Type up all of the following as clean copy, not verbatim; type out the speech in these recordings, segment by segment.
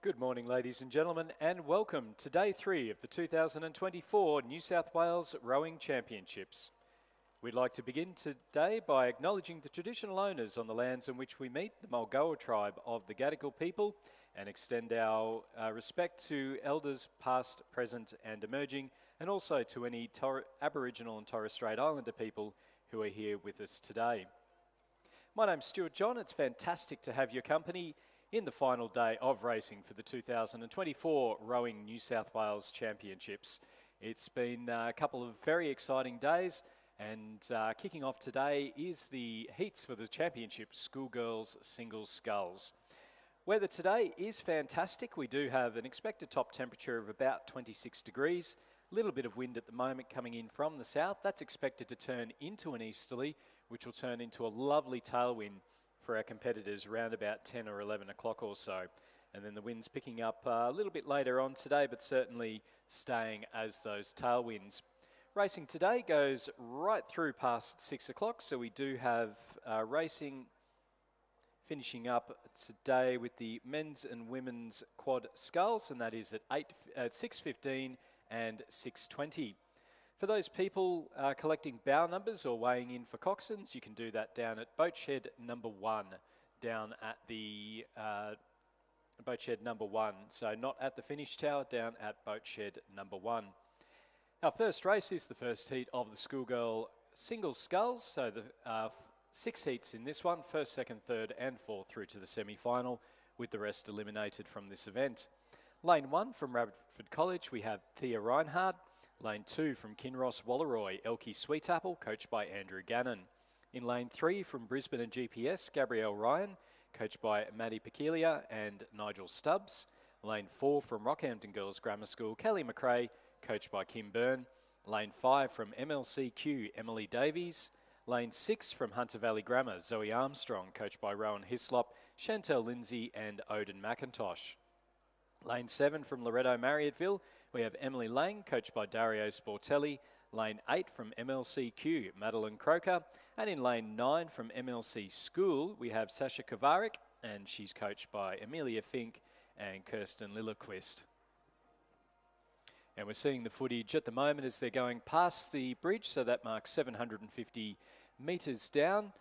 Good morning, ladies and gentlemen, and welcome to Day 3 of the 2024 New South Wales Rowing Championships. We'd like to begin today by acknowledging the traditional owners on the lands on which we meet, the Mulgoa tribe of the Gadigal people, and extend our respect to elders past, present and emerging, and also to any Aboriginal and Torres Strait Islander people who are here with us today. My name's Stuart John. It's fantastic to have your company in the final day of racing for the 2024 Rowing New South Wales Championships. It's been a couple of very exciting days, and kicking off today is the heats for the championship schoolgirls single sculls. Weather today is fantastic. We do have an expected top temperature of about 26 degrees, a little bit of wind at the moment coming in from the south. That's expected to turn into an easterly, which will turn into a lovely tailwind for our competitors around about 10 or 11 o'clock or so. And then the wind's picking up a little bit later on today, but certainly staying as those tailwinds. Racing today goes right through past 6 o'clock, so we do have racing finishing up today with the men's and women's quad sculls, and that is at 6:15 and 6:20. For those people collecting bow numbers or weighing in for coxswains, you can do that down at boat shed number 1, down at the boat shed number 1. So not at the finish tower, down at boat shed number 1. Our first race is the first heat of the schoolgirl single sculls. So the 6 heats in this one, first, second, third and fourth through to the semi-final, with the rest eliminated from this event. Lane 1 from Radford College, we have Thea Reinhardt. Lane 2 from Kinross Walleroy, Elkie Sweetapple, coached by Andrew Gannon. In Lane 3 from Brisbane and GPS, Gabrielle Ryan, coached by Maddie Peculiar and Nigel Stubbs. Lane 4 from Rockhampton Girls Grammar School, Kelly McRae, coached by Kim Byrne. Lane 5 from MLCQ, Emily Davies. Lane 6 from Hunter Valley Grammar, Zoe Armstrong, coached by Rowan Hislop, Chantel Lindsay and Odin McIntosh. Lane 7 from Loretto Marriotteville, we have Emily Lang, coached by Dario Sportelli. Lane 8 from MLCQ, Madeline Croker. And in Lane 9 from MLC School, we have Sasha Kovarik, and she's coached by Amelia Fink and Kirsten Lillerquist. And we're seeing the footage at the moment as they're going past the bridge, so that marks 750 metres down.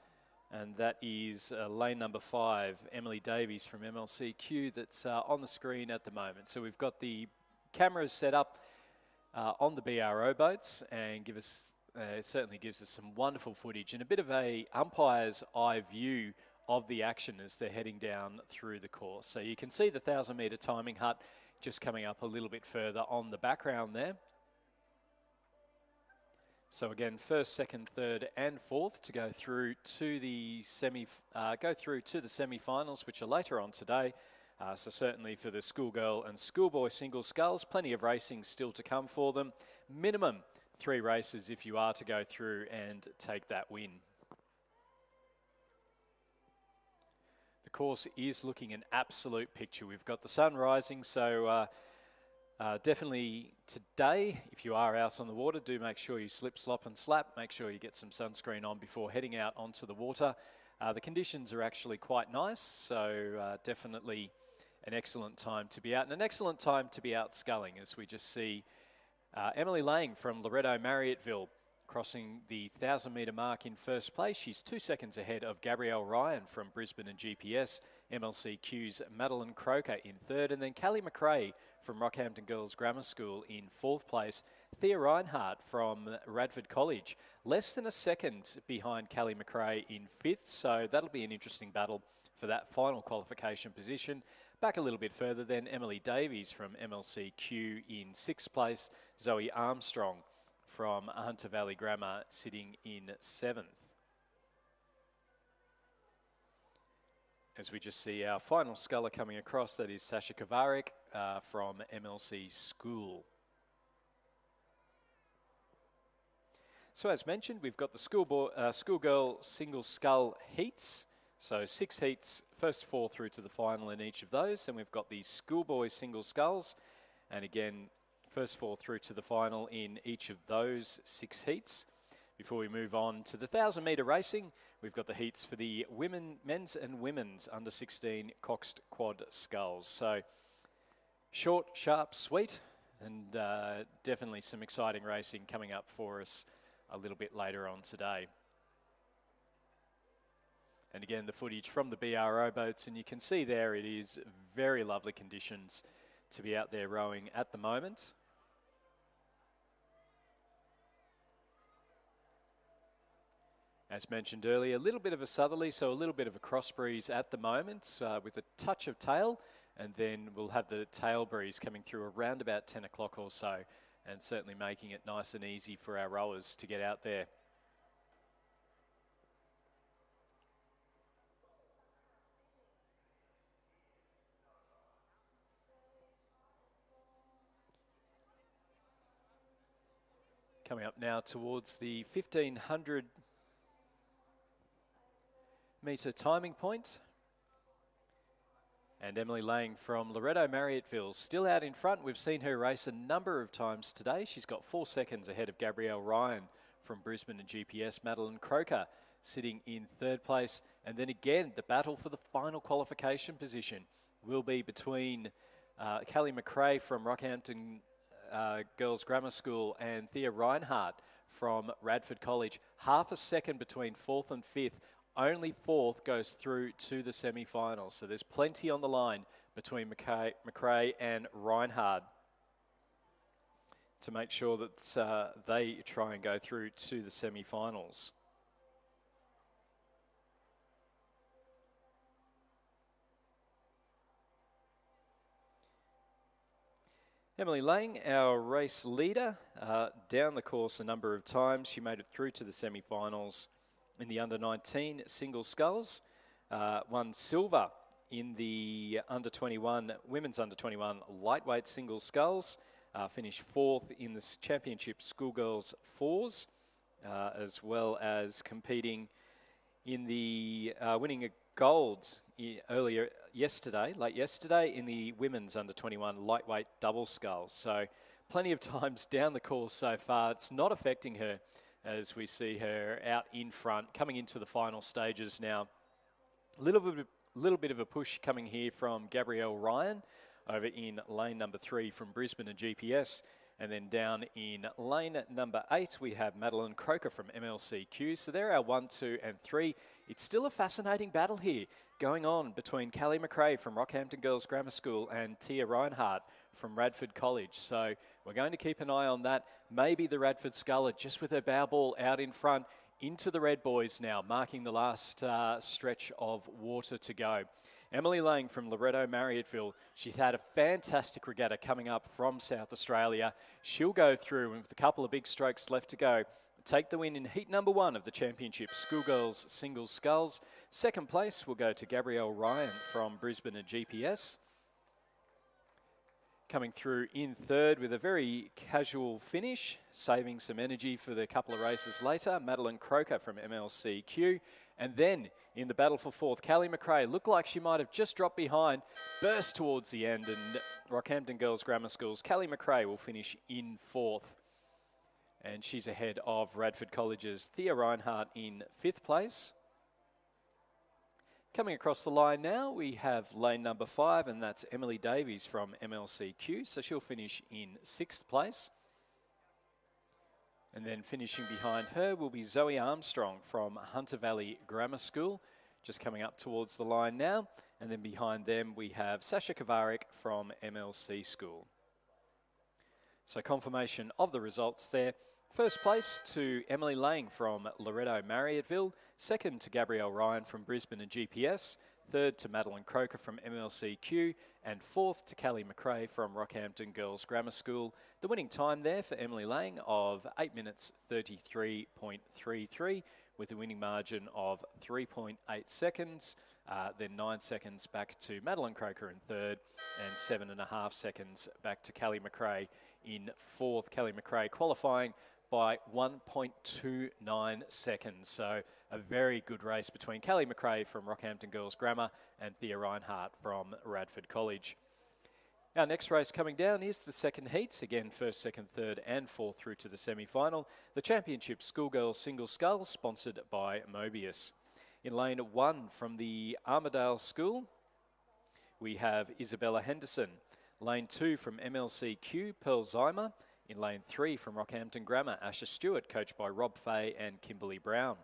And that is lane number 5, Emily Davies from MLCQ, that's on the screen at the moment. So we've got the cameras set up on the BRO boats, and it certainly gives us some wonderful footage and a bit of a umpire's eye view of the action as they're heading down through the course. So you can see the 1,000-metre timing hut just coming up a little bit further on the background there. So again, first, second, third, and fourth to go through to the semi-finals, which are later on today. So certainly for the schoolgirl and schoolboy single sculls, plenty of racing still to come for them. Minimum 3 races if you are to go through and take that win. The course is looking an absolute picture. We've got the sun rising, so definitely today, if you are out on the water, do make sure you slip, slop and slap. Make sure you get some sunscreen on before heading out onto the water. The conditions are actually quite nice, so definitely an excellent time to be out, and an excellent time to be out sculling, as we just see Emily Lang from Loretto Marriotteville crossing the 1,000-metre mark in first place. She's 2 seconds ahead of Gabrielle Ryan from Brisbane and GPS, MLCQ's Madeline Croker in third, and then Kelly McRae from Rockhampton Girls Grammar School in fourth place. Thea Reinhardt from Radford College, less than a second behind Kelly McRae in fifth, so that'll be an interesting battle for that final qualification position. Back a little bit further then, Emily Davies from MLCQ in sixth place, Zoe Armstrong from Hunter Valley Grammar sitting in seventh. As we just see our final sculler coming across, that is Sasha Kovarik from MLC School. So as mentioned, we've got the schoolgirl single scull heats. So 6 heats, first 4 through to the final in each of those. Then we've got the schoolboy single sculls. And again, first 4 through to the final in each of those 6 heats. Before we move on to the 1,000-metre racing, we've got the heats for the men's and women's under 16 coxed quad sculls. So Short, sharp, sweet, and definitely some exciting racing coming up for us a little bit later on today. And again, the footage from the BRO boats, and you can see there it is very lovely conditions to be out there rowing at the moment. As mentioned earlier, a little bit of a southerly, so a little bit of a cross breeze at the moment with a touch of tail, and then we'll have the tail breeze coming through around about 10 o'clock or so, and certainly making it nice and easy for our rowers to get out there. Coming up now towards the 1500 metre timing point. And Emily Lang from Loretto Marriotteville still out in front. We've seen her race a number of times today. She's got 4 seconds ahead of Gabrielle Ryan from Brisbane and GPS. Madeline Croker sitting in 3rd place. And then again, the battle for the final qualification position will be between Callie McRae from Rockhampton Girls Grammar School and Thea Reinhardt from Radford College. Half a second between 4th and 5th. Only 4th goes through to the semi-finals. So there's plenty on the line between McRae and Reinhardt to make sure that they try and go through to the semi-finals. Emily Lang, our race leader, down the course a number of times. She made it through to the semi-finals in the under-19 single sculls, won silver in the under-21, women's under-21 lightweight single sculls, finished 4th in the championship schoolgirls fours, as well as competing in the winning a gold late yesterday in the women's under-21 lightweight double sculls. So plenty of times down the course so far. It's not affecting her as we see her out in front, coming into the final stages now. A little bit of a push coming here from Gabrielle Ryan over in lane number 3 from Brisbane and GPS. And then down in lane number 8, we have Madeline Croker from MLCQ. So they're our 1, 2 and 3. It's still a fascinating battle here going on between Callie McRae from Rockhampton Girls Grammar School and Thea Reinhardt from Radford College. So we're going to keep an eye on that. Maybe the Radford Sculler just with her bow ball out in front into the red boys now, marking the last stretch of water to go. Emily Lang from Loretto Marriotteville, she's had a fantastic regatta coming up from South Australia. She'll go through and with a couple of big strokes left to go, take the win in heat number 1 of the championship schoolgirls single sculls. 2nd place will go to Gabrielle Ryan from Brisbane and GPS. Coming through in 3rd with a very casual finish, saving some energy for the couple of races later, Madeline Croker from MLCQ. And then in the battle for 4th, Callie McRae looked like she might have just dropped behind, burst towards the end, and Rockhampton Girls Grammar School's Callie McRae will finish in 4th. And she's ahead of Radford College's Thea Reinhardt in 5th place. Coming across the line now, we have lane number 5, and that's Emily Davies from MLCQ, so she'll finish in 6th place. And then finishing behind her will be Zoe Armstrong from Hunter Valley Grammar School, just coming up towards the line now. And then behind them we have Sasha Kovarik from MLC School. So confirmation of the results there. 1st place to Emily Lang from Loretto Marriotteville. 2nd to Gabrielle Ryan from Brisbane and GPS. 3rd to Madeline Croker from MLCQ. And 4th to Callie McRae from Rockhampton Girls Grammar School. The winning time there for Emily Lang of 8 minutes 33.33 with a winning margin of 3.8 seconds. Then 9 seconds back to Madeline Croker in 3rd and 7.5 seconds back to Callie McRae in 4th. Callie McRae qualifying by 1.29 seconds. So a very good race between Callie McRae from Rockhampton Girls Grammar and Thea Reinhardt from Radford College. Our next race coming down is the 2nd heat. Again, 1st, 2nd, 3rd and 4th through to the semi-final. The Championship Schoolgirls Single Scull, sponsored by Mobius. In lane 1 from the Armidale School, we have Isabella Henderson. Lane 2 from MLCQ, Pearl Zymer. In lane 3 from Rockhampton Grammar, Asher Stewart, coached by Rob Fay and Kimberly Brown.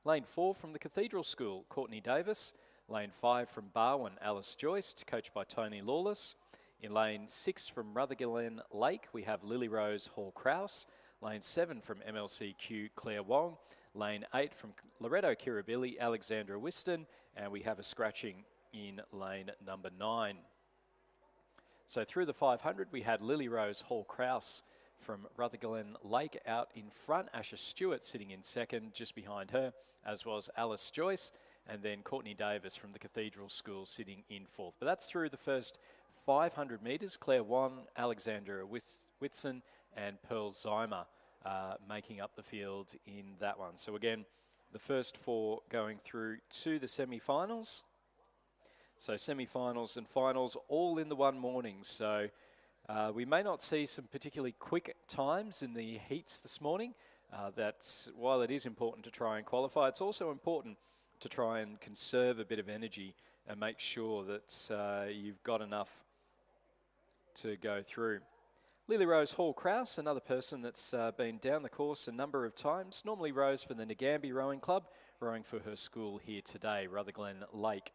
Lane 4 from the Cathedral School, Courtney Davis. Lane 5 from Barwon, Alice Joyce, coached by Tony Lawless. In lane 6 from Rutherglen Lake, we have Lily Rose Hall-Kraus. Lane 7 from MLCQ, Claire Wong. Lane 8 from Loretto Kirribilli, Alexandra Whiston. And we have a scratching in lane number 9. So through the 500, we had Lily Rose Hall-Kraus from Rutherglen Lake out in front. Asher Stewart sitting in second, just behind her, as was Alice Joyce. And then Courtney Davis from the Cathedral School sitting in fourth. But that's through the first 500 metres. Claire Wong, Alexandra Whitson and Pearl Zymer making up the field in that one. So again, the first 4 going through to the semi-finals. So semi-finals and finals all in the one morning. So we may not see some particularly quick times in the heats this morning. That's while it is important to try and qualify, it's also important to try and conserve a bit of energy and make sure that you've got enough to go through. Lily Rose Hall-Kraus, another person that's been down the course a number of times, normally rows for the Nagambie Rowing Club, rowing for her school here today, Rutherglen Lake.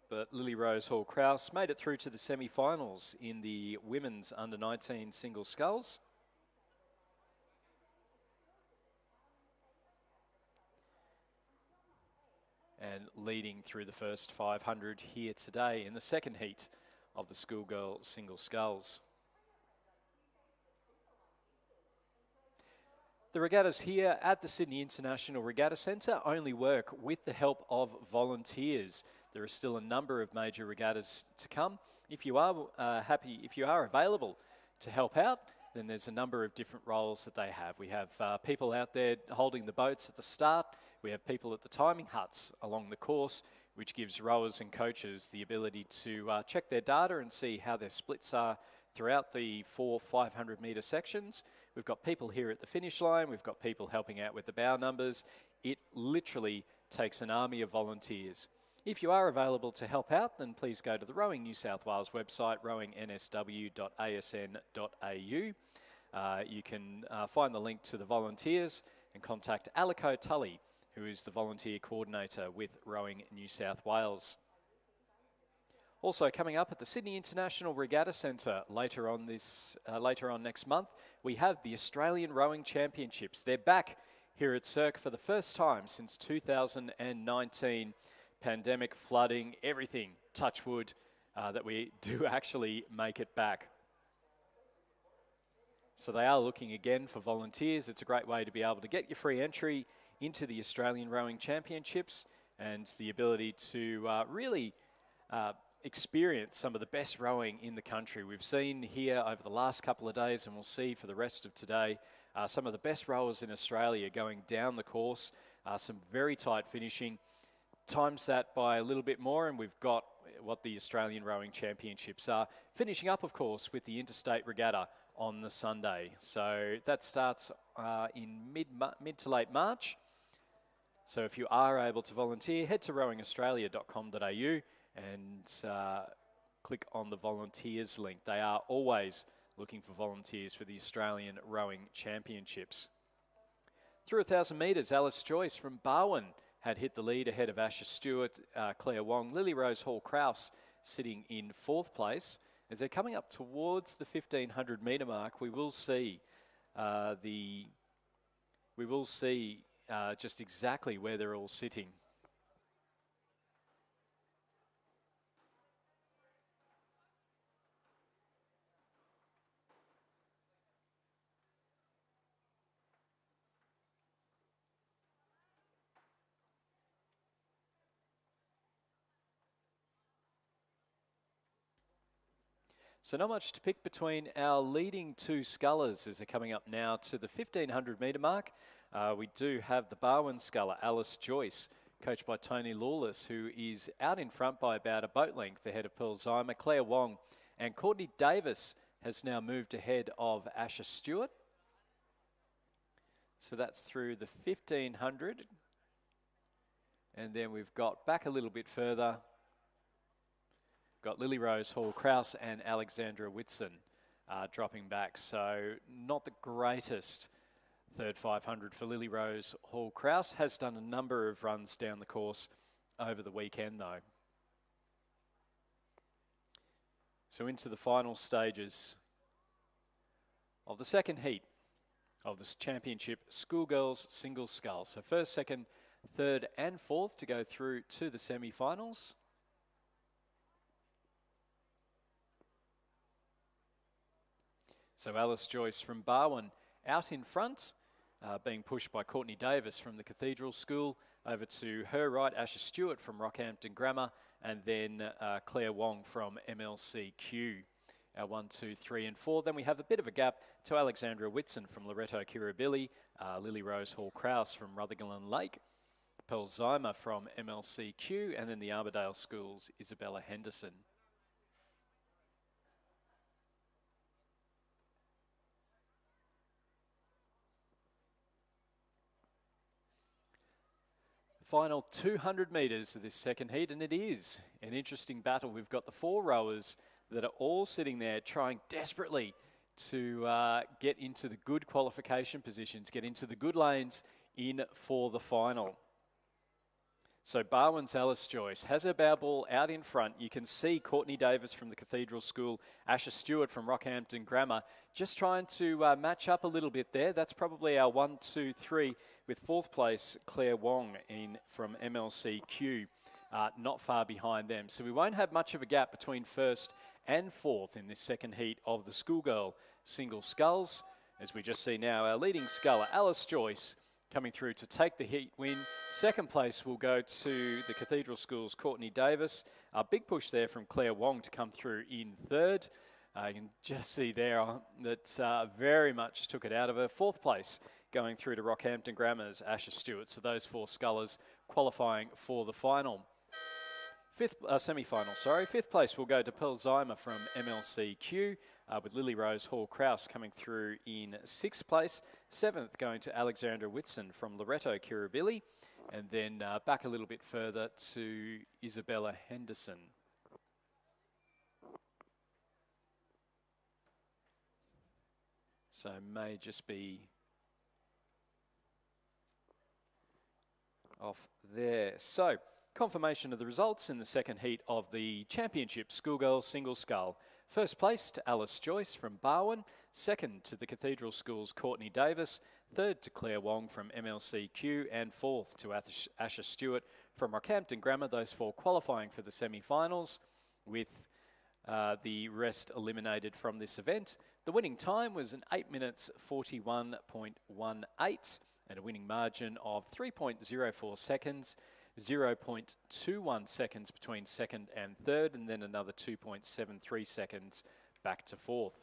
But Lily Rose Hall-Kraus made it through to the semi-finals in the women's under-19 single sculls. And leading through the first 500 here today in the second heat of the schoolgirl single sculls. The regattas here at the Sydney International Regatta Centre only work with the help of volunteers. There are still a number of major regattas to come. If you are available to help out, then there's a number of different roles that they have. We have people out there holding the boats at the start. We have people at the timing huts along the course, which gives rowers and coaches the ability to check their data and see how their splits are throughout the 4 500-metre sections. We've got people here at the finish line. We've got people helping out with the bow numbers. It literally takes an army of volunteers. If you are available to help out, then please go to the Rowing New South Wales website, rowingnsw.asn.au. You can find the link to the volunteers and contact Alico Tully, who is the volunteer coordinator with Rowing New South Wales. Also coming up at the Sydney International Regatta Centre later on next month, we have the Australian Rowing Championships. They're back here at Cirque for the first time since 2019. Pandemic, flooding, everything, touch wood, that we do actually make it back. So they are looking again for volunteers. It's a great way to be able to get your free entry into the Australian Rowing Championships and the ability to really experience some of the best rowing in the country. We've seen here over the last couple of days, and we'll see for the rest of today, some of the best rowers in Australia going down the course, some very tight finishing. Times that by a little bit more, and we've got what the Australian Rowing Championships are. Finishing up, of course, with the Interstate Regatta on the Sunday. So that starts in mid to late March. So if you are able to volunteer, head to rowingaustralia.com.au and click on the volunteers link. They are always looking for volunteers for the Australian Rowing Championships. Through 1,000 metres, Alice Joyce from Barwon had hit the lead ahead of Asher Stewart, Claire Wong. Lily Rose Hall-Kraus sitting in fourth place. As they're coming up towards the 1,500 metre mark, we will see just exactly where they're all sitting. So not much to pick between our leading 2 scullers as they're coming up now to the 1,500 metre mark. We do have the Barwon sculler, Alice Joyce, coached by Tony Lawless, who is out in front by about a boat length ahead of Pearl Zymer. Claire Wong and Courtney Davis has now moved ahead of Asher Stewart. So that's through the 1,500. And then we've got back a little bit further Got Lily Rose Hall-Kraus and Alexandra Whitson dropping back. So not the greatest third 500 for Lily Rose Hall-Kraus. Has done a number of runs down the course over the weekend though. So into the final stages of the second heat of this championship schoolgirls single scull. So first, second, third and fourth to go through to the semi-finals. So Alice Joyce from Barwon out in front, being pushed by Courtney Davis from the Cathedral School. Over to her right, Asher Stewart from Rockhampton Grammar, and then Claire Wong from MLCQ. Our 1, 2, 3 and 4. Then we have a bit of a gap to Alexandra Whitson from Loreto Kirribilli, Lily Rose Hall-Kraus from Rutherglen Lake, Pearl Zymer from MLCQ, and then the Arbourdale School's Isabella Henderson. Final 200 metres of this second heat, and it is an interesting battle. We've got the 4 rowers that are all sitting there trying desperately to get into the good qualification positions, get into the good lanes in for the final. So Barwon's Alice Joyce has her bow ball out in front. You can see Courtney Davis from the Cathedral School, Asher Stewart from Rockhampton Grammar, just trying to match up a little bit there. That's probably our 1, 2, 3, with fourth place Claire Wong in from MLCQ, not far behind them. So we won't have much of a gap between first and fourth in this second heat of the schoolgirl single sculls. As we just see now, our leading sculler, Alice Joyce, coming through to take the heat win. Second place will go to the Cathedral School's Courtney Davis. A big push there from Claire Wong to come through in third. You can just see there that very much took it out of her. Fourth place going through to Rockhampton Grammar's Asher Stewart. So those 4 scullers qualifying for the final. Semi-final, sorry. Fifth place will go to Pearl Zymer from MLCQ, with Lily Rose Hall-Kraus coming through in 6th place. 7th going to Alexandra Whitson from Loreto Kirribilli, and then back a little bit further to Isabella Henderson. So may just be off there. So confirmation of the results in the second heat of the championship schoolgirl single scull. First place to Alice Joyce from Barwon, second to the Cathedral School's Courtney Davis, third to Claire Wong from MLCQ, and fourth to Asher Stewart from Rockhampton Grammar. Those 4 qualifying for the semi-finals, with the rest eliminated from this event. The winning time was an 8 minutes 41.18 and a winning margin of 3.04 seconds. 0.21 seconds between second and third, and then another 2.73 seconds back to fourth.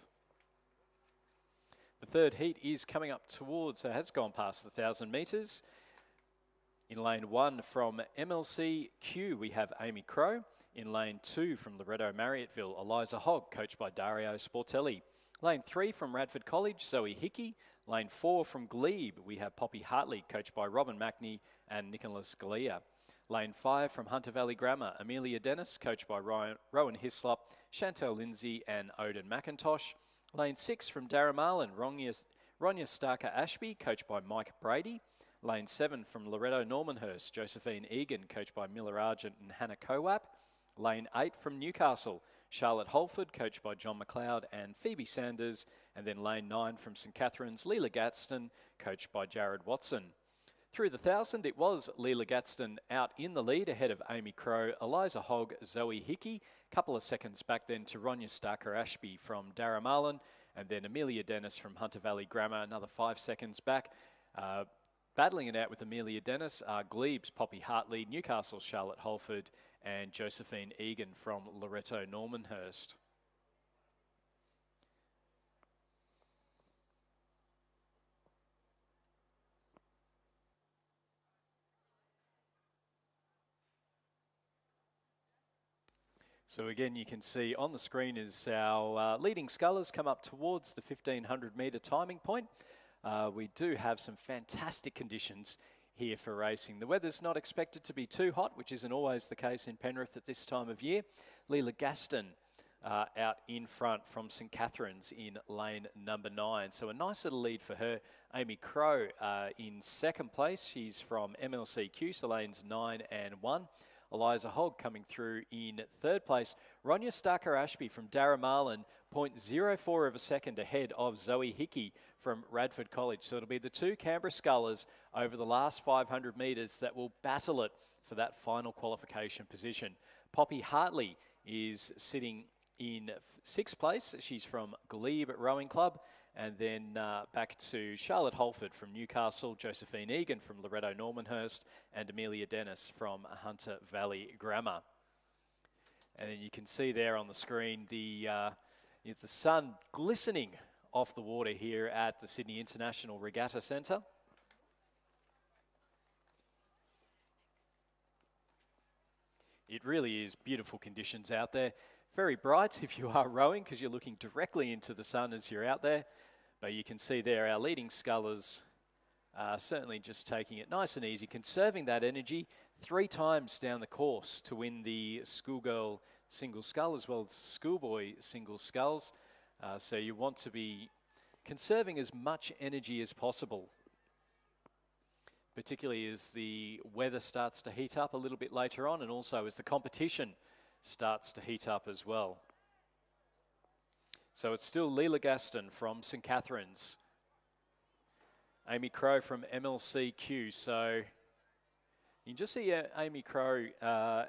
The third heat is coming up towards, has gone past the 1,000 metres. In lane 1 from MLCQ, we have Amy Crow. In lane 2 from Loreto Marriotteville, Eliza Hogg, coached by Dario Sportelli. Lane 3 from Radford College, Zoe Hickey. Lane 4 from Glebe, we have Poppy Hartley, coached by Robin Mackney and Nicholas Galea. Lane 5 from Hunter Valley Grammar, Amelia Dennis, coached by Rowan Hislop, Chantel Lindsay and Odin McIntosh. Lane 6 from Darramarlin, Ronya Starker Ashby, coached by Mike Brady. Lane 7 from Loreto Normanhurst, Josephine Egan, coached by Miller Argent and Hannah Kowap. Lane 8 from Newcastle, Charlotte Holford, coached by John McLeod and Phoebe Sanders. And then lane 9 from St Catherine's, Leela Gadsden, coached by Jared Watson. Through the 1,000, it was Leela Gadsden out in the lead ahead of Amy Crow, Eliza Hogg, Zoe Hickey. Couple of seconds back then to Ronya Starker Ashby from Darramarlin, and then Amelia Dennis from Hunter Valley Grammar, another 5 seconds back. Battling it out with Amelia Dennis are Glebe's Poppy Hartley, Newcastle Charlotte Holford, and Josephine Egan from Loreto Normanhurst. So again, you can see on the screen is our leading scullers come up towards the 1,500 metre timing point. We do have some fantastic conditions here for racing. The weather's not expected to be too hot, which isn't always the case in Penrith at this time of year. Leela Gaston out in front from St Catherine's in lane number 9. So a nice little lead for her. Amy Crow in second place. She's from MLCQ, so lanes 9 and 1. Eliza Hogg coming through in third place. Ronya Starker-Ashby from Darramarlin, 0.04 of a second ahead of Zoe Hickey from Radford College. So it'll be the two Canberra scullers over the last 500 metres that will battle it for that final qualification position. Poppy Hartley is sitting in sixth place. She's from Glebe Rowing Club. And then back to Charlotte Holford from Newcastle, Josephine Egan from Loretto Normanhurst, and Amelia Dennis from Hunter Valley Grammar. And then you can see there on the screen the sun glistening off the water here at the Sydney International Regatta Centre. It really is beautiful conditions out there. Very bright if you are rowing because you're looking directly into the sun as you're out there. But you can see there our leading scullers certainly just taking it nice and easy, conserving that energy 3 times down the course to win the schoolgirl single scull as well as schoolboy single sculls. So you want to be conserving as much energy as possible, particularly as the weather starts to heat up a little bit later on and also as the competition starts to heat up as well. So it's still Leela Gaston from St Catherine's, Amy Crow from MLCQ. So you can just see Amy Crow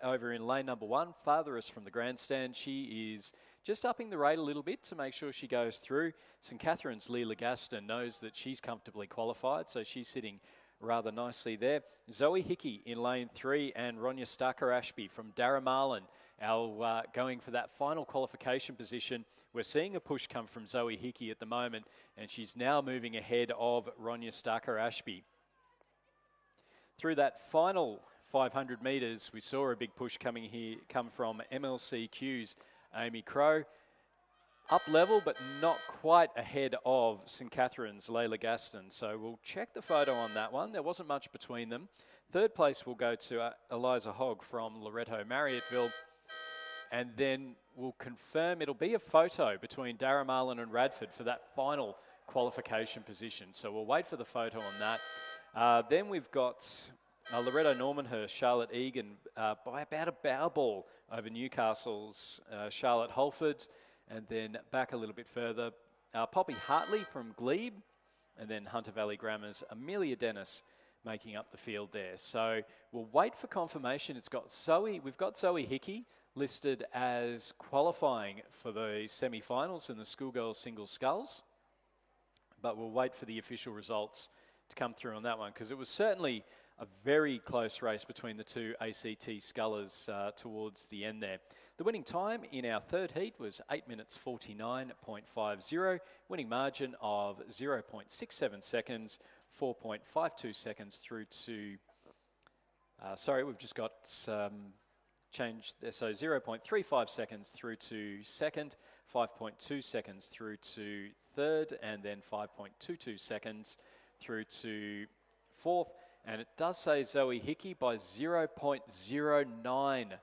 over in lane number 1, farthest from the grandstand. She is just upping the rate a little bit to make sure she goes through. St Catherine's Leela Gaston knows that she's comfortably qualified, so she's sitting rather nicely there. Zoe Hickey in lane 3 and Ronya Starker-Ashby from Darramarlin going for that final qualification position. We're seeing a push come from Zoe Hickey at the moment, and she's now moving ahead of Ronya Starker-Ashby. Through that final 500 metres, we saw a big push come from MLCQ's Amy Crow. Up level, but not quite ahead of St Catherine's Leela Gaston. So we'll check the photo on that one. There wasn't much between them. Third place will go to Eliza Hogg from Loretto Marriotteville. And then we'll confirm it'll be a photo between Darramarlin and Radford for that final qualification position. So we'll wait for the photo on that. Then we've got Loretto Normanhurst, Charlotte Egan by about a bow ball over Newcastle's Charlotte Holford. And then back a little bit further, Poppy Hartley from Glebe, and then Hunter Valley Grammar's Amelia Dennis making up the field there. So we'll wait for confirmation. We've got Zoe Hickey listed as qualifying for the semi-finals in the schoolgirls single sculls, but we'll wait for the official results to come through on that one because it was certainly a very close race between the two ACT scullers towards the end there. The winning time in our third heat was 8 minutes 49.50, winning margin of 0.67 seconds, 4.52 seconds through to, we've just got changed there, so 0.35 seconds through to second, 5.2 seconds through to third, and then 5.22 seconds through to fourth. And it does say Zoe Hickey by 0.09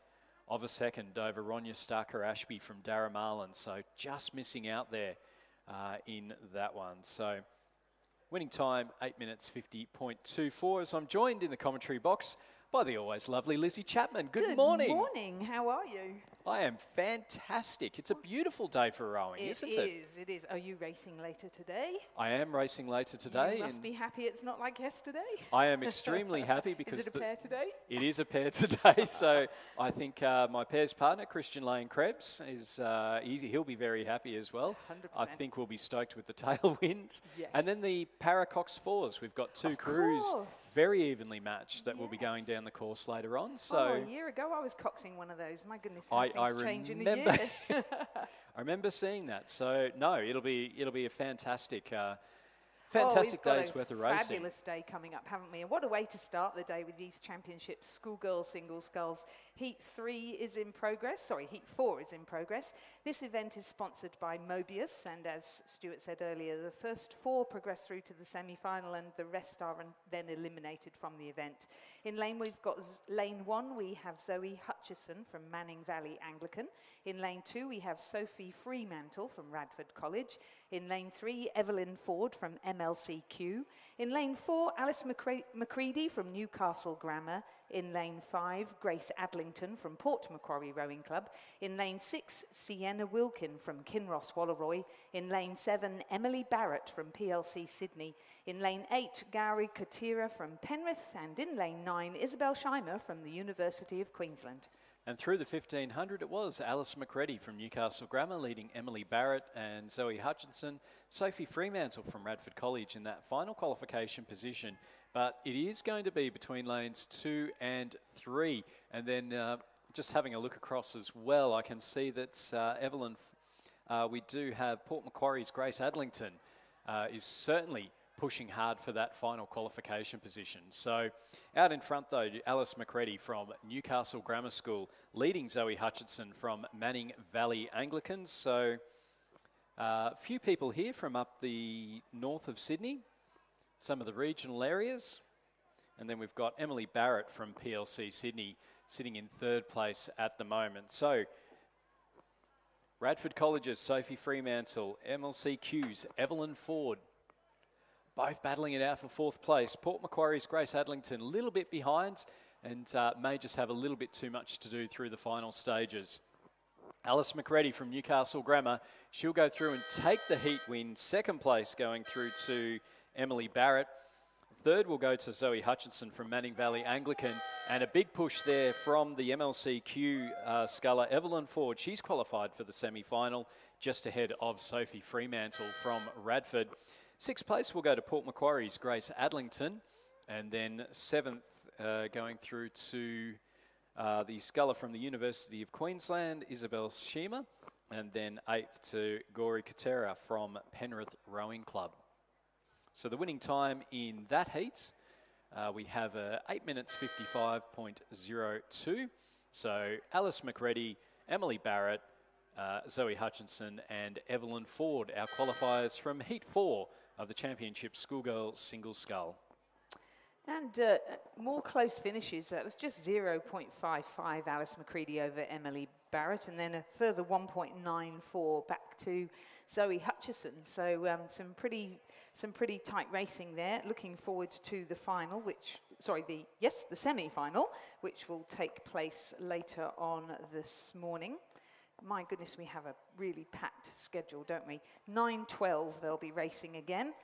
of a second over Ronya Starker-Ashby from Darramarlin. So just missing out there in that one. So winning time, 8 minutes 50.24. As I'm joined in the commentary box by the always lovely Lizzie Chapman. Good morning. Good morning. How are you? I am fantastic. It's a beautiful day for rowing, isn't it? It is. Are you racing later today? I am racing later today. You must be happy it's not like yesterday. I am extremely happy because... Is it a pair today? It is a pair today. So I think my pair's partner, Christian Lane Krebs, he'll be very happy as well. 100%. I think we'll be stoked with the tailwind. Yes. And then the Para-Cox fours. We've got two crews very evenly matched that will be going down the course later on. So a year ago I was coxing one of those. My goodness, I things change in a year. I remember seeing that. So no, it'll be a fantastic Fantastic we've day's got worth a of racing. fabulous day coming up, haven't we? And what a way to start the day with these championships. Schoolgirls, single sculls. Heat 3 is in progress. Sorry, Heat 4 is in progress. This event is sponsored by Mobius, and as Stuart said earlier, the first 4 progress through to the semi-final, and the rest are then eliminated from the event. In lane, we've got lane 1, we have Zoe Hutchison from Manning Valley Anglican. In lane 2, we have Sophie Fremantle from Radford College. In lane 3, Evelyn Ford from MLCQ. In lane 4, Alice McCready from Newcastle Grammar. In lane 5, Grace Adlington from Port Macquarie Rowing Club. In lane 6, Sienna Wilkin from Kinross Walleroy. In lane 7, Emily Barrett from PLC Sydney. In lane 8, Gowrie Katira from Penrith. And in lane 9, Isabel Scheimer from the University of Queensland. And through the 1500, it was Alice McCready from Newcastle Grammar leading Emily Barrett and Zoe Hutchinson, Sophie Fremantle from Radford College in that final qualification position. But it is going to be between lanes 2 and 3. And then just having a look across as well, I can see that Evelyn, we do have Port Macquarie's Grace Adlington is certainly pushing hard for that final qualification position. So out in front though, Alice McCready from Newcastle Grammar School leading Zoe Hutchinson from Manning Valley Anglicans. So a few people here from up the north of Sydney, some of the regional areas. And then we've got Emily Barrett from PLC Sydney sitting in 3rd place at the moment. So Radford College's Sophie Fremantle, MLCQ's Evelyn Ford, both battling it out for 4th place. Port Macquarie's Grace Adlington a little bit behind and may just have a little bit too much to do through the final stages. Alice McCready from Newcastle Grammar, she'll go through and take the heat win. 2nd place going through to Emily Barrett. 3rd will go to Zoe Hutchinson from Manning Valley Anglican. And a big push there from the MLCQ sculler Evelyn Ford. She's qualified for the semi-final just ahead of Sophie Fremantle from Radford. 6th place will go to Port Macquarie's Grace Adlington, and then 7th going through to the sculler from the University of Queensland, Isabel Schema, and then 8th to Gowrie Katira from Penrith Rowing Club. So the winning time in that heat, we have 8 minutes 55.02. So Alice McCready, Emily Barrett, Zoe Hutchinson and Evelyn Ford, our qualifiers from Heat 4 of the Championship Schoolgirl Single Scull. And more close finishes. That was just 0.55 Alice McCready over Emily Barrett, and then a further 1.94 back to Zoe Hutchison. So some pretty tight racing there. Looking forward to the final, the semi-final, which will take place later on this morning. My goodness, we have a really packed schedule, don't we? 9:12 they'll be racing again.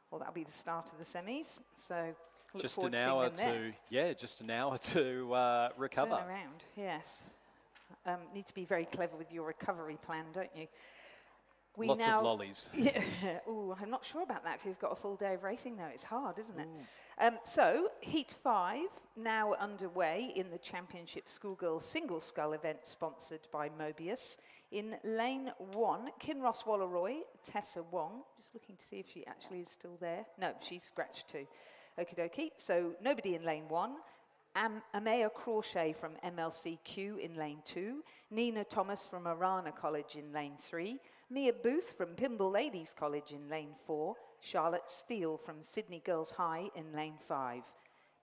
Well, that'll be the start of the semis. So look just forward an to hour seeing them there. just an hour to recover. Turn around, yes. Need to be very clever with your recovery plan, don't you? Lots of lollies. Yeah. Ooh, I'm not sure about that if you've got a full day of racing, though. It's hard, isn't it? So, Heat 5 now underway in the Championship Schoolgirls Single Scull event sponsored by Mobius. In lane 1, Kinross Walleroy, Tessa Wong. Just looking to see if she actually is still there. No, she's scratched too. Okie dokie. So, nobody in lane 1. Amaya Crawshay from MLCQ in lane 2. Nina Thomas from Arana College in lane 3. Mia Booth from Pymble Ladies College in lane 4. Charlotte Steele from Sydney Girls High in lane 5.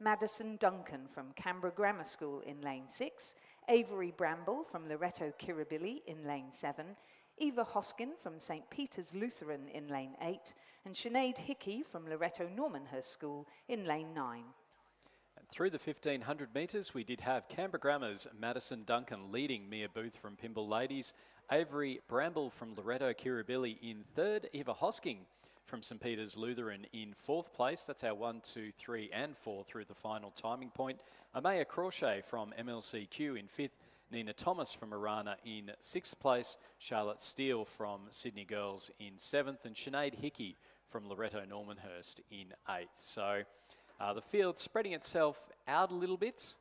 Madison Duncan from Canberra Grammar School in lane 6. Avery Bramble from Loreto Kirribilli in lane 7. Eva Hoskin from St. Peter's Lutheran in lane 8. And Sinead Hickey from Loreto Normanhurst School in lane 9. And through the 1500 metres, we did have Canberra Grammar's Madison Duncan leading Mia Booth from Pymble Ladies. Avery Bramble from Loreto Kirribilli in 3rd. Eva Hosking from St. Peter's Lutheran in 4th place. That's our 1, 2, 3 and 4 through the final timing point. Amaya Crawshay from MLCQ in 5th. Nina Thomas from Arana in 6th place. Charlotte Steele from Sydney Girls in 7th. And Sinead Hickey from Loreto Normanhurst in 8th. So the field spreading itself out a little bit.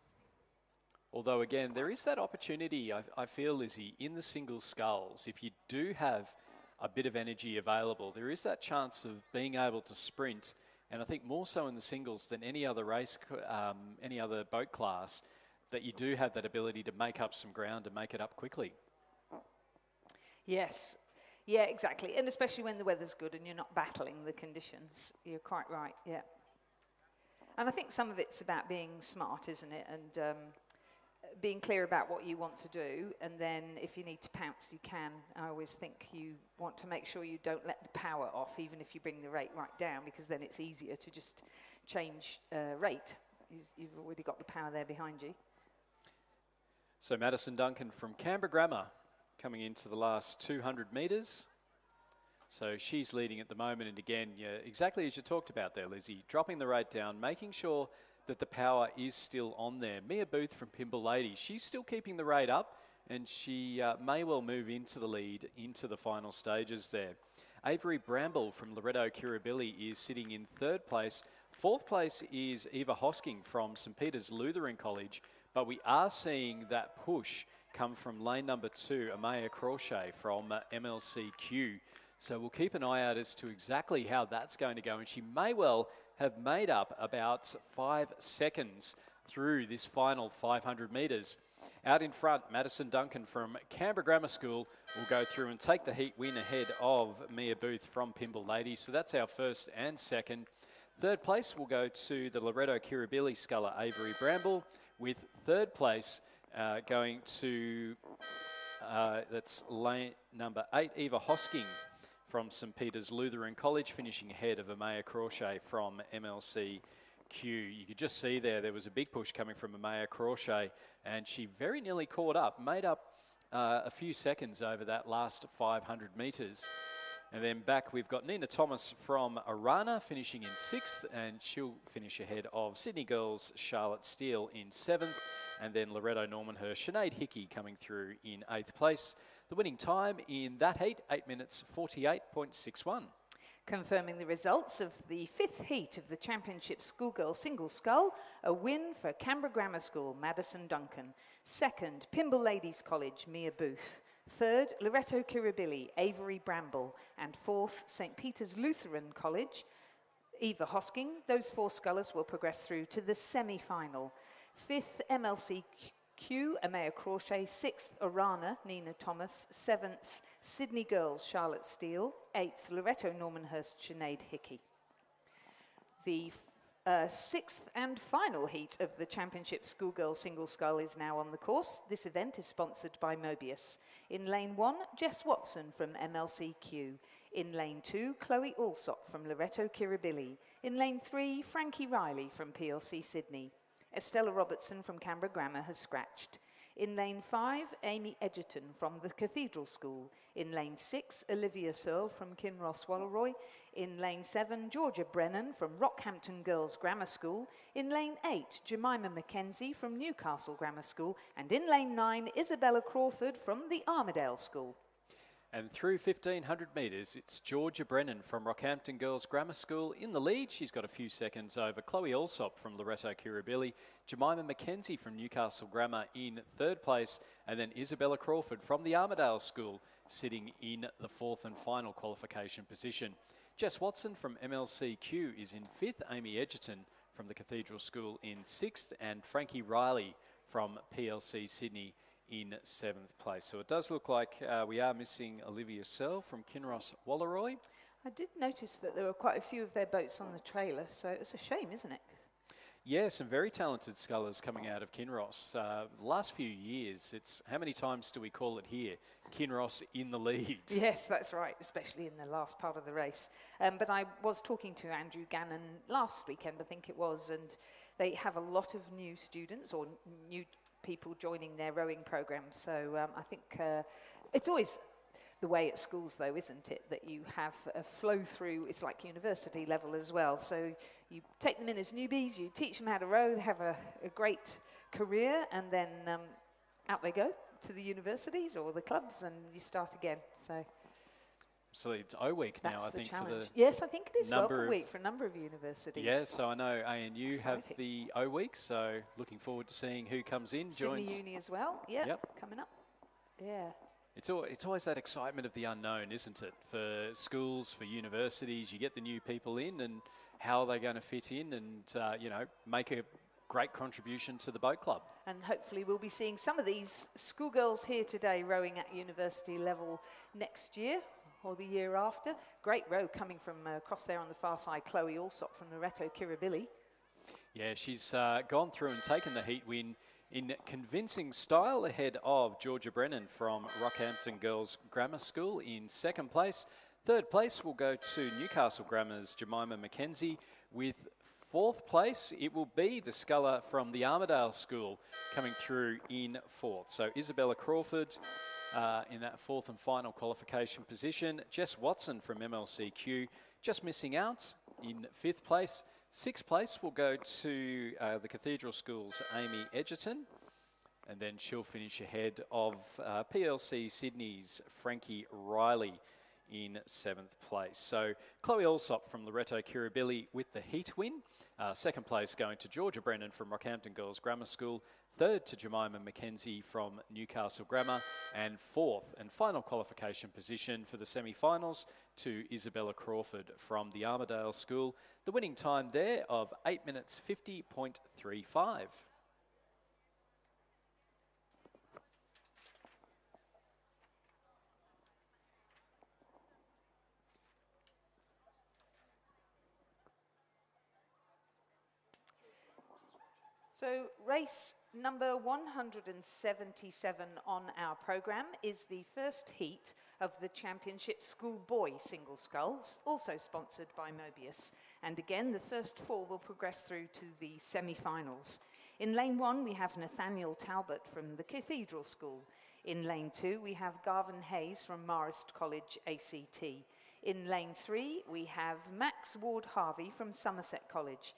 Although, again, there is that opportunity, I feel, Lizzie, in the single sculls. If you do have a bit of energy available, there is that chance of being able to sprint, and I think more so in the singles than any other race, any other boat class, that you do have that ability to make up some ground and make it up quickly. Yes. Yeah, exactly. And especially when the weather's good and you're not battling the conditions. You're quite right, yeah. And I think some of it's about being smart, isn't it? And being clear about what you want to do. And then if you need to pounce, you can. I always think you want to make sure you don't let the power off, even if you bring the rate right down, because then it's easier to just change rate. You've already got the power there behind you. So Madison Duncan from Canberra Grammar coming into the last 200 metres. So she's leading at the moment, and again, yeah, exactly as you talked about there, Lizzie, dropping the rate down, making sure that the power is still on there. Mia Booth from Pimble Ladies, she's still keeping the rate up, and she may well move into the lead into the final stages there. Avery Bramble from Loretto Kirribilli is sitting in third place. Fourth place is Eva Hosking from St Peter's Lutheran College, but we are seeing that push come from lane number 2, Amaya Crawshay from MLCQ. So we'll keep an eye out as to exactly how that's going to go, and she may well have made up about 5 seconds through this final 500 metres. Out in front, Madison Duncan from Canberra Grammar School will go through and take the heat win ahead of Mia Booth from Pimble Ladies. So that's our first and second. Third place will go to the Loretto Kirribilli sculler Avery Bramble, with third place going to, that's lane number 8, Eva Hosking from St Peter's Lutheran College, finishing ahead of Amaya Crawshay from MLCQ. You could just see there was a big push coming from Amaya Crawshay, and she very nearly caught up, made up a few seconds over that last 500 metres. And then back we've got Nina Thomas from Arana finishing in 6th, and she'll finish ahead of Sydney Girls' Charlotte Steele in 7th, and then Loretto Normanhurst, Sinead Hickey coming through in 8th place. The winning time in that heat, 8 minutes 48.61. Confirming the results of the 5th heat of the Championship Schoolgirl Single Scull, a win for Canberra Grammar School, Madison Duncan. 2nd, Pimble Ladies College, Mia Booth. 3rd, Loretto Kirribilli, Avery Bramble. And 4th, St Peter's Lutheran College, Eva Hosking. Those 4 scullers will progress through to the semi-final. 5th, MLCQ, Amaya Crawshay. 6th, Arana, Nina Thomas. 7th, Sydney Girls, Charlotte Steele. 8th, Loretto Normanhurst, Sinead Hickey. The 6th and final heat of the Championship Schoolgirl Single Scull is now on the course. This event is sponsored by Mobius. In lane 1, Jess Watson from MLCQ. In lane 2, Chloe Alsop from Loretto Kirribilli. In lane 3, Frankie Riley from PLC Sydney. Estella Robertson from Canberra Grammar has scratched. In lane 5, Amy Edgerton from the Cathedral School. In lane 6, Olivia Searle from Kinross Walleroy. In lane 7, Georgia Brennan from Rockhampton Girls Grammar School. In lane 8, Jemima Mackenzie from Newcastle Grammar School. And in lane 9, Isabella Crawford from the Armidale School. And through 1,500 metres, it's Georgia Brennan from Rockhampton Girls Grammar School in the lead. She's got a few seconds over Chloe Alsop from Loretto Kirribilli, Jemima Mackenzie from Newcastle Grammar in 3rd place, and then Isabella Crawford from the Armidale School sitting in the 4th and final qualification position. Jess Watson from MLCQ is in 5th, Amy Edgerton from the Cathedral School in 6th, and Frankie Riley from PLC Sydney in 7th place. So it does look like we are missing Olivia Searle from Kinross Walleroy. I did notice that there were quite a few of their boats on the trailer, so it's a shame, isn't it? Yeah, some very talented scullers coming out of Kinross. The last few years, it's how many times do we call it here? Kinross in the lead. Yes, that's right, especially in the last part of the race. But I was talking to Andrew Gannon last weekend, I think it was, and they have a lot of new students or new people joining their rowing program. So I think it's always the way at schools, though, isn't it, that you have a flow through. It's like university level as well. So you take them in as newbies, you teach them how to row, they have a great career, and then out they go to the universities or the clubs, and you start again. So absolutely, it's O Week now, I think, challenge. for the yes, I think it is Welcome Week for a number of universities. Yeah, so I know ANU have the O Week, so looking forward to seeing who comes in. Sydney Uni as well. Yep. Coming up. Yeah. It's always that excitement of the unknown, isn't it? For schools, for universities, you get the new people in, and how are they going to fit in and, you know, make a great contribution to the boat club. And hopefully we'll be seeing some of these schoolgirls here today rowing at university level next year or the year after. Great row coming from across there on the far side, Chloe Alsop from Loreto Kirribilli. Yeah, she's gone through and taken the heat win in convincing style ahead of Georgia Brennan from Rockhampton Girls Grammar School in second place. Third place will go to Newcastle Grammar's Jemima McKenzie. With fourth place, it will be the sculler from the Armidale School coming through in fourth. So Isabella Crawford in that fourth and final qualification position. Jess Watson from MLCQ just missing out in fifth place. Sixth place will go to the Cathedral School's Amy Edgerton, and then she'll finish ahead of PLC Sydney's Frankie Riley in seventh place. So Chloe Alsop from Loreto Kirribilli with the heat win. Second place going to Georgia Brennan from Rockhampton Girls Grammar School. Third to Jemima McKenzie from Newcastle Grammar. And fourth and final qualification position for the semi-finals to Isabella Crawford from the Armidale School. The winning time there of 8 minutes 50.35. So race number 177 on our programme is the first heat of the Championship Schoolboy Single Sculls, also sponsored by Mobius. And again, the first four will progress through to the semi-finals. In lane 1, we have Nathaniel Talbot from the Cathedral School. In lane 2, we have Garvin Hayes from Marist College ACT. In lane 3, we have Max Ward Harvey from Somerset College.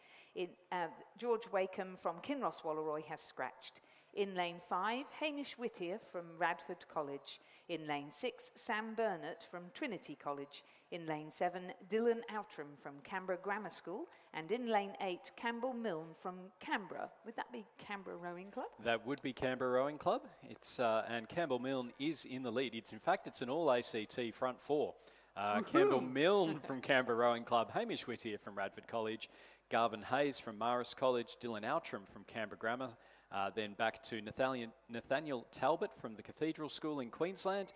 George Wakeham from Kinross Walleroy has scratched. In lane 5, Hamish Whittier from Radford College. In lane 6, Sam Burnett from Trinity College. In lane 7, Dylan Outram from Canberra Grammar School. And in lane 8, Campbell Milne from Canberra. Would that be Canberra Rowing Club? That would be Canberra Rowing Club. It's and Campbell Milne is in the lead. In fact, it's an all-ACT front four. Campbell Milne from Canberra Rowing Club, Hamish Whittier from Radford College, Garvin Hayes from Marist College, Dylan Outram from Canberra Grammar, then back to Nathaniel Talbot from the Cathedral School in Queensland,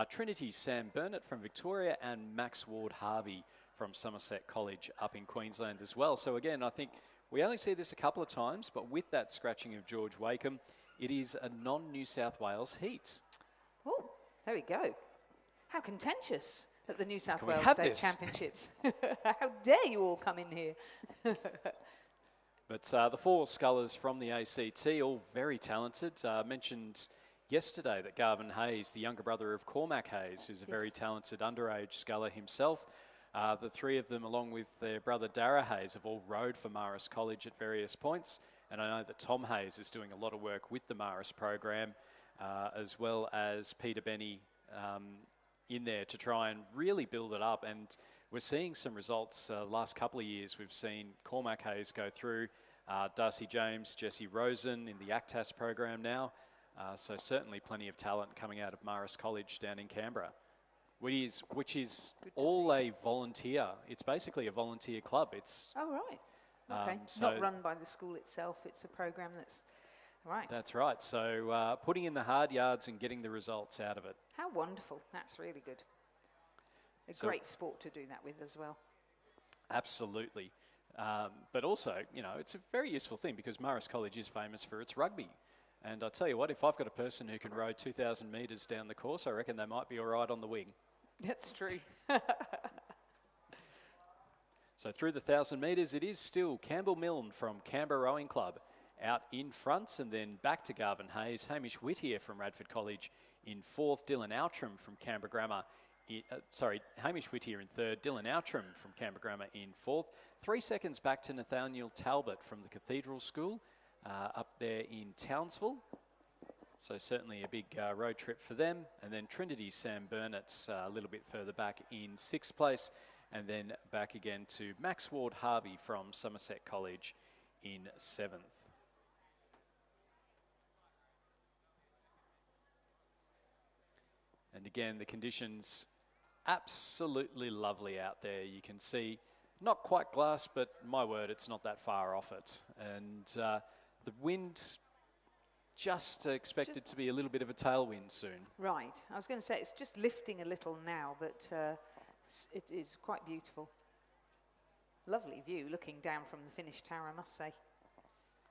Trinity's Sam Burnett from Victoria, and Max Ward Harvey from Somerset College up in Queensland as well. So again, I think we only see this a couple of times, but with that scratching of George Wakeham, it is a non-New South Wales heat. Oh, there we go. How contentious at the New South Can we Wales have State this? Championships. How dare you all come in here? But the four scullers from the ACT, all very talented. Mentioned yesterday that Garvin Hayes, the younger brother of Cormac Hayes, who's a very talented underage sculler himself, the three of them, along with their brother Dara Hayes, have all rowed for Marist College at various points. And I know that Tom Hayes is doing a lot of work with the Marist program, as well as Peter Benny in there to try and really build it up. And we're seeing some results. Last couple of years, we've seen Cormac Hayes go through, Darcy James, Jesse Rosen in the ACTAS program now. So certainly plenty of talent coming out of Marist College down in Canberra, which is all a volunteer. It's basically a volunteer club. It's oh, right. Okay. So not run by the school itself. It's a program that's right. That's right. So putting in the hard yards and getting the results out of it. How wonderful. That's really good. A great sport to do that with as well. Absolutely. But also, you know, it's a very useful thing because Marist College is famous for its rugby. And I tell you what, if I've got a person who can row 2,000 metres down the course, I reckon they might be all right on the wing. That's true. So through the 1,000 metres, it is still Campbell Milne from Canberra Rowing Club out in front, and then back to Garvin Hayes, Hamish Whittier from Radford College in fourth, Dylan Outram from Canberra Grammar. Hamish Whittier in third, Dylan Outram from Canberra Grammar in fourth. 3 seconds back to Nathaniel Talbot from the Cathedral School up there in Townsville. So certainly a big road trip for them. And then Trinity's Sam Burnett's a little bit further back in sixth place. And then back again to Max Ward Harvey from Somerset College in seventh. And again, the conditions absolutely lovely out there. You can see, not quite glass, but my word, it's not that far off it. And the wind just expected to be a little bit of a tailwind soon. Right. I was going to say it's just lifting a little now, but it is quite beautiful. Lovely view looking down from the finish tower, I must say.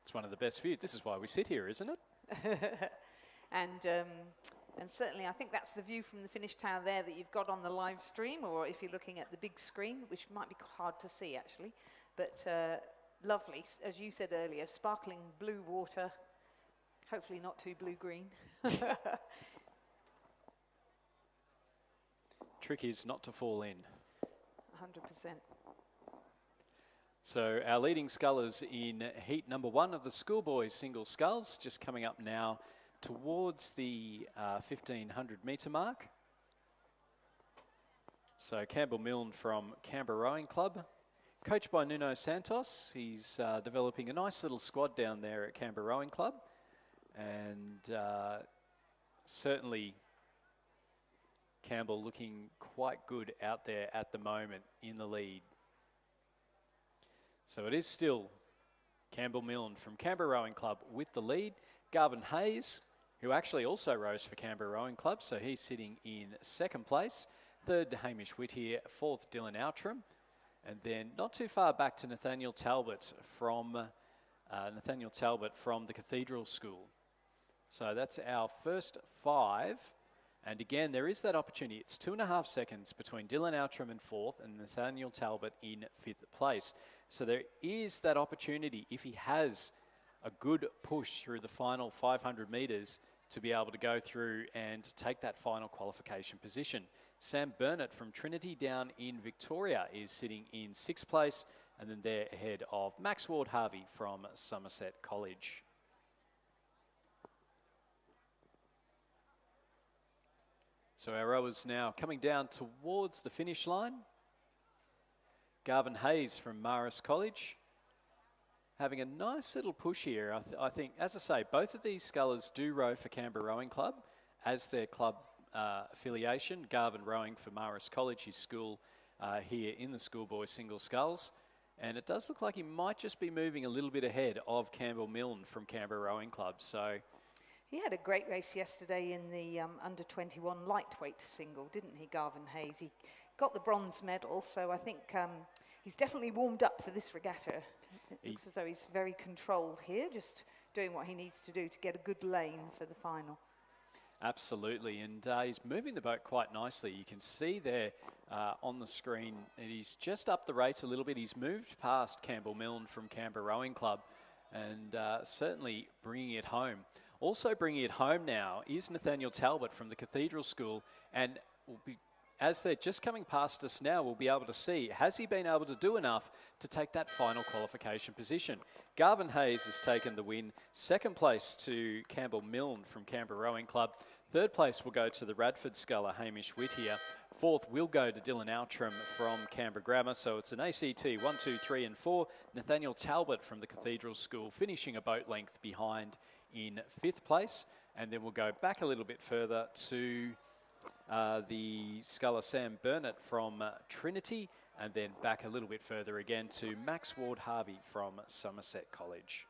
It's one of the best views. This is why we sit here, isn't it? And certainly I think that's the view from the finish tower there that you've got on the live stream, or if you're looking at the big screen, which might be hard to see actually. But lovely, as you said earlier, sparkling blue water, hopefully not too blue-green. Trick is not to fall in. 100%. So our leading scullers in heat number 1 of the schoolboys single sculls, just coming up now towards the 1500 metre mark. So Campbell Milne from Canberra Rowing Club, coached by Nuno Santos. He's developing a nice little squad down there at Canberra Rowing Club, and certainly Campbell looking quite good out there at the moment in the lead. So it is still Campbell Milne from Canberra Rowing Club with the lead. Garvin Hayes, who actually also rows for Canberra Rowing Club, so he's sitting in 2nd place. 3rd, Hamish Whittier. 4th, Dylan Outram. And then not too far back to Nathaniel Talbot from the Cathedral School. So that's our first 5. And again, there is that opportunity. It's 2.5 seconds between Dylan Outram in 4th and Nathaniel Talbot in 5th place. So there is that opportunity, if he has a good push through the final 500 metres, to be able to go through and take that final qualification position. Sam Burnett from Trinity down in Victoria is sitting in 6th place, and then they're ahead of Max Ward Harvey from Somerset College. So our rowers now coming down towards the finish line. Garvin Hayes from Marist College having a nice little push here. I think, as I say, both of these scullers do row for Canberra Rowing Club as their club affiliation. Garvin rowing for Marist College, his school here in the schoolboy single sculls. And it does look like he might just be moving a little bit ahead of Campbell Milne from Canberra Rowing Club. So he had a great race yesterday in the under-21 lightweight single, didn't he, Garvin Hayes? He got the bronze medal, so I think he's definitely warmed up for this regatta. It looks as though he's very controlled here, just doing what he needs to do to get a good lane for the final. Absolutely, and he's moving the boat quite nicely. You can see there on the screen, and he's just up the rate a little bit. He's moved past Campbell Milne from Canberra Rowing Club, and certainly bringing it home. Also bringing it home now is Nathaniel Talbot from the Cathedral School, and will be, as they're just coming past us now, we'll be able to see, has he been able to do enough to take that final qualification position? Garvin Hayes has taken the win. 2nd place to Campbell Milne from Canberra Rowing Club. 3rd place will go to the Radford sculler, Hamish Whittier. 4th will go to Dylan Outram from Canberra Grammar. So it's an ACT 1, 2, 3 and 4. Nathaniel Talbot from the Cathedral School finishing a boat length behind in 5th place. And then we'll go back a little bit further to the sculler Sam Burnett from Trinity, and then back a little bit further again to Max Ward Harvey from Somerset College.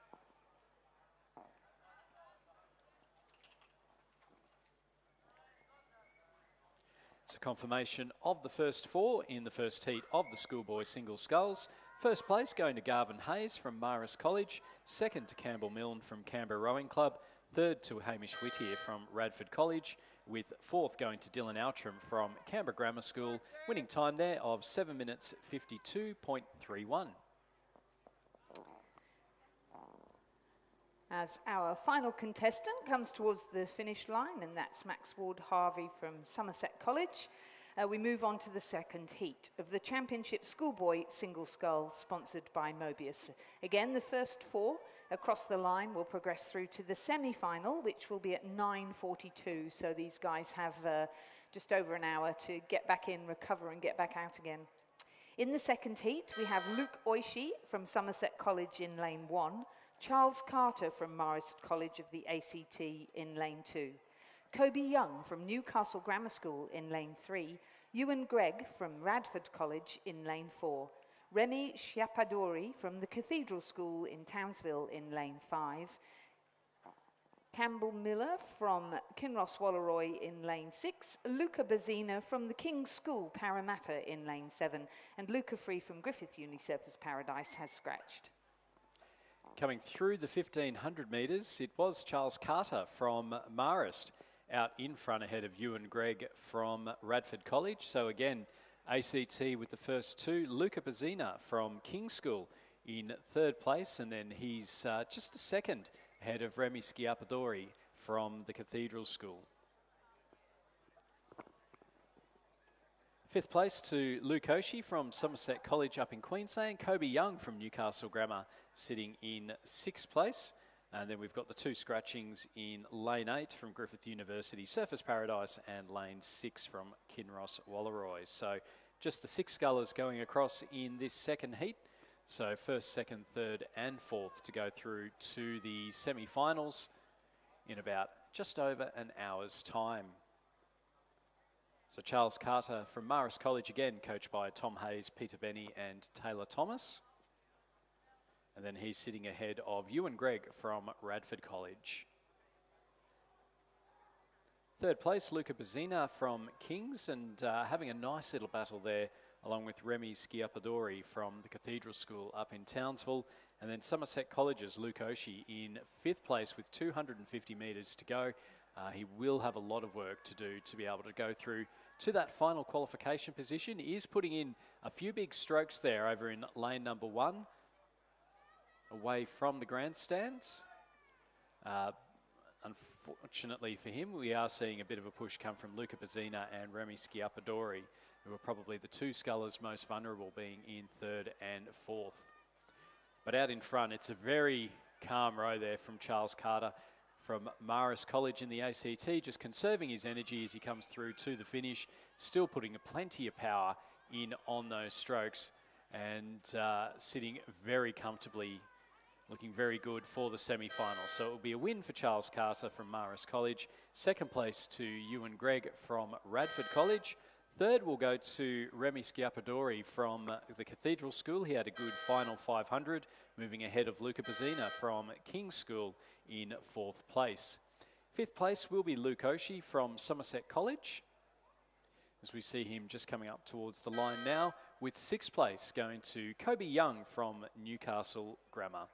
It's a confirmation of the first 4 in the first heat of the schoolboy single sculls. 1st place going to Garvin Hayes from Marist College. 2nd to Campbell Milne from Canberra Rowing Club. 3rd to Hamish Whittier from Radford College, with 4th going to Dylan Outram from Canberra Grammar School, winning time there of 7 minutes 52.31. As our final contestant comes towards the finish line, and that's Max Ward Harvey from Somerset College, we move on to the 2nd heat of the Championship Schoolboy Single Scull, sponsored by Mobius. Again, the first 4 across the line will progress through to the semi-final, which will be at 9:42. So these guys have just over an hour to get back in, recover and get back out again. In the 2nd heat, we have Luke Oishi from Somerset College in lane 1, Charles Carter from Marist College of the ACT in lane 2. Kobe Young from Newcastle Grammar School in lane 3, Ewan Gregg from Radford College in lane 4, Remy Schiapadori from the Cathedral School in Townsville in lane 5, Campbell Miller from Kinross Walleroy in lane 6, Luca Bazzina from the King's School Parramatta in lane 7, and Luca Free from Griffith Unisurface Paradise has scratched. Coming through the 1500 metres, it was Charles Carter from Marist out in front ahead of Ewan Gregg from Radford College. So again, ACT with the first two. Luca Bazzina from King's School in third place, and then he's just a second ahead of Remy Schiapadori from the Cathedral School. Fifth place to Luke Oshie from Somerset College up in Queensland. Kobe Young from Newcastle Grammar sitting in sixth place. And then we've got the two scratchings in lane 8 from Griffith University Surface Paradise and lane 6 from Kinross Walleroy. So just the 6 scullers going across in this second heat. So first, second, third and fourth to go through to the semi-finals in about just over an hour's time. So Charles Carter from Marist College again, coached by Tom Hayes, Peter Benny and Taylor Thomas. And then he's sitting ahead of Ewan Gregg from Radford College. Third place, Luca Bazzina from Kings, and having a nice little battle there along with Remy Schiapadori from the Cathedral School up in Townsville. And then Somerset College's Luke Oshie in fifth place with 250 metres to go. He will have a lot of work to do to be able to go through to that final qualification position. He is putting in a few big strokes there over in lane number 1, away from the grandstands. Unfortunately for him, we are seeing a bit of a push come from Luca Bazzina and Remy Schiapadori, who are probably the two scullers most vulnerable, being in third and fourth. But out in front, it's a very calm row there from Charles Carter from Marist College in the ACT, just conserving his energy as he comes through to the finish, still putting plenty of power in on those strokes and sitting very comfortably, looking very good for the semi-finals. So it will be a win for Charles Carter from Marist College. Second place to Ewan Gregg from Radford College. Third will go to Remy Schiapadori from the Cathedral School. He had a good final 500, moving ahead of Luca Bazzina from King's School in fourth place. Fifth place will be Luke Oshie from Somerset College, as we see him just coming up towards the line now, with sixth place going to Kobe Young from Newcastle Grammar.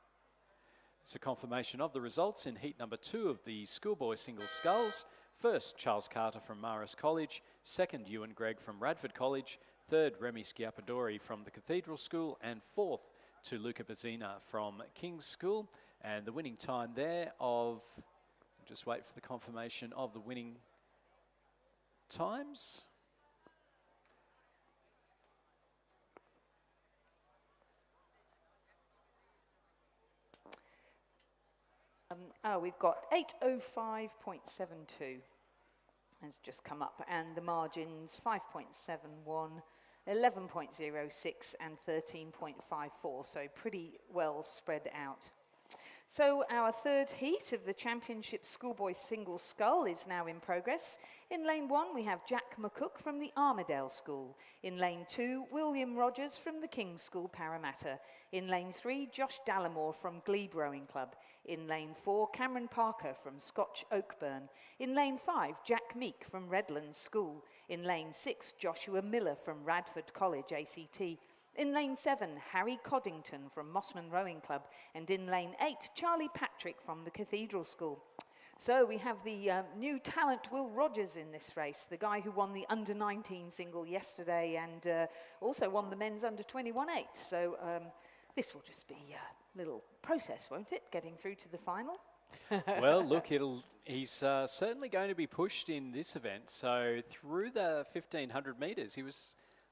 It's a confirmation of the results in heat number 2 of the schoolboy single sculls. First, Charles Carter from Marist College. Second, Ewan Gregg from Radford College. Third, Remy Schiapadori from the Cathedral School. And fourth, to Luca Bazzina from King's School. And the winning time there of, just wait for the confirmation of the winning times. We've got 8:05.72 has just come up, and the margins 5.71, 11.06 and 13.54, so pretty well spread out. So our third heat of the Championship Schoolboy Single Scull is now in progress. In lane 1 we have Jack McCook from the Armidale School. In lane 2, William Rogers from the King's School Parramatta. In lane 3, Josh Dallimore from Glebe Rowing Club. In lane 4, Cameron Parker from Scotch Oakburn. In lane 5, Jack Meek from Redlands School. In lane 6, Joshua Miller from Radford College ACT. In lane 7, Harry Coddington from Mossman Rowing Club. And in lane 8, Charlie Patrick from the Cathedral School. So we have the new talent Will Rogers in this race, the guy who won the under-19 single yesterday and also won the men's under-21 8. So this will just be a little process, won't it, getting through to the final? Well, look, he's certainly going to be pushed in this event. So through the 1,500 metres,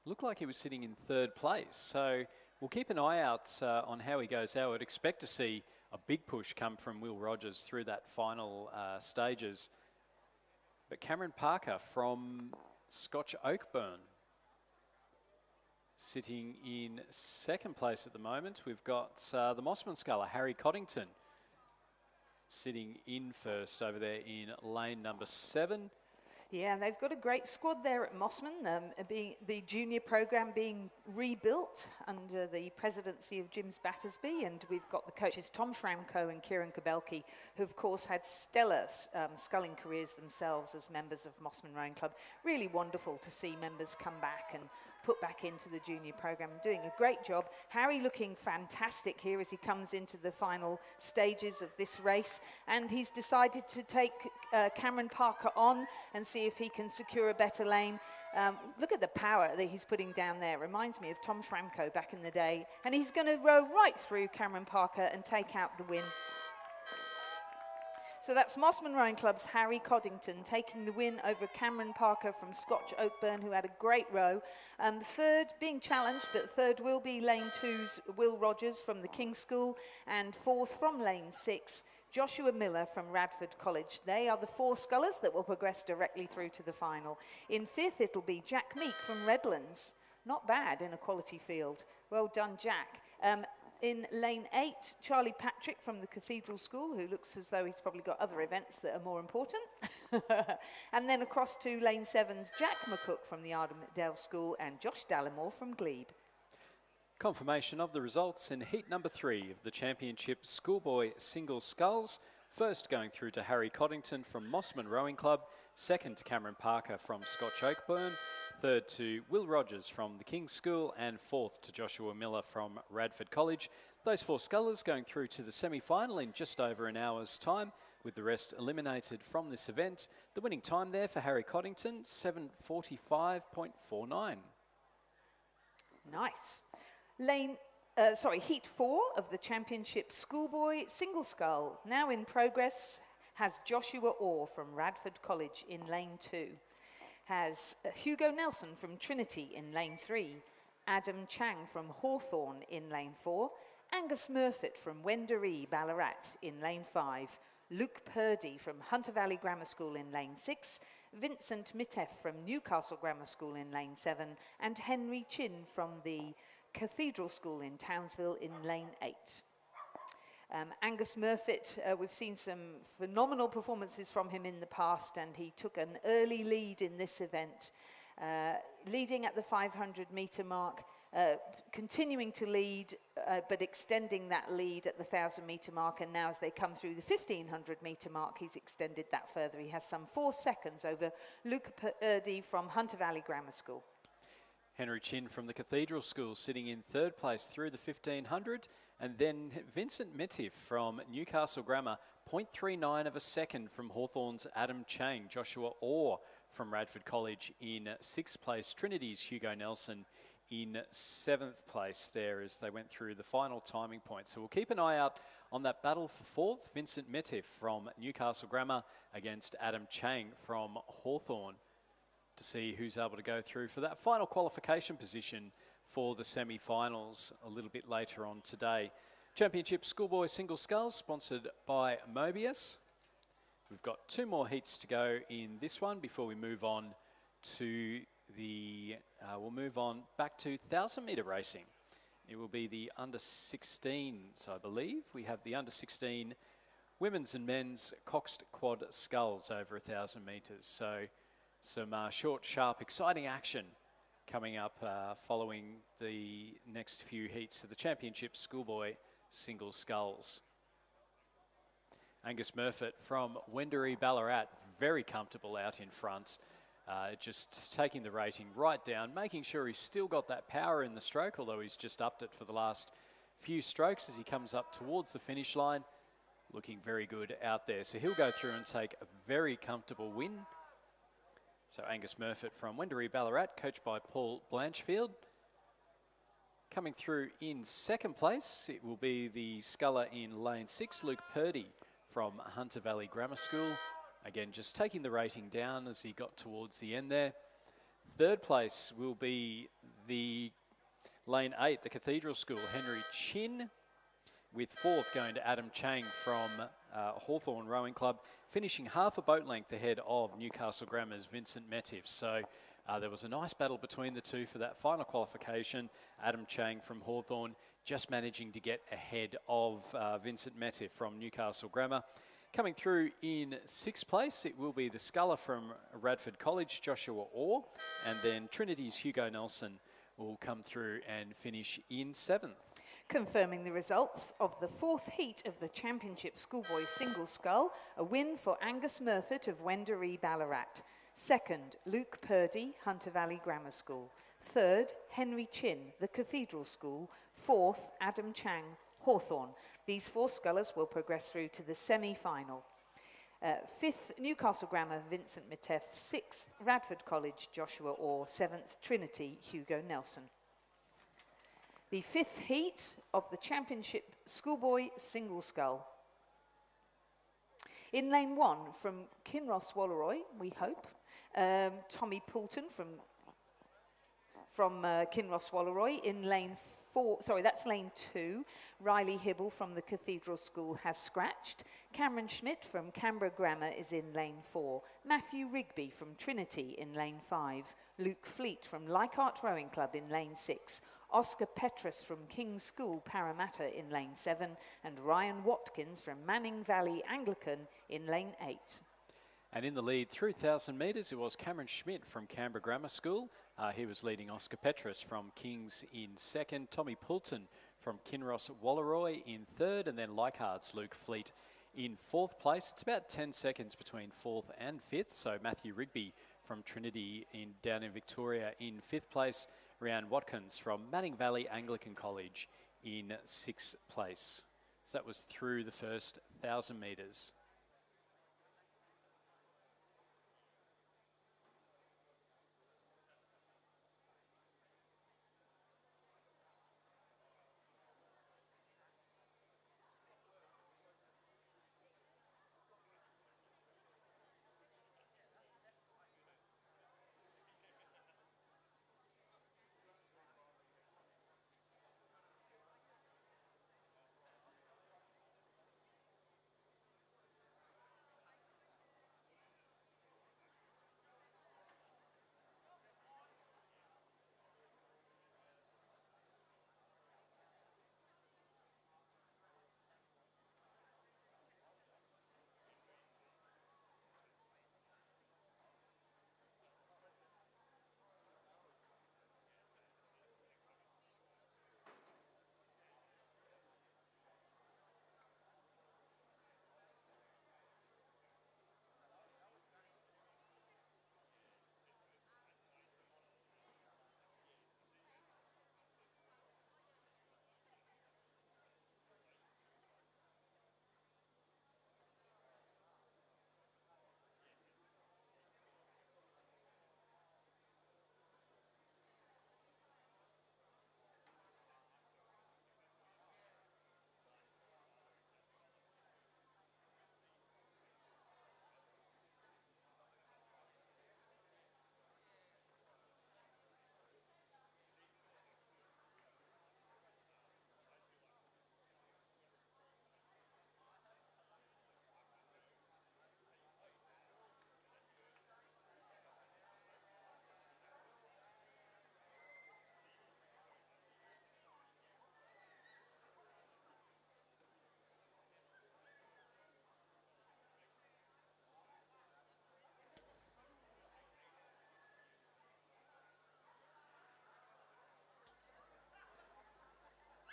looked like he was sitting in third place. So we'll keep an eye out on how he goes out. I'd expect to see a big push come from Will Rogers through that final stages. But Cameron Parker from Scotch Oakburn sitting in second place at the moment. We've got the Mossman sculler, Harry Coddington, sitting in first over there in lane number 7. Yeah, and they've got a great squad there at Mossman, being the junior program being rebuilt under the presidency of Jim Battersby, and we've got the coaches Tom Schramko and Kieran Kabelke, who of course had stellar sculling careers themselves as members of Mossman Rowing Club. Really wonderful to see members come back and put back into the junior program, doing a great job. Harry looking fantastic here as he comes into the final stages of this race, and he's decided to take Cameron Parker on and see if he can secure a better lane. Look at the power that he's putting down there. Reminds me of Tom Schramko back in the day, and he's going to row right through Cameron Parker and take out the win. So that's Mossman Rowing Club's Harry Coddington taking the win over Cameron Parker from Scotch Oakburn, who had a great row. Third being challenged, but third will be lane 2's Will Rogers from the King's School, and fourth from lane 6, Joshua Miller from Radford College. They are the 4 scullers that will progress directly through to the final. In fifth, it'll be Jack Meek from Redlands. Not bad in a quality field. Well done, Jack. In lane 8, Charlie Patrick from the Cathedral School, who looks as though he's probably got other events that are more important. And then across to lane 7's Jack McCook from the Ardendale School and Josh Dallimore from Glebe. Confirmation of the results in heat number 3 of the championship schoolboy single sculls. First going through to Harry Coddington from Mossman Rowing Club. Second to Cameron Parker from Scotch Oakburn. Third to Will Rogers from the King's School, and fourth to Joshua Miller from Radford College. Those 4 scullers going through to the semi-final in just over an hour's time, with the rest eliminated from this event. The winning time there for Harry Coddington, 7:45.49. Nice. Heat 4 of the championship schoolboy single scull, now in progress, has Joshua Orr from Radford College in lane 2. Has Hugo Nelson from Trinity in lane 3, Adam Chang from Hawthorne in lane 4, Angus Murfitt from Wendouree Ballarat in lane 5, Luke Purdy from Hunter Valley Grammar School in lane 6, Vincent Mitteff from Newcastle Grammar School in lane 7, and Henry Chin from the Cathedral School in Townsville in lane 8. Angus Murfitt, we've seen some phenomenal performances from him in the past, and he took an early lead in this event, leading at the 500-metre mark, continuing to lead, but extending that lead at the 1,000-metre mark, and now as they come through the 1,500-metre mark, he's extended that further. He has some 4 seconds over Luke Purdy from Hunter Valley Grammar School. Henry Chin from the Cathedral School sitting in 3rd place through the 1,500. And then Vincent Mitteff from Newcastle Grammar, 0.39 of a second from Hawthorne's Adam Chang. Joshua Orr from Radford College in 6th place. Trinity's Hugo Nelson in 7th place there as they went through the final timing point. So we'll keep an eye out on that battle for 4th. Vincent Mitteff from Newcastle Grammar against Adam Chang from Hawthorne, to see who's able to go through for that final qualification position for the semi-finals a little bit later on today. Championship Schoolboy Single Sculls sponsored by Mobius. We've got 2 more heats to go in this one before we move on to the, we'll move on back to 1,000-metre racing. It will be the under-16s, I believe. We have the under-16 women's and men's coxed quad sculls over 1,000 metres. So some short, sharp, exciting action coming up following the next few heats of the championship schoolboy single sculls. Angus Murfitt from Wendouree Ballarat, very comfortable out in front, just taking the rating right down, making sure he's still got that power in the stroke, although he's just upped it for the last few strokes as he comes up towards the finish line. Looking very good out there. So he'll go through and take a very comfortable win. So Angus Murfitt from Wendouree Ballarat, coached by Paul Blanchfield. Coming through in 2nd place, it will be the sculler in lane 6, Luke Purdy from Hunter Valley Grammar School. Again, just taking the rating down as he got towards the end there. 3rd place will be the lane 8, the Cathedral School, Henry Chin, with 4th going to Adam Chang from Hawthorne Rowing Club, finishing half a boat length ahead of Newcastle Grammar's Vincent Mitteff. So there was a nice battle between the two for that final qualification. Adam Chang from Hawthorne just managing to get ahead of Vincent Mitteff from Newcastle Grammar. Coming through in 6th place, it will be the sculler from Radford College, Joshua Orr, and then Trinity's Hugo Nelson will come through and finish in 7th. Confirming the results of the 4th heat of the Championship Schoolboys Single Scull, a win for Angus Murphy of Wendouree Ballarat. 2nd, Luke Purdy, Hunter Valley Grammar School. 3rd, Henry Chin, the Cathedral School. 4th, Adam Chang, Hawthorn. These 4 scullers will progress through to the semi-final. 5th, Newcastle Grammar, Vincent Mitteff. 6th, Radford College, Joshua Orr. 7th, Trinity, Hugo Nelson. The 5th heat of the Championship Schoolboy Single Scull. In lane 1, from Kinross Walleroy, we hope, Tommy Poulton from Kinross Walleroy. In lane 4, sorry, that's lane 2, Riley Hibble from the Cathedral School has scratched. Cameron Schmidt from Canberra Grammar is in lane 4. Matthew Rigby from Trinity in lane 5. Luke Fleet from Leichhardt Rowing Club in lane 6. Oscar Petrus from King's School, Parramatta in lane 7, and Ryan Watkins from Manning Valley Anglican in lane 8. And in the lead through 1,000 metres, it was Cameron Schmidt from Canberra Grammar School. He was leading Oscar Petrus from King's in 2nd, Tommy Poulton from Kinross Walleroy in 3rd, and then Leichhardt's Luke Fleet in 4th place. It's about 10 seconds between 4th and 5th, so Matthew Rigby from Trinity down in Victoria in 5th place. Ryan Watkins from Manning Valley Anglican College in 6th place. So that was through the first 1,000 metres.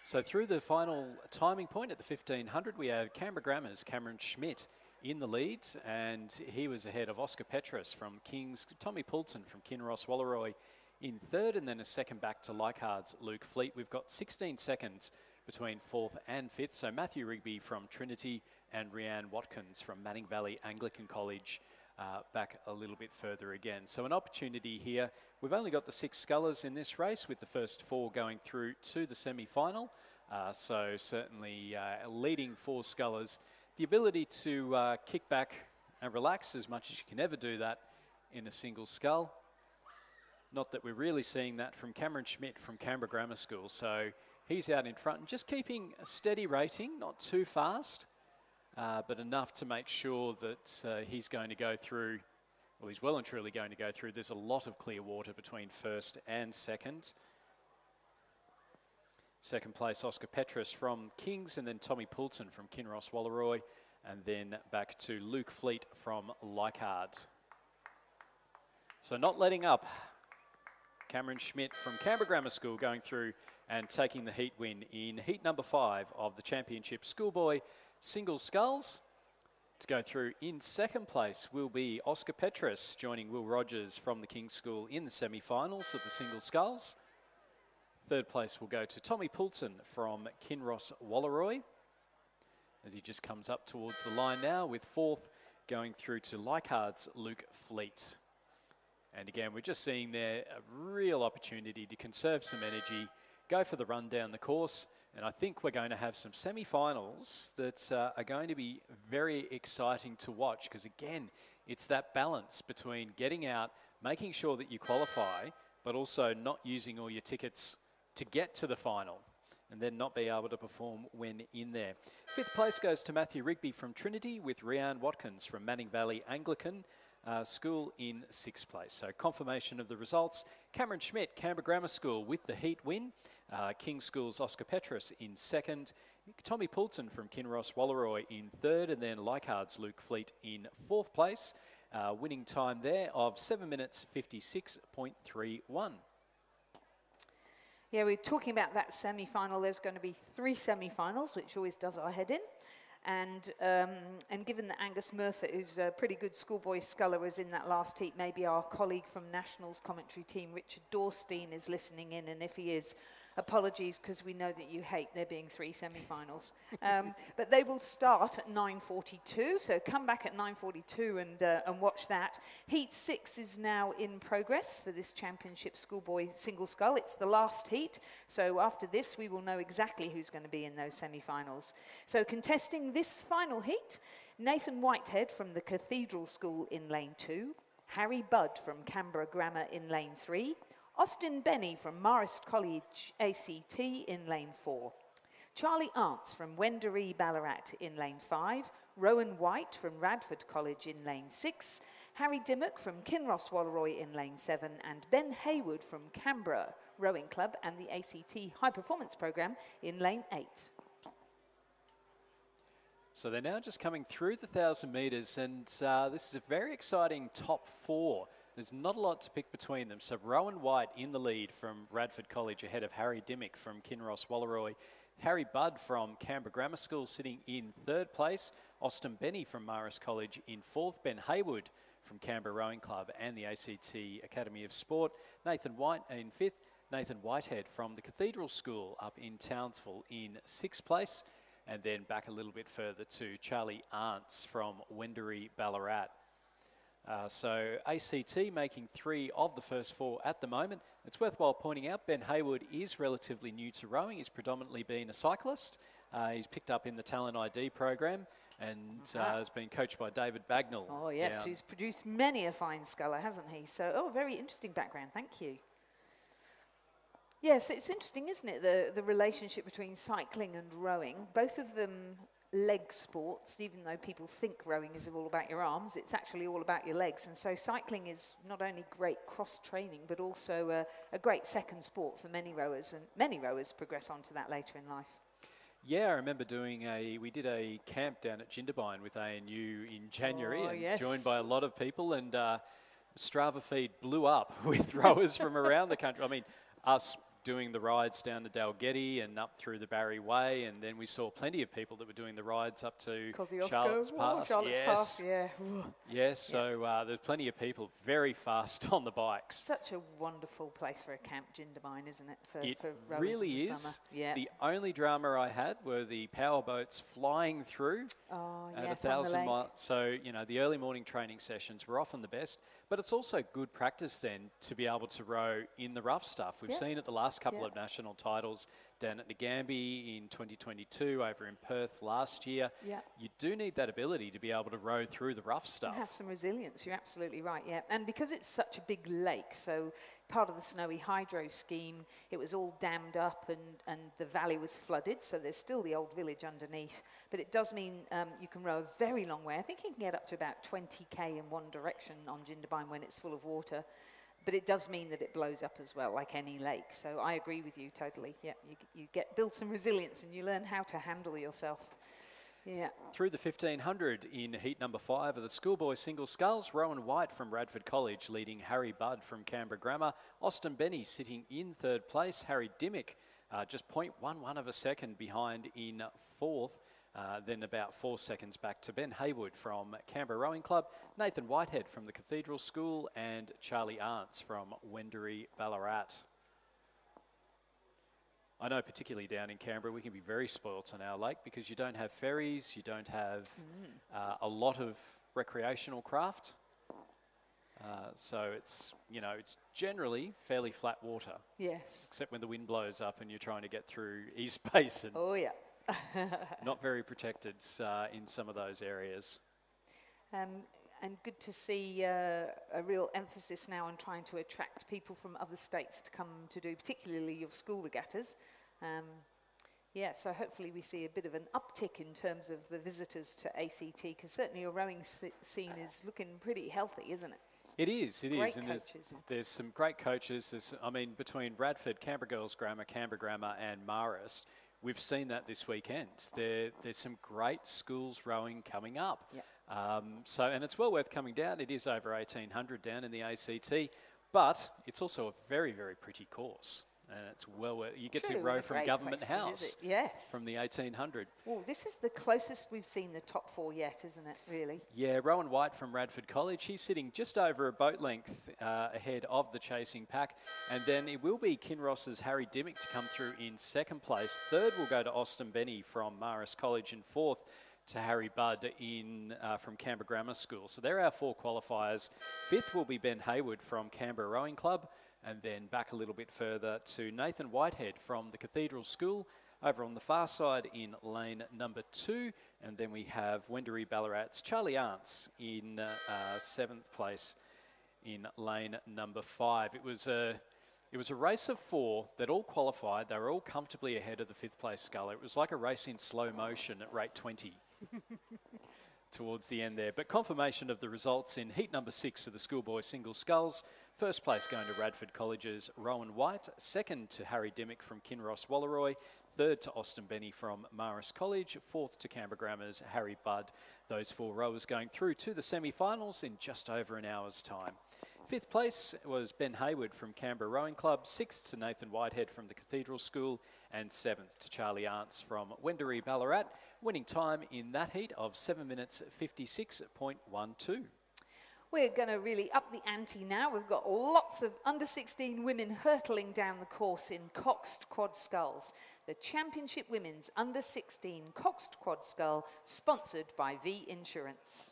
So through the final timing point at the 1500, we have Canberra Grammar's Cameron Schmidt in the lead, and he was ahead of Oscar Petrus from King's, Tommy Poulton from Kinross Walleroy in 3rd, and then a second back to Leichhardt's Luke Fleet. We've got 16 seconds between 4th and 5th, so Matthew Rigby from Trinity and Rhianne Watkins from Manning Valley Anglican College back a little bit further again. So an opportunity here. We've only got the 6 scullers in this race, with the first 4 going through to the semi-final. So certainly leading 4 scullers. The ability to kick back and relax as much as you can ever do that in a single scull. Not that we're really seeing that from Cameron Schmidt from Canberra Grammar School. So he's out in front and just keeping a steady rating, not too fast. But enough to make sure that he's going to go through, well, he's well and truly going to go through. There's a lot of clear water between 1st and 2nd. 2nd place, Oscar Petrus from King's, and then Tommy Poulton from Kinross Walleroy. and then back to Luke Fleet from Leichhardt. So not letting up. Cameron Schmidt from Canberra Grammar School going through and taking the heat win in heat number 5 of the championship schoolboy single sculls. To go through in second place will be Oscar Petrus, joining Will Rogers from the King's School in the semi-finals of the single sculls. Third place will go to Tommy Poulton from Kinross Walleroy, as he just comes up towards the line now, with fourth going through to Leichhardt's Luke Fleet. And again, we're just seeing there a real opportunity to conserve some energy, go for the run down the course, and I think we're going to have some semi-finals that are going to be very exciting to watch, because again, it's that balance between getting out, making sure that you qualify, but also not using all your tickets to get to the final and then not be able to perform when in there. Fifth place goes to Matthew Rigby from Trinity, with Rhiann Watkins from Manning Valley Anglican School in sixth place. So confirmation of the results. Cameron Schmidt, Canberra Grammar School with the heat win. King's School's Oscar Petrus in second. Tommy Poulton from Kinross Walleroy in third, and then Leichhardt's Luke Fleet in fourth place. Winning time there of 7 minutes 56.31. Yeah, we're talking about that semi-final. There's going to be 3 semi-finals, which always does our head in. And given that Angus Murphy, who's a pretty good schoolboy sculler, was in that last heat, maybe our colleague from Nationals commentary team, Richard Dorstein, is listening in, and if he is, apologies, because we know that you hate there being 3 semi-finals. But they will start at 9:42, so come back at 9:42 and watch that. Heat 6 is now in progress for this championship schoolboy single scull. It's the last heat, so after this we will know exactly who's going to be in those semi-finals. So contesting this final heat, Nathan Whitehead from the Cathedral School in lane 2, Harry Budd from Canberra Grammar in lane 3, Austin Benny from Marist College ACT in lane 4. Charlie Arnts from Wendouree Ballarat in lane 5. Rowan White from Radford College in lane 6. Harry Dimmock from Kinross Walleroy in lane 7. And Ben Haywood from Canberra Rowing Club and the ACT High Performance Programme in lane 8. So they're now just coming through the 1,000 metres, and this is a very exciting top 4. There's not a lot to pick between them. So Rowan White in the lead from Radford College ahead of Harry Dimmock from Kinross Walleroy. Harry Budd from Canberra Grammar School sitting in third place. Austin Benny from Marist College in fourth. Ben Haywood from Canberra Rowing Club and the ACT Academy of Sport. Nathan White in fifth. Nathan Whitehead from the Cathedral School up in Townsville in sixth place. And then back a little bit further to Charlie Arnts from Wendouree Ballarat. So ACT making 3 of the first 4 at the moment. It's worthwhile pointing out Ben Haywood is relatively new to rowing. He's predominantly been a cyclist. He's picked up in the Talent ID program and has been coached by David Bagnall. Oh yes, who's produced many a fine sculler, hasn't he? So, very interesting background, thank you. Yes, it's interesting, isn't it, the relationship between cycling and rowing. Both of them leg sports, even though people think rowing is all about your arms, it's actually all about your legs. And so cycling is not only great cross-training, but also a great second sport for many rowers, and many rowers progress on to that later in life. Yeah, I remember we did a camp down at Jindabyne with ANU in January, and joined by a lot of people, and Strava feed blew up with rowers from around the country. I mean, us doing the rides down to Dalgety and up through the Barry Way, and then we saw plenty of people that were doing the rides up to Charlotte's Pass. Pass, yeah. Yes, so there's plenty of people very fast on the bikes. Such a wonderful place for a camp, Jindabyne, isn't it? For rowers really in the is. Summer. Yeah. The only drama I had were the power boats flying through at 1,000 miles. So, you know, the early morning training sessions were often the best, but it's also good practice then to be able to row in the rough stuff. We've seen it the last couple of national titles down at Nagambie in 2022, over in Perth last year. Yeah. You do need that ability to be able to row through the rough stuff. And have some resilience, you're absolutely right, yeah. And because it's such a big lake, so part of the Snowy Hydro scheme, it was all dammed up and the valley was flooded, so there's still the old village underneath. But it does mean you can row a very long way. I think you can get up to about 20k in one direction on Jindabyne when it's full of water. But it does mean that it blows up as well, like any lake. So I agree with you totally. Yeah, you build some resilience and you learn how to handle yourself. Yeah. Through the 1500 in heat number 5 of the schoolboy single sculls, Rowan White from Radford College leading Harry Budd from Canberra Grammar. Austin Benny sitting in 3rd place. Harry Dimmick just 0.11 of a second behind in 4th. Then about 4 seconds back to Ben Haywood from Canberra Rowing Club, Nathan Whitehead from the Cathedral School, and Charlie Arntz from Wendouree Ballarat. I know particularly down in Canberra we can be very spoilt on our lake because you don't have ferries, you don't have a lot of recreational craft. So it's, you know, it's generally fairly flat water. Yes. Except when the wind blows up and you're trying to get through East Basin. Oh, yeah. Not very protected in some of those areas. And good to see a real emphasis now on trying to attract people from other states to come to do, particularly your school regattas. Yeah, so hopefully we see a bit of an uptick in terms of the visitors to ACT, because certainly your rowing scene is looking pretty healthy, isn't it? It is, it Great is. And coaches. there's some great coaches. There's, I mean, between Radford, Canberra Girls Grammar, Canberra Grammar and Marist, we've seen that this weekend. There's some great schools rowing coming up. Yep. And it's well worth coming down. It is over 1800 down in the ACT, but it's also a very, very pretty course. And it's well worth, you get to row from Government House yes. from the 1800. Well, this is the closest we've seen the top 4 yet, isn't it, really? Yeah, Rowan White from Radford College. He's sitting just over a boat length ahead of the chasing pack. And then it will be Kinross's Harry Dimmick to come through in 2nd place. 3rd will go to Austin Benny from Marist College, and 4th to Harry Budd from Canberra Grammar School. So they're our 4 qualifiers. 5th will be Ben Haywood from Canberra Rowing Club. And then back a little bit further to Nathan Whitehead from the Cathedral School over on the far side in lane number 2. And then we have Wendouree Ballarat's Charlie Arntz in 7th place in lane number 5. It was a race of 4 that all qualified. They were all comfortably ahead of the 5th place sculler. It was like a race in slow motion at rate 20 towards the end there. But confirmation of the results in heat number 6 of the schoolboy single sculls. 1st place going to Radford College's Rowan White, 2nd to Harry Dimmick from Kinross Wallaroy, 3rd to Austin Benny from Marist College, 4th to Canberra Grammar's Harry Budd. Those 4 rowers going through to the semi-finals in just over an hour's time. 5th place was Ben Haywood from Canberra Rowing Club, 6th to Nathan Whitehead from the Cathedral School, and 7th to Charlie Arntz from Wendouree Ballarat, winning time in that heat of 7 minutes 56.12. We're going to really up the ante now. We've got lots of under-16 women hurtling down the course in coxed quad sculls. The Championship Women's Under-16 Coxed Quad Scull, sponsored by V Insurance.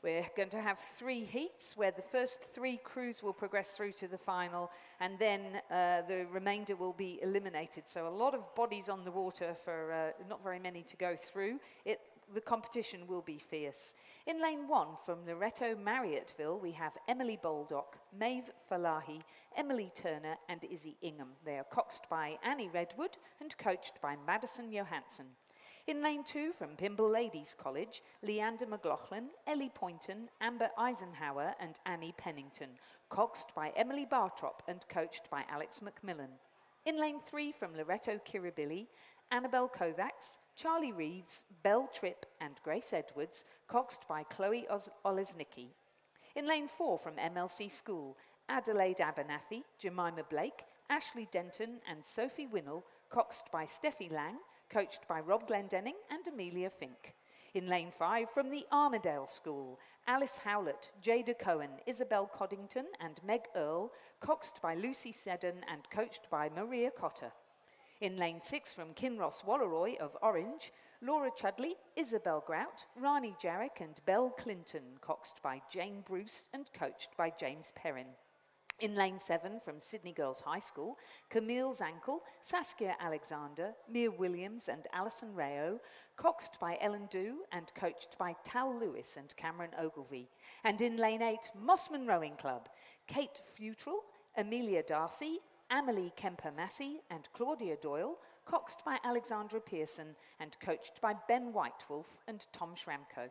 We're going to have 3 heats where the first 3 crews will progress through to the final, and then the remainder will be eliminated. So a lot of bodies on the water for not very many to go through. The competition will be fierce. In lane 1 from Loretto Marriotteville, we have Emily Baldock, Maeve Falahi, Emily Turner and Izzy Ingham. They are coxed by Annie Redwood and coached by Madison Johansson. In lane 2 from Pymble Ladies College, Leander McLaughlin, Ellie Poynton, Amber Eisenhower and Annie Pennington, coxed by Emily Bartrop and coached by Alex McMillan. In lane 3 from Loretto Kirribilli, Annabelle Kovacs, Charlie Reeves, Belle Tripp and Grace Edwards, coxed by Chloe Olesnicki. In lane 4 from MLC School, Adelaide Abernathy, Jemima Blake, Ashley Denton and Sophie Winnell, coxed by Steffi Lang, coached by Rob Glendenning and Amelia Fink. In lane 5 from the Armadale School, Alice Howlett, Jada Cohen, Isabel Coddington and Meg Earle, coxed by Lucy Seddon and coached by Maria Cotter. In lane 6 from Kinross Wallaroy of Orange, Laura Chudley, Isabel Grout, Rani Jarek and Belle Clinton, coxed by Jane Bruce and coached by James Perrin. In lane 7 from Sydney Girls High School, Camille Zankel, Saskia Alexander, Mia Williams and Alison Rayo, coxed by Ellen Dew and coached by Tal Lewis and Cameron Ogilvie. And in lane 8, Mossman Rowing Club, Kate Futrell, Amelia Darcy, Amelie Kemper-Massey and Claudia Doyle, coxed by Alexandra Pearson and coached by Ben Whitewolf and Tom Schramko.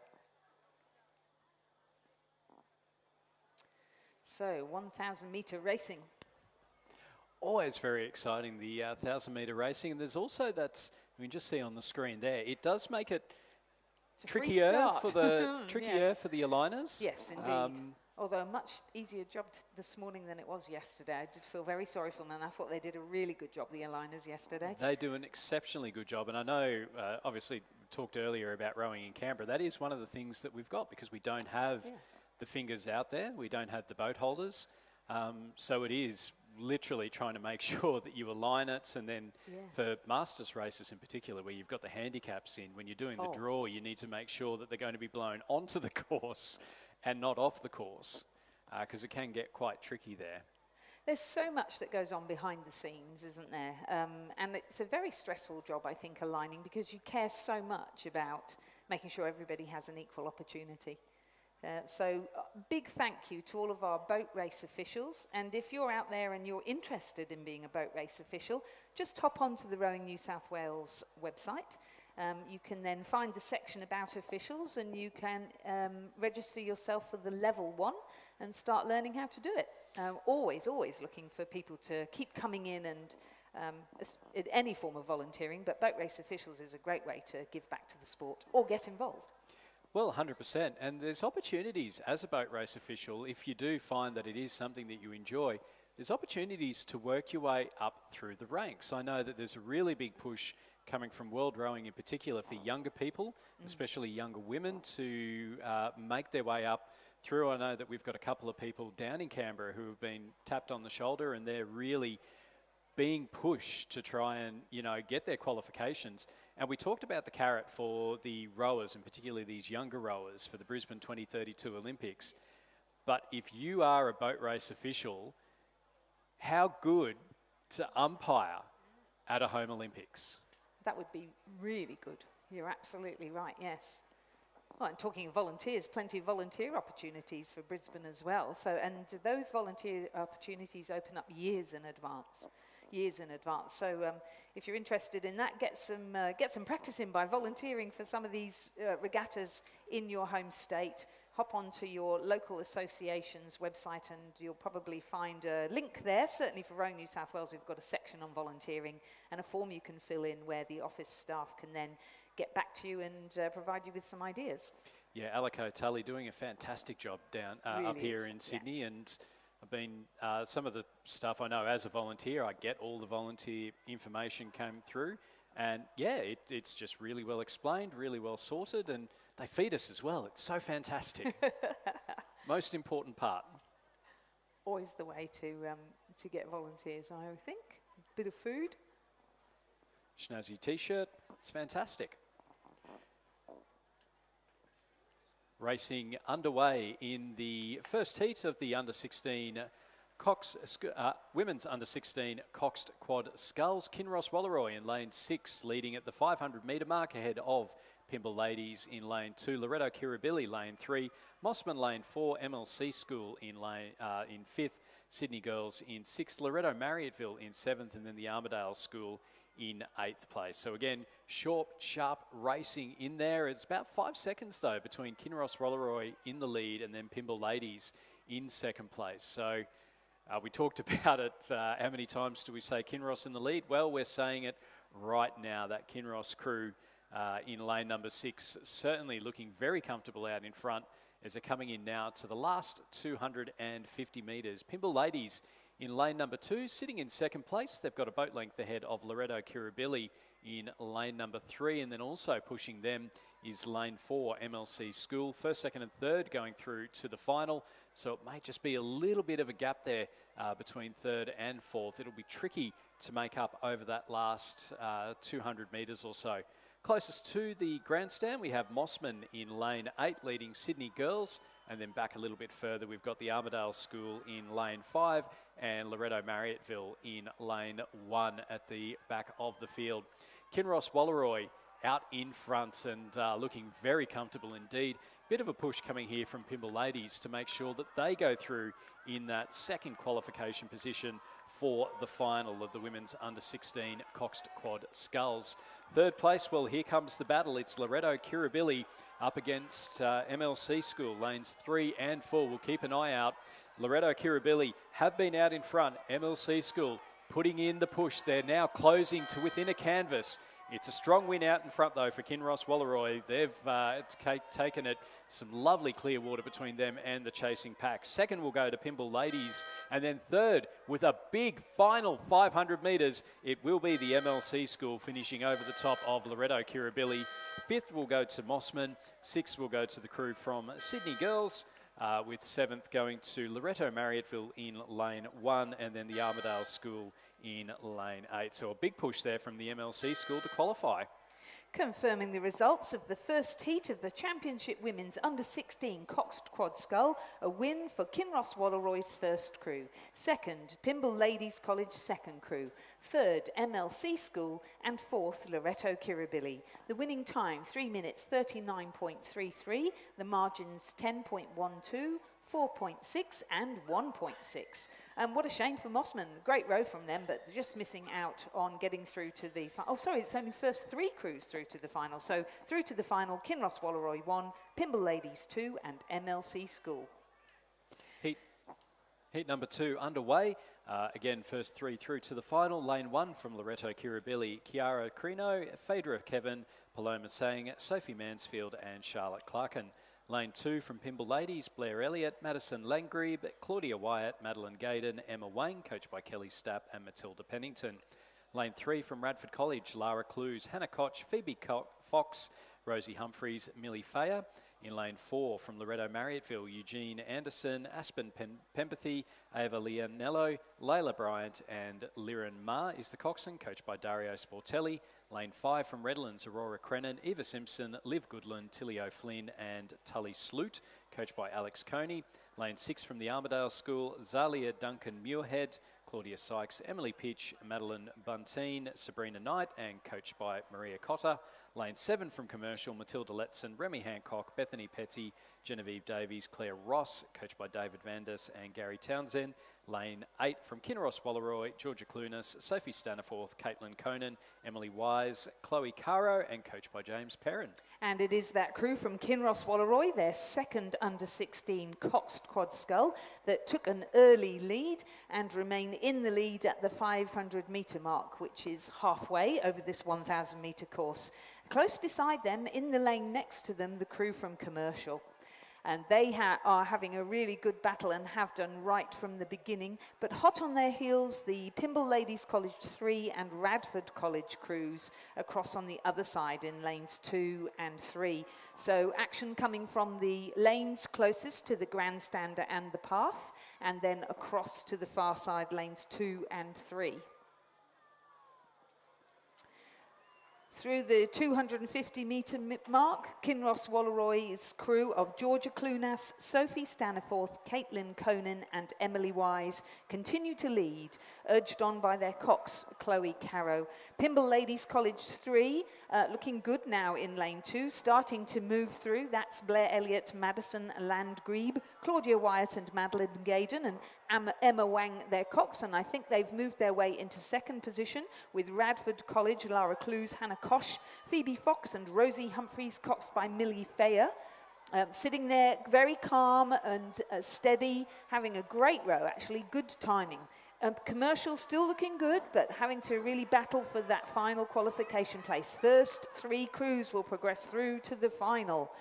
So, 1,000 metre racing. Always very exciting, the 1,000 metre racing. And there's also that You can just see on the screen there. It does make it It's a free trickier start. for the Yes. for the aligners. Yes, indeed. Although a much easier job this morning than it was yesterday. I did feel very sorry for them, and I thought they did a really good job, the aligners, yesterday. They do an exceptionally good job, and I know, obviously, we talked earlier about rowing in Canberra. That is one of the things that we've got because we don't have the fingers out there. We don't have the boat holders. So it is literally trying to make sure that you align it, and then for Masters races in particular, where you've got the handicaps in, when you're doing the draw, you need to make sure that they're going to be blown onto the course and not off the course, because it can get quite tricky there. There's so much that goes on behind the scenes, isn't there? And it's a very stressful job, I think, aligning, because you care so much about making sure everybody has an equal opportunity. So big thank you to all of our boat race officials, and if you're out there and you're interested in being a boat race official, just hop onto the Rowing New South Wales website. You can then find the section about officials, and you can register yourself for the level 1 and start learning how to do it. Always looking for people to keep coming in, and any form of volunteering, but boat race officials is a great way to give back to the sport or get involved. Well, 100%. And there's opportunities as a boat race official, if you do find that it is something that you enjoy, there's opportunities to work your way up through the ranks. I know that there's a really big push coming from World Rowing in particular for younger people, especially younger women, to make their way up through. I know that we've got a couple of people down in Canberra who have been tapped on the shoulder, and they're really being pushed to try and, you know, get their qualifications. And we talked about the carrot for the rowers, and particularly these younger rowers for the Brisbane 2032 Olympics. But if you are a boat race official, how good to umpire at a home Olympics? That would be really good. You're absolutely right, yes. Well, and talking of volunteers, plenty of volunteer opportunities for Brisbane as well. So, and those volunteer opportunities open up years in advance. So if you're interested in that, get some practice in by volunteering for some of these regattas in your home state. Hop onto your local association's website, and you'll probably find a link there. Certainly for Rowing New South Wales, we've got a section on volunteering and a form you can fill in where the office staff can then get back to you and provide you with some ideas. Yeah, Alico Tully doing a fantastic job down Really up here is, in Sydney, and I've been, some of the stuff I know as a volunteer, I get all the volunteer information came through, and yeah, it's just really well explained, really well sorted, and they feed us as well. It's so fantastic. Most important part. Always the way to get volunteers, I think. A bit of food. Schnazzy t-shirt, it's fantastic. Racing underway in the first heat of the under-16 women's under-16 coxed quad sculls. Kinross Walleroy in lane 6, leading at the 500-metre mark ahead of Pimble Ladies in lane 2, Loretto Kirribilli lane 3, Mossman lane 4, MLC School in 5th, Sydney Girls in 6th, Loretto Marriotteville in 7th, and then the Armidale School in 8th place. So again, short, sharp racing in there. It's about 5 seconds though between Kinross Walleroy in the lead and then Pimble Ladies in 2nd place. So we talked about it. How many times do we say Kinross in the lead? Well, we're saying it right now. That Kinross crew in lane number 6 certainly looking very comfortable out in front as they're coming in now to the last 250 metres. Pimble Ladies in lane number 2, sitting in 2nd place. They've got a boat length ahead of Loretto Kirribilli in lane number 3, and then also pushing them is lane 4, MLC School. 1st, 2nd and 3rd going through to the final, so it may just be a little bit of a gap there between 3rd and 4th. It'll be tricky to make up over that last 200 metres or so. Closest to the grandstand, we have Mossman in lane 8, leading Sydney Girls, and then back a little bit further, we've got the Armidale School in lane 5 and Loretto Marriotteville in lane 1 at the back of the field. Kinross Walleroy out in front and looking very comfortable indeed. Bit of a push coming here from Pimble Ladies to make sure that they go through in that 2nd qualification position for the final of the women's under-16 coxed quad sculls. 3rd place, well, here comes the battle. It's Loretto Kirribilli up against MLC School, lanes 3 and 4. We'll keep an eye out. Loretto Kirribilli have been out in front. MLC School putting in the push. They're now closing to within a canvas. It's a strong win out in front, though, for Kinross Walleroy. They've taken it. Some lovely clear water between them and the chasing pack. Second will go to Pymble Ladies. And then third, with a big final 500 metres, it will be the MLC School finishing over the top of Loreto Kirribilli. Fifth will go to Mossman. Sixth will go to the crew from Sydney Girls. With seventh going to Loreto Marriotteville in lane 1, and then the Armidale School in lane 8. So a big push there from the MLC School to qualify. Confirming the results of the first heat of the Championship Women's Under-16 Coxed Quad Scull, a win for Kinross Walleroy's first crew. Second, Pymble Ladies College second crew. Third, MLC School. And fourth, Loreto Kirribilli. The winning time, 3 minutes 39.33. The margins 10.12. 4.6 and 1.6. And what a shame for Mossman. Great row from them, but just missing out on getting through to the final. Oh, sorry, it's only first 3 crews through to the final. So through to the final, Kinross Walleroy 1, Pymble Ladies 2, and MLC School. Heat number 2 underway. Again, first 3 through to the final. Lane 1 from Loreto Kirribilli, Chiara Crino, Phaedra Kevin, Paloma Sang, Sophie Mansfield, and Charlotte Clarkin. Lane 2 from Pymble Ladies, Blair Elliott, Madison Langrieb, Claudia Wyatt, Madeline Gaydon, Emma Wang, coached by Kelly Stapp and Matilda Pennington. Lane 3 from Radford College, Lara Clues, Hannah Koch, Phoebe Fox, Rosie Humphreys, Millie Fayer. In lane 4 from Loreto Marriotteville, Eugene Anderson, Aspen Pempathy, Ava Leonello, Layla Bryant and Liren Ma is the coxswain, coached by Dario Sportelli. Lane 5 from Redlands, Aurora Crennan, Eva Simpson, Liv Goodland, Tilly O'Flynn and Tully Sloot, coached by Alex Coney. Lane 6 from the Armidale School, Zalia Duncan Muirhead, Claudia Sykes, Emily Pitch, Madeline Bunteen, Sabrina Knight and coached by Maria Cotter. Lane 7 from Commercial, Matilda Letson, Remy Hancock, Bethany Petty, Genevieve Davies, Claire Ross, coached by David Vandis and Gary Townsend. Lane 8 from Kinross Walleroy, Georgia Clunas, Sophie Staniforth, Caitlin Conan, Emily Wise, Chloe Caro and coached by James Perrin. And it is that crew from Kinross Walleroy, their second under-16 Coxed Quad Scull, that took an early lead and remain in the lead at the 500 metre mark, which is halfway over this 1,000 metre course. Close beside them, in the lane next to them, the crew from Commercial. And they are having a really good battle and have done right from the beginning. But hot on their heels, the Pymble Ladies College 3 and Radford College crews across on the other side in lanes 2 and 3. So action coming from the lanes closest to the grandstander and the path, and then across to the far side lanes 2 and 3. Through the 250 metre mark, Kinross Walleroy's crew of Georgia Clunas, Sophie Staniforth, Caitlin Conan and Emily Wise continue to lead, urged on by their cox, Chloe Caro. Pymble Ladies College 3 looking good now in lane 2, starting to move through. That's Blair Elliott, Madison Landgrebe, Claudia Wyatt and Madeline Gaydon, and Emma Wang, their coxswain. I think they've moved their way into second position with Radford College, Lara Clues, Hannah Koch, Phoebe Fox and Rosie Humphreys, coxed by Millie Fayer. Sitting there very calm and steady, having a great row, actually, good timing. Commercial still looking good, but having to really battle for that final qualification place. First 3 crews will progress through to the final.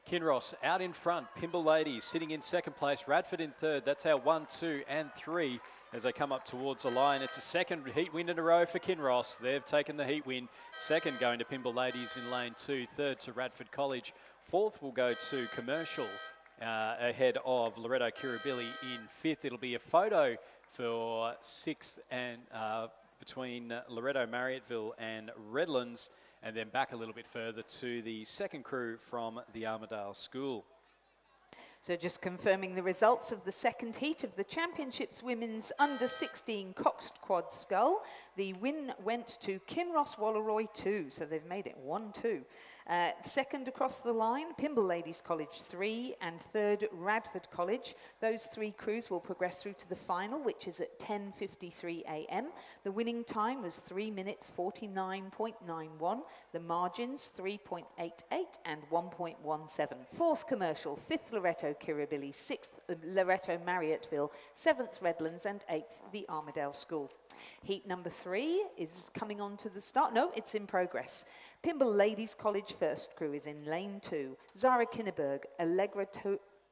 Kinross out in front, Pymble Ladies sitting in second place, Radford in third. That's our 1, 2 and 3 as they come up towards the line. It's a second heat win in a row for Kinross. They've taken the heat win. Second going to Pymble Ladies in lane 2, third to Radford College. Fourth will go to Commercial ahead of Loreto Kirribilli in fifth. It'll be a photo for sixth and between Loreto Marriotteville and Redlands, and then back a little bit further to the second crew from the Armidale School. So just confirming the results of the second heat of the Championships Women's Under-16 Coxed Quad Scull. The win went to Kinross Walleroy 2, so they've made it 1-2. Second across the line, Pymble Ladies College 3, and third, Radford College. Those 3 crews will progress through to the final, which is at 10:53 a.m. The winning time was 3 minutes 49.91. The margins 3.88 and 1.17. Fourth Commercial, fifth Loreto Loreto Kirribilli, 6th Loreto Marriotteville, 7th Redlands, and 8th the Armidale School. Heat number 3 is coming on to the start. No, it's in progress. Pymble Ladies College first crew is in lane 2. Zara Kinneberg, Allegra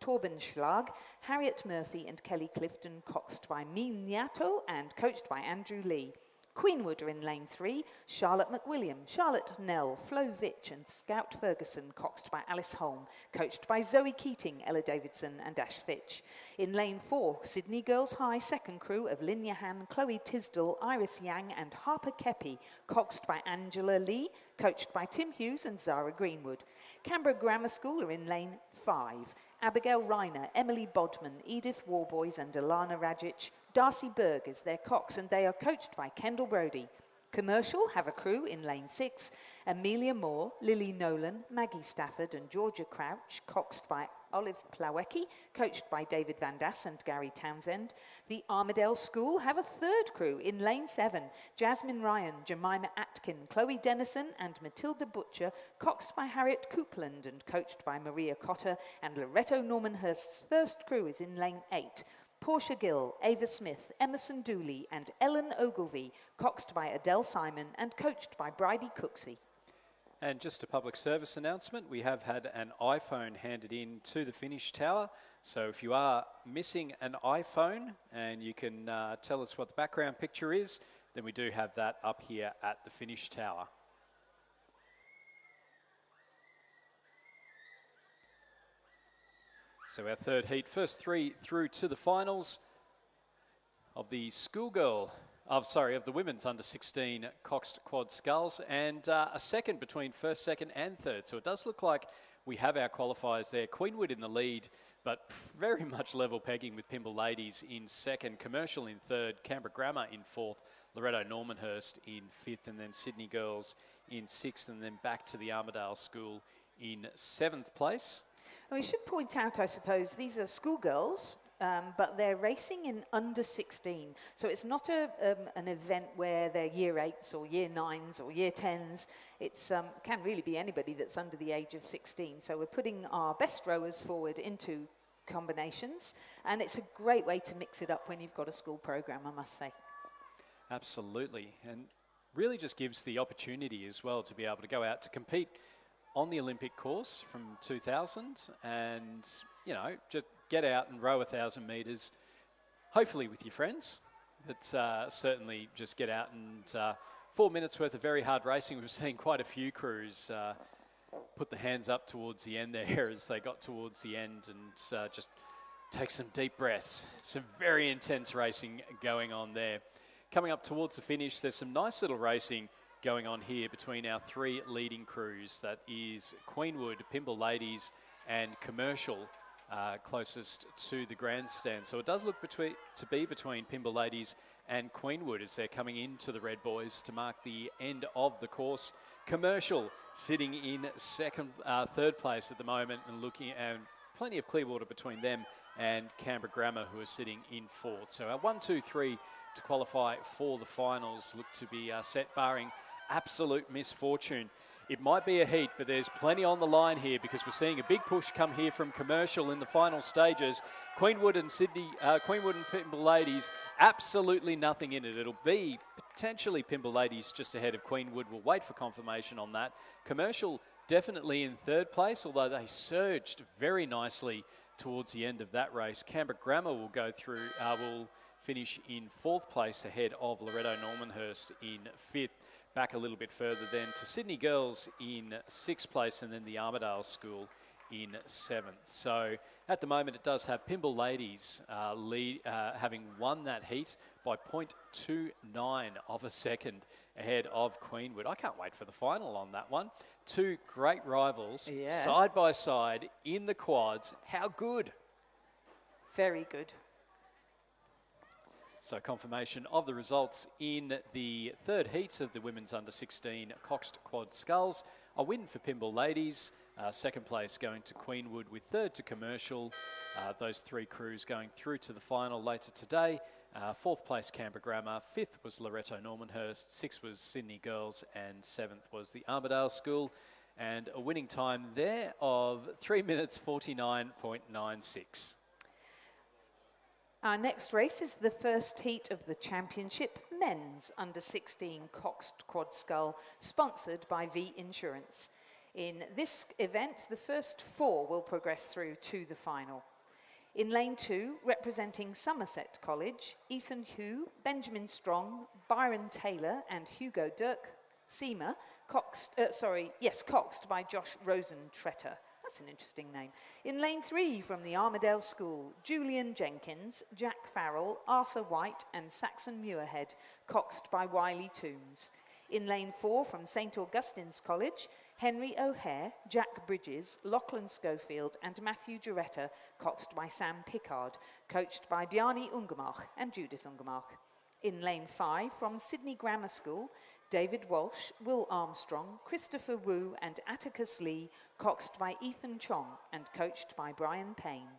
Torbenschlag, Harriet Murphy and Kelly Clifton, coxed by Miniato and coached by Andrew Lee. Queenwood are in lane 3, Charlotte McWilliam, Charlotte Nell, Flo Vitch and Scout Ferguson, coxed by Alice Holm, coached by Zoe Keating, Ella Davidson and Ash Fitch. In lane 4, Sydney Girls High second crew of Lynn Yahan, Chloe Tisdall, Iris Yang and Harper Kepi, coxed by Angela Lee, coached by Tim Hughes and Zara Greenwood. Canberra Grammar School are in lane 5. Abigail Reiner, Emily Bodman, Edith Warboys and Alana Rajic. Darcy Berg is their cox and they are coached by Kendall Brody. Commercial have a crew in lane 6. Amelia Moore, Lily Nolan, Maggie Stafford and Georgia Crouch, coxed by Olive Plawecki, coached by David Van Dass and Gary Townsend. The Armidale School have a third crew in lane 7. Jasmine Ryan, Jemima Atkin, Chloe Dennison and Matilda Butcher, coxed by Harriet Coupland and coached by Maria Cotter. And Loreto Normanhurst's first crew is in lane 8. Portia Gill, Ava Smith, Emerson Dooley and Ellen Ogilvie, coxed by Adele Simon and coached by Bridie Cooksey. And just a public service announcement, we have had an iPhone handed in to the finish tower. So if you are missing an iPhone and you can tell us what the background picture is, then we do have that up here at the finish tower. So our third heat, first 3 through to the finals of the of the women's under 16 coxed quad sculls, and a second between first, second and third. So it does look like we have our qualifiers there. Queenwood in the lead, but very much level pegging with Pymble Ladies in second, Commercial in third, Canberra Grammar in fourth, Loreto Normanhurst in fifth, and then Sydney Girls in sixth, and then back to the Armidale School in seventh place. And we should point out, I suppose, these are schoolgirls, but they're racing in under 16. So it's not an event where they're year 8s or year 9s or year 10s. It's can really be anybody that's under the age of 16. So we're putting our best rowers forward into combinations, and it's a great way to mix it up when you've got a school program, I must say. Absolutely, and really just gives the opportunity as well to be able to go out to compete on the Olympic course from 2000 and, you know, just get out and row 1,000 metres, hopefully with your friends, but certainly just get out and 4 minutes worth of very hard racing. We've seen quite a few crews put the hands up towards the end there as they got towards the end and just take some deep breaths. Some very intense racing going on there. Coming up towards the finish, there's some nice little racing going on here between our 3 leading crews. That is Queenwood, Pymble Ladies and Commercial, closest to the grandstand. So it does look to be between Pymble Ladies and Queenwood as they're coming into the Red Boys to mark the end of the course. Commercial sitting in third place at the moment and looking at plenty of clear water between them and Canberra Grammar, who are sitting in fourth. So our 1, 2, 3 to qualify for the finals look to be set, barring absolute misfortune. It might be a heat, but there's plenty on the line here because we're seeing a big push come here from Commercial in the final stages. Queenwood and Pymble Ladies, absolutely nothing in it. It'll be potentially Pymble Ladies just ahead of Queenwood. We'll wait for confirmation on that. Commercial definitely in third place, although they surged very nicely towards the end of that race. Canberra Grammar will go through, will finish in fourth place ahead of Loreto Normanhurst in fifth. Back a little bit further then to Sydney Girls in sixth place and then the Armidale School in seventh. So at the moment it does have Pymble Ladies having won that heat by 0.29 of a second ahead of Queenwood. I can't wait for the final on that one. 2 great rivals side by side in the quads. How good? Very good. So confirmation of the results in the third heats of the women's under 16 coxed quad sculls. A win for Pymble Ladies, second place going to Queenwood with third to Commercial. Those 3 crews going through to the final later today. Fourth place Canberra Grammar, fifth was Loreto Normanhurst, sixth was Sydney Girls and seventh was the Armidale School. and a winning time there of 3 minutes 49.96. Our next race is the first heat of the championship men's under 16 coxed quad scull, sponsored by V Insurance. In this event, the first 4 will progress through to the final. In lane 2, representing Somerset College, Ethan Hugh, Benjamin Strong, Byron Taylor and Hugo Dirk Seamer, coxed by Josh Rosentretter. That's an interesting name. In lane 3 from the Armadale School, Julian Jenkins, Jack Farrell, Arthur White and Saxon Muirhead, coxed by Wiley Toombs. In lane 4 from St Augustine's College, Henry O'Hare, Jack Bridges, Lachlan Schofield and Matthew Giretta, coxed by Sam Pickard, coached by Bjarni Ungemach and Judith Ungemach. In lane 5 from Sydney Grammar School, David Walsh, Will Armstrong, Christopher Wu and Atticus Lee, coxed by Ethan Chong and coached by Brian Payne.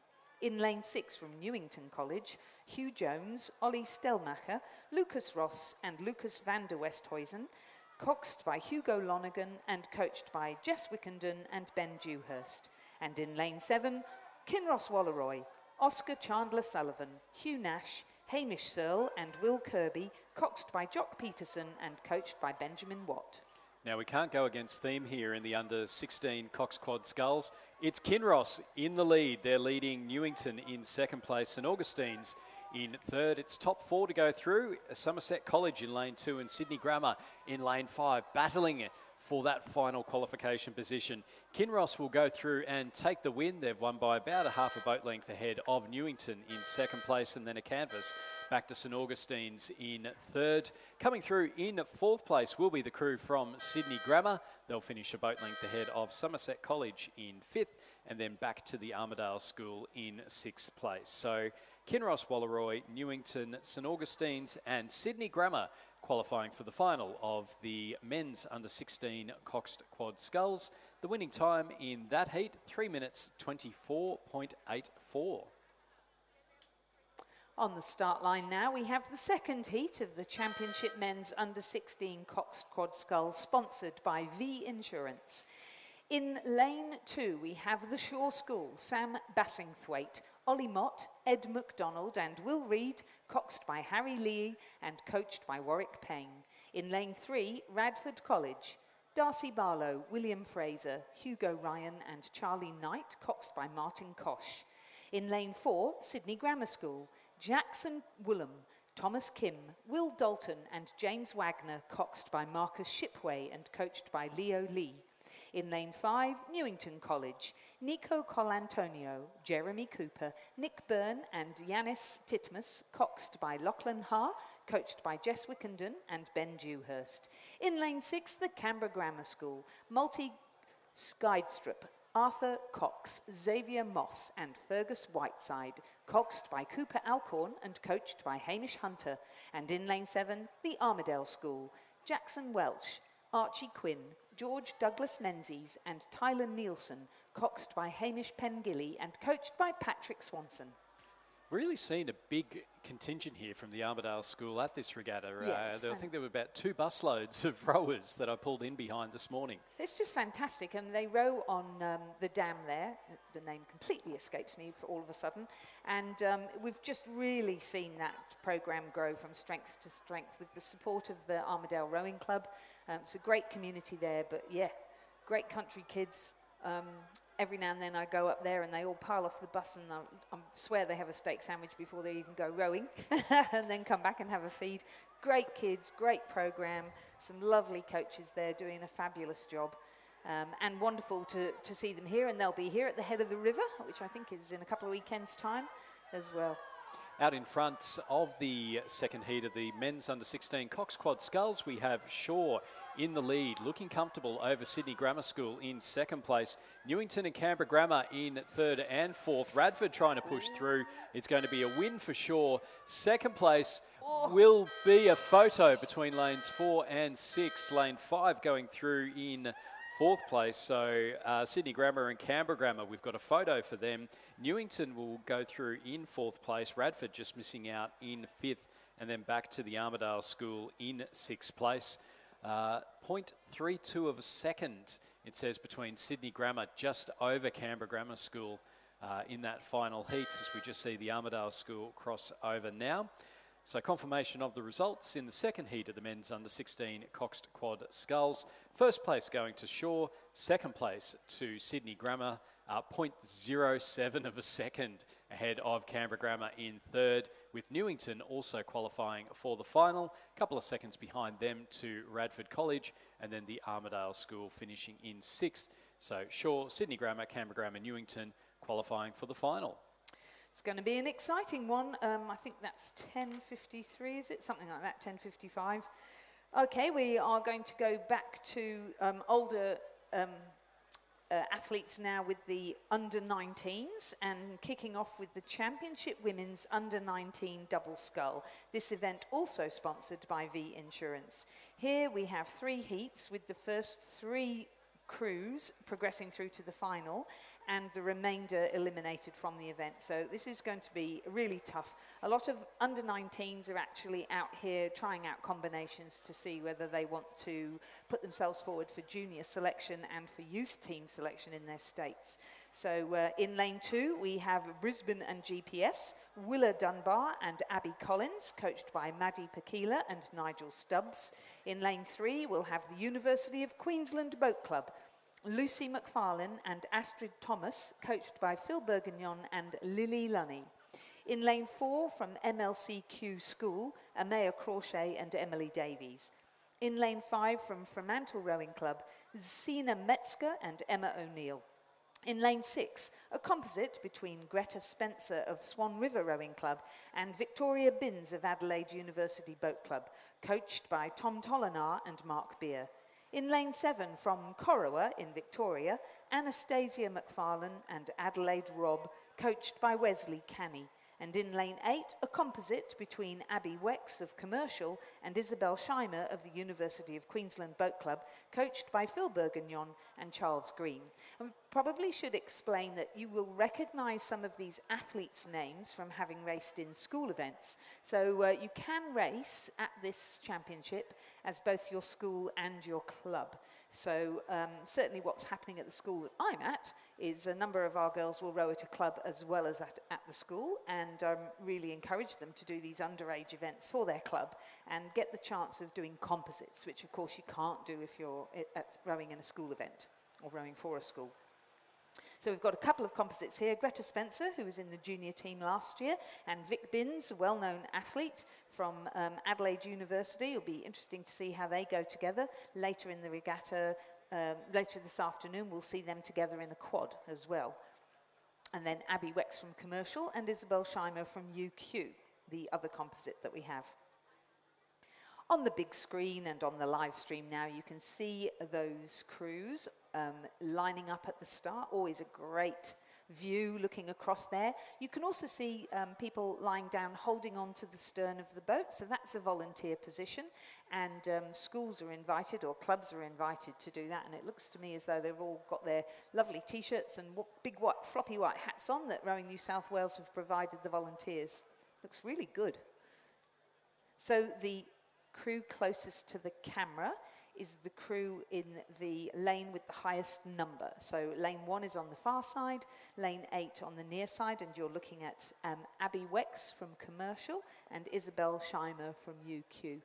In lane 6 from Newington College, Hugh Jones, Ollie Stelmacher, Lucas Ross and Lucas van der Westhuizen, coxed by Hugo Lonergan and coached by Jess Wickenden and Ben Dewhurst. And in lane 7, Kinross Walleroy, Oscar Chandler Sullivan, Hugh Nash, Hamish Searle and Will Kirby, coxed by Jock Peterson and coached by Benjamin Watt. Now, we can't go against theme here in the under-16 Cox Quad Sculls. It's Kinross in the lead. They're leading Newington in second place, St Augustine's in third. It's top 4 to go through. Somerset College in lane 2 and Sydney Grammar in lane 5, battling it for that final qualification position. Kinross will go through and take the win. They've won by about a half a boat length ahead of Newington in second place, and then a canvas back to St Augustine's in third. Coming through in fourth place will be the crew from Sydney Grammar. They'll finish a boat length ahead of Somerset College in fifth, and then back to the Armadale School in sixth place. So Kinross, Walleroy, Newington, St Augustine's and Sydney Grammar qualifying for the final of the men's under-16 Coxed Quad Sculls. The winning time in that heat, 3 minutes 24.84. On the start line now, we have the second heat of the Championship Men's Under-16 Coxed Quad Sculls, sponsored by V Insurance. In lane 2, we have the Shaw School, Sam Bassingthwaite, Ollie Mott, Ed McDonald and Will Reid, coxed by Harry Lee and coached by Warwick Payne. In lane 3, Radford College, Darcy Barlow, William Fraser, Hugo Ryan and Charlie Knight, coxed by Martin Kosh. In lane 4, Sydney Grammar School, Jackson Woolham, Thomas Kim, Will Dalton and James Wagner, coxed by Marcus Shipway and coached by Leo Lee. In lane 5, Newington College, Nico Colantonio, Jeremy Cooper, Nick Byrne and Yanis Titmus, coxed by Lachlan Ha, coached by Jess Wickenden and Ben Dewhurst. In lane 6, the Canberra Grammar School, Multi Skydestrup, Arthur Cox, Xavier Moss and Fergus Whiteside, coxed by Cooper Alcorn and coached by Hamish Hunter. And in lane 7, the Armadale School, Jackson Welch, Archie Quinn, George Douglas Menzies and Tyler Nielsen, coxed by Hamish Pengilly and coached by Patrick Swanson. Really seen a big contingent here from the Armadale School at this regatta. I think there were about 2 busloads of rowers that I pulled in behind this morning. It's just fantastic, and they row on the dam there. The name completely escapes me for all of a sudden. And we've just really seen that programme grow from strength to strength with the support of the Armadale Rowing Club. It's a great community there, but yeah, great country kids. Every now and then I go up there and they all pile off the bus and I swear they have a steak sandwich before they even go rowing and then come back and have a feed. Great kids, great programme, some lovely coaches there doing a fabulous job, and wonderful to see them here, and they'll be here at the head of the river, which I think is in a couple of weekends' time as well. Out in front of the second heat of the men's under-16 Cox Quad Sculls, we have Shaw in the lead, looking comfortable over Sydney Grammar School in second place. Newington and Canberra Grammar in third and fourth. Radford trying to push through. It's going to be a win for Shaw. Second place will be a photo between lanes 4 and 6. Lane 5 going through in fourth place. So Sydney Grammar and Canberra Grammar, we've got a photo for them. Newington will go through in fourth place. Radford just missing out in fifth, and then back to the Armadale School in sixth place. .32 of a second, it says, between Sydney Grammar, just over Canberra Grammar School in that final heat, as we just see the Armidale School cross over now. So confirmation of the results in the second heat of the men's under 16 coxed quad sculls. First place going to Shaw, second place to Sydney Grammar, .07 of a second ahead of Canberra Grammar in third, with Newington also qualifying for the final. A couple of seconds behind them to Radford College, and then the Armidale School finishing in sixth. So Shaw, Sydney Grammar, Canberra Grammar, Newington qualifying for the final. It's going to be an exciting one. I think that's 10:53, is it? Something like that, 10:55. Okay, we are going to go back to older athletes now with the under-19s, and kicking off with the Championship Women's Under-19 Double Scull. This event also sponsored by V Insurance. Here we have 3 heats with the first 3 crews progressing through to the final and the remainder eliminated from the event. So this is going to be really tough. A lot of under-19s are actually out here trying out combinations to see whether they want to put themselves forward for junior selection and for youth team selection in their states. So in lane 2 we have Brisbane and GPS, Willa Dunbar and Abby Collins, coached by Maddie Pakila and Nigel Stubbs. In lane 3 we'll have the University of Queensland Boat Club, Lucy McFarlane and Astrid Thomas, coached by Phil Burgagnon and Lily Lunny. In lane 4 from MLCQ School, Amaya Crawshay and Emily Davies. In lane 5 from Fremantle Rowing Club, Zina Metzger and Emma O'Neill. In lane 6, a composite between Greta Spencer of Swan River Rowing Club and Victoria Binns of Adelaide University Boat Club, coached by Tom Tolinar and Mark Beer. In lane 7 from Corowa in Victoria, Anastasia McFarlane and Adelaide Robb, coached by Wesley Canny. And in lane 8, a composite between Abby Wex of Commercial and Isabel Scheimer of the University of Queensland Boat Club, coached by Phil Burgagnon and Charles Green. And we probably should explain that you will recognise some of these athletes' names from having raced in school events. So you can race at this championship as both your school and your club. So certainly what's happening at the school that I'm at is a number of our girls will row at a club as well as at the school, and really encourage them to do these underage events for their club and get the chance of doing composites, which of course you can't do if you're rowing in a school event or rowing for a school. So we've got a couple of composites here. Greta Spencer, who was in the junior team last year, and Vic Binns, a well-known athlete from Adelaide University. It'll be interesting to see how they go together. Later in the regatta, later this afternoon, we'll see them together in a quad as well. And then Abby Wex from Commercial and Isabel Scheimer from UQ, the other composite that we have. On the big screen and on the live stream now, you can see those crews lining up at the start. Always a great view looking across there. You can also see people lying down holding on to the stern of the boat, so that's a volunteer position, and schools are invited or clubs are invited to do that, and it looks to me as though they've all got their lovely t-shirts and big white floppy white hats on that Rowing New South Wales have provided the volunteers. Looks really good. So the crew closest to the camera is the crew in the lane with the highest number. So lane 1 is on the far side, lane 8 on the near side, and you're looking at Abby Wex from Commercial and Isabel Scheimer from UQ.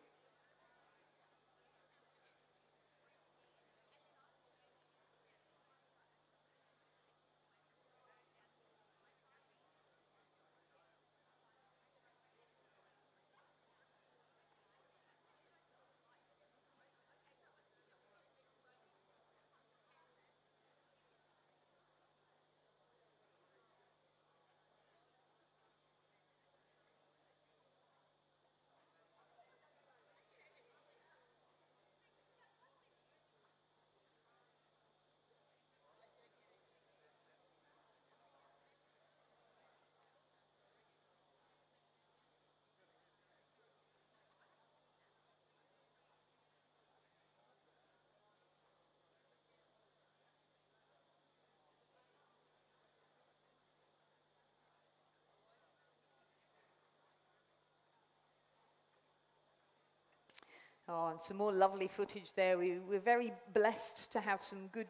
Oh, and some more lovely footage there. We're very blessed to have some good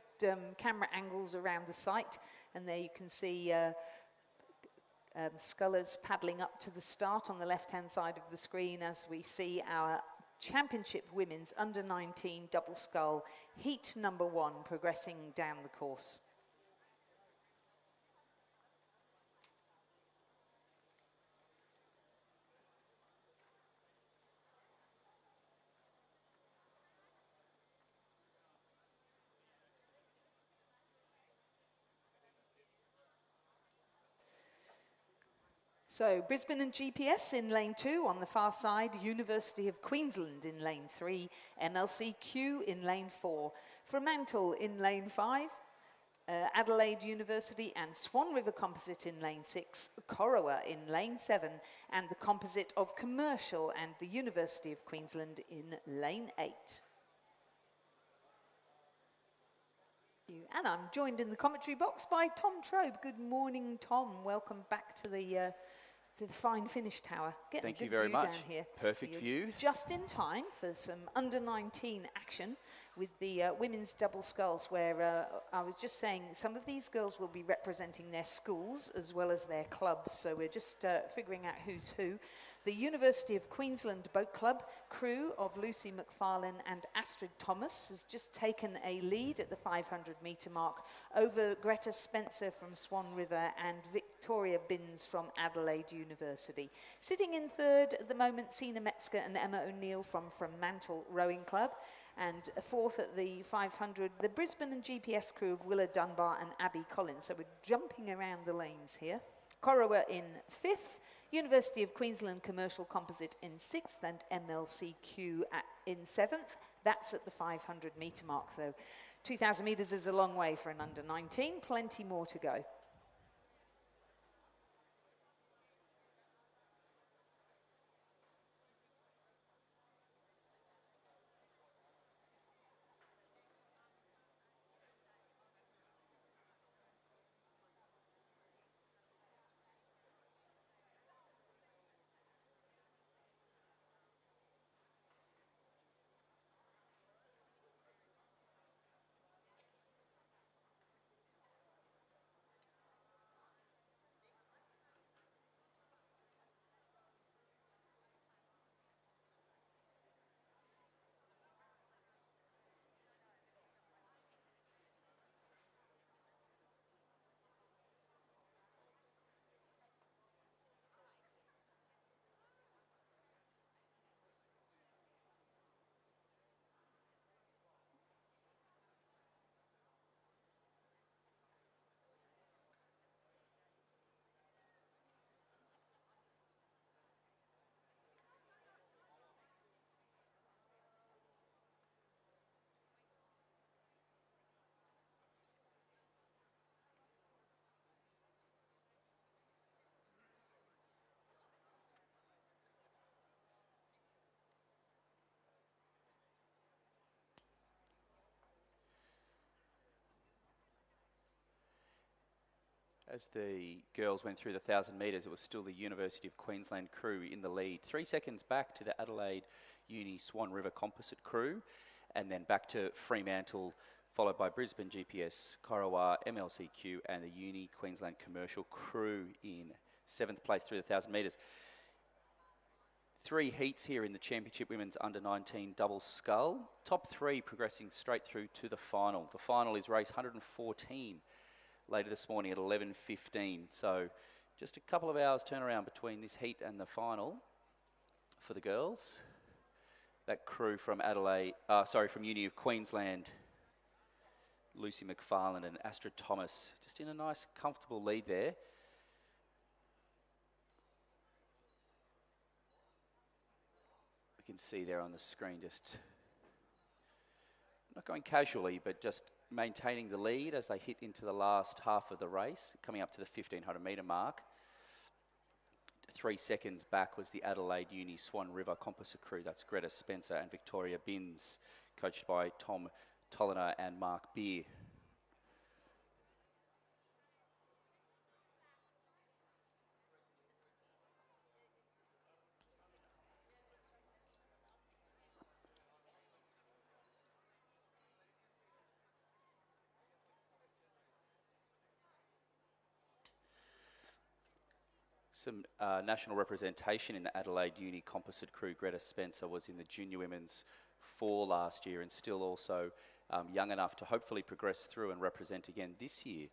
camera angles around the site. And there you can see scullers paddling up to the start on the left-hand side of the screen as we see our Championship Women's Under-19 double scull heat number 1 progressing down the course. So Brisbane and GPS in lane 2 on the far side, University of Queensland in lane 3, MLCQ in lane 4, Fremantle in lane 5, Adelaide University and Swan River Composite in lane 6, Corowa in lane 7, and the Composite of Commercial and the University of Queensland in lane 8. And I'm joined in the commentary box by Tom Trobe. Good morning, Tom. Welcome back to the fine finish tower. Thank you very much. Down here. Perfect view. Just in time for some under-19 action with the women's double sculls, where I was just saying some of these girls will be representing their schools as well as their clubs. So we're just figuring out who's who. The University of Queensland Boat Club crew of Lucy McFarlane and Astrid Thomas has just taken a lead at the 500-metre mark over Greta Spencer from Swan River and Victoria Binns from Adelaide University. Sitting in third at the moment, Sina Metzger and Emma O'Neill from Fremantle Rowing Club. And fourth at the 500, the Brisbane and GPS crew of Willa Dunbar and Abby Collins. So we're jumping around the lanes here. Corowa in fifth. University of Queensland Commercial Composite in 6th and MLCQ in 7th. That's at the 500-metre mark, so 2,000 metres is a long way for an under-19, plenty more to go. As the girls went through the 1,000 metres, it was still the University of Queensland crew in the lead. 3 seconds back to the Adelaide Uni Swan River Composite crew, and then back to Fremantle, followed by Brisbane GPS, Corowa, MLCQ, and the Uni Queensland Commercial crew in 7th place through the 1,000 metres. 3 heats here in the Championship Women's Under-19 double scull. Top 3 progressing straight through to the final. The final is race 114. Later this morning at 11:15. So just a couple of hours turnaround between this heat and the final for the girls. That crew from from Uni of Queensland, Lucy McFarlane and Astrid Thomas, just in a nice, comfortable lead there. We can see there on the screen, just not going casually, but just maintaining the lead as they hit into the last half of the race, coming up to the 1,500 metre mark. 3 seconds back was the Adelaide Uni Swan River Composite crew. That's Greta Spencer and Victoria Binns, coached by Tom Tolliner and Mark Beer. Some national representation in the Adelaide Uni composite crew. Greta Spencer was in the junior women's 4 last year and still also young enough to hopefully progress through and represent again this year.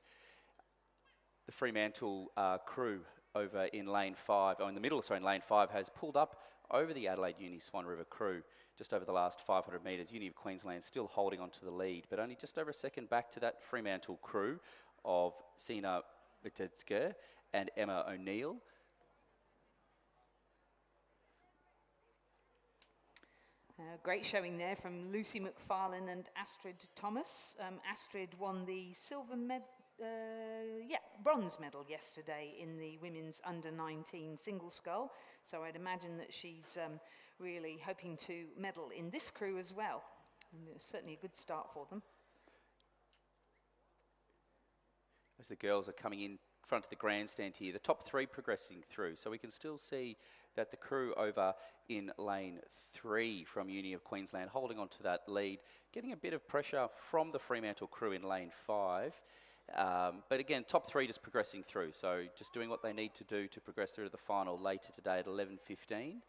The Fremantle crew over in lane 5, in the middle, sorry, in lane 5, has pulled up over the Adelaide Uni Swan River crew just over the last 500 metres. Uni of Queensland still holding on to the lead, but only just over a second back to that Fremantle crew of Sina Vitezke and Emma O'Neill. Great showing there from Lucy McFarlane and Astrid Thomas. Astrid won the bronze medal yesterday in the women's under-19 single scull. So I'd imagine that she's really hoping to medal in this crew as well. And it's certainly a good start for them. As the girls are coming in front of the grandstand here, the top 3 progressing through. So we can still see that the crew over in lane 3 from Uni of Queensland holding on to that lead, getting a bit of pressure from the Fremantle crew in lane 5. But again, top 3 just progressing through. So just doing what they need to do to progress through to the final later today at 11:15.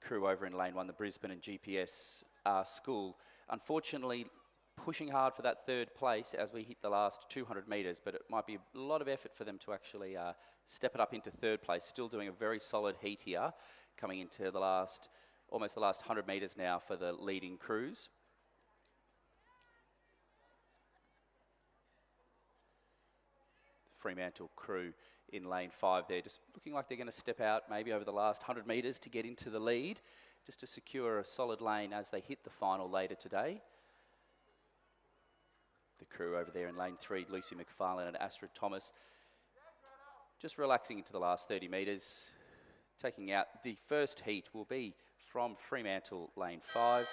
The crew over in lane 1, the Brisbane and GPS School, unfortunately pushing hard for that 3rd place as we hit the last 200 metres, but it might be a lot of effort for them to actually step it up into 3rd place. Still doing a very solid heat here, coming into the almost the last 100 metres now for the leading crews. Fremantle crew in lane 5 there, just looking like they're going to step out maybe over the last 100 metres to get into the lead, just to secure a solid lane as they hit the final later today. The crew over there in lane 3, Lucy McFarlane and Astrid Thomas, just relaxing into the last 30 metres. Taking out the first heat will be from Fremantle lane 5,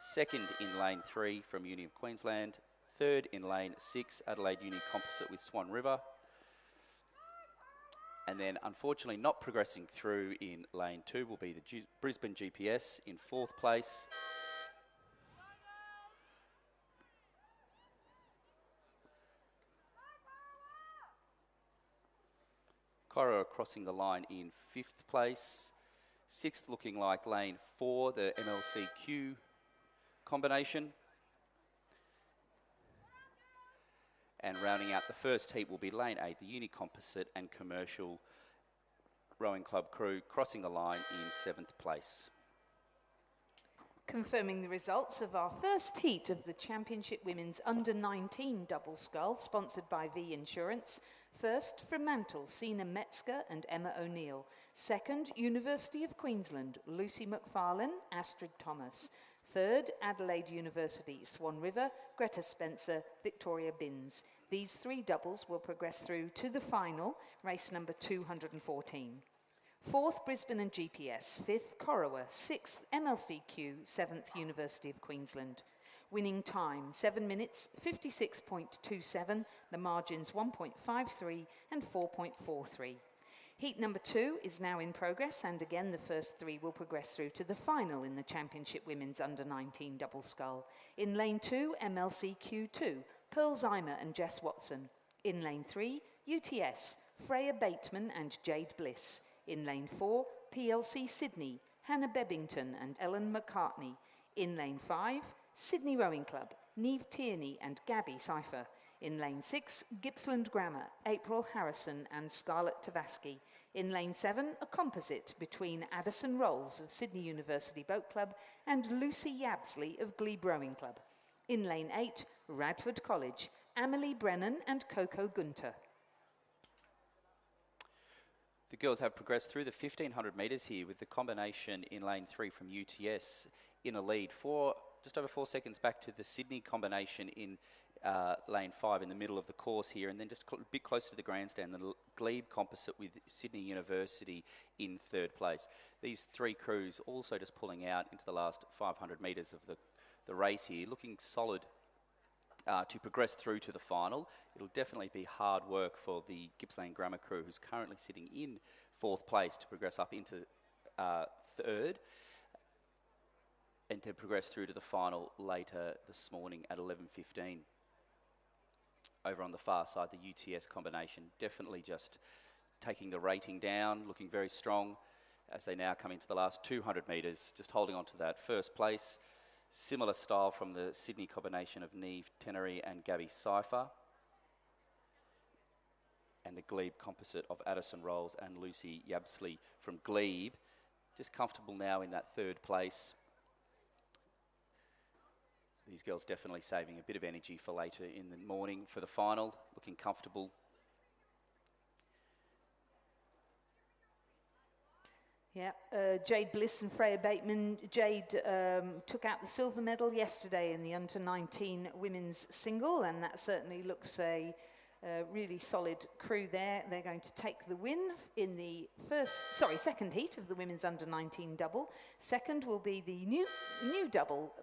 2nd in lane 3 from Uni of Queensland, 3rd in lane 6, Adelaide Uni composite with Swan River. And then unfortunately not progressing through in lane 2 will be the Brisbane GPS in 4th place. Cora crossing the line in 5th place. 6th looking like lane 4, the MLCQ combination. And rounding out the first heat will be lane 8, the Uni Composite and Commercial Rowing Club crew crossing the line in 7th place. Confirming the results of our first heat of the Championship Women's Under-19 Double Scull, sponsored by V Insurance. First, Fremantle, Sina Metzger and Emma O'Neill. Second, University of Queensland, Lucy McFarlane, Astrid Thomas. Third, Adelaide University, Swan River, Greta Spencer, Victoria Binns. These 3 doubles will progress through to the final, race number 214. 4th, Brisbane and GPS. 5th, Corowa. 6th, MLCQ. 7th, University of Queensland. Winning time, 7 minutes, 56.27. The margins 1.53 and 4.43. Heat number 2 is now in progress, and again the first 3 will progress through to the final in the Championship Women's Under-19 Double Scull. In lane 2, MLCQ2, Pearl Zymer and Jess Watson. In lane 3, UTS, Freya Bateman and Jade Bliss. In lane 4, PLC Sydney, Hannah Bebbington and Ellen McCartney. In lane 5, Sydney Rowing Club, Neve Tierney and Gabby Cipher. In lane 6, Gippsland Grammar, April Harrison and Scarlett Tavaski. In lane 7, a composite between Addison Rolls of Sydney University Boat Club and Lucy Yabsley of Glebe Rowing Club. In lane 8, Radford College, Amelie Brennan and Coco Gunter. The girls have progressed through the 1,500 metres here with the combination in lane 3 from UTS in a lead. Just over 4 seconds back to the Sydney combination in lane 5 in the middle of the course here, and then just a bit closer to the grandstand, the Glebe composite with Sydney University in 3rd place. These 3 crews also just pulling out into the last 500 metres of the race here, looking solid to progress through to the final. It'll definitely be hard work for the Gippsland Grammar crew, who's currently sitting in 4th place, to progress up into 3rd and to progress through to the final later this morning at 11:15. over on the far side, the UTS combination, definitely just taking the rating down, looking very strong as they now come into the last 200 metres, just holding on to that first place. Similar style from the Sydney combination of Neve Tenery and Gabby Cypher. And the Glebe composite of Addison Rolls and Lucy Yabsley from Glebe. Just comfortable now in that third place. These girls definitely saving a bit of energy for later in the morning for the final, looking comfortable. Yeah, Jade Bliss and Freya Bateman. Jade took out the silver medal yesterday in the under-19 women's single, and that certainly looks a really solid crew there. They're going to take the win in the second heat of the women's under-19 double. Second will be the new double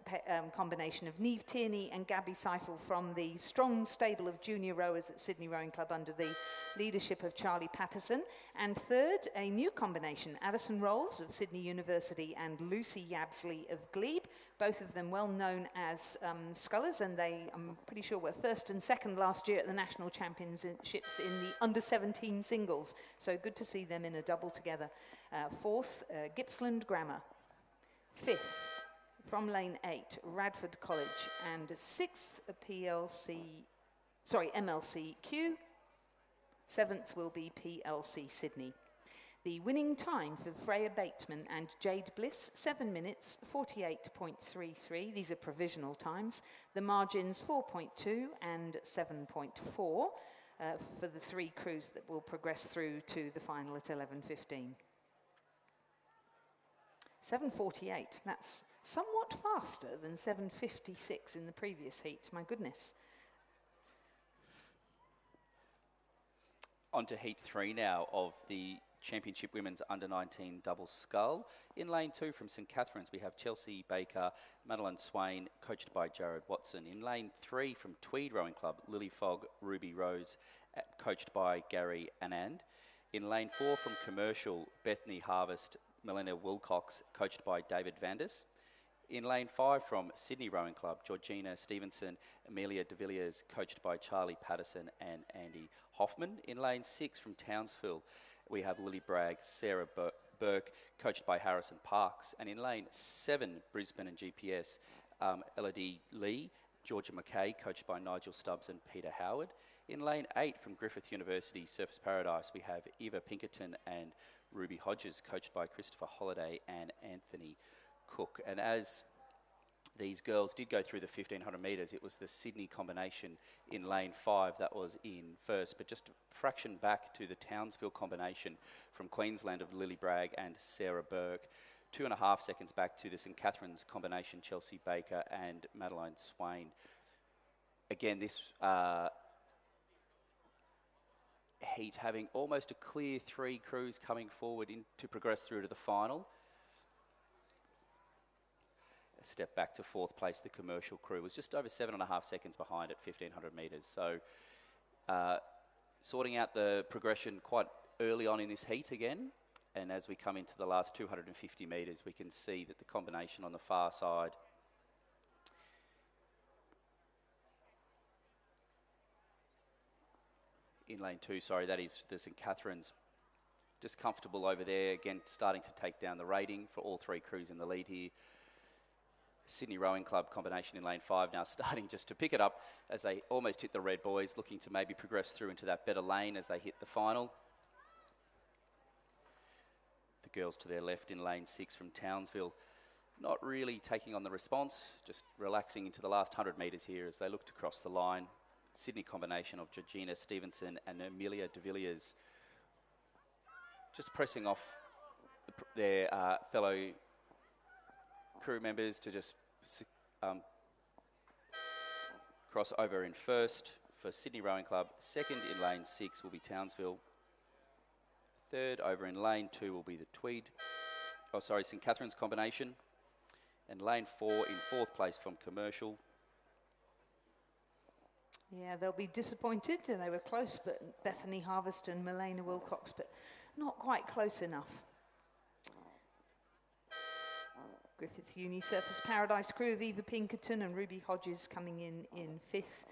combination of Neve Tierney and Gabby Seifel from the strong stable of junior rowers at Sydney Rowing Club under the leadership of Charlie Patterson. And third, a new combination, Addison Rolls of Sydney University and Lucy Yabsley of Glebe, both of them well known as scullers, and they, I'm pretty sure, were first and second last year at the national championships in the under-17 singles. So good to see them in a double together. Fourth, Gippsland Grammar. Fifth, from lane 8, Radford College. And sixth, MLCQ. Seventh will be PLC Sydney. The winning time for Freya Bateman and Jade Bliss, 7 minutes, 48.33. These are provisional times. The margins 4.2 and 7.4 for the three crews that will progress through to the final at 11:15. 7:48, that's somewhat faster than 7:56 in the previous heat, my goodness. On to heat 3 now of the Championship Women's Under-19 Double Scull. In lane 2 from St Catherine's, we have Chelsea Baker, Madeline Swain, coached by Jared Watson. In lane 3 from Tweed Rowing Club, Lily Fogg, Ruby Rose, coached by Gary Anand. In lane 4 from Commercial, Bethany Harvest, Melina Wilcox, coached by David Vandis. In lane 5 from Sydney Rowing Club, Georgina Stevenson, Amelia de Villiers, coached by Charlie Patterson and Andy Hoffman. In lane 6 from Townsville, we have Lily Bragg, Sarah Burke, coached by Harrison Parks. And in lane 7, Brisbane and GPS, Elodie Lee, Georgia McKay, coached by Nigel Stubbs and Peter Howard. In lane 8 from Griffith University, Surfers Paradise, we have Eva Pinkerton and Ruby Hodges, coached by Christopher Holliday and Anthony Cook. And as these girls did go through the 1500 metres, it was the Sydney combination in lane 5 that was in first, but just a fraction back to the Townsville combination from Queensland of Lily Bragg and Sarah Burke. 2.5 seconds back to the St Catherine's combination, Chelsea Baker and Madeline Swain. Again, this heat having almost a clear 3 crews coming forward to progress through to the final. A step back to 4th place, the Commercial crew was just over 7.5 seconds behind at 1500 metres. So sorting out the progression quite early on in this heat again. And as we come into the last 250 metres, we can see that the combination on the far side in lane 2, sorry, that is the St Catherine's, just comfortable over there, again starting to take down the rating for all 3 crews in the lead here. Sydney Rowing Club combination in lane 5 now starting just to pick it up as they almost hit the red boys, looking to maybe progress through into that better lane as they hit the final. The girls to their left in lane 6 from Townsville, not really taking on the response, just relaxing into the last 100 metres here as they look to cross the line. Sydney combination of Georgina Stevenson and Amelia de Villiers just pressing off their fellow crew members to just cross over in first for Sydney Rowing Club. Second in lane 6 will be Townsville. Third over in lane 2 will be the St Catherine's combination. And lane 4 in 4th place from Commercial. Yeah, they'll be disappointed, and they were close, but Bethany Harvest and Melina Wilcox, but not quite close enough. Griffith Uni Surfers Paradise crew of Eva Pinkerton and Ruby Hodges coming in 5th.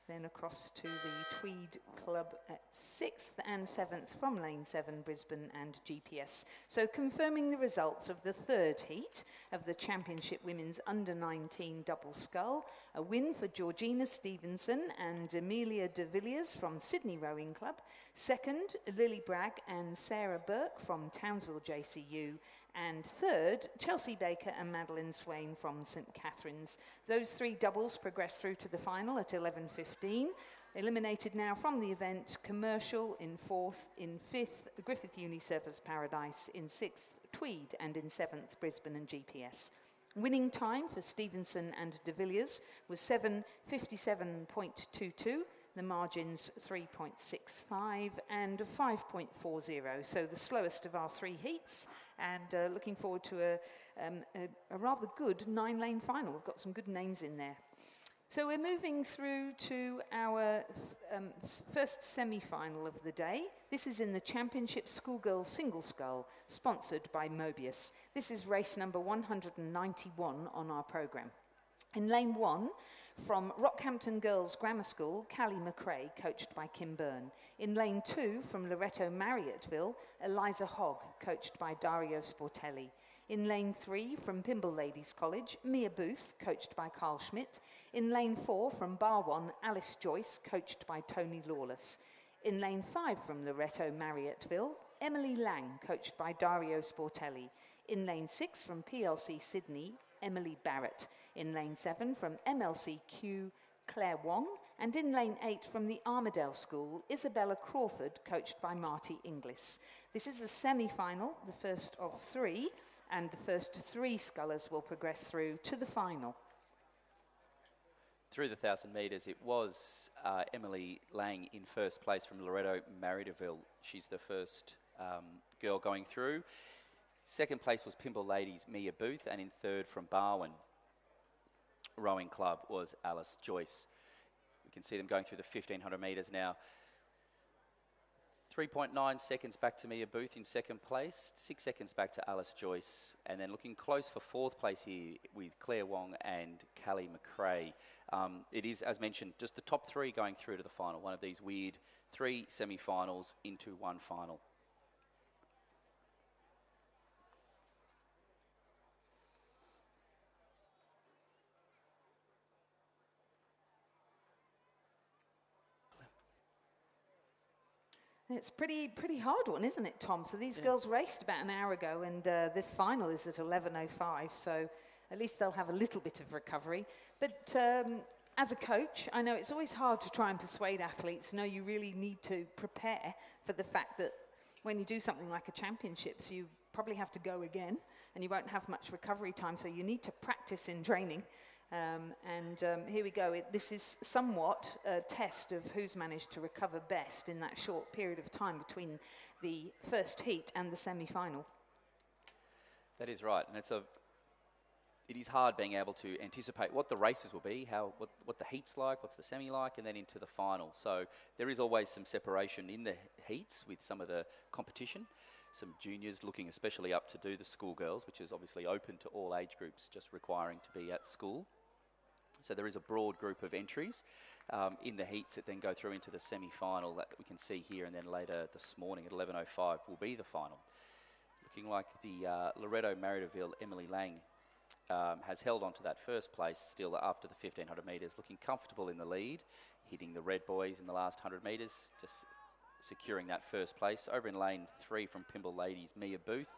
Then across to the Tweed Club at 6th and 7th from lane 7, Brisbane and GPS. So confirming the results of the third heat of the Championship Women's Under-19 Double Scull. A win for Georgina Stevenson and Amelia de Villiers from Sydney Rowing Club. Second, Lily Bragg and Sarah Burke from Townsville JCU. And third, Chelsea Baker and Madeline Swain from St Catherine's. Those three doubles progress through to the final at 11:15. Eliminated now from the event, Commercial in 4th, in 5th, Griffith Uni Surfers Paradise, in 6th, Tweed, and in 7th, Brisbane and GPS. Winning time for Stevenson and de Villiers was 7:57.22. The margins 3.65 and 5.40. So the slowest of our three heats, and looking forward to a rather good 9-lane final. We've got some good names in there. So we're moving through to our first semi-final of the day. This is in the Championship Schoolgirls Single Scull, sponsored by Mobius. This is race number 191 on our programme. In lane 1, from Rockhampton Girls Grammar School, Callie McRae, coached by Kim Byrne. In lane 2, from Loreto Marriotteville, Eliza Hogg, coached by Dario Sportelli. In lane 3, from Pimble Ladies College, Mia Booth, coached by Carl Schmidt. In lane 4, from Barwon, Alice Joyce, coached by Tony Lawless. In lane 5, from Loreto Marriotteville, Emily Lang, coached by Dario Sportelli. In lane 6, from PLC Sydney, Emily Barrett. In lane 7, from MLCQ, Claire Wong. And in lane 8, from the Armadale School, Isabella Crawford, coached by Marty Inglis. This is the semi-final, the first of 3, and the first 3 scullers will progress through to the final. Through the 1,000 metres, it was Emily Lang in first place from Loreto Marriotteville. She's the first girl going through. Second place was Pimble Ladies' Mia Booth, and in third from Barwon Rowing Club was Alice Joyce. We can see them going through the 1,500 metres now. 3.9 seconds back to Mia Booth in second place, 6 seconds back to Alice Joyce, and then looking close for fourth place here with Claire Wong and Callie McRae. It is, as mentioned, just the top 3 going through to the final, one of these weird 3 semi-finals into one final. It's pretty hard one, isn't it, Tom? So these girls raced about an hour ago, and the final is at 11:05, so at least they'll have a little bit of recovery. But as a coach, I know it's always hard to try and persuade athletes. No, you really need to prepare for the fact that when you do something like a championships, you probably have to go again, and you won't have much recovery time, so you need to practice in training. Here we go. This is somewhat a test of who's managed to recover best in that short period of time between the first heat and the semi-final. That is right, and it is hard being able to anticipate what the races will be, what the heat's like, what's the semi like, and then into the final. So there is always some separation in the heats with some of the competition. Some juniors looking especially up to do the schoolgirls, which is obviously open to all age groups, just requiring to be at school. So there is a broad group of entries in the heats that then go through into the semi-final that we can see here, and then later this morning at 11:05 will be the final. Looking like the Loreto Marriotteville Emily Lang has held on to that first place still after the 1,500 metres, looking comfortable in the lead, hitting the red boys in the last 100 metres, just securing that first place. Over in lane 3 from Pimble Ladies, Mia Booth,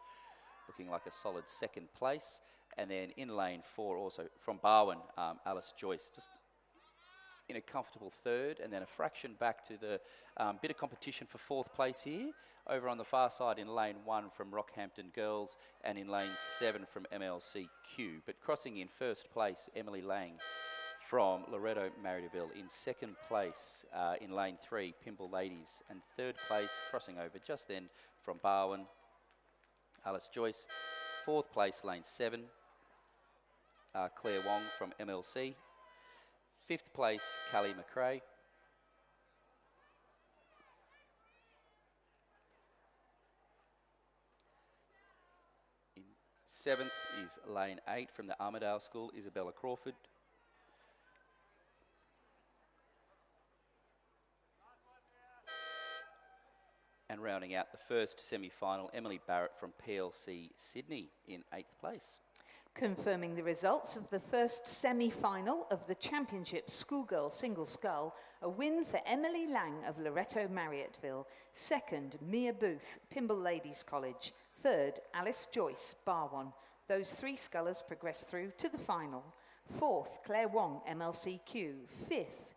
looking like a solid second place. And then in lane 4 also from Barwon, Alice Joyce, just in a comfortable third, and then a fraction back to the bit of competition for fourth place here. Over on the far side in lane 1 from Rockhampton Girls, and in lane 7 from MLCQ. But crossing in first place, Emily Lang from Loreto Marriotteville. In second place in lane 3, Pimble Ladies. And third place, crossing over just then from Barwon, Alice Joyce. Fourth place, lane 7, Claire Wong from MLC. Fifth place, Callie McRae. In seventh is lane 8 from the Armadale School, Isabella Crawford. And rounding out the first semi-final, Emily Barrett from PLC Sydney in 8th place. Confirming the results of the first semi-final of the Championship Schoolgirl Single Scull, a win for Emily Lang of Loreto Marriotteville. Second, Mia Booth, Pymble Ladies College. Third, Alice Joyce, Barwon. Those 3 scullers progressed through to the final. Fourth, Claire Wong, MLCQ. Fifth,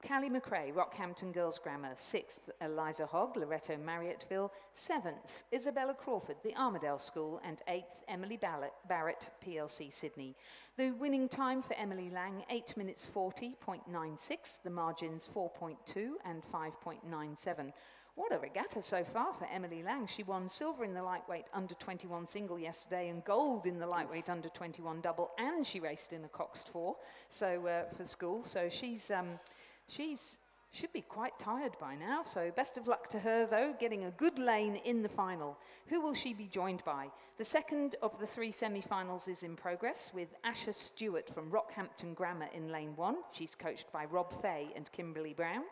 Callie McRae, Rockhampton Girls Grammar. 6th, Eliza Hogg, Loreto Marriotteville. 7th, Isabella Crawford, the Armadale School. And 8th, Emily Barrett, PLC Sydney. The winning time for Emily Lang, 8 minutes 40.96. The margins 4.2 and 5.97. What a regatta so far for Emily Lang. She won silver in the lightweight under 21 single yesterday and gold in the lightweight under 21 double, and she raced in a coxed 4 for the school. So she's should be quite tired by now. So best of luck to her, though, getting a good lane in the final. Who will she be joined by? The second of the 3 semi-finals is in progress, with Asha Stewart from Rockhampton Grammar in lane 1. She's coached by Rob Fay and Kimberly Brown.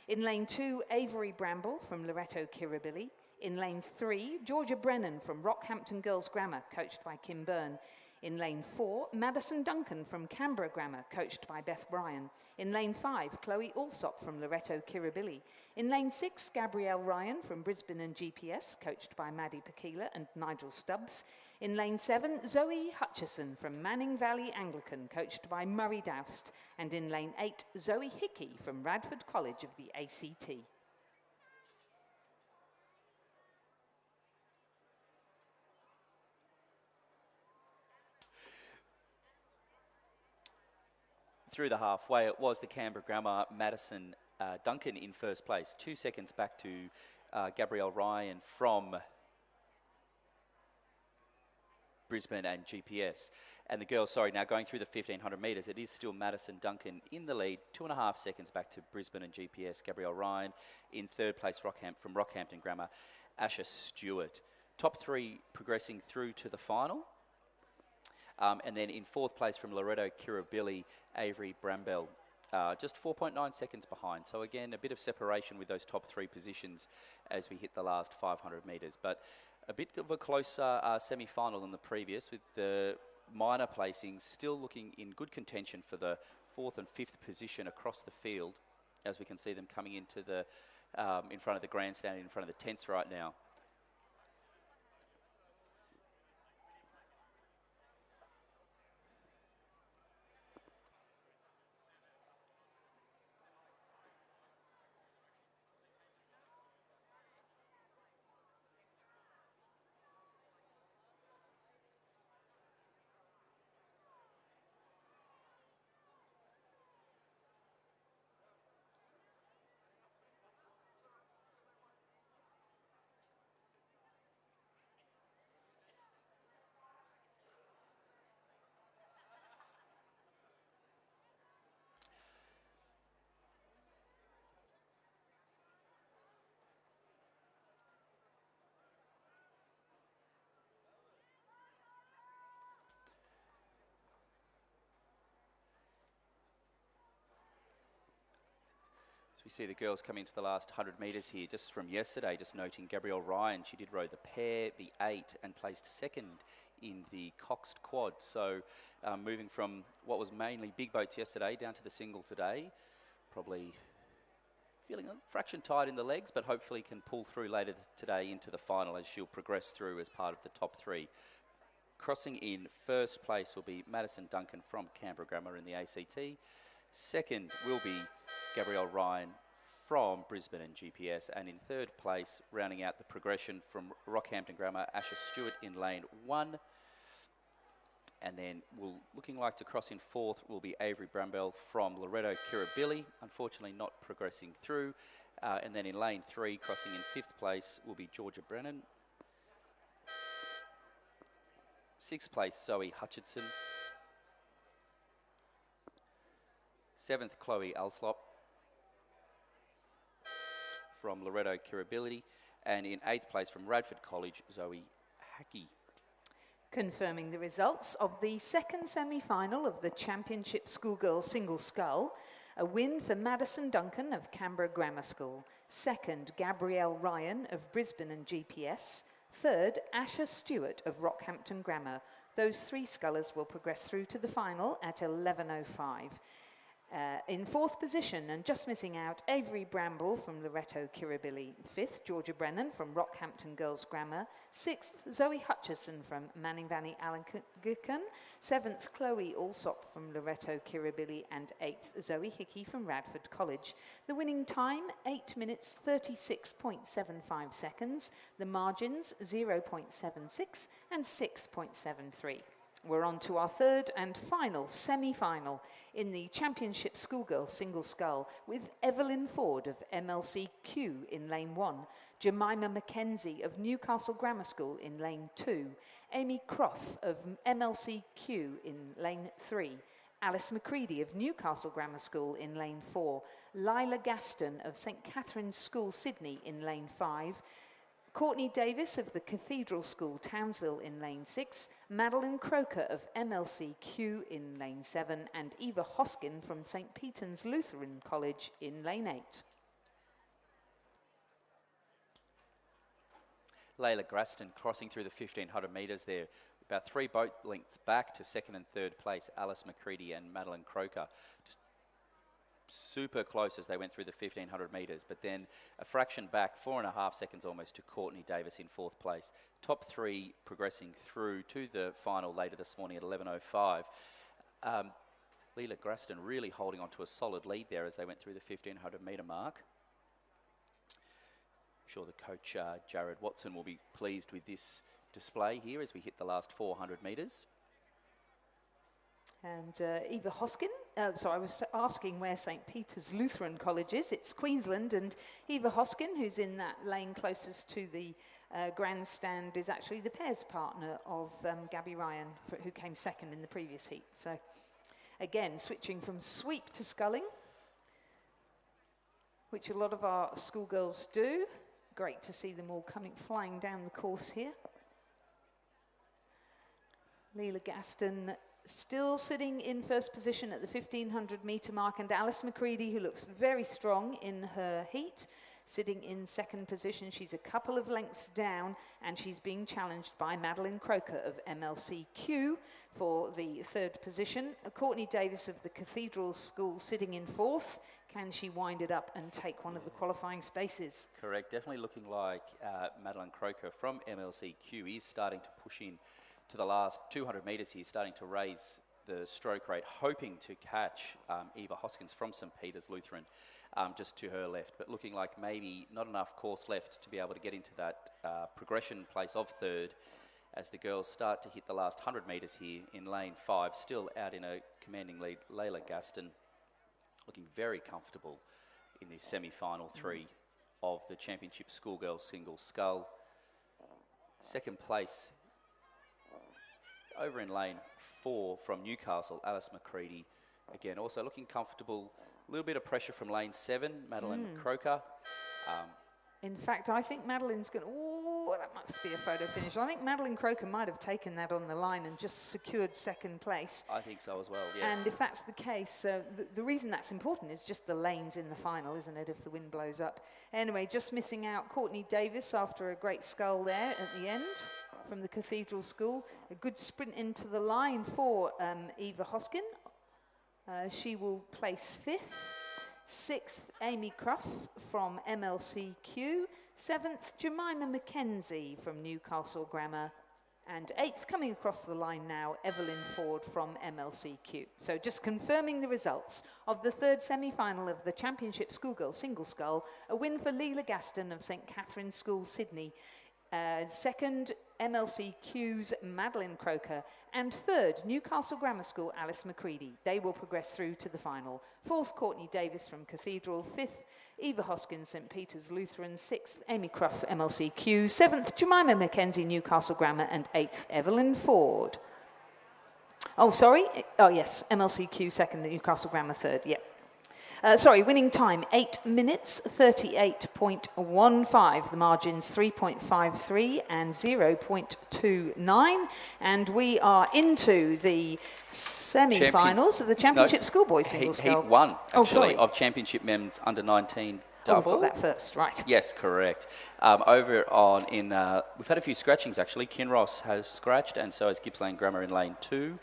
In lane 2, Avery Bramble from Loreto Kirribilli. In lane 3, Georgia Brennan from Rockhampton Girls Grammar, coached by Kim Byrne. In lane 4, Madison Duncan from Canberra Grammar, coached by Beth Bryan. In lane 5, Chloe Alsop from Loreto Kirribilli. In lane 6, Gabrielle Ryan from Brisbane and GPS, coached by Maddie Pakila and Nigel Stubbs. In lane 7, Zoe Hutchison from Manning Valley Anglican, coached by Murray Doust. And in lane 8, Zoe Hickey from Radford College of the ACT. Through the halfway, it was the Canberra Grammar Madison Duncan in first place. 2 seconds back to Gabrielle Ryan from Brisbane and GPS. And the girls, now going through the 1,500 metres, it is still Madison Duncan in the lead. 2.5 seconds back to Brisbane and GPS. Gabrielle Ryan in third place from Rockhampton Grammar. Asha Stewart. Top 3 progressing through to the final. And then in fourth place from Loreto Kirribilli, Avery Bramble, just 4.9 seconds behind. So again, a bit of separation with those top 3 positions as we hit the last 500 metres. But a bit of a closer semi-final than the previous, with the minor placings still looking in good contention for the 4th and 5th position across the field, as we can see them coming into the in front of the grandstand, in front of the tents right now. We see the girls come into the last 100 metres here, just from yesterday, just noting Gabrielle Ryan. She did row the pair, the 8, and placed second in the coxed quad. So moving from what was mainly big boats yesterday down to the single today, probably feeling a fraction tight in the legs, but hopefully can pull through later today into the final as she'll progress through as part of the top 3. Crossing in first place will be Madison Duncan from Canberra Grammar in the ACT. Second will be Gabrielle Ryan from Brisbane and GPS. And in third place, rounding out the progression from Rockhampton Grammar, Asha Stewart in lane 1. And then looking like to cross in fourth will be Avery Bramble from Loreto Kirribilli, unfortunately not progressing through. And then in lane 3, crossing in 5th place will be Georgia Brennan. 6th place, Zoe Hutchinson. 7th, Chloe Alslop from Loreto Kirribilli. And in 8th place from Radford College, Zoe Hackey. Confirming the results of the second semi-final of the Championship Schoolgirls Single Scull, A win for Madison Duncan of Canberra Grammar School. Second, Gabrielle Ryan of Brisbane and GPS. Third, Asher Stewart of Rockhampton Grammar. Those 3 scullers will progress through to the final at 11:05. In 4th position, and just missing out, Avery Bramble from Loreto Kirribilli. 5th, Georgia Brennan from Rockhampton Girls Grammar. 6th, Zoe Hutchison from Manning Valley Allengican. 7th, Chloe Alsop from Loreto Kirribilli. And 8th, Zoe Hickey from Radford College. The winning time, 8 minutes 36.75 seconds. The margins, 0.76 and 6.73. We're on to our 3rd and final semi-final in the Championship Schoolgirls Single Scull with Evelyn Ford of MLCQ in lane 1, Jemima Mackenzie of Newcastle Grammar School in lane 2, Amy Croft of MLCQ in lane 3, Alice McCready of Newcastle Grammar School in lane 4, Lila Gaston of St Catherine's School Sydney in lane 5, Courtney Davis of the Cathedral School, Townsville in lane 6, Madeline Croker of MLCQ in lane 7, and Eva Hoskin from St Peter's Lutheran College in lane 8. Layla Graston crossing through the 1,500 metres there, about 3 boat lengths back to 2nd and 3rd place, Alice McCready and Madeline Croker. Just super close as they went through the 1,500 metres, but then a fraction back, 4.5 seconds almost, to Courtney Davis in 4th place. Top 3 progressing through to the final later this morning at 11:05. Leela Graston really holding on to a solid lead there as they went through the 1,500 metre mark. I'm sure the coach, Jared Watson, will be pleased with this display here as we hit the last 400 metres. And Eva Hoskin, so I was asking where St Peter's Lutheran College is. It's Queensland, and Eva Hoskin, who's in that lane closest to the grandstand, is actually the pairs partner of Gabby Ryan, who came 2nd in the previous heat. So again, switching from sweep to sculling, which a lot of our schoolgirls do. Great to see them all flying down the course here. Leela Gaston still sitting in 1st position at the 1,500 metre mark, and Alice McCready, who looks very strong in her heat, sitting in 2nd position. She's a couple of lengths down, and she's being challenged by Madeline Croker of MLCQ for the 3rd position. Courtney Davis of the Cathedral School sitting in 4th. Can she wind it up and take one of the qualifying spaces? Correct, definitely looking like Madeline Croker from MLCQ is starting to push in to the last 200 metres here, starting to raise the stroke rate, hoping to catch Eva Hoskins from St Peter's Lutheran just to her left, but looking like maybe not enough course left to be able to get into that progression place of 3rd as the girls start to hit the last 100 metres here in lane 5, still out in a commanding lead. Layla Gaston looking very comfortable in this semi-final 3 of the Championship Schoolgirls Single Scull. 2nd place over in lane 4 from Newcastle, Alice McCready. Again, also looking comfortable. A little bit of pressure from lane 7, Madeline Croker. In fact, I think Madeline's going to... Oh, that must be a photo finish. I think Madeline Croker might have taken that on the line and just secured 2nd place. I think so as well, yes. And if that's the case, the reason that's important is just the lanes in the final, isn't it, if the wind blows up. Anyway, just missing out Courtney Davis after a great scull there at the end from the Cathedral School. A good sprint into the line for Eva Hoskin. She will place 5th. 6th, Amy Cruff from MLCQ. 7th, Jemima Mackenzie from Newcastle Grammar. And 8th, coming across the line now, Evelyn Ford from MLCQ. So just confirming the results of the 3rd semi-final of the Championship Schoolgirls Single Scull. A win for Leela Gaston of St Catherine's School, Sydney. 2nd, MLCQ's Madeline Croker, and 3rd, Newcastle Grammar School, Alice McCready. They will progress through to the final. 4th, Courtney Davis from Cathedral. 5th, Eva Hoskins, St Peter's Lutheran. 6th, Amy Cruff, MLCQ. 7th, Jemima Mackenzie, Newcastle Grammar. And 8th, Evelyn Ford. Oh, sorry. Oh, yes, MLCQ 2nd, Newcastle Grammar 3rd. Yep. Winning time 8 minutes 38.15. The margins 3.53 and 0.29. And we are into the semi-finals of the Championship Schoolboy Singles Heat Scull. 1, Oh, actually, sorry. of Championship Men's Under-19 Oh, we've double. got that first, right. Yes, correct. Over on we've had a few scratchings actually. Kinross has scratched, and so has Gippsland Grammar in lane 2.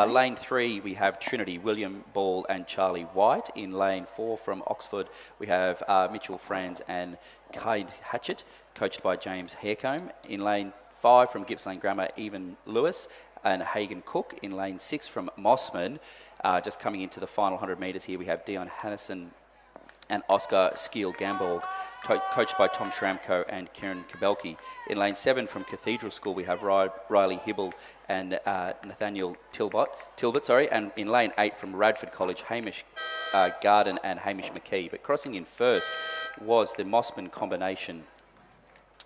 Lane 3, we have Trinity, William Ball and Charlie White. In lane 4 from Oxford, we have Mitchell Franz and Cade Hatchett, coached by James Harecombe. In lane 5 from Gippsland Grammar, Evan Lewis and Hagan Cook. In lane 6 from Mossman, just coming into the final 100 metres here, we have Dion Hannison and Oscar Scull-Gamborg, coached by Tom Schramko and Kieran Kabelke. In lane 7 from Cathedral School, we have Riley Hibble and Nathaniel Tilbot, and in lane 8 from Radford College, Hamish Garden and Hamish McKee. But crossing in first was the Mossman combination.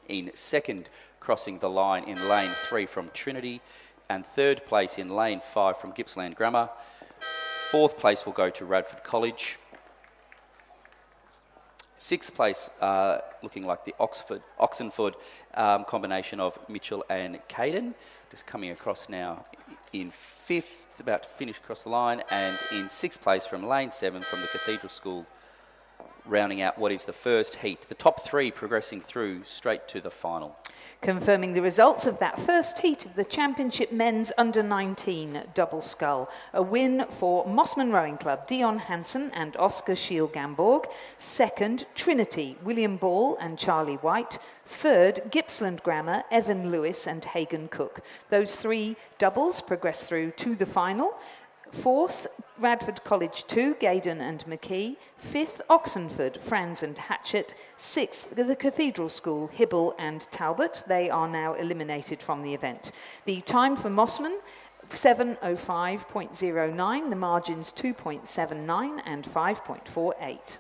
In second, crossing the line in lane 3 from Trinity, and third place in lane 5 from Gippsland Grammar. Fourth place will go to Radford College. Sixth place, looking like the Oxenford combination of Mitchell and Caden. Just coming across now in fifth, about to finish across the line. And in sixth place from lane 7 from the Cathedral School, rounding out what is the first heat. The top 3 progressing through straight to the final. Confirming the results of that first heat of the Championship Men's Under-19 double scull. A win for Mossman Rowing Club, Dion Hansen and Oscar Scull-Gamborg. Second, Trinity, William Ball and Charlie White. Third, Gippsland Grammar, Evan Lewis and Hagan Cook. Those 3 doubles progress through to the final. Fourth, Radford College 2, Gaydon and McKee. Fifth, Oxenford, Franz and Hatchett. Sixth, the Cathedral School, Hibble and Talbot. They are now eliminated from the event. The time for Mossman, 7:05.09. The margins 2.79 and 5.48.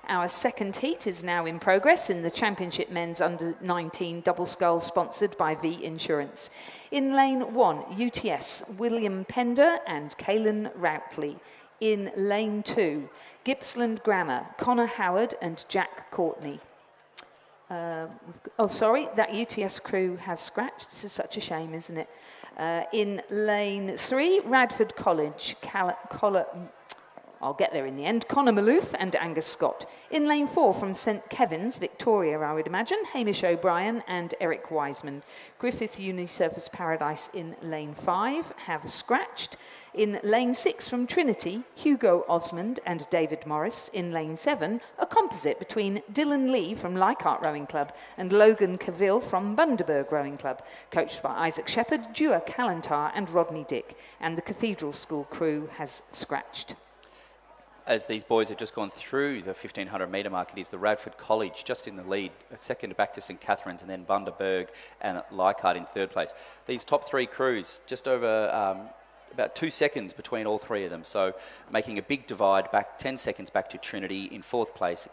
Our second heat is now in progress in the Championship Men's Under-19 double scull, sponsored by V Insurance. In lane 1, UTS, William Pender and Caelan Routley. In lane 2, Gippsland Grammar, Connor Howard and Jack Courtney. That UTS crew has scratched. This is such a shame, isn't it? In lane 3, Radford College, I'll get there in the end. Connor Maloof and Angus Scott. In lane 4 from St Kevin's, Victoria, I would imagine, Hamish O'Brien and Eric Wiseman. Griffith Unisurface Paradise in lane 5 have scratched. In lane 6 from Trinity, Hugo Osmond and David Morris. In lane 7, a composite between Dylan Lee from Leichhardt Rowing Club and Logan Cavill from Bundaberg Rowing Club, coached by Isaac Shepherd, Dewar Callantar and Rodney Dick. And the Cathedral School crew has scratched. As these boys have just gone through the 1,500 metre mark, it is the Radford College just in the lead, a second back to St Catherine's, and then Bundaberg and Leichhardt in third place. These top 3 crews, just over about 2 seconds between all 3 of them, so making a big divide back, 10 seconds back to Trinity in 4th place,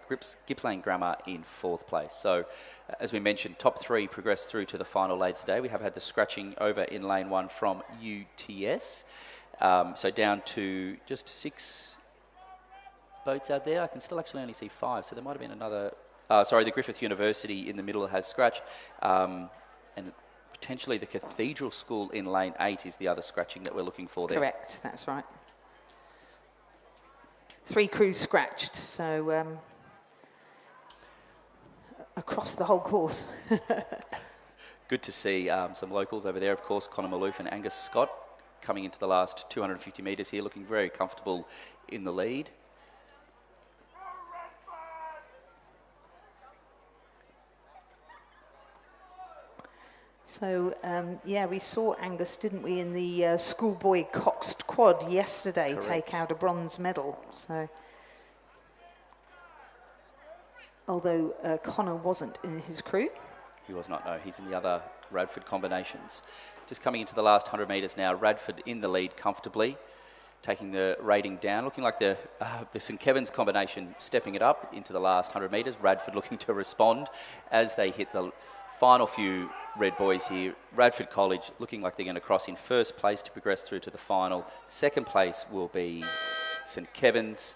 Gippsland Grammar in 4th place. So as we mentioned, top 3 progressed through to the final later today. We have had the scratching over in lane 1 from UTS, so down to just 6 boats out there. I can still actually only see 5, so there might have been another. The Griffith University in the middle has scratched, and potentially the Cathedral School in lane 8 is the other scratching that we're looking for there. Correct, that's right. 3 crews scratched, so across the whole course. Good to see some locals over there, of course, Connor Maloof and Angus Scott coming into the last 250 metres here, looking very comfortable in the lead. So, we saw Angus, didn't we, in the schoolboy coxed quad yesterday. Correct. Take out a bronze medal. So, although Connor wasn't in his crew. He was not, no. He's in the other Radford combinations. Just coming into the last 100 metres now, Radford in the lead comfortably, taking the rating down, looking like the St Kevin's combination stepping it up into the last 100 metres. Radford looking to respond as they hit the final few red boys here. Radford College looking like they're going to cross in first place to progress through to the final. Second place will be St Kevin's.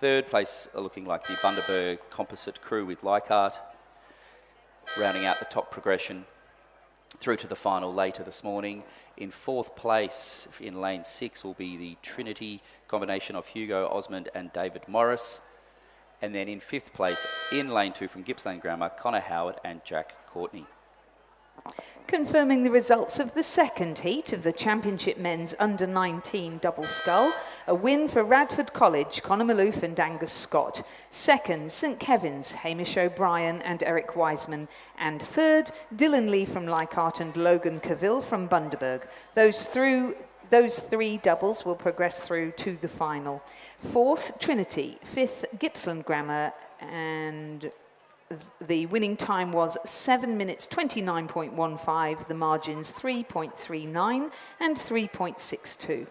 third place are looking like the Bundaberg Composite crew with Leichhardt, rounding out the top progression through to the final later this morning. In fourth place in lane 6 will be the Trinity combination of Hugo Osmond and David Morris. And then in fifth place in lane 2 from Gippsland Grammar, Connor Howard and Jack Courtney. Confirming the results of the second heat of the Championship Men's Under-19 Double Scull, a win for Radford College, Conor Malouf and Angus Scott. Second, St Kevin's, Hamish O'Brien and Eric Wiseman. And third, Dylan Lee from Leichhardt and Logan Cavill from Bundaberg. Those three doubles will progress through to the final. Fourth, Trinity. Fifth, Gippsland Grammar, and the winning time was 7 minutes 29.15, the margins 3.39 and 3.62.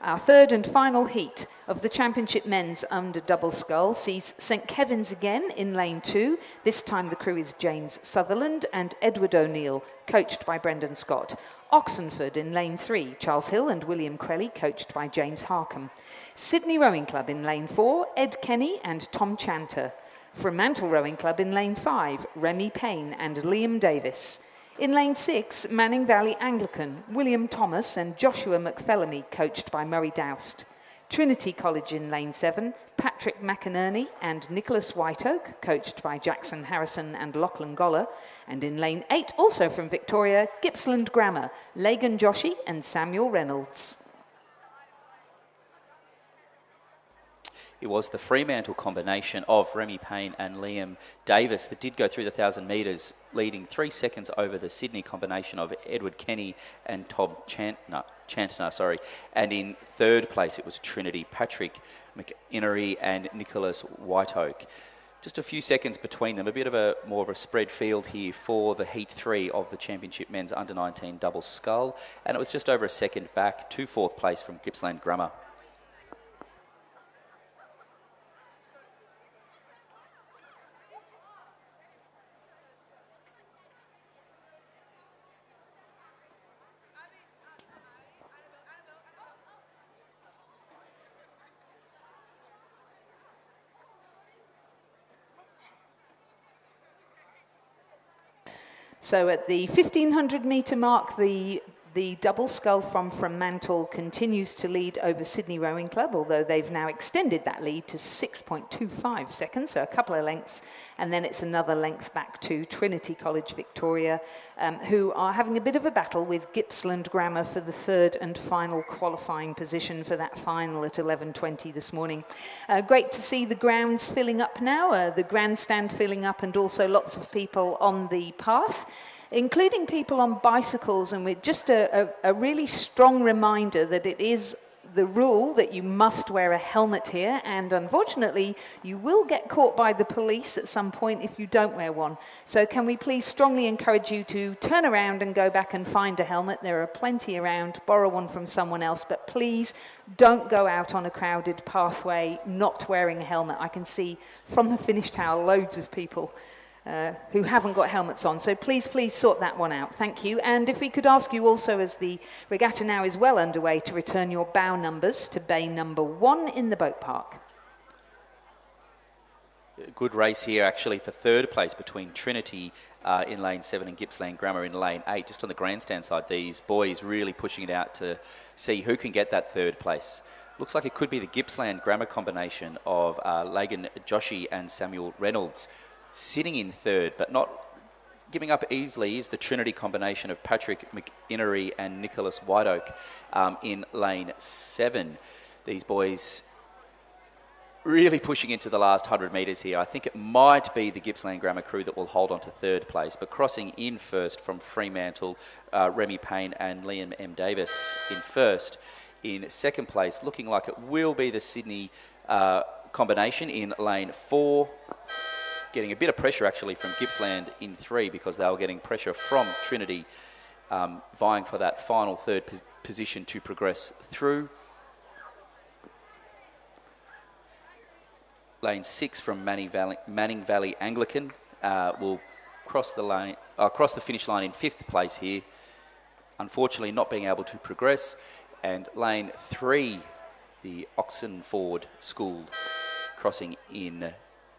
Our third and final heat of the Championship Men's Under Double Scull sees St Kevin's again in lane 2. This time the crew is James Sutherland and Edward O'Neill, coached by Brendan Scott. Oxenford in lane 3, Charles Hill and William Crelly, coached by James Harkham. Sydney Rowing Club in lane 4, Ed Kenny and Tom Chanter. Fremantle Rowing Club in lane 5, Remy Payne and Liam Davis. In lane 6, Manning Valley Anglican, William Thomas and Joshua McPhellamy, coached by Murray Doust. Trinity College in lane 7, Patrick McInerney and Nicholas Whiteoak, coached by Jackson Harrison and Lachlan Goller. And in lane 8, also from Victoria, Gippsland Grammar, Lagan Joshi and Samuel Reynolds. It was the Fremantle combination of Remy Payne and Liam Davis that did go through the 1,000 metres, leading 3 seconds over the Sydney combination of Edward Kenny and Tom Chantner. And in third place, it was Trinity, Patrick McInerney and Nicholas Whiteoak. Just a few seconds between them, a bit of a more of a spread field here for the Heat 3 of the Championship Men's Under-19 Double Scull. And it was just over a second back to fourth place from Gippsland Grammar. So at the 1,500 metre mark, the double scull from Fremantle continues to lead over Sydney Rowing Club, although they've now extended that lead to 6.25 seconds, so a couple of lengths, and then it's another length back to Trinity College Victoria, who are having a bit of a battle with Gippsland Grammar for the third and final qualifying position for that final at 11:20 this morning. Great to see the grounds filling up now, the grandstand filling up, and also lots of people on the path, including people on bicycles, and with just a really strong reminder that it is the rule that you must wear a helmet here, and unfortunately you will get caught by the police at some point if you don't wear one. So can we please strongly encourage you to turn around and go back and find a helmet? There are plenty around, borrow one from someone else, but please don't go out on a crowded pathway not wearing a helmet. I can see from the finish tower loads of people who haven't got helmets on. So please sort that one out. Thank you. And if we could ask you also, as the regatta now is well underway, to return your bow numbers to bay number 1 in the boat park. Good race here actually for third place between Trinity in lane 7 and Gippsland Grammar in lane 8. Just on the grandstand side, these boys really pushing it out to see who can get that third place. Looks like it could be the Gippsland Grammar combination of Lagan Joshi and Samuel Reynolds. Sitting in third, but not giving up easily, is the Trinity combination of Patrick McInerney and Nicholas Whiteoak in lane 7. These boys really pushing into the last 100 metres here. I think it might be the Gippsland Grammar crew that will hold on to third place, but crossing in first from Fremantle, Remy Payne and Liam M. Davis in first. In second place, looking like it will be the Sydney combination in lane 4. Getting a bit of pressure actually from Gippsland in 3, because they were getting pressure from Trinity, vying for that final third position to progress through. Lane 6 from Manning Valley Anglican will cross the finish line in 5th place here, unfortunately not being able to progress. And lane 3 the Oxenford School crossing in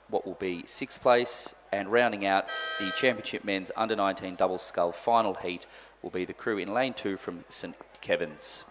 what will be 6th place, and rounding out the Championship Men's Under-19 Double Scull final heat will be the crew in lane 2 from St Kevin's.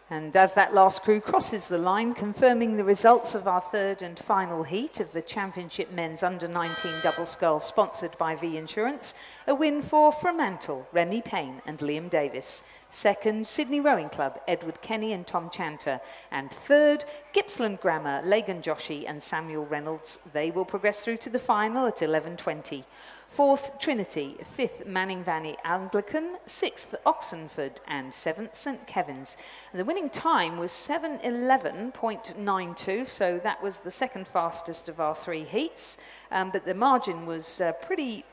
And as that last crew crosses the line, confirming the results of our third and final heat of the Championship Men's Under-19 Double Scull, sponsored by V Insurance, a win for Fremantle, Remy Payne and Liam Davis. Second, Sydney Rowing Club, Edward Kenny and Tom Chanter. And third, Gippsland Grammar, Lagan Joshi and Samuel Reynolds. They will progress through to the final at 11:20. Fourth, Trinity. Fifth, Manning Valley Anglican. Sixth, Oxenford. And seventh, St Kevin's. And the winning time was 7:11.92, so that was the second fastest of our 3 heats. But the margin was pretty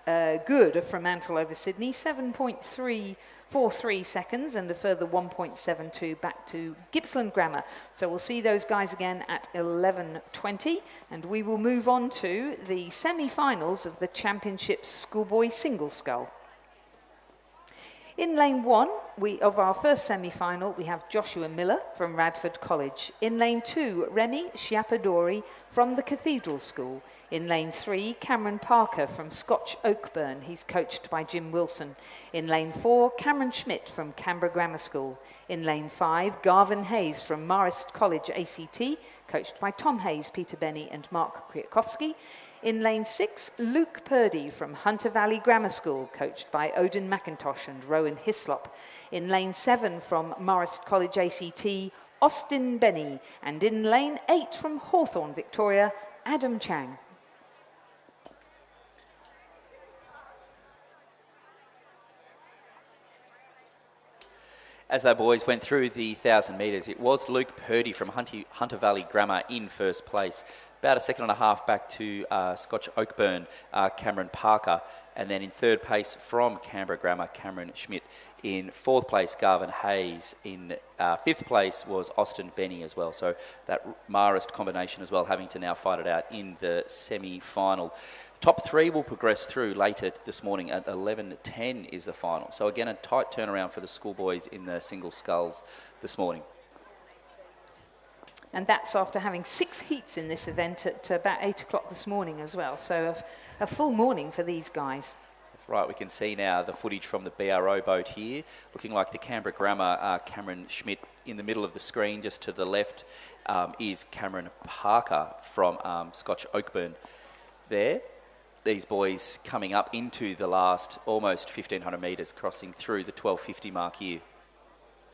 good of Fremantle over Sydney, 7.343 seconds, and a further 1.72 back to Gippsland Grammar. So we'll see those guys again at 11:20, and we will move on to the semi-finals of the Championship Schoolboy Single Scull. In lane 1 of our first semi-final, we have Joshua Miller from Radford College. In lane 2, Remy Schiapadori from the Cathedral School. In lane 3, Cameron Parker from Scotch Oakburn. He's coached by Jim Wilson. In lane 4, Cameron Schmidt from Canberra Grammar School. In lane 5, Garvin Hayes from Marist College ACT, coached by Tom Hayes, Peter Benny and Mark Kwiatkowski. In lane 6, Luke Purdy from Hunter Valley Grammar School, coached by Odin McIntosh and Rowan Hislop. In lane 7 from Marist College ACT, Austin Benny. And in lane 8 from Hawthorne, Victoria, Adam Chang. As the boys went through the 1,000 metres, it was Luke Purdy from Hunter Valley Grammar in first place. About a second and a half back to Scotch Oakburn, Cameron Parker. And then in third place from Canberra Grammar, Cameron Schmidt. In fourth place, Garvin Hayes. In fifth place was Austin Benny as well. So that Marist combination as well, having to now fight it out in the semi-final. Top 3 will progress through later this morning at 11:10 is the final. So again, a tight turnaround for the schoolboys in the single sculls this morning. And that's after having 6 heats in this event at about 8 o'clock this morning as well. So a full morning for these guys. That's right, we can see now the footage from the BRO boat here, looking like the Canberra Grammar, Cameron Schmidt in the middle of the screen. Just to the left is Cameron Parker from Scotch Oakburn there. These boys coming up into the last almost 1,500 metres, crossing through the 12:50 mark here.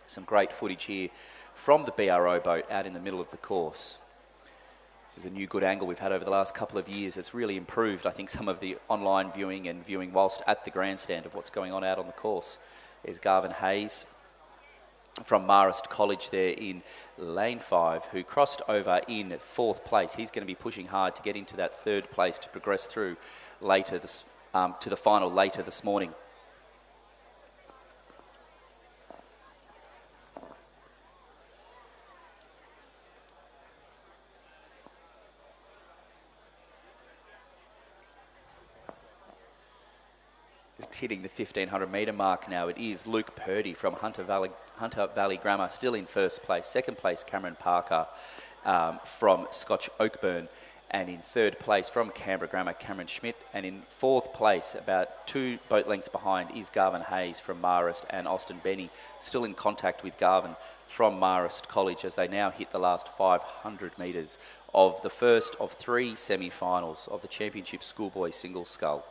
Some great footage here from the BRO boat out in the middle of the course. This is a new good angle we've had over the last couple of years. It's really improved, I think, some of the online viewing and viewing whilst at the grandstand of what's going on out on the course. There's Garvin Hayes from Marist College there in lane 5, who crossed over in 4th place. He's going to be pushing hard to get into that 3rd place to progress through later this to the final later this morning. Hitting the 1,500 metre mark now. It is Luke Purdy from Hunter Valley Grammar, still in first place. Second place, Cameron Parker from Scotch Oakburn. And in third place from Canberra Grammar, Cameron Schmidt. And in 4th place, about 2 boat lengths behind, is Garvin Hayes from Marist, and Austin Benny still in contact with Garvin from Marist College as they now hit the last 500 metres of the first of 3 semi-finals of the Championship Schoolboy Single Scull.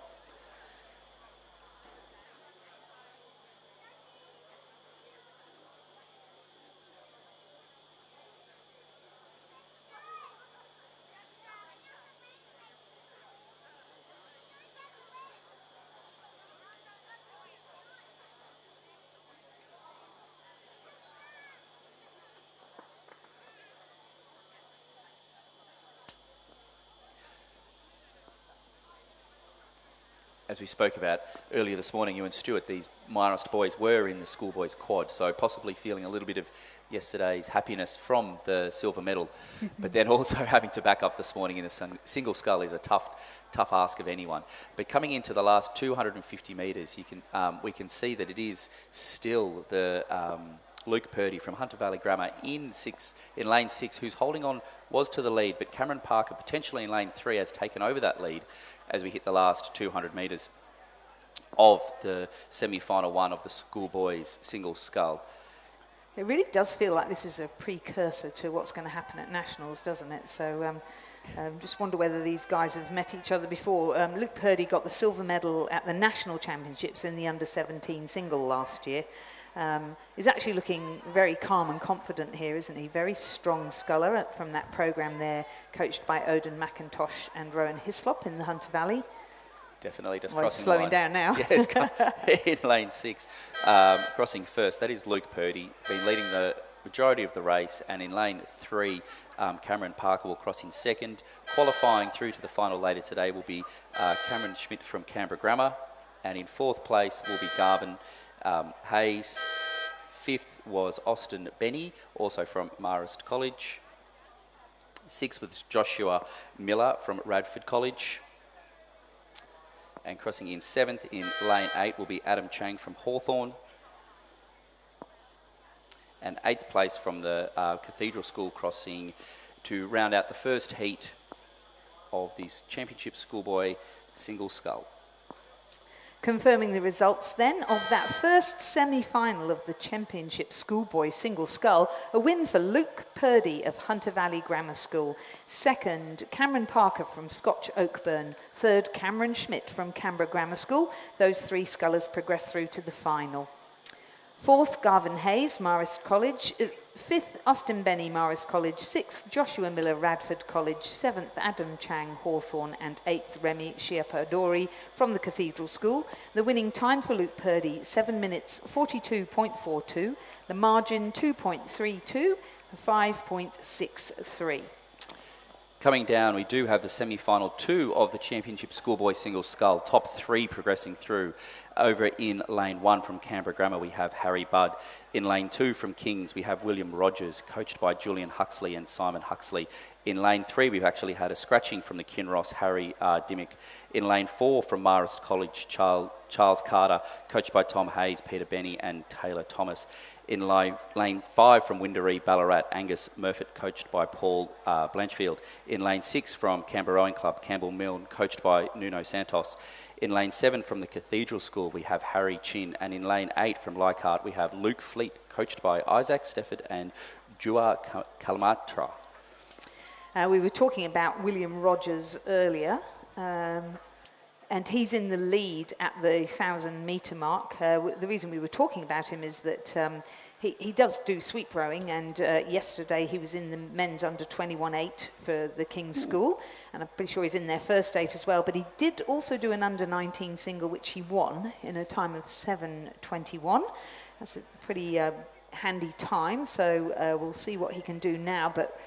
As we spoke about earlier this morning, you and Stuart, these Marist boys were in the schoolboys quad, so possibly feeling a little bit of yesterday's happiness from the silver medal, but then also having to back up this morning in a single scull is a tough ask of anyone. But coming into the last 250 metres, we can see that it is still the Luke Purdy from Hunter Valley Grammar in lane 6, who's holding on, was to the lead, but Cameron Parker, potentially in lane 3, has taken over that lead as we hit the last 200 metres of the semi-final one of the schoolboys single scull. It really does feel like this is a precursor to what's going to happen at Nationals, doesn't it? So just wonder whether these guys have met each other before. Luke Purdy got the silver medal at the National Championships in the under-17 single last year. He's actually looking very calm and confident here, isn't he? Very strong sculler from that programme there, coached by Odin McIntosh and Rowan Hislop in the Hunter Valley. Definitely just well, crossing slowing the down line. now. Yes, in lane 6. Crossing first, that is Luke Purdy, been leading the majority of the race, and in lane 3, Cameron Parker will cross in second. Qualifying through to the final later today will be Cameron Schmidt from Canberra Grammar, and in 4th place will be Garvin Hayes. 5th was Austin Benny, also from Marist College. 6th was Joshua Miller from Radford College. And crossing in 7th in lane 8 will be Adam Chang from Hawthorn. And 8th place from the Cathedral School, crossing to round out the first heat of this championship schoolboy single scull. Confirming the results then of that first semi-final of the championship schoolboy single scull, a win for Luke Purdy of Hunter Valley Grammar School. 2nd, Cameron Parker from Scotch Oakburn. 3rd, Cameron Schmidt from Canberra Grammar School. Those 3 scullers progressed through to the final. 4th, Garvin Hayes, Marist College. 5th, Austin Benny, Marist College. 6th, Joshua Miller, Radford College. 7th, Adam Chang, Hawthorn. And 8th, Remy Shiapadori from the Cathedral School. The winning time for Luke Purdy, 7 minutes 42.42. The margin 2.32, 5.63. Coming down, we do have the semi-final 2 of the championship schoolboy single scull. Top 3 progressing through. Over in lane 1 from Canberra Grammar, we have Harry Budd. In lane 2 from Kings, we have William Rogers, coached by Julian Huxley and Simon Huxley. In lane 3, we've actually had a scratching from the Kinross, Harry Dimmick. In lane 4 from Marist College, Charles Carter, coached by Tom Hayes, Peter Benny and Taylor Thomas. In lane 5 from Windaree, Ballarat, Angus Murfitt, coached by Paul Blanchfield. In lane 6 from Canberra Rowing Club, Campbell Milne, coached by Nuno Santos. In lane 7 from the Cathedral School, we have Harry Chin. And in lane 8 from Leichhardt, we have Luke Fleet, coached by Isaac Stefford and Jua Kalamatra. We were talking about William Rogers earlier. And he's in the lead at the 1,000-metre mark. The reason we were talking about him is that he does do sweep rowing, and yesterday he was in the men's under-21 8 for the King's School, and I'm pretty sure he's in their first 8 as well, but he did also do an under-19 single, which he won in a time of 7:21. That's a pretty handy time, so we'll see what he can do now, but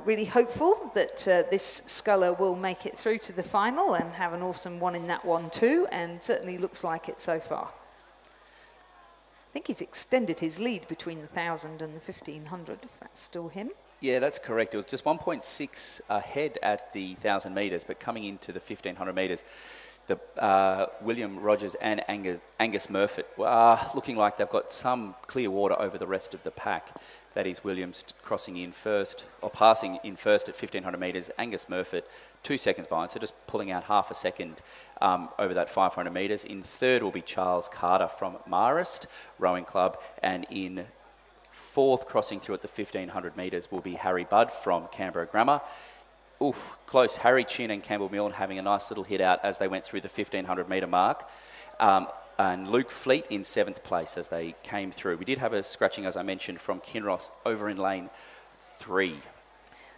really hopeful that this sculler will make it through to the final and have an awesome one in that one too, and certainly looks like it so far. I think he's extended his lead between the 1,000 and the 1,500, if that's still him. Yeah, that's correct. It was just 1.6 ahead at the 1,000 metres, but coming into the 1,500 metres, the William Rogers and Angus Murfitt are looking like they've got some clear water over the rest of the pack. That is Williams crossing in first, or passing in first at 1,500 metres. Angus Murfitt 2 seconds behind, so just pulling out half a second over that 500 metres. In third will be Charles Carter from Marist Rowing Club, and in 4th, crossing through at the 1,500 metres, will be Harry Budd from Canberra Grammar. Oof, close. Harry Chin and Campbell Milne having a nice little hit out as they went through the 1,500 metre mark. And Luke Fleet in 7th place as they came through. We did have a scratching, as I mentioned, from Kinross over in lane 3.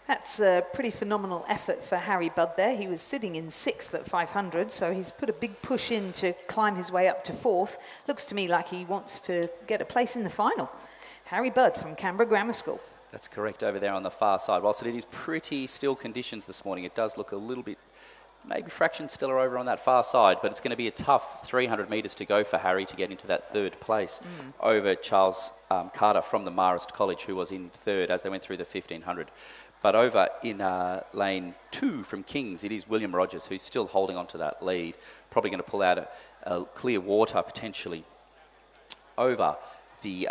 That's a pretty phenomenal effort for Harry Budd there. He was sitting in 6th at 500, so he's put a big push in to climb his way up to 4th. Looks to me like he wants to get a place in the final. Harry Budd from Canberra Grammar School. That's correct, over there on the far side. Whilst it is pretty still conditions this morning, it does look a little bit, maybe fractions still are over on that far side, but it's going to be a tough 300 metres to go for Harry to get into that 3rd place over Charles Carter from the Marist College, who was in 3rd as they went through the 1,500. But over in lane 2 from Kings, it is William Rogers who's still holding on to that lead, probably going to pull out a clear water potentially over the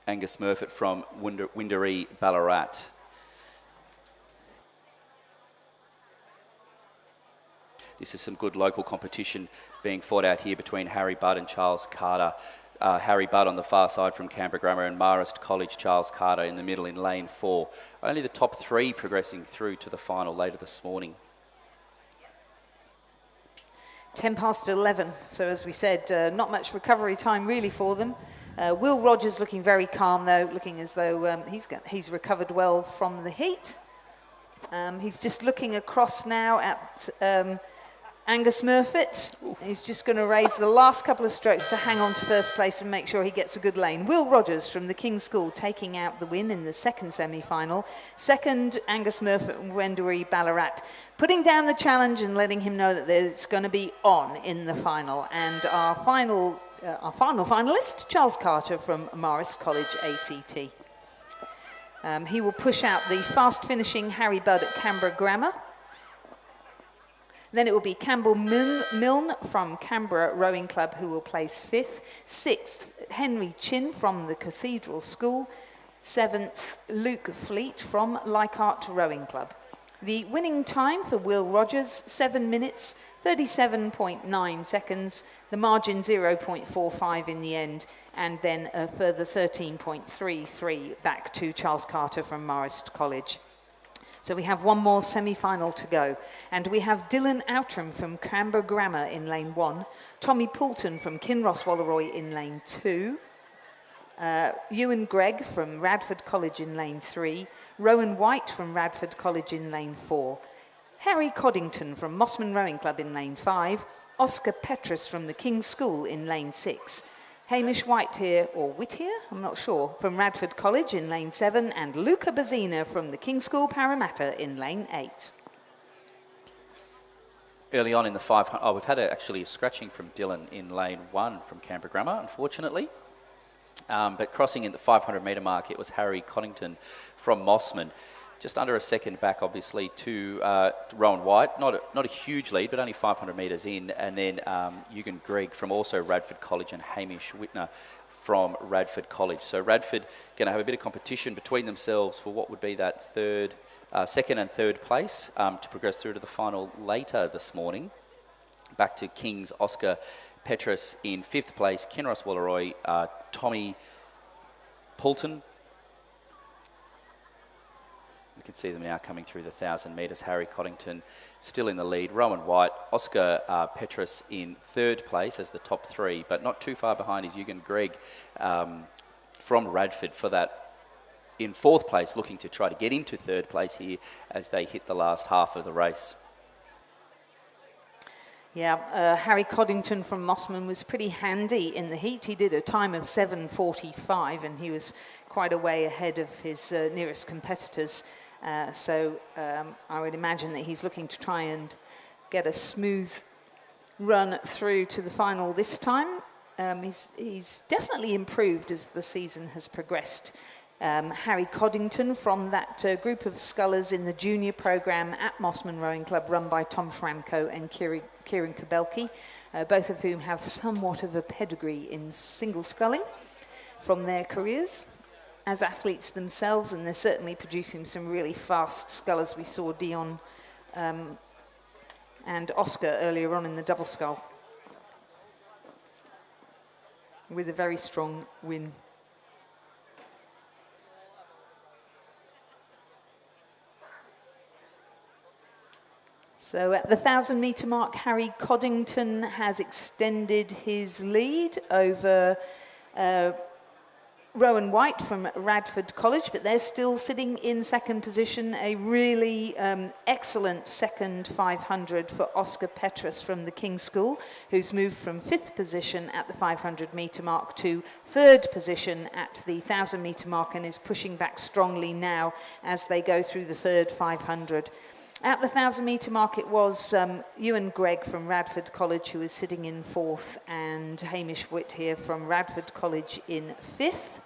Angus Murfitt from Windaree, Ballarat. This is some good local competition being fought out here between Harry Budd and Charles Carter. Harry Budd on the far side from Canberra Grammar and Marist College, Charles Carter in the middle in lane 4. Only the top 3 progressing through to the final later this morning. 10 past 11, so as we said, not much recovery time really for them. Will Rogers looking very calm though, looking as though he's recovered well from the heat. He's just looking across now at Angus Murfitt. He's just going to raise the last couple of strokes to hang on to first place and make sure he gets a good lane. Will Rogers from the King's School taking out the win in the second semi-final. Second, Angus Murfitt and Windaree, Ballarat, putting down the challenge and letting him know that it's going to be on in the final. And our final finalist, Charles Carter from Marist College, ACT. He will push out the fast-finishing Harry Budd at Canberra Grammar. Then it will be Campbell Milne from Canberra Rowing Club, who will place 5th. 6th, Henry Chin from the Cathedral School. 7th, Luke Fleet from Leichhardt Rowing Club. The winning time for Will Rogers, 7 minutes, 37.9 seconds. The margin 0.45 in the end, and then a further 13.33 back to Charles Carter from Marist College. So we have one more semi-final to go. And we have Dylan Outram from Canberra Grammar in lane 1, Tommy Poulton from Kinross Walleroy in lane 2, Ewan Gregg from Radford College in lane 3, Rowan White from Radford College in lane 4, Harry Coddington from Mossman Rowing Club in lane 5, Oscar Petrus from the King's School in lane 6, Hamish Whitehere, or Whittier, I'm not sure, from Radford College in lane 7, and Luca Bazzina from the King's School Parramatta in lane 8. Early on in the 500, we've had actually a scratching from Dylan in lane 1 from Canberra Grammar, unfortunately. But crossing in the 500 metre mark, it was Harry Coddington from Mossman. Just under a second back, obviously, to Rowan White. Not a huge lead, but only 500 metres in. And then Ewan Gregg from also Radford College and Hamish Whitner from Radford College. So Radford going to have a bit of competition between themselves for what would be that second and third place to progress through to the final later this morning. Back to King's Oscar Petrus in 5th place, Kinross Walleroy, Tommy Poulton. You can see them now coming through the 1,000 metres. Harry Coddington still in the lead. Rowan White, Oscar Petrus in 3rd place as the top 3, but not too far behind is Ewan Gregg from Radford for that in 4th place, looking to try to get into 3rd place here as they hit the last half of the race. Yeah, Harry Coddington from Mossman was pretty handy in the heat. He did a time of 7:45 and he was quite a way ahead of his nearest competitors. So I would imagine that he's looking to try and get a smooth run through to the final this time. He's definitely improved as the season has progressed. Harry Coddington from that group of scullers in the junior program at Mossman Rowing Club run by Tom Schramko and Kieran Kabelke, both of whom have somewhat of a pedigree in single sculling from their careers as athletes themselves, and they're certainly producing some really fast scullers. We saw Dion and Oscar earlier on in the double scull with a very strong win. So at the 1,000 metre mark, Harry Coddington has extended his lead over Rowan White from Radford College, but they're still sitting in 2nd position. A really excellent second 500 for Oscar Petrus from the King's School, who's moved from 5th position at the 500 metre mark to 3rd position at the 1,000 metre mark and is pushing back strongly now as they go through the 3rd 500. At the 1,000 metre mark, it was Ewan Gregg from Radford College who was sitting in 4th, and Hamish Whittier from Radford College in 5th.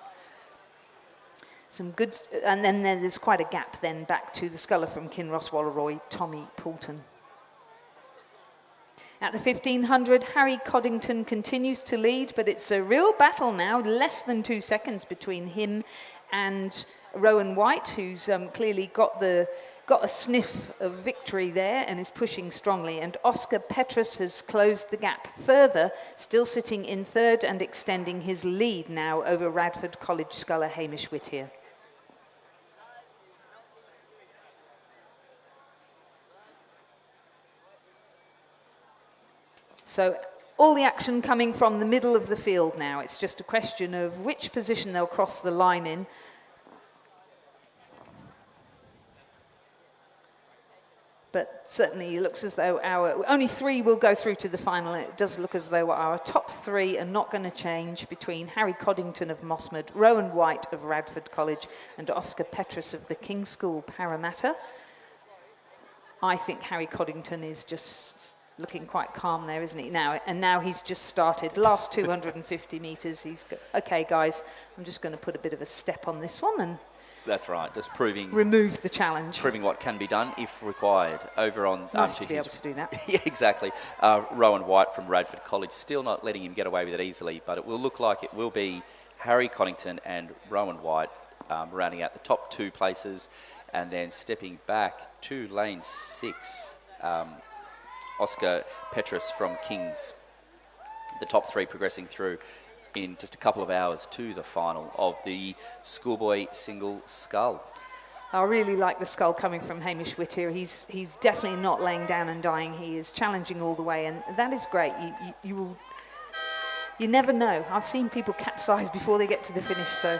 Some good, and then there's quite a gap then back to the sculler from Kinross Walleroy, Tommy Poulton. At the 1500, Harry Coddington continues to lead, but it's a real battle now, less than 2 seconds between him and Rowan White, who's clearly got a sniff of victory there and is pushing strongly. And Oscar Petrus has closed the gap further, still sitting in third and extending his lead now over Radford College sculler Hamish Whittier. So all the action coming from the middle of the field now. It's just a question of which position they'll cross the line in. But certainly it looks as though only 3 will go through to the final. It does look as though our top 3 are not going to change between Harry Coddington of Mossmord, Rowan White of Radford College and Oscar Petrus of the King's School Parramatta. I think Harry Coddington is just looking quite calm there, isn't he? Now he's just started. Last 250 metres, okay, guys, I'm just going to put a bit of a step on this one and... That's right, just remove the challenge. Proving what can be done if required. Over on... Nice to be able to do that. Yeah, exactly. Rowan White from Radford College, still not letting him get away with it easily, but it will look like it will be Harry Coddington and Rowan White rounding out the top 2 places, and then stepping back to lane 6, Oscar Petrus from King's. The top 3 progressing through in just a couple of hours to the final of the schoolboy single scull. I really like the scull coming from Hamish Whittier. He's definitely not laying down and dying. He is challenging all the way, and that is great. You never know. I've seen people capsize before they get to the finish, so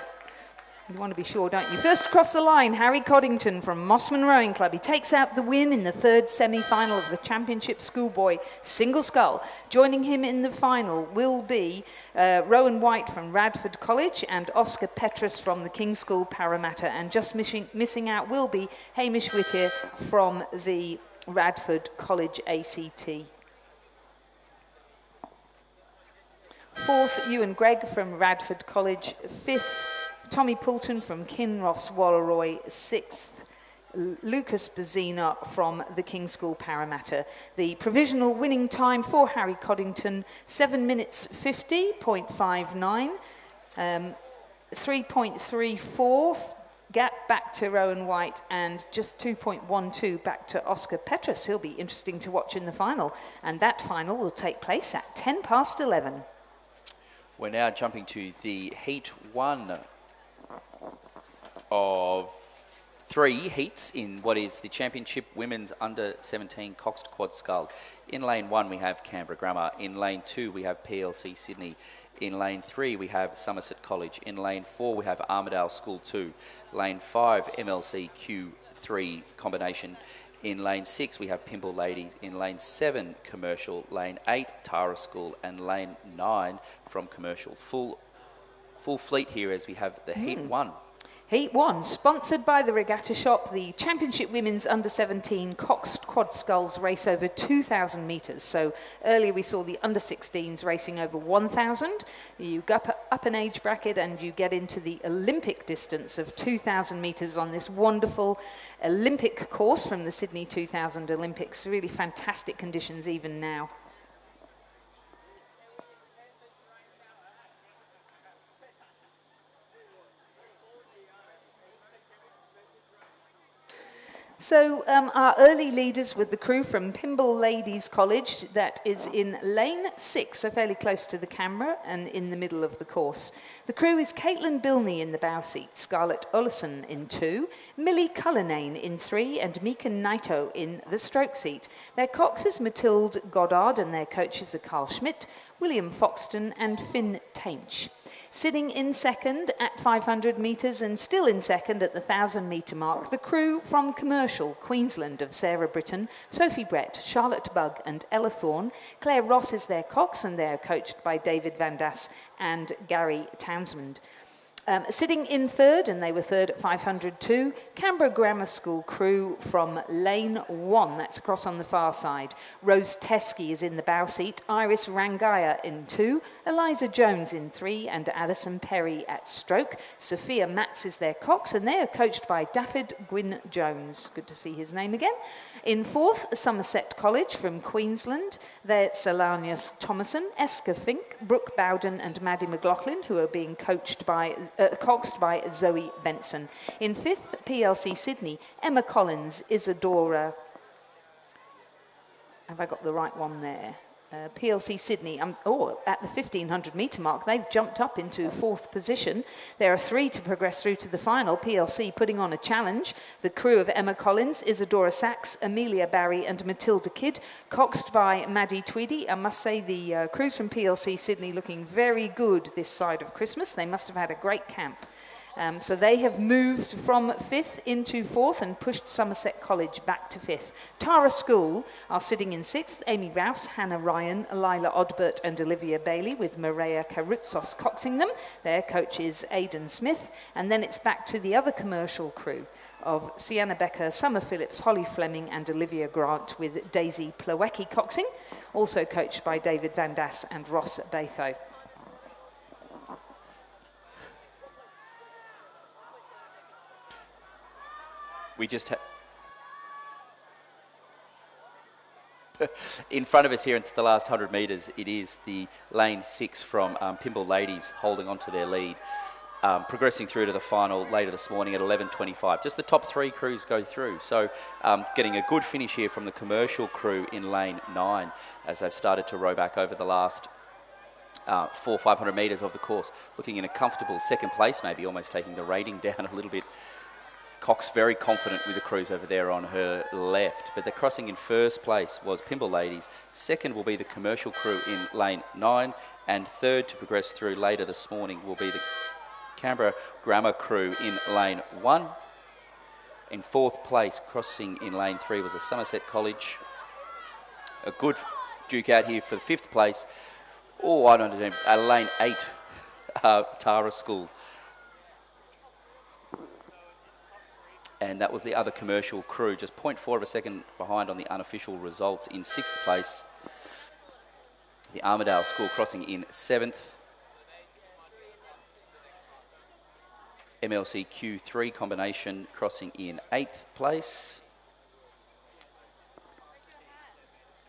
you want to be sure, don't you? First across the line, Harry Coddington from Mossman Rowing Club. He takes out the win in the 3rd semi-final of the Championship Schoolboy Single Scull. Joining him in the final will be Rowan White from Radford College and Oscar Petrus from the King's School Parramatta. And just missing out will be Hamish Whittier from the Radford College ACT. 4th, Ewan Gregg from Radford College. 5th, Tommy Poulton from Kinross Wallaroy. 6th, Lucas Bazina from the King's School Parramatta. The provisional winning time for Harry Coddington, 7 minutes 50.59, 3.34 gap back to Rowan White, and just 2.12 back to Oscar Petrus. He'll be interesting to watch in the final, and that final will take place at 11:10. We're now jumping to the Heat 1 of 3 heats in what is the Championship Women's Under-17 Coxed Quad Scull. In lane 1 we have Canberra Grammar. In lane 2 we have PLC Sydney. In lane 3 we have Somerset College. In lane 4 we have Armidale School 2. Lane 5 MLC Q3 combination. In lane 6 we have Pimble Ladies. In lane 7 Commercial. Lane 8 Tara School, and lane 9 from Commercial. Full fleet here as we have the Heat 1. Heat 1, sponsored by the Regatta Shop. The Championship Women's Under-17 Coxed Quad Sculls race over 2,000 metres. So earlier we saw the Under-16s racing over 1,000. You go up an age bracket and you get into the Olympic distance of 2,000 metres on this wonderful Olympic course from the Sydney 2000 Olympics. Really fantastic conditions even now. So our early leaders with the crew from Pimble Ladies College, that is in lane 6, so fairly close to the camera and in the middle of the course. The crew is Caitlin Bilney in the bow seat, Scarlett Olison in 2, Millie Cullinane in 3, and Mika Naito in the stroke seat. Their cox is Mathilde Goddard and their coaches are Carl Schmidt, William Foxton and Finn Tainch. Sitting in second at 500 metres and still in second at the 1,000-metre mark, the crew from Commercial, Queensland, of Sarah Britton, Sophie Brett, Charlotte Bugg and Ella Thorne. Claire Ross is their cox and they are coached by David Van Das and Gary Townsend. Sitting in third, and they were third at 502, Canberra Grammar School crew from lane 1, that's across on the far side. Rose Teskey is in the bow seat, Iris Rangaya in 2, Eliza Jones in 3, and Alison Perry at stroke. Sophia Matz is their cox, and they are coached by Daffyd Gwyn Jones. Good to see his name again. In 4th, Somerset College from Queensland. That's Alania Thomason, Eska Fink, Brooke Bowden and Maddie McLaughlin, who are being coxed by Zoe Benson. In 5th, PLC Sydney, Emma Collins, Isadora... Have I got the right one there? PLC Sydney, at the 1500 metre mark, they've jumped up into 4th position. There are 3 to progress through to the final. PLC putting on a challenge. The crew of Emma Collins, Isadora Sachs, Amelia Barry and Matilda Kidd, coxed by Maddie Tweedy. I must say the crews from PLC Sydney looking very good this side of Christmas. They must have had a great camp. So they have moved from 5th into 4th and pushed Somerset College back to 5th. Tara School are sitting in 6th. Amy Rouse, Hannah Ryan, Lila Odbert and Olivia Bailey, with Maria Karoutsos coxing them. Their coach is Aidan Smith. And then it's back to the other commercial crew of Sienna Becker, Summer Phillips, Holly Fleming and Olivia Grant, with Daisy Plowecki coxing, also coached by David Van Das and Ross Batho. We just in front of us here into the last 100 metres, it is the lane 6 from Pymble Ladies holding on to their lead, progressing through to the final later this morning at 11:25. Just the top 3 crews go through. So getting a good finish here from the commercial crew in lane 9 as they've started to row back over the last 400-500 metres of the course, looking in a comfortable second place, maybe almost taking the rating down a little bit. Cox very confident with the crews over there on her left, but the crossing in first place was Pymble Ladies. Second will be the commercial crew in lane 9, and third to progress through later this morning will be the Canberra Grammar crew in lane 1. In 4th place, crossing in lane 3, was a Somerset College. A good duke out here for the 5th place. Oh, I don't know, lane 8, Tara School. And that was the other commercial crew, just 0.4 of a second behind on the unofficial results. In 6th place, the Armidale School crossing in 7th. MLC Q3 combination crossing in 8th place.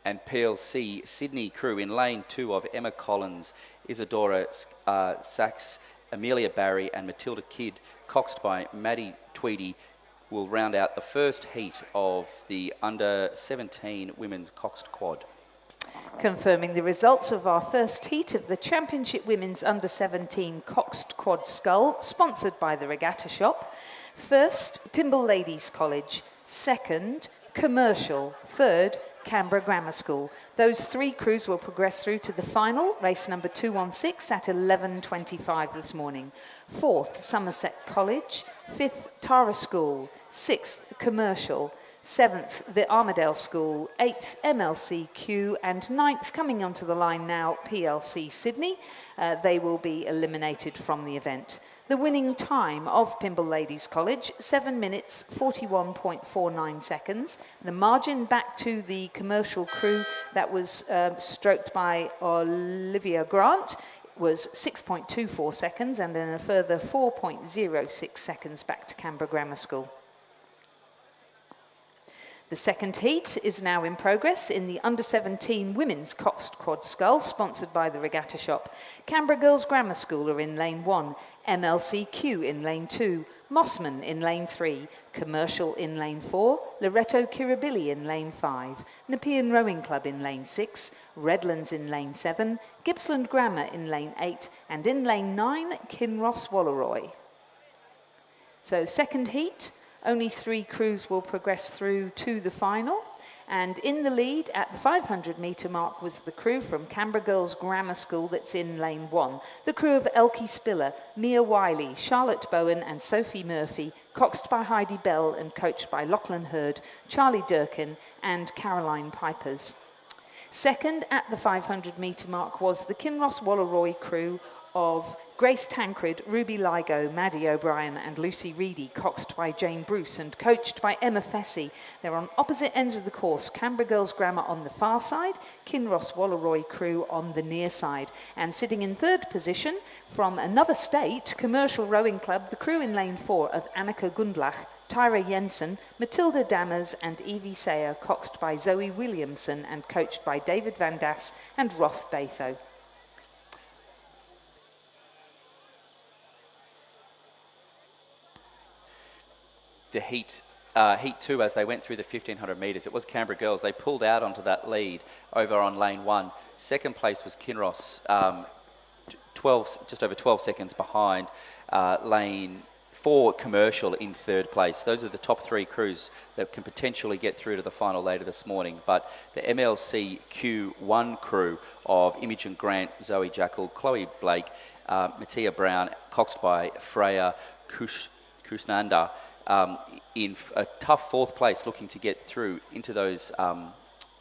And PLC Sydney crew in lane 2 of Emma Collins, Isadora Sachs, Amelia Barry and Matilda Kidd, coxed by Maddie Tweedy, will round out the first heat of the under-17 women's coxed quad. Confirming the results of our first heat of the Championship Women's Under-17 Coxed Quad Scull, sponsored by the Regatta Shop. First, Pymble Ladies College. Second, Commercial. Third, Canberra Grammar School. Those 3 crews will progress through to the final, race number 216 at 11:25 this morning. 4th, Somerset College. 5th, Tara School. 6th, Commercial. 7th, the Armidale School. 8th, MLCQ. And 9th, coming onto the line now, PLC Sydney. They will be eliminated from the event. The winning time of Pymble Ladies College, 7 minutes, 41.49 seconds. The margin back to the commercial crew that was stroked by Olivia Grant was 6.24 seconds, and then a further 4.06 seconds back to Canberra Grammar School. The second heat is now in progress in the Under-17 Women's Coxed Quad Scull, sponsored by the Regatta Shop. Canberra Girls Grammar School are in lane 1, MLCQ in lane 2, Mossman in lane 3, Commercial in lane 4, Loreto Kirribilli in lane 5, Nepean Rowing Club in lane 6, Redlands in lane 7, Gippsland Grammar in lane 8, and in lane 9, Kinross Walleroy. So second heat, only 3 crews will progress through to the final. And in the lead at the 500 metre mark was the crew from Canberra Girls Grammar School that's in lane 1. The crew of Elkie Spiller, Mia Wiley, Charlotte Bowen and Sophie Murphy, coxed by Heidi Bell and coached by Lachlan Hurd, Charlie Durkin and Caroline Pipers. Second at the 500 metre mark was the Kinross Walleroy crew of Grace Tancred, Ruby Ligo, Maddie O'Brien and Lucy Reedy, coxed by Jane Bruce and coached by Emma Fessy. They're on opposite ends of the course. Canberra Girls Grammar on the far side, Kinross Walleroy crew on the near side. And sitting in third position from another state, Commercial Rowing Club, the crew in lane 4 of Annika Gundlach, Tyra Jensen, Matilda Dammers and Evie Sayer, coxed by Zoe Williamson and coached by David Van Das and Roth Batho. The heat 2, as they went through the 1500 metres, it was Canberra Girls. They pulled out onto that lead over on lane 1. Second place was Kinross, just over 12 seconds behind. Lane 4 Commercial in third place. Those are the top 3 crews that can potentially get through to the final later this morning. But the MLC Q1 crew of Imogen Grant, Zoe Jackal, Chloe Blake, Mattia Brown, coxed by Freya Kusnanda, in a tough 4th place, looking to get through into those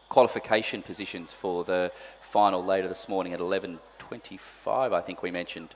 qualification positions for the final later this morning at 11:25, I think we mentioned.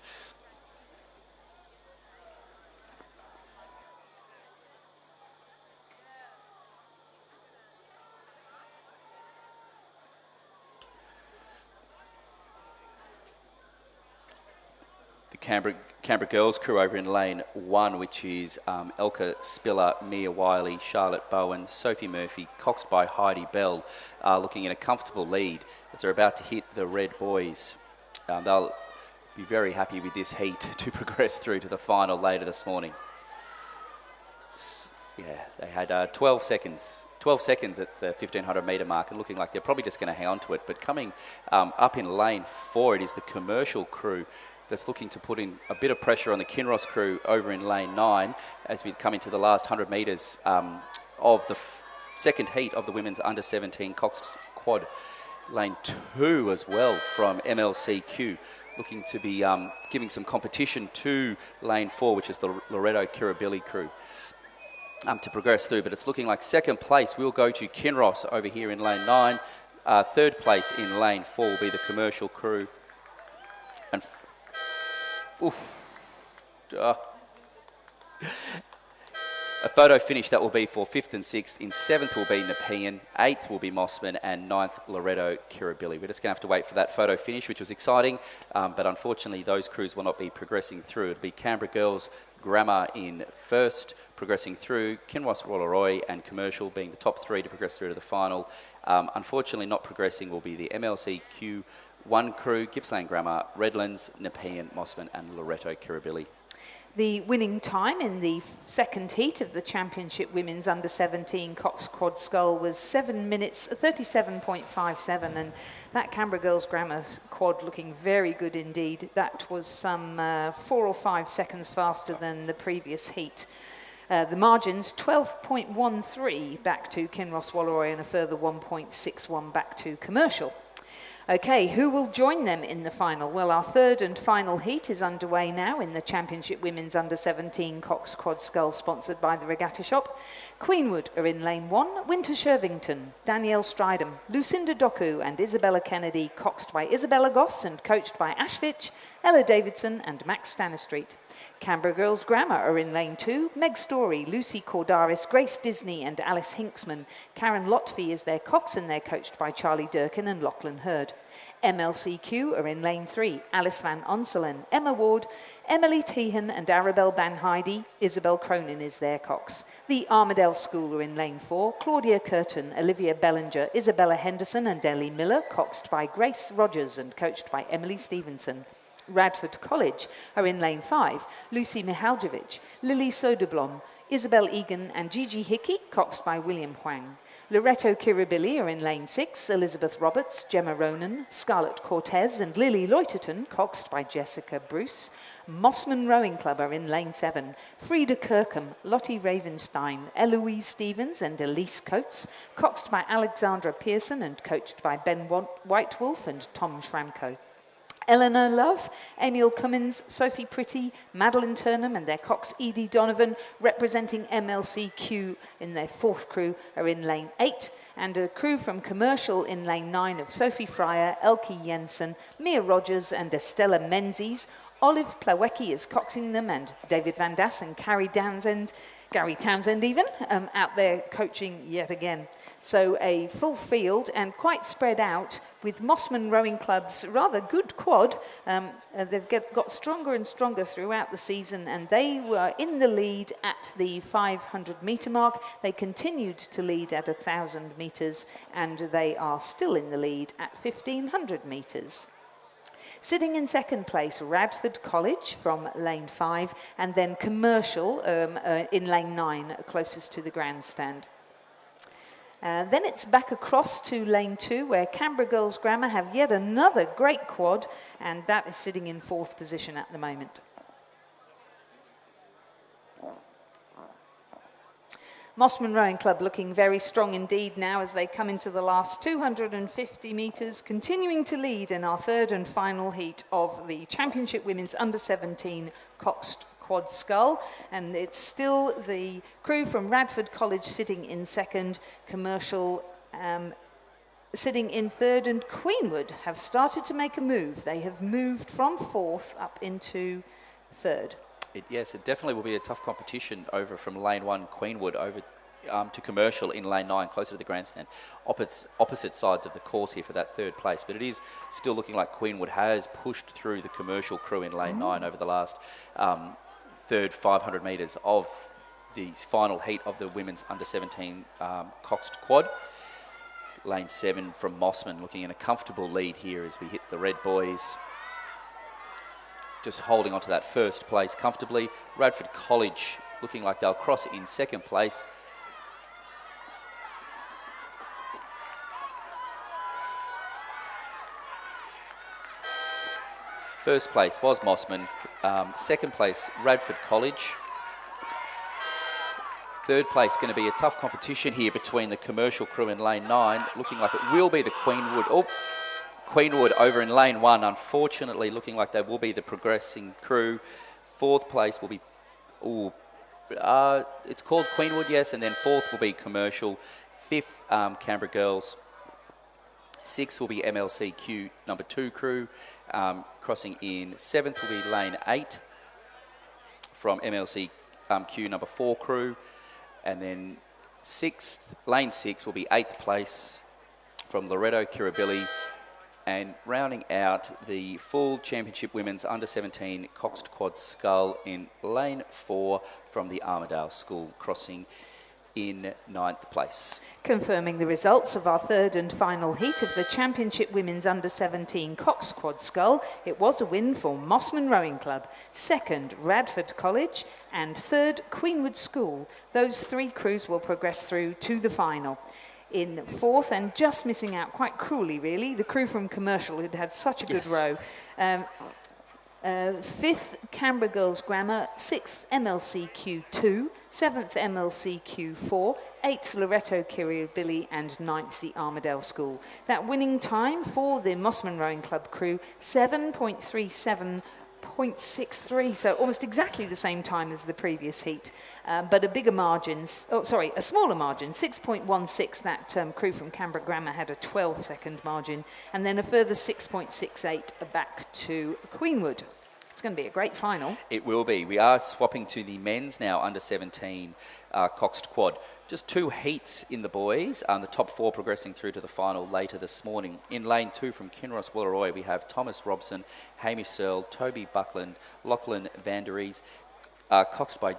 Canberra Girls crew over in lane 1, which is Elka Spiller, Mia Wiley, Charlotte Bowen, Sophie Murphy, coxed by Heidi Bell, looking in a comfortable lead as they're about to hit the red boys. They'll be very happy with this heat to progress through to the final later this morning. Yeah, they had 12 seconds at the 1500 metre mark and looking like they're probably just going to hang on to it. But coming up in lane 4, it is the Commercial crew that's looking to put in a bit of pressure on the Kinross crew over in lane 9 as we come into the last 100 metres of the second heat of the women's under 17 coxed quad. Lane 2 as well from MLCQ, looking to be giving some competition to lane 4, which is the Loreto Kirribilli crew, to progress through. But it's looking like second place will go to Kinross over here in lane 9. Third place in lane 4 will be the Commercial crew. And a photo finish that will be for 5th and 6th. In 7th will be Nepean, 8th will be Mossman, and 9th Loreto Kirribilli. We're just going to have to wait for that photo finish, which was exciting, but unfortunately those crews will not be progressing through. It'll be Canberra Girls Grammar in first, progressing through, Kinross Walleroy and Commercial being the top 3 to progress through to the final. Unfortunately not progressing will be the MLC Q1 crew, Gippsland Grammar, Redlands, Nepean, Mossman and Loreto Kirribilli. The winning time in the second heat of the Championship Women's Under 17 Cox Quad Scull was 7 minutes 37.57, and that Canberra Girls Grammar quad looking very good indeed. That was some 4 or 5 seconds faster than the previous heat. The margins 12.13 back to Kinross Walleroy and a further 1.61 back to Commercial. Okay, who will join them in the final? Well, our third and final heat is underway now in the Championship Women's Under 17 Cox Quad Scull, sponsored by the Regatta Shop. Queenwood are in lane 1, Winter Shervington, Danielle Stridham, Lucinda Doku and Isabella Kennedy, coxed by Isabella Goss and coached by Ash Fitch, Ella Davidson and Max Stanistreet. Canberra Girls Grammar are in lane 2, Meg Story, Lucy Cordaris, Grace Disney and Alice Hinksman. Karen Lotfi is their cox and they're coached by Charlie Durkin and Lachlan Hurd. MLCQ are in lane 3, Alice Van Onselen, Emma Ward, Emily Tehan and Arabelle Banheidi. Isabel Cronin is their cox. The Armadale School are in lane 4, Claudia Curtin, Olivia Bellinger, Isabella Henderson and Ellie Miller, coxed by Grace Rogers and coached by Emily Stevenson. Radford College are in lane 5, Lucy Mihaljevic, Lily Soderblom, Isabel Egan and Gigi Hickey, coxed by William Huang. Loreto Kirribilli are in lane 6, Elizabeth Roberts, Gemma Ronan, Scarlett Cortez and Lily Loiterton, coxed by Jessica Bruce. Mossman Rowing Club are in lane 7, Frida Kirkham, Lottie Ravenstein, Eloise Stevens and Elise Coates, coxed by Alexandra Pearson and coached by Ben Whitewolf and Tom Schramko. Eleanor Love, Emil Cummins, Sophie Pretty, Madeline Turnham and their cox Edie Donovan, representing MLCQ in their 4th crew, are in lane 8, and a crew from Commercial in lane 9 of Sophie Fryer, Elke Jensen, Mia Rogers and Estella Menzies. Olive Plawecki is coxing them, and David Van Dass and Gary Townsend even, out there coaching yet again. So a full field and quite spread out with Mossman Rowing Club's rather good quad. They've got stronger and stronger throughout the season, and they were in the lead at the 500-metre mark. They continued to lead at 1,000 metres, and they are still in the lead at 1,500 metres. Sitting in second place, Radford College from lane 5, and then Commercial in lane 9, closest to the grandstand. Then it's back across to lane 2, where Canberra Girls Grammar have yet another great quad, and that is sitting in 4th position at the moment. Mossman Rowing Club looking very strong indeed now as they come into the last 250 metres, continuing to lead in our third and final heat of the Championship Women's Under-17 Coxed Quad Scull. And it's still the crew from Radford College sitting in second, Commercial sitting in third, and Queenwood have started to make a move. They have moved from 4th up into 3rd. Yes, it definitely will be a tough competition over from lane 1, Queenwood, over to Commercial in lane 9, closer to the grandstand. Opposite sides of the course here for that 3rd place, but it is still looking like Queenwood has pushed through the Commercial crew in lane 9 over the last third 500 metres of the final heat of the women's under-17 Coxed Quad. Lane 7 from Mossman looking in a comfortable lead here as we hit the red boys. Just holding on to that first place comfortably. Radford College looking like they'll cross in second place. First place was Mossman. Second place, Radford College. Third place going to be a tough competition here between the Commercial crew in lane 9. Looking like it will be the Queenwood. Oh, Queenwood over in lane 1, unfortunately looking like they will be the progressing crew. 4th place will be, it's called Queenwood, yes, and then 4th will be Commercial. 5th, Canberra Girls. 6th will be MLCQ number 2 crew. Crossing in 7th will be lane 8 from MLCQ number 4 crew. And then lane 6 will be 8th place from Loretto Kirribilli. And rounding out the full Championship Women's Under-17 Coxed Quad Scull in lane 4 from the Armidale School, crossing in 9th place. Confirming the results of our third and final heat of the Championship Women's Under-17 Coxed Quad Scull, it was a win for Mossman Rowing Club, second Radford College, and third Queenwood School. Those 3 crews will progress through to the final. In 4th, and just missing out quite cruelly really, the crew from Commercial who'd had such a good row. 5th, Canberra Girls Grammar. 6th, MLCQ2. 7th, MLCQ4. 8th, Loretto Kirribilli, and 9th, the Armidale School. That winning time for the Mossman Rowing Club crew, 7.37.63, so almost exactly the same time as the previous heat. But a smaller margin, 6.16. That crew from Canberra Grammar had a 12-second margin, and then a further 6.68 back to Queenwood. It's going to be a great final. It will be. We are swapping to the men's now, under-17 Coxed Quad. Just 2 heats in the boys, the top 4 progressing through to the final later this morning. In lane 2 from Kinross Wooleroy, we have Thomas Robson, Hamish Searle, Toby Buckland, Lachlan Vanderies, coxed by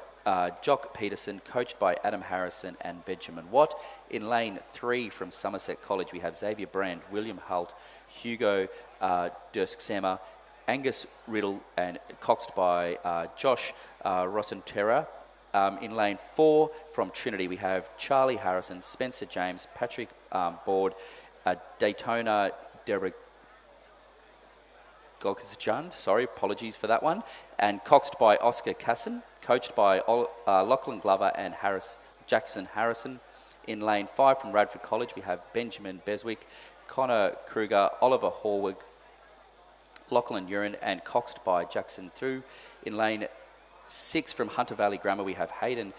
Jock Peterson, coached by Adam Harrison and Benjamin Watt. In lane 3 from Somerset College, we have Xavier Brand, William Holt, Hugo Dursksema, Angus Riddle, and coxed by Josh Rosenterra. In lane 4 from Trinity, we have Charlie Harrison, Spencer James, Patrick Board, Daytona Deborah Golkasjund, sorry, apologies for that one, and coxed by Oscar Casson, coached by Lachlan Glover and Jackson Harrison. In lane 5 from Radford College, we have Benjamin Beswick, Connor Kruger, Oliver Horwig, Lachlan Urin, and coxed by Jackson Thu. In lane 6 from Hunter Valley Grammar, we have Hayden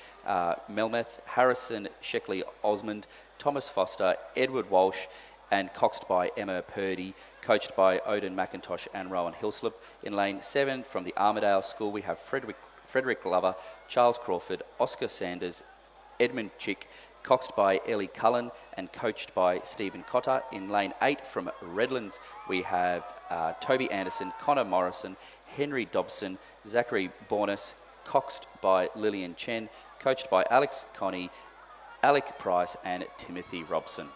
Melmeth, Harrison Sheckley Osmond, Thomas Foster, Edward Walsh, and coxed by Emma Purdy, coached by Odin McIntosh and Rowan Hillslip. In lane 7 from the Armadale School, we have Frederick Glover, Charles Crawford, Oscar Sanders, Edmund Chick, coxed by Ellie Cullen and coached by Stephen Cotter. In lane 8 from Redlands, we have Toby Anderson, Connor Morrison, Henry Dobson, Zachary Bornas, coxed by Lillian Chen, coached by Alex Connie, Alec Price and Timothy Robson.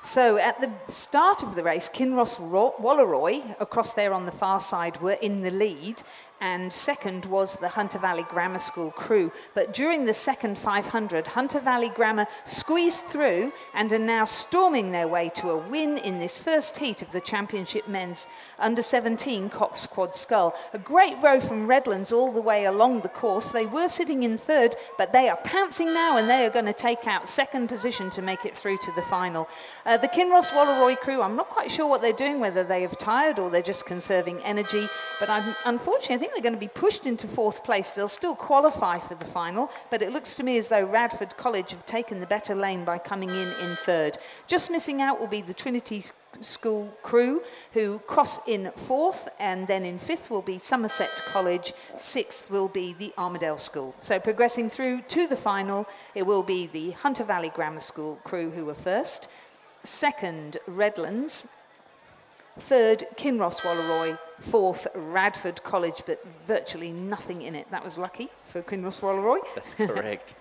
So at the start of the race, Kinross Walleroy, across there on the far side, were in the lead, and second was the Hunter Valley Grammar School crew. But during the second 500, Hunter Valley Grammar squeezed through and are now storming their way to a win in this first heat of the Championship Men's Under-17 Cox Quad Scull. A great row from Redlands all the way along the course. They were sitting in third, but they are pouncing now and they are going to take out second position to make it through to the final. The Kinross Walleroy crew, I'm not quite sure what they're doing, whether they have tired or they're just conserving energy, but unfortunately I think they're going to be pushed into fourth place. They'll still qualify for the final, but it looks to me as though Radford College have taken the better lane by coming in third. Just missing out will be the Trinity School crew, who cross in fourth, and then in fifth will be Somerset College, sixth will be the Armadale School. So progressing through to the final, it will be the Hunter Valley Grammar School crew who were first, second Redlands, third Kinross Walleroy, fourth Radford College, but virtually nothing in it. That was lucky for Kinross Walleroy. That's correct.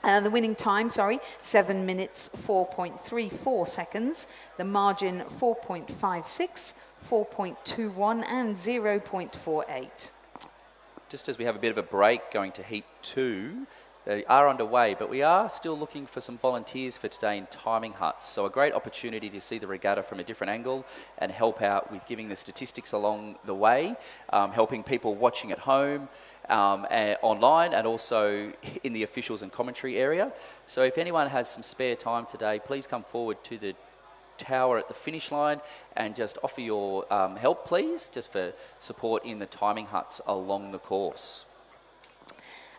The winning time, 7 minutes 4.34 seconds. The margin 4.56, 4.21 and 0.48. Just as we have a bit of a break going to Heat 2, they are underway, but we are still looking for some volunteers for today in timing huts. So a great opportunity to see the regatta from a different angle and help out with giving the statistics along the way, helping people watching at home, online, and also in the officials and commentary area. So if anyone has some spare time today, please come forward to the tower at the finish line and just offer your help, please, just for support in the timing huts along the course.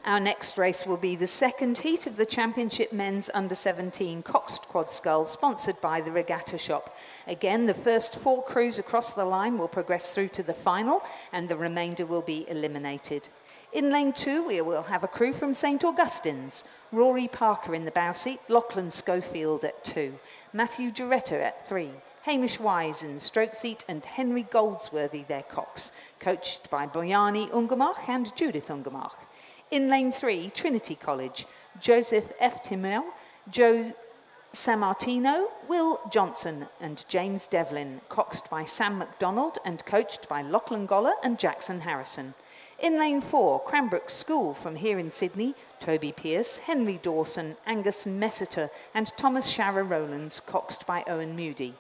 Our next race will be the second heat of the Championship Men's Under-17 Coxed Quad Scull, sponsored by the Regatta Shop. Again, the first 4 crews across the line will progress through to the final, and the remainder will be eliminated. In lane 2, we will have a crew from St Augustine's. Rory Parker in the bow seat, Lachlan Schofield at 2, Matthew Giretta at 3, Hamish Wise in the stroke seat, and Henry Goldsworthy their cox, coached by Boyani Ungermark and Judith Ungermark. In lane 3, Trinity College, Joseph F. Timmel, Joe Sammartino, Will Johnson and James Devlin, coxed by Sam MacDonald and coached by Lachlan Goller and Jackson Harrison. In lane 4, Cranbrook School from here in Sydney, Toby Pearce, Henry Dawson, Angus Messiter and Thomas Shara Rowlands, coxed by Owen Moody.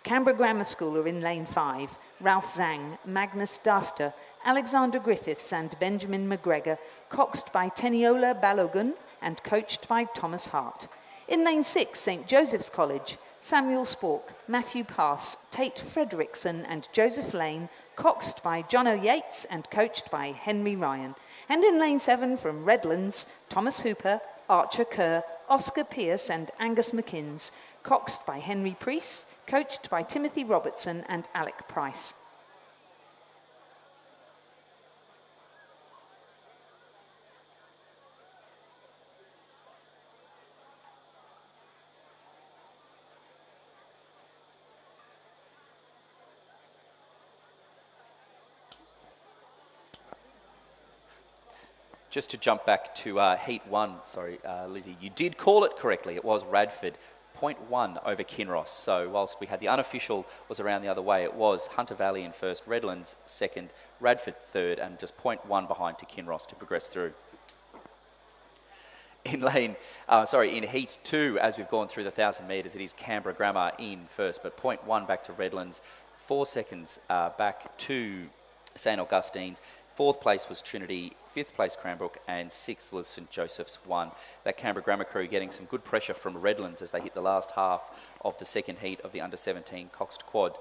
Canberra Grammar School are in lane 5, Ralph Zhang, Magnus Dafter, Alexander Griffiths and Benjamin McGregor, coxed by Teniola Balogun and coached by Thomas Hart. In lane 6, St Joseph's College, Samuel Spork, Matthew Pass, Tate Frederickson and Joseph Lane, coxed by Jono Yates and coached by Henry Ryan. And in lane 7 from Redlands, Thomas Hooper, Archer Kerr, Oscar Pearce and Angus McInnes, coxed by Henry Priest, coached by Timothy Robertson and Alec Price. Just to jump back to Heat 1, Lizzie, you did call it correctly. It was Radford, 0.1 over Kinross. So whilst we had the unofficial was around the other way, it was Hunter Valley in first, Redlands second, Radford third, and just 0.1 behind to Kinross to progress through. In Heat 2, as we've gone through the 1,000 metres, it is Canberra Grammar in first, but 0.1 back to Redlands, 4 seconds back to St Augustine's. 4th place was Trinity, 5th place Cranbrook, and 6th was St Joseph's 1. That Canberra Grammar crew getting some good pressure from Redlands as they hit the last half of the second heat of the Under-17 Coxed Quad.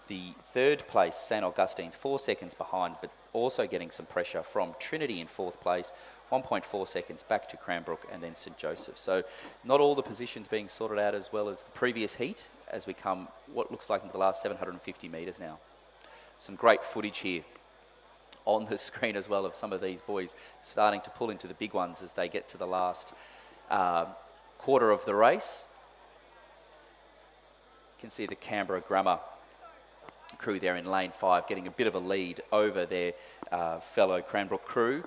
The 3rd place, St Augustine's, 4 seconds behind, but also getting some pressure from Trinity in 4th place, 1.4 seconds back to Cranbrook and then St Joseph's. So not all the positions being sorted out as well as the previous heat as we come what looks like into the last 750 metres now. Some great footage here on the screen as well of some of these boys starting to pull into the big ones as they get to the last quarter of the race. You can see the Canberra Grammar crew there in lane 5 getting a bit of a lead over their fellow Cranbrook crew.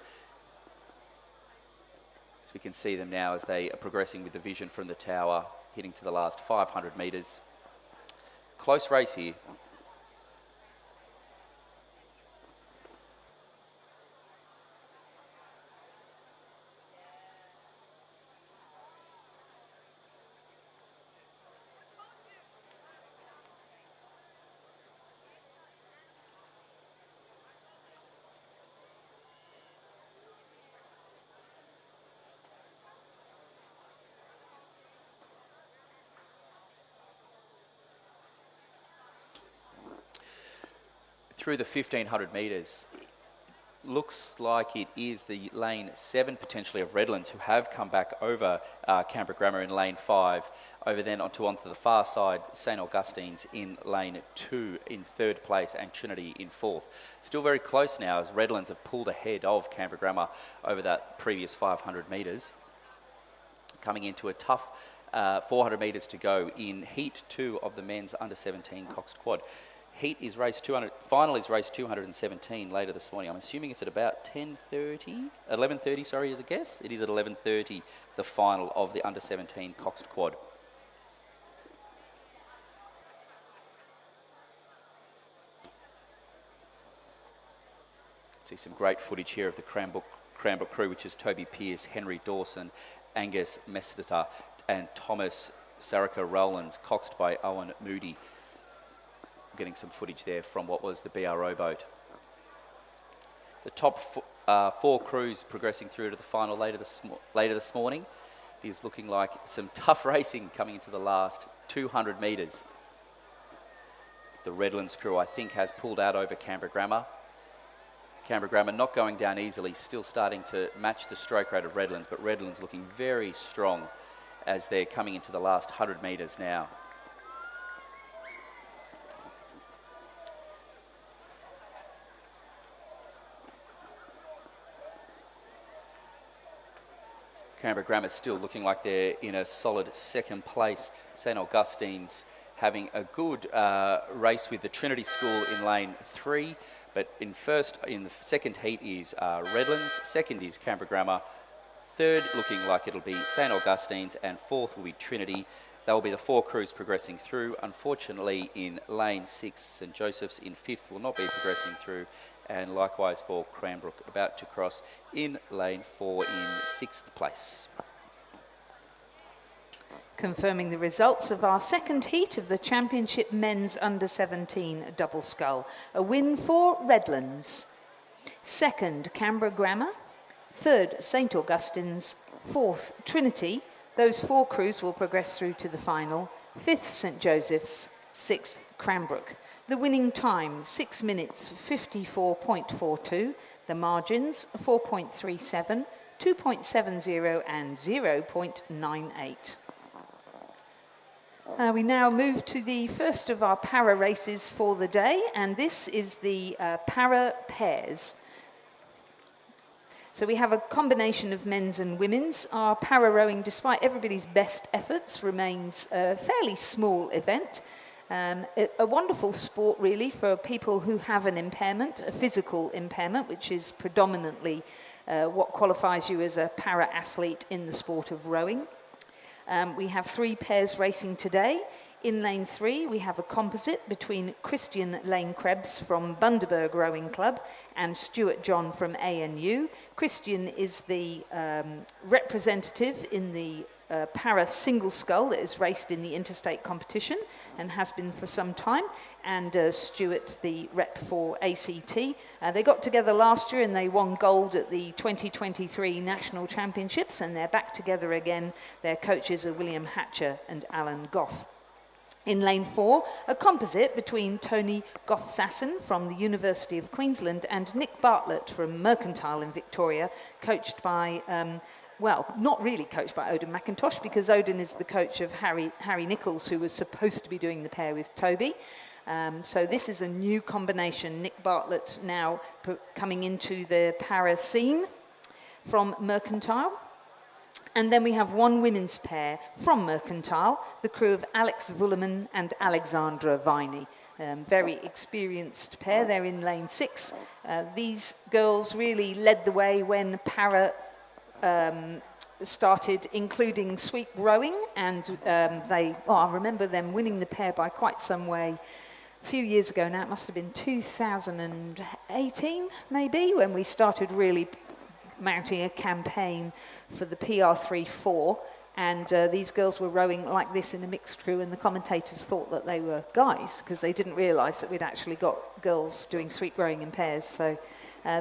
So we can see them now as they are progressing with the vision from the tower, heading to the last 500 metres. Close race here. Through the 1500 metres, looks like it is the lane 7 potentially of Redlands who have come back over Canberra Grammar in lane 5, over then onto the far side, St Augustine's in lane 2 in 3rd place and Trinity in 4th. Still very close now as Redlands have pulled ahead of Canberra Grammar over that previous 500 metres. Coming into a tough 400 metres to go in heat 2 of the men's under 17 coxed quad. Heat is race 200, final is race 217 later this morning. I'm assuming it's at about 11:30, sorry, as a guess. It is at 11:30, the final of the under 17 coxed quad. See some great footage here of the Cranbrook crew, which is Toby Pearce, Henry Dawson, Angus Messiter and Thomas Sarika Rowlands, coxed by Owen Moody. Getting some footage there from what was the BRO boat. The top 4 crews progressing through to the final later this morning. It is looking like some tough racing coming into the last 200 metres. The Redlands crew, I think, has pulled out over Canberra Grammar. Canberra Grammar not going down easily, still starting to match the stroke rate of Redlands, but Redlands looking very strong as they're coming into the last 100 metres now. Canberra Grammar still looking like they're in a solid 2nd place. St Augustine's having a good race with the Trinity School in lane 3, but in the second heat is Redlands, 2nd is Canberra Grammar, 3rd looking like it'll be St Augustine's, and 4th will be Trinity. That will be the 4 crews progressing through. Unfortunately, in lane 6, St Joseph's in 5th will not be progressing through, and likewise for Cranbrook, about to cross in lane 4 in 6th place. Confirming the results of our second heat of the Championship Men's Under 17 Double Scull. A win for Redlands. 2nd, Canberra Grammar. 3rd, St Augustine's. 4th, Trinity. Those 4 crews will progress through to the final. 5th, St Joseph's. 6th, Cranbrook. The winning time, 6 minutes 54.42. The margins, 4.37, 2.70 and 0.98. We now move to the first of our para races for the day, and this is the para pairs. So we have a combination of men's and women's. Our para rowing, despite everybody's best efforts, remains a fairly small event. A wonderful sport, really, for people who have an impairment, a physical impairment, which is predominantly what qualifies you as a para-athlete in the sport of rowing. We have 3 pairs racing today. In lane 3, we have a composite between Christian Lane Krebs from Bundaberg Rowing Club and Stuart John from ANU. Christian is the representative in the para single scull that is raced in the interstate competition and has been for some time, and Stuart the rep for ACT. They got together last year and they won gold at the 2023 National Championships, and they're back together again. Their coaches are William Hatcher and Alan Goff. In lane 4, a composite between Tony Goff-Sasson from the University of Queensland and Nick Bartlett from Mercantile in Victoria, coached by well, not really coached by Odin McIntosh, because Odin is the coach of Harry Nichols, who was supposed to be doing the pair with Toby. So this is a new combination. Nick Bartlett now coming into the para scene from Mercantile. And then we have one women's pair from Mercantile, the crew of Alex Vullerman and Alexandra Viney. Very experienced pair. They're in lane 6. These girls really led the way when para started including sweep rowing, and I remember them winning the pair by quite some way a few years ago now. It must have been 2018 maybe, when we started really mounting a campaign for the PR3-4, and these girls were rowing like this in a mixed crew, and the commentators thought that they were guys because they didn't realise that we'd actually got girls doing sweep rowing in pairs. So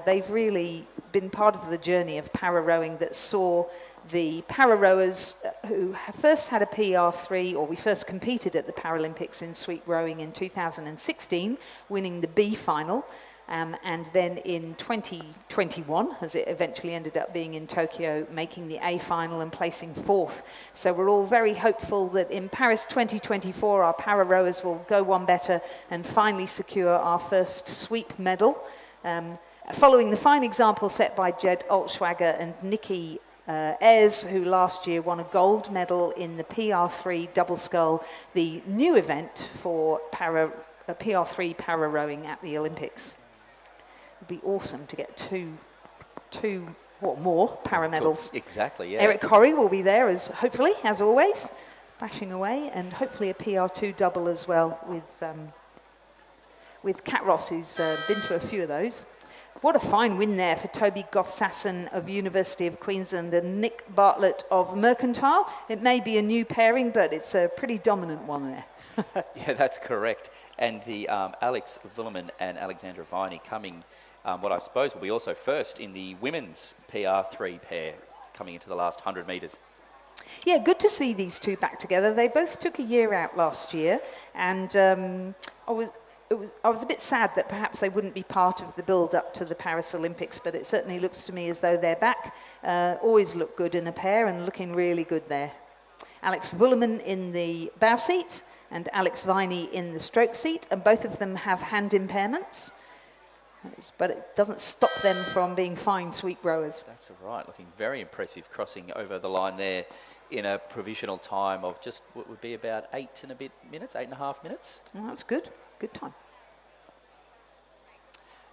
they've really been part of the journey of para rowing that saw the para rowers who first had a PR3, or we first competed at the Paralympics in sweep rowing in 2016, winning the B final. And then in 2021, as it eventually ended up being in Tokyo, making the A final and placing 4th. So we're all very hopeful that in Paris 2024, our para rowers will go one better and finally secure our first sweep medal. Following the fine example set by Jed Altschwager and Nikki Ayres, who last year won a gold medal in the PR3 double scull, the new event for PR3 para rowing at the Olympics. It'd be awesome to get two more para medals. Exactly, yeah. Eric Horry will be there, hopefully, as always, bashing away, and hopefully a PR2 double as well with Kat Ross, who's been to a few of those. What a fine win there for Toby Goffsasson of University of Queensland and Nick Bartlett of Mercantile. It may be a new pairing, but it's a pretty dominant one there. Yeah, that's correct. And the Alex Vullerman and Alexandra Viney coming, what I suppose will be also first in the women's PR3 pair, coming into the last 100 metres. Yeah, good to see these two back together. They both took a year out last year, and I was a bit sad that perhaps they wouldn't be part of the build-up to the Paris Olympics, but it certainly looks to me as though they're back. Always look good in a pair and looking really good there. Alex Vullerman in the bow seat and Alex Viney in the stroke seat, and both of them have hand impairments, but it doesn't stop them from being fine sweep rowers. That's right, looking very impressive, crossing over the line there in a provisional time of just what would be about 8.5 minutes. Well, that's good. Good time.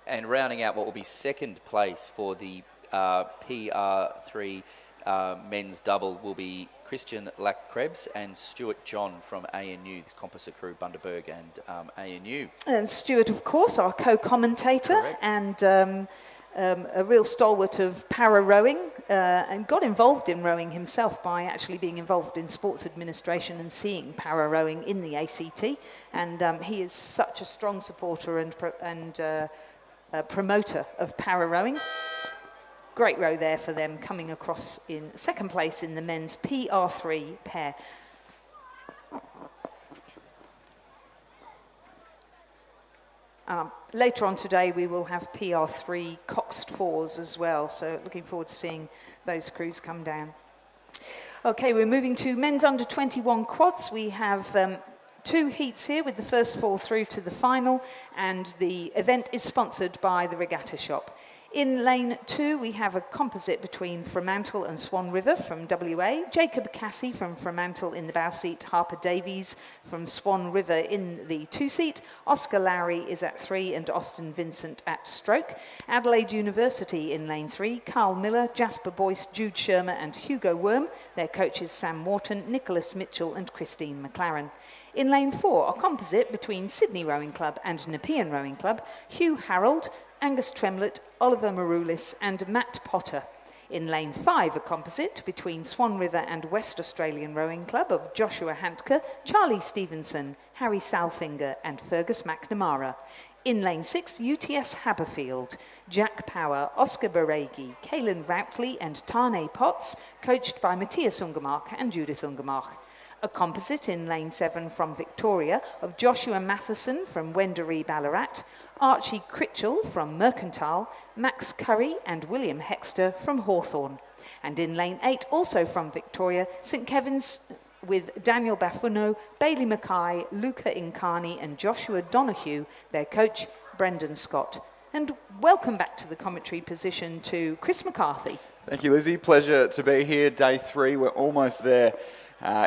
And rounding out what will be second place for the PR3 men's double will be Christian Lack-Krebs and Stuart John from ANU, the composite crew, Bundaberg and ANU. And Stuart, of course, our co-commentator. Correct. And a real stalwart of para rowing, and got involved in rowing himself by actually being involved in sports administration and seeing para rowing in the ACT. And he is such a strong supporter and promoter of para rowing. Great row there for them, coming across in second place in the men's PR3 pair. Later on today, we will have PR3 coxed 4s as well, so looking forward to seeing those crews come down. Okay, we're moving to men's under 21 quads. We have 2 heats here with the first 4 through to the final, and the event is sponsored by the Regatta Shop. In lane 2, we have a composite between Fremantle and Swan River from WA. Jacob Cassie from Fremantle in the bow seat. Harper Davies from Swan River in the 2 seat. Oscar Lowry is at 3 and Austin Vincent at stroke. Adelaide University in lane 3. Carl Miller, Jasper Boyce, Jude Shermer and Hugo Worm. Their coaches Sam Wharton, Nicholas Mitchell and Christine McLaren. In lane 4, a composite between Sydney Rowing Club and Nepean Rowing Club. Hugh Harold, Angus Tremlett, Oliver Maroulis and Matt Potter. In lane 5, a composite between Swan River and West Australian Rowing Club of Joshua Handker, Charlie Stevenson, Harry Salfinger and Fergus McNamara. In lane 6, UTS Haberfield, Jack Power, Oscar Baregi, Kaylin Routley and Tane Potts, coached by Matthias Ungermark and Judith Ungermark. A composite in lane 7 from Victoria of Joshua Matheson from Wendouree Ballarat, Archie Critchell from Mercantile, Max Curry and William Hexter from Hawthorn. And in lane 8, also from Victoria, St Kevin's with Daniel Bafuno, Bailey Mackay, Luca Incani and Joshua Donoghue, their coach, Brendan Scott. And welcome back to the commentary position to Chris McCarthy. Thank you, Lizzie. Pleasure to be here. Day 3, we're almost there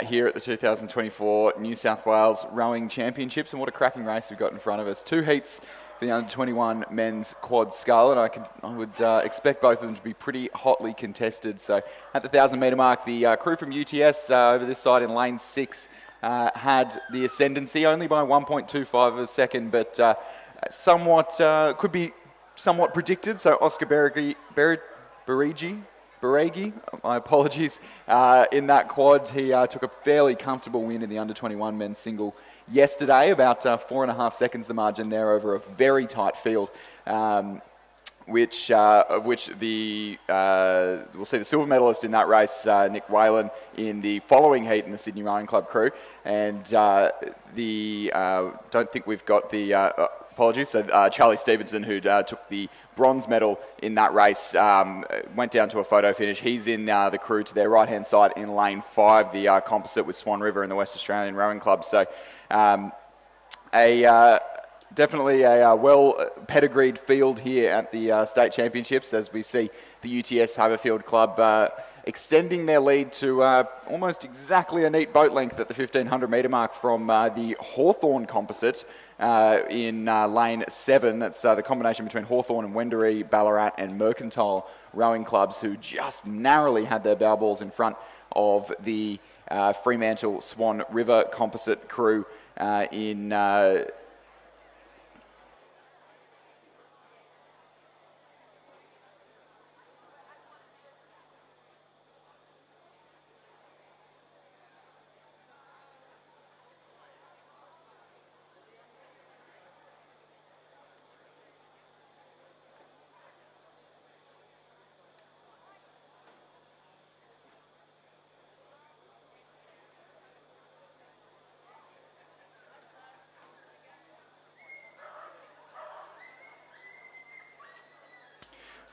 here at the 2024 New South Wales Rowing Championships. And what a cracking race we've got in front of us. 2 heats for the under-21 men's quad scull, and I would expect both of them to be pretty hotly contested. So at the 1,000-metre mark, the crew from UTS over this side in lane 6 had the ascendancy, only by 1.25 of a second, but somewhat could be somewhat predicted. So Oscar Baregi, my apologies, in that quad. He took a fairly comfortable win in the under-21 men's single yesterday, about 4.5 seconds the margin there over a very tight field, of which the we'll see the silver medalist in that race, Nick Whalen, in the following heat in the Sydney Rowing Club crew, and don't think we've got the apologies. So Charlie Stevenson, who took the bronze medal in that race, went down to a photo finish. He's in the crew to their right-hand side in lane 5, the composite with Swan River and the West Australian Rowing Club. So definitely a well-pedigreed field here at the State Championships, as we see the UTS Haberfield Club extending their lead to almost exactly a neat boat length at the 1,500-metre mark from the Hawthorn composite in lane 7. That's the combination between Hawthorn and Wendouree, Ballarat and Mercantile rowing clubs, who just narrowly had their bow balls in front of the Fremantle Swan River composite crew in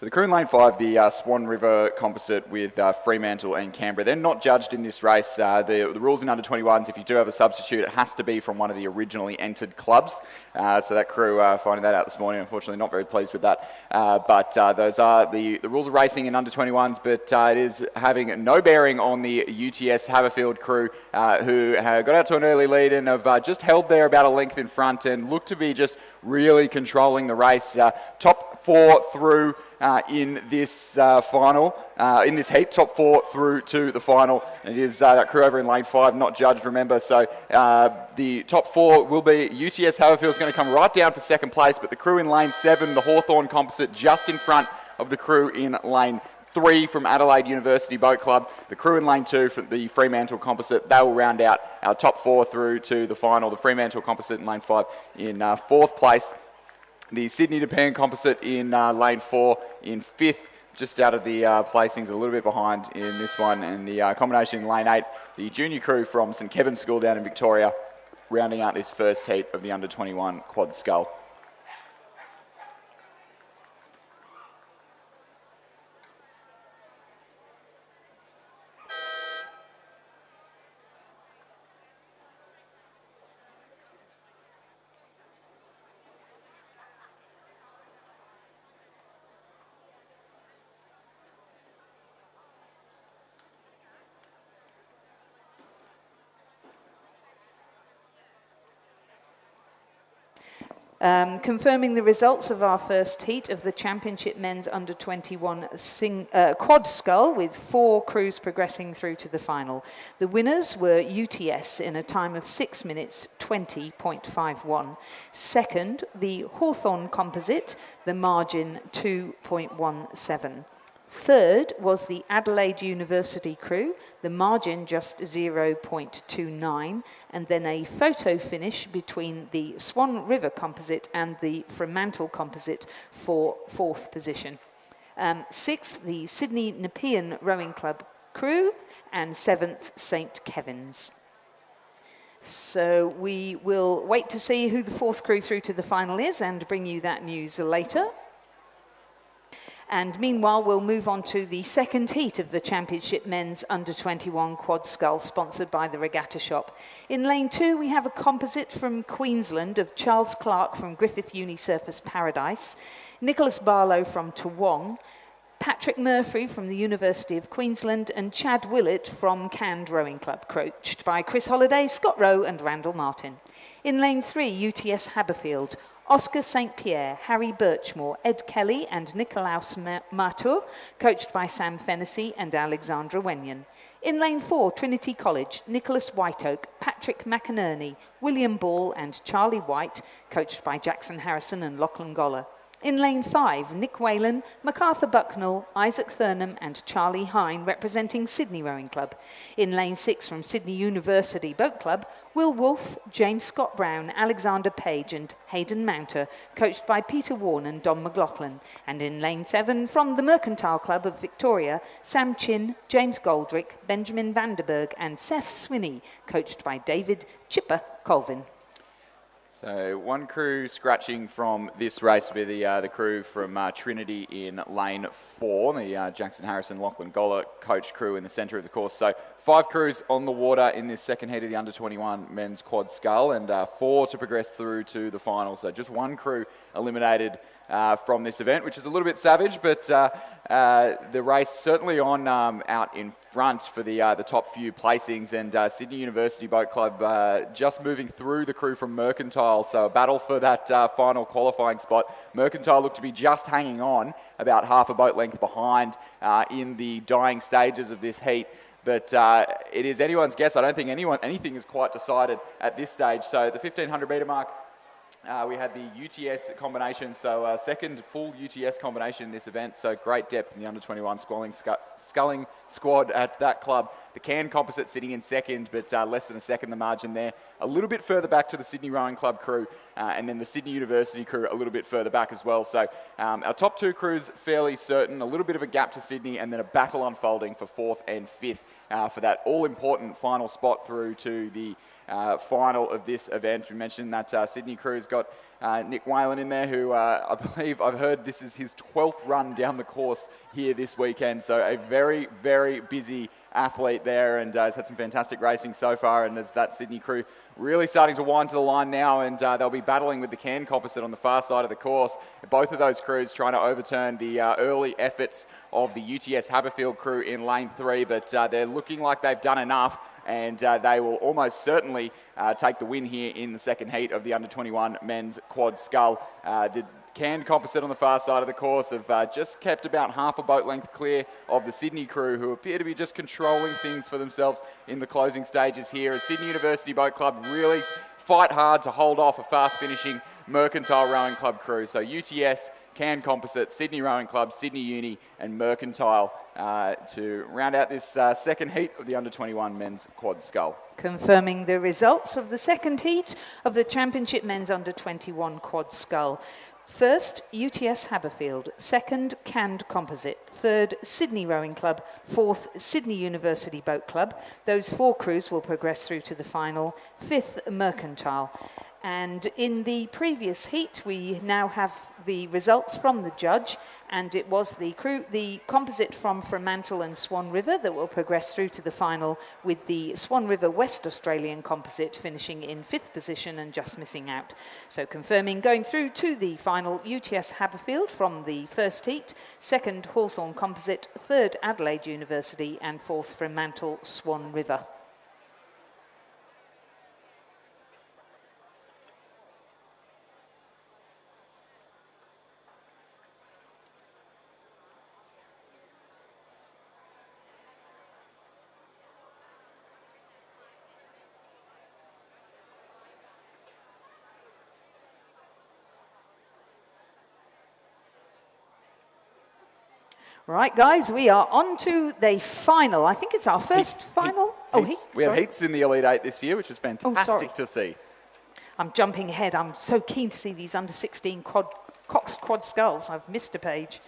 So the crew in lane 5, the Swan River composite with Fremantle and Canberra, they're not judged in this race. The rules in under-21s, if you do have a substitute, it has to be from one of the originally entered clubs. So that crew, finding that out this morning, unfortunately not very pleased with that. But those are the rules of racing in under-21s, but it is having no bearing on the UTS Haberfield crew, who got out to an early lead and have just held there about a length in front and look to be just really controlling the race. Top 4 through in this final, in this heat, top 4 through to the final. It is that crew over in lane 5, not judged, remember. So the top 4 will be UTS Haberfield's going to come right down for second place, but the crew in lane 7, the Hawthorn composite, just in front of the crew in lane 3 from Adelaide University Boat Club. The crew in lane 2 for the Fremantle composite, they will round out our top 4 through to the final. The Fremantle composite in lane 5 in 4th place. The Sydney Japan composite in lane 4 in 5th, just out of the placings, a little bit behind in this one. And the combination in lane 8, the junior crew from St Kevin's School down in Victoria, rounding out this first heat of the under-21 quad scull. Confirming the results of our first heat of the Championship Men's Under-21 Quad Scull, with 4 crews progressing through to the final. The winners were UTS in a time of 6 minutes 20.51. Second, the Hawthorn Composite, the margin 2.17. Third was the Adelaide University crew, the margin just 0.29, and then a photo finish between the Swan River Composite and the Fremantle Composite for 4th position. 6th, the Sydney Nepean Rowing Club crew, and 7th, St Kevin's. So we will wait to see who the 4th crew through to the final is and bring you that news later. And meanwhile, we'll move on to the second heat of the Championship Men's Under-21 Quad Scull, sponsored by the Regatta Shop. In lane 2, we have a composite from Queensland of Charles Clark from Griffith Uni Surface Paradise, Nicholas Barlow from Toowong, Patrick Murphy from the University of Queensland, and Chad Willett from Canned Rowing Club, coached by Chris Holliday, Scott Rowe and Randall Martin. In lane 3, UTS Haberfield, Oscar St. Pierre, Harry Birchmore, Ed Kelly and Nicolaus Matur, coached by Sam Fennessy and Alexandra Wenyon. In lane 4, Trinity College, Nicholas Whiteoak, Patrick McInerney, William Ball and Charlie White, coached by Jackson Harrison and Lachlan Goller. In lane 5, Nick Whalen, MacArthur Bucknell, Isaac Thurnham and Charlie Hine representing Sydney Rowing Club. In lane 6 from Sydney University Boat Club, Will Wolfe, James Scott Brown, Alexander Page and Hayden Mounter, coached by Peter Warne and Don McLaughlin. And in lane 7 from the Mercantile Club of Victoria, Sam Chin, James Goldrick, Benjamin Vanderberg and Seth Swinney, coached by David Chipper Colvin. So one crew scratching from this race will be the crew from Trinity in lane 4, the Jackson Harrison, Lachlan Goller coach crew in the centre of the course. So 5 crews on the water in this second heat of the Under-21 men's quad scull, and 4 to progress through to the final. So just one crew eliminated from this event, which is a little bit savage, but the race certainly on out in front for the top few placings, and Sydney University Boat Club just moving through the crew from Mercantile, so a battle for that final qualifying spot. Mercantile looked to be just hanging on, about half a boat length behind in the dying stages of this heat. But it is anyone's guess. I don't think anything is quite decided at this stage. So the 1500 metre mark, we had the UTS combination, so second full UTS combination in this event, so great depth in the Under-21 sculling squad at that club. The Cairn Composite sitting in second, but less than a second the margin there. A little bit further back to the Sydney Rowing Club crew, and then the Sydney University crew a little bit further back as well. So our top 2 crews fairly certain, a little bit of a gap to Sydney, and then a battle unfolding for 4th and 5th for that all-important final spot through to the final of this event. We mentioned that Sydney crew's got Nick Whalen in there, who I believe I've heard this is his 12th run down the course here this weekend. So a very, very busy athlete there, and has had some fantastic racing so far. And as that Sydney crew really starting to wind to the line now, and they'll be battling with the Cairn Composite on the far side of the course. Both of those crews trying to overturn the early efforts of the UTS Haberfield crew in lane 3, but they're looking like they've done enough, and they will almost certainly take the win here in the second heat of the Under-21 men's quad scull. The Cairn Composite on the far side of the course have just kept about half a boat length clear of the Sydney crew, who appear to be just controlling things for themselves in the closing stages here, as Sydney University Boat Club really fight hard to hold off a fast finishing Mercantile Rowing Club crew. So UTS, Cairn Composite, Sydney Rowing Club, Sydney Uni and Mercantile to round out this second heat of the Under-21 men's quad scull. Confirming the results of the second heat of the Championship Men's Under-21 quad scull. First, UTS Haberfield. Second, Canned Composite. Third, Sydney Rowing Club. Fourth, Sydney University Boat Club. Those 4 crews will progress through to the final. 5th, Mercantile. And in the previous heat, we now have the results from the judge, and it was the composite from Fremantle and Swan River that will progress through to the final, with the Swan River West Australian composite finishing in 5th position and just missing out. So confirming going through to the final, UTS Haberfield from the first heat, 2nd Hawthorn composite, 3rd Adelaide University and 4th Fremantle Swan River. Right, guys, we are on to the final. I think it's our first final. We have heats in the Elite 8 this year, which is fantastic to see. I'm jumping ahead. I'm so keen to see these under-16 coxed quad sculls. I've missed a page.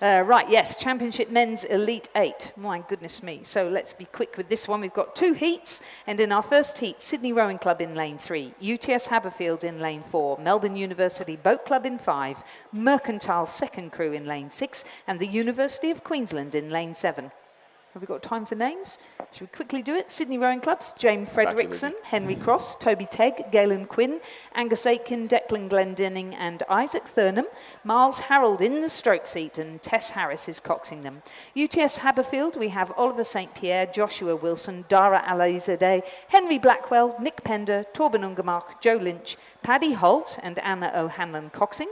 Right, yes, Championship Men's Elite 8. My goodness me. So let's be quick with this one. We've got 2 heats, and in our first heat, Sydney Rowing Club in lane 3, UTS Haberfield in lane 4, Melbourne University Boat Club in 5, Mercantile Second Crew in lane 6, and the University of Queensland in lane 7. Have we got time for names? Should we quickly do it? Sydney Rowing Clubs, James Frederickson, Henry Cross, Toby Tegg, Galen Quinn, Angus Aitken, Declan Glendinning and Isaac Thurnham. Miles Harold in the stroke seat and Tess Harris is coxing them. UTS Haberfield, we have Oliver St. Pierre, Joshua Wilson, Dara Alizadeh, Henry Blackwell, Nick Pender, Torben Ungermark, Joe Lynch, Paddy Holt and Anna O'Hanlon coxing.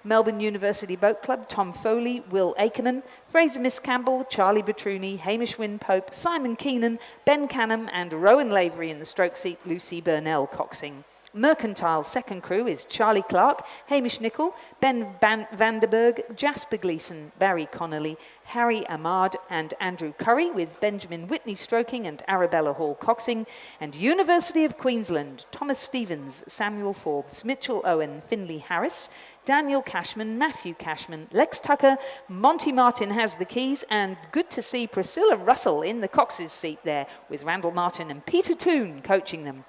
Melbourne University Boat Club, Tom Foley, Will Akerman, Fraser Miss Campbell, Charlie Batruni, Hamish Wynne Pope, Simon Keenan, Ben Canham and Rowan Lavery in the stroke seat, Lucy Burnell coxing. Mercantile Second Crew is Charlie Clark, Hamish Nicol, Ben Vanderberg, Jasper Gleeson, Barry Connolly, Harry Ahmad and Andrew Curry, with Benjamin Whitney stroking and Arabella Hall coxing. And University of Queensland, Thomas Stevens, Samuel Forbes, Mitchell Owen, Finley Harris, Daniel Cashman, Matthew Cashman, Lex Tucker, Monty Martin has the keys, and good to see Priscilla Russell in the cox's seat there, with Randall Martin and Peter Toon coaching them.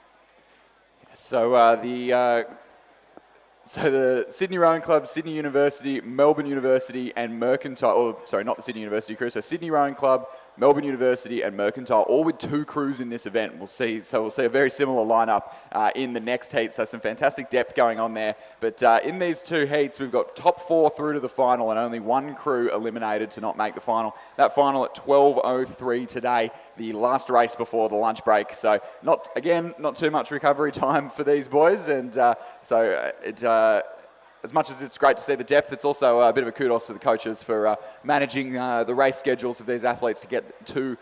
So the Sydney Rowing Club, Sydney University, Melbourne University and Mercantile, or sorry, not the Sydney University crew, so Sydney Rowing Club, Melbourne University and Mercantile, all with 2 crews in this event. We'll see a very similar lineup in the next heat, so some fantastic depth going on there. But in these 2 heats, we've got top 4 through to the final and only 1 crew eliminated to not make the final. That final at 12:03 today, the last race before the lunch break. So not too much recovery time for these boys, and as much as it's great to see the depth, it's also a bit of a kudos to the coaches for managing the race schedules of these athletes to get 2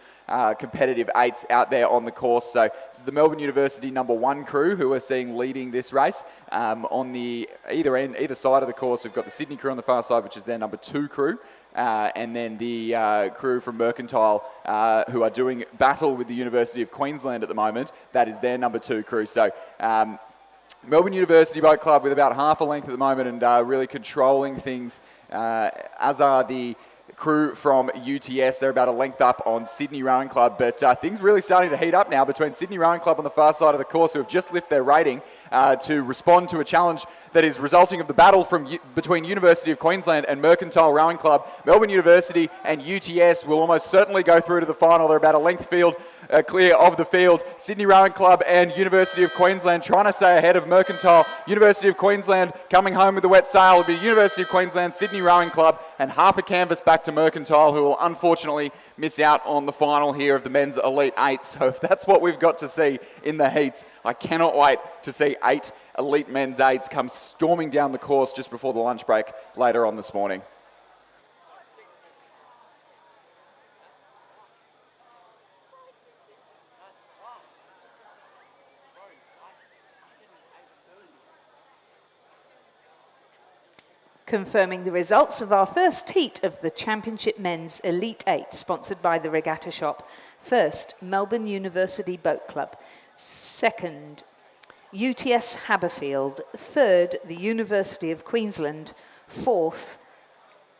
competitive 8s out there on the course. So this is the Melbourne University number 1 crew who we're seeing leading this race. On the either side of the course, we've got the Sydney crew on the far side, which is their number 2 crew. And then the crew from Mercantile who are doing battle with the University of Queensland at the moment, that is their number 2 crew. So Melbourne University Boat Club with about half a length at the moment and really controlling things, as are the crew from UTS. They're about a length up on Sydney Rowing Club, but things really starting to heat up now between Sydney Rowing Club on the far side of the course, who have just lifted their rating to respond to a challenge that is resulting of the battle between University of Queensland and Mercantile Rowing Club. Melbourne University and UTS will almost certainly go through to the final. They're about a length clear of the field. Sydney Rowing Club and University of Queensland trying to stay ahead of Mercantile. University of Queensland coming home with the wet sail. It'll be University of Queensland, Sydney Rowing Club, and half a canvas back to Mercantile, who will unfortunately miss out on the final here of the men's Elite 8. So if that's what we've got to see in the heats, I cannot wait to see 8 elite men's 8s come storming down the course just before the lunch break later on this morning. Confirming the results of our first heat of the Championship Men's Elite 8, sponsored by the Regatta Shop. First, Melbourne University Boat Club. Second, UTS Haberfield. Third, the University of Queensland. Fourth,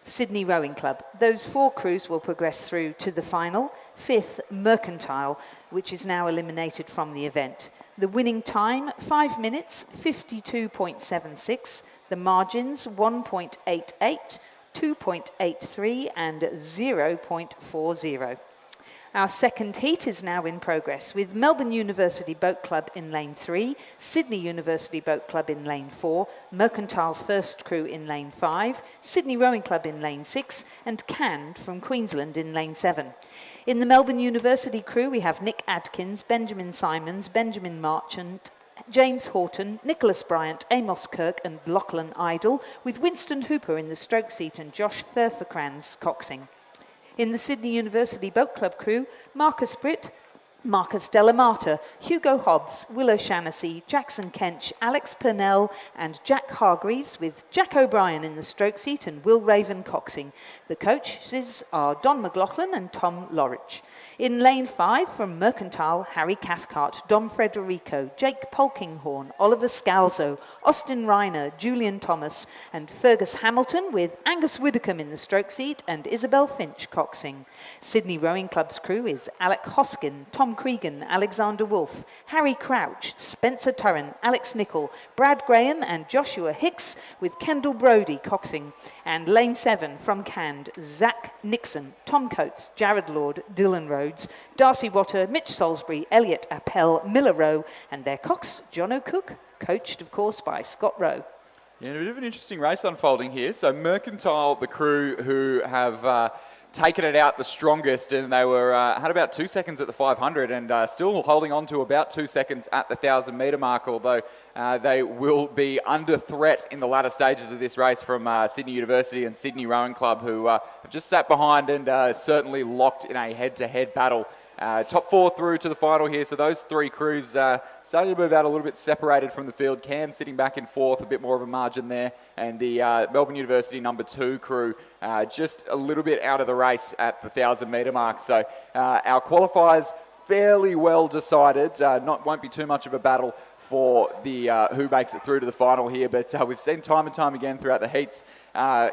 Sydney Rowing Club. Those 4 crews will progress through to the final. Fifth, Mercantile, which is now eliminated from the event. The winning time, 5 minutes, 52.76. The margins, 1.88, 2.83 and 0.40. Our second heat is now in progress, with Melbourne University Boat Club in lane 3, Sydney University Boat Club in lane 4, Mercantile's first crew in lane 5, Sydney Rowing Club in lane 6, and Canned from Queensland in lane 7. In the Melbourne University crew, we have Nick Adkins, Benjamin Simons, Benjamin Marchant, James Horton, Nicholas Bryant, Amos Kirk and Lachlan Idle, with Winston Hooper in the stroke seat and Josh Thurferkrans coxing. In the Sydney University Boat Club crew, Marcus Britt, Marcus Delamata, Hugo Hobbs, Willow Shaughnessy, Jackson Kench, Alex Purnell and Jack Hargreaves, with Jack O'Brien in the stroke seat and Will Raven coxing. The coaches are Don McLaughlin and Tom Lorich. In lane 5 from Mercantile, Harry Cathcart, Dom Frederico, Jake Polkinghorn, Oliver Scalzo, Austin Reiner, Julian Thomas and Fergus Hamilton, with Angus Widdicombe in the stroke seat and Isabel Finch coxing. Sydney Rowing Club's crew is Alec Hoskin, Tom Cregan, Alexander Wolfe, Harry Crouch, Spencer Turren, Alex Nichol, Brad Graham and Joshua Hicks, with Kendall Brodie coxing. And lane 7 from Cand, Zach Nixon, Tom Coates, Jared Lord, Dylan Rhodes, Darcy Watter, Mitch Salisbury, Elliot Appel, Miller Rowe, and their cox, John O'Cook, coached, of course, by Scott Rowe. Yeah, a bit of an interesting race unfolding here. So Mercantile, the crew who have taken it out the strongest, and they were had about 2 seconds at the 500 and still holding on to about 2 seconds at the 1,000-metre mark, although they will be under threat in the latter stages of this race from Sydney University and Sydney Rowing Club, who have just sat behind and certainly locked in a head-to-head battle. Top 4 through to the final here, so those 3 crews starting to move out a little bit separated from the field. Cam sitting back in 4th, a bit more of a margin there, and the Melbourne University number 2 crew just a little bit out of the race at the 1,000-metre mark. So our qualifiers fairly well decided. Won't be too much of a battle for the who makes it through to the final here, but we've seen time and time again throughout the heats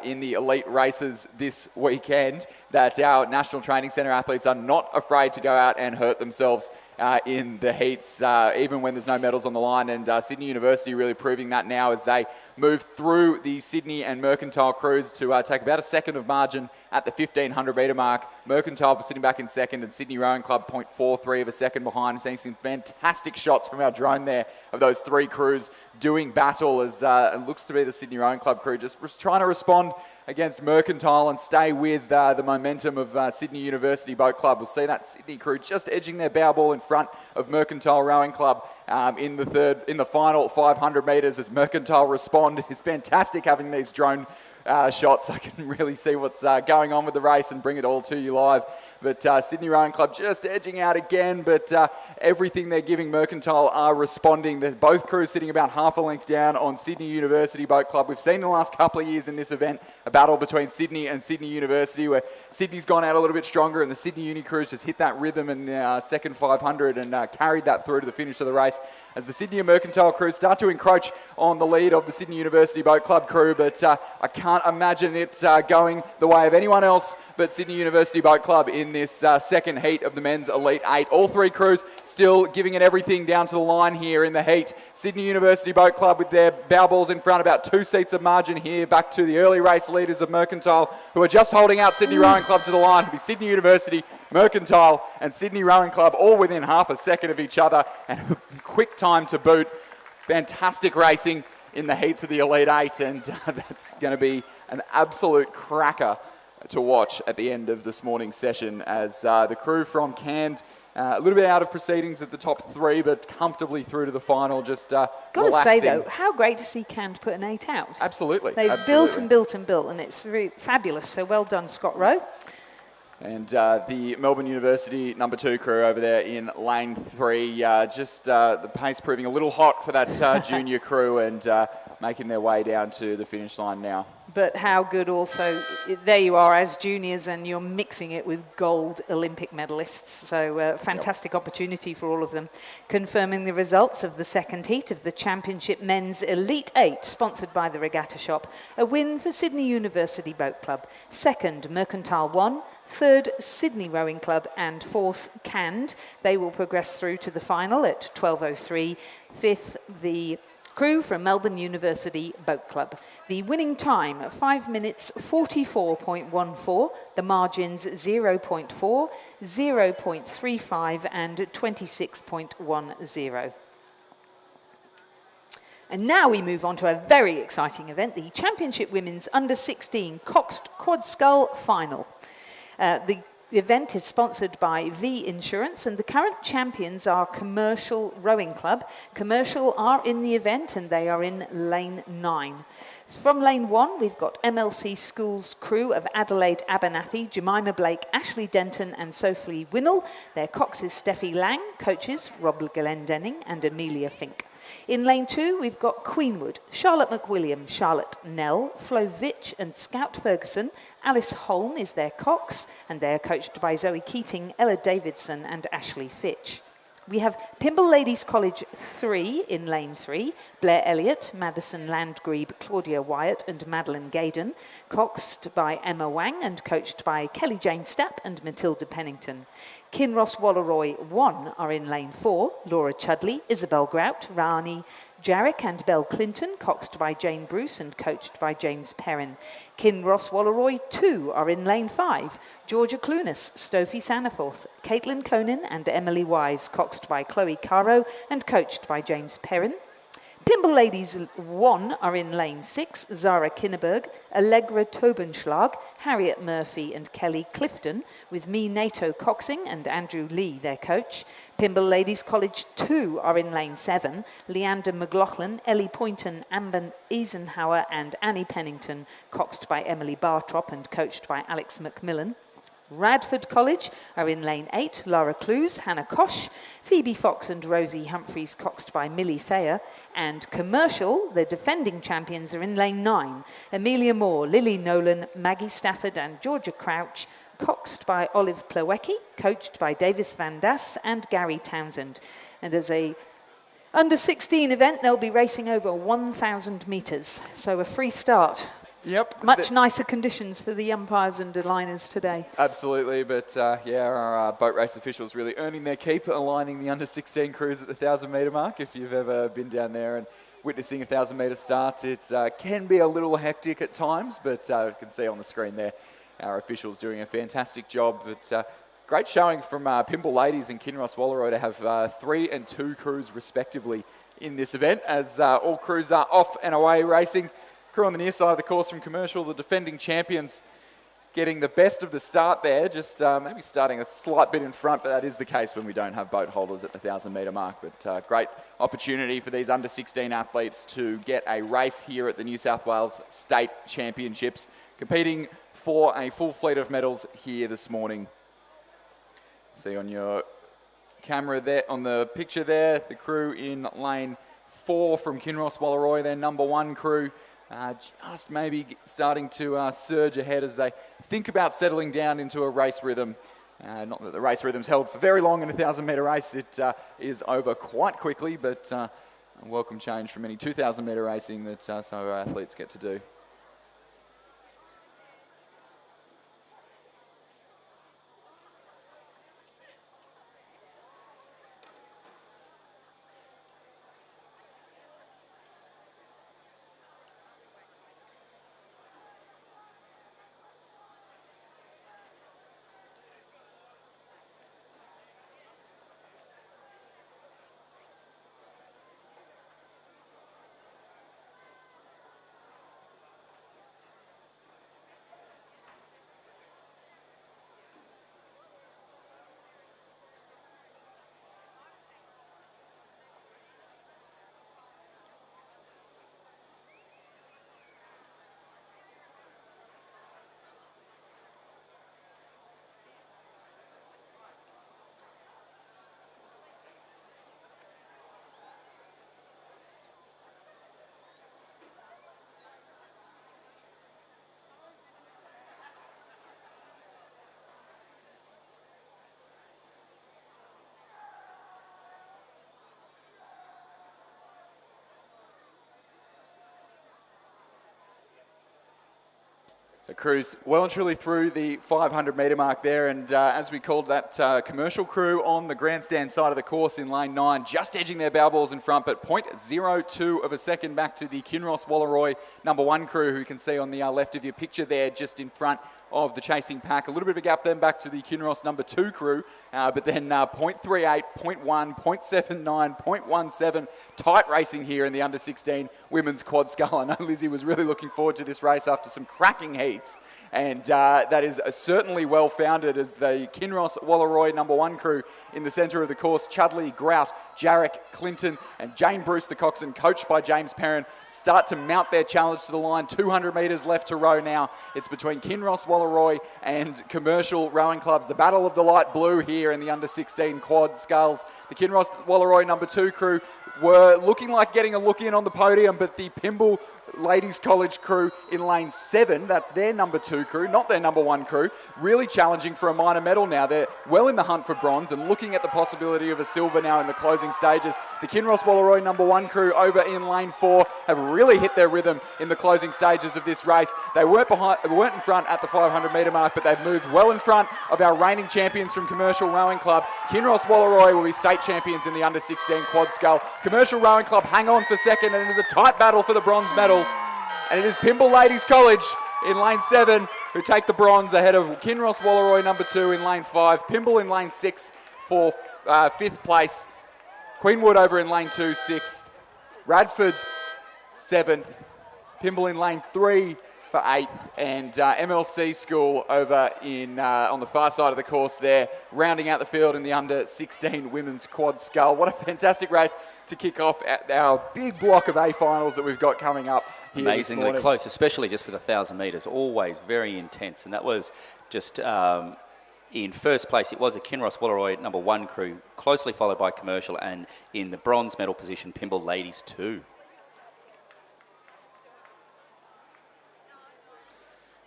in the elite races this weekend that our National Training Centre athletes are not afraid to go out and hurt themselves in the heats, even when there's no medals on the line. And Sydney University really proving that now as they move through the Sydney and Mercantile crews to take about a second of margin at the 1,500-metre mark. Mercantile sitting back in second, and Sydney Rowing Club 0.43 of a second behind. Seeing some fantastic shots from our drone there of those 3 crews doing battle as it looks to be the Sydney Rowing Club crew just trying to respond against Mercantile and stay with the momentum of Sydney University Boat Club. We'll see that Sydney crew just edging their bow ball in front of Mercantile Rowing Club in the final 500 metres as Mercantile respond. It's fantastic having these drone shots. I can really see what's going on with the race and bring it all to you live. But Sydney Rowing Club just edging out again, but everything they're giving Mercantile are responding. They're both crews sitting about half a length down on Sydney University Boat Club. We've seen in the last couple of years in this event a battle between Sydney and Sydney University, where Sydney's gone out a little bit stronger and the Sydney Uni crews just hit that rhythm in the second 500 and carried that through to the finish of the race as the Sydney and Mercantile crews start to encroach on the lead of the Sydney University Boat Club crew. But I can't imagine it going the way of anyone else but Sydney University Boat Club in this second heat of the men's Elite 8. All 3 crews still giving it everything down to the line here in the heat. Sydney University Boat Club with their bow balls in front, about 2 seats of margin here, back to the early race leaders of Mercantile, who are just holding out Sydney Rowing Club to the line. It'll be Sydney University, Mercantile and Sydney Rowing Club all within half a second of each other, and a quick time to boot. Fantastic racing in the heats of the Elite 8, and that's going to be an absolute cracker to watch at the end of this morning's session as the crew from Cand, a little bit out of proceedings at the top 3, but comfortably through to the final, just Got to say, though, how great to see Cand put an 8 out. Absolutely. They've built and built and built, and it's really fabulous. So well done, Scott Rowe. And the Melbourne University number 2 crew over there in lane 3, just the pace proving a little hot for that junior crew and making their way down to the finish line now. But how good also, there you are as juniors and you're mixing it with gold Olympic medalists. So fantastic opportunity for all of them. Confirming the results of the second heat of the Championship Men's Elite 8, sponsored by the Regatta Shop. A win for Sydney University Boat Club. Second, Mercantile 1. Third, Sydney Rowing Club, and 4th, Cand. They will progress through to the final at 12:03. 5th, the crew from Melbourne University Boat Club. The winning time, 5 minutes 44.14. The margins 0.4, 0.35 and 26.10. And now we move on to a very exciting event, the Championship Women's Under-16 Coxed Quad Scull Final. The event is sponsored by V Insurance, and the current champions are Commercial Rowing Club. Commercial are in the event, and they are in lane 9. So from lane 1, we've got MLC Schools crew of Adelaide Abernathy, Jemima Blake, Ashley Denton and Sophie Winnell. Their cox is Steffi Lang, coaches Rob Glendenning and Amelia Fink. In lane 2, we've got Queenwood, Charlotte McWilliam, Charlotte Nell, Flo Vitch and Scout Ferguson. Alice Holm is their cox, and they're coached by Zoe Keating, Ella Davidson and Ashley Fitch. We have Pymble Ladies College 3 in lane 3, Blair Elliott, Madison Landgrebe, Claudia Wyatt and Madeline Gaydon, coxed by Emma Wang and coached by Kelly Jane Stapp and Matilda Pennington. Kinross Walleroy 1 are in lane 4, Laura Chudley, Isabel Grout, Rani Jarrick and Belle Clinton, coxed by Jane Bruce and coached by James Perrin. Kinross Walleroy 2 are in lane 5, Georgia Clunas, Stofie Sanaforth, Caitlin Conan and Emily Wise, coxed by Chloe Caro and coached by James Perrin. Pymble Ladies 1 are in lane 6, Zara Kinneberg, Allegra Tobenschlag, Harriet Murphy and Kelly Clifton, with Me Nato coxing and Andrew Lee, their coach. Pymble Ladies College 2 are in lane 7, Leander McLaughlin, Ellie Poynton, Amber Eisenhower and Annie Pennington, coxed by Emily Bartrop and coached by Alex McMillan. Radford College are in lane 8, Lara Clues, Hannah Kosh, Phoebe Fox and Rosie Humphreys, coxed by Millie Fayer. And Commercial, the defending champions, are in lane 9, Amelia Moore, Lily Nolan, Maggie Stafford and Georgia Crouch, coxed by Olive Plowecki, coached by Davis Van Das and Gary Townsend. And as a under 16 event, they'll be racing over 1,000 metres, so a free start. Yep. Much nicer conditions for the umpires and aligners today. Absolutely, but yeah, our boat race officials really earning their keep, aligning the under-16 crews at the 1,000-metre mark. If you've ever been down there and witnessing a 1,000-metre start, it can be a little hectic at times, but you can see on the screen there, our officials doing a fantastic job. But great showing from Pymble Ladies and Kinross Walleroy to have 3 and 2 crews respectively in this event, as all crews are off and away racing. Crew on the near side of the course from Commercial, the defending champions, getting the best of the start there, just maybe starting a slight bit in front, but that is the case when we don't have boat holders at the 1,000-metre mark. But great opportunity for these under-16 athletes to get a race here at the New South Wales State Championships, competing for a full fleet of medals here this morning. See on your camera there, on the picture there, the crew in lane 4 from Kinross Walleroy, their number 1 crew. Just maybe starting to surge ahead as they think about settling down into a race rhythm. Not that the race rhythm's held for very long in a 1,000-metre race. It is over quite quickly, but a welcome change from any 2,000-metre racing that some of our athletes get to do. So crews well and truly through the 500-metre mark there, and as we called that Commercial crew on the grandstand side of the course in lane 9, just edging their bow balls in front, but 0.02 of a second back to the Kinross Walleroy number 1 crew, who you can see on the left of your picture there, just in front of the chasing pack. A little bit of a gap then back to the Kinross number 2 crew, but then 0.38, 0.1, 0.79, 0.17. Tight racing here in the under-16 women's quad scull. I know Lizzie was really looking forward to this race after some cracking heats, and that is certainly well-founded as the Kinross Walleroy number 1 crew in the centre of the course. Chudley, Grout, Jarek, Clinton and Jane Bruce, the coxswain, coached by James Perrin, start to mount their challenge to the line. 200 metres left to row now. It's between Kinross Walleroy and Commercial Rowing Clubs. The battle of the light blue here in the under-16 quad sculls. The Kinross Walleroy number 2 crew were looking like getting a look in on the podium, but the Pymble Ladies College crew in lane 7, that's their number 2 crew, not their number 1 crew, really challenging for a minor medal now. They're well in the hunt for bronze and looking at the possibility of a silver now in the closing stages. The Kinross Walleroy number 1 crew over in lane 4 have really hit their rhythm in the closing stages of this race. They weren't in front at the 500 metre mark, but they've moved well in front of our reigning champions from Commercial Rowing Club. Kinross Walleroy will be state champions in the under-16 quad scull. Commercial Rowing Club hang on for second, and it is a tight battle for the bronze medal. And it is Pymble Ladies College in lane 7 who take the bronze ahead of Kinross Walleroy number 2 in lane 5. Pymble in lane 6 for 5th place. Queenwood over in lane 2, 6th. Radford 7th. Pymble in lane 3 for 8th. And MLC School over in on the far side of the course there, rounding out the field in the under-16 women's quad scull. What a fantastic race to kick off at our big block of A finals that we've got coming up here. Amazingly close, especially just for the 1,000 metres. Always very intense, and that was just in first place. It was a Kinross Walleroy number 1 crew, closely followed by Commercial, and in the bronze medal position, Pymble Ladies 2.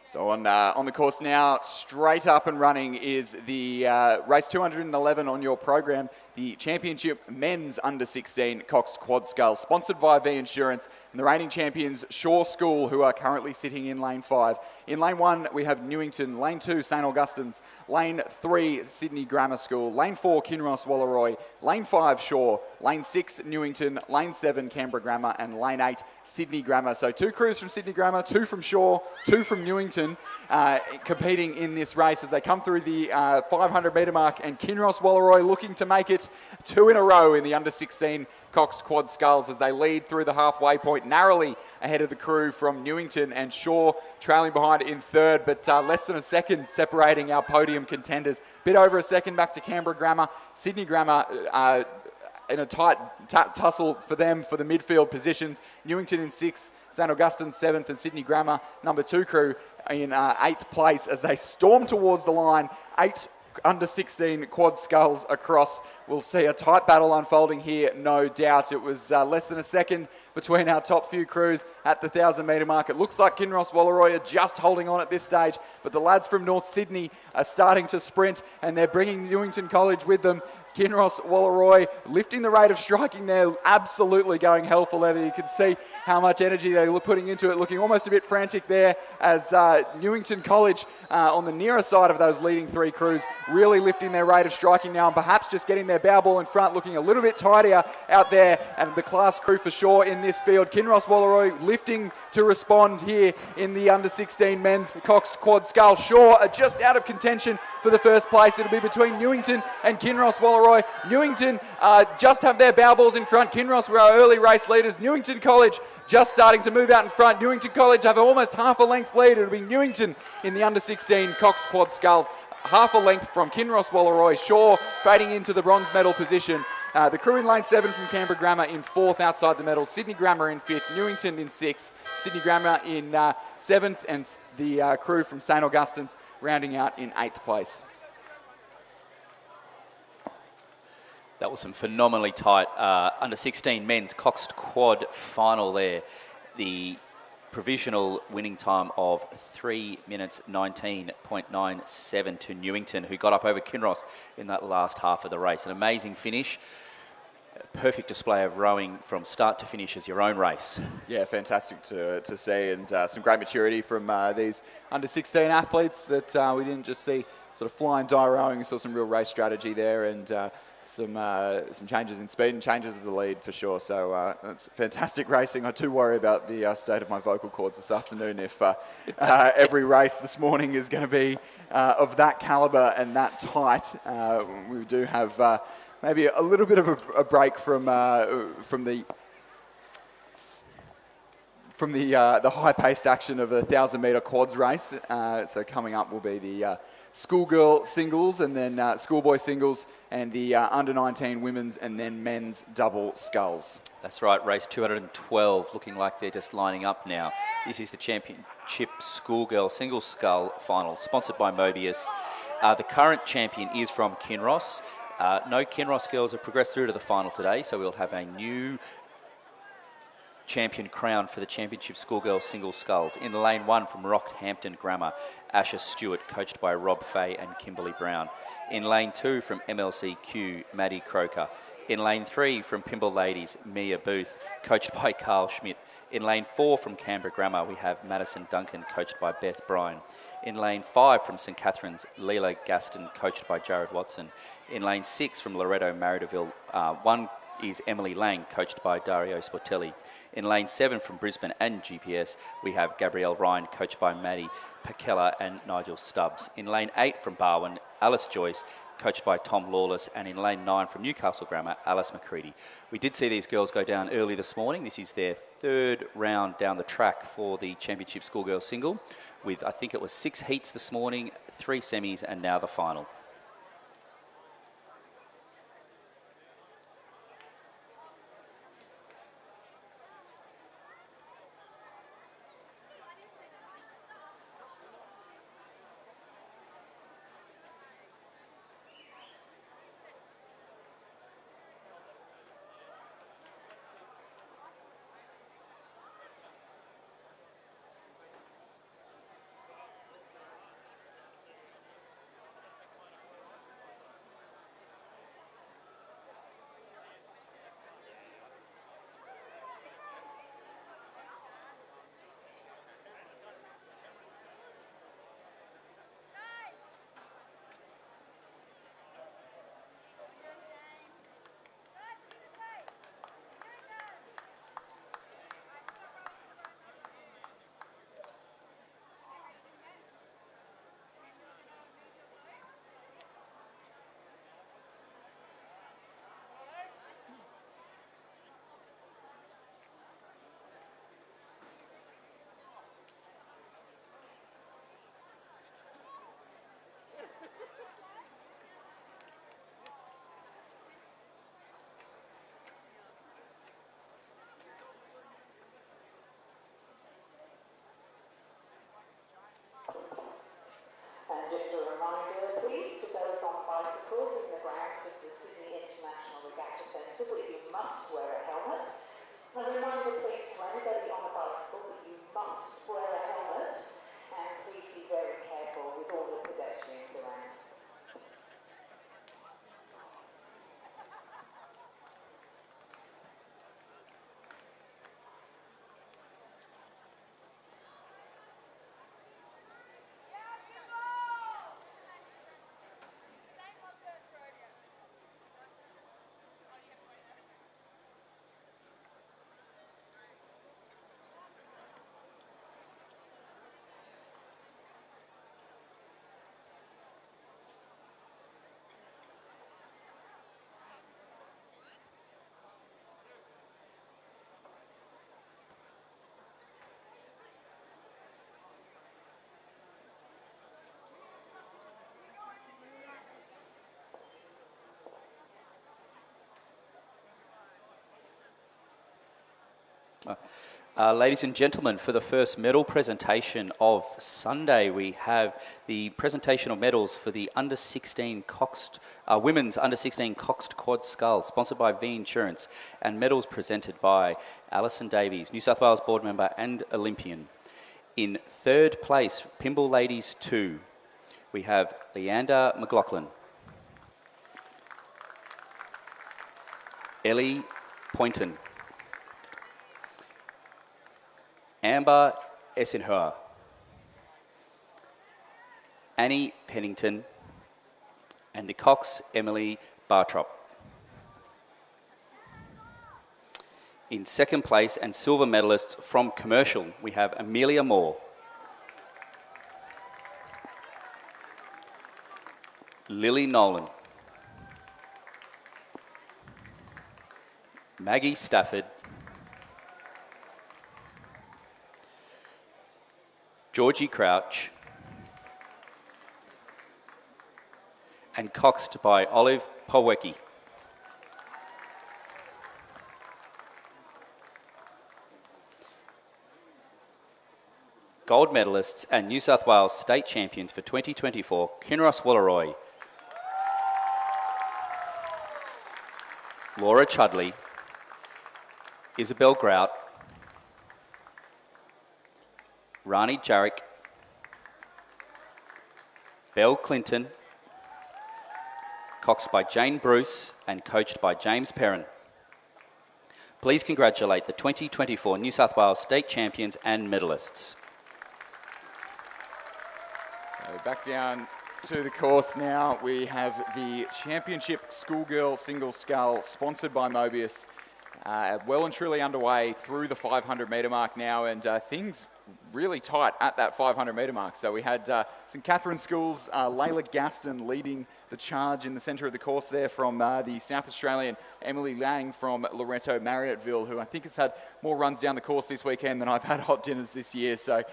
So on the course now, straight up and running is the race 211 on your program, the Championship Men's Under-16 Coxed Quad Scull, sponsored by V Insurance, and the reigning champions Shaw School, who are currently sitting in lane 5. In lane 1, we have Newington, lane 2, St Augustine's, lane 3, Sydney Grammar School, lane 4, Kinross Walleroy, lane 5, Shaw, lane 6, Newington, lane 7, Canberra Grammar, and lane 8, Sydney Grammar. So 2 crews from Sydney Grammar, 2 from Shaw, 2 from Newington, competing in this race as they come through the 500 metre mark, and Kinross Walleroy looking to make it 2 in a row in the under-16 Coxed Quad Sculls as they lead through the halfway point, narrowly ahead of the crew from Newington, and Shaw trailing behind in 3rd, but less than a second separating our podium contenders. Bit over a second back to Canberra Grammar. Sydney Grammar in a tight tussle for them for the midfield positions. Newington in 6th, St Augustine's 7th, and Sydney Grammar number 2 crew in 8th place as they storm towards the line. 8 under-16 quad sculls across. We'll see a tight battle unfolding here, no doubt. It was less than a second between our top few crews at the 1,000 metre mark. It looks like Kinross Walleroy are just holding on at this stage, but the lads from North Sydney are starting to sprint, and they're bringing Newington College with them. Kinross Walleroy lifting the rate of striking there, absolutely going hell for leather. You can see how much energy they're putting into it, looking almost a bit frantic there as Newington College on the nearer side of those leading 3 crews really lifting their rate of striking now, and perhaps just getting their bow ball in front, looking a little bit tidier out there. And the class crew for sure in this field. Kinross Walleroy lifting to respond here in the under-16 men's Coxed Quad Scull. Shaw are just out of contention for the first place. It'll be between Newington and Kinross Walleroy. Newington just have their bow balls in front. Kinross were our early race leaders. Newington College just starting to move out in front. Newington College have almost half a length lead. It'll be Newington in the under-16 Coxed Quad Sculls. Half a length from Kinross Walleroy. Shaw fading into the bronze medal position. The crew in lane 7 from Canberra Grammar in 4th outside the medal. Sydney Grammar in 5th. Newington in 6th. Sydney Grammar in 7th. And the crew from St Augustine's rounding out in 8th place. That was some phenomenally tight under-16 men's Coxed Quad final there. The provisional winning time of 3 minutes 19.97 to Newington, who got up over Kinross in that last half of the race. An amazing finish. perfect display of rowing from start to finish as your own race. Yeah, fantastic to see, and some great maturity from these under-16 athletes that we didn't just see sort of fly and die rowing. We saw some real race strategy there, and some changes in speed and changes of the lead for sure. So that's fantastic racing. I do worry about the state of my vocal cords this afternoon if every race this morning is going to be of that calibre and that tight. We do have maybe a little bit of a break from the high-paced action of a 1,000-metre quads race. So coming up will be the schoolgirl singles, and then schoolboy singles, and the under-19 women's and then men's double sculls. That's right, race 212, looking like they're just lining up now. This is the championship schoolgirl single scull final, sponsored by Mobius. The current champion is from Kinross. No Kinross girls have progressed through to the final today, so we'll have a new champion crown for the championship schoolgirl single sculls. In lane 1 from Rockhampton Grammar, Asher Stewart, coached by Rob Fay and Kimberly Brown. In lane 2 from MLCQ, Maddie Croker. In lane 3 from Pimble Ladies, Mia Booth, coached by Carl Schmidt. In lane 4 from Canberra Grammar, we have Madison Duncan, coached by Beth Bryan. In lane 5 from St Catherine's, Leela Gaston, coached by Jared Watson. In lane 6 from Loretto Maridaville, 1 is Emily Lang, coached by Dario Sportelli. In lane 7 from Brisbane and GPS, we have Gabrielle Ryan, coached by Maddie Pakella and Nigel Stubbs. In lane 8 from Barwon, Alice Joyce, coached by Tom Lawless. And in lane 9 from Newcastle Grammar, Alice McCready. We did see these girls go down early this morning. This is their third round down the track for the championship schoolgirl single, with I think it was 6 heats this morning, 3 semis, and now the final. And just a reminder, please, to those on bicycles in the grounds of the Sydney International Regatta Centre, that you must wear a helmet. A reminder, please, to anybody on a bicycle that you must wear a helmet, and please be very careful with all the pedestrians around. Ladies and gentlemen, for the first medal presentation of Sunday, we have the presentation of medals for the under-16 coxed, women's under-16 coxed quad scull, sponsored by V Insurance, and medals presented by Alison Davies, New South Wales board member and Olympian. In third place, Pimble Ladies 2, we have Leander McLaughlin. Ellie Poynton. Amber Essenher. Annie Pennington. And the Cox Emily Bartrop. In second place and silver medalists from commercial, we have Amelia Moore. Lily Nolan. Maggie Stafford. Georgie Crouch. And coxed by Olive Powecki. Gold medalists and New South Wales state champions for 2024, Kinross Wallaroi, Laura Chudley, Isabel Grout, Rani Jarrick, Belle Clinton, coxed by Jane Bruce and coached by James Perrin. Please congratulate the 2024 New South Wales state champions and medalists. So back down to the course now. We have the Championship Schoolgirl Single Scull, sponsored by Mobius, well and truly underway through the 500 metre mark now, and things really tight at that 500 metre mark. So we had St Catherine's School's Layla Gaston leading the charge in the centre of the course there from the South Australian Emily Lang from Loreto Marriotteville, who I think has had more runs down the course this weekend than I've had hot dinners this year. So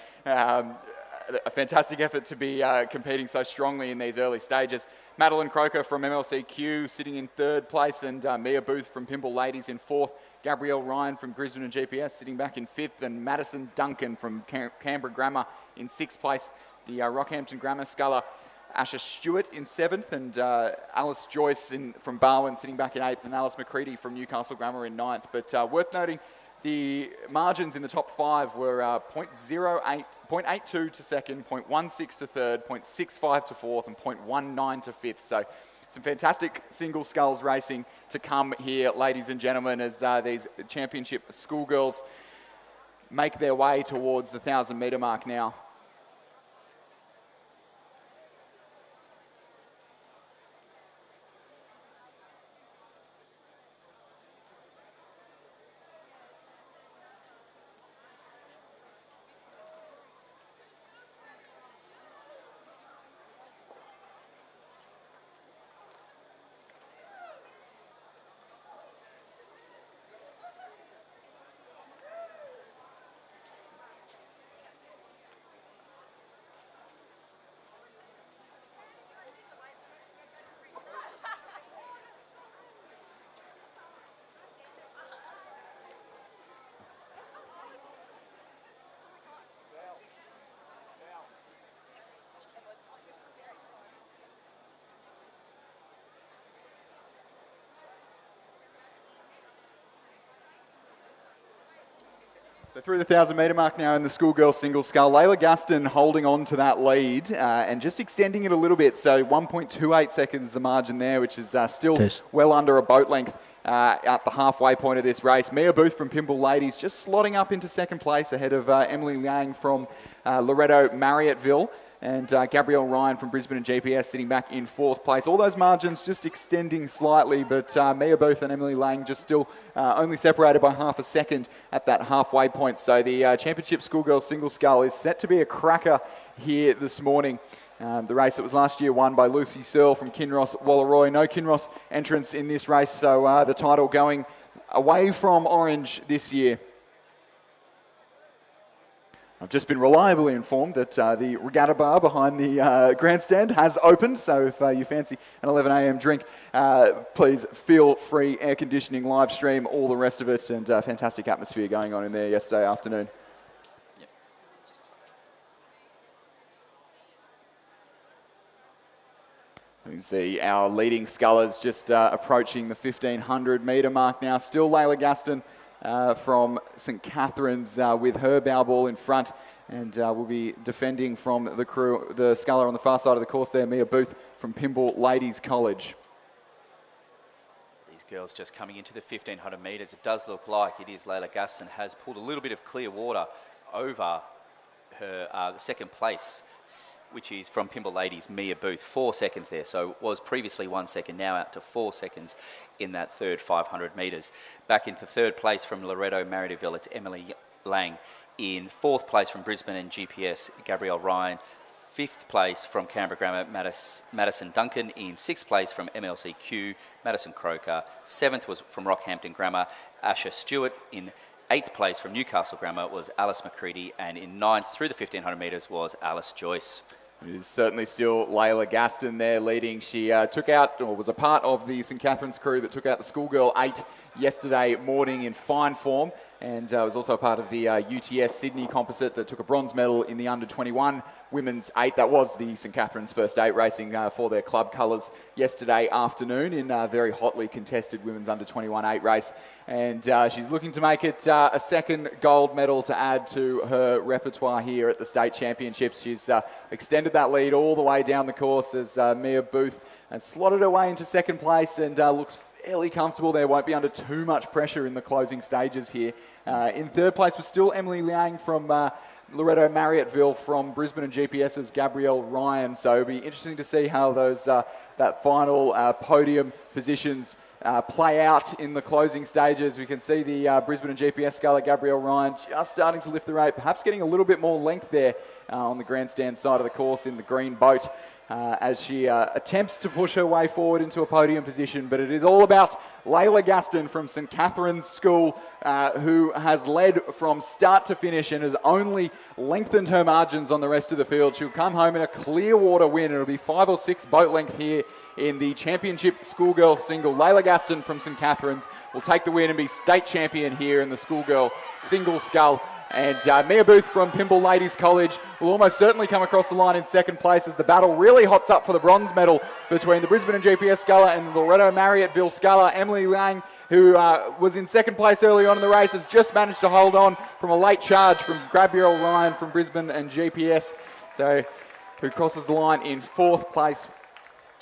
a fantastic effort to be competing so strongly in these early stages. Madeline Croker from MLCQ sitting in third place, and Mia Booth from Pimble Ladies in fourth. Gabrielle Ryan from Brisbane and GPS sitting back in fifth, and Madison Duncan from Canberra Grammar in sixth place. The Rockhampton Grammar sculler Asha Stewart in seventh, and Alice Joyce from Barwon sitting back in eighth, and Alice McCready from Newcastle Grammar in ninth. But worth noting, the margins in the top five were 0.82 to second, 0.16 to third, 0.65 to fourth, and 0.19 to fifth. So some fantastic single sculls racing to come here, ladies and gentlemen, as these championship schoolgirls make their way towards the 1,000 metre mark now. So through the 1,000 metre mark now in the schoolgirl single scull, Layla Gaston holding on to that lead and just extending it a little bit. So 1.28 seconds the margin there, which is still well under a boat length at the halfway point of this race. Mia Booth from Pimble Ladies just slotting up into second place ahead of Emily Liang from Loreto Marriotteville. And Gabrielle Ryan from Brisbane and GPS sitting back in fourth place. All those margins just extending slightly, but Mia Booth and Emily Lang just still only separated by half a second at that halfway point. So the Championship Schoolgirls Single Scull is set to be a cracker here this morning. The race that was last year won by Lucy Searle from Kinross Wallaroi. No Kinross entrance in this race, so the title going away from Orange this year. I've just been reliably informed that the regatta bar behind the grandstand has opened, so if you fancy an 11 a.m. drink, please feel free, air conditioning, live stream, all the rest of it, and fantastic atmosphere going on in there yesterday afternoon. Yep. You can see our leading scullers just approaching the 1,500 metre mark now. Still Layla Gaston from St Catherine's with her bow ball in front, and will be defending from the crew, the sculler on the far side of the course there, Mia Booth from Pimble Ladies College. These girls just coming into the 1500 metres. It does look like it is Layla Gaston has pulled a little bit of clear water over her second place, which is from Pymble Ladies, Mia Booth, 4 seconds there. So it was previously 1 second, now out to 4 seconds in that third 500 metres. Back into third place from Loreto Marieville, it's Emily Lang. In fourth place from Brisbane and GPS, Gabrielle Ryan. Fifth place from Canberra Grammar, Madison Duncan. In sixth place from MLCQ, Madison Croker. Seventh was from Rockhampton Grammar, Asher Stewart. In eighth place from Newcastle Grammar was Alice McCready, and in ninth through the 1500 metres was Alice Joyce. It is certainly still Layla Gaston there leading. She took out, or was a part of the St Catherine's crew that took out the Schoolgirl 8 yesterday morning in fine form, and was also a part of the UTS Sydney composite that took a bronze medal in the under-21 women's 8. That was the St Catherine's first 8 racing for their club colours yesterday afternoon in a very hotly contested women's under-21 8 race. And she's looking to make it a second gold medal to add to her repertoire here at the state championships. She's extended that lead all the way down the course as Mia Booth has slotted her way into second place and looks fairly comfortable there. Won't be under too much pressure in the closing stages here. In third place was still Emily Liang from Loreto Marriotteville, from Brisbane and GPS's Gabrielle Ryan. So it'll be interesting to see how those that final podium positions play out in the closing stages. We can see the Brisbane and GPS sculler Gabrielle Ryan just starting to lift the rate, perhaps getting a little bit more length there on the grandstand side of the course in the green boat as she attempts to push her way forward into a podium position. But it is all about Layla Gaston from St Catherine's School, who has led from start to finish and has only lengthened her margins on the rest of the field. She'll come home in a clear water win. It'll be 5 or 6 boat length here in the championship schoolgirl single. Layla Gaston from St Catherine's will take the win and be state champion here in the schoolgirl single scull. And Mia Booth from Pymble Ladies College will almost certainly come across the line in second place as the battle really hots up for the bronze medal between the Brisbane and GPS sculler and the Loreto Marriotteville sculler. Emily Lang, who was in second place early on in the race, has just managed to hold on from a late charge from Gabrielle Ryan from Brisbane and GPS, so who crosses the line in fourth place.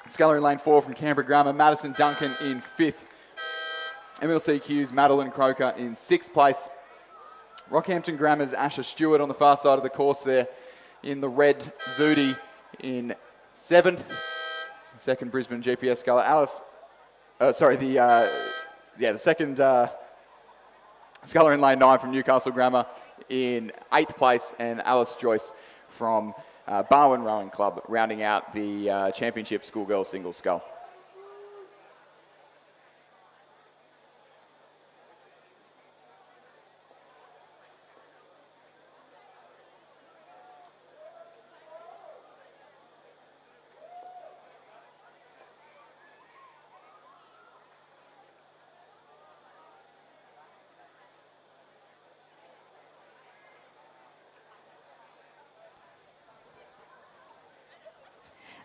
Sculler in lane 4 from Canberra Grammar, Madison Duncan in 5th. MLCQ's Madeline Croker in 6th place. Rockhampton Grammar's Asher Stewart on the far side of the course there in the red Zudi in 7th. Second Brisbane GPS sculler Alice, the second sculler in lane 9 from Newcastle Grammar in 8th place, and Alice Joyce from Barwon Rowing Club rounding out the championship schoolgirl single scull.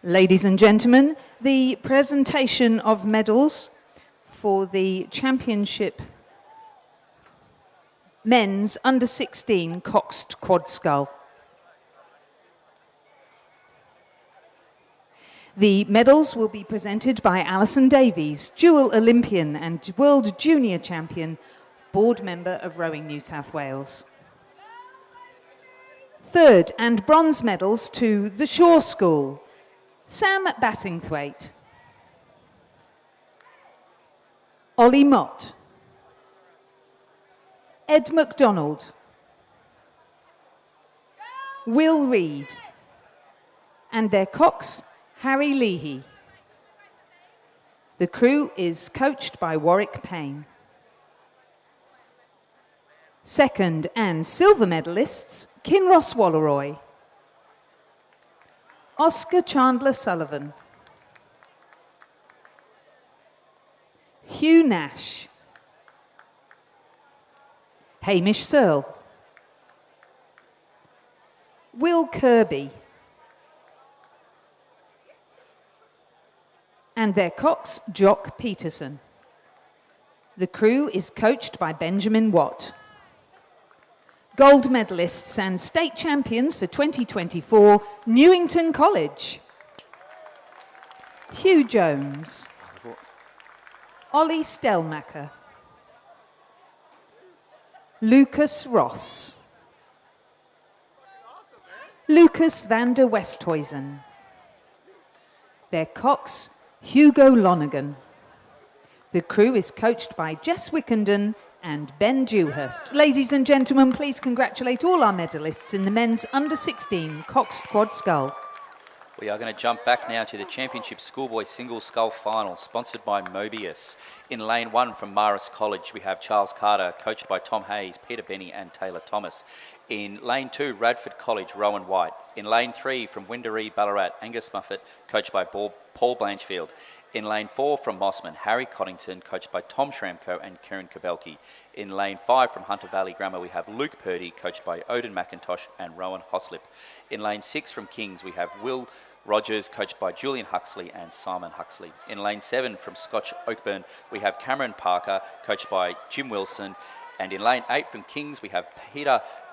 Ladies and gentlemen, the presentation of medals for the championship men's under-16 coxed quad scull. The medals will be presented by Alison Davies, dual Olympian and World Junior Champion, board member of Rowing New South Wales. Third and bronze medals to the Shaw School, Sam Bassingthwaite, Ollie Mott, Ed MacDonald, Will Reid, and their cox, Harry Leahy. The crew is coached by Warwick Payne. Second and silver medalists, Kinross Walleroy, Oscar Chandler Sullivan, Hugh Nash, Hamish Searle, Will Kirby, and their cox, Jock Peterson. The crew is coached by Benjamin Watt. Gold medalists and state champions for 2024, Newington College. Hugh Jones. Ollie Stelmacher, Lucas Ross, Lucas van der Westhuizen, their cox, Hugo Lonergan. The crew is coached by Jess Wickenden and Ben Dewhurst. Ladies and gentlemen, please congratulate all our medalists in the men's under-16 coxed quad scull. We are going to jump back now to the Championship Schoolboy Single Scull Final, sponsored by Mobius. In lane 1 from Marist College, we have Charles Carter, coached by Tom Hayes, Peter Benny and Taylor Thomas. In lane 2, Radford College, Rowan White. In lane 3 from Windaree, Ballarat, Angus Muffet, coached by Paul Blanchfield. In lane 4 from Mossman, Harry Coddington, coached by Tom Schramko and Kieran Kabelke. In lane 5 from Hunter Valley Grammar, we have Luke Purdy, coached by Odin McIntosh and Rowan Hoslip. In lane 6 from Kings, we have Will Rogers, coached by Julian Huxley and Simon Huxley. In lane 7 from Scotch Oakburn, we have Cameron Parker, coached by Jim Wilson. And in lane 8 from Kings, we have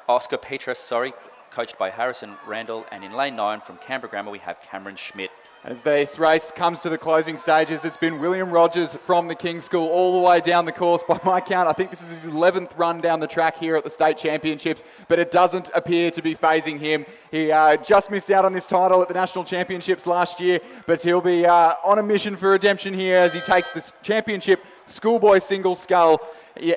Oscar Petras, coached by Harrison Randall. And in lane 9 from Canberra Grammar, we have Cameron Schmidt. As this race comes to the closing stages, it's been William Rogers from the King's School all the way down the course. By my count, I think this is his 11th run down the track here at the State Championships, but it doesn't appear to be phasing him. He just missed out on this title at the National Championships last year, but he'll be on a mission for redemption here as he takes this Championship Schoolboy Single Scull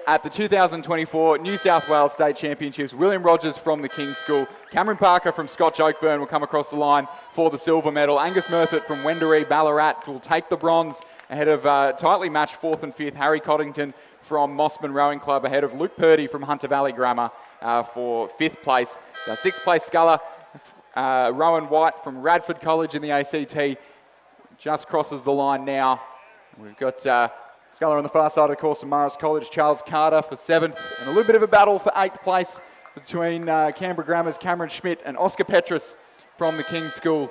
at the 2024 New South Wales State Championships. William Rogers from the King's School. Cameron Parker from Scotch Oakburn will come across the line for the silver medal. Angus Murfitt from Wendouree Ballarat will take the bronze ahead of tightly matched 4th and 5th Harry Coddington from Mossman Rowing Club, ahead of Luke Purdy from Hunter Valley Grammar for 5th place. The 6th place sculler, Rowan White from Radford College in the ACT, just crosses the line now. We've got sculler on the far side of the course from Marist College, Charles Carter for 7th, and a little bit of a battle for 8th place between Canberra Grammar's Cameron Schmidt and Oscar Petras from the King's School.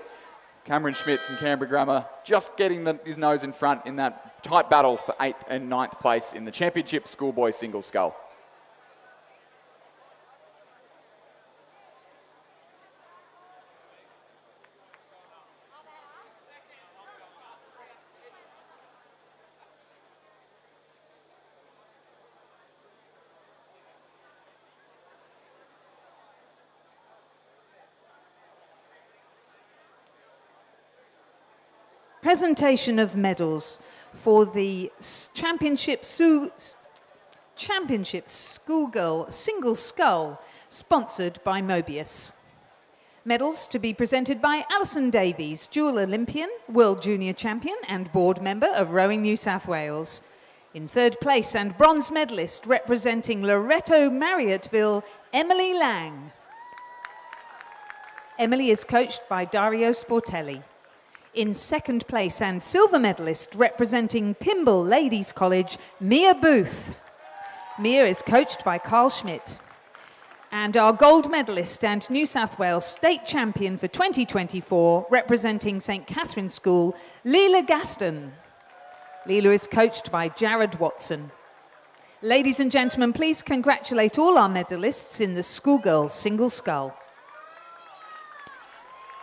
Cameron Schmidt from Canberra Grammar just getting his nose in front in that tight battle for 8th and 9th place in the Championship Schoolboy Single Scull. Presentation of medals for the Championship Schoolgirl Single Scull, sponsored by Mobius. Medals to be presented by Alison Davies, dual Olympian, World Junior Champion and board member of Rowing New South Wales. In 3rd place and bronze medalist representing Loreto Marriotteville, Emily Lang. Emily is coached by Dario Sportelli. In 2nd place and silver medalist representing Pymble Ladies College, Mia Booth. Mia is coached by Carl Schmidt. And our gold medalist and New South Wales state champion for 2024 representing St Catherine's School, Leela Gaston. Leela is coached by Jared Watson. Ladies and gentlemen, please congratulate all our medalists in the Schoolgirls Single Scull.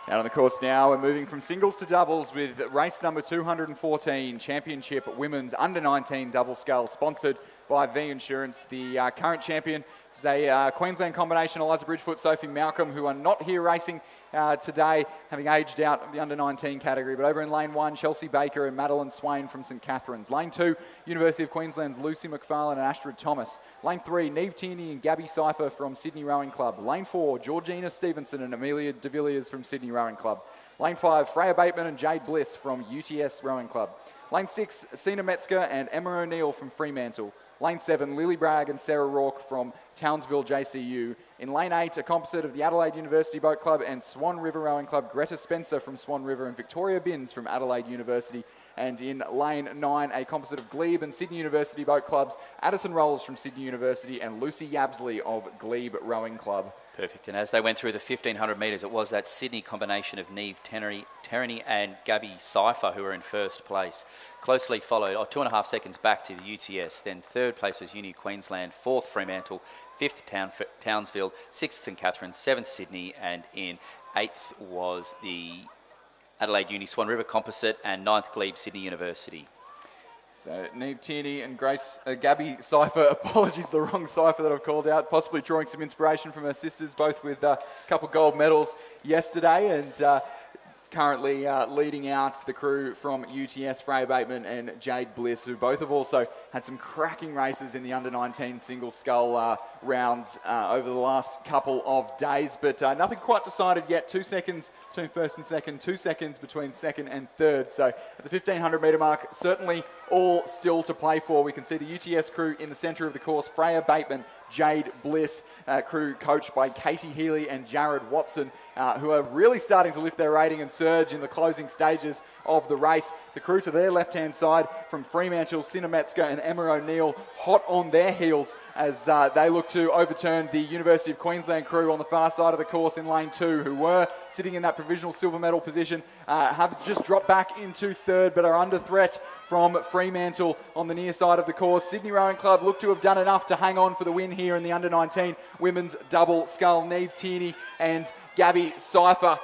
Out on the course now, we're moving from singles to doubles with race number 214, Championship Women's Under-19 Double Scull, sponsored by V Insurance. The current champion is a Queensland combination, Eliza Bridgefoot, Sophie Malcolm, who are not here racing today, having aged out of the Under-19 category. But over in lane 1, Chelsea Baker and Madeline Swain from St Catherine's. Lane 2, University of Queensland's Lucy McFarlane and Astrid Thomas. Lane 3, Neve Tierney and Gabby Cypher from Sydney Rowing Club. Lane 4, Georgina Stevenson and Amelia de Villiers from Sydney Rowing Club. Lane 5, Freya Bateman and Jade Bliss from UTS Rowing Club. Lane 6, Sina Metzger and Emma O'Neill from Fremantle. Lane 7, Lily Bragg and Sarah Rourke from Townsville JCU. In lane 8, a composite of the Adelaide University Boat Club and Swan River Rowing Club, Greta Spencer from Swan River and Victoria Binns from Adelaide University. And in lane 9, a composite of Glebe and Sydney University Boat Clubs, Addison Rolls from Sydney University and Lucy Yabsley of Glebe Rowing Club. Perfect. And as they went through the 1,500 metres, it was that Sydney combination of Neve Tierney and Gabby Cypher who were in 1st place. Closely followed, 2.5 seconds back to the UTS. Then 3rd place was Uni Queensland, 4th Fremantle, 5th Townsville, 6th St Catherine's, 7th Sydney, and in 8th was the Adelaide Uni Swan River Composite and 9th Glebe Sydney University. So Neve Tierney and Gabby Cypher, apologies, the wrong Cypher that I've called out, possibly drawing some inspiration from her sisters, both with a couple gold medals yesterday, and currently leading out the crew from UTS, Freya Bateman and Jade Bliss, who both have also had some cracking races in the under-19 single scull rounds over the last couple of days, but nothing quite decided yet. 2 seconds between first and second, 2 seconds between second and third. So at the 1500 metre mark, certainly all still to play for. We can see the UTS crew in the centre of the course, Freya Bateman, Jade Bliss, crew coached by Katie Healy and Jared Watson, who are really starting to lift their rating and surge in the closing stages of the race. The crew to their left-hand side from Fremantle, Sinna Metzger and Emma O'Neill, hot on their heels as they look to overturn the University of Queensland crew on the far side of the course in lane 2, who were sitting in that provisional silver medal position, have just dropped back into third but are under threat from Fremantle on the near side of the course. Sydney Rowing Club look to have done enough to hang on for the win here in the under-19 women's double scull. Neve Tierney and Gabby Cypher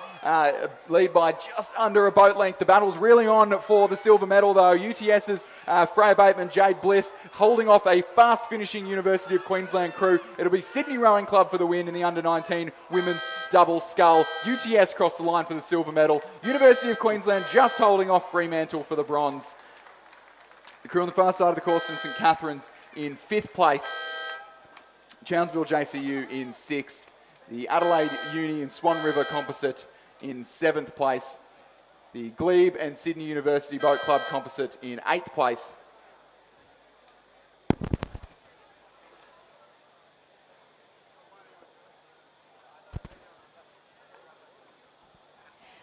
lead by just under a boat length. The battle's really on for the silver medal though. UTS's Freya Bateman, Jade Bliss holding off a fast finishing University of Queensland crew. It'll be Sydney Rowing Club for the win in the under-19 women's double scull. UTS crossed the line for the silver medal. University of Queensland just holding off Fremantle for the bronze. The crew on the far side of the course from St Catherine's in 5th place. Townsville JCU in 6th. The Adelaide Uni and Swan River Composite in 7th place. The Glebe and Sydney University Boat Club Composite in 8th place.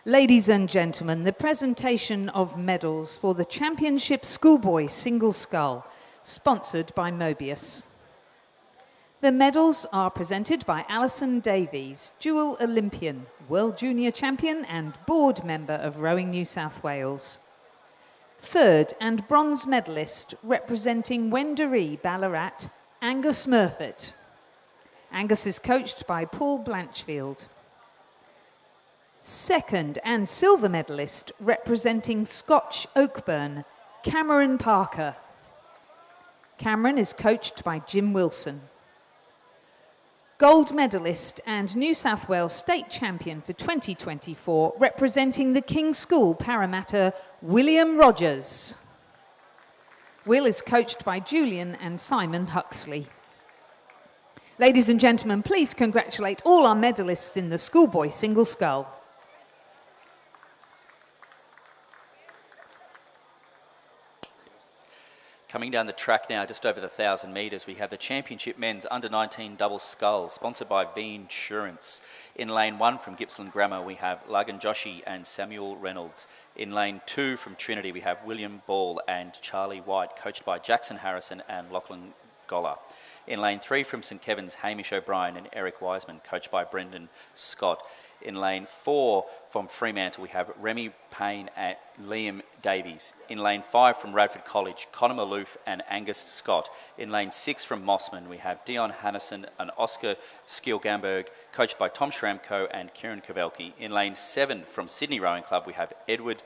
Ladies and gentlemen, the presentation of medals for the Championship Schoolboy Single Scull, sponsored by Mobius. The medals are presented by Alison Davies, dual Olympian, World Junior Champion and board member of Rowing New South Wales. 3rd and bronze medalist representing Wendouree Ballarat, Angus Murfitt. Angus is coached by Paul Blanchfield. 2nd and silver medalist representing Scotch Oakburn, Cameron Parker. Cameron is coached by Jim Wilson. Gold medalist and New South Wales State Champion for 2024, representing the King's School Parramatta, William Rogers. Will is coached by Julian and Simon Huxley. Ladies and gentlemen, please congratulate all our medalists in the Schoolboy Single Scull. Coming down the track now, just over the 1,000 metres, we have the Championship Men's Under-19 Double Scull, sponsored by V Insurance. In lane 1 from Gippsland Grammar, we have Lagan Joshi and Samuel Reynolds. In lane 2 from Trinity, we have William Ball and Charlie White, coached by Jackson Harrison and Lachlan Goller. In lane 3 from St Kevin's, Hamish O'Brien and Eric Wiseman, coached by Brendan Scott. In lane 4 from Fremantle, we have Remy Payne and Liam Davies. In lane 5 from Radford College, Connor Maloof and Angus Scott. In lane 6 from Mossman, we have Dion Hannison and Oscar Skiel-Gamberg, coached by Tom Schramko and Kieran Kavelki. In lane 7 from Sydney Rowing Club, we have Edward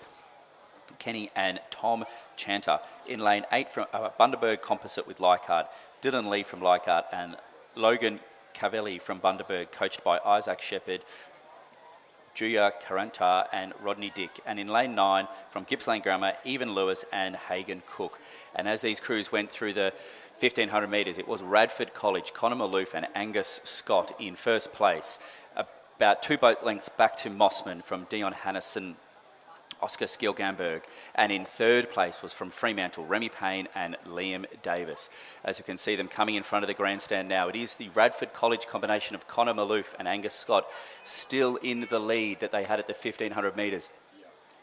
Kenny and Tom Chanter. In lane 8 from Bundaberg Composite with Leichhardt, Dylan Lee from Leichhardt and Logan Cavelli from Bundaberg, coached by Isaac Shepherd, Julia Carantar and Rodney Dick. And in lane 9 from Gippsland Grammar, Evan Lewis and Hagan Cook. And as these crews went through the 1,500 metres, it was Radford College, Connor Maloof and Angus Scott in first place. About 2 boat lengths back to Mossman from Dion Hannison, Oscar Skiel-Gamberg, and in third place was from Fremantle, Remy Payne and Liam Davis. As you can see them coming in front of the grandstand now, it is the Radford College combination of Connor Maloof and Angus Scott still in the lead that they had at the 1,500 metres.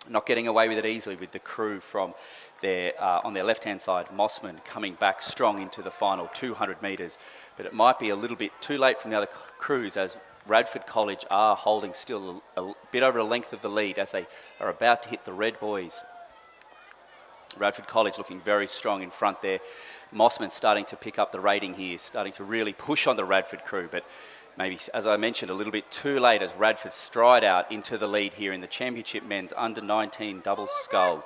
Not getting away with it easily with the crew from their, on their left-hand side, Mossman coming back strong into the final 200 metres. But it might be a little bit too late from the other crews as Radford College are holding still a bit over a length of the lead as they are about to hit the red buoys. Radford College looking very strong in front there. Mossman starting to pick up the rating here, starting to really push on the Radford crew, but maybe, as I mentioned, a little bit too late as Radford stride out into the lead here in the Championship Men's Under-19 Double Scull.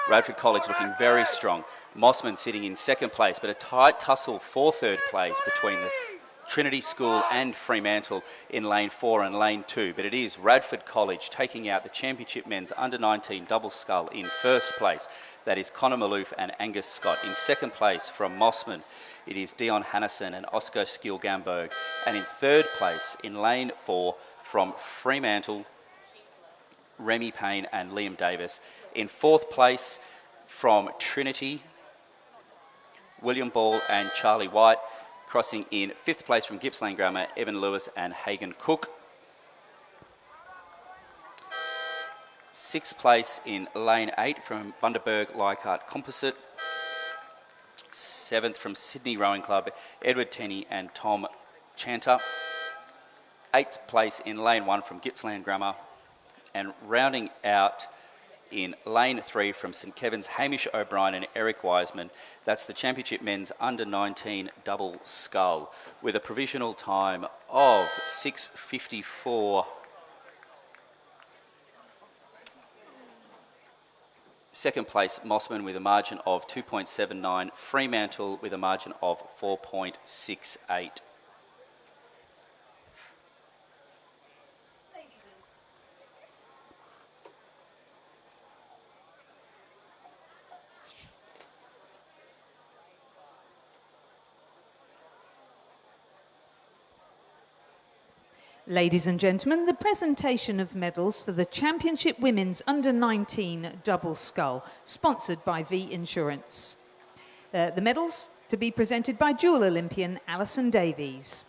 Radford College looking very strong. Mossman sitting in second place, but a tight tussle for third place between the Trinity School and Fremantle in lane 4 and lane 2. But it is Radford College taking out the Championship men's under-19 double scull in first place. That is Connor Maloof and Angus Scott. In second place from Mossman, it is Dion Hannison and Oscar Skilgamberg. And in third place in lane 4 from Fremantle, Remy Payne and Liam Davis. In fourth place from Trinity, William Ball and Charlie White. Crossing in fifth place from Gippsland Grammar, Evan Lewis and Hagan Cook. Sixth place in lane 8 from Bundaberg Leichhardt Composite. Seventh from Sydney Rowing Club, Edward Tenney and Tom Chanter. Eighth place in lane 1 from Gippsland Grammar. And rounding out in lane 3 from St Kevin's, Hamish O'Brien and Eric Wiseman. That's the Championship men's under-19 double scull with a provisional time of 6:54. Second place, Mossman with a margin of 2.79. Fremantle with a margin of 4.68. Ladies and gentlemen, the presentation of medals for the Championship Women's Under-19 Double Scull, sponsored by V Insurance. The medals to be presented by dual Olympian Alison Davies.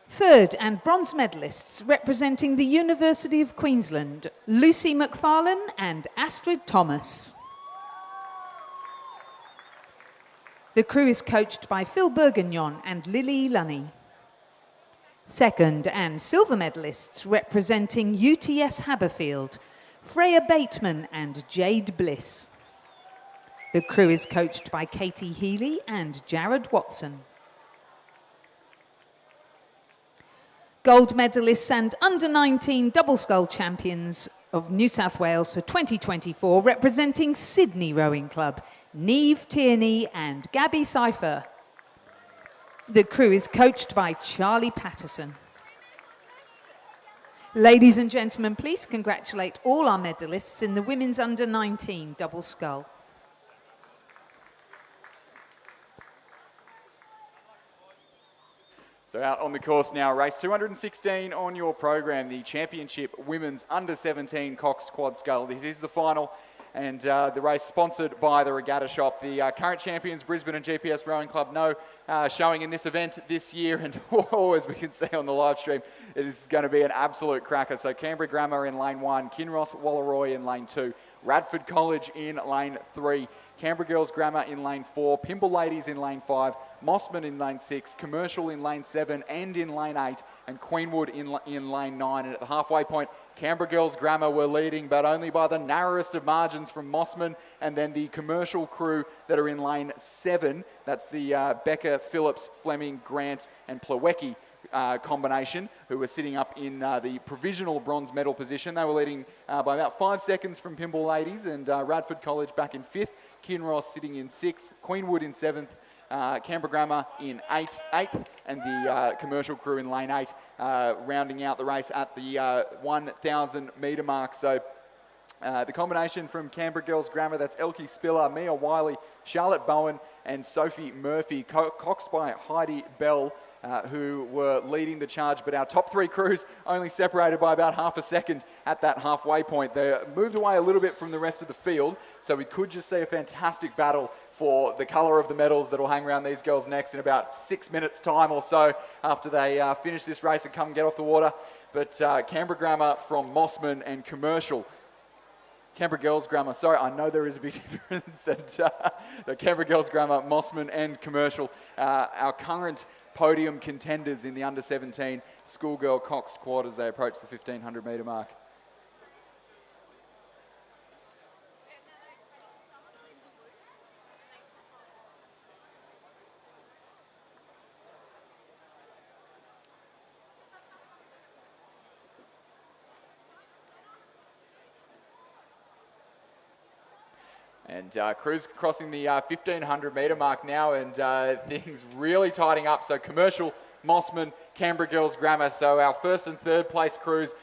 Third and bronze medalists representing the University of Queensland, Lucy McFarlane and Astrid Thomas. The crew is coached by Phil Bourguignon and Lily Lunny. Second and silver medalists representing UTS Haberfield, Freya Bateman and Jade Bliss. The crew is coached by Katie Healy and Jared Watson. Gold medalists and under-19 double scull champions of New South Wales for 2024 representing Sydney Rowing Club, Neve Tierney and Gabby Cypher. The crew is coached by Charlie Patterson. Ladies and gentlemen, please congratulate all our medalists in the women's under-19 double scull. So out on the course now, race 216 on your program, the Championship Women's Under-17 Coxed Quad Scull. This is the final, and the race sponsored by the Regatta Shop. The current champions, Brisbane and GPS Rowing Club, no showing in this event this year, and as we can see on the live stream, it is going to be an absolute cracker. So Canberra Grammar in lane 1, Kinross Wallaroy in lane 2, Radford College in lane 3, Canberra Girls Grammar in lane 4, Pymble Ladies in lane 5, Mossman in lane 6, Commercial in lane 7 and in lane 8, and Queenwood in lane 9. And at the halfway point, Canberra Girls Grammar were leading, but only by the narrowest of margins from Mossman, and then the Commercial crew that are in lane 7. That's the Becker, Phillips, Fleming, Grant and Plawecki combination, who were sitting up in the provisional bronze medal position. They were leading by about 5 seconds from Pymble Ladies, and Radford College back in 5th, Kinross sitting in 6th, Queenwood in 7th, Canberra Grammar in 8th, and the Commercial crew in lane 8, rounding out the race at the 1,000 metre mark. So the combination from Canberra Girls Grammar, that's Elkie Spiller, Mia Wiley, Charlotte Bowen and Sophie Murphy, coxed by Heidi Bell, who were leading the charge, but our top 3 crews only separated by about half a second at that halfway point. They moved away a little bit from the rest of the field, so we could just see a fantastic battle for the colour of the medals that will hang around these girls' necks in about 6 minutes' time or so after they finish this race and come and get off the water. But Canberra Grammar from Mossman and Commercial. Canberra Girls Grammar, sorry, I know there is a big difference. And the Canberra Girls Grammar, Mossman and Commercial, our current podium contenders in the under-17 schoolgirl coxed quad as they approach the 1,500 metre mark. And crews crossing the 1500 metre mark now, and things really tightening up. So Commercial, Mossman, Canberra Girls Grammar. So our first and third place crews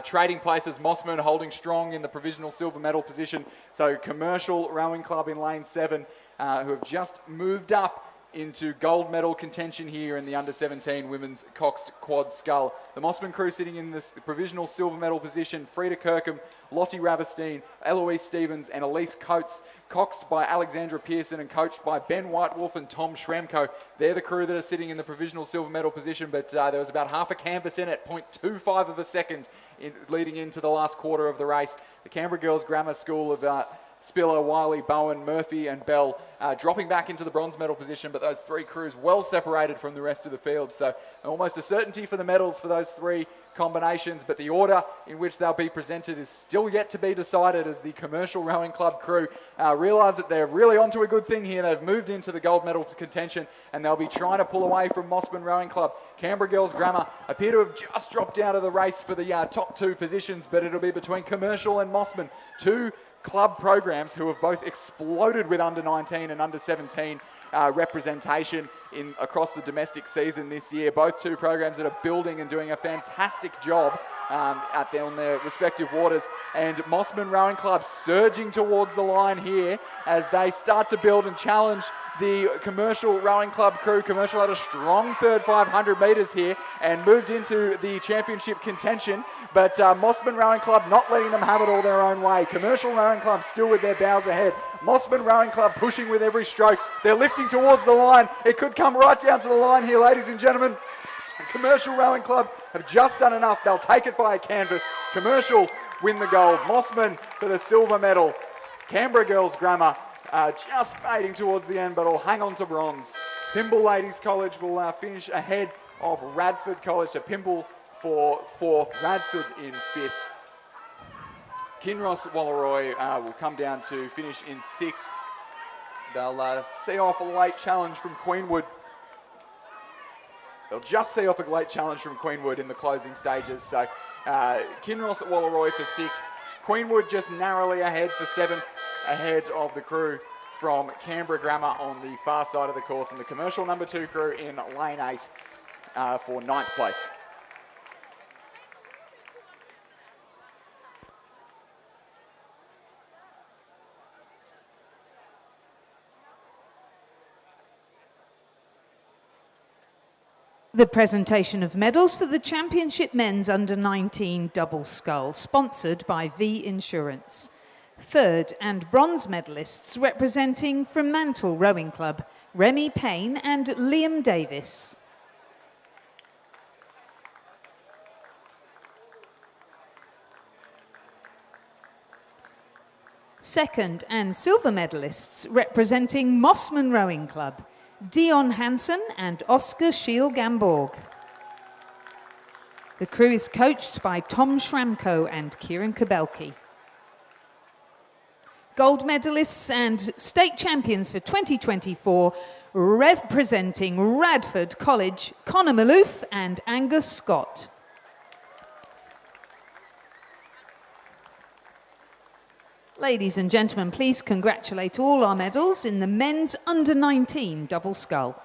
trading places. Mossman holding strong in the provisional silver medal position. So Commercial Rowing Club in lane 7, who have just moved up into gold medal contention here in the under-17 women's coxed quad scull. The Mossman crew sitting in this provisional silver medal position. Frida Kirkham, Lottie Ravestein, Eloise Stevens and Elise Coates, coxed by Alexandra Pearson and coached by Ben Whitewolf and Tom Shremko. They're the crew that are sitting in the provisional silver medal position, but there was about half a canvas in it, 0.25 of a second leading into the last quarter of the race. The Canberra Girls Grammar School of Spiller, Wiley, Bowen, Murphy and Bell dropping back into the bronze medal position, but those three crews well separated from the rest of the field. So almost a certainty for the medals for those three combinations, but the order in which they'll be presented is still yet to be decided as the Commercial Rowing Club crew realise that they're really onto a good thing here. They've moved into the gold medal contention and they'll be trying to pull away from Mossman Rowing Club. Canberra Girls Grammar appear to have just dropped out of the race for the top two positions, but it'll be between Commercial and Mossman, two club programs who have both exploded with under-19 and under-17 representation across the domestic season this year. Both two programs that are building and doing a fantastic job on their respective waters. And Mossman Rowing Club surging towards the line here as they start to build and challenge the Commercial Rowing Club crew. Commercial had a strong third 500 metres here and moved into the championship contention, but Mossman Rowing Club not letting them have it all their own way. Commercial Rowing Club still with their bows ahead. Mossman Rowing Club pushing with every stroke. They're lifting towards the line. It could come right down to the line here, ladies and gentlemen. Commercial Rowing Club have just done enough. They'll take it by a canvas. Commercial win the gold. Mossman for the silver medal. Canberra Girls Grammar just fading towards the end, but will hang on to bronze. Pymble Ladies College will finish ahead of Radford College. So Pymble for 4th, Radford in 5th. Kinross Wallaroi will come down to finish in 6th. They'll see off a late challenge from Queenwood. They'll just see off a late challenge from Queenwood in the closing stages. So Kinross Wallaroi for 6th. Queenwood just narrowly ahead for 7th, ahead of the crew from Canberra Grammar on the far side of the course, and the Commercial number 2 crew in lane 8 for 9th place. The presentation of medals for the Championship Men's Under-19 Double Scull, sponsored by V Insurance. 3rd and bronze medalists representing Fremantle Rowing Club, Remy Payne and Liam Davis. Second and silver medalists representing Mossman Rowing Club, Dion Hansen and Oscar Shiel-Gamborg. The crew is coached by Tom Schramko and Kieran Kabelki. Gold medalists and state champions for 2024, representing Radford College, Connor Maloof and Angus Scott. Ladies and gentlemen, please congratulate all our medals in the men's under-19 double scull.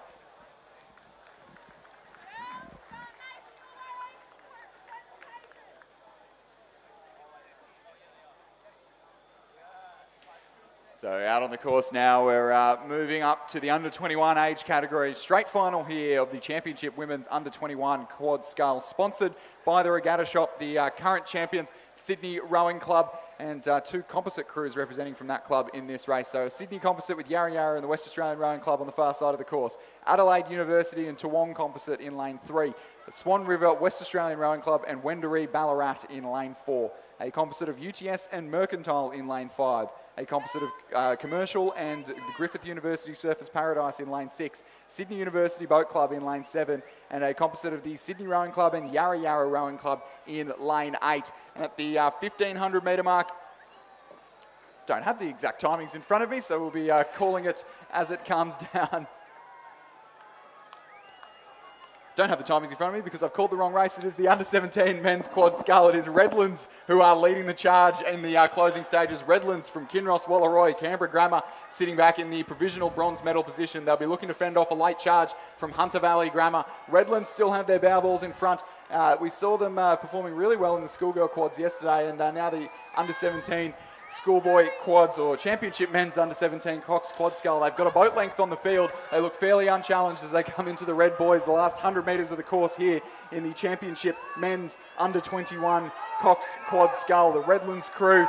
So out on the course now, we're moving up to the under-21 age category. Straight final here of the Championship Women's Under-21 Quad Scull, sponsored by the Regatta Shop, the current champions, Sydney Rowing Club, and 2 composite crews representing from that club in this race. So a Sydney composite with Yarra Yarra and the West Australian Rowing Club on the far side of the course. Adelaide University and Toowong composite in lane 3. The Swan River West Australian Rowing Club and Wendouree Ballarat in lane 4. A composite of UTS and Mercantile in lane 5. A composite of Commercial and the Griffith University Surfers Paradise in lane 6. Sydney University Boat Club in lane 7. And a composite of the Sydney Rowing Club and Yarra Yarra Rowing Club in lane 8. And at the 1500 metre mark, don't have the exact timings in front of me, so we'll be calling it as it comes down. don't have the timings in front of me because I've called the wrong race. It is the under-17 men's quad scull. It is Redlands who are leading the charge in the closing stages. Redlands from Kinross, Walleroy, Canberra Grammar sitting back in the provisional bronze medal position. They'll be looking to fend off a late charge from Hunter Valley Grammar. Redlands still have their bow balls in front. We saw them performing really well in the schoolgirl quads yesterday, and now the under-17 schoolboy quads or championship men's under-17 coxed quad scull. They've got a boat length on the field. They look fairly unchallenged as they come into the red boys. The last 100 metres of the course here in the championship men's under-21 coxed quad scull. The Redlands crew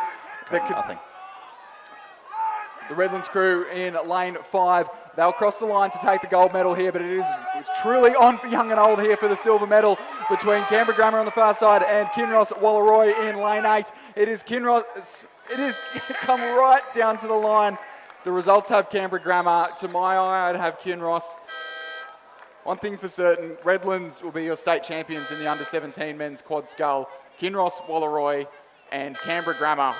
Nothing. The Redlands crew in lane 5. They'll cross the line to take the gold medal here, but it's truly on for young and old here for the silver medal between Canberra Grammar on the far side and Kinross Walleroy in lane 8. It is come right down to the line. The results have Canberra Grammar. To my eye, I'd have Kinross. One thing for certain, Redlands will be your state champions in the under-17 men's quad scull. Kinross, Walleroy and Canberra Grammar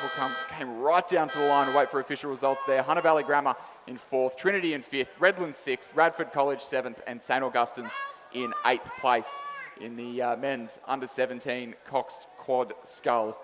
came right down to the line to wait for official results there. Hunter Valley Grammar in 4th, Trinity in 5th, Redlands 6th, Radford College 7th and St Augustine's in 8th place in the men's under-17 coxed quad scull.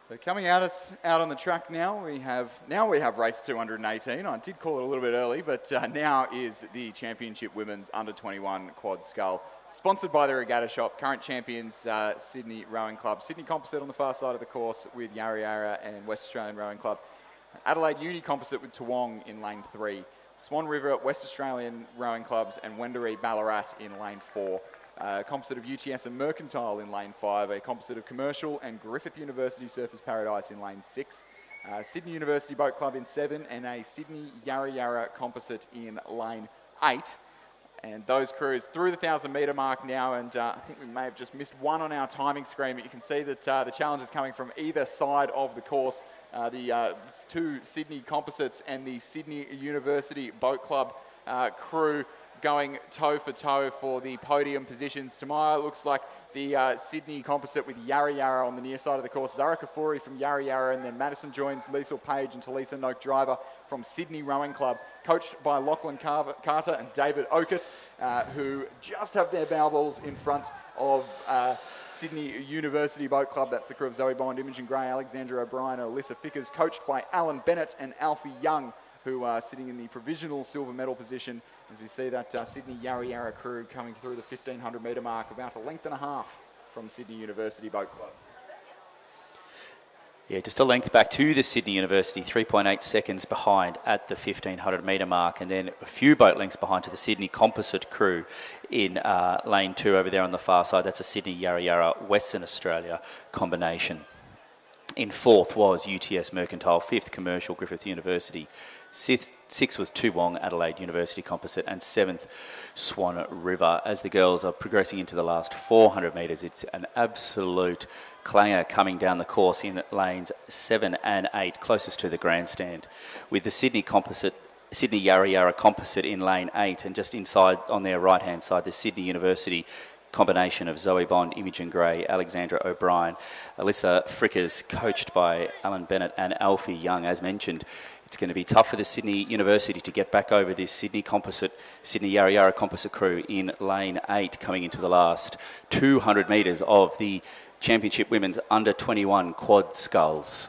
So coming out on the track now, we have race 218. I did call it a little bit early, but now is the Championship Women's Under-21 Quad Scull, sponsored by the Regatta Shop. Current champions Sydney Rowing Club, Sydney Composite on the far side of the course with Yarra Yarra and West Australian Rowing Club. Adelaide Uni Composite with Toowong in lane 3. Swan River, West Australian Rowing Clubs and Wendouree Ballarat in lane 4. Composite of UTS and Mercantile in lane 5, a composite of Commercial and Griffith University Surfers Paradise in lane 6, Sydney University Boat Club in 7, and a Sydney Yarra Yarra composite in lane 8. And those crews through the 1,000 metre mark now, and I think we may have just missed one on our timing screen, but you can see that the challenge is coming from either side of the course. The two Sydney composites and the Sydney University Boat Club crew going toe for toe for the podium positions. Tomorrow it looks like the Sydney composite with Yarra Yarra on the near side of the course. Zara Kafuri from Yarra Yarra, and then Madison joins Liesl Page and Talisa Noak Driver from Sydney Rowing Club, coached by Lachlan Carter and David Okert, who just have their bow balls in front of Sydney University Boat Club. That's the crew of Zoe Bond, Imogen Gray, Alexandra O'Brien, and Alyssa Fickers, coached by Alan Bennett and Alfie Young, who are sitting in the provisional silver medal position. As we see that Sydney Yarra Yarra crew coming through the 1,500 metre mark, about a length and a half from Sydney University Boat Club. Yeah, just a length back to the Sydney University, 3.8 seconds behind at the 1,500 metre mark, and then a few boat lengths behind to the Sydney Composite crew in lane 2 over there on the far side. That's a Sydney Yarra Yarra Western Australia combination. In 4th was UTS Mercantile, 5th Commercial Griffith University, 6th was Toowong Adelaide University Composite, and 7th Swan River. As the girls are progressing into the last 400 metres, it's an absolute clanger coming down the course in lanes 7 and 8, closest to the grandstand, with the Sydney Yarra Yarra Composite in lane 8, and just inside on their right hand side the Sydney University combination of Zoe Bond, Imogen Gray, Alexandra O'Brien, Alyssa Frickers, coached by Alan Bennett and Alfie Young. As mentioned, it's going to be tough for the Sydney University to get back over this Sydney Yarra Yarra composite crew in lane 8, coming into the last 200 metres of the Championship Women's Under-21 Quad Sculls.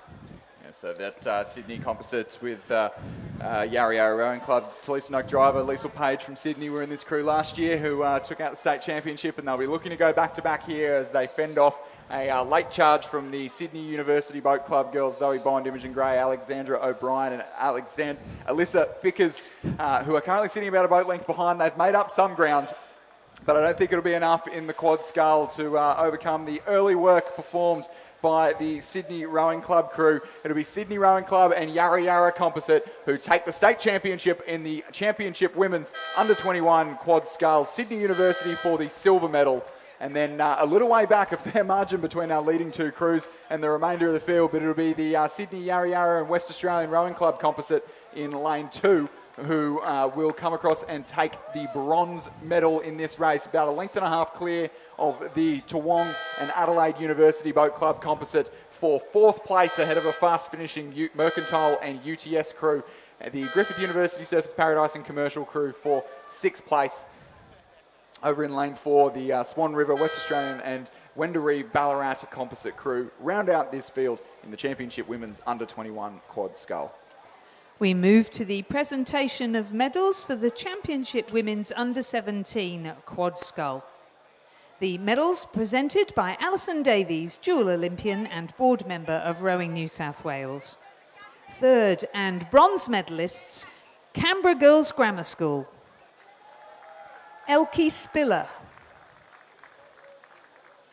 Yes, So that Sydney composite with Yarra Yarra Rowing Club, Talisa Noak driver Liesl Page from Sydney were in this crew last year, who took out the state championship, and they'll be looking to go back-to-back here as they fend off a late charge from the Sydney University Boat Club girls, Zoe Bond, Imogen Gray, Alexandra O'Brien and Alyssa Fickers, who are currently sitting about a boat length behind. They've made up some ground, but I don't think it'll be enough in the quad scull to overcome the early work performed by the Sydney Rowing Club crew. It'll be Sydney Rowing Club and Yarra Yarra Composite who take the state championship in the championship women's under-21 quad scull. Sydney University for the silver medal. And then a little way back, a fair margin between our leading two crews and the remainder of the field, but it'll be the Sydney Yarra Yarra and West Australian Rowing Club Composite in lane 2 who will come across and take the bronze medal in this race, about a length and a half clear of the Toowong and Adelaide University Boat Club Composite for 4th place ahead of a fast finishing Mercantile and UTS crew. The Griffith University Surfers Paradise and Commercial crew for 6th place. Over in lane 4, the Swan River, West Australian and Wendouree Ballarat Composite crew round out this field in the Championship Women's Under-21 Quad Scull. We move to the presentation of medals for the Championship Women's Under-17 Quad Scull. The medals presented by Alison Davies, dual Olympian and board member of Rowing New South Wales. 3rd and bronze medalists, Canberra Girls Grammar School, Elkie Spiller,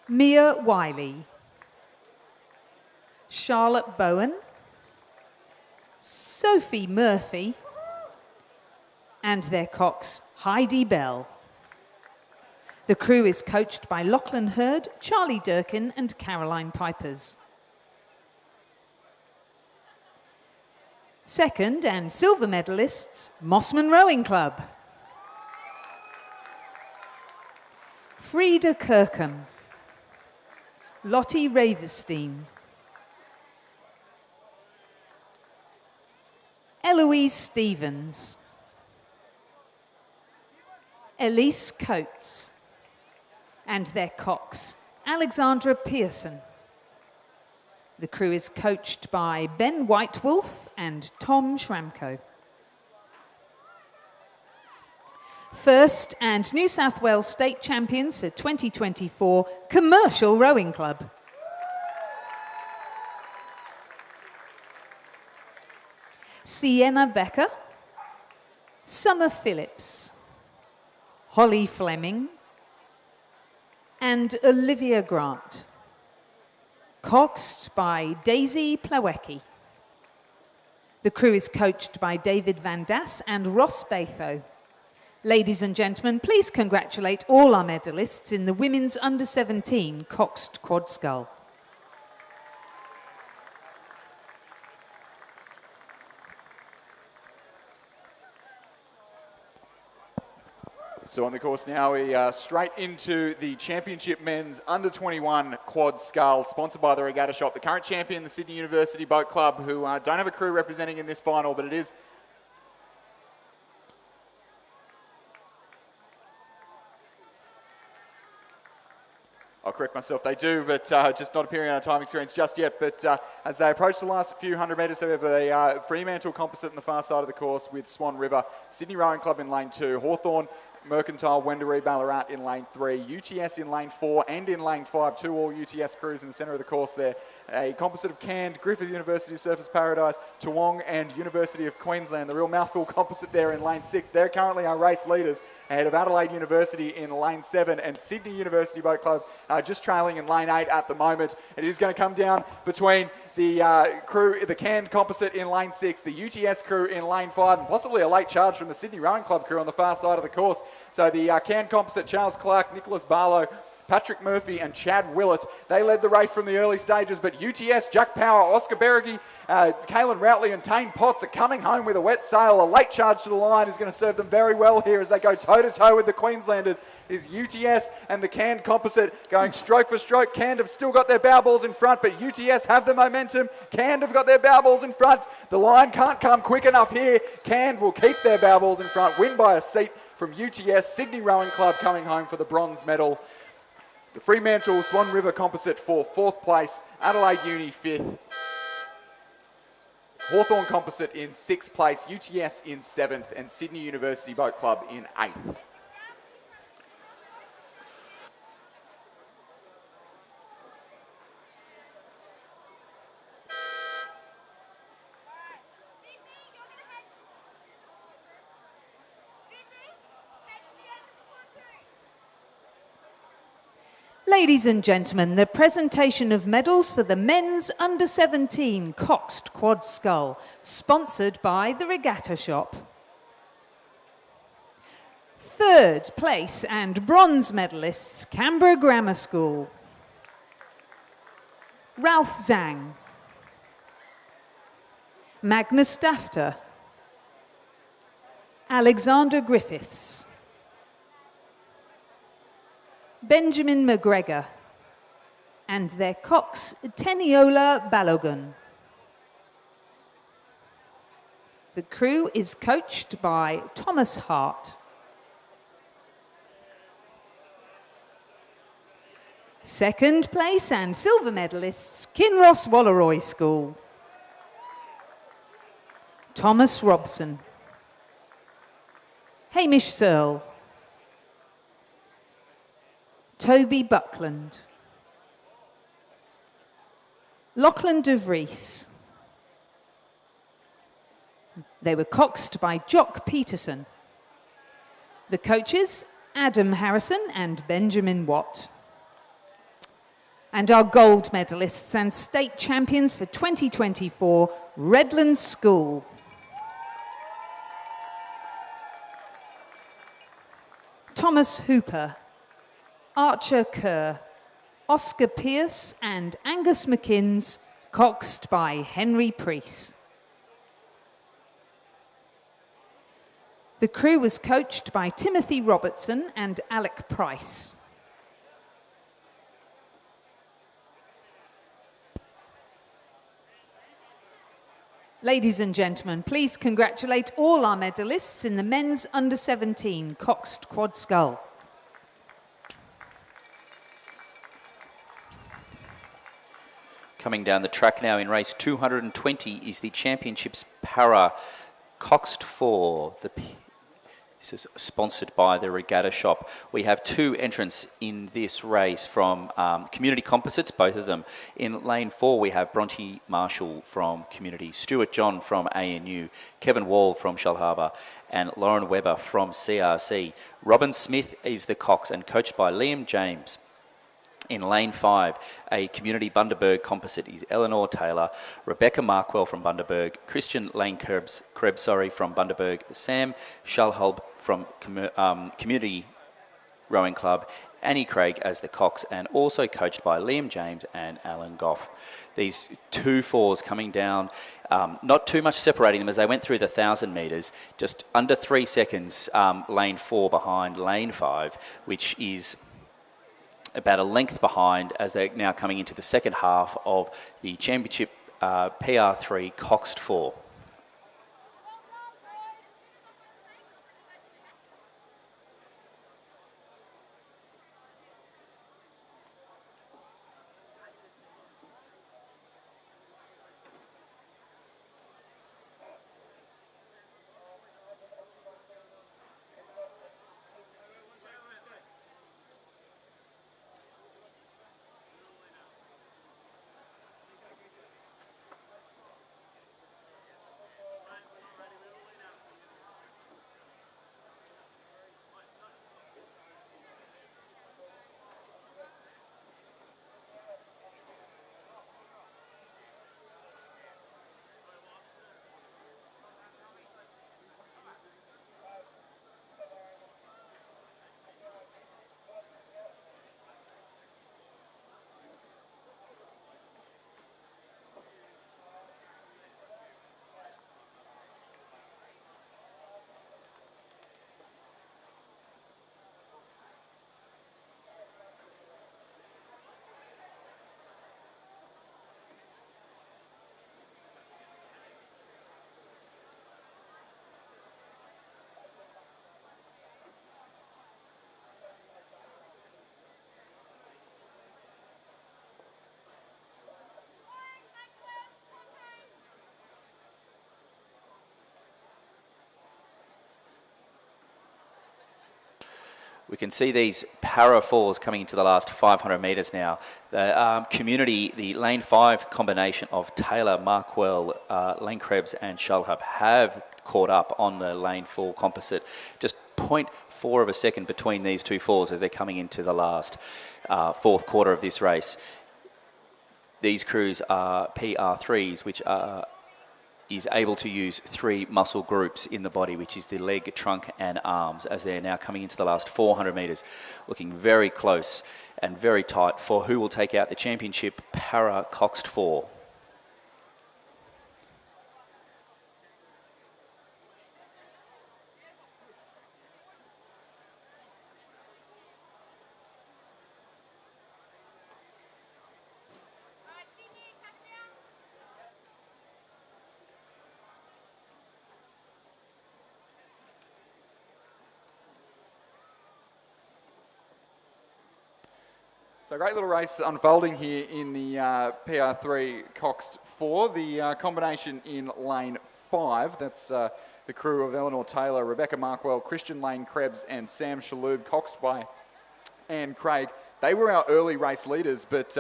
Mia Wiley, Charlotte Bowen, Sophie Murphy, and their cox, Heidi Bell. The crew is coached by Lachlan Hurd, Charlie Durkin, and Caroline Pipers. 2nd and silver medalists, Mossman Rowing Club, Frida Kirkham, Lottie Raverstein, Eloise Stevens, Elise Coates, and their cox, Alexandra Pearson. The crew is coached by Ben Whitewolf and Tom Schramko. 1st and New South Wales State Champions for 2024, Commercial Rowing Club. Sienna Becker, Summer Phillips, Holly Fleming, and Olivia Grant. Coxed by Daisy Plawecki. The crew is coached by David Van Das and Ross Batho. Ladies and gentlemen, please congratulate all our medalists in the Women's Under-17 Coxed Quad Scull. So on the course now, we are straight into the Championship Men's Under-21 Quad Scull, sponsored by the Regatta Shop. The current champion, the Sydney University Boat Club, who don't have a crew representing in this final, but it is... I'll correct myself, they do, but just not appearing on our timing screens just yet. But as they approach the last few hundred metres, we have a Fremantle composite on the far side of the course with Swan River, Sydney Rowing Club in lane 2, Hawthorn, Mercantile, Wendouree Ballarat in lane 3, UTS in lane 4 and in lane 5, 2 all UTS crews in the centre of the course there. A composite of Cairns, Griffith University Surfers Paradise, Toowong and University of Queensland. The real mouthful composite there in lane 6. They're currently our race leaders ahead of Adelaide University in lane 7 and Sydney University Boat Club just trailing in lane 8 at the moment. It is going to come down between the crew, the Cairns composite in lane 6, the UTS crew in lane 5, and possibly a late charge from the Sydney Rowing Club crew on the far side of the course. So the Cairns composite, Charles Clark, Nicholas Barlow, Patrick Murphy and Chad Willett, they led the race from the early stages, but UTS, Jack Power, Oscar Berrigy, Caelan Routley and Tane Potts are coming home with a wet sail. A late charge to the line is going to serve them very well here as they go toe-to-toe with the Queenslanders. Is UTS and the Cairns composite going stroke for stroke. Cairns have still got their bow balls in front, but UTS have the momentum. Cairns have got their bow balls in front. The line can't come quick enough here. Cairns will keep their bow balls in front, win by a seat from UTS. Sydney Rowing Club coming home for the bronze medal. The Fremantle Swan River composite for 4th place, Adelaide Uni 5th. Hawthorn Composite in 6th place, UTS in 7th, and Sydney University Boat Club in 8th. Ladies and gentlemen, the presentation of medals for the men's under-17 coxed quad scull, sponsored by the Regatta Shop. 3rd place and bronze medalists, Canberra Grammar School. Ralph Zhang. Magnus Dafter. Alexander Griffiths. Benjamin McGregor, and their cox, Teniola Balogun. The crew is coached by Thomas Hart. Second place and silver medalists, Kinross Walleroy School. Thomas Robson. Hamish Searle. Toby Buckland. Lachlan de Vries. They were coxed by Jock Peterson. The coaches, Adam Harrison and Benjamin Watt. And our gold medalists and state champions for 2024, Redlands School. Thomas Hooper. Archer Kerr, Oscar Pierce and Angus McInnes, coxed by Henry Preece. The crew was coached by Timothy Robertson and Alec Price. Ladies and gentlemen, please congratulate all our medalists in the men's under-17 coxed quad scull. Coming down the track now in race 220 is the Championships Para Coxed 4. This is sponsored by the Regatta Shop. We have 2 entrants in this race from Community Composites, both of them. In lane 4, we have Bronte Marshall from Community, Stuart John from ANU, Kevin Wall from Shellharbour, and Lauren Webber from CRC. Robin Smith is the cox and coached by Liam James. In lane 5, a Community Bundaberg composite is Eleanor Taylor, Rebecca Markwell from Bundaberg, Christian Lane Krebs from Bundaberg, Sam Schallhulb from Community Rowing Club, Annie Craig as the cox, and also coached by Liam James and Alan Goff. These 2 fours coming down, not too much separating them as they went through the 1,000 metres, just under 3 seconds, lane 4 behind lane 5, which is about a length behind as they're now coming into the second half of the Championship PR3 Coxed 4. We can see these para fours coming into the last 500 metres now. The community, the lane 5 combination of Taylor, Markwell, Lane Krebs and Shulhub have caught up on the lane 4 composite. Just 0.4 of a second between these two fours as they're coming into the last fourth quarter of this race. These crews are PR3s, which is able to use 3 muscle groups in the body, which is the leg, trunk and arms, as they're now coming into the last 400 metres, looking very close and very tight for who will take out the championship para coxed 4. So great little race unfolding here in the PR3 Coxed 4. The combination in lane 5, that's the crew of Eleanor Taylor, Rebecca Markwell, Christian Lane Krebs and Sam Shalhoub, coxed by Anne Craig. They were our early race leaders, but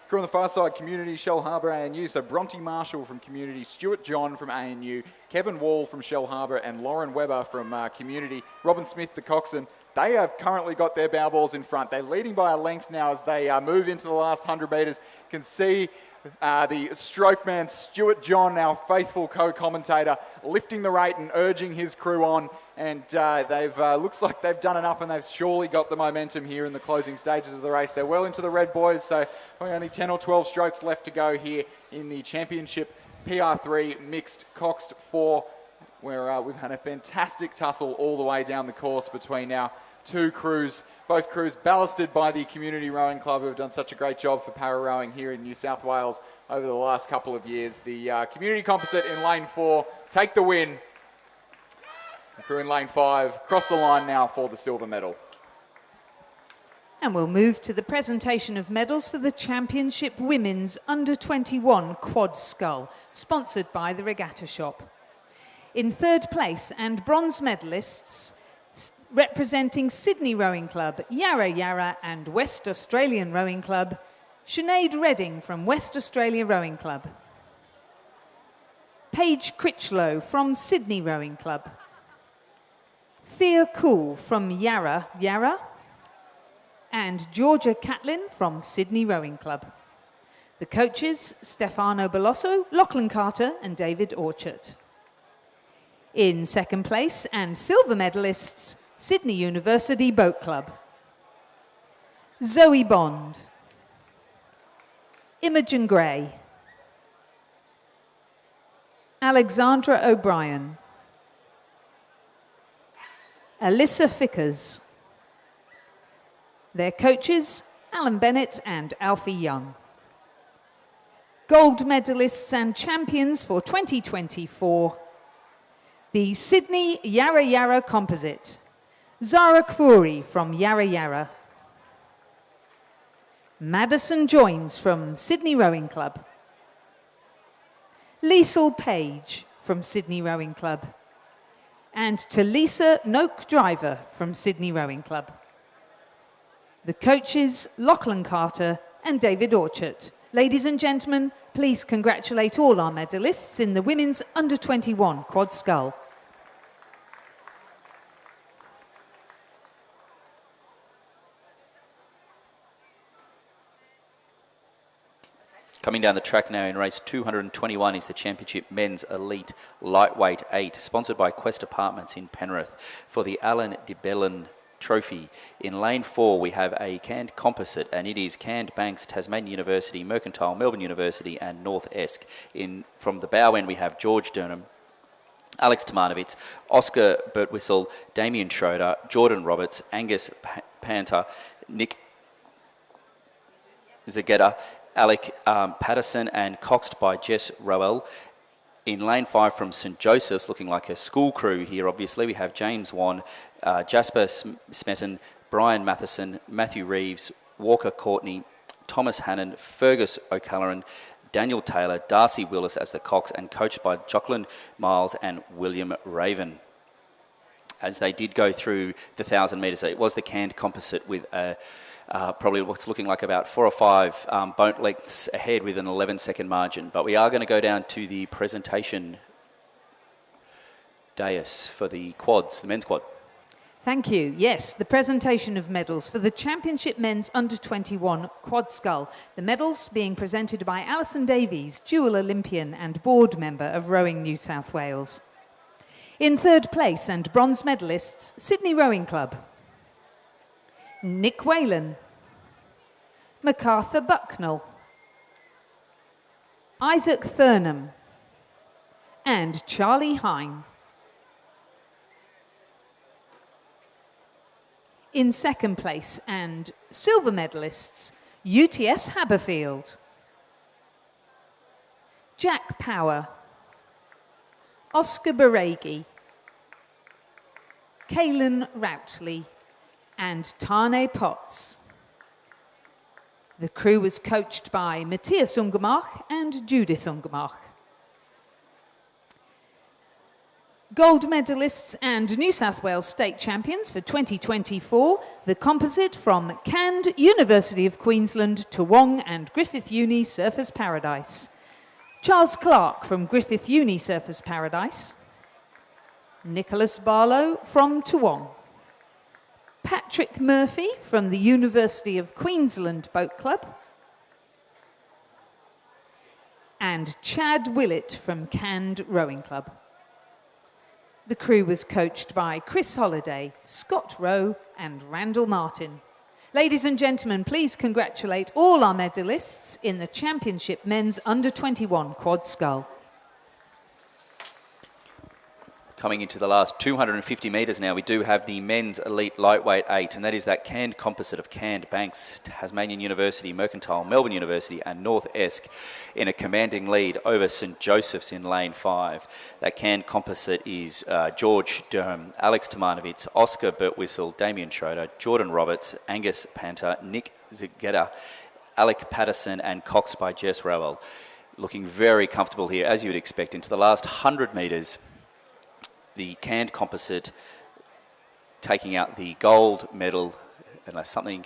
crew on the far side, Community, Shell Harbour, ANU, so Bronte Marshall from Community, Stuart John from ANU, Kevin Wall from Shell Harbour and Lauren Webber from Community, Robin Smith, the coxswain. They have currently got their bow balls in front. They're leading by a length now as they move into the last 100 metres. You can see the stroke man, Stuart John, our faithful co-commentator, lifting the rate and urging his crew on. And looks like they've done enough, and they've surely got the momentum here in the closing stages of the race. They're well into the red, boys, so only 10 or 12 strokes left to go here in the championship PR3 mixed coxed 4, where we've had a fantastic tussle all the way down the course between our two crews, both crews ballasted by the Community Rowing Club, who have done such a great job for para rowing here in New South Wales over the last couple of years. The Community Composite in lane 4 take the win. The crew in lane 5 cross the line now for the silver medal. And we'll move to the presentation of medals for the Championship Women's Under-21 Quad Scull, sponsored by the Regatta Shop. In third place and bronze medalists, representing Sydney Rowing Club, Yarra Yarra and West Australian Rowing Club, Sinead Redding from West Australia Rowing Club. Paige Critchlow from Sydney Rowing Club. Thea Cool from Yarra Yarra. And Georgia Catlin from Sydney Rowing Club. The coaches, Stefano Belosso, Lachlan Carter and David Orchard. In second place and silver medalists, Sydney University Boat Club. Zoe Bond. Imogen Gray. Alexandra O'Brien. Alyssa Fickers. Their coaches, Alan Bennett and Alfie Young. Gold medalists and champions for 2024, the Sydney Yarra Yarra Composite, Zara Kfouri from Yarra Yarra. Madison Joins from Sydney Rowing Club. Liesl Page from Sydney Rowing Club. And Talisa Noak Driver from Sydney Rowing Club. The coaches, Lachlan Carter and David Orchard. Ladies and gentlemen, please congratulate all our medalists in the Women's Under-21 Quad Scull. Coming down the track now in race 221 is the Championship Men's Elite Lightweight 8, sponsored by Quest Apartments in Penrith for the Alan de Bellin Trophy. In lane 4 we have a canned composite, and it is Canned Banks, Tasmanian University, Mercantile, Melbourne University and North Esk. From the bow end we have George Durnham, Alex Tomanovitz, Oscar Birtwistle, Damien Schroeder, Jordan Roberts, Angus Panther, Nick Zagetta, Alec Patterson and coxed by Jess Rowell. In lane 5 from St Joseph's, looking like a school crew here obviously, we have James Wan, Jasper Smeton, Brian Matheson, Matthew Reeves, Walker Courtney, Thomas Hannon, Fergus O'Callaghan, Daniel Taylor, Darcy Willis as the cox, and coached by Jocelyn Miles and William Raven. as they did go through the 1,000 metres. It was the canned composite with probably what's looking like about 4 or 5 boat lengths ahead with an 11-second margin. But we are going to go down to the presentation dais for the quads, the men's quad. Thank you. Yes, the presentation of medals for the Championship Men's Under-21 Quad Scull. The medals being presented by Alison Davies, dual Olympian and board member of Rowing New South Wales. In third place and bronze medalists, Sydney Rowing Club, Nick Whalen, MacArthur Bucknell, Isaac Thurnham, and Charlie Hine. In second place and silver medalists, UTS Haberfield, Jack Power, Oscar Baregi, Kaylin Routley, and Tane Potts. The crew was coached by Matthias Ungemach and Judith Ungemach. Gold medalists and New South Wales state champions for 2024, the composite from Cand, University of Queensland, Toowong and Griffith Uni Surfers Paradise. Charles Clark from Griffith Uni Surfers Paradise. Nicholas Barlow from Toowong. Patrick Murphy from the University of Queensland Boat Club. And Chad Willett from Cand Rowing Club. The crew was coached by Chris Holliday, Scott Rowe and Randall Martin. Ladies and gentlemen, please congratulate all our medalists in the Championship Men's Under-21 Quad Scull. Coming into the last 250 metres now, we do have the men's elite lightweight 8, and that is that canned composite of Canned, Banks, Tasmanian University, Mercantile, Melbourne University and North Esk in a commanding lead over St Joseph's in lane 5. That canned composite is George Durham, Alex Tomanovitz, Oscar Birtwhistle, Damien Schroeder, Jordan Roberts, Angus Panther, Nick Zigetta, Alec Patterson and coxed by Jess Rowell. Looking very comfortable here, as you would expect, into the last 100 metres. The canned composite taking out the gold medal, unless something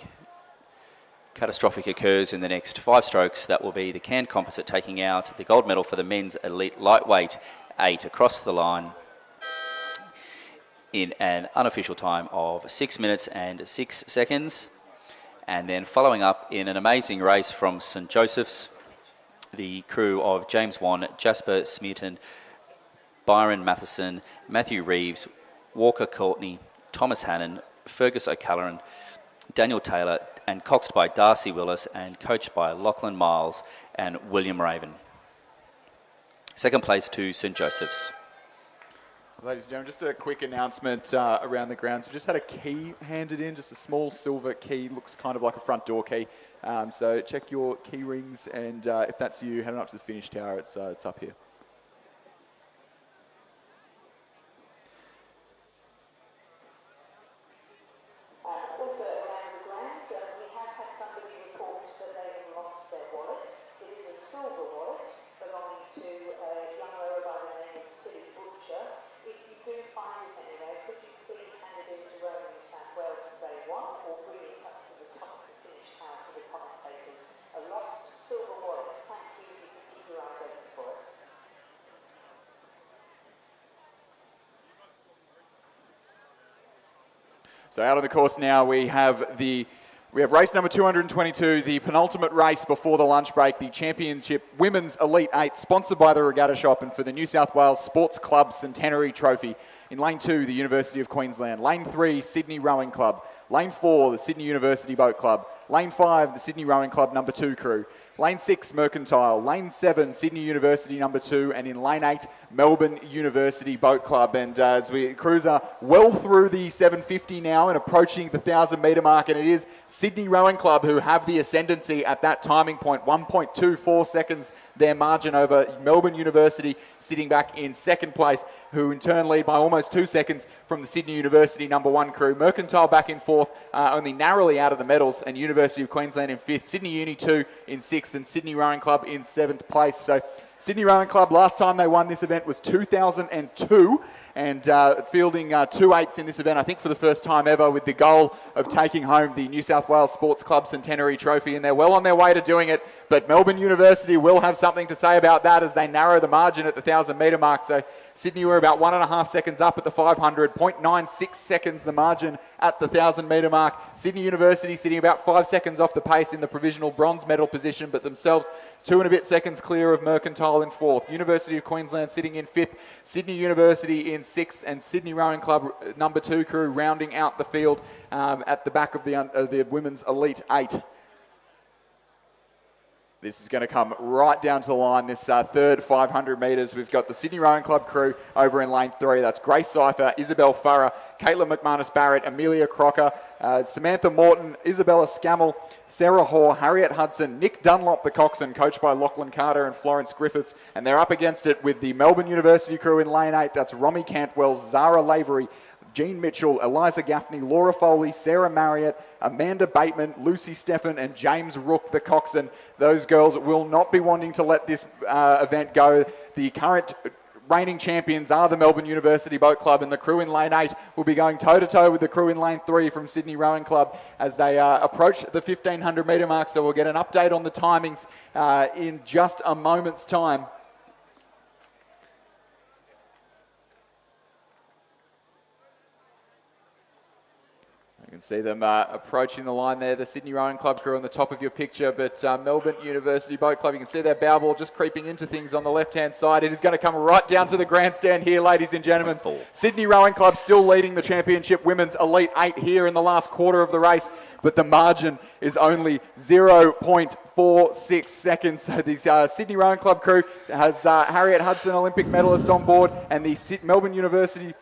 catastrophic occurs in the next 5 strokes. That will be the canned composite taking out the gold medal for the men's elite lightweight 8 across the line in an unofficial time of 6 minutes and 6 seconds. And then following up in an amazing race from St Joseph's, the crew of James Wan, Jasper Smearton, Byron Matheson, Matthew Reeves, Walker Courtney, Thomas Hannon, Fergus O'Callaghan, Daniel Taylor, and coxed by Darcy Willis and coached by Lachlan Miles and William Raven. Second place to St Joseph's. Ladies and gentlemen, just a quick announcement around the grounds. We just had a key handed in, just a small silver key, looks kind of like a front door key. So check your key rings, and if that's you, heading up to the finish tower, it's up here. Also around the grounds, we have had somebody report that they have lost their wallet. It is a silver wallet belonging to a young rower by the name of Tilly Butcher. If you do find it anywhere, could you please hand it in to Rowing New South Wales from day one, or bring it up to the top of the finish tower for the commentators? A lost silver wallet. Thank you. If you can keep your eyes open for it. So out on the course now, we have race number 222, the penultimate race before the lunch break, the Championship Women's Elite 8, sponsored by the Regatta Shop and for the New South Wales Sports Club Centenary Trophy. In lane 2, the University of Queensland. Lane 3, Sydney Rowing Club. Lane 4, the Sydney University Boat Club. Lane 5, the Sydney Rowing Club number 2 crew. Lane 6, Mercantile. Lane 7, Sydney University number 2. And in lane 8, Melbourne University Boat Club. And as we cruise well through the 750 now and approaching the 1,000 metre mark, and it is Sydney Rowing Club who have the ascendancy at that timing point, 1.24 seconds their margin over Melbourne University, sitting back in second place, who in turn lead by almost 2 seconds from the Sydney University number 1 crew. Mercantile back in fourth, only narrowly out of the medals, and University of Queensland in fifth, Sydney Uni 2 in sixth, and Sydney Rowing Club in seventh place. So Sydney Rowing Club, last time they won this event was 2002, and fielding 2 8s in this event, I think for the first time ever, with the goal of taking home the New South Wales Sports Club Centenary Trophy, and they're well on their way to doing it, but Melbourne University will have something to say about that as they narrow the margin at the 1,000 metre mark. So Sydney were about 1.5 seconds up at the 500, 0.96 seconds the margin at the 1,000 metre mark. Sydney University sitting about 5 seconds off the pace in the provisional bronze medal position, but themselves 2 and a bit seconds clear of Mercantile in 4th. University of Queensland sitting in 5th, Sydney University in 6th, and Sydney Rowing Club number 2 crew rounding out the field at the back of the women's Elite 8. This is going to come right down to the line, this third 500 metres. We've got the Sydney Rowing Club crew over in lane 3. That's Grace Cypher, Isabel Farrer, Caitlin McManus-Barrett, Amelia Crocker, Samantha Morton, Isabella Scammell, Sarah Hoare, Harriet Hudson, Nick Dunlop, the coxswain, coached by Lachlan Carter and Florence Griffiths. And they're up against it with the Melbourne University crew in lane 8. That's Romy Cantwell, Zara Lavery, Jean Mitchell, Eliza Gaffney, Laura Foley, Sarah Marriott, Amanda Bateman, Lucy Steffen, and James Rook, the coxswain. Those girls will not be wanting to let this event go. The current reigning champions are the Melbourne University Boat Club, and the crew in lane 8 will be going toe-to-toe with the crew in lane 3 from Sydney Rowing Club as they approach the 1,500 metre mark. So we'll get an update on the timings in just a moment's time. You can see them approaching the line there, the Sydney Rowing Club crew on the top of your picture, but Melbourne University Boat Club, you can see their bow ball just creeping into things on the left-hand side. It is going to come right down to the grandstand here, ladies and gentlemen. Sydney Rowing Club still leading the championship women's Elite 8 here in the last quarter of the race, but the margin is only 0.46 seconds. So the Sydney Rowing Club crew has Harriet Hudson, Olympic medalist, on board, and the Melbourne University...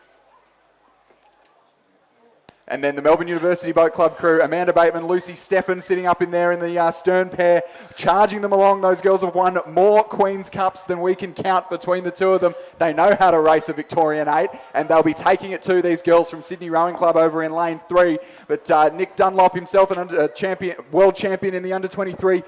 And then the Melbourne University Boat Club crew, Amanda Bateman, Lucy Steffen sitting up in there in the stern pair, charging them along. Those girls have won more Queen's Cups than we can count between the two of them. They know how to race a Victorian 8, and they'll be taking it to these girls from Sydney Rowing Club over in lane 3. But Nick Dunlop himself, world champion in the under-23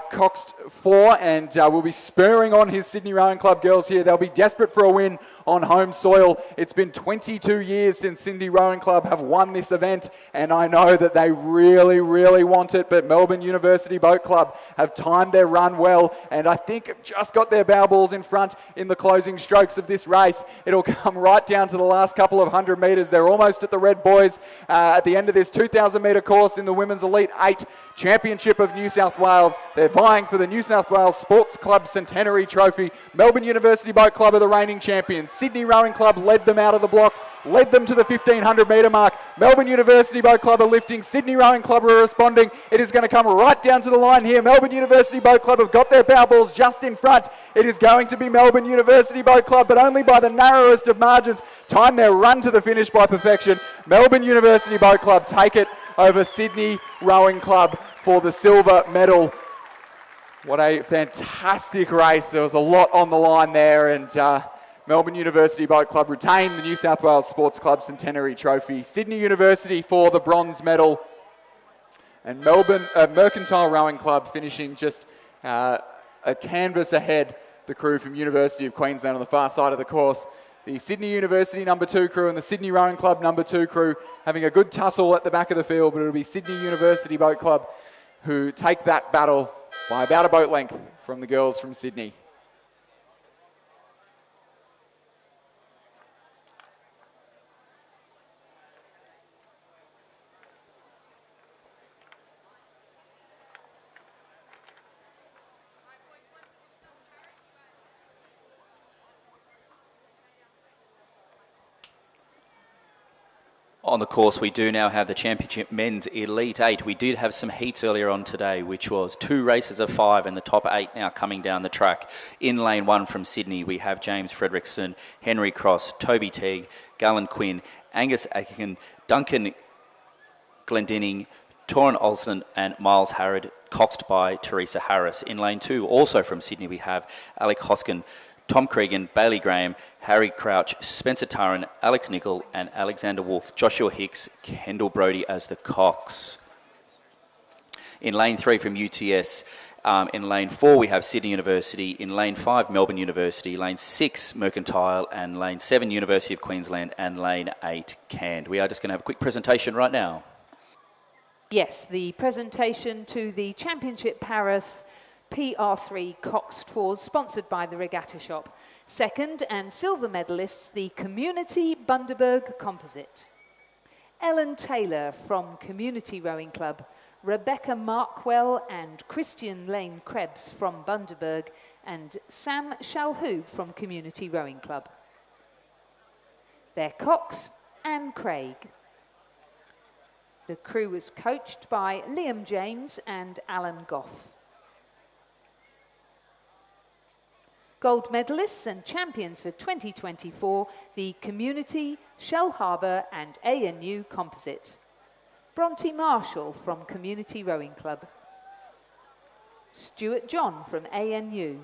coxed 4, and will be spurring on his Sydney Rowing Club girls here. They'll be desperate for a win on home soil. It's been 22 years since Sydney Rowing Club have won this event, and I know that they really, really want it, but Melbourne University Boat Club have timed their run well, and I think have just got their bow balls in front in the closing strokes of this race. It'll come right down to the last couple of 100 metres. They're almost at the Red Boys at the end of this 2,000 metre course in the Women's Elite 8 Championship of New South Wales. They're vying for the New South Wales Sports Club Centenary Trophy. Melbourne University Boat Club are the reigning champions. Sydney Rowing Club led them out of the blocks, led them to the 1,500 metre mark. Melbourne University Boat Club are lifting. Sydney Rowing Club are responding. It is going to come right down to the line here. Melbourne University Boat Club have got their bow balls just in front. It is going to be Melbourne University Boat Club, but only by the narrowest of margins. Time their run to the finish by perfection. Melbourne University Boat Club take it over Sydney Rowing Club for the silver medal. What a fantastic race. There was a lot on the line there, and Melbourne University Boat Club retain the New South Wales Sports Club Centenary Trophy. Sydney University for the bronze medal, and Mercantile Rowing Club finishing just a canvas ahead, the crew from University of Queensland on the far side of the course. The Sydney University number 2 crew and the Sydney Rowing Club number 2 crew having a good tussle at the back of the field, but it'll be Sydney University Boat Club who take that battle by about a boat length from the girls from Sydney. On the course, we do now have the Championship Men's Elite 8. We did have some heats earlier on today, which was 2 races of 5, and the top 8 now coming down the track. In lane 1 from Sydney, we have James Fredrickson, Henry Cross, Toby Teague, Galen Quinn, Angus Atkinson, Duncan Glendinning, Torin Olsen, and Miles Harrod, coxed by Teresa Harris. In lane 2, also from Sydney, we have Alec Hoskin, Tom Cregan, Bailey Graham, Harry Crouch, Spencer Tarrant, Alex Nicol, and Alexander Wolf, Joshua Hicks, Kendall Brody as the cox. In lane 3 from UTS, In lane 4, we have Sydney University. In lane 5, Melbourne University. Lane 6, Mercantile. And lane 7, University of Queensland. And lane 8, Canned. We are just going to have a quick presentation right now. Yes, the presentation to the Championship Parath PR3 Coxed Fours, sponsored by the Regatta Shop. Second and silver medalists, the Community Bundaberg Composite. Ellen Taylor from Community Rowing Club. Rebecca Markwell and Christian Lane Krebs from Bundaberg, and Sam Shalhoub from Community Rowing Club. Their Cox and Craig. The crew was coached by Liam James and Alan Goff. Gold medalists and champions for 2024, the Community, Shell Harbour and ANU Composite. Bronte Marshall from Community Rowing Club. Stuart John from ANU.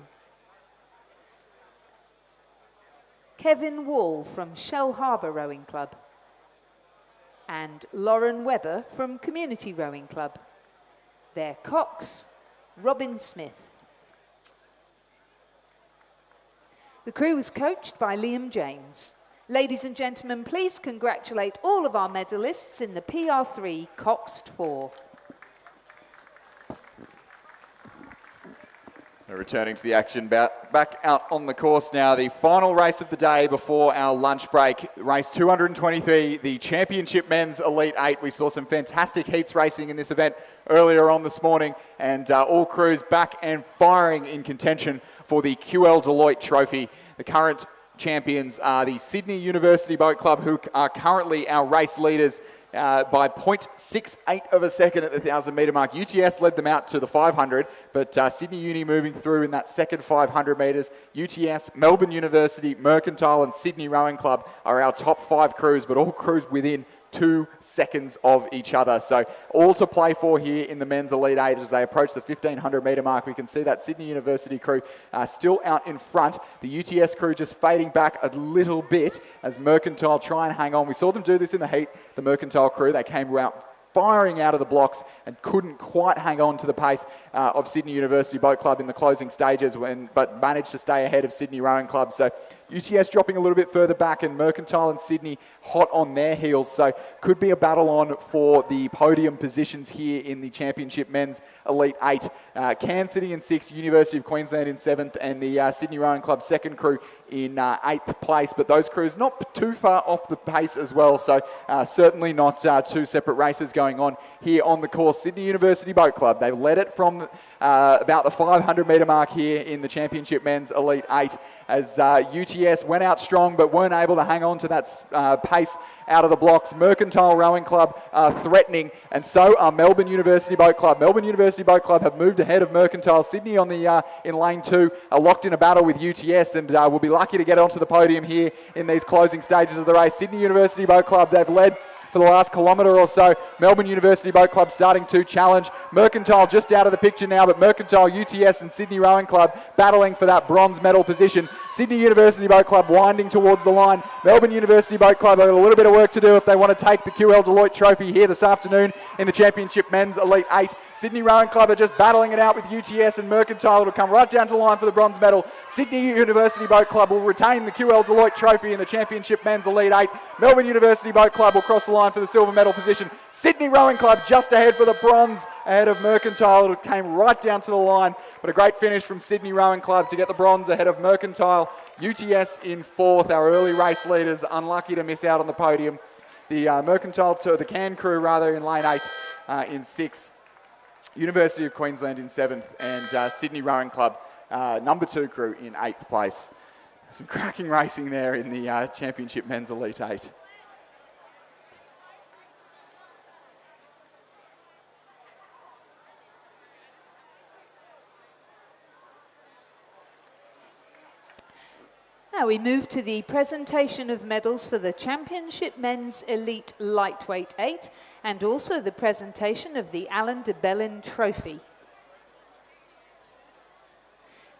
Kevin Wall from Shell Harbour Rowing Club. And Lauren Webber from Community Rowing Club. Their Cox, Robin Smith. The crew was coached by Liam James. Ladies and gentlemen, please congratulate all of our medalists in the PR3 Coxed 4. So returning to the action, back out on the course now, the final race of the day before our lunch break, race 223, the Championship Men's Elite 8. We saw some fantastic heats racing in this event earlier on this morning, and all crews back and firing in contention for the QL Deloitte Trophy. The current champions are the Sydney University Boat Club, who are currently our race leaders by 0.68 of a second at the 1,000 metre mark. UTS led them out to the 500, but Sydney Uni moving through in that second 500 metres. UTS, Melbourne University, Mercantile and Sydney Rowing Club are our top 5 crews, but all crews within 2 seconds of each other. So all to play for here in the men's Elite 8 as they approach the 1,500 metre mark. We can see that Sydney University crew still out in front. The UTS crew just fading back a little bit as Mercantile try and hang on. We saw them do this in the heat, the Mercantile crew. They came out firing out of the blocks and couldn't quite hang on to the pace of Sydney University Boat Club in the closing stages, but managed to stay ahead of Sydney Rowing Club. So UTS dropping a little bit further back, and Mercantile and Sydney hot on their heels. So could be a battle on for the podium positions here in the Championship Men's Elite 8. Cairns City in 6th, University of Queensland in 7th, and the Sydney Rowing Club second crew in 8th place. But those crews not too far off the pace as well. So certainly not 2 separate races going on here on the course. Sydney University Boat Club, they've led it from about the 500 metre mark here in the Championship Men's Elite 8 as UTS went out strong but weren't able to hang on to that pace out of the blocks. Mercantile Rowing Club threatening, and so are Melbourne University Boat Club. Melbourne University Boat Club have moved ahead of Mercantile. Sydney on the in lane 2 are locked in a battle with UTS and will be lucky to get onto the podium here in these closing stages of the race. Sydney University Boat Club, they've led for the last kilometre or so. Melbourne University Boat Club starting to challenge. Mercantile just out of the picture now, but Mercantile, UTS and Sydney Rowing Club battling for that bronze medal position. Sydney University Boat Club winding towards the line. Melbourne University Boat Club have a little bit of work to do if they want to take the QL Deloitte Trophy here this afternoon in the Championship Men's Elite 8. Sydney Rowing Club are just battling it out with UTS and Mercantile to come right down to the line for the bronze medal. Sydney University Boat Club will retain the QL Deloitte Trophy in the Championship Men's Elite 8. Melbourne University Boat Club will cross the line for the silver medal position. Sydney Rowing Club just ahead for the bronze, ahead of Mercantile. It came right down to the line, but a great finish from Sydney Rowing Club to get the bronze ahead of Mercantile. UTS in 4th, our early race leaders, unlucky to miss out on the podium. The Mercantile, the Cairn crew rather, in lane 8 in 6th. University of Queensland in 7th, and Sydney Rowing Club, number 2 crew, in 8th place. Some cracking racing there in the Championship Men's Elite 8. Now we move to the presentation of medals for the Championship Men's Elite Lightweight 8 and also the presentation of the Alan de Bellin Trophy.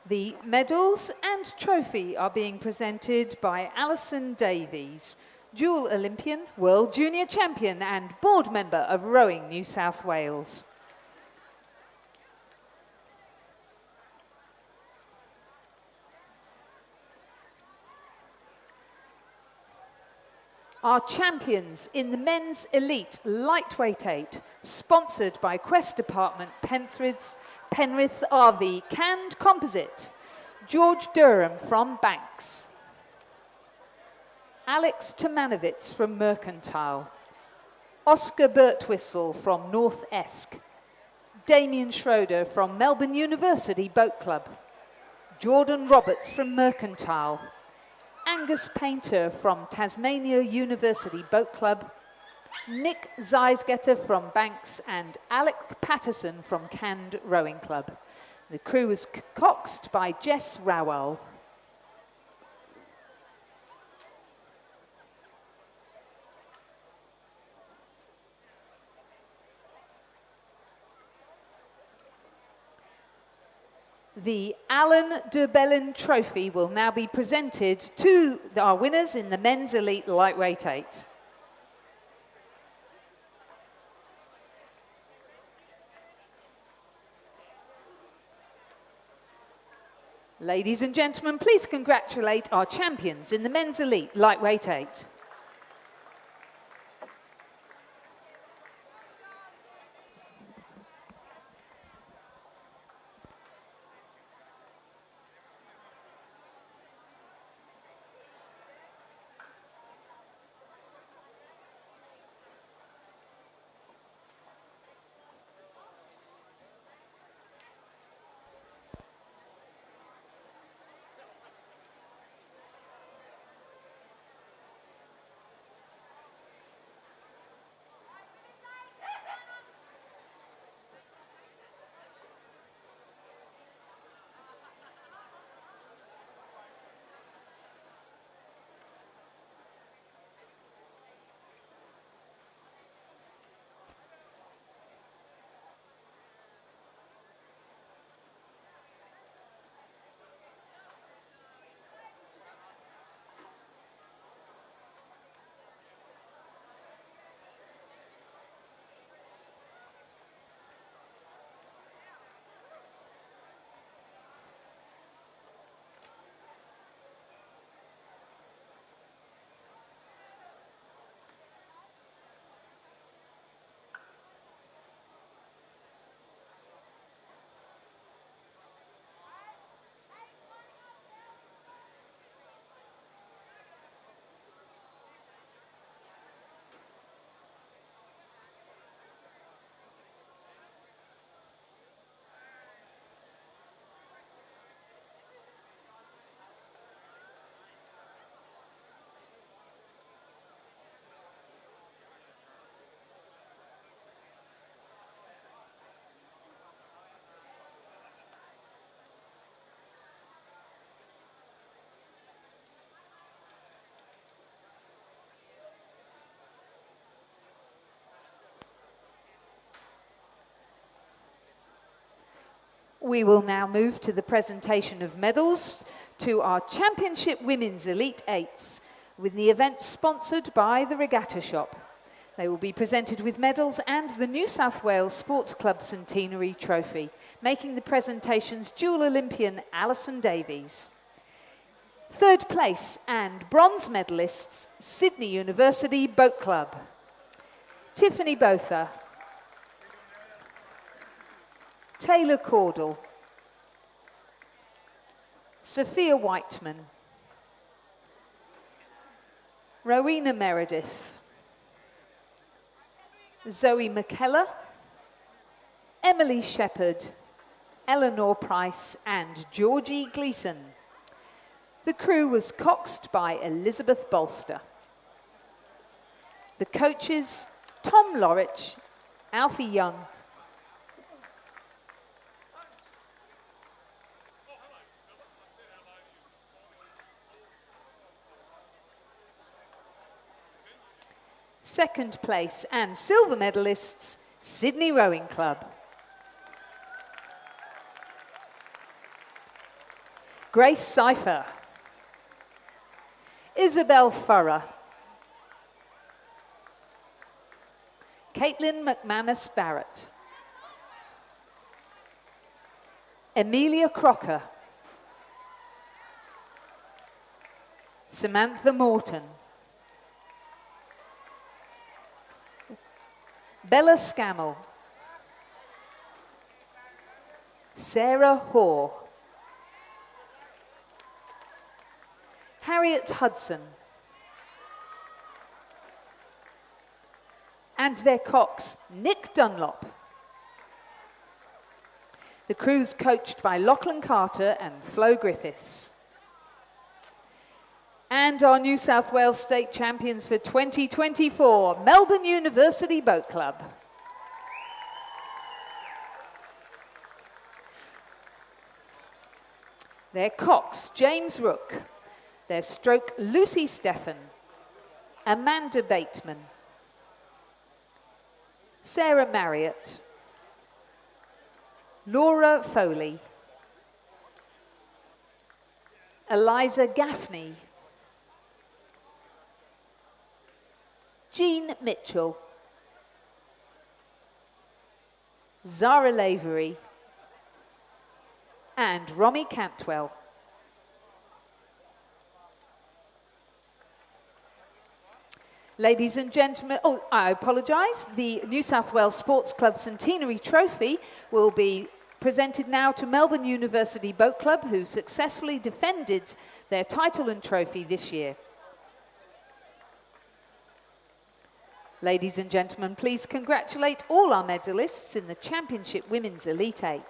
The medals and trophy are being presented by Alison Davies, dual Olympian, World Junior Champion and board member of Rowing New South Wales. Our champions in the men's elite lightweight 8, sponsored by Quest Department Penrith, are the canned composite, George Durham from Banks, Alex Tomanovitz from Mercantile, Oscar Birtwistle from North Esk, Damien Schroeder from Melbourne University Boat Club, Jordan Roberts from Mercantile, Angus Painter from Tasmania University Boat Club, Nick Zeisgetter from Banks, and Alec Patterson from Canned Rowing Club. The crew was coxed by Jess Rowell. The Alan de Bellin Trophy will now be presented to our winners in the men's elite lightweight 8. Ladies and gentlemen, please congratulate our champions in the men's elite lightweight 8. We will now move to the presentation of medals to our Championship Women's Elite 8s, with the event sponsored by the Regatta Shop. They will be presented with medals and the New South Wales Sports Club Centenary Trophy, making the presentations dual Olympian Alison Davies. Third place and bronze medalists, Sydney University Boat Club, Tiffany Botha, Taylor Caudle, Sophia Whiteman, Rowena Meredith, Zoe McKellar, Emily Shepherd, Eleanor Price, and Georgie Gleeson. The crew was coxed by Elizabeth Bolster. The coaches, Tom Lorich, Alfie Young, second place and silver medalists, Sydney Rowing Club. Grace Seifer, Isabel Furrer, Caitlin McManus Barrett, Amelia Crocker, Samantha Morton, Bella Scammell, Sarah Hoare, Harriet Hudson, and their cox, Nick Dunlop. The crew's coached by Lachlan Carter and Flo Griffiths. And our New South Wales State Champions for 2024, Melbourne University Boat Club. Their cox, James Rook. Their stroke, Lucy Stephan, Amanda Bateman, Sarah Marriott, Laura Foley, Eliza Gaffney, Jean Mitchell, Zara Lavery, and Romy Cantwell. Ladies and gentlemen, I apologise. The New South Wales Sports Club Centenary Trophy will be presented now to Melbourne University Boat Club, who successfully defended their title and trophy this year. Ladies and gentlemen, please congratulate all our medalists in the Championship Women's Elite 8.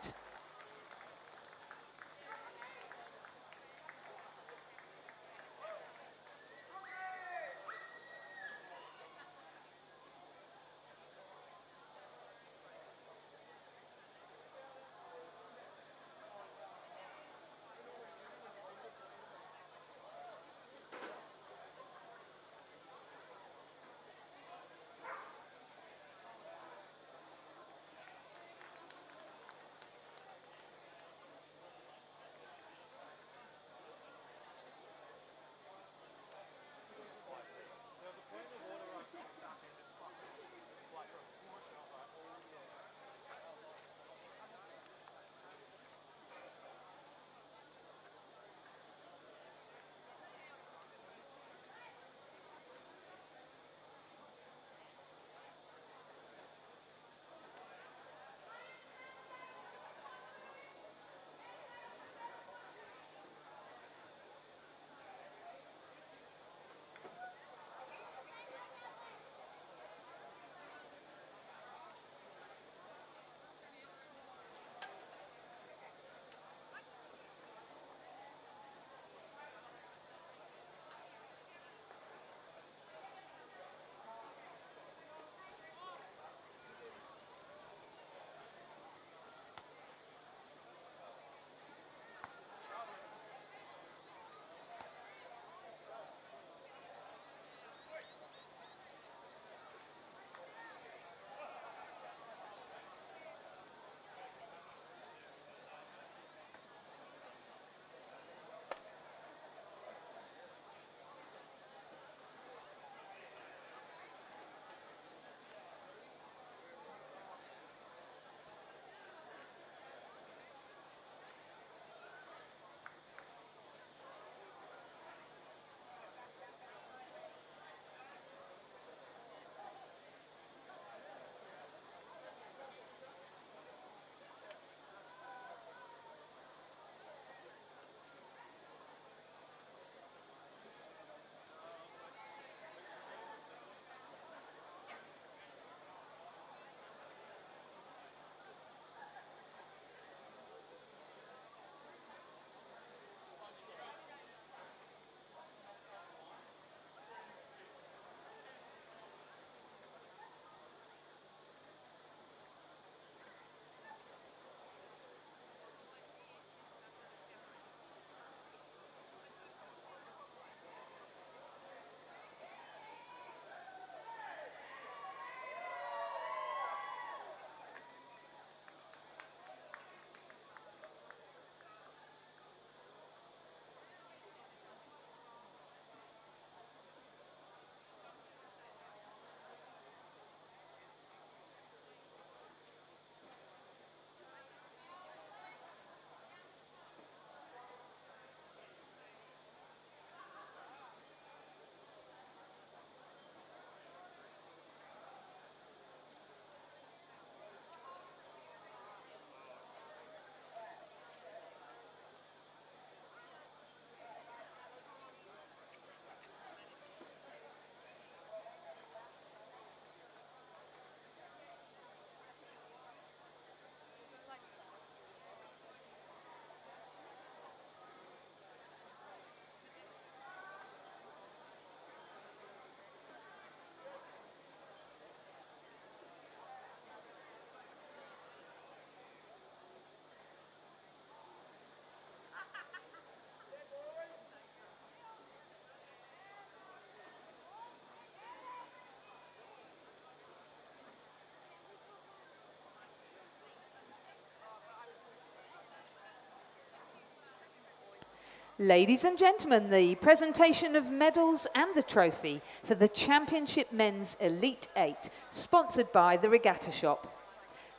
Ladies and gentlemen, the presentation of medals and the trophy for the Championship Men's Elite 8, sponsored by the Regatta Shop.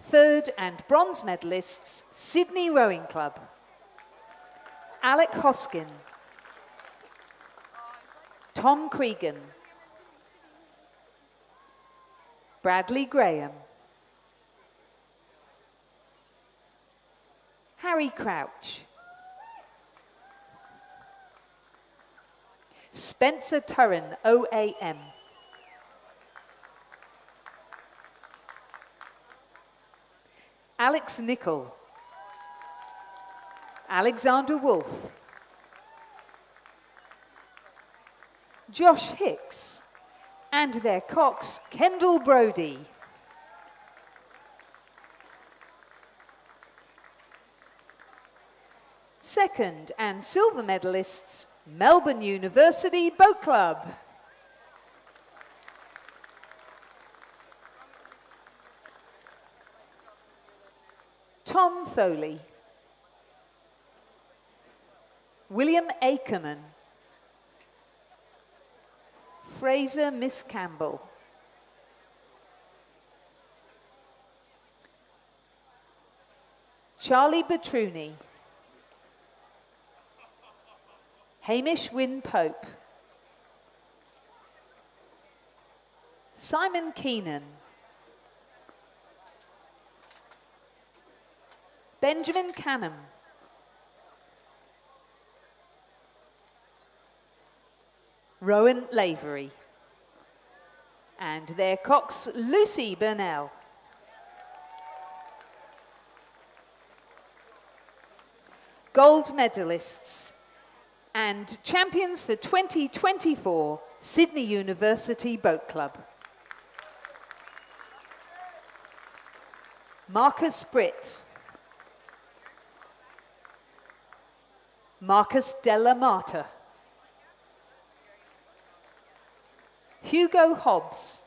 Third and bronze medalists, Sydney Rowing Club. Alec Hoskin, Tom Cregan, Bradley Graham, Harry Crouch, Spencer Turren, OAM, Alex Nicol, Alexander Wolf, Josh Hicks, and their cox, Kendall Brody. Second and silver medalists, Melbourne University Boat Club. Tom Foley, William Akerman, Fraser Miss Campbell, Charlie Betruni, Hamish Wynne Pope, Simon Keenan, Benjamin Canham, Rowan Lavery, and their cox, Lucy Burnell. Gold medalists and champions for 2024, Sydney University Boat Club. Marcus Britt, Marcus Della Mata, Hugo Hobbs,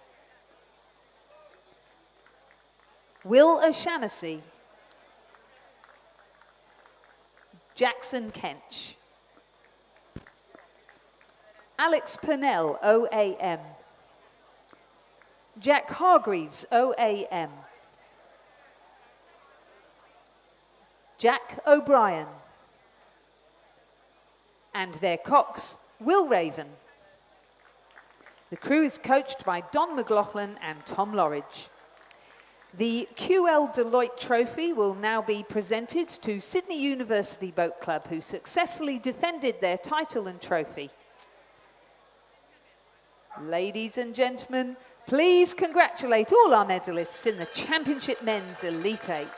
Will O'Shannessy, Jackson Kench, Alex Purnell, OAM, Jack Hargreaves, OAM, Jack O'Brien, and their cox, Will Raven. The crew is coached by Don McLaughlin and Tom Lorridge. The QL Deloitte Trophy will now be presented to Sydney University Boat Club, who successfully defended their title and trophy. Ladies and gentlemen, please congratulate all our medalists in the Championship Men's Elite 8.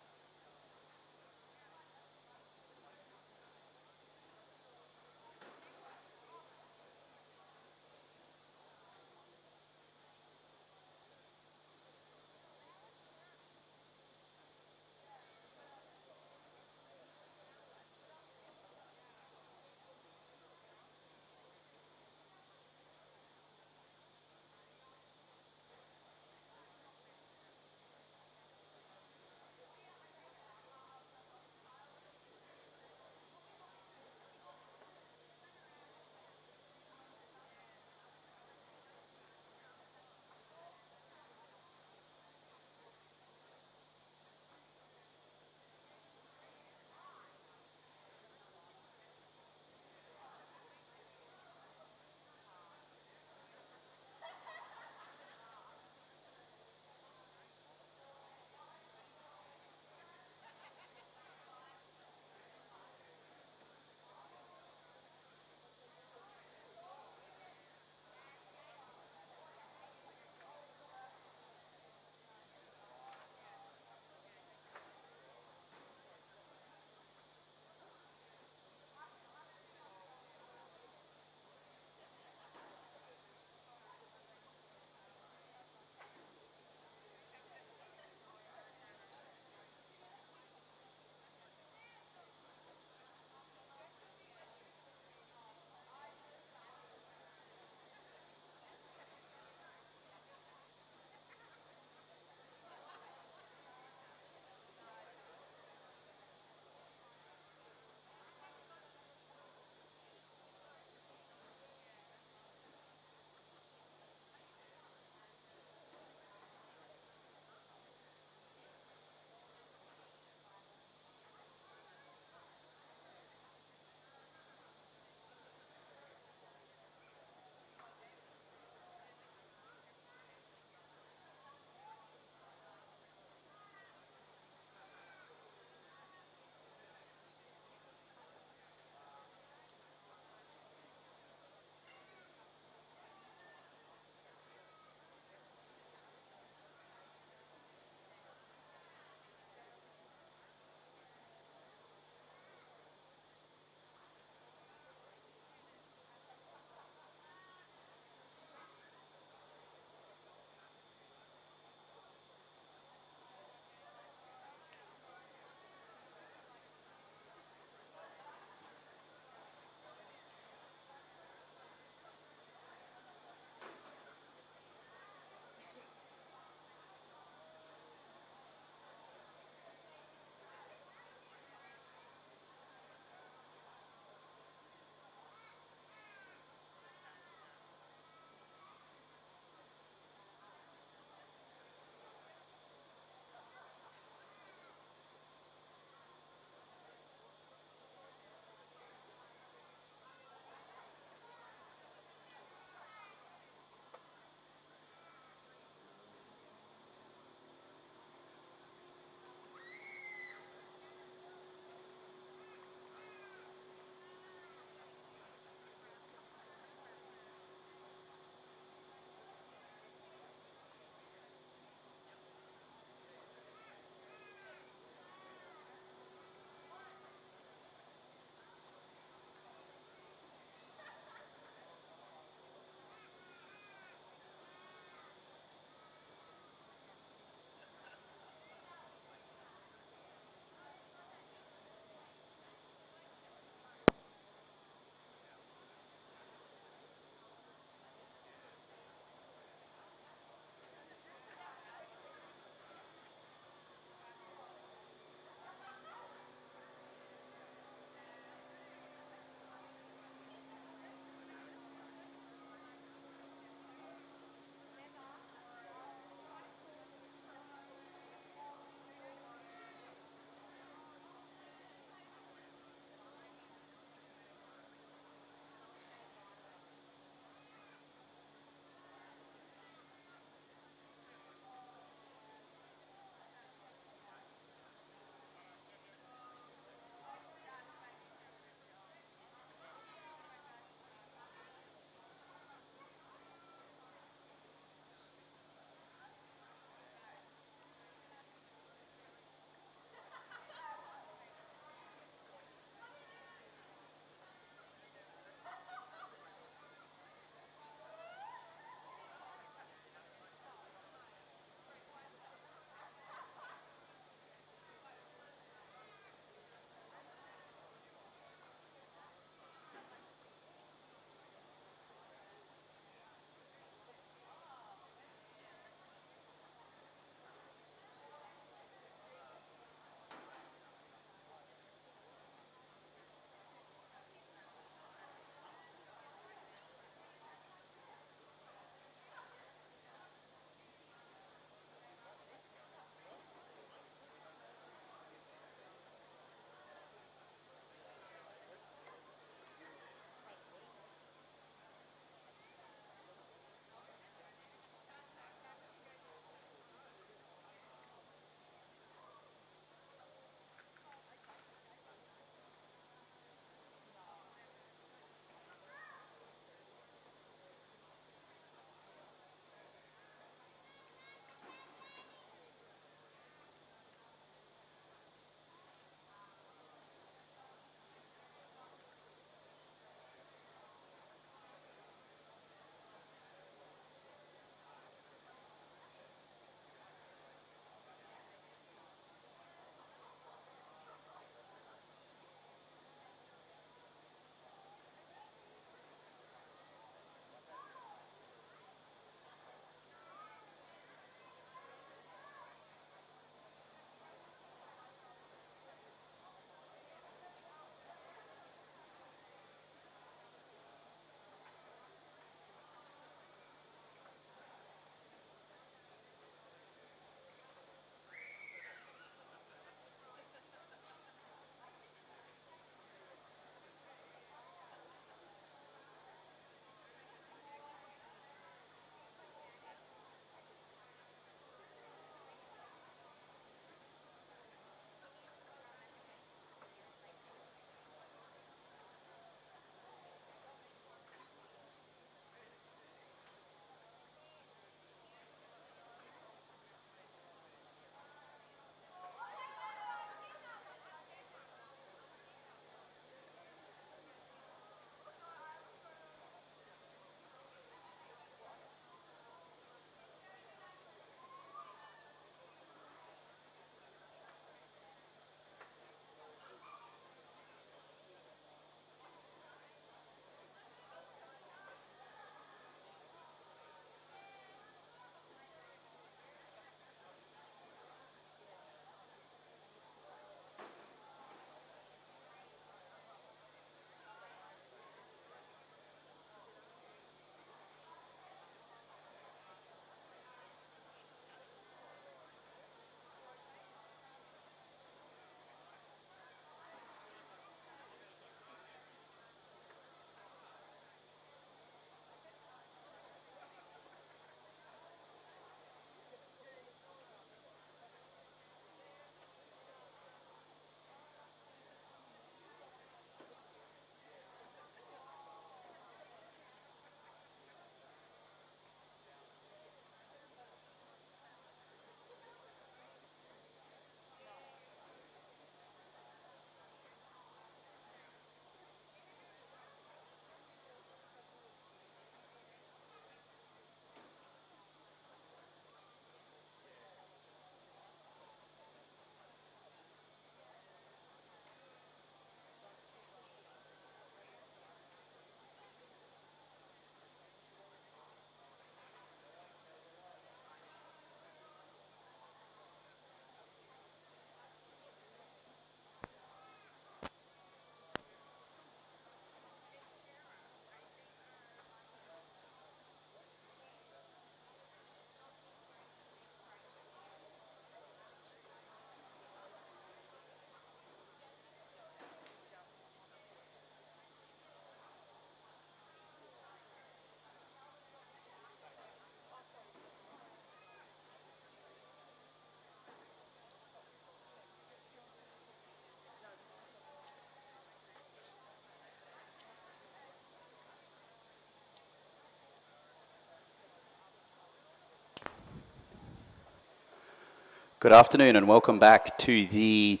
Good afternoon and welcome back to the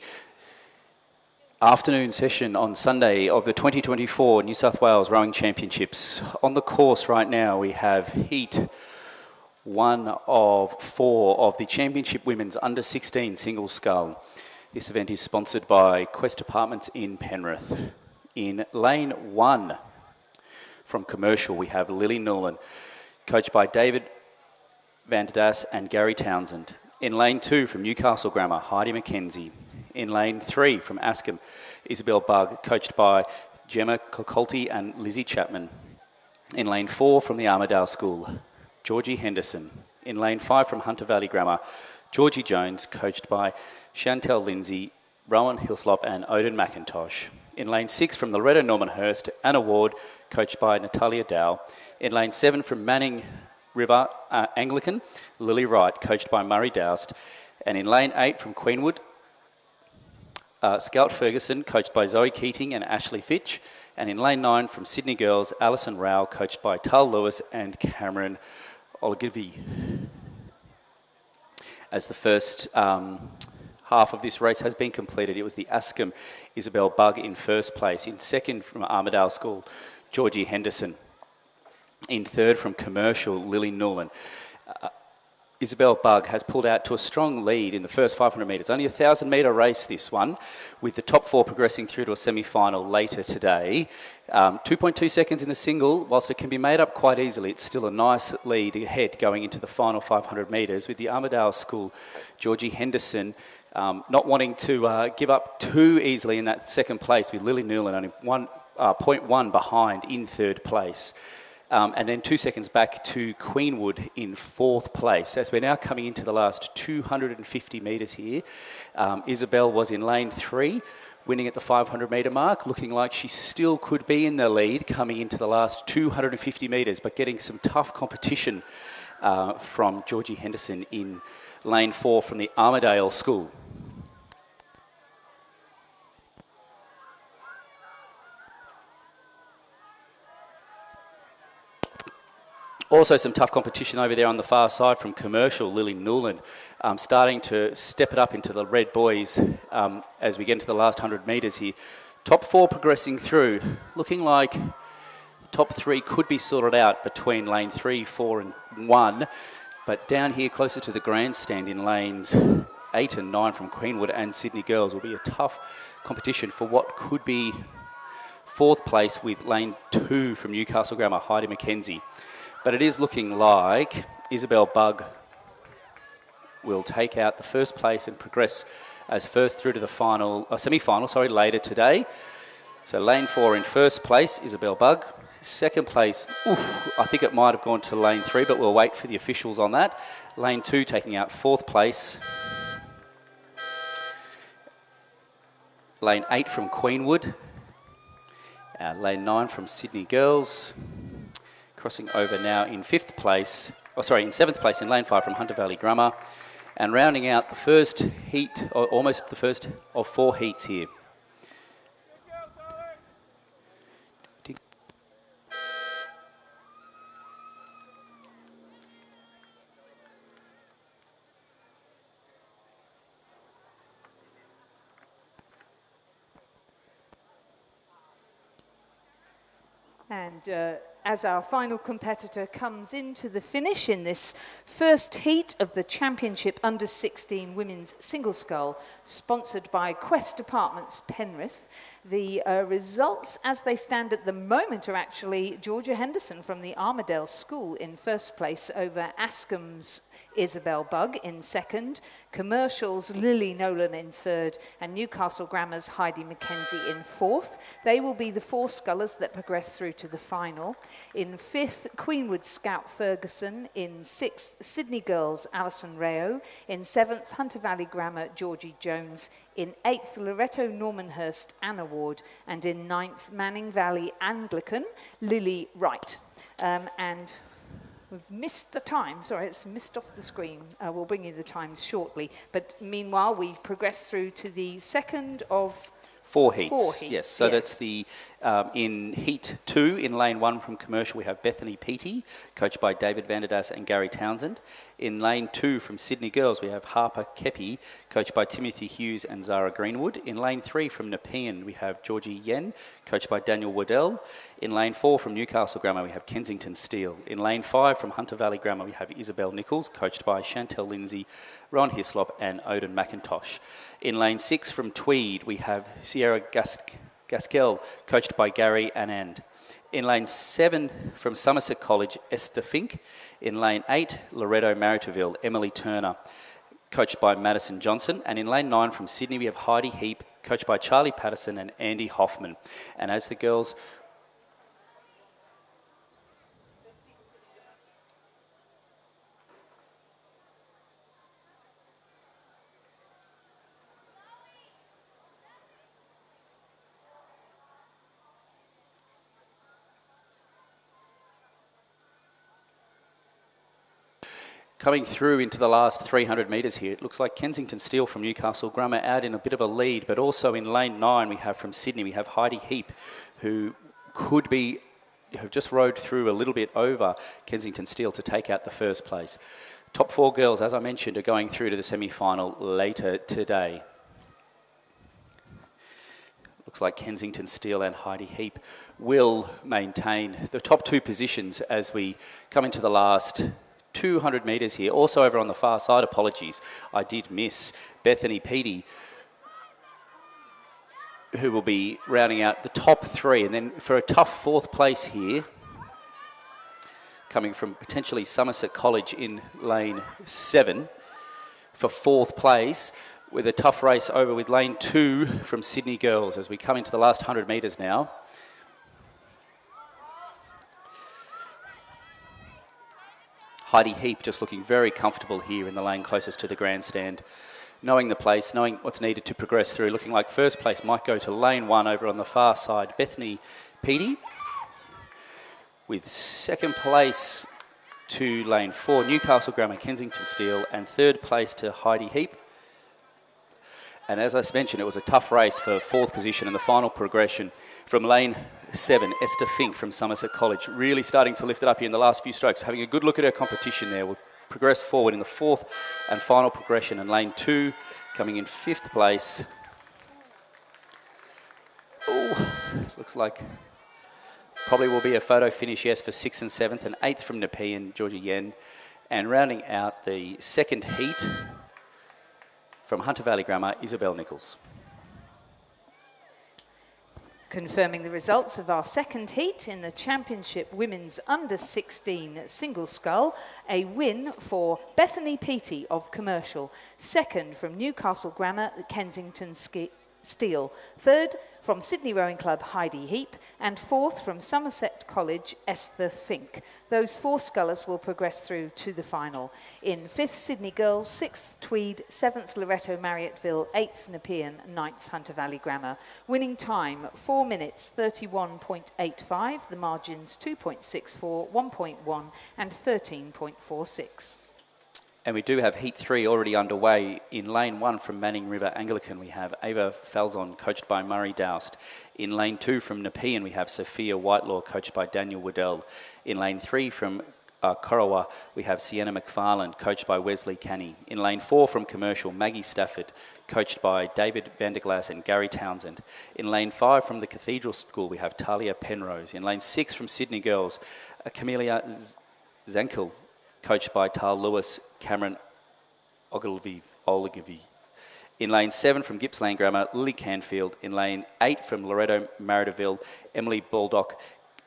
afternoon session on Sunday of the 2024 New South Wales Rowing Championships. On the course right now we have heat 1 of 4 of the Championship Women's Under 16 Single Scull. This event is sponsored by Quest Apartments in Penrith. In lane 1 from Commercial we have Lily Nolan, coached by David Van der Das and Gary Townsend. In lane 2 from Newcastle Grammar, Heidi McKenzie. In lane 3 from Askham, Isabel Bugg, coached by Gemma Cocolti and Lizzie Chapman. In lane 4 from the Armidale School, Georgie Henderson. In lane 5 from Hunter Valley Grammar, Georgie Jones, coached by Chantel Lindsay, Rowan Hillslop and Odin McIntosh. In lane 6 from Loretta Normanhurst, Anna Ward, coached by Natalia Dow. In lane 7 from Manning River Anglican, Lily Wright, coached by Murray Doust. And in lane 8 from Queenwood, Scout Ferguson, coached by Zoe Keating and Ashley Fitch. And in lane 9 from Sydney Girls, Alison Rao, coached by Tal Lewis and Cameron Olgivi. As the first half of this race has been completed, it was the Askham Isabel Bugg in first place. In second from Armidale School, Georgie Henderson. In third from Commercial, Lily Nolan. Isabel Bugg has pulled out to a strong lead in the first 500 metres. Only a 1,000-metre race, this one, with the top 4 progressing through to a semi-final later today. 2.2 seconds in the single. Whilst it can be made up quite easily, it's still a nice lead ahead going into the final 500 metres, with the Armidale School, Georgie Henderson, not wanting to give up too easily in that second place, with Lily Newland only 0.1 behind in third place. And then 2 seconds back to Queenwood in fourth place. As we're now coming into the last 250 metres here, Isabel was in lane 3, winning at the 500 metre mark, looking like she still could be in the lead coming into the last 250 metres, but getting some tough competition from Georgie Henderson in lane 4 from the Armidale School. Also some tough competition over there on the far side from Commercial, Lily Newland, starting to step it up into the red boys as we get into the last 100 metres here. Top 4 progressing through, looking like the top 3 could be sorted out between lane 3, 4 and 1, but down here closer to the grandstand in lanes 8 and 9 from Queenwood and Sydney Girls will be a tough competition for what could be fourth place, with lane 2 from Newcastle Grammar, Heidi McKenzie. But it is looking like Isabel Bugg will take out the first place and progress as first through to the final, semi-final, later today. So lane 4 in first place, Isabel Bugg. Second place, I think it might have gone to lane 3, but we'll wait for the officials on that. Lane 2 taking out fourth place. Lane 8 from Queenwood. Lane 9 from Sydney Girls. Crossing over now in fifth place, in seventh place in lane 5 from Hunter Valley Grammar, and rounding out the first heat, or almost the first of 4 heats here. And as our final competitor comes into the finish in this first heat of the Championship Under 16 Women's Single Scull, sponsored by Quest Apartments Penrith, the results as they stand at the moment are actually Georgia Henderson from the Armidale School in first place over Askham's Isabel Bugg in second, Commercial's Lily Nolan in third, and Newcastle Grammar's Heidi McKenzie in fourth. They will be the 4 scullers that progress through to the final. In fifth, Queenwood Scout Ferguson. In sixth, Sydney Girls Alison Rao. In seventh, Hunter Valley Grammar Georgie Jones. In eighth, Loretto Normanhurst Anna Ward. And in ninth, Manning Valley Anglican Lily Wright. And we've missed the time. Sorry, it's missed off the screen. We'll bring you the times shortly. But meanwhile, we progress through to the second of 4 heats. Yes, so yes. That's the In Heat 2, in Lane 1 from Commercial, we have Bethany Peaty, coached by David Vanderdas and Gary Townsend. In Lane 2 from Sydney Girls, we have Harper Kepi, coached by Timothy Hughes and Zara Greenwood. In Lane 3 from Nepean, we have Georgie Yen, coached by Daniel Waddell. In Lane 4 from Newcastle Grammar, we have Kensington Steele. In Lane 5 from Hunter Valley Grammar, we have Isabel Nichols, coached by Chantel Lindsay, Ron Hislop and Odin McIntosh. In Lane 6 from Tweed, we have Sierra Gaskell, coached by Gary Anand. In Lane 7 from Somerset College, Esther Fink. In Lane 8, Loretto Maritiville, Emily Turner, coached by Madison Johnson. And in Lane 9 from Sydney, we have Heidi Heap, coached by Charlie Patterson and Andy Hoffman. And as the girls coming through into the last 300 metres here, it looks like Kensington Steele from Newcastle Grammar out in a bit of a lead, but also in lane 9 we have from Sydney, we have Heidi Heap, who could be, have just rode through a little bit over Kensington Steele to take out the first place. Top 4 girls, as I mentioned, are going through to the semi-final later today. Looks like Kensington Steele and Heidi Heap will maintain the top 2 positions as we come into the last 200 metres here. Also over on the far side, apologies, I did miss Bethany Peaty, who will be rounding out the top 3. And then for a tough 4th place here, coming from potentially Somerset College in lane 7 for 4th place, with a tough race over with lane 2 from Sydney Girls as we come into the last 100 metres now. Heidi Heap just looking very comfortable here in the lane closest to the grandstand, knowing the place, knowing what's needed to progress through. Looking like first place might go to lane 1 over on the far side, Bethany Peaty, with 2nd place to lane 4, Newcastle Grammar, Kensington Steele, and 3rd place to Heidi Heap. And as I mentioned, it was a tough race for 4th position in the final progression from lane 7, Esther Fink from Somerset College, really starting to lift it up here in the last few strokes, having a good look at her competition there. Will progress forward in the 4th and final progression, and lane 2 coming in 5th place. Oh, looks like probably will be a photo finish, yes, for 6th and 7th, and 8th from Nepean, Georgia Yen. And rounding out the 2nd heat from Hunter Valley Grammar, Isabel Nichols. Confirming the results of our 2nd heat in the Championship Women's Under-16 Single Scull, a win for Bethany Peaty of Commercial, 2nd from Newcastle Grammar, Kensington Steele, 3rd from Sydney Rowing Club, Heidi Heap, and 4th from Somerset College, Esther Fink. Those 4 scullers will progress through to the final. In 5th, Sydney Girls, 6th, Tweed, 7th, Loretto Marriotteville, 8th, Nepean, 9th, Hunter Valley Grammar. Winning time, 4 minutes, 31.85. The margins, 2.64, 1.1 and 13.46. And we do have Heat 3 already underway. In lane 1 from Manning River Anglican, we have Ava Falzon, coached by Murray Doust. In lane 2 from Nepean, we have Sophia Whitelaw, coached by Daniel Waddell. In lane 3 from Corowa, we have Sienna McFarland, coached by Wesley Canny. In lane 4 from Commercial, Maggie Stafford, coached by David Vanderglass and Gary Townsend. In lane 5 from the Cathedral School, we have Talia Penrose. In lane 6 from Sydney Girls, Camelia Zankel, coached by Tal Lewis, Cameron Ogilvie. In lane 7 from Gippsland Grammar, Lily Canfield. In lane 8 from Loretto Marriotteville, Emily Baldock,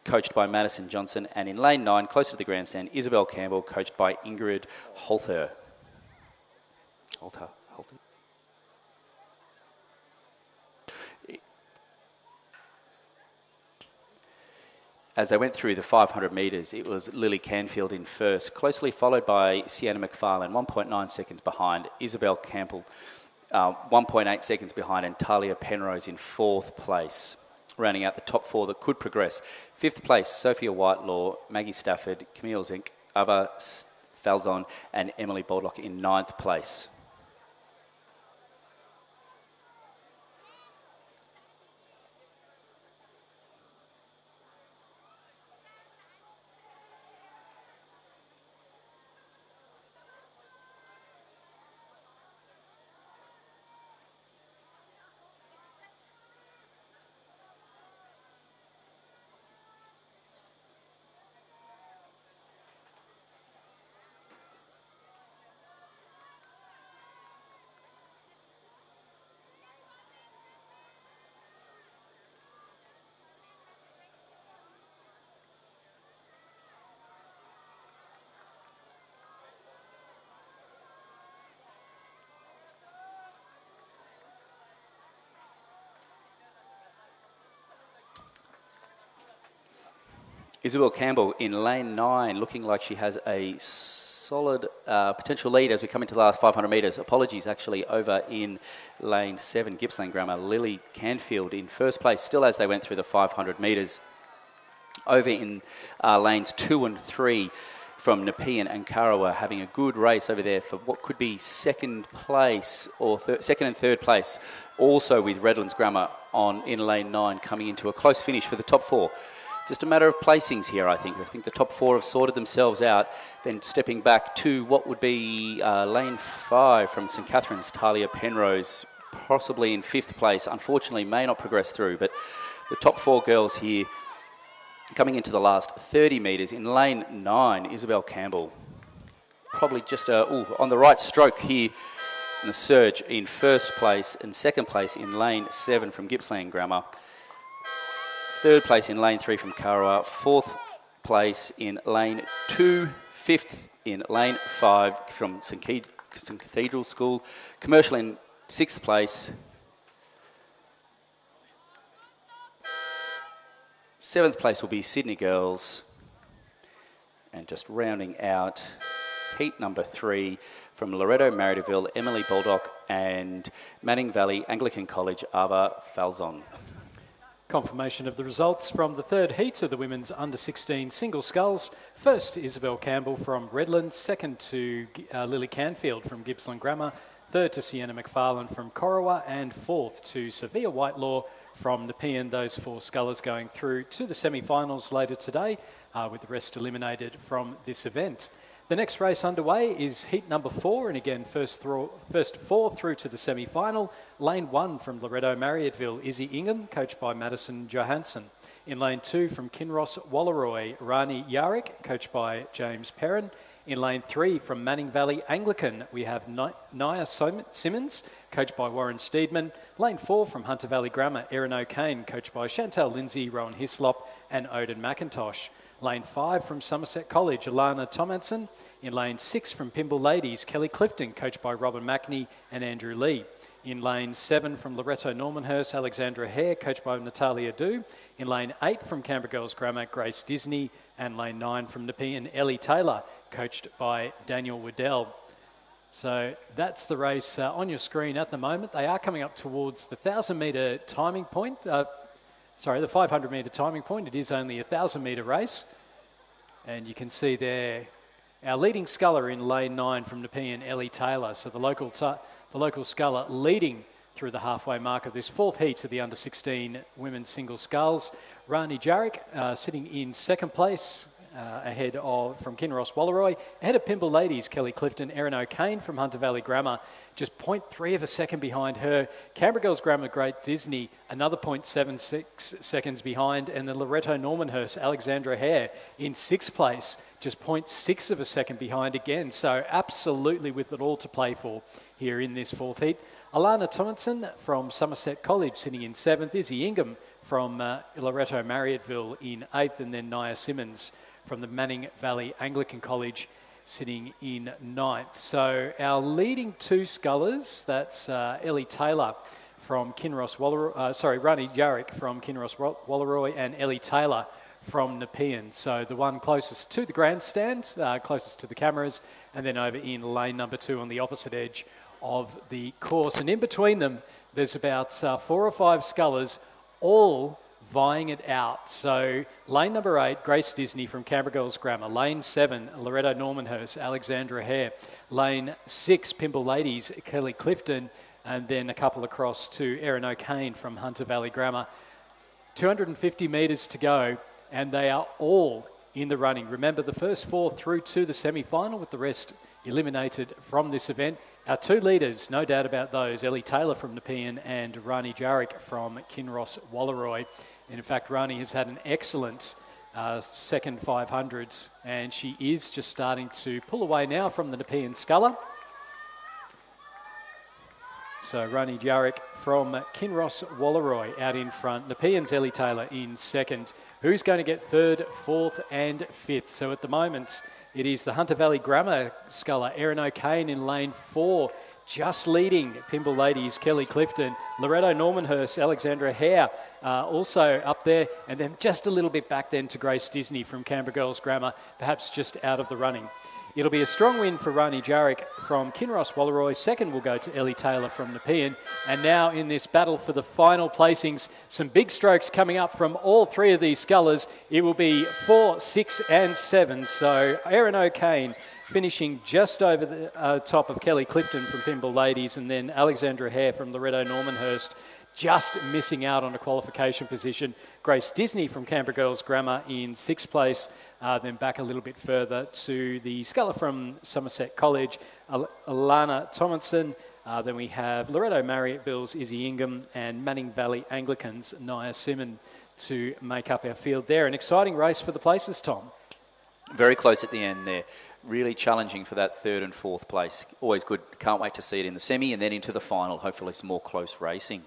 coached by Madison Johnson. And in lane 9, closer to the grandstand, Isabel Campbell, coached by Ingrid Holther. As they went through the 500 metres, it was Lily Canfield in first, closely followed by Sienna McFarlane, 1.9 seconds behind, Isabel Campbell, 1.8 seconds behind, and Talia Penrose in 4th place. Rounding out the top 4 that could progress. 5th place, Sophia Whitelaw, Maggie Stafford, Camille Zink, Ava Falzon, and Emily Baldock in 9th place. Isabel Campbell in lane 9, looking like she has a solid potential lead as we come into the last 500 metres. Apologies, actually, over in lane 7, Gippsland Grammar. Lily Canfield in first place, still as they went through the 500 metres. Over in lanes 2 and 3 from Nepean and Karawa, having a good race over there for what could be second place or second and third place. Also with Redlands Grammar in lane 9, coming into a close finish for the top 4. Just a matter of placings here, I think. I think the top 4 have sorted themselves out. Then stepping back to what would be lane 5 from St Catherine's, Talia Penrose, possibly in 5th place. Unfortunately, may not progress through, but the top 4 girls here coming into the last 30 metres. In lane 9, Isabel Campbell, probably just on the right stroke here in the surge in first place, and second place in lane 7 from Gippsland Grammar. Third place in lane 3 from Karawa, 4th place in lane 2, 5th in lane 5 from St Cathedral School, Commercial in 6th place, 7th place will be Sydney Girls, and just rounding out heat number 3 from Loreto Marriottville, Emily Baldock and Manning Valley Anglican College, Ava Falzon. Confirmation of the results from the third heat of the women's under-16 single sculls. First, Isabel Campbell from Redlands. Second to Lily Canfield from Gippsland Grammar. Third to Sienna McFarlane from Corowa. And fourth to Sophia Whitelaw from Nepean. Those 4 scullers going through to the semi-finals later today, with the rest eliminated from this event. The next race underway is heat number 4, and again, first 4 through to the semi-final. Lane 1 from Loreto Marriottville, Izzy Ingham, coached by Madison Johansson. In lane 2 from Kinross Walleroy, Rani Yarik, coached by James Perrin. In lane 3 from Manning Valley Anglican, we have Nia Simmons, coached by Warren Steedman. Lane 4 from Hunter Valley Grammar, Erin O'Kane, coached by Chantal Lindsay, Rowan Hislop and Odin McIntosh. Lane 5 from Somerset College, Alana Tomlinson. In lane 6 from Pimble Ladies, Kelly Clifton, coached by Robin Mackney and Andrew Lee. In lane 7 from Loreto Normanhurst, Alexandra Hare, coached by Natalia Du. In lane 8 from Canberra Girls Grammar, Grace Disney. And lane 9 from Nepean, Ellie Taylor, coached by Daniel Waddell. So that's the race on your screen at the moment. They are coming up towards the 1,000-metre timing point. The 500-metre timing point. It is only a 1,000-metre race. And you can see there our leading sculler in lane 9 from Nepean, Ellie Taylor. So the local sculler leading through the halfway mark of this 4th heat of the under-16 women's single sculls. Rani Jarek sitting in 2nd place ahead of, from Kinross Walleroy. Ahead of Pimble Ladies, Kelly Clifton, Erin O'Kane from Hunter Valley Grammar, just 0.3 of a second behind her. Canberra Girls Grammar, Great Disney, another 0.76 seconds behind. And the Loreto Normanhurst, Alexandra Hare in 6th place, just 0.6 of a second behind again. So absolutely with it all to play for here in this 4th heat. Alana Tomlinson from Somerset College sitting in 7th. Izzy Ingham from Loreto Marriottville in 8th. And then Nia Simmons from the Manning Valley Anglican College sitting in 9th. So our leading 2 scullers, that's Ellie Taylor from Kinross Walleroy, Rani Yarrick from Kinross Walleroy and Ellie Taylor from Nepean. So the one closest to the grandstand, closest to the cameras, and then over in lane number 2 on the opposite edge of the course. And in between them, there's about 4 or 5 scullers all vying it out. So lane number 8, Grace Disney from Canberra Girls Grammar. Lane 7, Loreto Normanhurst, Alexandra Hare. Lane 6, Pimble Ladies, Kelly Clifton. And then a couple across to Erin O'Kane from Hunter Valley Grammar. 250 metres to go, and they are all in the running. Remember, the first 4 through to the semi-final, with the rest eliminated from this event. Our 2 leaders, no doubt about those, Ellie Taylor from Nepean and Rani Jarrick from Kinross Walleroy. And in fact, Rani has had an excellent second 500s, and she is just starting to pull away now from the Nepean sculler. So Rani Jarrick from Kinross Walleroy out in front. Nepean's Ellie Taylor in 2nd. Who's going to get 3rd, 4th and 5th? So at the moment, it is the Hunter Valley Grammar sculler, Erin O'Kane in lane 4, just leading Pymble Ladies, Kelly Clifton, Loretto Normanhurst, Alexandra Hare also up there, and then just a little bit back then to Grace Disney from Canberra Girls Grammar, perhaps just out of the running. It'll be a strong win for Rani Jarek from Kinross Wallaroy. Second will go to Ellie Taylor from Nepean. And now in this battle for the final placings, some big strokes coming up from all three of these scullers. It will be 4, 6 and 7. So Erin O'Kane finishing just over the top of Kelly Clifton from Pymble Ladies, and then Alexandra Hare from Loretto Normanhurst just missing out on a qualification position. Grace Disney from Canberra Girls Grammar in 6th place. Then back a little bit further to the sculler from Somerset College, Alana Tomlinson. Then we have Loretto Marriotteville's Izzy Ingham and Manning Valley Anglicans' Nia Simon to make up our field there. An exciting race for the places, Tom. Very close at the end there. Really challenging for that 3rd and 4th place. Always good. Can't wait to see it in the semi and then into the final. Hopefully some more close racing.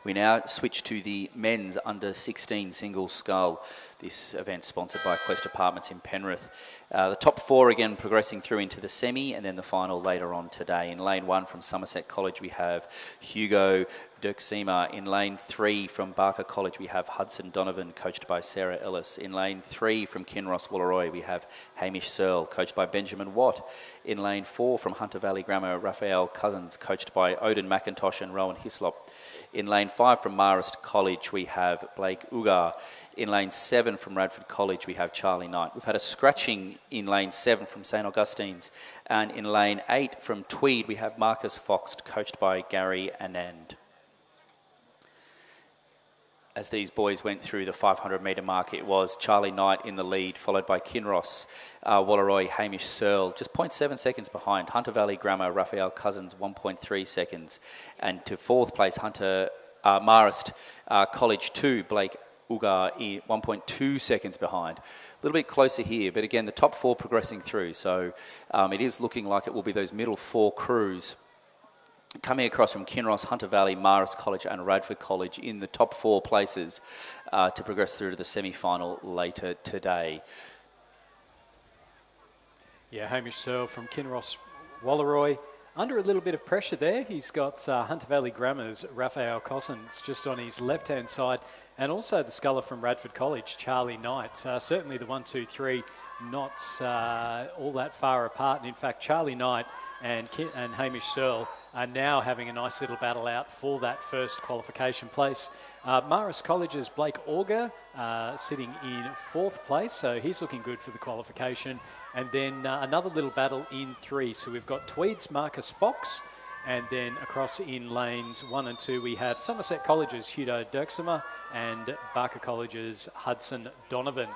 We now switch to the men's under 16 single scull. This event sponsored by Quest Apartments in Penrith. The top 4 again progressing through into the semi and then the final later on today. In lane 1 from Somerset College we have Hugo Dirksema. In lane 3 from Barker College we have Hudson Donovan, coached by Sarah Ellis. In lane 3 from Kinross Wallaroy we have Hamish Searle, coached by Benjamin Watt. In lane 4 from Hunter Valley Grammar, Raphael Cousins, coached by Odin McIntosh and Rowan Hislop. In lane 5 from Marist College we have Blake Ugar. In lane 7 from Radford College we have Charlie Knight. We've had a scratching in lane 7 from St Augustine's. And in lane 8 from Tweed we have Marcus Fox, coached by Gary Anand. As these boys went through the 500 metre mark, it was Charlie Knight in the lead, followed by Kinross, Wallaroy, Hamish Searle, just 0.7 seconds behind. Hunter Valley Grammar, Raphael Cousins, 1.3 seconds. And to 4th place, Marist College 2, Blake Ugar, 1.2 seconds behind. A little bit closer here, but again, the top 4 progressing through. So it is looking like it will be those middle 4 crews coming across from Kinross, Hunter Valley, Marist College and Radford College in the top 4 places to progress through to the semi-final later today. Yeah, Hamish Searle from Kinross Wallaroy under a little bit of pressure there. He's got Hunter Valley Grammar's Raphael Cossins just on his left-hand side, and also the sculler from Radford College, Charlie Knight. Certainly the 1, 2, 3 not all that far apart. And in fact, Charlie Knight and Hamish Searle are now having a nice little battle out for that first qualification place. Marist College's Blake Auger sitting in 4th place, so he's looking good for the qualification. And then another little battle in 3. So we've got Tweed's Marcus Fox, and then across in lanes 1 and 2 we have Somerset College's Hugo Dirksema and Barker College's Hudson Donovan.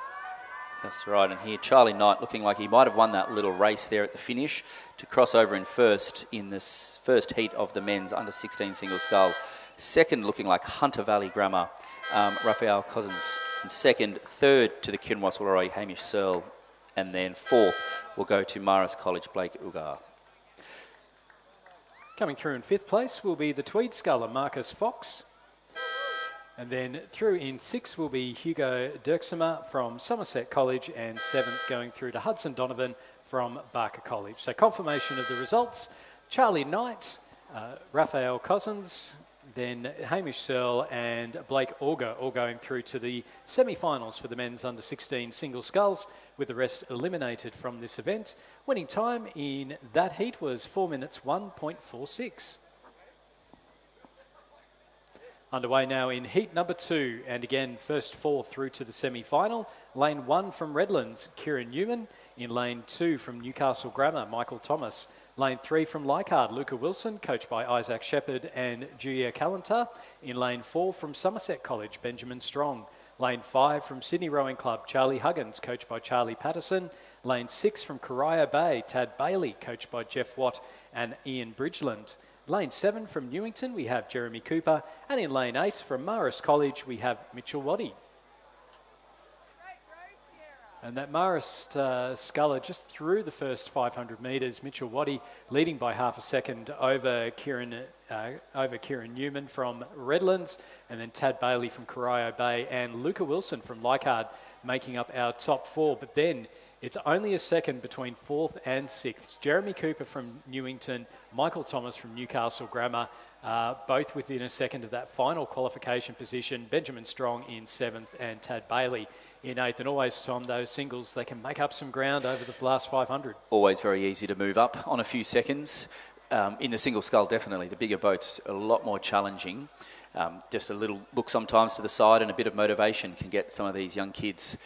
That's right, and here Charlie Knight looking like he might have won that little race there at the finish to cross over in first in this first heat of the men's under 16 single scull. Second looking like Hunter Valley Grammar, Raphael Cousins. And second, third to the Kinross Wallaroy, Hamish Searle. And then 4th will go to Marist College, Blake Ugar. Coming through in 5th place will be the Tweed sculler, Marcus Fox. And then through in 6th will be Hugo Dirksema from Somerset College, and 7th going through to Hudson Donovan from Barker College. So confirmation of the results: Charlie Knight, Raphael Cousins, then Hamish Searle and Blake Auger all going through to the semi-finals for the men's under 16 single sculls, with the rest eliminated from this event. Winning time in that heat was 4 minutes 1.46. Underway now in heat number 2, and again first 4 through to the semi-final. Lane 1 from Redlands, Kieran Newman. In lane 2 from Newcastle Grammar, Michael Thomas. Lane 3 from Leichhardt, Luca Wilson, coached by Isaac Shepherd and Julia Callantar. In lane 4 from Somerset College, Benjamin Strong. Lane 5 from Sydney Rowing Club, Charlie Huggins, coached by Charlie Patterson. Lane 6 from Corio Bay, Tad Bailey, coached by Jeff Watt and Ian Bridgeland. Lane 7 from Newington, we have Jeremy Cooper. And in lane 8 from Marist College, we have Mitchell Waddy. And that Marist sculler just through the first 500 metres. Mitchell Waddy leading by half a second over Kieran Newman from Redlands, and then Tad Bailey from Corio Bay and Luca Wilson from Leichhardt making up our top 4. But then It's only a second between 4th and 6th. Jeremy Cooper from Newington, Michael Thomas from Newcastle Grammar, both within a second of that final qualification position. Benjamin Strong in 7th and Tad Bailey in 8th. And always, Tom, those singles, they can make up some ground over the last 500. Always very easy to move up on a few seconds. In the single scull, definitely. The bigger boats are a lot more challenging. Just a little look sometimes to the side and a bit of motivation can get some of these young kids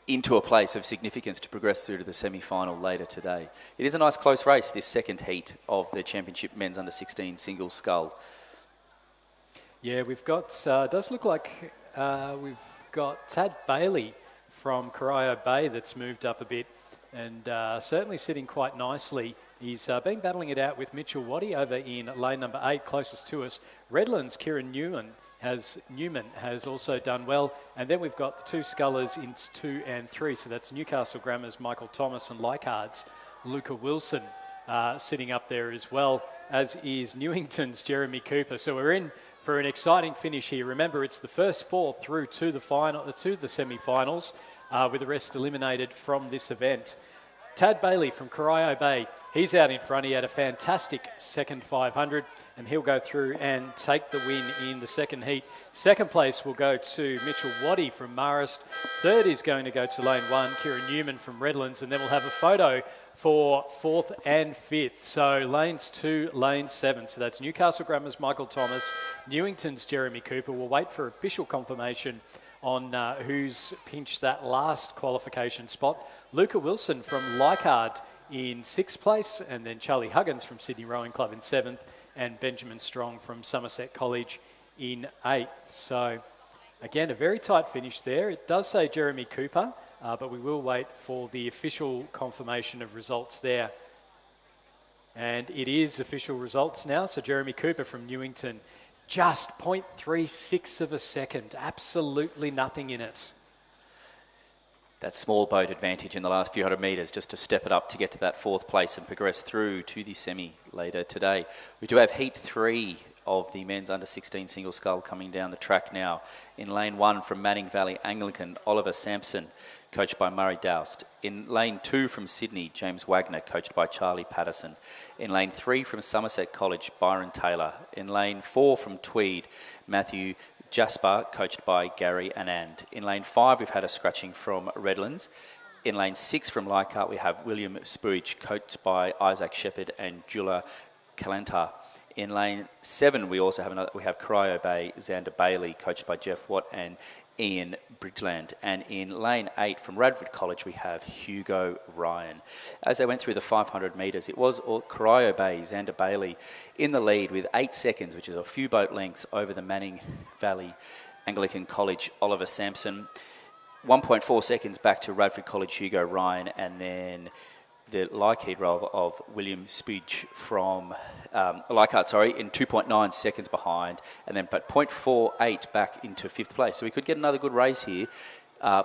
into a place of significance to progress through to the semi-final later today. It is a nice close race, this second heat of the Championship Men's Under-16 Single Scull. Yeah, we've got, does look like we've got Tad Bailey from Corio Bay that's moved up a bit and certainly sitting quite nicely. He's been battling it out with Mitchell Waddy over in lane number 8, closest to us. Redlands, Kieran Newman has also done well. And then we've got the two scullers in 2 and 3. So that's Newcastle Grammar's Michael Thomas and Leichhardt's Luca Wilson sitting up there as well, as is Newington's Jeremy Cooper. So we're in for an exciting finish here. Remember, it's the first 4 through to the semi-finals, with the rest eliminated from this event. Tad Bailey from Corio Bay, he's out in front. He had a fantastic second 500, and he'll go through and take the win in the second heat. Second place will go to Mitchell Waddy from Marist. Third is going to go to lane 1, Kieran Newman from Redlands, and then we'll have a photo for 4th and 5th. So lanes 2, lane 7. So that's Newcastle Grammar's Michael Thomas, Newington's Jeremy Cooper. We'll wait for official confirmation on who's pinched that last qualification spot. Luca Wilson from Leichhardt in 6th place, and then Charlie Huggins from Sydney Rowing Club in 7th, and Benjamin Strong from Somerset College in 8th. So again, a very tight finish there. It does say Jeremy Cooper, but we will wait for the official confirmation of results there. And it is official results now. So Jeremy Cooper from Newington, just 0.36 of a second, absolutely nothing in it. That small boat advantage in the last few hundred metres just to step it up to get to that 4th place and progress through to the semi later today. We do have heat 3 of the men's under-16 single scull coming down the track now. In lane 1 from Manning Valley Anglican, Oliver Sampson, coached by Murray Doust. In lane 2 from Sydney, James Wagner, coached by Charlie Patterson. In lane 3 from Somerset College, Byron Taylor. In lane 4 from Tweed, Matthew Jasper, coached by Gary Anand. In lane 5, we've had a scratching from Redlands. In lane 6 from Leichhardt, we have William Spurridge, coached by Isaac Shepherd and Jula Kalanta. In lane 7, we also have Corio Bay, Xander Bailey, coached by Jeff Watt and Ian Bridgeland. And in lane 8 from Radford College, we have Hugo Ryan. As they went through the 500 metres, it was Corio Bay, Xander Bailey in the lead with 8 seconds, which is a few boat lengths over the Manning Valley Anglican College, Oliver Sampson. 1.4 seconds back to Radford College, Hugo Ryan, and then the Leichhardt roll of William Spidge from Leichhardt, in 2.9 seconds behind, and then but 0.48 back into 5th place. So we could get another good race here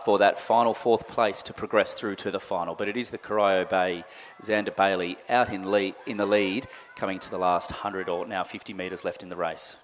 for that final 4th place to progress through to the final. But it is the Corio Bay, Xander Bailey out in the lead, coming to the last 100 or now 50 metres left in the race.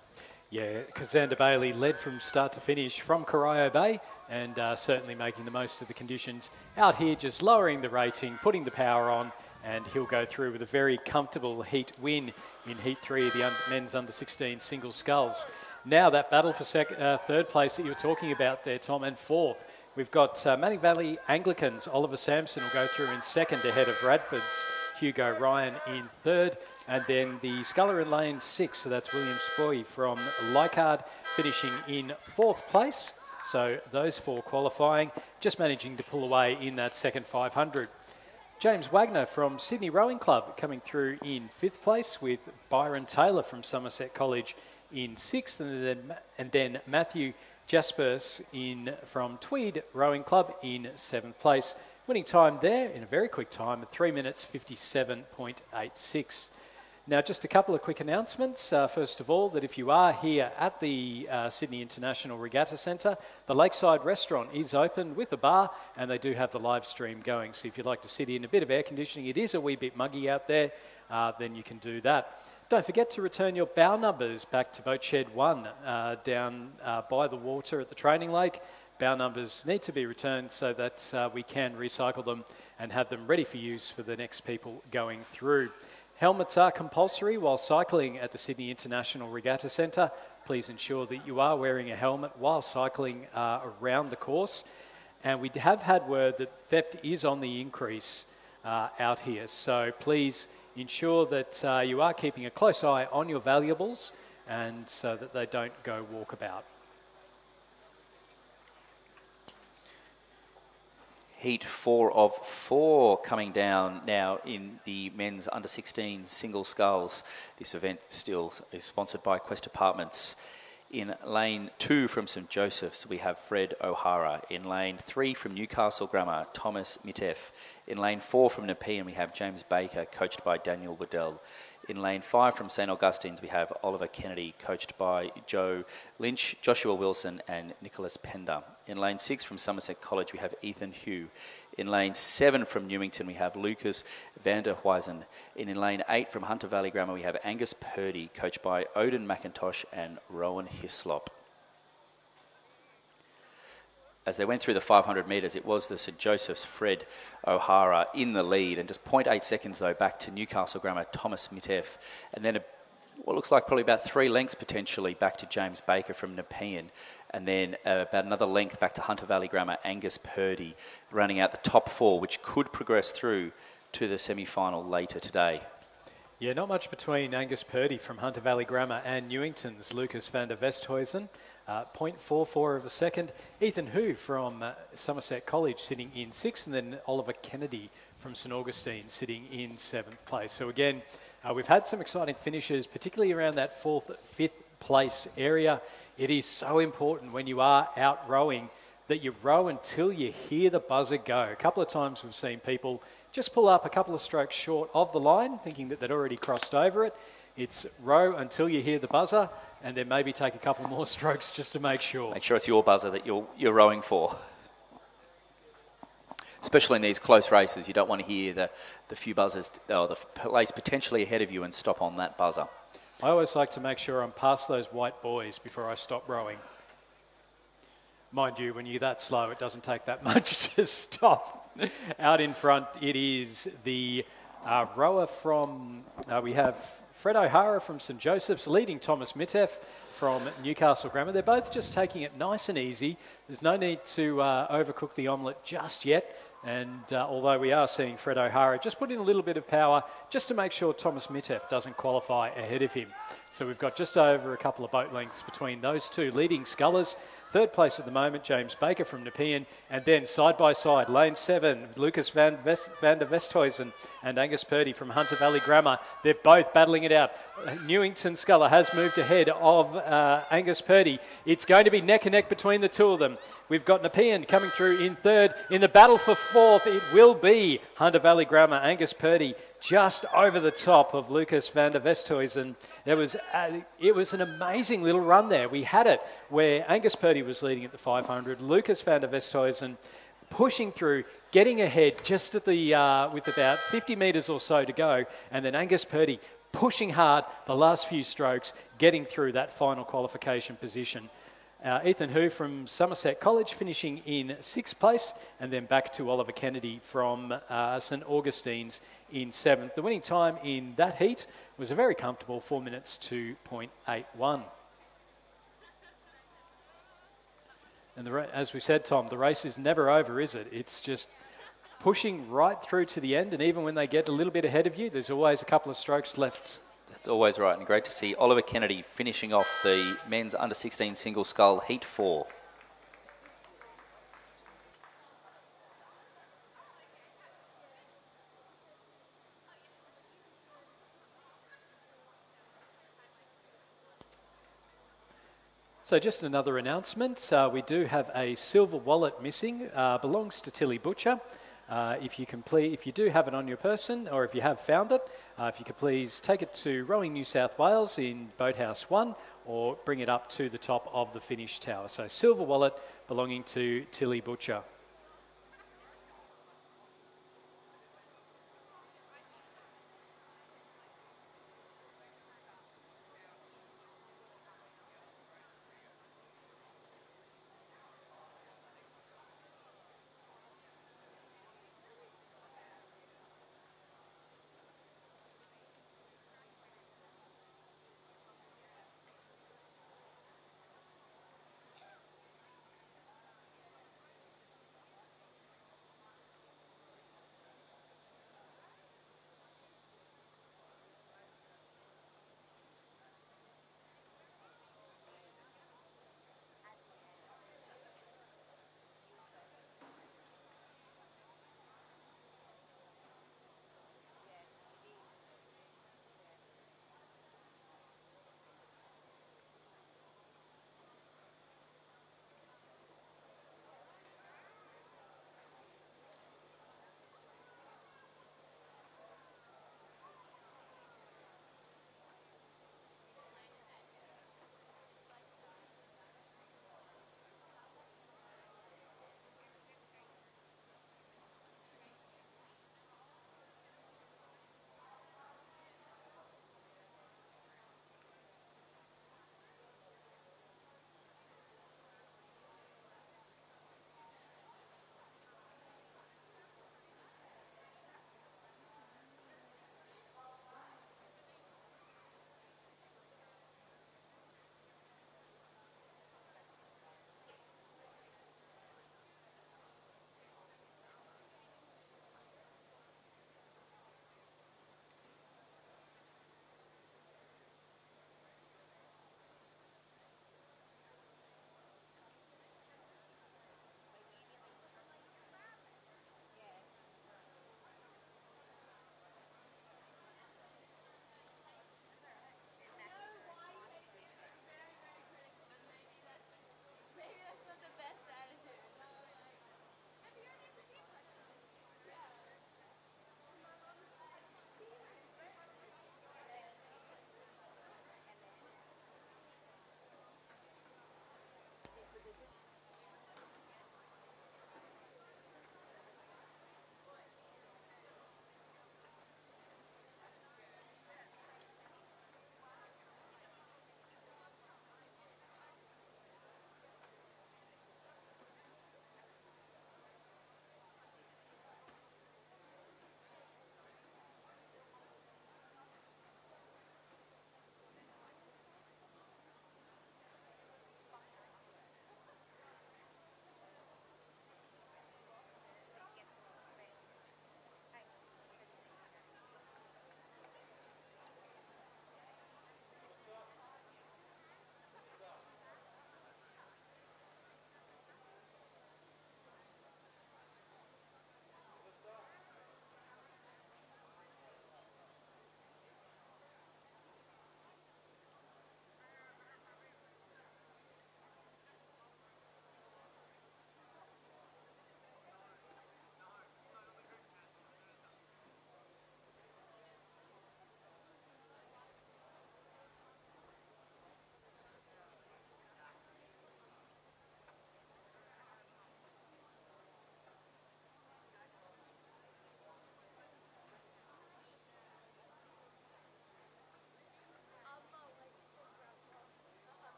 Yeah, because Xander Bailey led from start to finish from Corio Bay, and certainly making the most of the conditions. Out here, just lowering the rating, putting the power on, and he'll go through with a very comfortable heat win in Heat 3 of the men's under-16 single sculls. Now that battle for 3rd place that you were talking about there, Tom, and 4th. We've got Manning Valley Anglicans. Oliver Sampson will go through in 2nd ahead of Radford's Hugo Ryan in 3rd. And then the sculler in lane 6, so that's William Spoy from Leichhardt, finishing in 4th place. So those 4 qualifying, just managing to pull away in that second 500. James Wagner from Sydney Rowing Club coming through in 5th place, with Byron Taylor from Somerset College in 6th, and then Matthew Jaspers from Tweed Rowing Club in 7th place. Winning time there in a very quick time at 3 minutes 57.86. Now, just a couple of quick announcements. First of all, that if you are here at the Sydney International Regatta Centre, the Lakeside Restaurant is open with a bar, and they do have the live stream going. So if you'd like to sit in a bit of air conditioning, it is a wee bit muggy out there, then you can do that. Don't forget to return your bow numbers back to Boat Shed 1 down by the water at the training lake. Bow numbers need to be returned so that we can recycle them and have them ready for use for the next people going through. Helmets are compulsory while cycling at the Sydney International Regatta Centre. Please ensure that you are wearing a helmet while cycling around the course. And we have had word that theft is on the increase out here. So please ensure that you are keeping a close eye on your valuables and so that they don't go walkabout. Heat 4 of 4 coming down now in the men's under-16 single sculls. This event still is sponsored by Quest Apartments. In lane 2 from St Joseph's, we have Fred O'Hara. In lane 3 from Newcastle Grammar, Thomas Mitef. In lane 4 from Nepean, we have James Baker, coached by Daniel Waddell. In lane 5 from St Augustine's, we have Oliver Kennedy, coached by Joe Lynch, Joshua Wilson and Nicholas Pender. In lane 6 from Somerset College, we have Ethan Hugh. In lane 7 from Newington, we have Lucas van der Huizen. And in lane 8 from Hunter Valley Grammar, we have Angus Purdy, coached by Odin McIntosh and Rowan Hislop. As they went through the 500 metres, it was the St Joseph's Fred O'Hara in the lead, and just 0.8 seconds though back to Newcastle Grammar Thomas Mitef, and then what looks like probably about 3 lengths potentially back to James Baker from Nepean, and then about another length back to Hunter Valley Grammar Angus Purdy, running out the top 4, which could progress through to the semi-final later today. Yeah, not much between Angus Purdy from Hunter Valley Grammar and Newington's Lucas van der Westhuizen. 0.44 of a second. Ethan Hu from Somerset College sitting in 6th, and then Oliver Kennedy from St Augustine sitting in 7th place. So again, we've had some exciting finishes, particularly around that 4th, 5th place area. It is so important when you are out rowing that you row until you hear the buzzer go. A couple of times we've seen people just pull up a couple of strokes short of the line, thinking that they'd already crossed over it. It's row until you hear the buzzer, and then maybe take a couple more strokes just to make sure. Make sure it's your buzzer that you're rowing for. Especially in these close races, you don't want to hear the few buzzers, or the place potentially ahead of you, and stop on that buzzer. I always like to make sure I'm past those white boys before I stop rowing. Mind you, when you're that slow, it doesn't take that much to stop. Out in front, it is the rower from, we have Fred O'Hara from St Joseph's leading Thomas Mitef from Newcastle Grammar. They're both just taking it nice and easy. There's no need to overcook the omelette just yet. And although we are seeing Fred O'Hara just put in a little bit of power just to make sure Thomas Mitef doesn't qualify ahead of him. So we've got just over a couple of boat lengths between those two leading scullers. 3rd place at the moment, James Baker from Nepean, and then side by side, lane 7, Lucas van der Westhuizen and Angus Purdy from Hunter Valley Grammar. They're both battling it out. Newington Sculler has moved ahead of Angus Purdy. It's going to be neck and neck between the two of them. We've got Nepean coming through in 3rd. In the battle for 4th, it will be Hunter Valley Grammar, Angus Purdy, just over the top of Lucas van der Westhuizen. It was an amazing little run there. We had it where Angus Purdy was leading at the 500, Lucas van der Westhuizen pushing through, getting ahead just at the with about 50 metres or so to go, and then Angus Purdy pushing hard the last few strokes, getting through that final qualification position. Ethan Hu from Somerset College finishing in 6th place, and then back to Oliver Kennedy from St Augustine's in 7th. The winning time in that heat was a very comfortable 4 minutes 2.81. And as we said, Tom, the race is never over, is it? It's just pushing right through to the end, and even when they get a little bit ahead of you, there's always a couple of strokes left. That's always right, and great to see Oliver Kennedy finishing off the men's under-16 single scull heat 4. So just another announcement, we do have a silver wallet missing, belongs to Tilly Butcher. If you do have it on your person, or if you have found it, if you could please take it to Rowing New South Wales in Boathouse 1, or bring it up to the top of the finish tower. So silver wallet belonging to Tilly Butcher.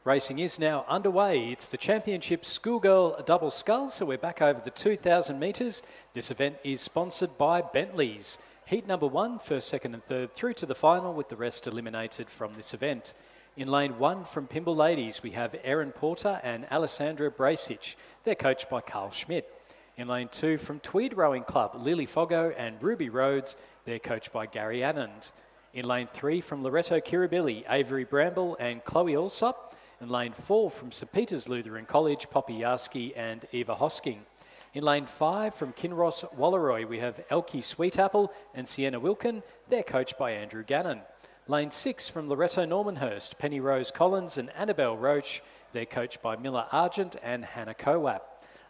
Racing is now underway. It's the Championship Schoolgirl Double Scull, so we're back over the 2,000 metres. This event is sponsored by Bentley's. Heat number 1, first, second and third through to the final, with the rest eliminated from this event. In lane 1 from Pymble Ladies, we have Erin Porter and Alessandra Brasic. They're coached by Carl Schmidt. In lane 2 from Tweed Rowing Club, Lily Foggo and Ruby Rhodes. They're coached by Gary Annand. In lane 3 from Loreto Kirribilli, Avery Bramble and Chloe Alsop. In lane 4 from St Peter's Lutheran College, Poppy Yarsky and Eva Hosking. In lane 5 from Kinross Walleroy, we have Elkie Sweetapple and Sienna Wilkin. They're coached by Andrew Gannon. Lane 6 from Loreto Normanhurst, Penny Rose Collins and Annabelle Roach. They're coached by Miller Argent and Hannah Kowap.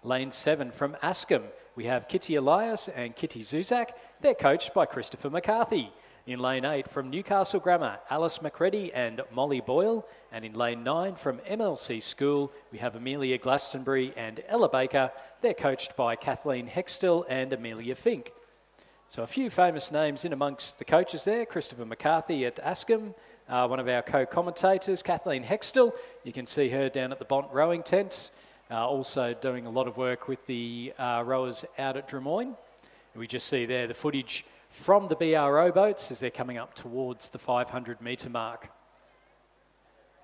Lane 7 from Askham, we have Kitty Elias and Kitty Zuzak. They're coached by Christopher McCarthy. In lane 8 from Newcastle Grammar, Alice McCready and Molly Boyle. And in lane 9 from MLC School, we have Amelia Glastonbury and Ella Baker. They're coached by Kathleen Hextall and Amelia Fink. So a few famous names in amongst the coaches there. Christopher McCarthy at Askham, one of our co-commentators. Kathleen Hextall, you can see her down at the Bont rowing tent, also doing a lot of work with the rowers out at Drummoyne. We just see there the footage from the BRO boats as they're coming up towards the 500 metre mark.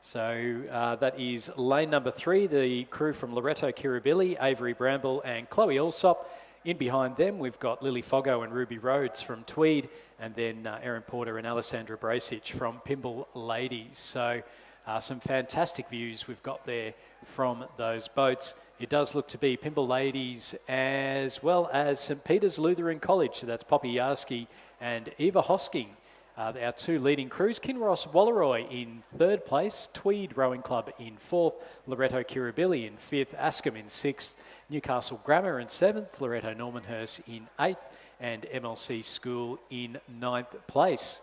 So that is lane number 3, the crew from Loreto Kirribilli, Avery Bramble and Chloe Alsop. In behind them, we've got Lily Foggo and Ruby Rhodes from Tweed, and then Erin Porter and Alessandra Brasic from Pymble Ladies. So some fantastic views we've got there from those boats. It does look to be Pymble Ladies as well as St Peter's Lutheran College. So that's Poppy Yarsky and Eva Hosking, our 2 leading crews. Kinross Walleroy in 3rd place, Tweed Rowing Club in 4th, Loreto Kirribilli in 5th, Askham in 6th, Newcastle Grammar in 7th, Loreto Normanhurst in 8th, and MLC School in 9th place.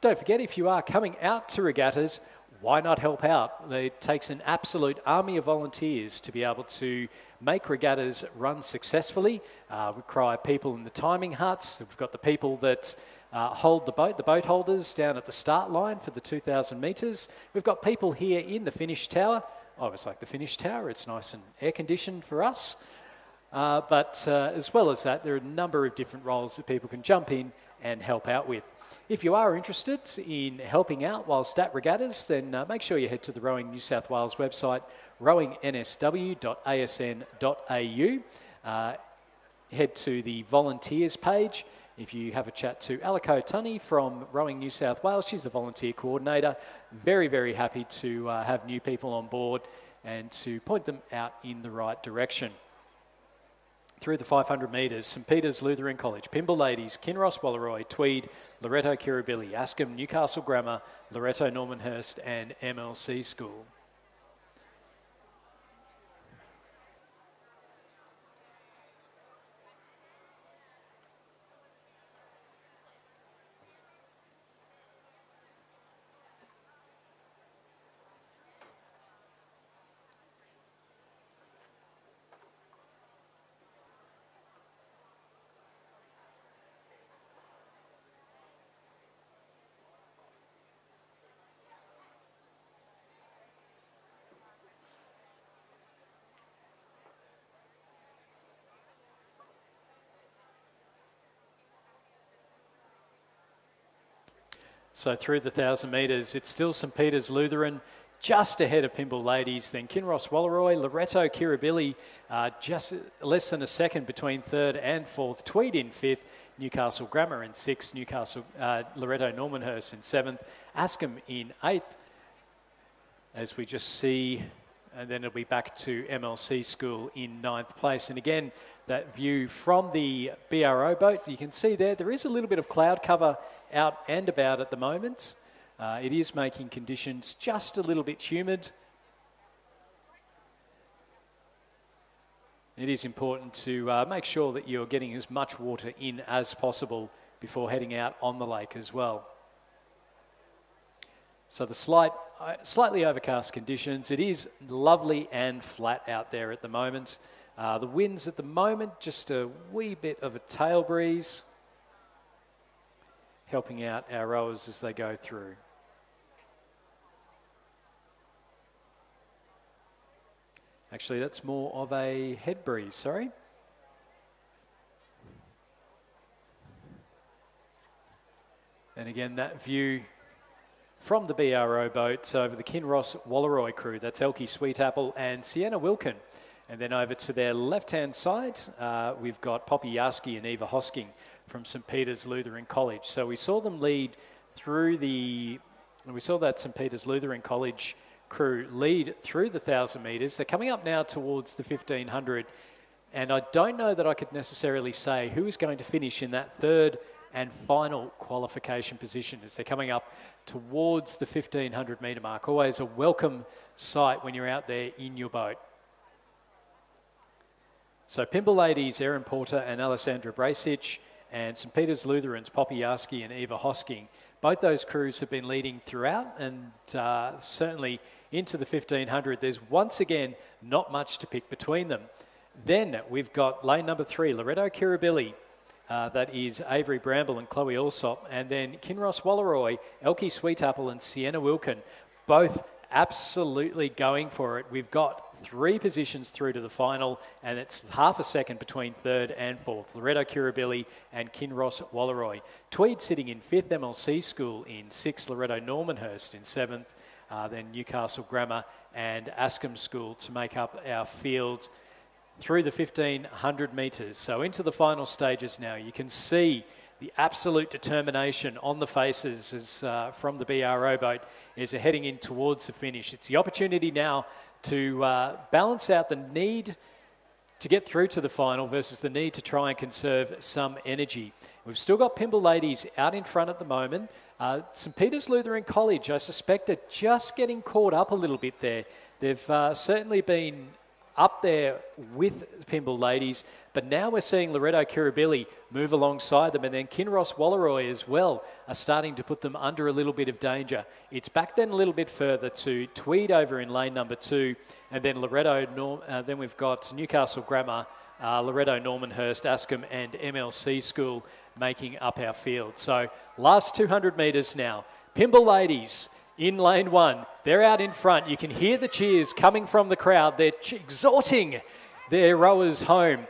Don't forget, if you are coming out to regattas, why not help out? It takes an absolute army of volunteers to be able to make regattas run successfully. We require people in the timing huts. We've got the people that hold the boat holders down at the start line for the 2,000 metres. We've got people here in the finish tower. I always like the finish tower. It's nice and air-conditioned for us. But as well as that, there are a number of different roles that people can jump in and help out with. If you are interested in helping out whilst at regattas, then make sure you head to the Rowing New South Wales website, rowingnsw.asn.au. Head to the volunteers page. If you have a chat to Alico Tunney from Rowing New South Wales, she's the volunteer coordinator. Very, very happy to have new people on board and to point them out in the right direction. Through the 500 metres, St Peter's Lutheran College, Pymble Ladies, Kinross Walleroy, Tweed, Loreto Kirribilli, Askham, Newcastle Grammar, Loreto Normanhurst and MLC School. So through the 1,000 metres, it's still St Peter's Lutheran, just ahead of Pymble Ladies, then Kinross Walleroy, Loreto Kirribilli, just less than a second between 3rd and 4th, Tweed in 5th, Newcastle Grammar in 6th, Loreto Normanhurst in 7th, Askham in 8th, as we just see, and then it'll be back to MLC School in 9th place. And again, that view from the BRO boat, you can see there is a little bit of cloud cover out and about at the moment. It is making conditions just a little bit humid. It is important to make sure that you're getting as much water in as possible before heading out on the lake as well. So the slightly overcast conditions. It is lovely and flat out there at the moment. The winds at the moment, just a wee bit of a tail breeze, helping out our rowers as they go through. Actually, that's more of a head breeze, sorry. And again, that view from the BRO boat over the Kinross Walleroy crew. That's Elkie Sweetapple and Sienna Wilkin. And then over to their left-hand side, we've got Poppy Yarsky and Eva Hosking from St. Peter's Lutheran College. So we saw them lead through we saw that St. Peter's Lutheran College crew lead through the 1,000 metres. They're coming up now towards the 1,500. And I don't know that I could necessarily say who is going to finish in that third and final qualification position as they're coming up towards the 1,500 metre mark. Always a welcome sight when you're out there in your boat. So Pymble Ladies, Erin Porter and Alessandra Brasic, and St. Peter's Lutherans, Poppy Yarsky and Eva Hosking. Both those crews have been leading throughout and certainly into the 1,500. There's once again not much to pick between them. Then we've got lane number 3, Loretto Kirribilli. That is Avery Bramble and Chloe Alsop. And then Kinross Walleroy, Elkie Sweetapple and Sienna Wilkin. Both absolutely going for it. We've got 3 positions through to the final, and it's half a second between third and fourth. Loretto Kirribilli and Kinross Walleroy. Tweed sitting in 5th, MLC School in 6th, Loretto Normanhurst in 7th, then Newcastle Grammar and Ascombe School to make up our field through the 1,500 metres. So into the final stages now. You can see the absolute determination on the faces as, from the BRO boat as they're heading in towards the finish. It's the opportunity now to balance out the need to get through to the final versus the need to try and conserve some energy. We've still got Pymble Ladies out in front at the moment. St. Peter's Lutheran College, I suspect, are just getting caught up a little bit there. They've certainly been up there with Pymble Ladies, but now we're seeing Loretto Kirribilli move alongside them, and then Kinross Walleroy as well are starting to put them under a little bit of danger. It's back then a little bit further to Tweed over in lane number 2, and then then we've got Newcastle Grammar, Loretto Normanhurst, Ascombe and MLC School making up our field. So last 200 metres now. Pymble Ladies in lane 1, they're out in front. You can hear the cheers coming from the crowd. They're exhorting their rowers home.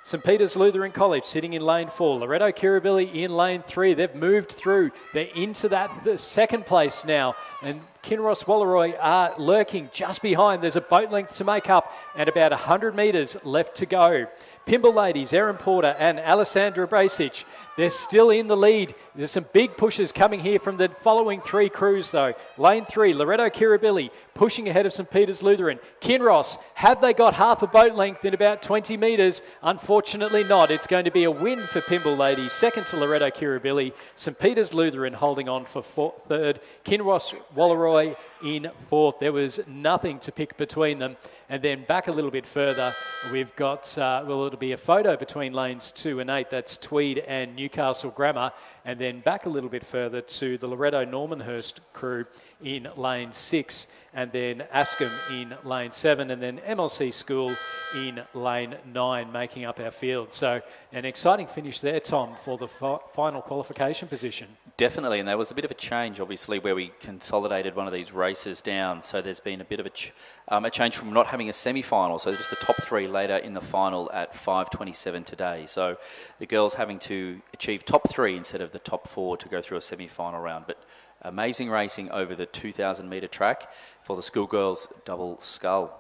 St. Peter's Lutheran College sitting in lane 4. Loretto Kirribilli in lane 3. They've moved through. They're into the second place now. And Kinross Walleroy are lurking just behind. There's a boat length to make up and about 100 metres left to go. Pymble Ladies, Erin Porter and Alessandra Brasic, they're still in the lead. There's some big pushes coming here from the following 3 crews though. Lane 3, Loretto Kirribilli pushing ahead of St. Peter's Lutheran. Kinross, have they got half a boat length in about 20 metres? Unfortunately not. It's going to be a win for Pymble Ladies. Second to Loretto Kirribilli. St. Peter's Lutheran holding on for third. Kinross Walleroy in 4th. There was nothing to pick between them. And then back a little bit further, we've got, well, it'll be a photo between lanes 2 and 8. That's Tweed and Newcastle Grammar. And then back a little bit further to the Loretto Normanhurst crew in lane 6. And then Ascombe in lane 7. And then MLC School in lane 9, making up our field. So an exciting finish there, Tom, for the final qualification position. Definitely, and there was a bit of a change, obviously, where we consolidated one of these races down. So there's been a bit of a change from not having a semi-final. So just the top 3 later in the final at 5:27 today. So the girls having to achieve top 3 instead of the top 4 to go through a semi-final round. But amazing racing over the 2,000 metre track for the schoolgirls double scull.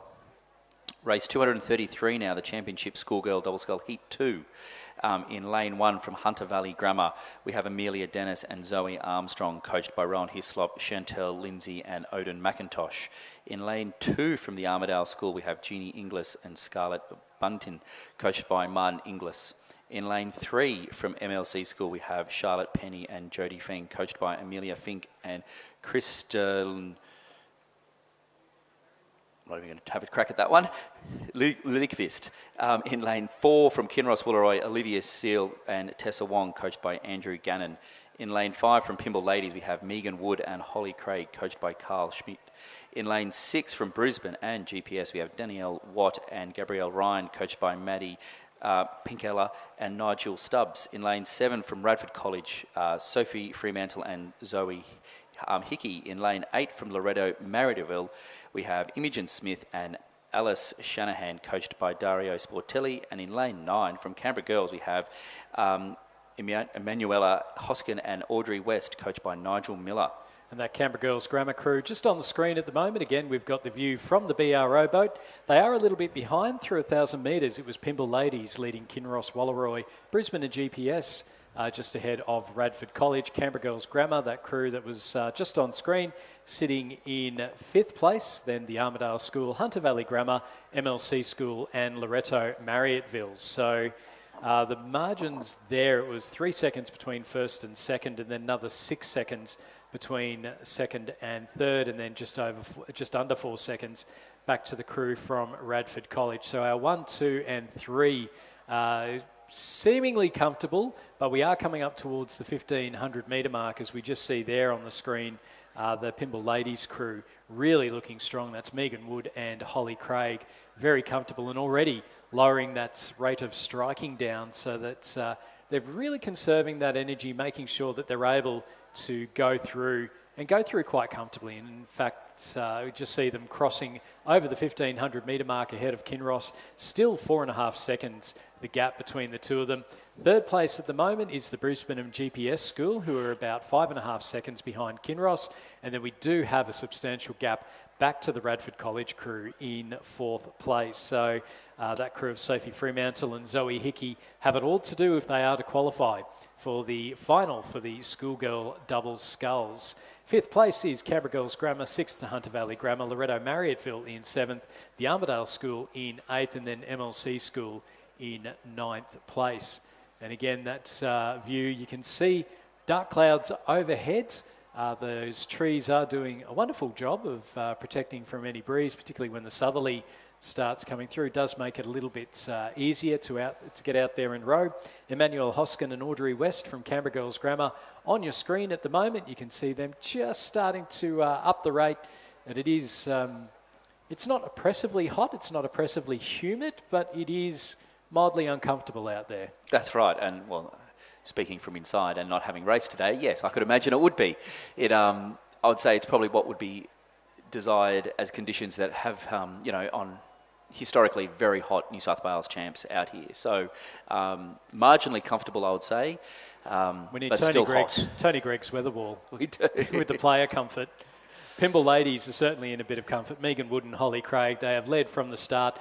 Race 233 now, the Championship Schoolgirl Double Scull Heat 2. In lane 1 from Hunter Valley Grammar, we have Amelia Dennis and Zoe Armstrong, coached by Rowan Hislop, Chantel Lindsay and Odin McIntosh. In lane 2 from the Armidale School, we have Jeannie Inglis and Scarlett Buntin, coached by Martin Inglis. In lane 3 from MLC School, we have Charlotte Penny and Jodie Feng, coached by Amelia Fink and Kristen... I'm not even going to have a crack at that one. Lilikvist. In lane 4 from Kinross Walleroy, Olivia Seal and Tessa Wong, coached by Andrew Gannon. In lane 5 from Pymble Ladies, we have Megan Wood and Holly Craig, coached by Carl Schmidt. In lane 6 from Brisbane and GPS, we have Danielle Watt and Gabrielle Ryan, coached by Maddie Pinkella and Nigel Stubbs. In lane 7 from Radford College, Sophie Fremantle and Zoe Hickey. In lane 8 from Loretto Marydeville, we have Imogen Smith and Alice Shanahan, coached by Dario Sportelli. And in lane 9, from Canberra Girls, we have Emanuela Hoskin and Audrey West, coached by Nigel Miller. And that Canberra Girls Grammar crew just on the screen at the moment. Again, we've got the view from the BR rowboat. They are a little bit behind through 1,000 metres. It was Pymble Ladies leading Kinross Walleroy, Brisbane and GPS just ahead of Radford College. Canberra Girls Grammar, that crew that was just on screen, sitting in 5th place. Then the Armidale School, Hunter Valley Grammar, MLC School and Loreto Marriotteville. So the margins there, it was 3 seconds between first and second, and then another 6 seconds between second and third, and then just under 4 seconds back to the crew from Radford College. So our 1, 2 and 3 seemingly comfortable, but we are coming up towards the 1,500 metre mark, as we just see there on the screen. The Pymble Ladies crew really looking strong. That's Megan Wood and Holly Craig, very comfortable and already lowering that rate of striking down, so that they're really conserving that energy, making sure that they're able to go through quite comfortably. And in fact, we just see them crossing over the 1,500 metre mark ahead of Kinross. Still 4.5 seconds, the gap between the two of them. Third place at the moment is the Brisbane and GPS School, who are about 5.5 seconds behind Kinross. And then we do have a substantial gap back to the Radford College crew in 4th place. So that crew of Sophie Fremantle and Zoe Hickey have it all to do if they are to qualify for the final for the schoolgirl doubles sculls. 5th place is Canberra Girls Grammar, 6th to Hunter Valley Grammar, Loreto Marriotteville in 7th, the Armidale School in 8th, and then MLC School in 9th place. And again, that view, you can see dark clouds overhead. Those trees are doing a wonderful job of protecting from any breeze, particularly when the southerly starts coming through. It does make it a little bit easier to get out there and row. Emmanuel Hoskin and Audrey West from Canberra Girls Grammar on your screen at the moment. You can see them just starting to up the rate, and it is, it's not oppressively hot, it's not oppressively humid, but it is mildly uncomfortable out there. That's right, and well, speaking from inside and not having raced today, yes, I could imagine it would be. It, I would say it's probably what would be desired as conditions that have, on historically very hot New South Wales champs out here. So marginally comfortable, I would say. We need but Tony Gregg's weather wall. We do. With the player comfort. Pymble Ladies are certainly in a bit of comfort. Megan Wood and Holly Craig, they have led from the start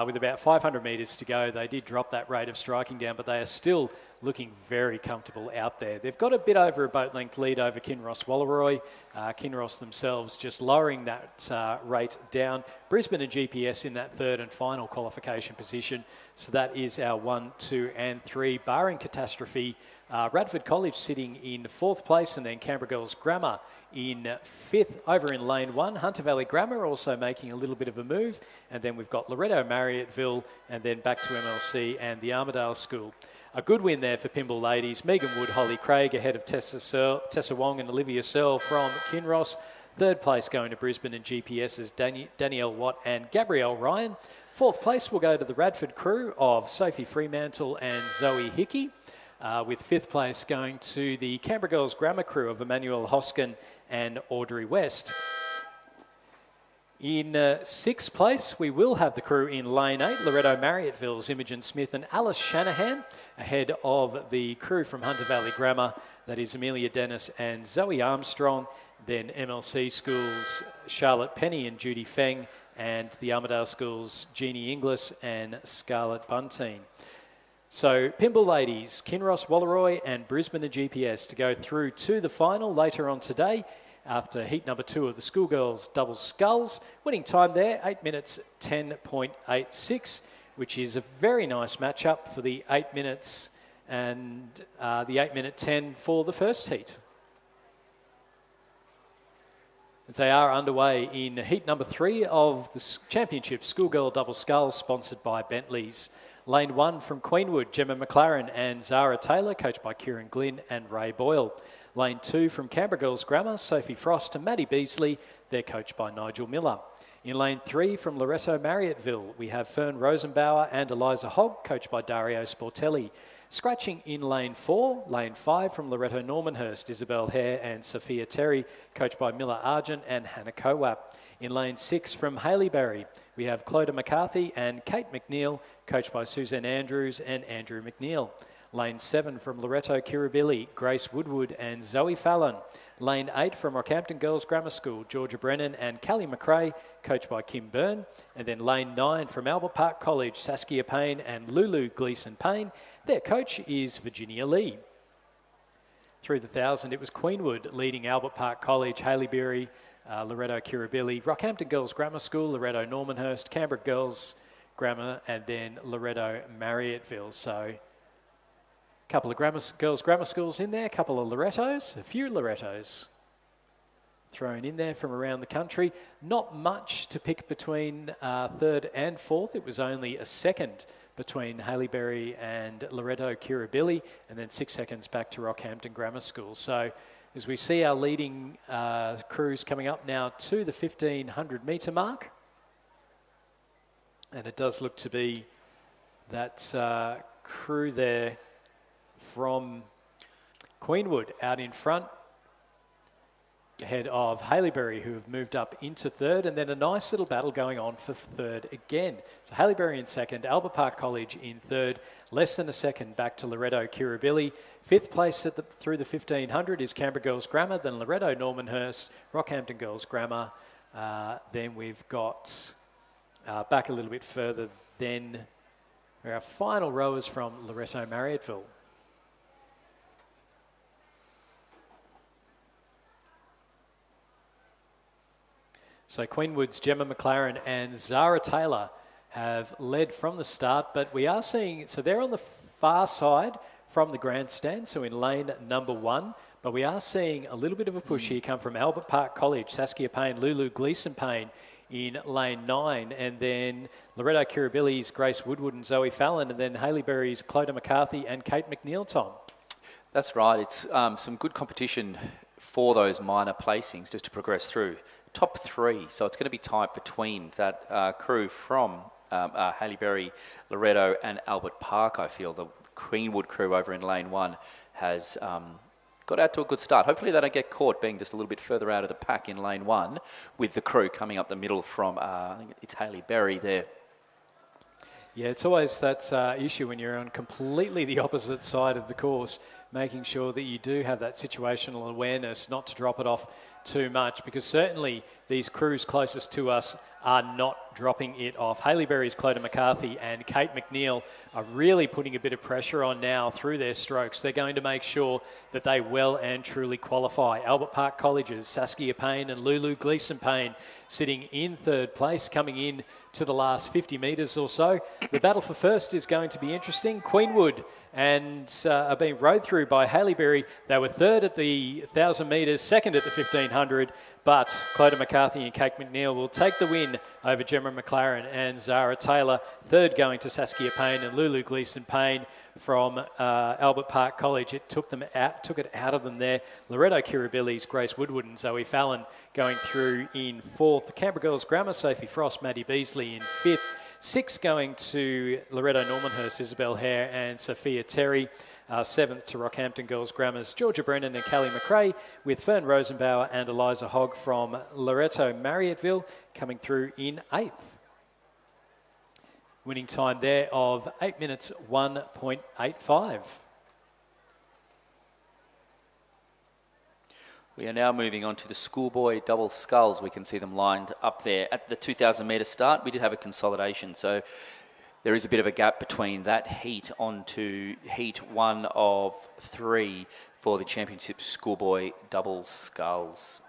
with about 500 metres to go. They did drop that rate of striking down, but they are still looking very comfortable out there. They've got a bit over a boat length lead over Kinross Walleroy. Kinross themselves just lowering that rate down. Brisbane and GPS in that third and final qualification position. So that is our 1, 2 and 3, barring catastrophe. Radford College sitting in 4th place, and then Canberra Girls Grammar in 5th. Over in lane 1, Hunter Valley Grammar also making a little bit of a move. And then we've got Loreto Marriotteville, and then back to MLC and the Armidale School. A good win there for Pymble Ladies. Megan Wood, Holly Craig ahead of Tessa Wong and Olivia Searle from Kinross. Third place going to Brisbane and GPS's Danielle Watt and Gabrielle Ryan. 4th place will go to the Radford crew of Sophie Fremantle and Zoe Hickey. With 5th place going to the Canberra Girls Grammar crew of Emmanuel Hoskin and Audrey West. In 6th place, we will have the crew in lane 8, Loreto Marriotteville's Imogen Smith and Alice Shanahan, ahead of the crew from Hunter Valley Grammar, that is Amelia Dennis and Zoe Armstrong. Then MLC Schools, Charlotte Penny and Judy Feng, and the Armidale Schools, Jeannie Inglis and Scarlett Bunteen. So Pymble Ladies, Kinross Walleroy and Brisbane and GPS to go through to the final later on today after heat number 2 of the schoolgirls double sculls. Winning time there, 8 minutes 10.86, which is a very nice matchup for the 8 minutes and the 8-minute 10 for the first heat. As they are underway in heat number 3 of the championship schoolgirl double sculls, sponsored by Bentley's. Lane 1 from Queenwood, Gemma McLaren and Zara Taylor, coached by Kieran Glynn and Ray Boyle. Lane 2 from Canberra Girls Grammar, Sophie Frost and Maddie Beasley, they're coached by Nigel Miller. In lane 3 from Loreto Marriotteville, we have Fern Rosenbauer and Eliza Hogg, coached by Dario Sportelli. Scratching in lane 4, lane 5 from Loreto Normanhurst, Isabel Hare and Sophia Terry, coached by Miller Argent and Hannah Kowap. In lane 6 from Haileybury, we have Clodagh McCarthy and Kate McNeil, coached by Suzanne Andrews and Andrew McNeil. Lane 7 from Loreto Kirribilli, Grace Woodward and Zoe Fallon. Lane 8 from Rockhampton Girls Grammar School, Georgia Brennan and Callie McRae, coached by Kim Byrne. And then lane 9 from Albert Park College, Saskia Payne and Lulu Gleeson Payne. Their coach is Virginia Lee. Through the 1,000, it was Queenwood leading Albert Park College, Haileybury, Loreto Kirribilli, Rockhampton Girls Grammar School, Loreto Normanhurst, Canberra Girls Grammar, and then Loreto Marriotteville. So a couple of girls grammar schools in there, a couple of Loretos, a few Loretos thrown in there from around the country. Not much to pick between 3rd and 4th. It was only a second between Haileybury and Loreto Kirribilli, and then 6 seconds back to Rockhampton Grammar School. So as we see our leading crews coming up now to the 1,500 metre mark, and it does look to be that crew there from Queenwood out in front, ahead of Haileybury, who have moved up into 3rd, and then a nice little battle going on for 3rd again. So Haileybury in 2nd, Albert Park College in 3rd, less than a second back to Loreto Kirribilli. 5th place through the 1,500 is Canberra Girls Grammar, then Loreto Normanhurst, Rockhampton Girls Grammar. Then we've got back a little bit further, then our final rowers from Loreto Marriotteville. So Queenwood's Gemma McLaren and Zara Taylor have led from the start, but we are seeing, so they're on the far side from the grandstand, so in lane number 1, but we are seeing a little bit of a push here come from Albert Park College, Saskia Payne, Lulu Gleeson Payne in lane 9, and then Loreto Kirribilli's Grace Woodward and Zoe Fallon, and then Haileybury's Clodagh McCarthy and Kate McNeil, Tom. That's right. It's some good competition for those minor placings just to progress through. Top 3, so it's going to be tight between that crew from Haileybury, Loreto and Albert Park. I feel the Queenwood crew over in lane 1 has got out to a good start. Hopefully they don't get caught being just a little bit further out of the pack in lane 1 with the crew coming up the middle from, I think it's Haileybury there. Yeah, it's always that issue when you're on completely the opposite side of the course, making sure that you do have that situational awareness not to drop it off too much, because certainly these crews closest to us are not dropping it off. Haileybury's Clodagh McCarthy and Kate McNeil are really putting a bit of pressure on now through their strokes. They're going to make sure that they well and truly qualify. Albert Park College's Saskia Payne and Lulu Gleeson Payne sitting in 3rd place, coming in to the last 50 metres or so. The battle for first is going to be interesting. Queenwood and are being rowed through by Haileybury. They were 3rd at the 1,000 metres, 2nd at the 1,500, but Clodagh McCarthy and Kate McNeil will take the win over Gemma McLaren and Zara Taylor. 3rd going to Saskia Payne and Lulu Gleeson Payne from Albert Park College. It took it out of them there. Loreto Kirribilli's Grace Woodward and Zoe Fallon going through in 4th. The Canberra Girls Grammar, Sophie Frost, Maddie Beasley in 5th. 6 going to Loreto Normanhurst, Isabel Hare and Sophia Terry. 7th to Rockhampton Girls Grammar's Georgia Brennan and Callie McRae, with Fern Rosenbauer and Eliza Hogg from Loreto Marriotteville coming through in 8th. Winning time there of 8 minutes 1.85. We are now moving on to the schoolboy double sculls. We can see them lined up there at the 2,000 metre start. We did have a consolidation, so there is a bit of a gap between that heat onto heat 1 of 3 for the championship schoolboy double sculls.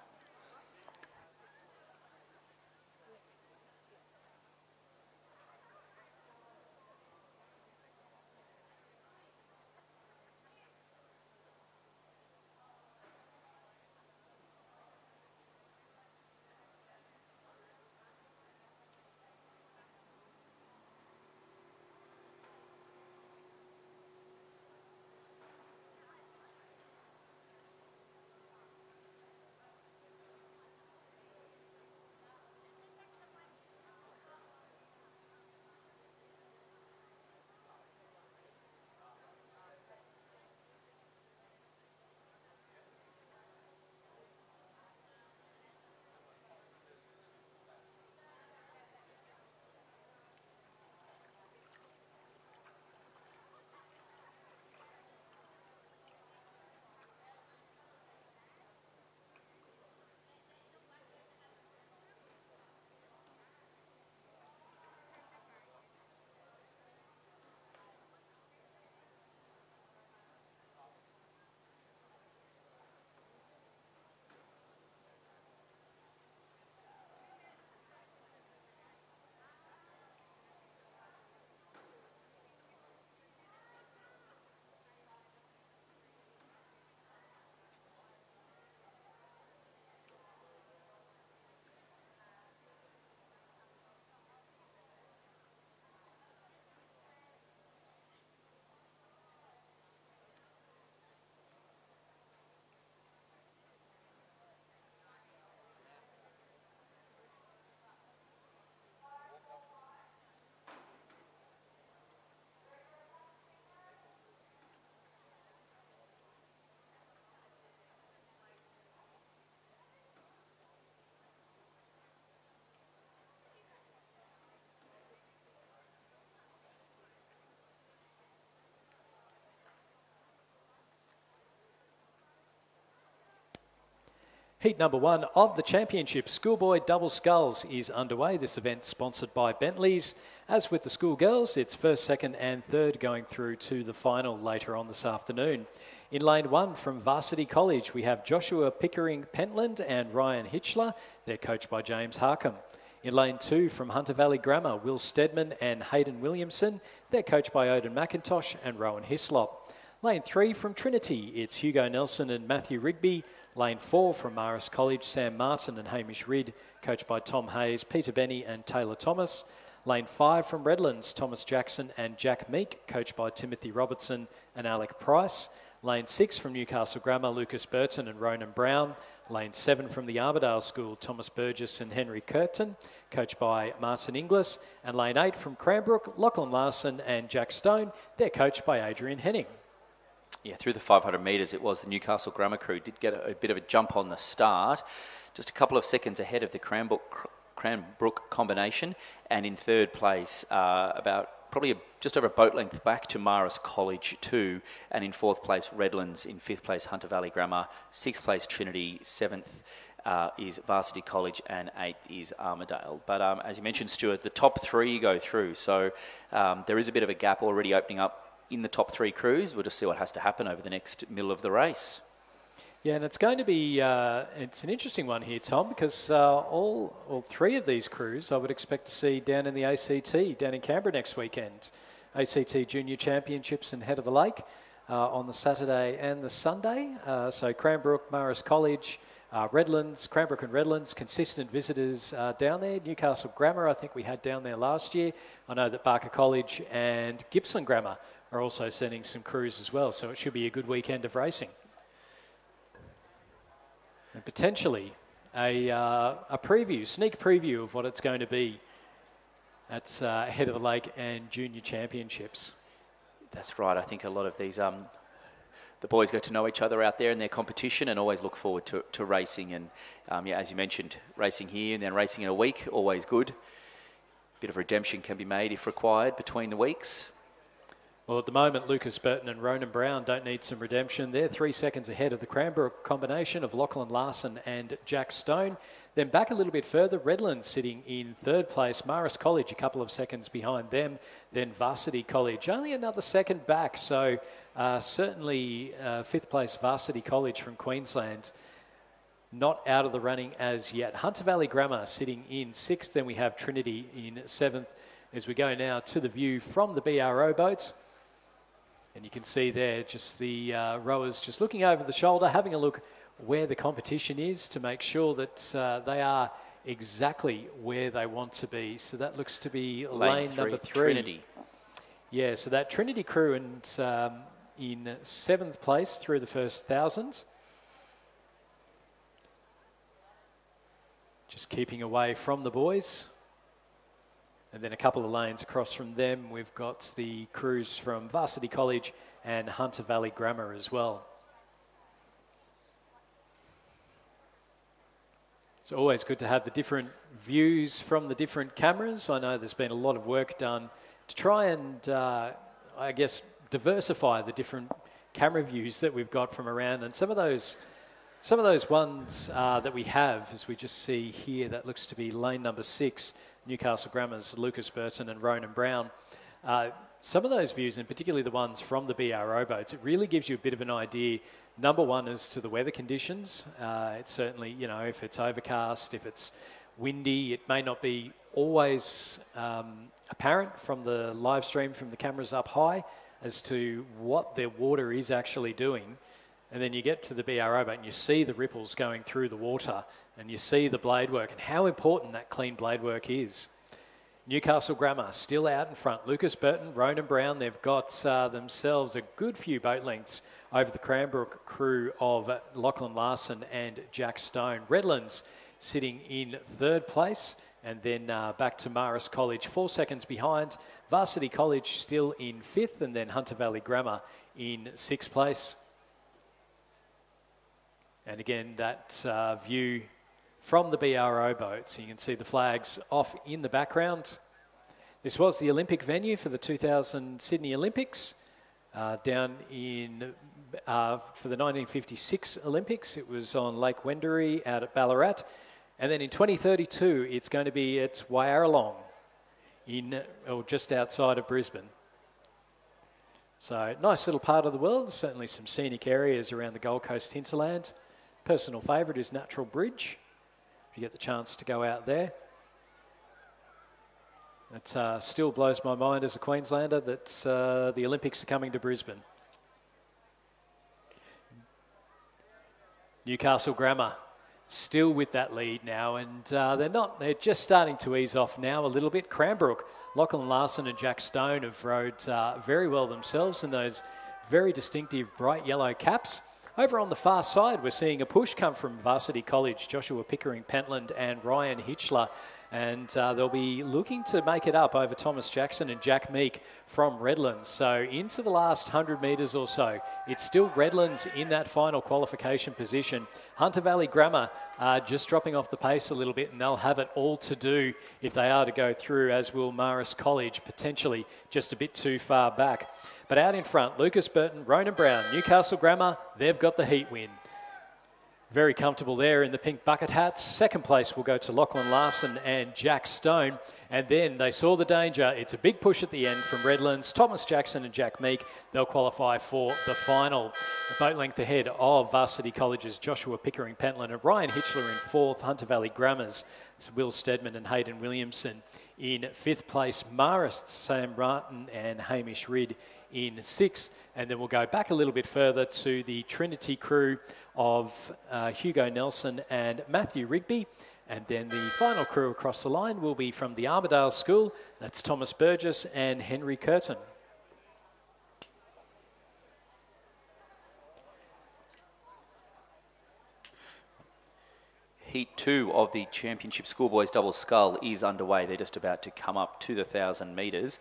Heat number 1 of the championship, schoolboy double sculls, is underway. This event sponsored by Bentley's. As with the schoolgirls, it's first, second and third going through to the final later on this afternoon. In lane 1 from Varsity College, we have Joshua Pickering Pentland and Ryan Hitchler. They're coached by James Harcombe. In lane 2 from Hunter Valley Grammar, Will Stedman and Hayden Williamson. They're coached by Odin McIntosh and Rowan Hislop. Lane 3 from Trinity, it's Hugo Nelson and Matthew Rigby. Lane 4 from Marist College, Sam Martin and Hamish Ridd, coached by Tom Hayes, Peter Benny and Taylor Thomas. Lane 5 from Redlands, Thomas Jackson and Jack Meek, coached by Timothy Robertson and Alec Price. Lane 6 from Newcastle Grammar, Lucas Burton and Ronan Brown. Lane 7 from the Armidale School, Thomas Burgess and Henry Curtin, coached by Martin Inglis. And lane 8 from Cranbrook, Lachlan Larson and Jack Stone, they're coached by Adrian Henning. Yeah, through the 500 metres, it was the Newcastle Grammar crew. Did get a bit of a jump on the start, just a couple of seconds ahead of the Cranbrook combination, and in third place, just over a boat length back to Marist College 2, and in fourth place, Redlands. In fifth place, Hunter Valley Grammar. Sixth place, Trinity. Seventh is Varsity College, and eighth is Armidale. But as you mentioned, Stuart, the top 3 go through, so there is a bit of a gap already opening up in the top 3 crews. We'll just see what has to happen over the next middle of the race. Yeah, and it's going to be, it's an interesting one here, Tom, because all 3 of these crews I would expect to see down in the ACT, down in Canberra next weekend. ACT Junior Championships and Head of the Lake on the Saturday and the Sunday. So Cranbrook, Marist College, Redlands, Cranbrook and Redlands, consistent visitors down there. Newcastle Grammar, I think we had down there last year. I know that Barker College and Gippsland Grammar are also sending some crews as well, so it should be a good weekend of racing. And potentially a sneak preview of what it's going to be at Head of the Lake and Junior Championships. That's right. I think a lot of these, the boys get to know each other out there in their competition and always look forward to racing. And as you mentioned, racing here and then racing in a week, always good. Bit of redemption can be made if required between the weeks. Well, at the moment, Lucas Burton and Ronan Brown don't need some redemption. They're 3 seconds ahead of the Cranbrook combination of Lachlan Larson and Jack Stone. Then back a little bit further, Redlands sitting in third place. Marist College a couple of seconds behind them. Then Varsity College only another second back. So certainly fifth place Varsity College from Queensland not out of the running as yet. Hunter Valley Grammar sitting in 6th. Then we have Trinity in 7th. As we go now to the view from the BRO boats. And you can see there just the rowers just looking over the shoulder, having a look where the competition is to make sure that they are exactly where they want to be. So that looks to be lane number 3. Trinity. Yeah, so that Trinity crew and in 7th place through the first 1,000. Just keeping away from the boys. And then a couple of lanes across from them, we've got the crews from Varsity College and Hunter Valley Grammar as well. It's always good to have the different views from the different cameras. I know there's been a lot of work done to try and, I guess, diversify the different camera views that we've got from around. And some of those ones that we have, as we just see here, that looks to be lane number 6, Newcastle Grammar's Lucas Burton and Ronan Brown. Some of those views, and particularly the ones from the BRO boats, it really gives you a bit of an idea. Number one is to the weather conditions. It's certainly, you know, if it's overcast, if it's windy, it may not be always apparent from the live stream from the cameras up high as to what their water is actually doing. And then you get to the BRO boat and you see the ripples going through the water and you see the blade work and how important that clean blade work is. Newcastle Grammar still out in front. Lucas Burton, Ronan Brown, they've got themselves a good few boat lengths over the Cranbrook crew of Lachlan Larson and Jack Stone. Redlands sitting in 3rd place, and then back to Marist College 4 seconds behind. Varsity College still in 5th, and then Hunter Valley Grammar in 6th place. And again, that view from the BRO boat. So you can see the flags off in the background. This was the Olympic venue for the 2000 Sydney Olympics. down in for the 1956 Olympics. It was on Lake Wendouree out at Ballarat. And then in 2032, it's going to be at Wyaralong or just outside of Brisbane. So nice little part of the world. Certainly some scenic areas around the Gold Coast hinterland. Personal favourite is Natural Bridge, if you get the chance to go out there. It still blows my mind as a Queenslander that the Olympics are coming to Brisbane. Newcastle Grammar still with that lead now, and they're just starting to ease off now a little bit. Cranbrook, Lachlan Larson and Jack Stone have rowed very well themselves in those very distinctive bright yellow caps. Over on the far side, we're seeing a push come from Varsity College, Joshua Pickering Pentland and Ryan Hitchler. And they'll be looking to make it up over Thomas Jackson and Jack Meek from Redlands. So into the last 100 metres or so, it's still Redlands in that final qualification position. Hunter Valley Grammar just dropping off the pace a little bit, and they'll have it all to do if they are to go through, as will Marist College, potentially just a bit too far back. But out in front, Lucas Burton, Ronan Brown, Newcastle Grammar, they've got the heat win. Very comfortable there in the pink bucket hats. Second place will go to Lachlan Larson and Jack Stone. And then they saw the danger. It's a big push at the end from Redlands. Thomas Jackson and Jack Meek, they'll qualify for the final. A boat length ahead of Varsity College's Joshua Pickering Pentland and Ryan Hitchler in fourth. Hunter Valley Grammar's Will Stedman and Hayden Williamson in fifth place. Marist, Sam Martin and Hamish Ridd in sixth. And then we'll go back a little bit further to the Trinity crew of Hugo Nelson and Matthew Rigby. And then the final crew across the line will be from the Armidale School. That's Thomas Burgess and Henry Curtin. Heat 2 of the Championship Schoolboys Double Scull is underway. They're just about to come up to the 1,000 metres.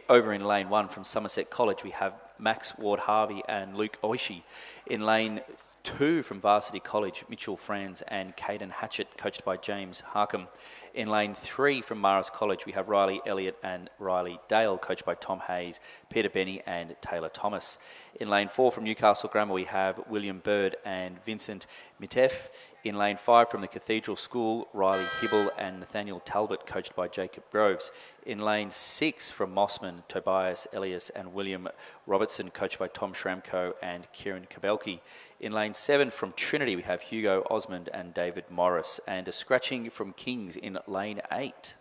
Over in lane 1 from Somerset College, we have Max Ward-Harvey and Luke Oishi. In lane 2 from Varsity College, Mitchell Franz and Caden Hatchett, coached by James Harkham. In lane 3 from Marist College, we have Riley Elliott and Riley Dale, coached by Tom Hayes, Peter Benny and Taylor Thomas. In lane 4 from Newcastle Grammar, we have William Bird and Vincent Mitef. In lane 5 from the Cathedral School, Riley Hibble and Nathaniel Talbot, coached by Jacob Groves. In lane 6 from Mossman, Tobias Elias and William Robertson, coached by Tom Schramko and Kieran Kabelke. In lane 7 from Trinity, we have Hugo Osmond and David Morris. And a scratching from Kings in lane 8.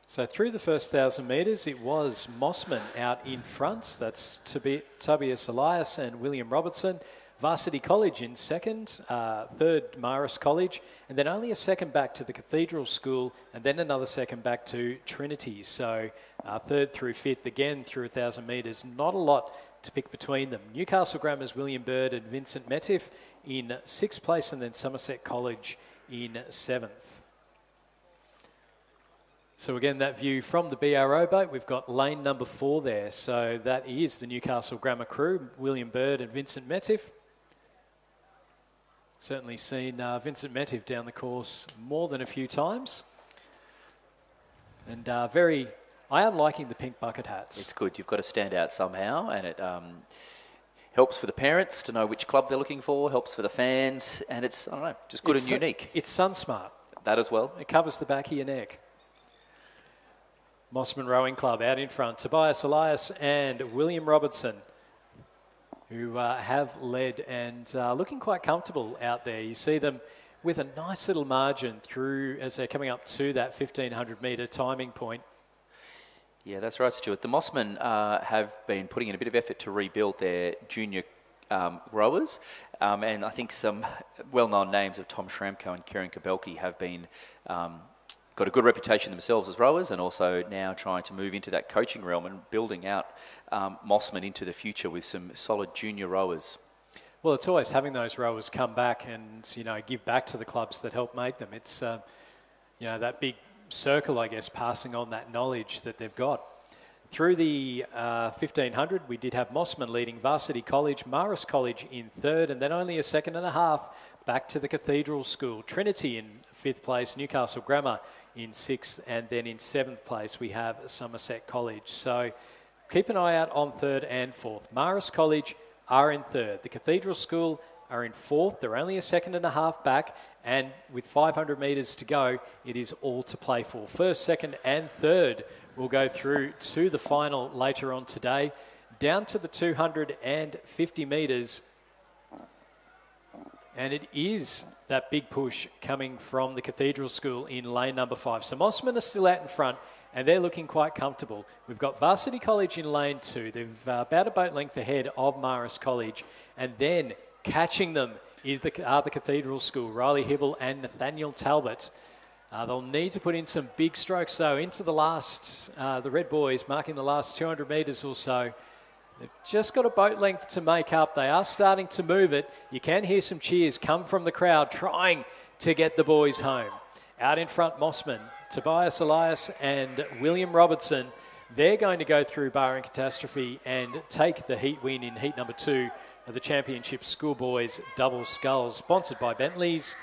So through the first 1,000 metres, it was Mossman out in front. That's Tobias Elias and William Robertson. Varsity College in second, third Marist College, and then only a second back to the Cathedral School, and then another second back to Trinity. So third through fifth, again through 1,000 metres, not a lot to pick between them. Newcastle Grammar's William Bird and Vincent Metif in sixth place, and then Somerset College in seventh. So again, that view from the BRO boat, we've got lane number 4 there. So that is the Newcastle Grammar crew, William Bird and Vincent Metif. Certainly seen Vincent Metif down the course more than a few times. And I am liking the pink bucket hats. It's good. You've got to stand out somehow, and it helps for the parents to know which club they're looking for, helps for the fans, and it's, I don't know, just good and unique. It's sun smart. That as well. It covers the back of your neck. Mossman Rowing Club out in front. Tobias Elias and William Robertson, who have led and looking quite comfortable out there. You see them with a nice little margin through as they're coming up to that 1,500 metre timing point. Yeah, that's right, Stuart. The Mossmen have been putting in a bit of effort to rebuild their junior rowers, and I think some well-known names of Tom Schramko and Kieran Kabelke have been got a good reputation themselves as rowers, and also now trying to move into that coaching realm and building out Mossman into the future with some solid junior rowers. Well, it's always having those rowers come back and, give back to the clubs that help make them. It's, that big circle, I guess, passing on that knowledge that they've got. Through the 1,500, we did have Mossman leading Varsity College, Marist College in third, and then only a second and a half back to the Cathedral School. Trinity in fifth place, Newcastle Grammar in sixth, and then in seventh place we have Somerset College. So keep an eye out on third and fourth. Marist College are in third. The Cathedral School are in fourth. They're only a second and a half back, and with 500 metres to go, it is all to play for. First, second and third will go through to the final later on today. Down to the 250 metres, and it is that big push coming from the Cathedral School in lane number 5. So Mossman are still out in front, and they're looking quite comfortable. We've got Varsity College in lane 2. They're about a boat length ahead of Marist College, and then catching them are the Cathedral School, Riley Hibble and Nathaniel Talbot. They'll need to put in some big strokes, though, into the last, the Red Boys marking the last 200 metres or so. They've just got a boat length to make up. They are starting to move it. You can hear some cheers come from the crowd trying to get the boys home. Out in front, Mossman, Tobias Elias and William Robertson. They're going to go through barring catastrophe and take the heat win in heat number 2 of the Championship Schoolboys Double Sculls, sponsored by Bentley's.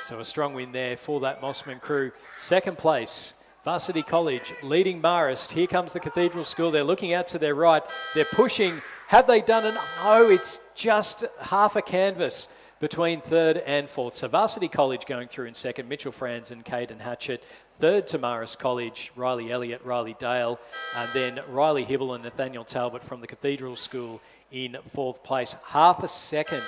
So a strong win there for that Mossman crew. Second place, Varsity College leading Marist. Here comes the Cathedral School. They're looking out to their right. They're pushing. Have they done it? No, it's just half a canvas between third and fourth. So Varsity College going through in second. Mitchell Franz and Caden Hatchett. Third to Marist College, Riley Elliott, Riley Dale. And then Riley Hibble and Nathaniel Talbot from the Cathedral School in fourth place. Half a second.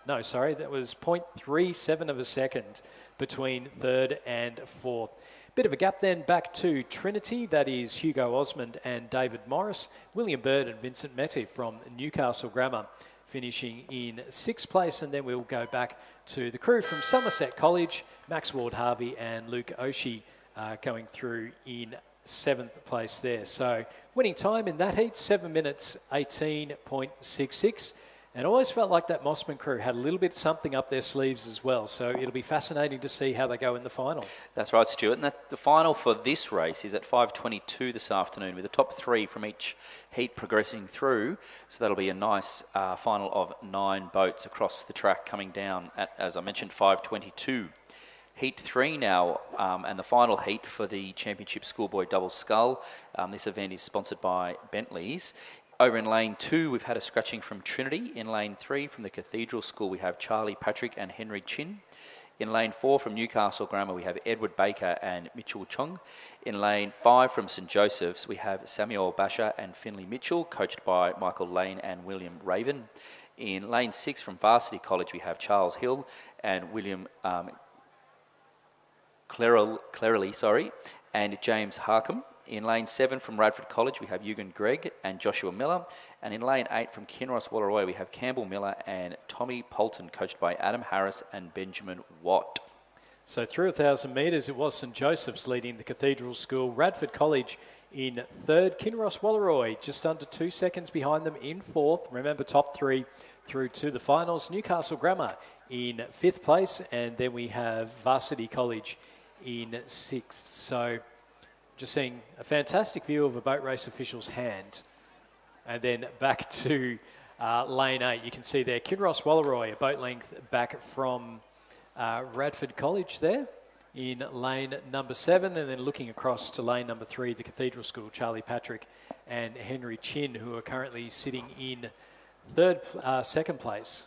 No, sorry, that was 0.37 of a second between third and fourth. Bit of a gap then back to Trinity. That is Hugo Osmond and David Morris. William Bird and Vincent Meti from Newcastle Grammar finishing in sixth place. And then we'll go back to the crew from Somerset College, Max Ward Harvey and Luke Oshie going through in seventh place there. So winning time in that heat, 7 minutes 18.66. And always felt like that Mossman crew had a little bit something up their sleeves as well. So it'll be fascinating to see how they go in the final. That's right, Stuart. And the final for this race is at 5:22 this afternoon, with the top 3 from each heat progressing through. So that'll be a nice final of 9 boats across the track coming down at, as I mentioned, 5:22. Heat 3 now, and the final heat for the Championship Schoolboy Double Scull. This event is sponsored by Bentley's. Over in lane 2, we've had a scratching from Trinity. In lane 3, from the Cathedral School, we have Charlie Patrick and Henry Chin. In lane 4, from Newcastle Grammar, we have Edward Baker and Mitchell Chung. In lane 5, from St Joseph's, we have Samuel Basher and Finley Mitchell, coached by Michael Lane and William Raven. In lane 6, from Varsity College, we have Charles Hill and William Clarily, and James Harcombe. In lane 7 from Radford College, we have Eugen Gregg and Joshua Miller. And in lane 8 from Kinross Wallaroy, we have Campbell Miller and Tommy Polton, coached by Adam Harris and Benjamin Watt. So through 1,000 metres, it was St Joseph's leading the Cathedral School. Radford College in third. Kinross Wallaroy just under 2 seconds behind them in fourth. Remember, top 3 through to the finals. Newcastle Grammar in fifth place. And then we have Varsity College in sixth. So just seeing a fantastic view of a boat race official's hand. And then back to lane 8. You can see there Kinross Wallaroy, a boat length back from Radford College there in lane number 7. And then looking across to lane number 3, the Cathedral School, Charlie Patrick and Henry Chin, who are currently sitting in second place.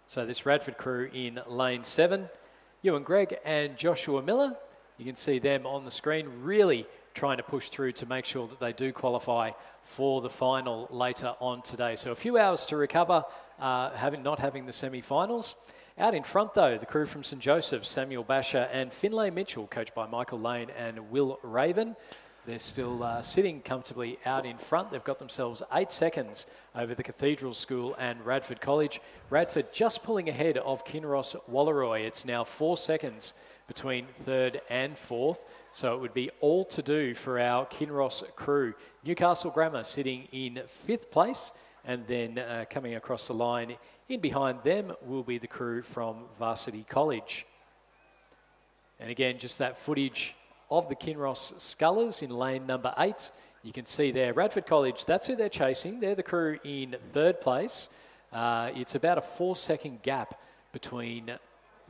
So this Radford crew in lane 7. Ewan Gregg and Joshua Miller. You can see them on the screen, really trying to push through to make sure that they do qualify for the final later on today. So a few hours to recover, not having the semi-finals. Out in front, though, the crew from St Joseph's, Samuel Basher and Finlay Mitchell, coached by Michael Lane and Will Raven. They're still sitting comfortably out in front. They've got themselves 8 seconds over the Cathedral School and Radford College. Radford just pulling ahead of Kinross Wallaroy. It's now 4 seconds between third and fourth. So it would be all to do for our Kinross crew. Newcastle Grammar sitting in fifth place, and then coming across the line in behind them will be the crew from Varsity College. And again, just that footage of the Kinross Scullers in lane number 8. You can see there, Radford College, that's who they're chasing. They're the crew in third place. It's about a 4-second gap between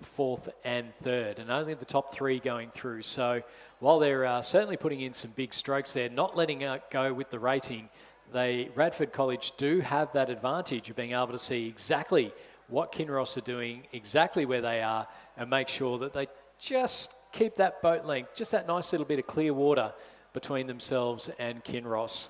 fourth and third, and only the top three going through. So while they're certainly putting in some big strokes there, not letting it go with the rating, Radford College do have that advantage of being able to see exactly what Kinross are doing, exactly where they are, and make sure that they just keep that boat length, just that nice little bit of clear water between themselves and Kinross.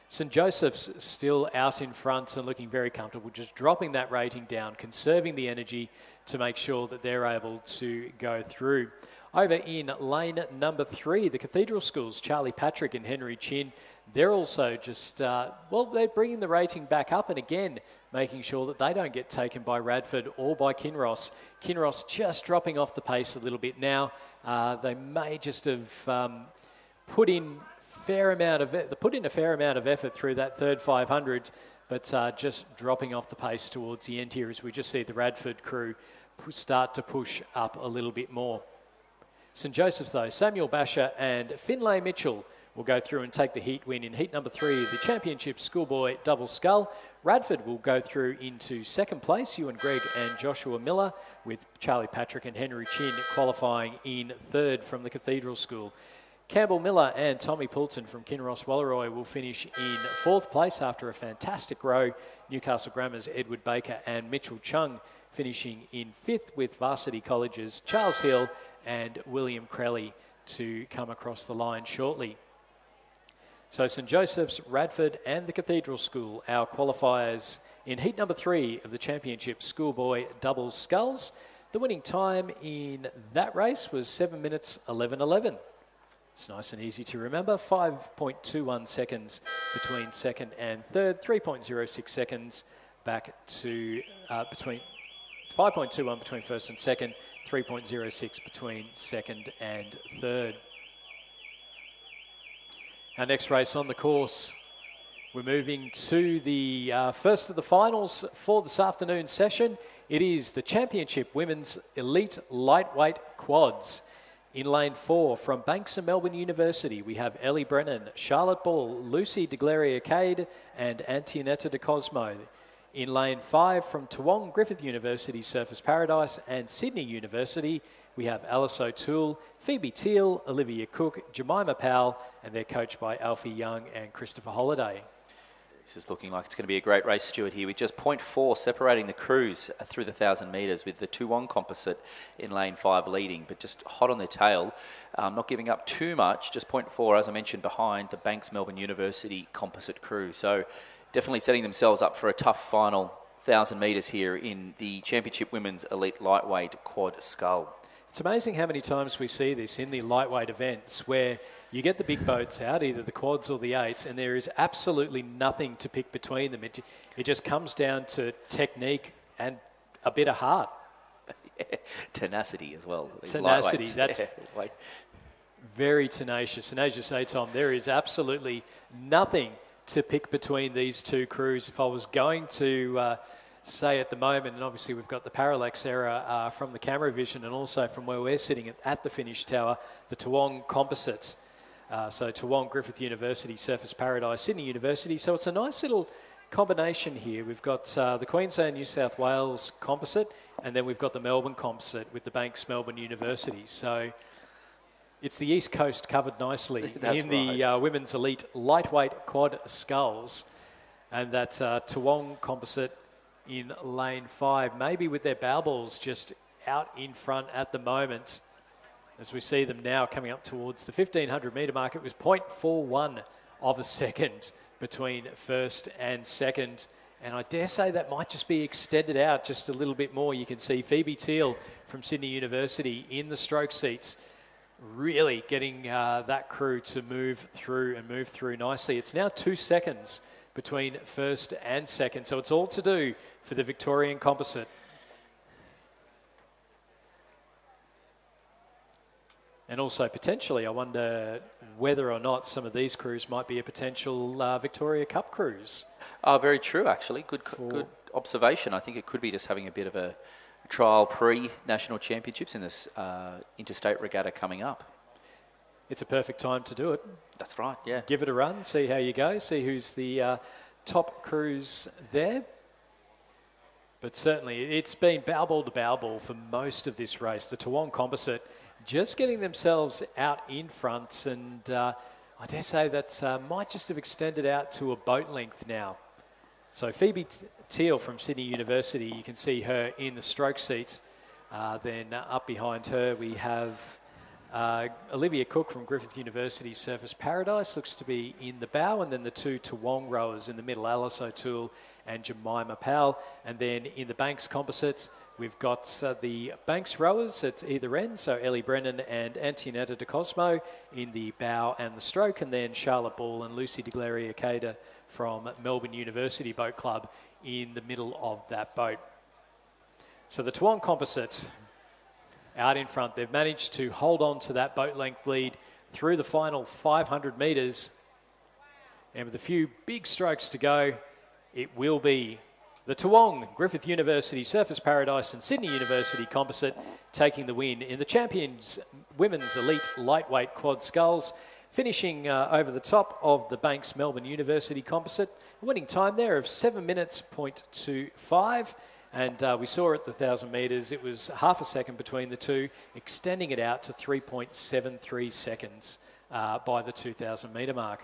St Joseph's still out in front and looking very comfortable, just dropping that rating down, conserving the energy to make sure that they're able to go through. Over in lane number 3, the Cathedral Schools, Charlie Patrick and Henry Chin, they're also just, they're bringing the rating back up and again, making sure that they don't get taken by Radford or by Kinross. Kinross just dropping off the pace a little bit now. They may just have put in a fair amount of effort through that third 500, but just dropping off the pace towards the end here as we just see the Radford crew start to push up a little bit more. St Joseph's though, Samuel Basher and Finlay Mitchell will go through and take the heat win in heat number 3 of the Championship Schoolboy Double Scull. Radford will go through into second place, Ewan Gregg and Joshua Miller, with Charlie Patrick and Henry Chin qualifying in third from the Cathedral School. Campbell Miller and Tommy Poulton from Kinross Walleroy will finish in fourth place after a fantastic row. Newcastle Grammar's Edward Baker and Mitchell Chung finishing in fifth, with Varsity College's Charles Hill and William Crelly to come across the line shortly. So St Joseph's, Radford and the Cathedral School, our qualifiers in heat number 3 of the Championship Schoolboy Double Sculls. The winning time in that race was 7 minutes 11:11. It's nice and easy to remember. 5.21 seconds between second and third, 3.06 seconds back to between 5.21 between first and second, 3.06 between second and third. Our next race on the course, we're moving to the first of the finals for this afternoon session. It is the Championship Women's Elite Lightweight Quads. In lane 4 from Banks and Melbourne University, we have Ellie Brennan, Charlotte Ball, Lucy de Glaria-Cade and Antionetta de Cosmo. In lane 5 from Toowong Griffith University Surfers Paradise and Sydney University, we have Alice O'Toole, Phoebe Teal, Olivia Cook, Jemima Powell, and they're coached by Alfie Young and Christopher Holliday. This is looking like it's going to be a great race, Stuart, here, with just 0.4 separating the crews through the 1,000 metres, with the Toowong composite in lane 5 leading, but just hot on their tail, not giving up too much, just 0.4, as I mentioned, behind the Banks Melbourne University composite crew. So definitely setting themselves up for a tough final 1,000 metres here in the Championship Women's Elite Lightweight Quad Scull. It's amazing how many times we see this in the lightweight events where you get the big boats out, either the quads or the eights, and there is absolutely nothing to pick between them. It just comes down to technique and a bit of heart. Yeah, tenacity as well. Tenacity, that's yeah, very tenacious. And as you say, Tom, there is absolutely nothing to pick between these two crews. If I was going to say at the moment, and obviously we've got the parallax error from the camera vision and also from where we're sitting at the finish tower, the Toowong composites. So Toowong Griffith University, Surfers Paradise, Sydney University. So it's a nice little combination here. We've got the Queensland, New South Wales composite, and then we've got the Melbourne composite with the Banks Melbourne University. So it's the East Coast covered nicely in the Women's Elite Lightweight Quad Sculls. And that Toowong composite in lane 5, maybe with their bow balls just out in front at the moment. As we see them now coming up towards the 1,500 metre mark, it was 0.41 of a second between first and second. And I dare say that might just be extended out just a little bit more. You can see Phoebe Teal from Sydney University in the stroke seats, really getting that crew to move through nicely. It's now 2 seconds between first and second. So it's all to do for the Victorian composite. And also potentially, I wonder whether or not some of these crews might be a potential Victoria Cup cruise. Very true, actually. Good observation. I think it could be just having a bit of a trial pre-national championships in this interstate regatta coming up. It's a perfect time to do it. That's right, yeah. Give it a run, see how you go, see who's the top crews there. But certainly it's been bow ball to bow ball for most of this race. The Toowong Composite just getting themselves out in front, and I dare say that might just have extended out to a boat length now. So Phoebe Teal from Sydney University, you can see her in the stroke seat. Then up behind her we have Olivia Cook from Griffith University Surface Paradise, looks to be in the bow, and then the two Toowong rowers in the middle, Alice O'Toole and Jemima Powell. And then in the Banks Composite, we've got the Banks rowers at either end, so Ellie Brennan and Antionetta de Cosmo in the bow and the stroke, and then Charlotte Ball and Lucy de Glaria-Cada from Melbourne University Boat Club in the middle of that boat. So the Toowong Composite out in front, they've managed to hold on to that boat length lead through the final 500 metres, and with a few big strokes to go, it will be the Toowong, Griffith University, Surface Paradise and Sydney University Composite taking the win in the Champions Women's Elite Lightweight Quad Sculls, finishing over the top of the Banks Melbourne University Composite. A winning time there of 7 minutes, 0.25. And we saw at the 1,000 metres, it was half a second between the two, extending it out to 3.73 seconds by the 2,000 metre mark.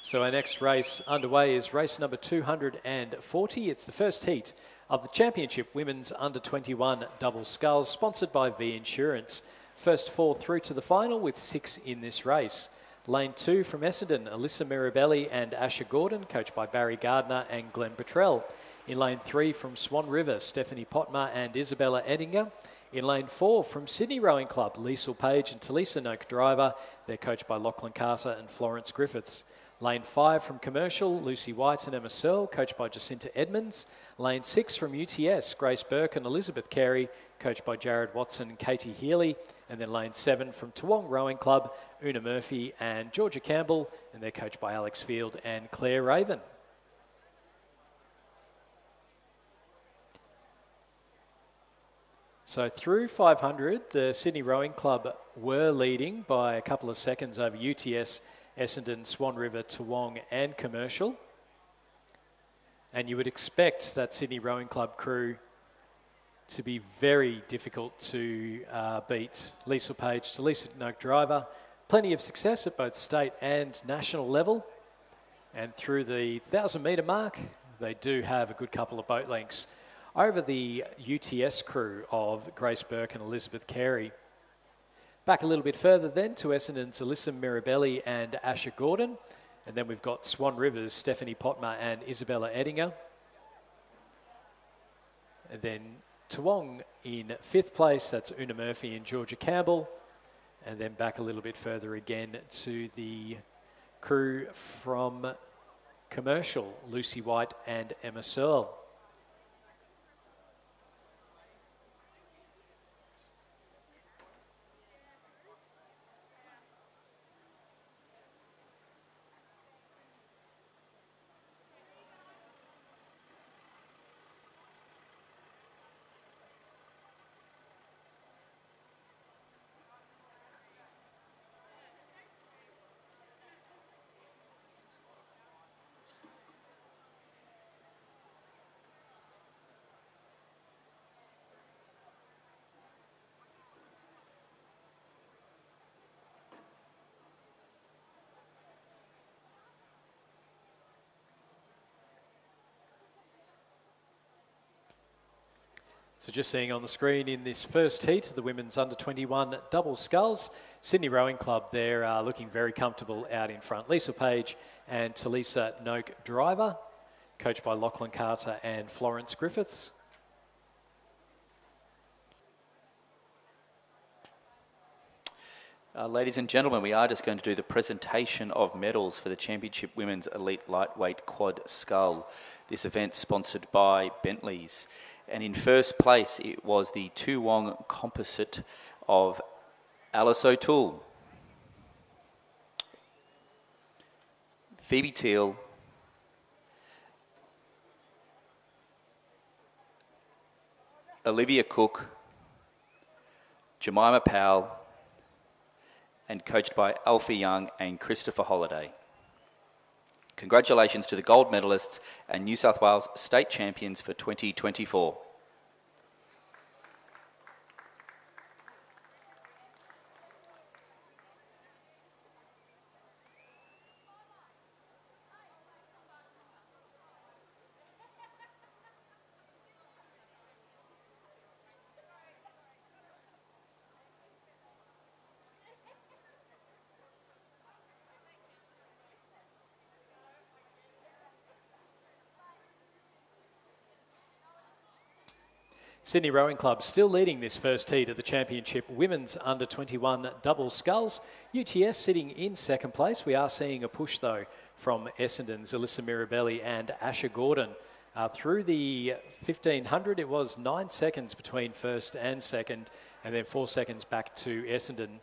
So our next race underway is race number 240. It's the first heat of the Championship Women's Under-21 Double Sculls, sponsored by V Insurance. First four through to the final with 6 in this race. Lane 2 from Essendon, Alyssa Mirabelli and Asher Gordon, coached by Barry Gardner and Glenn Petrell. In lane 3 from Swan River, Stephanie Potma and Isabella Edinger. In lane 4 from Sydney Rowing Club, Liesl Page and Talisa Noak Driver. They're coached by Lachlan Carter and Florence Griffiths. Lane 5 from Commercial, Lucy White and Emma Searle, coached by Jacinta Edmonds. Lane 6 from UTS, Grace Burke and Elizabeth Carey, coached by Jared Watson and Katie Healy. And then lane 7 from Toowong Rowing Club, Una Murphy and Georgia Campbell, and they're coached by Alex Field and Claire Raven. So through 500, the Sydney Rowing Club were leading by a couple of seconds over UTS, Essendon, Swan River, Toowong and Commercial. And you would expect that Sydney Rowing Club crew to be very difficult to beat. Liesl Page, Talisa Noak Driver, plenty of success at both state and national level. And through the 1,000 metre mark, they do have a good couple of boat lengths over the UTS crew of Grace Burke and Elizabeth Carey. Back a little bit further then to Essendon's Alyssa Mirabelli and Asher Gordon. And then we've got Swan River's Stephanie Potma and Isabella Edinger. And then Toowong in 5th place, that's Una Murphy and Georgia Campbell. And then back a little bit further again to the crew from Commercial, Lucy White and Emma Searle. So just seeing on the screen in this first heat, the women's under-21 double sculls, Sydney Rowing Club, they're looking very comfortable out in front. Liesl Page and Talisa Noak Driver, coached by Lachlan Carter and Florence Griffiths. Ladies and gentlemen, we are just going to do the presentation of medals for the Championship Women's Elite Lightweight Quad Scull. This event sponsored by Bentley's. And in first place, it was the Toowong Composite of Alice O'Toole, Phoebe Teal, Olivia Cook, Jemima Powell, and coached by Alfie Young and Christopher Holliday. Congratulations to the gold medalists and New South Wales state champions for 2024. Sydney Rowing Club still leading this first heat of the championship women's under-21 double sculls. UTS sitting in second place. We are seeing a push though from Essendon's Alyssa Mirabelli and Asha Gordon. Through the 1500 it was 9 seconds between first and second, and then 4 seconds back to Essendon.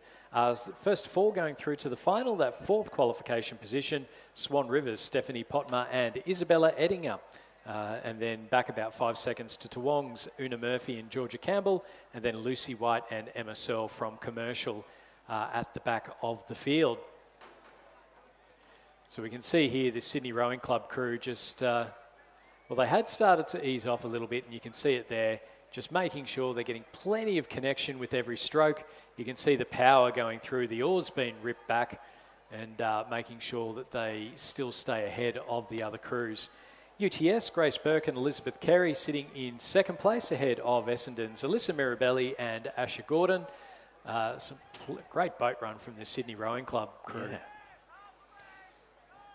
First four going through to the final, that fourth qualification position, Swan River's Stephanie Potmer and Isabella Edinger. And then back about 5 seconds to Toowong's Una Murphy and Georgia Campbell, and then Lucy White and Emma Searle from Commercial at the back of the field. So we can see here the Sydney Rowing Club crew just, well, they had started to ease off a little bit, and you can see it there, just making sure they're getting plenty of connection with every stroke. You can see the power going through, the oars being ripped back, and making sure that they still stay ahead of the other crews. UTS, Grace Burke and Elizabeth Carey sitting in second place ahead of Essendon's Alyssa Mirabelli and Asha Gordon. Some great boat run from the Sydney Rowing Club crew. Yeah.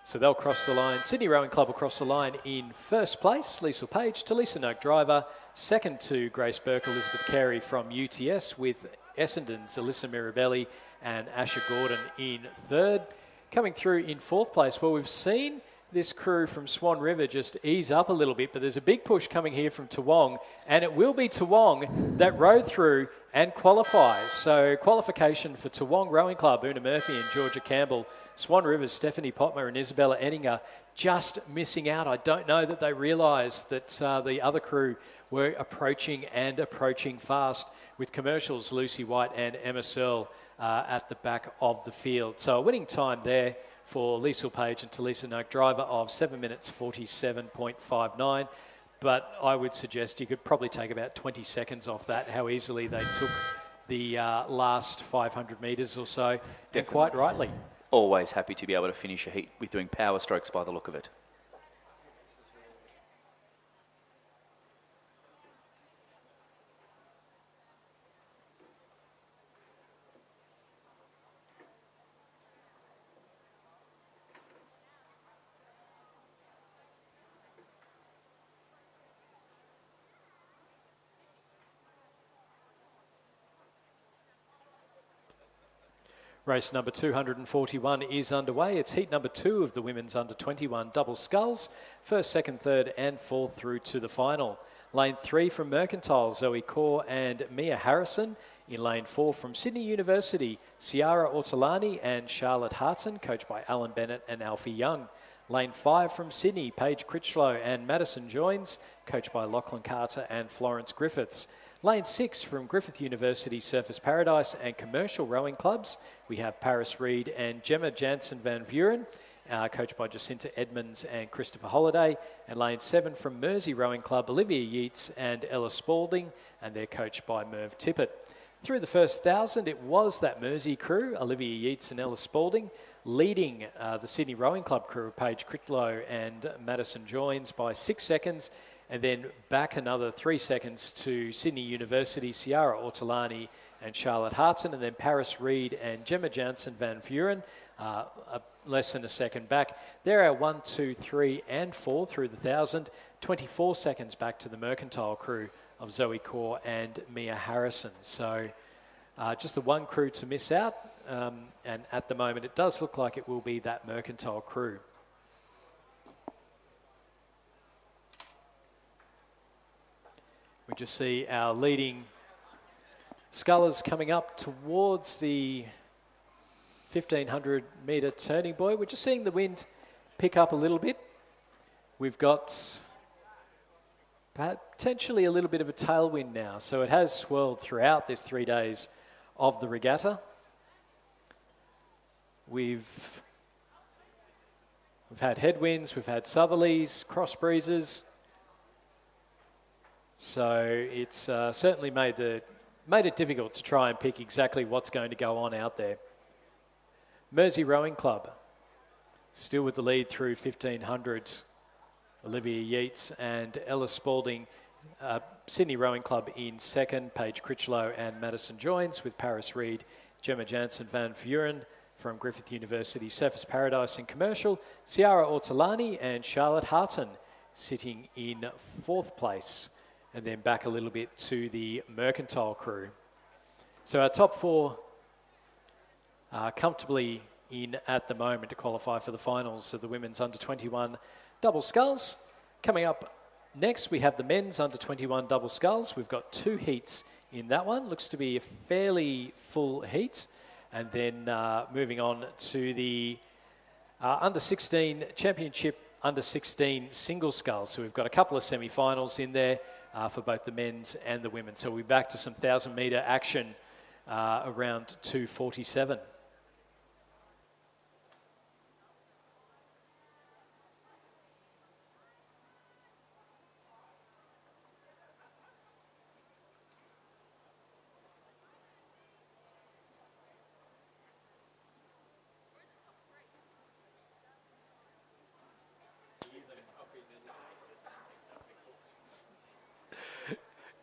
So they'll cross the line. Sydney Rowing Club will cross the line in first place. Liesl Page, Talisa Noak driver. Second to Grace Burke, Elizabeth Carey from UTS, with Essendon's Alyssa Mirabelli and Asha Gordon in third. Coming through in fourth place, well, we've seen this crew from Swan River just ease up a little bit, but there's a big push coming here from Toowong, and it will be Toowong that rode through and qualifies. So qualification for Toowong Rowing Club, Una Murphy and Georgia Campbell. Swan River's Stephanie Potmer and Isabella Edinger just missing out. I don't know that they realised that the other crew were approaching fast, with Commercial's Lucy White and Emma Searle at the back of the field. So a winning time there for Liesl Page and Talisa Noak driver of 7 minutes 47.59. But I would suggest you could probably take about 20 seconds off that, how easily they took the last 500 metres or so. Definitely. And quite rightly. Always happy to be able to finish a heat with doing power strokes by the look of it. Race number 241 is underway. It's heat number 2 of the women's under-21 double sculls. First, second, third and fourth through to the final. Lane 3 from Mercantile, Zoe Kaur and Mia Harrison. In lane 4 from Sydney University, Ciara Ortolani and Charlotte Harton, coached by Alan Bennett and Alfie Young. Lane 5 from Sydney, Paige Critchlow and Madison Joins, coached by Lachlan Carter and Florence Griffiths. Lane 6 from Griffith University Surfers Paradise and Commercial Rowing Clubs. We have Paris Reed and Gemma Jansen Van Vuren, coached by Jacinta Edmonds and Christopher Holliday. And lane 7 from Mersey Rowing Club, Olivia Yeats and Ella Spalding, and they're coached by Merv Tippett. Through the first 1,000, it was that Mersey crew, Olivia Yeats and Ella Spalding, leading the Sydney Rowing Club crew of Paige Critchlow and Madison Joins by 6 seconds. And then back another 3 seconds to Sydney University, Ciara Ortolani and Charlotte Harton, and then Paris Reed and Gemma Jansen Van Vuren, less than a second back. There are 1, 2, 3 and 4 through the 1,000, 24 seconds back to the Mercantile crew of Zoe Kaur and Mia Harrison. So just the one crew to miss out, and at the moment it does look like it will be that Mercantile crew. We just see our leading scullers coming up towards the 1,500 metre turning buoy. We're just seeing the wind pick up a little bit. We've got potentially a little bit of a tailwind now. So it has swirled throughout this 3 days of the regatta. We've We've had headwinds, we've had southerlies, cross breezes. So it's certainly made it difficult to try and pick exactly what's going to go on out there. Mersey Rowing Club, still with the lead through 1500s. Olivia Yeats and Ella Spalding. Sydney Rowing Club in second. Paige Critchlow and Madison joins with Paris Reed, Gemma Jansen Van Vuren from Griffith University Surfers Paradise in commercial. Ciara Ortolani and Charlotte Harton sitting in fourth place. And then back a little bit to the Mercantile crew. So our top four are comfortably in at the moment to qualify for the finals of the women's under-21 double sculls. Coming up next, we have the men's under-21 double sculls. We've got 2 heats in that one. Looks to be a fairly full heat. And then moving on to the under-16 championship under-16 single sculls. So we've got a couple of semi-finals in there for both the men's and the women. So we're back to some 1,000-metre action around 2:47.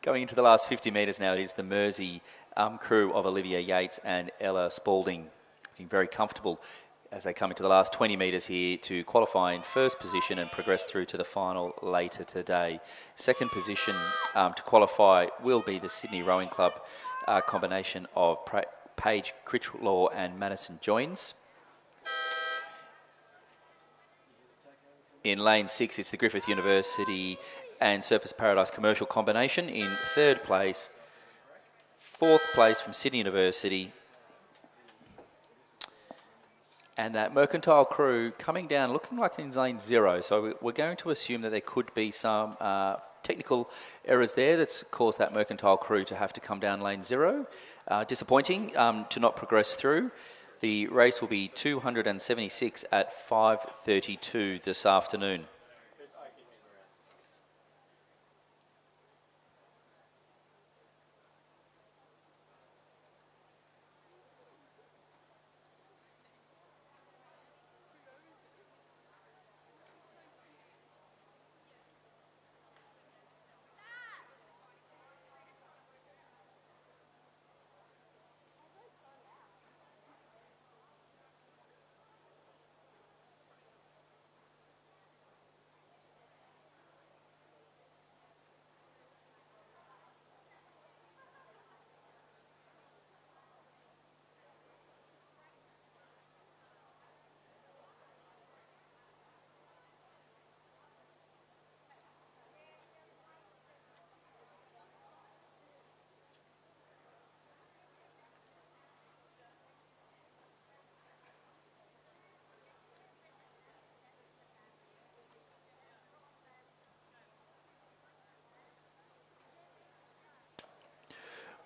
Going into the last 50 metres now, it is the Mersey crew of Olivia Yates and Ella Spalding, looking very comfortable as they come into the last 20 metres here to qualify in first position and progress through to the final later today. Second position to qualify will be the Sydney Rowing Club combination of Paige Critchlow and Madison Joins. In lane 6, it's the Griffith University and Surfers Paradise commercial combination in third place. Fourth place from Sydney University. And that Mercantile crew coming down looking like in lane 0. So we're going to assume that there could be some technical errors there that's caused that Mercantile crew to have to come down lane 0. Disappointing to not progress through. The race will be 276 at 5:32 this afternoon.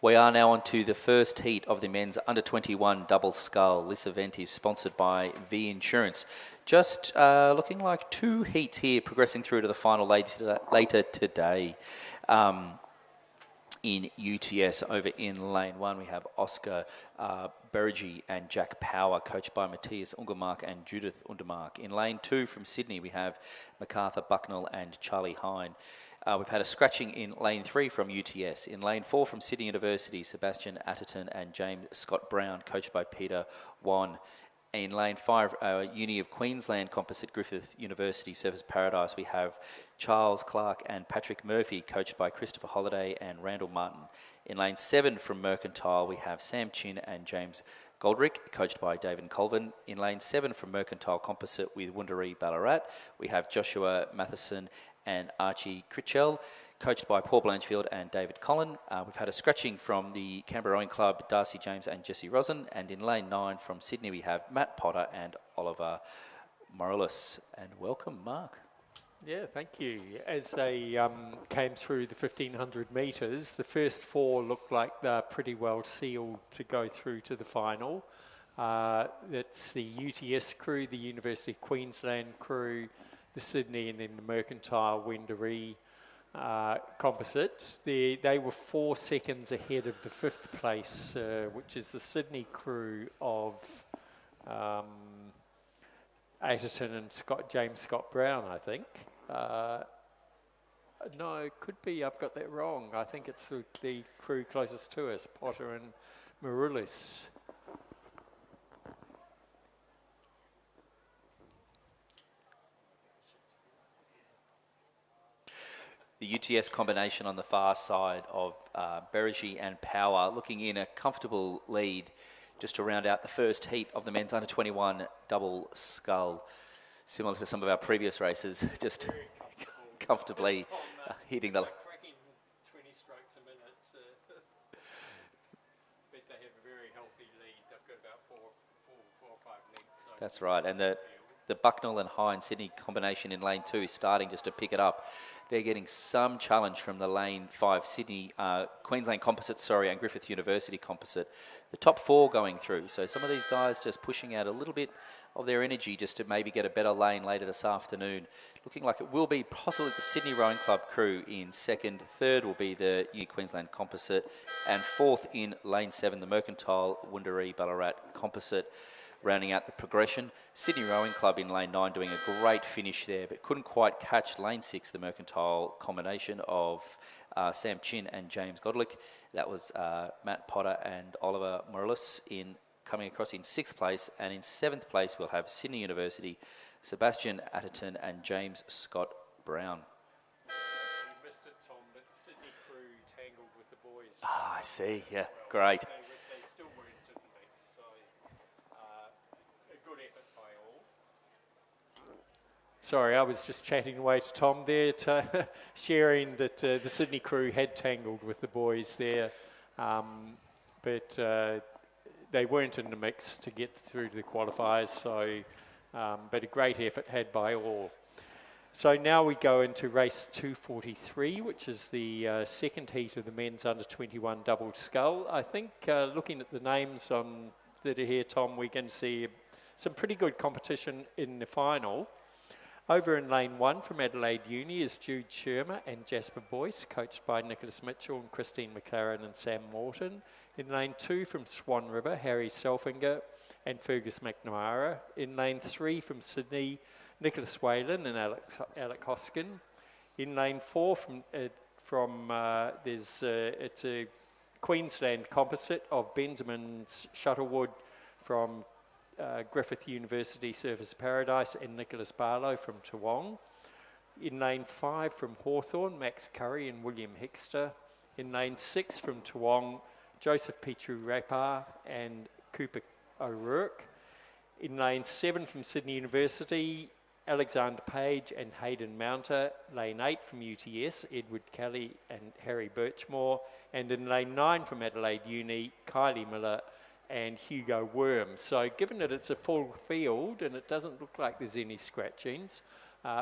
We are now on to the first heat of the men's under-21 double scull. This event is sponsored by V Insurance. Just looking like 2 heats here progressing through to the final later today. In UTS over in lane 1, we have Oscar Berigi and Jack Power, coached by Matthias Ungermark and Judith Undermark. In lane 2 from Sydney, we have MacArthur Bucknell and Charlie Hine. We've had a scratching in lane 3 from UTS. In lane 4 from Sydney University, Sebastian Atherton and James Scott Brown, coached by Peter Wan. In lane 5, Uni of Queensland Composite Griffith University Surfers Paradise, we have Charles Clark and Patrick Murphy, coached by Christopher Holliday and Randall Martin. In lane 7 from Mercantile, we have Sam Chin and James Goldrick, coached by David Colvin. In lane 7 from Mercantile Composite with Wundaree Ballarat, we have Joshua Matheson and Archie Critchell, coached by Paul Blanchfield and David Collin. We've had a scratching from the Canberra Rowing Club, Darcy James and Jesse Rosen. And in lane 9 from Sydney, we have Matt Potter and Oliver Morales. And welcome, Mark. Yeah, thank you. As they came through the 1,500 metres, the first 4 looked like they're pretty well sealed to go through to the final. That's the UTS crew, the University of Queensland crew, the Sydney, and then the Mercantile Wendouree composites. They were 4 seconds ahead of the 5th place, which is the Sydney crew of Atherton and James Scott Brown, I think. No, it could be I've got that wrong. I think it's the crew closest to us, Potter and Maroulis. The UTS combination on the far side of Berigi and Power looking in a comfortable lead just to round out the first heat of the men's under-21 double scull. Similar to some of our previous races, just comfortably hitting the... Cracking 20 strokes a minute. But they have a very healthy lead. They've got about four or five lengths. So That's right, and the Bucknell and Hine Sydney combination in lane 2 is starting just to pick it up. They're getting some challenge from the lane 5 Sydney, Queensland composite, and Griffith University composite. The top 4 going through, so some of these guys just pushing out a little bit of their energy just to maybe get a better lane later this afternoon. Looking like it will be possibly the Sydney Rowing Club crew in second. Third will be the New Queensland composite, and fourth in lane 7, the Mercantile Wendouree Ballarat composite. Rounding out the progression, Sydney Rowing Club in lane 9 doing a great finish there, but couldn't quite catch lane 6, the Mercantile combination of Sam Chin and James Godlick. That was Matt Potter and Oliver Morales coming across in 6th place, and in 7th place we'll have Sydney University, Sebastian Atherton and James Scott Brown. you missed it, Tom, but the Sydney crew tangled with the boys. Ah, I see, yeah, great. They still weren't in the mix, so a good effort by all. Sorry, I was just chatting away to Tom there, sharing that the Sydney crew had tangled with the boys there, but they weren't in the mix to get through to the qualifiers, so but a great effort had by all. So now we go into race 243, which is the second heat of the men's under-21 double scull. I think looking at the names that are here, Tom, we can see some pretty good competition in the final. Over in lane 1 from Adelaide Uni is Jude Shermer and Jasper Boyce, coached by Nicholas Mitchell and Christine McLaren and Sam Morton. In lane 2 from Swan River, Harry Selfinger and Fergus McNamara. In lane 3 from Sydney, Nicholas Whalen and Alec Hoskin. In lane 4 it's a Queensland composite of Benjamin Shuttlewood from Griffith University Surfers Paradise and Nicholas Barlow from Toowong. In lane 5 from Hawthorn, Max Curry and William Hexter. In lane 6 from Toowong, Joseph Petru-Rapar and Cooper O'Rourke. In lane 7 from Sydney University, Alexander Page and Hayden Mounter. Lane 8 from UTS, Edward Kelly and Harry Birchmore. And in lane 9 from Adelaide Uni, Kylie Miller and Hugo Worm. So given that it's a full field and it doesn't look like there's any scratchings,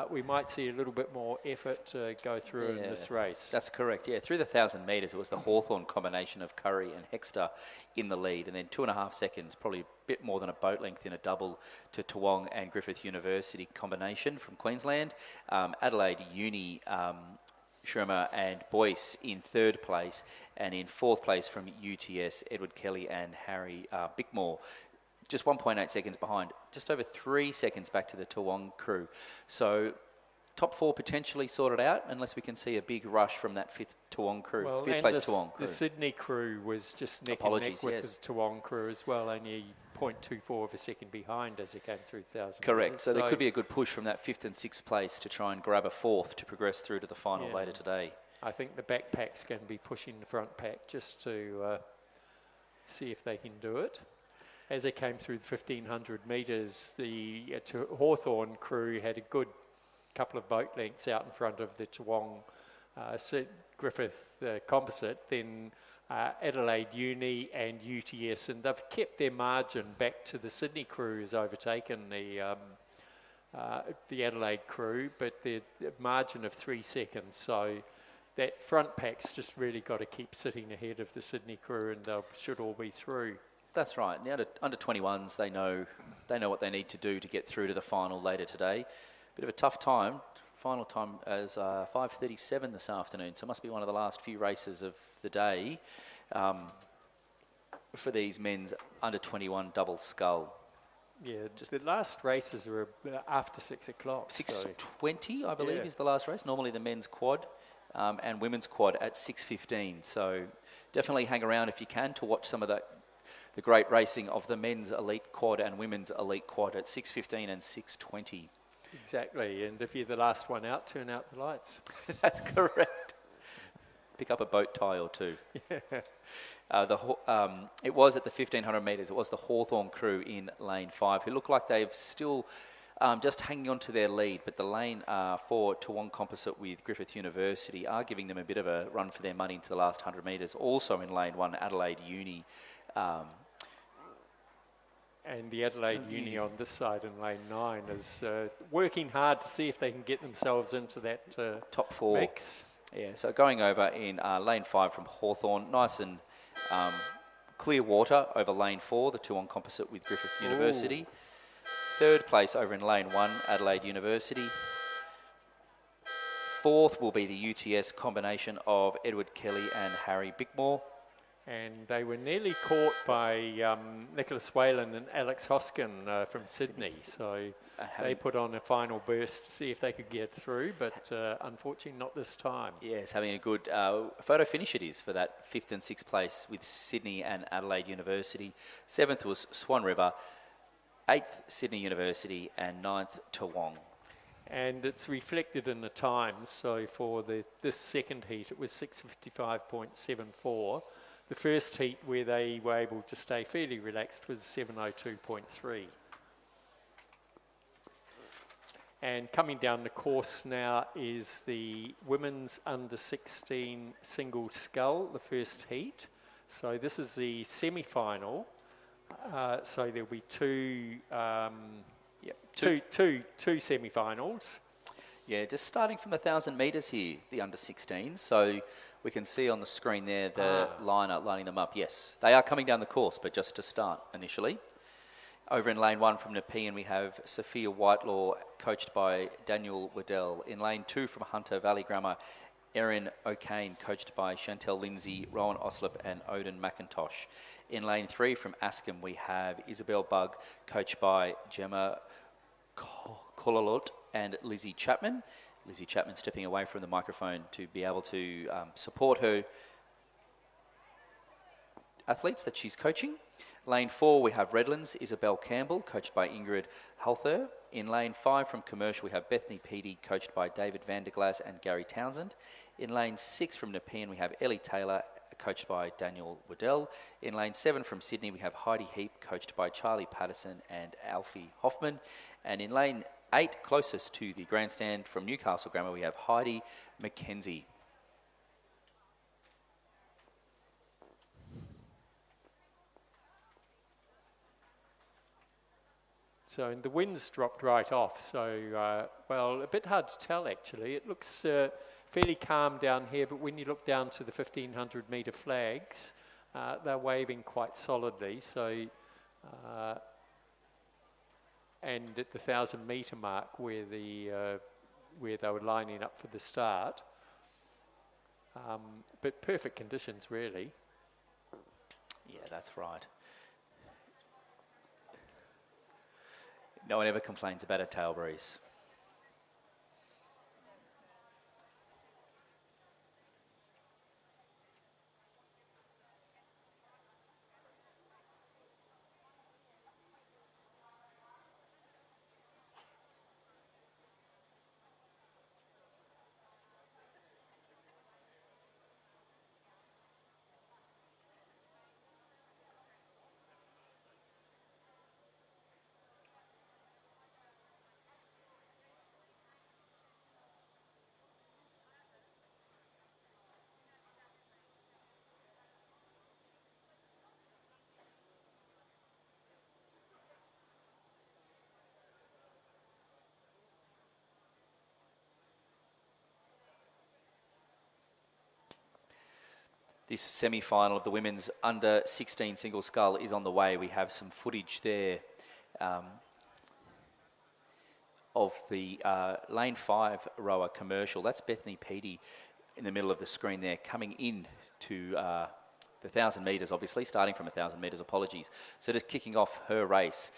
we might see a little bit more effort go through in this race. That's correct, yeah. Through the 1,000 metres, it was the Hawthorn combination of Curry and Hexter in the lead, and then 2.5 seconds, probably a bit more than a boat length in a double to Toowong and Griffith University combination from Queensland. Adelaide Uni, Shermer and Boyce in 3rd place, and in 4th place from UTS, Edward Kelly and Harry Bickmore. Just 1.8 seconds behind, just over 3 seconds back to the Toowong crew. So top 4 potentially sorted out, unless we can see a big rush from that 5th Toowong crew, well, 5th place Toowong crew. The Sydney crew was just neck and neck with the Toowong crew as well, only 0.24 of a second behind as it came through 1,000. Correct, so there could be a good push from that 5th and 6th place to try and grab a 4th to progress through to the final later today. I think the backpack's going to be pushing the front pack just to see if they can do it. As they came through the 1,500 metres, the Hawthorn crew had a good couple of boat lengths out in front of the Toowong Griffith composite, then Adelaide Uni and UTS, and they've kept their margin back to the Sydney crew has overtaken the Adelaide crew, but the margin of 3 seconds. So that front pack's just really got to keep sitting ahead of the Sydney crew, and they should all be through. That's right. The under 21s, they know what they need to do to get through to the final later today. Bit of a tough time. Final time is 5:37 this afternoon, so it must be one of the last few races of the day for these men's under 21 double scull. Yeah, just the last races are after 6 o'clock. 6:20, I believe, is the last race. Normally the men's quad and women's quad at 6:15. So definitely hang around if you can to watch some of the great racing of the men's elite quad and women's elite quad at 6:15 and 6:20. Exactly, and if you're the last one out, turn out the lights. That's correct. Pick up a boat tie or two. It was at the 1,500 metres. It was the Hawthorn crew in lane 5 who look like they've still just hanging on to their lead, but the lane 4 Toowong Composite with Griffith University are giving them a bit of a run for their money into the last 100 metres. Also in lane 1, Adelaide Uni. And the Adelaide Uni on this side in lane 9 is working hard to see if they can get themselves into that top 4 mix. Yeah, so going over in lane 5 from Hawthorn, nice and clear water over lane 4, the Toowong Composite with Griffith University. Third place over in lane 1, Adelaide University. Fourth will be the UTS combination of Edward Kelly and Harry Bickmore. And they were nearly caught by Nicholas Whalen and Alex Hoskin from Sydney. So they put on a final burst to see if they could get through, but unfortunately not this time. Yes, having a good photo finish it is for that 5th and 6th place with Sydney and Adelaide University. 7th was Swan River, 8th Sydney University and 9th Toowong. And it's reflected in the times. So for this second heat, it was 6:55.74. The first heat where they were able to stay fairly relaxed was 7:02.3. And coming down the course now is the women's under 16 single scull, the first heat. So this is the semi-final. So there'll be two semi-finals. Yeah, just starting from 1,000 metres here, the under 16s. So we can see on the screen there the lining them up. Yes, they are coming down the course, but just to start initially. Over in lane 1 from Nepean, we have Sophia Whitelaw, coached by Daniel Waddell. In lane 2 from Hunter Valley Grammar, Erin O'Kane, coached by Chantel Lindsay, Rowan Oslop and Odin McIntosh. In lane 3 from Askham, we have Isabel Bugg, coached by Gemma Kolalot and Lizzie Chapman. Lizzie Chapman stepping away from the microphone to be able to support her athletes that she's coaching. Lane 4, we have Redlands, Isabel Campbell, coached by Ingrid Halther. In lane 5 from Commercial, we have Bethany Peaty, coached by David Vanderglass and Gary Townsend. In lane 6 from Nepean, we have Ellie Taylor, coached by Daniel Waddell. In lane 7 from Sydney, we have Heidi Heap, coached by Charlie Patterson and Alfie Hoffman. And in lane 8, closest to the grandstand from Newcastle Grammar, we have Heidi McKenzie. So and the wind's dropped right off. So, well, a bit hard to tell actually. It looks fairly calm down here, but when you look down to the 1,500 metre flags, they're waving quite solidly. So, and at the 1,000 metre mark where they were lining up for the start, but perfect conditions really. Yeah, that's right. No one ever complains about a tail breeze. this semi-final of the women's under 16 single scull is on the way. We have some footage there of the lane 5 rower Commercial. That's Bethany Peaty in the middle of the screen there, coming in to the 1,000 metres, obviously, starting from 1,000 metres, apologies. So just kicking off her race,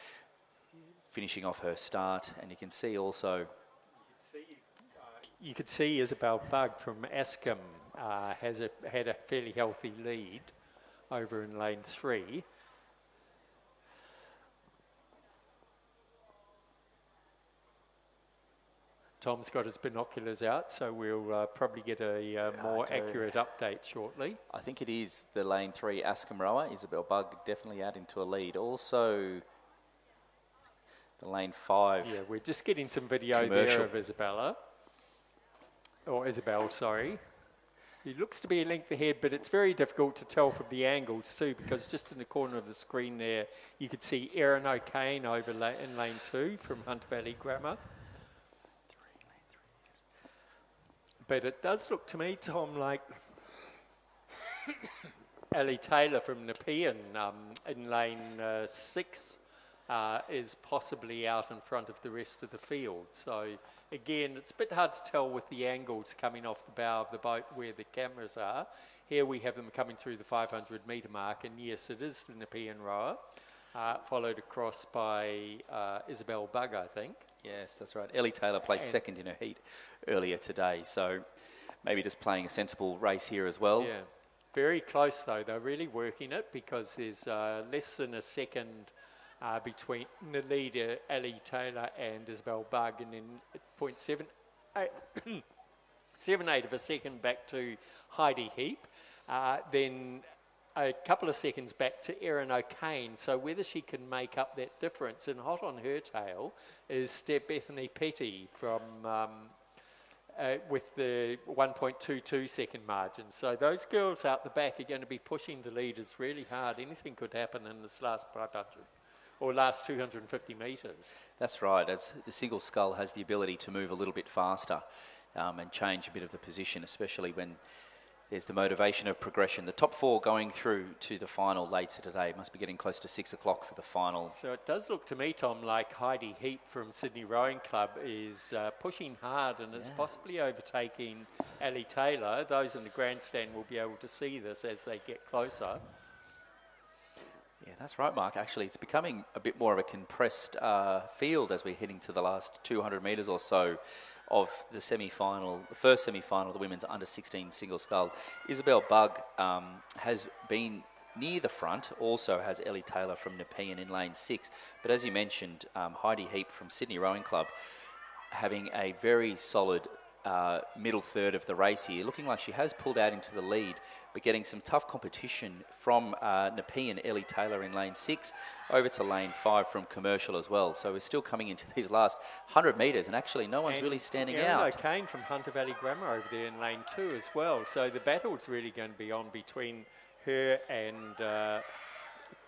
finishing off her start, and you can see also... You could see Isabel Bugg from Askham had a fairly healthy lead over in lane 3. Tom's got his binoculars out, so we'll probably get a more accurate update shortly. I think it is the lane 3 Askham rower, Isabel Bugg, definitely out into a lead. Also, the lane 5. Yeah, we're just getting some video Commercial there of Isabel, sorry. It looks to be a length ahead, but it's very difficult to tell from the angles too, because just in the corner of the screen there, you could see Erin O'Kane over in lane 2 from Hunter Valley Grammar. But it does look to me, Tom, like Ellie Taylor from Nepean in lane 6 is possibly out in front of the rest of the field. So again, it's a bit hard to tell with the angles coming off the bow of the boat where the cameras are. Here we have them coming through the 500 metre mark, and yes, it is the Nepean rower, followed across by Isabel Bugg, I think. Yes, that's right. Ellie Taylor placed second in her heat earlier today, so maybe just playing a sensible race here as well. Yeah, very close though. They're really working it because there's less than a second between the leader, Ellie Taylor, and Isabel Bugg, and then 0.78 of a second back to Heidi Heap. Then a couple of seconds back to Erin O'Kane. So whether she can make up that difference, and hot on her tail is Bethany Peaty from with the 1.22 second margin. So those girls out the back are going to be pushing the leaders really hard. Anything could happen in this last 500 or last 250 metres. That's right, as the single scull has the ability to move a little bit faster and change a bit of the position, especially when there's the motivation of progression. The top 4 going through to the final later today. Must be getting close to 6 o'clock for the finals. So it does look to me, Tom, like Heidi Heap from Sydney Rowing Club is pushing hard and is possibly overtaking Ellie Taylor. Those in the grandstand will be able to see this as they get closer. Yeah, that's right, Mark. Actually, it's becoming a bit more of a compressed field as we're heading to the last 200 metres or so of the semi-final, the first semi-final, the women's under 16 single scull. Isabel Bugg has been near the front, also has Ellie Taylor from Nepean in lane 6. But as you mentioned, Heidi Heap from Sydney Rowing Club having a very solid middle third of the race here, looking like she has pulled out into the lead, but getting some tough competition from Nepean Ellie Taylor in lane 6 over to lane 5 from Commercial as well. So we're still coming into these last 100 metres, and actually no one's really standing out. Erin O'Kane from Hunter Valley Grammar over there in lane 2 as well. So the battle's really going to be on between her and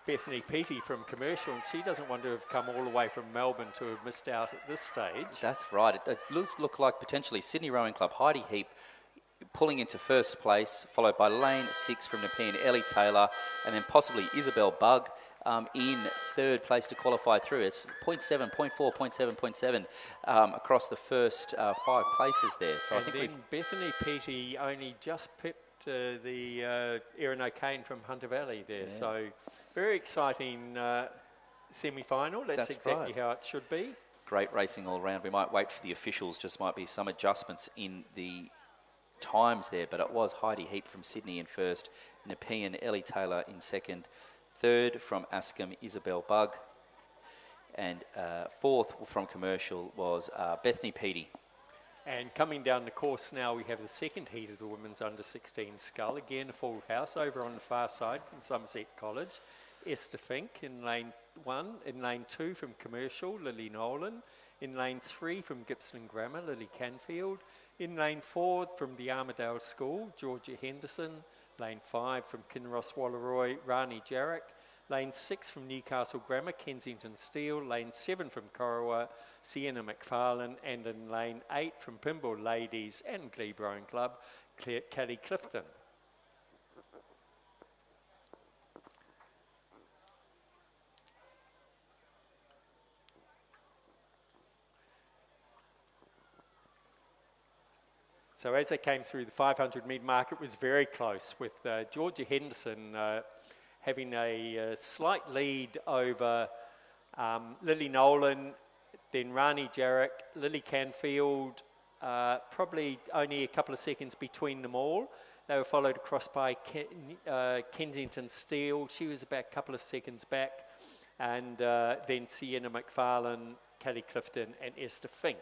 Bethany Peaty from Commercial, and she doesn't want to have come all the way from Melbourne to have missed out at this stage. That's right. It does look like potentially Sydney Rowing Club, Heidi Heap, pulling into first place, followed by lane 6 from Nepean, Ellie Taylor, and then possibly Isabel Bugg in third place to qualify through. It's 0.7, 0.4, 0.7, 0.7 across the first 5 places there. So and I think then Bethany Peaty only just pipped the Erin O'Kane from Hunter Valley there. Yeah. So very exciting semi-final. That's exactly right. how it should be. Great racing all around. We might wait for the officials, just might be some adjustments in the times there, but it was Heidi Heap from Sydney in first, Nepean Ellie Taylor in second, third from Askham Isabel Bugg, and fourth from Commercial was Bethany Peaty. And coming down the course now, we have the second heat of the women's under 16 scull. Again, a full house over on the far side from Somerset College. Esther Fink in lane 1, in lane 2 from Commercial, Lily Nolan, in lane 3 from Gippsland Grammar, Lily Canfield, in lane 4 from the Armidale School, Georgia Henderson, lane 5 from Kinross Walleroy, Rani Jarek, lane 6 from Newcastle Grammar, Kensington Steel, lane 7 from Corowa, Sienna McFarlane, and in lane 8 from Pymble Ladies and Glebe Rowing Club, Kelly Clifton. So as they came through the 500 metre mark, it was very close, with Georgia Henderson having a slight lead over Lily Nolan, then Rani Jarek, Lily Canfield, probably only a couple of seconds between them all. They were followed across by Kensington Steele. She was about a couple of seconds back. And then Sienna McFarlane, Kelly Clifton and Esther Fink.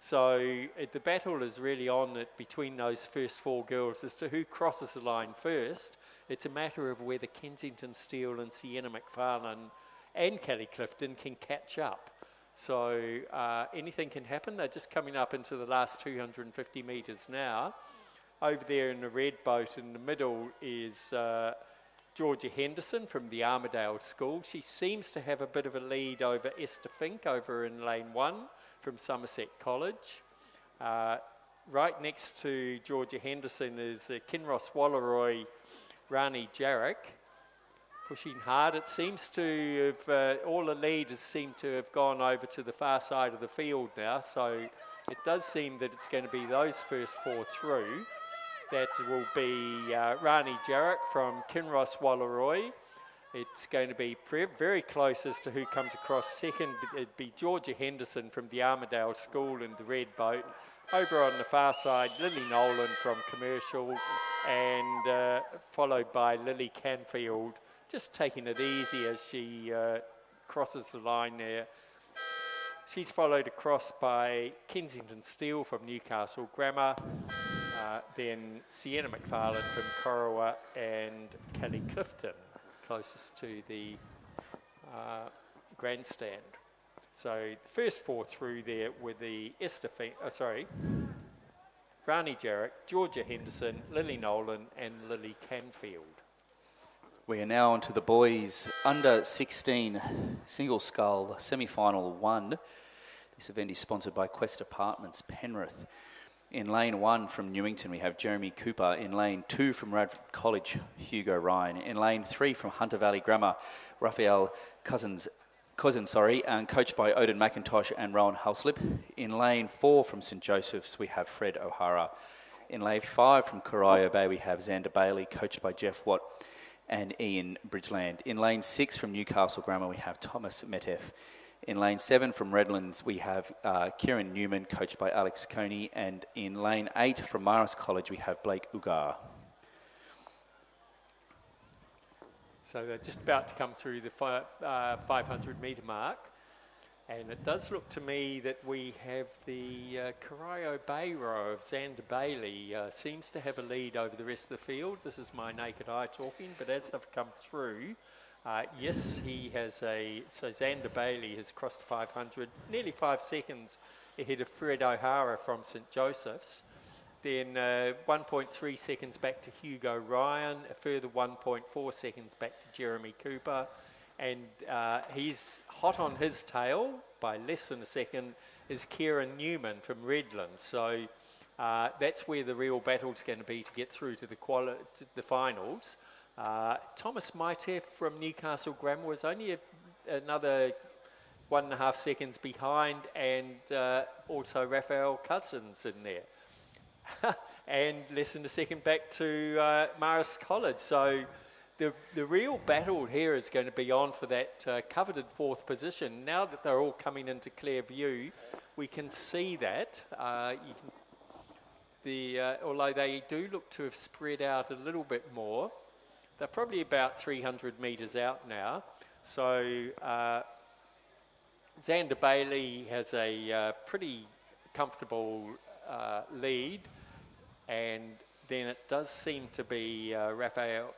So the battle is really on between those first four girls as to who crosses the line first. It's a matter of whether Kensington Steele and Sienna McFarlane and Kelly Clifton can catch up. So anything can happen. They're just coming up into the last 250 metres now. Over there in the red boat in the middle is Georgia Henderson from the Armidale School. She seems to have a bit of a lead over Esther Fink over in lane 1 from Somerset College. Right next to Georgia Henderson is Kinross Walleroy, Rani Jarek. Pushing hard. It seems to have, all the leaders seem to have gone over to the far side of the field now, so it does seem that it's going to be those first four through. That will be Rani Jarek from Kinross Walleroy. It's going to be very close as to who comes across second. It'd be Georgia Henderson from the Armidale School in the red boat. Over on the far side, Lily Nolan from Commercial, and followed by Lily Canfield, just taking it easy as she crosses the line there. She's followed across by Kensington Steele from Newcastle Grammar, then Sienna McFarlane from Corowa, and Kelly Clifton closest to the grandstand. So the first four through there were the Rani Jarek, Georgia Henderson, Lily Nolan and Lily Canfield. We are now on to the boys under 16 single scull semi-final 1. This event is sponsored by Quest Apartments, Penrith. In lane 1 from Newington, we have Jeremy Cooper. In lane 2 from Radford College, Hugo Ryan. In lane 3 from Hunter Valley Grammar, Raphael Cousin, and coached by Odin McIntosh and Rowan Houslip. In lane 4 from St Joseph's, we have Fred O'Hara. In lane 5 from Corio Bay, we have Xander Bailey, coached by Jeff Watt and Ian Bridgeland. In lane 6 from Newcastle Grammar, we have Thomas Metef. In lane 7 from Redlands, we have Kieran Newman, coached by Alex Coney. And in lane 8 from Marist College, we have Blake Ugar. So they're just about to come through the 500 metre mark. And it does look to me that we have the Corio Bay row of Xander Bailey seems to have a lead over the rest of the field. This is my naked eye talking, but as they've come through, yes, he has so Xander Bailey has crossed 500, nearly 5 seconds ahead of Fred O'Hara from St Joseph's. Then 1.3 seconds back to Hugo Ryan, a further 1.4 seconds back to Jeremy Cooper. And he's hot on his tail by less than a second is Kieran Newman from Redlands. So that's where the real battle's going to be to get through to the finals. Thomas Maitef from Newcastle Grammar was only another 1.5 seconds behind, and also Raphael Cousins in there. And less than a second back to Marist College. So the real battle here is going to be on for that coveted 4th position. Now that they're all coming into clear view, we can see that. Although they do look to have spread out a little bit more, they're probably about 300 metres out now. So Xander Bailey has a pretty comfortable lead, and then it does seem to be Raphael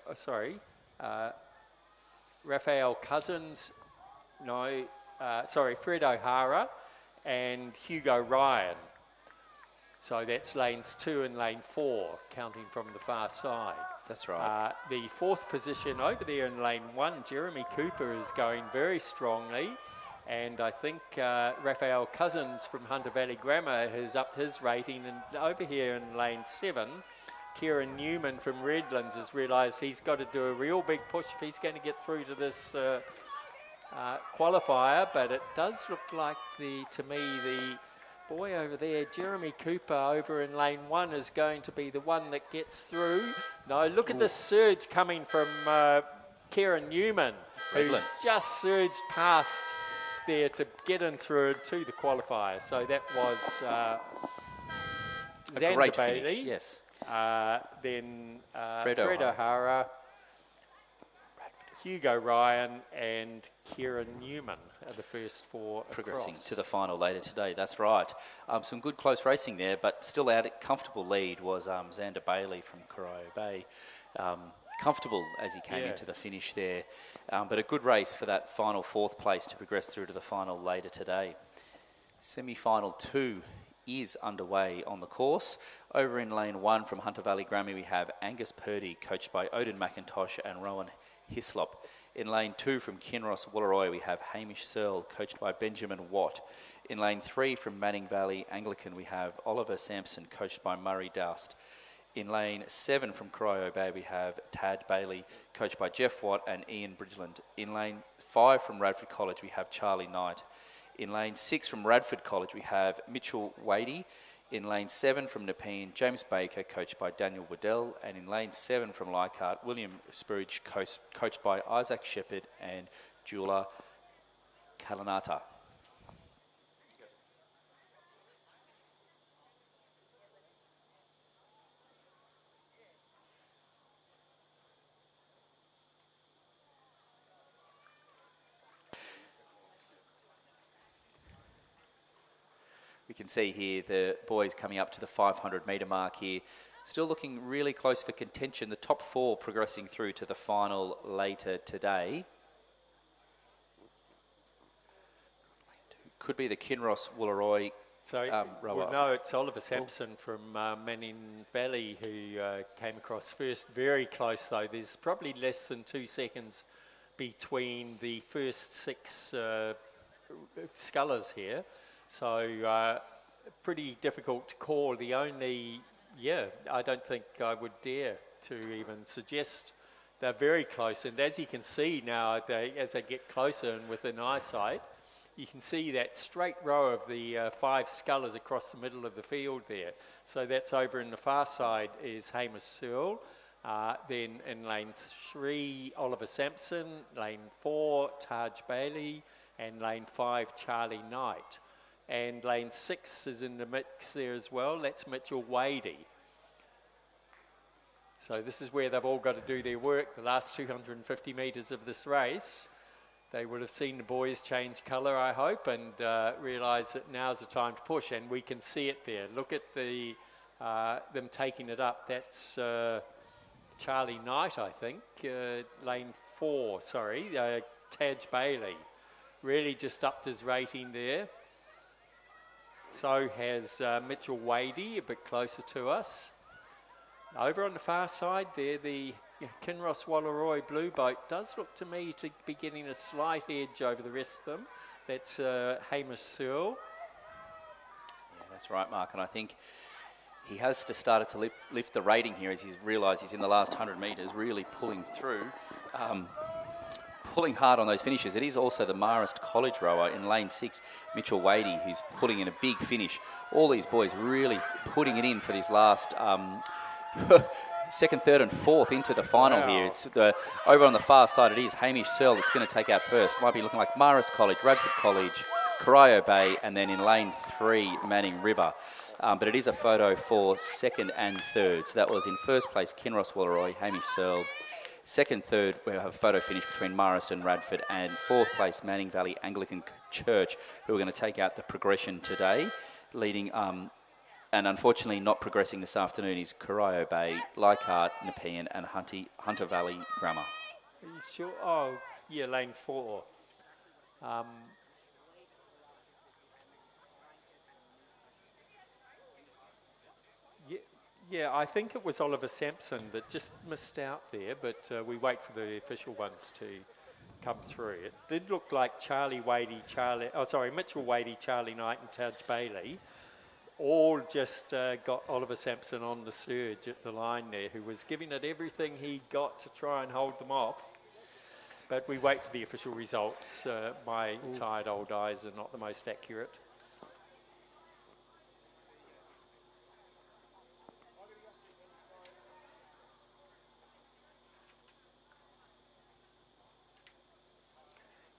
Cousins, Fred O'Hara and Hugo Ryan. So that's lanes 2 and lane 4, counting from the far side. That's right. The 4th position over there in lane 1, Jeremy Cooper is going very strongly. And I think Raphael Cousins from Hunter Valley Grammar has upped his rating. And over here in lane 7, Kieran Newman from Redlands has realised he's got to do a real big push if he's going to get through to this qualifier. But it does look like, to me, the boy over there, Jeremy Cooper over in lane 1 is going to be the one that gets through. No, look at the surge coming from Kieran Newman, who's Redlands. just surged past there to get in through to the qualifier. So that was A Xander great Bailey. finish, yes. Then Fred Fred O'Hara. O'Hara, Hugo Ryan and Kieran Newman are the first 4 Progressing across. to the final later today, that's right. Some good close racing there, but still out at comfortable lead was Xander Bailey from Corio Bay. Comfortable as he came into the finish there, but a good race for that final 4th place to progress through to the final later today. Semi-final 2 is underway on the course. Over in lane 1 from Hunter Valley Grammy, we have Angus Purdy, coached by Odin McIntosh and Rowan Hislop. In lane 2 from Kinross Woolloomooloo, we have Hamish Searle, coached by Benjamin Watt. In lane 3 from Manning Valley Anglican, we have Oliver Sampson, coached by Murray Doust. In lane 7 from Corio Bay, we have Tad Bailey, coached by Jeff Watt and Ian Bridgeland. In lane 5 from Radford College, we have Charlie Knight. In lane 6 from Radford College, we have Mitchell Wadey. In lane 7 from Nepean, James Baker, coached by Daniel Waddell. And in lane 7 from Leichhardt, William Spurridge, coached by Isaac Shepherd and Jula Kalanata. We can see here the boys coming up to the 500 metre mark here. Still looking really close for contention. The top 4 progressing through to the final later today. Could be the Kinross Woolloomooloo rower. Well, no, it's Oliver Sampson from Manning Valley who came across first. Very close though. There's probably less than 2 seconds between the first 6 scullers here. So pretty difficult to call. The only, I don't think I would dare to even suggest they're very close. And as you can see now, as they get closer and within eyesight, you can see that straight row of the 5 scullers across the middle of the field there. So that's over in the far side is Hamish Searle. Then in lane 3, Oliver Sampson. Lane 4, Taj Bailey. And lane 5, Charlie Knight. And lane 6 is in the mix there as well. That's Mitchell Wadey. So this is where they've all got to do their work. The last 250 metres of this race, they would have seen the boys change colour, I hope, and realise that now's the time to push. And we can see it there. Look at the them taking it up. That's Charlie Knight, I think. Lane 4, sorry, Taj Bailey. Really just upped his rating there. So has Mitchell Wadey, a bit closer to us. Over on the far side there, the Kinross Woolloomooloo Blue Boat does look to me to be getting a slight edge over the rest of them. That's Hamish Searle. Yeah, that's right, Mark. And I think he has started to lift the rating here as he's realised he's in the last 100 metres, really pulling through. Pulling hard on those finishes. It is also the Marist College rower in lane 6, Mitchell Wadey, who's putting in a big finish. All these boys really putting it in for this last second, third and fourth into the final here. It's over on the far side, it is Hamish Searle that's going to take out first. Might be looking like Marist College, Radford College, Corio Bay, and then in lane 3, Manning River. But it is a photo for second and third. So that was in first place, Kinross Woolloomooloo, Hamish Searle. Second, third, we have a photo finish between Marist and Radford, and 4th place, Manning Valley Anglican Church, who are going to take out the progression today. Leading, and unfortunately not progressing this afternoon, is Corio Bay, Leichhardt, Nepean, and Hunter Valley Grammar. Are you sure? Oh, yeah, lane 4. Yeah, I think it was Oliver Sampson that just missed out there, but we wait for the official ones to come through. It did look like Mitchell Wadey, Charlie Knight and Taj Bailey all just got Oliver Sampson on the surge at the line there, who was giving it everything he got to try and hold them off. But we wait for the official results. My tired old eyes are not the most accurate.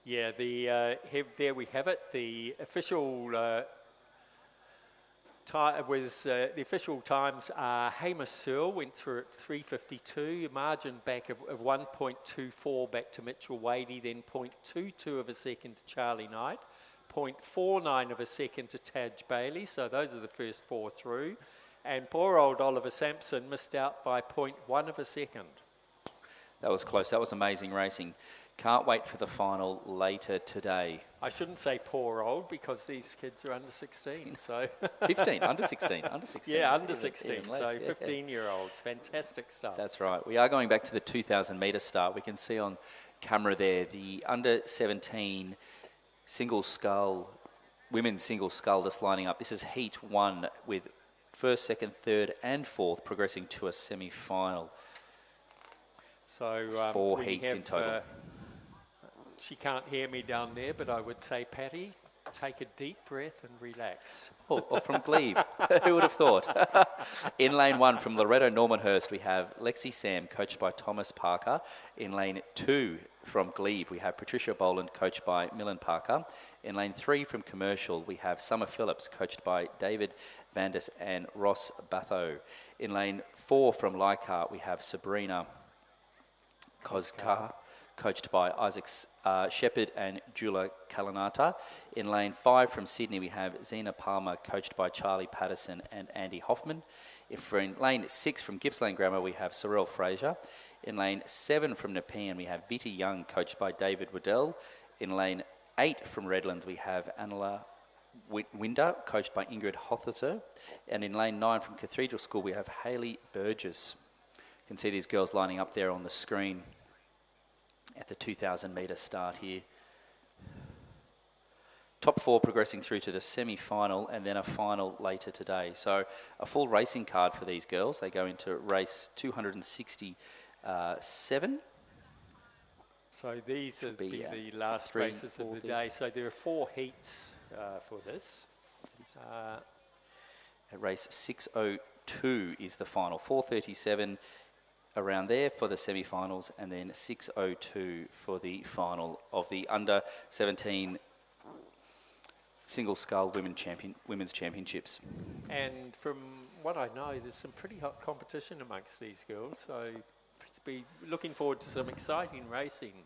Yeah, there we have it. The official the official times are Hamish Searle went through at 3:52, a margin back of 1.24 back to Mitchell Wadey, then 0.22 of a second to Charlie Knight, 0.49 of a second to Taj Bailey, so those are the first four through. And poor old Oliver Sampson missed out by 0.1 of a second. That was close. That was amazing racing. Can't wait for the final later today. I shouldn't say poor old because these kids are under 16, so... 15, under 16, under 16. Yeah, under 16, even less, so 15-year-olds, fantastic stuff. That's right. We are going back to the 2,000 metre start. We can see on camera there the under 17 single scull, women's single scull just lining up. This is heat 1 with first, second, third and fourth progressing to a semi-final. So 4 heats in total. She can't hear me down there, but I would say, Patty, take a deep breath and relax. Or from Glebe. Who would have thought? In lane 1 from Loretto Normanhurst, we have Lexi Sam, coached by Thomas Parker. In lane 2 from Glebe, we have Patricia Boland, coached by Millen Parker. In lane 3 from Commercial, we have Summer Phillips, coached by David Vandis and Ross Batho. In lane 4 from Leichhardt, we have Sabrina Kozka, coached by Isaac Shepherd and Jula Kalanata. In lane 5 from Sydney, we have Zena Palmer, coached by Charlie Patterson and Andy Hoffman. In lane 6 from Gippsland Grammar, we have Sorrel Fraser. In lane 7 from Nepean, we have Viti Young, coached by David Waddell. In lane 8 from Redlands, we have Anila Winder, coached by Ingrid Hotherser. And in lane 9 from Cathedral School, we have Hayley Burgess. You can see these girls lining up there on the screen at the 2,000 metre start here. Top 4 progressing through to the semi-final and then a final later today. So a full racing card for these girls. They go into race 267. So these will be the last races of the day. So there are 4 heats for this. At race 6:02 is the final. 4:37 around there for the semi-finals, and then 6:02 for the final of the under 17 single scull women's championships. And from what I know, there's some pretty hot competition amongst these girls, so be looking forward to some exciting racing.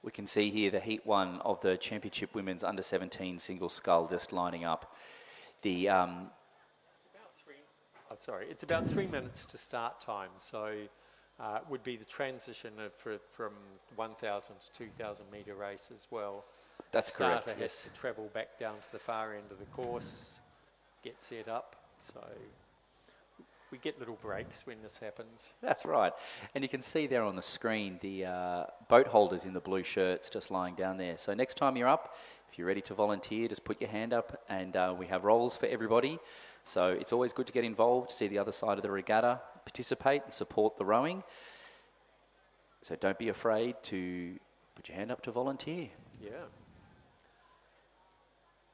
We can see here the heat 1 of the championship women's under 17 single scull just lining up. The it's about 3 minutes to start time, so it would be the transition from 1,000 to 2,000 metre race as well. That's correct. The starter has to travel back down to the far end of the course, get set up. So we get little breaks when this happens. That's right. And you can see there on the screen the boat holders in the blue shirts just lying down there. So next time you're up, if you're ready to volunteer, just put your hand up, and we have roles for everybody. So it's always good to get involved, see the other side of the regatta, participate and support the rowing. So don't be afraid to put your hand up to volunteer. Yeah.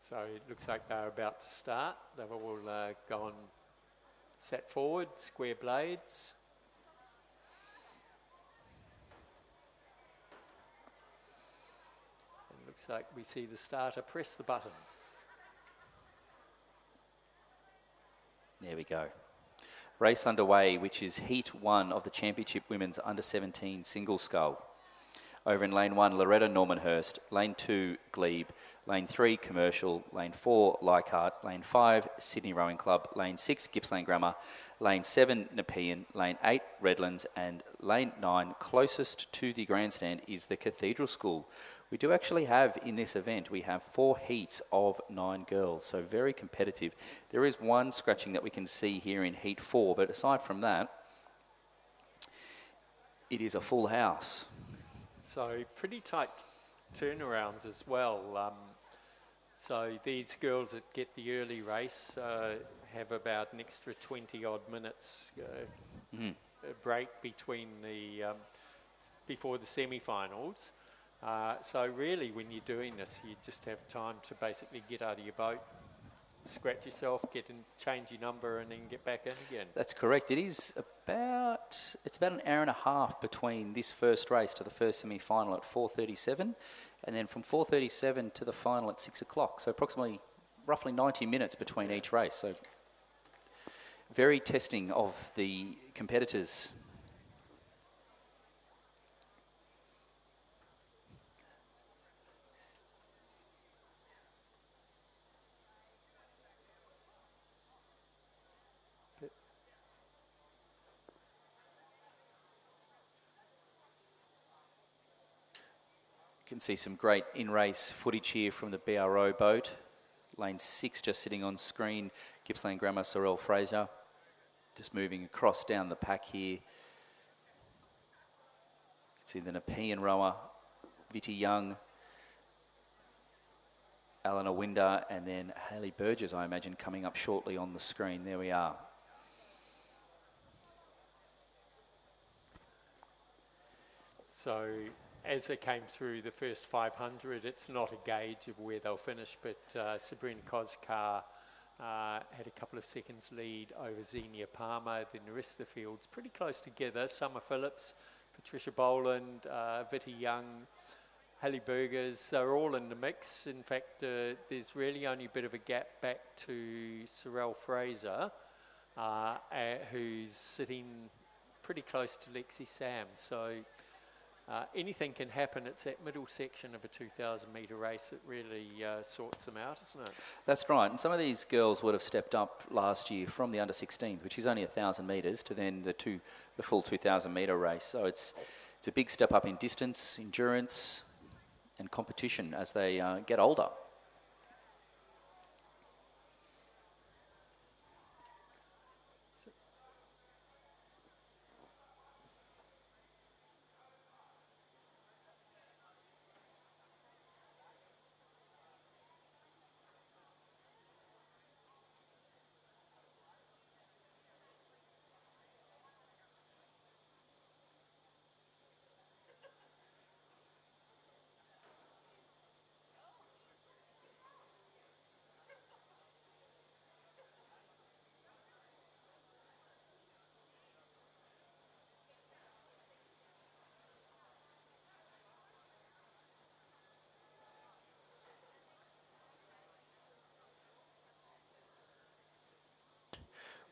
So it looks like they're about to start. They've all gone, sat forward, square blades. It looks like we see the starter press the button. There we go. Race underway, which is Heat 1 of the Championship Women's Under-17 Single Scull. Over in Lane 1, Loretta Normanhurst. Lane 2, Glebe. Lane 3, Commercial. Lane 4, Leichhardt. Lane 5, Sydney Rowing Club. Lane 6, Gippsland Grammar. Lane 7, Nepean. Lane 8, Redlands. And Lane 9, closest to the grandstand, is the Cathedral School. We do actually have, in this event, we have 4 heats of 9 girls, so very competitive. There is one scratching that we can see here in Heat 4, but aside from that, it is a full house. So pretty tight turnarounds as well. So these girls that get the early race have about an extra 20 odd minutes a break between the before the semi-finals. So really, when you're doing this, you just have time to basically get out of your boat, scratch yourself, change your number, and then get back in again. That's correct. It's about an hour and a half between this first race to the first semi-final at 4:37, and then from 4:37 to the final at 6 o'clock. So roughly 90 minutes between each race. So very testing of the competitors. You can see some great in-race footage here from the BRO boat. Lane 6 just sitting on screen. Gippsland Grammar, Sorel Fraser. Just moving across down the pack here. You can see the Nepean rower, Vitti Young, Alana Winder, and then Hayley Burgess, I imagine, coming up shortly on the screen. There we are. So as they came through the first 500, it's not a gauge of where they'll finish, but Sabrina Koskar had a couple of seconds lead over Xenia Palmer. Then the rest of the field's pretty close together. Summer Phillips, Patricia Boland, Vitti Young, Hayley Burgers, they're all in the mix. In fact, there's really only a bit of a gap back to Sorel Fraser, who's sitting pretty close to Lexi Sam. So anything can happen. It's that middle section of a 2,000 metre race that really sorts them out, isn't it? That's right. And some of these girls would have stepped up last year from the under-16s, which is only 1,000 metres, to then the full 2,000 metre race. So it's a big step up in distance, endurance, and competition as they get older.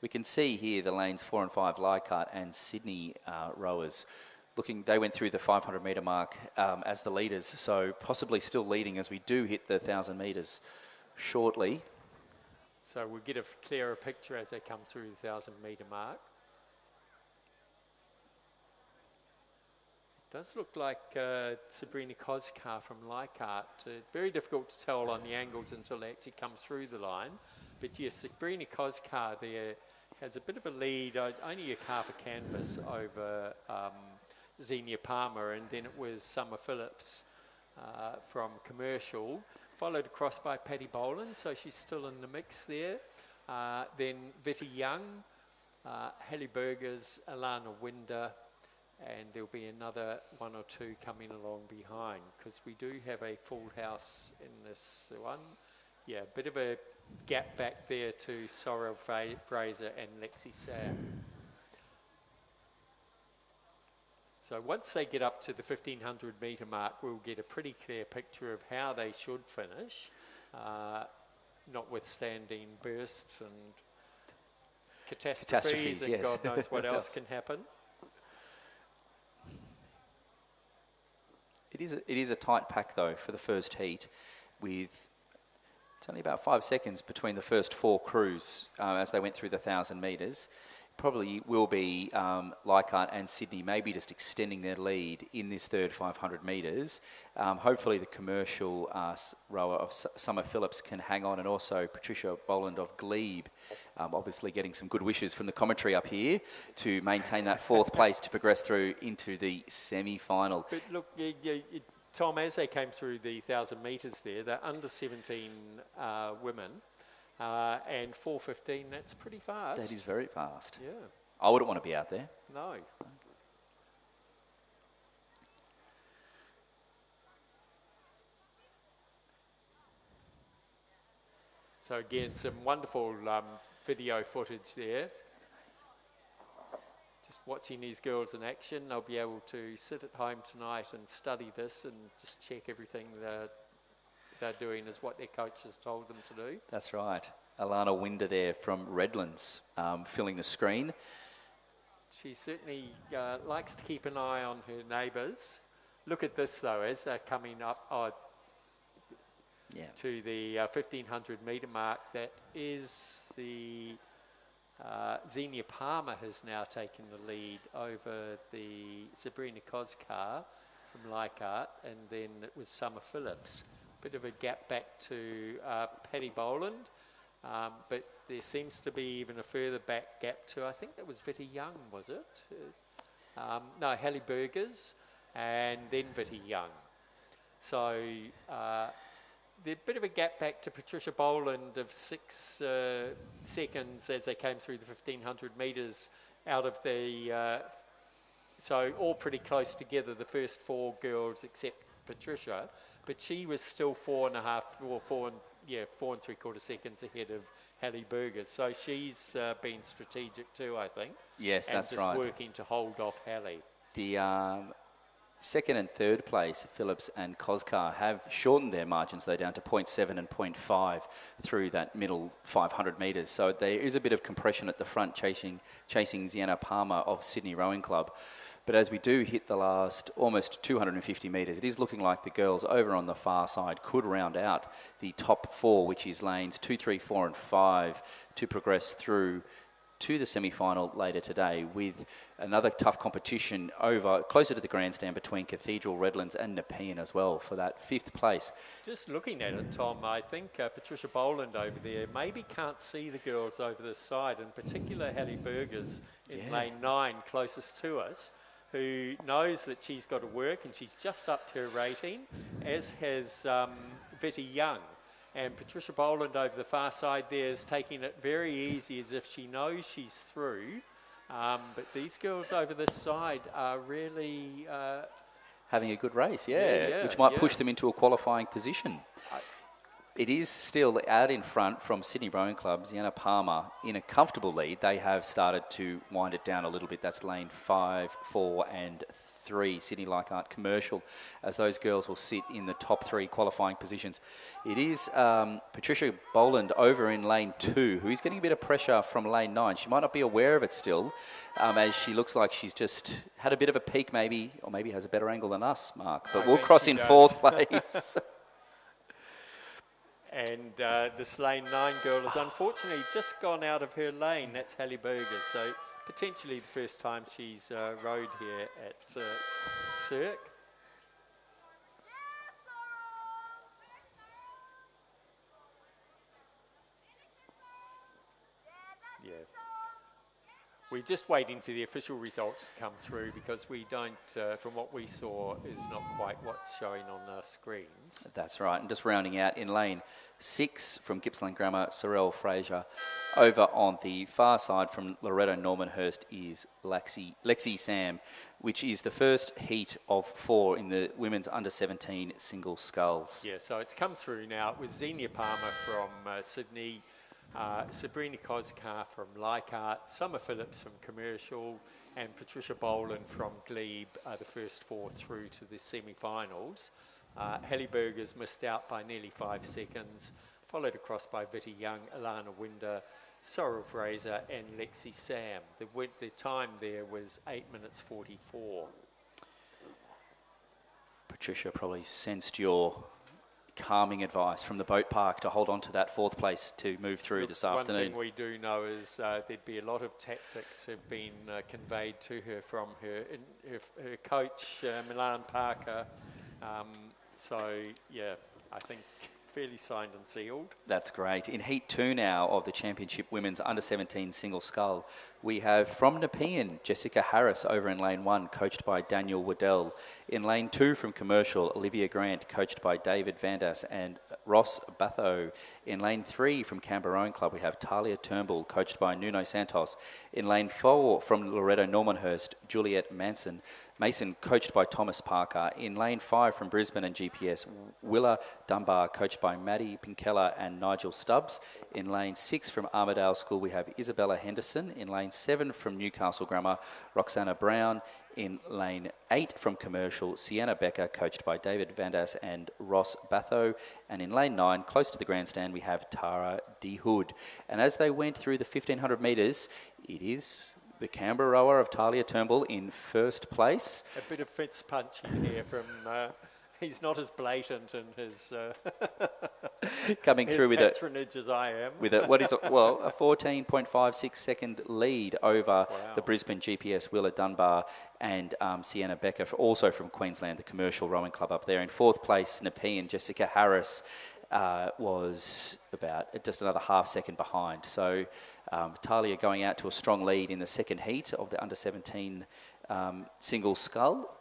We can see here the lanes 4 and 5, Leichhardt and Sydney rowers. They went through the 500 metre mark as the leaders, so possibly still leading as we do hit the 1,000 metres shortly. So we'll get a clearer picture as they come through the 1,000 metre mark. It does look like Sabrina Koskar from Leichhardt. Very difficult to tell on the angles until they actually come through the line. But yes, Sabrina Koskar there has a bit of a lead, only a half a canvas over Xenia Palmer, and then it was Summer Phillips from Commercial, followed across by Paddy Boland, so she's still in the mix there. Then Vitty Young, Hallie Burgers, Alana Winder, and there'll be another one or two coming along behind, because we do have a full house in this one. Yeah, a bit of a gap back there to Sorrel Fraser and Lexi Sayre. So once they get up to the 1500 metre mark, we'll get a pretty clear picture of how they should finish, notwithstanding bursts and catastrophes and yes. God knows what else can happen. It is a tight pack though for the first heat, with it's only about 5 seconds between the first 4 crews as they went through the 1,000 metres. Probably will be Leichhardt and Sydney maybe just extending their lead in this third 500 metres. Hopefully the Commercial rower of Summer Phillips can hang on, and also Patricia Boland of Glebe, obviously getting some good wishes from the commentary up here to maintain that 4th place to progress through into the semi-final. But look, Tom, as they came through the 1,000 metres there, they're under 17 women. And 4:15, that's pretty fast. That is very fast. Yeah. I wouldn't want to be out there. No. So again, some wonderful video footage there. Just watching these girls in action, they'll be able to sit at home tonight and study this and just check everything they're doing is what their coaches told them to do. That's right. Alana Winder there from Redlands, filling the screen. She certainly likes to keep an eye on her neighbours. Look at this though, as they're coming up to the 1500 metre mark. That is the Xenia Palmer has now taken the lead over the Sabrina Koskar from Leichhardt, and then it was Summer Phillips. Bit of a gap back to Paddy Boland, but there seems to be even a further back gap to, I think that was Vitty Young, was it? No, Hallie Burgers, and then Vitty Young. So there's a bit of a gap back to Patricia Boland of 6 seconds as they came through the 1500 metres out of the, so all pretty close together, the first 4 girls except Patricia. But she was still 4 and 3/4 seconds ahead of Hallie Burgers. So she's been strategic too, I think. Yes, and that's just right. working to hold off Hallie. The second and third place, Phillips and Koskar, have shortened their margins though down to 0.7 and 0.5 through that middle 500 metres. So there is a bit of compression at the front chasing Xenia Palmer of Sydney Rowing Club. But as we do hit the last almost 250 metres, it is looking like the girls over on the far side could round out the top 4, which is lanes 2, 3, 4 and 5, to progress through to the semi-final later today, with another tough competition over closer to the grandstand between Cathedral, Redlands and Nepean as well for that 5th place. Just looking at it, Tom, I think Patricia Boland over there maybe can't see the girls over this side, in particular Hallie Burgers in lane 9 closest to us, who knows that she's got to work, and she's just upped her rating, as has Vitty Young. And Patricia Boland over the far side there is taking it very easy, as if she knows she's through. But these girls over this side are really having a good race, which might push them into a qualifying position. It is still out in front from Sydney Rowing Club. Xenia Palmer in a comfortable lead. They have started to wind it down a little bit. That's lane 5, 4 and 3, Sydney Leichhardt Commercial, as those girls will sit in the top 3 qualifying positions. It is Patricia Boland over in lane 2, who is getting a bit of pressure from lane 9. She might not be aware of it still, as she looks like she's just had a bit of a peak maybe, or maybe has a better angle than us, Mark. But we'll cross in 4th place. And this lane 9 girl has unfortunately just gone out of her lane. That's Hallie Burgers. So potentially the first time she's rowed here at Cirque. Yeah. we're just waiting for the official results to come through because we don't, from what we saw, is not quite what's showing on our screens. That's right. And just rounding out in lane 6 from Gippsland Grammar, Sorrel Fraser. Over on the far side from Loretto Normanhurst is Lexi Sam, which is the first heat of 4 in the women's under-17 single sculls. Yeah, so it's come through now. It was Xenia Palmer from Sydney, Sabrina Koskar from Leichhardt, Summer Phillips from Commercial, and Patricia Boland from Glebe are the first 4 through to the semi-finals. Helleberger's missed out by nearly 5 seconds, followed across by Vitti Young, Alana Winder, Sorrel Fraser and Lexi Sam. The time there was 8 minutes 44. Patricia probably sensed your calming advice from the boat park to hold on to that 4th place to move through this afternoon. One thing we do know is there'd be a lot of tactics have been conveyed to her from her coach, Milan Parker. So, yeah, I think fairly signed and sealed. That's great. In Heat 2 now of the Championship Women's Under-17 Single Scull, we have from Nepean, Jessica Harris over in lane 1, coached by Daniel Waddell. In lane 2 from Commercial, Olivia Grant, coached by David Vandas and Ross Batho. In lane 3 from Canberra Rowing Club, we have Talia Turnbull, coached by Nuno Santos. In lane 4 from Loretto Normanhurst, Juliet Mason, coached by Thomas Parker. In lane 5 from Brisbane and GPS, Willa Dunbar, coached by Maddie Pinkella and Nigel Stubbs. In lane 6 from Armidale School, we have Isabella Henderson. In lane 7 from Newcastle Grammar, Roxana Brown. In lane 8 from Commercial, Sienna Becker, coached by David Vandas and Ross Batho. And in lane 9, close to the grandstand, we have Tara D. Hood. And as they went through the 1,500 metres, it is the Canberra rower of Talia Turnbull in first place. A bit of fist punching here from... he's not as blatant in his coming through with patronage as I am. With a 14.56 second lead over the Brisbane GPS Willa Dunbar and Sienna Becker, also from Queensland, the Commercial Rowing Club up there. In 4th place, Nepean Jessica Harris was about just another half second behind. So Talia going out to a strong lead in the second heat of the under-17 single scull,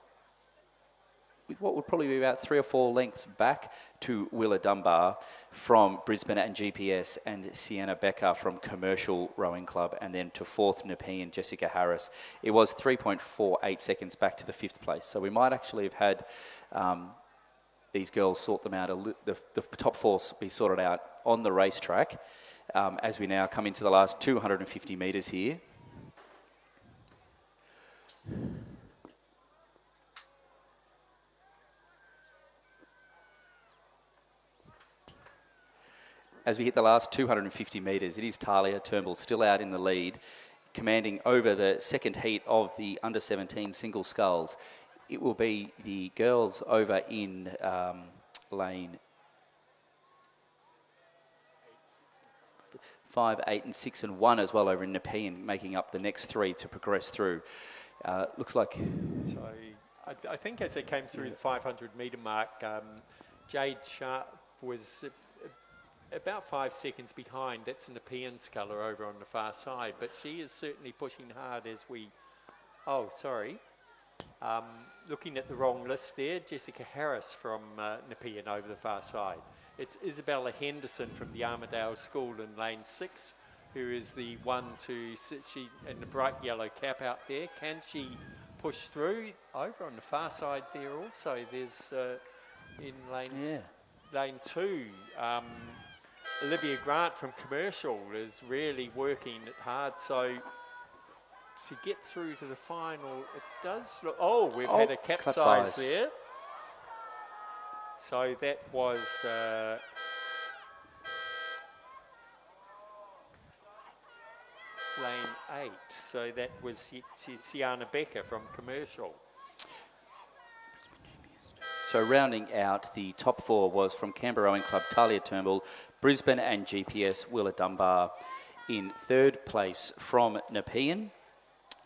with what would probably be about 3 or 4 lengths back to Willa Dunbar from Brisbane and GPS and Sienna Becker from Commercial Rowing Club, and then to 4th Nepean Jessica Harris. It was 3.48 seconds back to the 5th place. So we might actually have had these girls sort them out, the top 4 be sorted out on the racetrack as we now come into the last 250 metres here. As we hit the last 250 metres, it is Talia Turnbull still out in the lead, commanding over the second heat of the under-17 single sculls. It will be the girls over in lane 5, 8 and 6 and 1 as well over in Nepean, making up the next 3 to progress through. Looks like... So I think as they came through the 500 metre mark, Jade Sharp was... about 5 seconds behind. That's an Nepean sculler over on the far side, but she is certainly pushing hard as we... Oh, sorry. Looking at the wrong list there, Jessica Harris from Nepean over the far side. It's Isabella Henderson from the Armidale School in lane 6, who is the one to... She in the bright yellow cap out there. Can she push through? Over on the far side there also, there's in lane 2... Olivia Grant from Commercial is really working it hard, so to get through to the final, it does look... Oh, we've had a capsize there. So that was... lane 8, so that was Sienna Becker from Commercial. So rounding out the top 4 was from Canberra Rowing Club, Talia Turnbull, Brisbane and GPS, Willa Dunbar. In 3rd place from Nepean,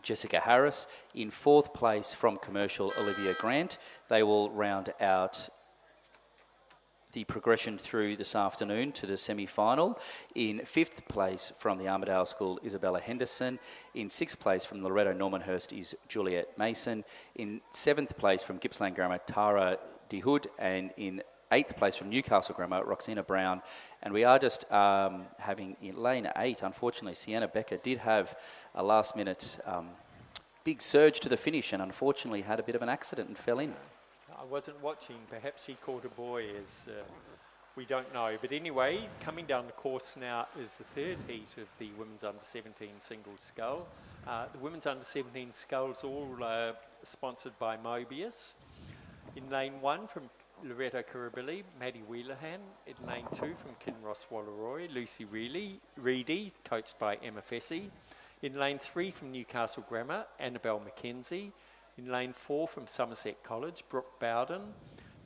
Jessica Harris. In 4th place from Commercial, Olivia Grant. They will round out the progression through this afternoon to the semi-final. In 5th place from the Armidale School, Isabella Henderson. In 6th place from Loretto Normanhurst is Juliet Mason. In 7th place from Gippsland Grammar, Tara De Hood. And in 8th place from Newcastle Grammar, Roxana Brown. And we are just having in lane 8, unfortunately, Sienna Becker did have a last-minute big surge to the finish and unfortunately had a bit of an accident and fell in. I wasn't watching. Perhaps she caught a boy, as we don't know. But anyway, coming down the course now is the 3rd heat of the women's under-17 single scull. The women's under-17 sculls all sponsored by Mobius. In lane 1 from Loretto Kirribilli, Maddie Wheelahan. In lane 2 from Kinross Wallaroi, Lucy Reedy, coached by Emma Fessy. In lane 3 from Newcastle Grammar, Annabelle Mackenzie. In lane 4 from Somerset College, Brooke Bowden.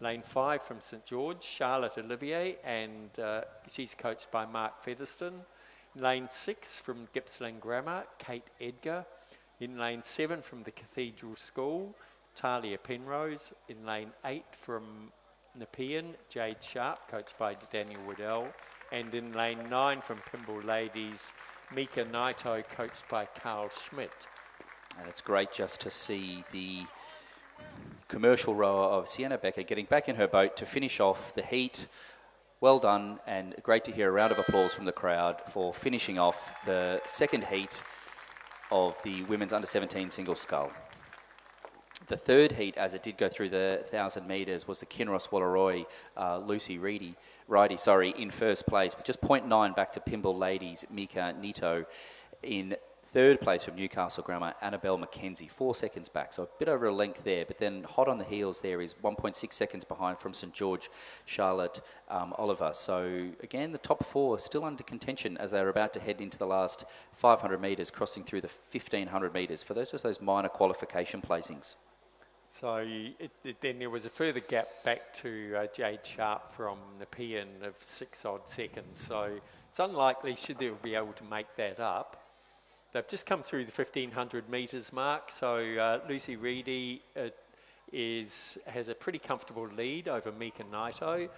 Lane 5 from St George, Charlotte Olivier, and she's coached by Mark Featherston. In lane 6 from Gippsland Grammar, Kate Edgar. In lane 7 from the Cathedral School, Talia Penrose. In lane 8 from Nepean, Jade Sharp, coached by Daniel Waddell. And in lane 9 from Pimble Ladies, Mika Naito, coached by Carl Schmidt. And it's great just to see the commercial rower of Sienna Becker getting back in her boat to finish off the heat. Well done, and great to hear a round of applause from the crowd for finishing off the 2nd heat of the women's under-17 single scull. The 3rd heat, as it did go through the 1,000 metres, was the Kinross Wallaroi, Lucy Reedy, in 1st place, but just 0.9 back to Pimble Ladies, Mika Nito. In 3rd place from Newcastle Grammar, Annabelle Mackenzie, 4 seconds back, so a bit over a length there, but then hot on the heels there is 1.6 seconds behind from St George, Charlotte Oliver. So again, the top 4 still under contention as they're about to head into the last 500 metres, crossing through the 1,500 metres for those minor qualification placings. So then there was a further gap back to Jade Sharp from Nepean of 6 odd seconds. So it's unlikely should they be able to make that up. They've just come through the 1,500 metres mark. So Lucy Reedy has a pretty comfortable lead over Mika Naito.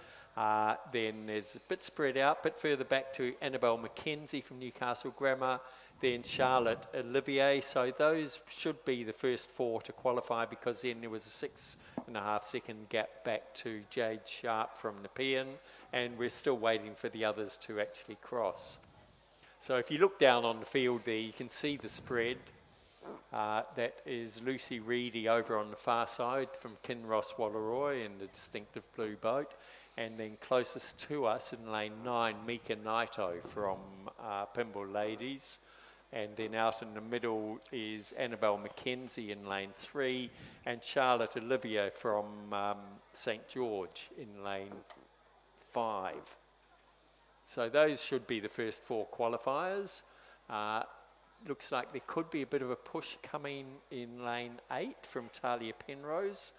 Then there's a bit spread out, but further back to Annabelle Mackenzie from Newcastle Grammar, then Charlotte Olivier. So those should be the first 4 to qualify, because then there was a 6.5 second gap back to Jade Sharp from Nepean, and we're still waiting for the others to actually cross. So if you look down on the field there, you can see the spread. That is Lucy Reedy over on the far side from Kinross Wallaroi in the distinctive blue boat. And then closest to us in lane 9, Mika Naito from Pimble Ladies. And then out in the middle is Annabelle Mackenzie in lane 3, and Charlotte Olivier from St George in lane 5. So those should be the first 4 qualifiers. Looks like there could be a bit of a push coming in lane 8 from Talia Penrose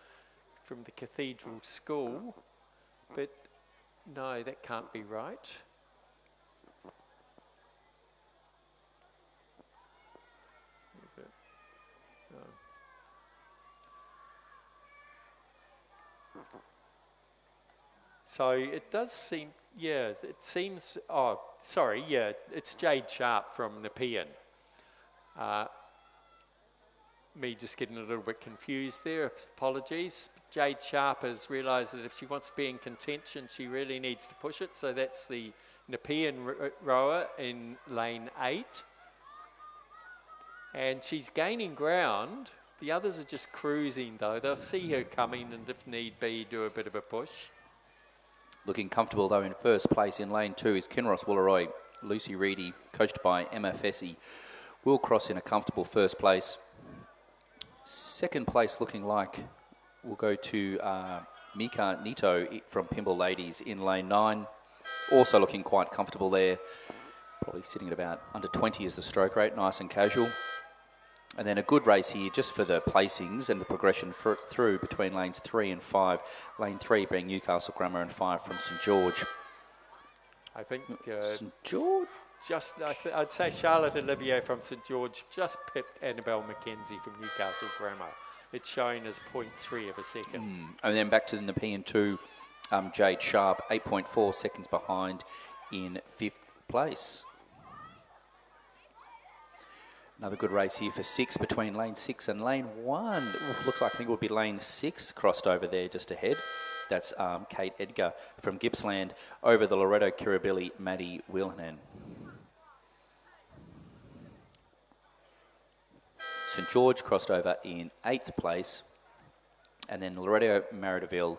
from the Cathedral School. But no, that can't be right. So it does seem, yeah, it seems, oh, sorry, yeah, it's Jade Sharp from Nepean. Me just getting a little bit confused there, apologies. Jade Sharp has realised that if she wants to be in contention, she really needs to push it. So that's the Nepean rower in lane 8. And she's gaining ground. The others are just cruising though. They'll see her coming and if need be, do a bit of a push. Looking comfortable though in first place in lane 2 is Kinross Wallaroi, Lucy Reedy, coached by Emma Fessy. Will cross in a comfortable first place. Second place looking like we'll go to Mika Nito from Pimble Ladies in lane 9. Also looking quite comfortable there. Probably sitting at about under 20 is the stroke rate, nice and casual. And then a good race here just for the placings and the progression through between lanes 3 and 5. Lane 3 being Newcastle Grammar and 5 from St George. I think St George? I'd say Charlotte Olivier from St George just pipped Annabelle Mackenzie from Newcastle Grammar. It's showing as 0.3 of a second. And then back to the Nepean 2, Jade Sharp, 8.4 seconds behind in 5th place. Another good race here for 6 between lane 6 and lane 1. Ooh, looks like I think it would be lane 6 crossed over there just ahead. That's Kate Edgar from Gippsland over the Loreto Kirribilli Maddie Wilhanen. St George crossed over in 8th place. And then Loreto Maridaville,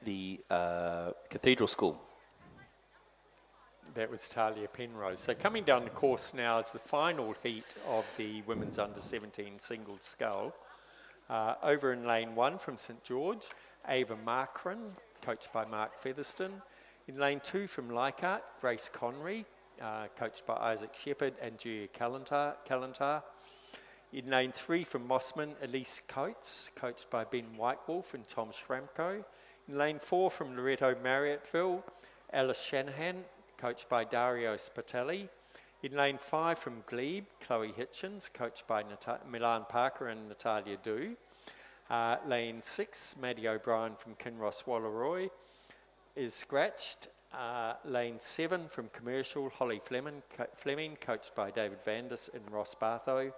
the Cathedral School. That was Talia Penrose. So coming down the course now is the final heat of the women's under-17 single scull. Over in lane 1 from St George, Ava Markran, coached by Mark Featherston. In lane 2 from Leichhardt, Grace Connery, coached by Isaac Shepherd and Julia Callantar. In lane 3 from Mossman, Elise Coates, coached by Ben Whitewolf and Tom Schramko. In lane 4 from Loreto Marriotteville, Alice Shanahan, coached by Dario Spatelli. In lane 5 from Glebe, Chloe Hitchens, coached by Milan Parker and Natalia Du. Lane 6, Maddie O'Brien from Kinross Wallaroi is scratched. Lane 7 from Commercial, Holly Fleming, coached by David Vandis and Ross Bartho.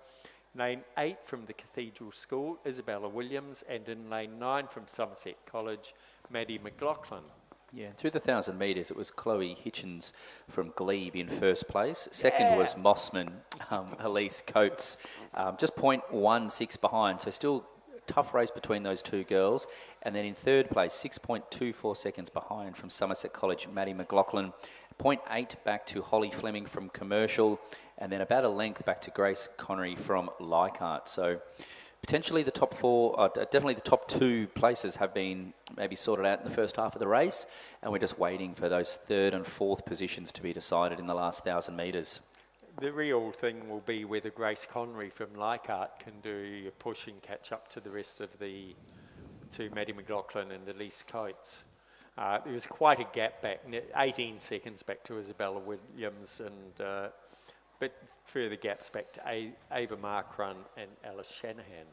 Lane 8 from the Cathedral School, Isabella Williams, and in lane 9 from Somerset College, Maddie McLaughlin. Yeah, through the 1,000 metres, it was Chloe Hitchens from Glebe in first place. Second was Mossman, Elise Coates, just 0.16 behind, so still tough race between those two girls. And then in third place, 6.24 seconds behind from Somerset College, Maddie McLaughlin, 0.8 back to Holly Fleming from Commercial, and then about a length back to Grace Connery from Leichhardt. So potentially the top 4, definitely the top 2 places have been maybe sorted out in the first half of the race, and we're just waiting for those 3rd and 4th positions to be decided in the last 1,000 metres. The real thing will be whether Grace Connery from Leichhardt can do a push and catch up to the rest of the two, Maddie McLaughlin and Elise Coates. There was quite a gap back, 18 seconds back to Isabella Williams, and but further gaps back to Ava Markran and Alice Shanahan.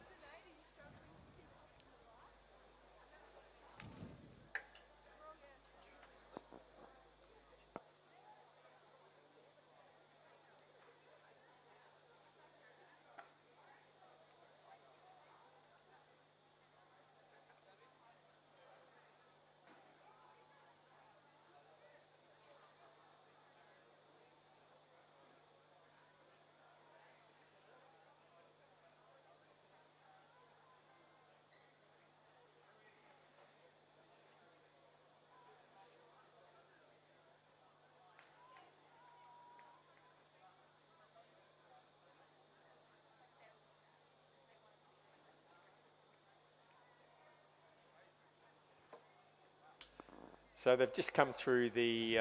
So they've just come through the,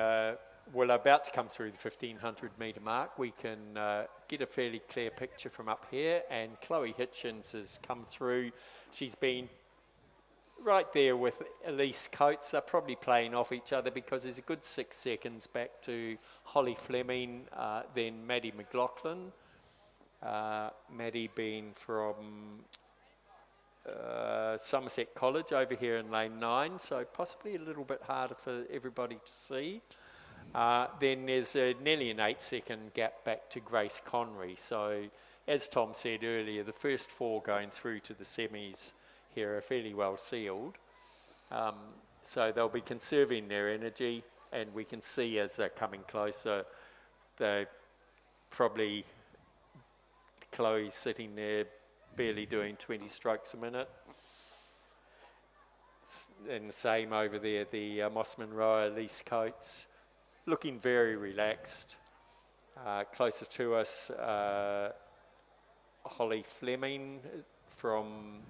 about to come through the 1,500 metre mark. We can get a fairly clear picture from up here, and Chloe Hitchens has come through. She's been right there with Elise Coates. They're probably playing off each other because there's a good 6 seconds back to Holly Fleming, then Maddie McLaughlin. Maddie being from Somerset College over here in lane 9, so possibly a little bit harder for everybody to see. Then there's nearly an 8-second gap back to Grace Connery. So as Tom said earlier, the first 4 going through to the semis here are fairly well sealed. So they'll be conserving their energy, and we can see as they're coming closer, they're probably, Chloe's sitting there barely doing 20 strokes a minute. And the same over there, the Mossman rower, Elise Coates, looking very relaxed. Closer to us, Holly Fleming from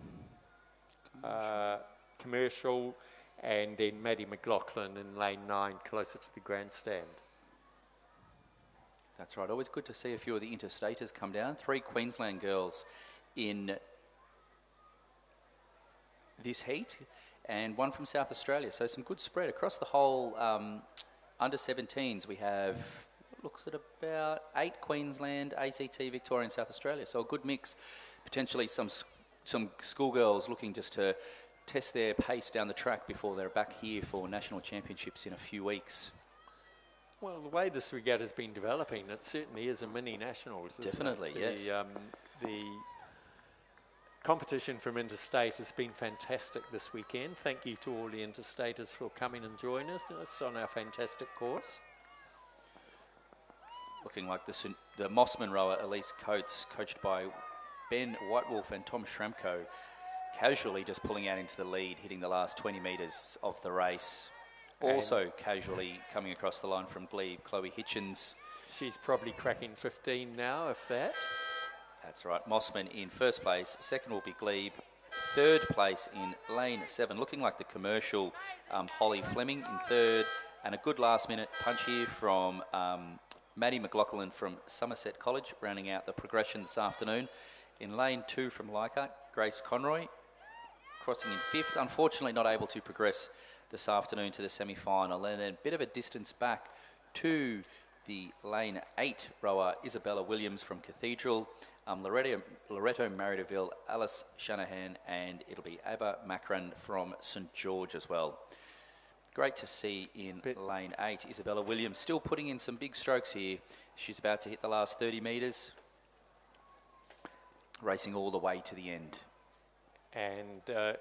Commercial, and then Maddie McLaughlin in lane 9, closer to the grandstand. That's right, always good to see a few of the interstaters come down. 3 Queensland girls in this heat, and 1 from South Australia. So some good spread across the whole under 17s. We have, looks at about 8 Queensland, ACT, Victoria and South Australia. So a good mix, potentially some schoolgirls looking just to test their pace down the track before they're back here for national championships in a few weeks. Well, the way this regatta has been developing, it certainly is a mini nationals. Definitely, yes. The competition from interstate has been fantastic this weekend. Thank you to all the interstaters for coming and joining us on our fantastic course. Looking like the Mossman rower Elise Coates, coached by Ben Whitewolf and Tom Shremko, casually just pulling out into the lead, hitting the last 20 metres of the race. Also casually coming across the line from Glebe, Chloe Hitchens. She's probably cracking 15 now, if that. That's right. Mossman in first place. Second will be Glebe. Third place in lane 7, looking like the commercial Holly Fleming in third. And a good last-minute punch here from Maddie McLaughlin from Somerset College, rounding out the progression this afternoon. In lane 2 from Leichhardt, Grace Conroy, crossing in 5th. Unfortunately not able to progress this afternoon to the semi-final. And then a bit of a distance back to the lane 8 rower Isabella Williams from Cathedral, Loretto Maridaville, Alice Shanahan, and it'll be Abba Macron from St George as well. Great to see in lane 8, Isabella Williams still putting in some big strokes here. She's about to hit the last 30 metres, racing all the way to the end. And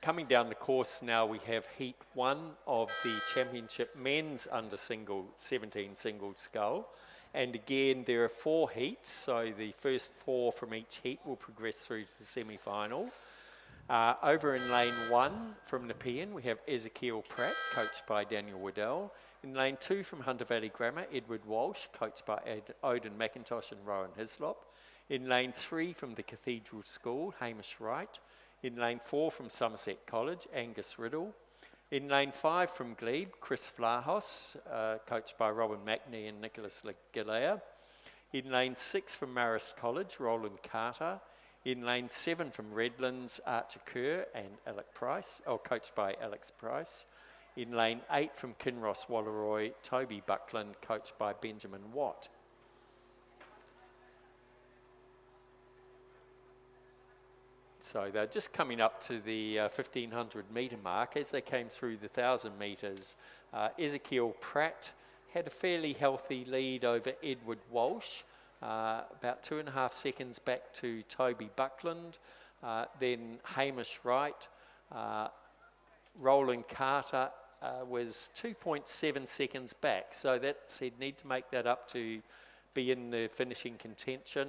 coming down the course now, we have Heat 1 of the Championship Men's Under 17 Single Scull. And again, there are 4 heats, so the first 4 from each heat will progress through to the semi-final. Over in lane 1 from Nepean, we have Ezekiel Pratt, coached by Daniel Waddell. In lane 2 from Hunter Valley Grammar, Edward Walsh, coached by Odin McIntosh and Rowan Hislop. In lane 3 from the Cathedral School, Hamish Wright. In lane 4 from Somerset College, Angus Riddle. In lane 5 from Glebe, Chris Vlahos, coached by Robin McNee and Nicholas Galea. In lane 6 from Marist College, Roland Carter. In lane 7 from Redlands, Archer Kerr and Alec Price, coached by Alex Price. In lane 8 from Kinross Walleroy, Toby Buckland, coached by Benjamin Watt. So they're just coming up to the 1500 metre mark. As they came through the 1000 metres, Ezekiel Pratt had a fairly healthy lead over Edward Walsh, about 2.5 seconds back to Toby Buckland, then Hamish Wright. Roland Carter was 2.7 seconds back, so that's he'd need to make that up to be in the finishing contention.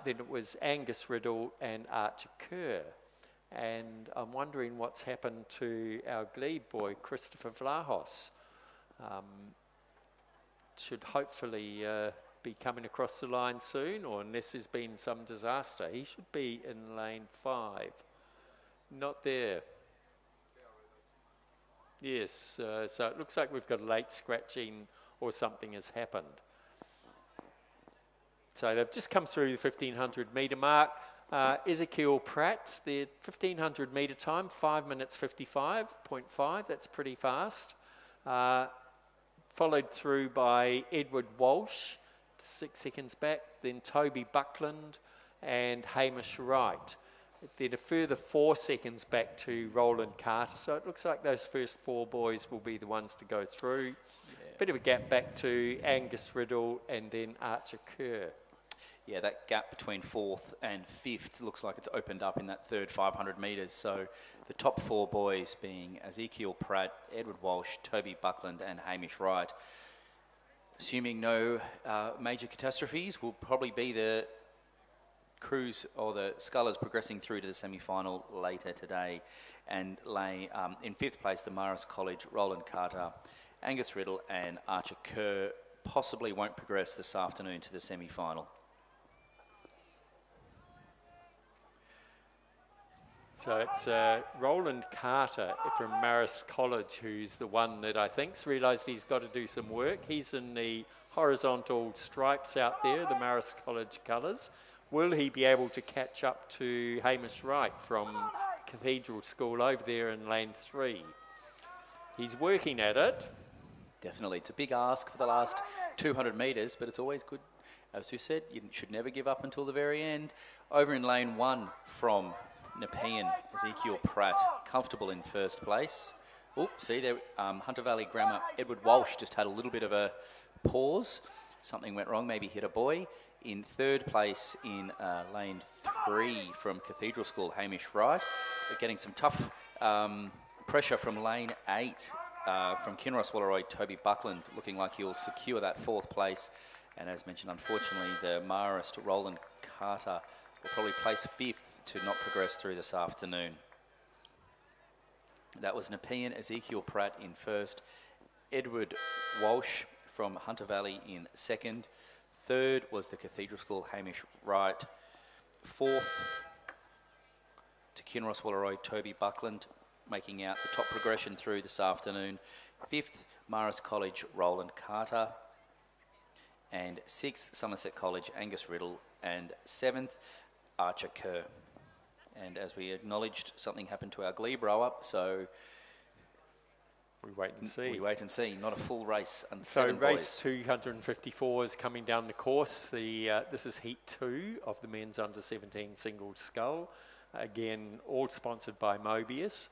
Then it was Angus Riddle and Archer Kerr. And I'm wondering what's happened to our Glebe boy, Christopher Vlahos. Should hopefully be coming across the line soon, or unless there's been some disaster. He should be in lane 5. Not there. Yes, so it looks like we've got a late scratching or something has happened. So they've just come through the 1500 metre mark. Ezekiel Pratt, their 1500 metre time, 5 minutes 55.5. That's pretty fast. Followed through by Edward Walsh, 6 seconds back. Then Toby Buckland and Hamish Wright. Then a further 4 seconds back to Roland Carter. So it looks like those first 4 boys will be the ones to go through. Yeah. Bit of a gap back to Angus Riddle and then Archer Kerr. Yeah, that gap between 4th and 5th looks like it's opened up in that third 500 metres. So the top 4 boys being Ezekiel Pratt, Edward Walsh, Toby Buckland and Hamish Wright. Assuming no major catastrophes, will probably be the crews or the scullers progressing through to the semi-final later today. And in 5th place, the Marist College, Roland Carter, Angus Riddle and Archer Kerr possibly won't progress this afternoon to the semi-final. So it's Roland Carter from Marist College, who's the one that I think's realised he's got to do some work. He's in the horizontal stripes out there, the Marist College colours. Will he be able to catch up to Hamish Wright from Cathedral School over there in lane 3? He's working at it. Definitely. It's a big ask for the last 200 metres, but it's always good. As you said, you should never give up until the very end. Over in lane 1 from Nepean, Ezekiel Pratt, comfortable in first place. Oh, see there, Hunter Valley Grammar, Edward Walsh just had a little bit of a pause. Something went wrong, maybe hit a buoy. In third place in lane 3 from Cathedral School, Hamish Wright. But getting some tough pressure from lane 8 from Kinross Walleroy, Toby Buckland, looking like he'll secure that 4th place. And as mentioned, unfortunately, the Marist Roland Carter will probably place 5th to not progress through this afternoon. That was Nepean, Ezekiel Pratt in first, Edward Walsh from Hunter Valley in second. Third was the Cathedral School, Hamish Wright. 4th to Kinross Walleroy, Toby Buckland, making out the top progression through this afternoon. 5th, Marist College, Roland Carter. And 6th, Somerset College, Angus Riddle. And 7th, Archer Kerr. And as we acknowledged, something happened to our glebe row-up, so we wait and see. We wait and see. Not a full race. And so 7 race boys. 254 is coming down the course. This is heat 2 of the men's under 17 single scull. Again, all sponsored by Mobius.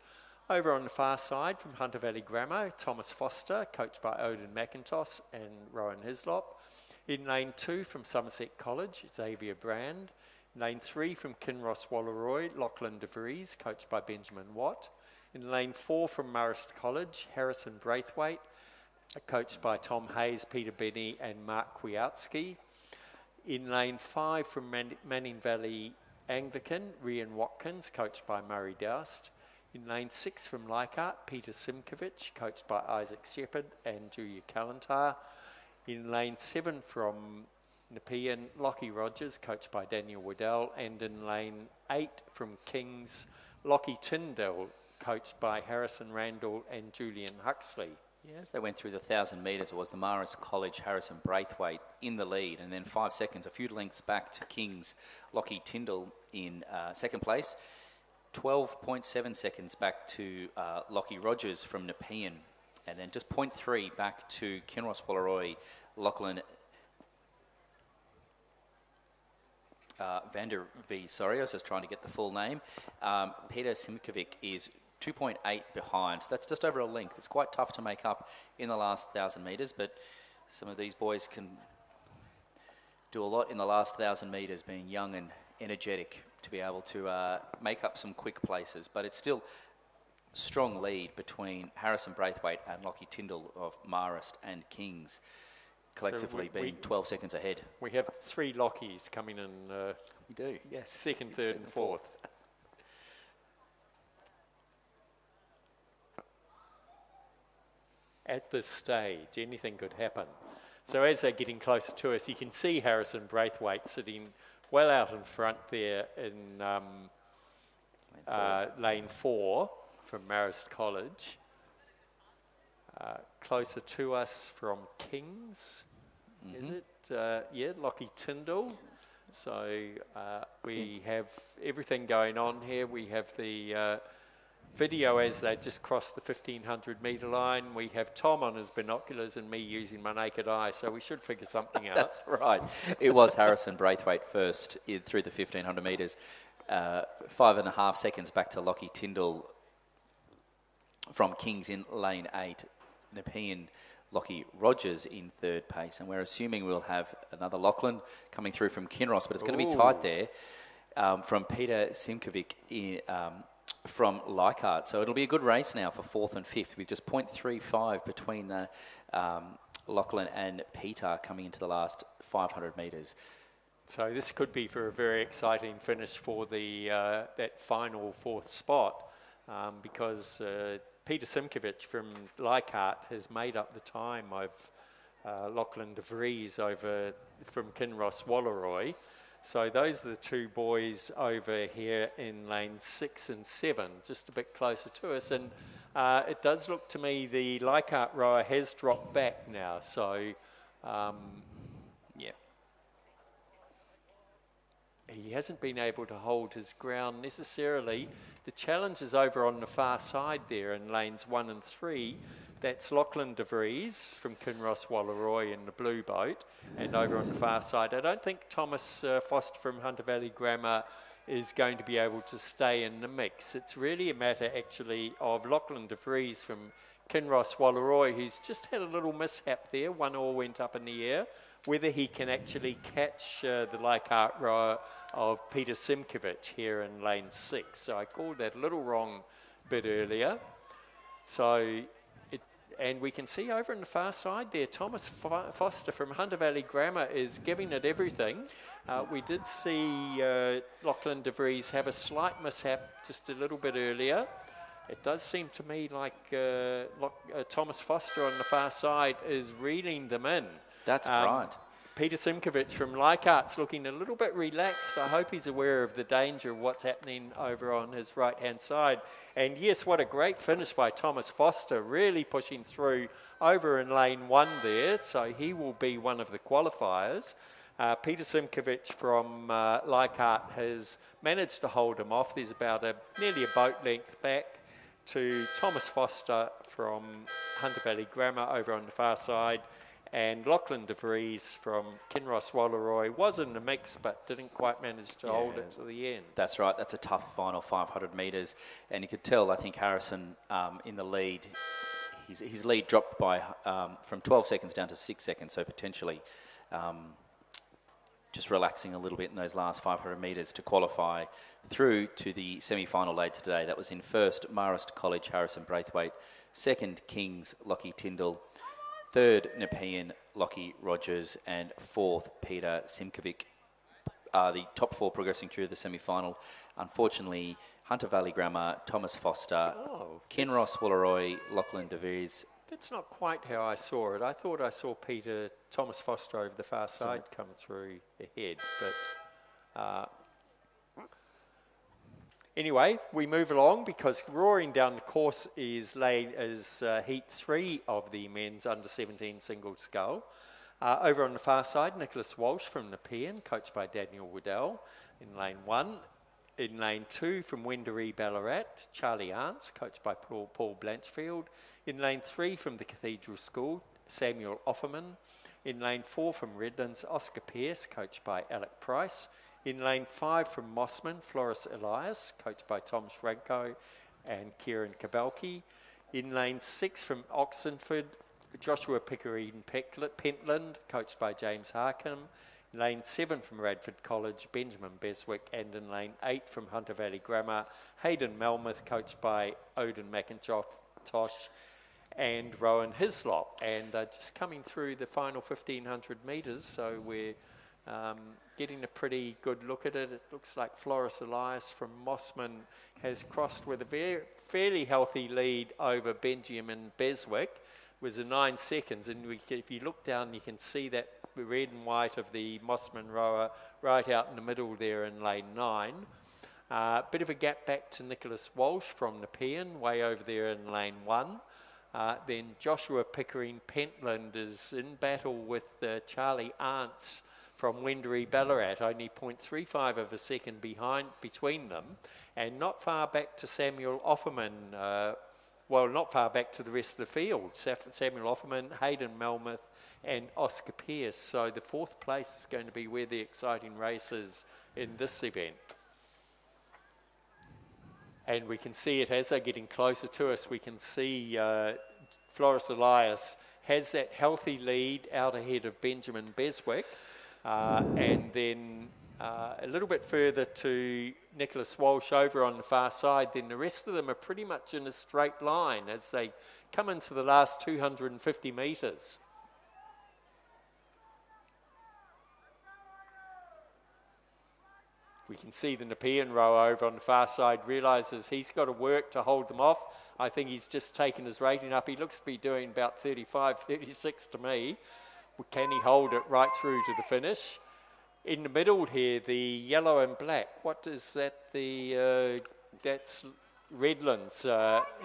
Over on the far side from Hunter Valley Grammar, Thomas Foster, coached by Odin McIntosh and Rowan Hislop. In lane 2 from Somerset College, Xavier Brand. Lane 3 from Kinross Walleroy, Lachlan de Vries, coached by Benjamin Watt. In lane 4 from Marist College, Harrison Braithwaite, coached by Tom Hayes, Peter Benny and Mark Kwiatkowski. In lane 5 from Manning Valley Anglican, Rian Watkins, coached by Murray Doust. In lane 6 from Leichhardt, Peter Simkovich, coached by Isaac Shepherd and Julia Kalantar. In lane 7 from Nepean, Lockie Rogers, coached by Daniel Waddell. And in lane 8 from Kings, Lockie Tyndall, coached by Harrison Randall and Julian Huxley. Yeah, as they went through the 1,000 metres, it was the Marist College Harrison Braithwaite in the lead, and then 5 seconds, a few lengths back to Kings, Lockie Tyndall in second place. 12.7 seconds back to Lockie Rogers from Nepean, and then just 0.3 back to Kinross Walleroy, Lachlan Vander V, sorry, I was just trying to get the full name. Peter Simkovic is 2.8 behind. So that's just over a length. It's quite tough to make up in the last 1,000 metres, but some of these boys can do a lot in the last 1,000 metres, being young and energetic to be able to make up some quick places. But it's still strong lead between Harrison Braithwaite and Lockie Tyndall of Marist and Kings, collectively So being 12 seconds ahead. We have 3 Lockies coming in We do, yes. second, third and fourth. At this stage, anything could happen. So as they're getting closer to us, you can see Harrison Braithwaite sitting well out in front there in lane 4 from Marist College. Closer to us from Kings, is it? Yeah, Lockie Tyndall. So we have everything going on here. We have the video as they just crossed the 1,500 metre line. We have Tom on his binoculars and me using my naked eye, so we should figure something out. That's right. It was Harrison Braithwaite first through the 1,500 metres. 5.5 seconds back to Lockie Tyndall from Kings in lane 8. Nepean, Lockie Rogers in third pace. And we're assuming we'll have another Lachlan coming through from Kinross, but it's going to be tight there from Peter Simkovic from Leichhardt. So it'll be a good race now for 4th and 5th with just 0.35 between the Lachlan and Peter coming into the last 500 metres. So this could be for a very exciting finish for the that final 4th spot because Peter Simkovich from Leichhardt has made up the time of Lachlan de Vries over from Kinross Walleroy. So those are the 2 boys over here in lane 6 and 7, just a bit closer to us. And it does look to me the Leichhardt rower has dropped back now. So, yeah. He hasn't been able to hold his ground necessarily. The challenge is over on the far side there in lanes 1 and 3. That's Lachlan de Vries from Kinross Walleroy in the blue boat. And over on the far side, I don't think Thomas Foster from Hunter Valley Grammar is going to be able to stay in the mix. It's really a matter actually of Lachlan de Vries from Kinross Wallaroi, who's just had a little mishap there. One oar went up in the air. Whether he can actually catch the Leichhardt rower of Peter Simkovic here in lane 6. So I called that a little wrong a bit earlier. So, and we can see over on the far side there, Thomas Foster from Hunter Valley Grammar is giving it everything. We did see Lachlan de Vries have a slight mishap just a little bit earlier. It does seem to me like Thomas Foster on the far side is reeling them in. That's right. Peter Simkovic from Leichhardt's looking a little bit relaxed. I hope he's aware of the danger of what's happening over on his right-hand side. And yes, what a great finish by Thomas Foster, really pushing through over in lane 1 there. So he will be one of the qualifiers. Peter Simkovic from Leichhardt has managed to hold him off. There's about nearly a boat length back to Thomas Foster from Hunter Valley Grammar over on the far side. And Lachlan de Vries from Kinross Wallaroi was in the mix but didn't quite manage to hold it to the end. That's right. That's a tough final 500 metres. And you could tell, I think, Harrison in the lead, his lead dropped by from 12 seconds down to 6 seconds, so potentially just relaxing a little bit in those last 500 metres to qualify through to the semi-final laid today. That was in first, Marist College, Harrison Braithwaite. Second, Kings, Lockie Tyndall. Third, Nepean, Lockie Rogers. And fourth, Peter Simkovic. The top 4 progressing through the semi-final. Unfortunately, Hunter Valley Grammar, Thomas Foster, Kinross Wallaroi, Lachlan de Vries. That's not quite how I saw it. I thought I saw Thomas Foster over the far side come through ahead. But anyway, we move along because roaring down the course is heat 3 of the men's under-17 single scull. Over on the far side, Nicholas Walsh from Nepean, coached by Daniel Waddell in lane 1. In lane 2 from Wendouree Ballarat, Charlie Arntz, coached by Paul Blanchfield. In lane 3 from the Cathedral School, Samuel Offerman. In lane 4 from Redlands, Oscar Pearce, coached by Alec Price. In lane 5 from Mossman, Floris Elias, coached by Tom Schranko and Kieran Kabalki. In lane 6 from Oxenford, Joshua Pickering Pentland, coached by James Harkham. In lane 7 from Radford College, Benjamin Beswick. And in lane 8 from Hunter Valley Grammar, Hayden Melmoth, coached by Odin McIntosh and Rowan Hislop. And just coming through the final 1,500 metres, so we're getting a pretty good look at it. It looks like Floris Elias from Mossman has crossed with a fairly healthy lead over Benjamin Beswick. It was 9 seconds, and if you look down, you can see that red and white of the Mossman rower right out in the middle there in lane 9. Bit of a gap back to Nicholas Walsh from Nepean, way over there in lane 1. Then Joshua Pickering Pentland is in battle with Charlie Arntz from Wendouree Ballarat, only 0.35 of a second between them, and not far back to Samuel Offerman, not far back to the rest of the field. Samuel Offerman, Hayden Melmoth and Oscar Pearce. So the 4th place is going to be where the exciting race is in this event. And we can see it as they're getting closer to us. We can see Floris Elias has that healthy lead out ahead of Benjamin Beswick. And then a little bit further to Nicholas Walsh over on the far side. Then the rest of them are pretty much in a straight line as they come into the last 250 metres. We can see the Nepean rower over on the far side realises he's got to work to hold them off. I think he's just taken his rating up. He looks to be doing about 35, 36 to me. Can he hold it right through to the finish? In the middle here, the yellow and black. What is that? That's Redlands.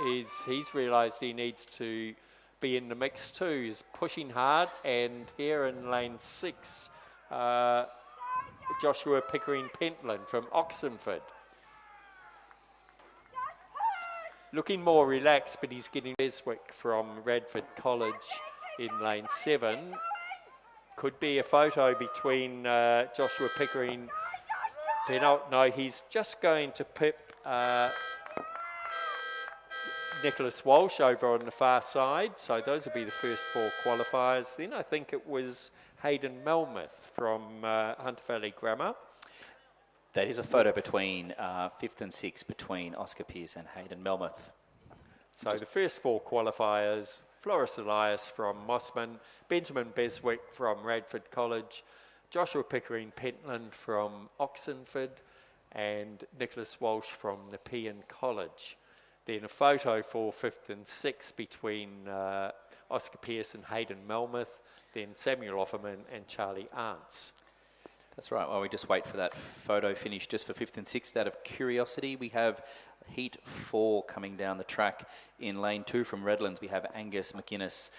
He's realised he needs to be in the mix too. He's pushing hard, and here in lane 6, Joshua Pickering Pentland from Oxenford. Looking more relaxed, but he's getting Beswick from Radford College in lane 7. Could be a photo between Joshua Pickering penalty. No, he's just going to pip Nicholas Walsh over on the far side. So those will be the first 4 qualifiers. Then I think it was Hayden Melmoth from Hunter Valley Grammar. That is a photo between 5th and 6th between Oscar Pearce and Hayden Melmoth. So the first 4 qualifiers, Floris Elias from Mossman, Benjamin Beswick from Radford College, Joshua Pickering Pentland from Oxenford, and Nicholas Walsh from Nepean College. Then a photo for 5th and 6th between Oscar Pearce and Hayden Melmoth, then Samuel Offerman and Charlie Arntz. That's right. While we just wait for that photo finish, just for 5th and 6th, out of curiosity, we have Heat 4 coming down the track. In lane 2 from Redlands, we have Angus McInnes,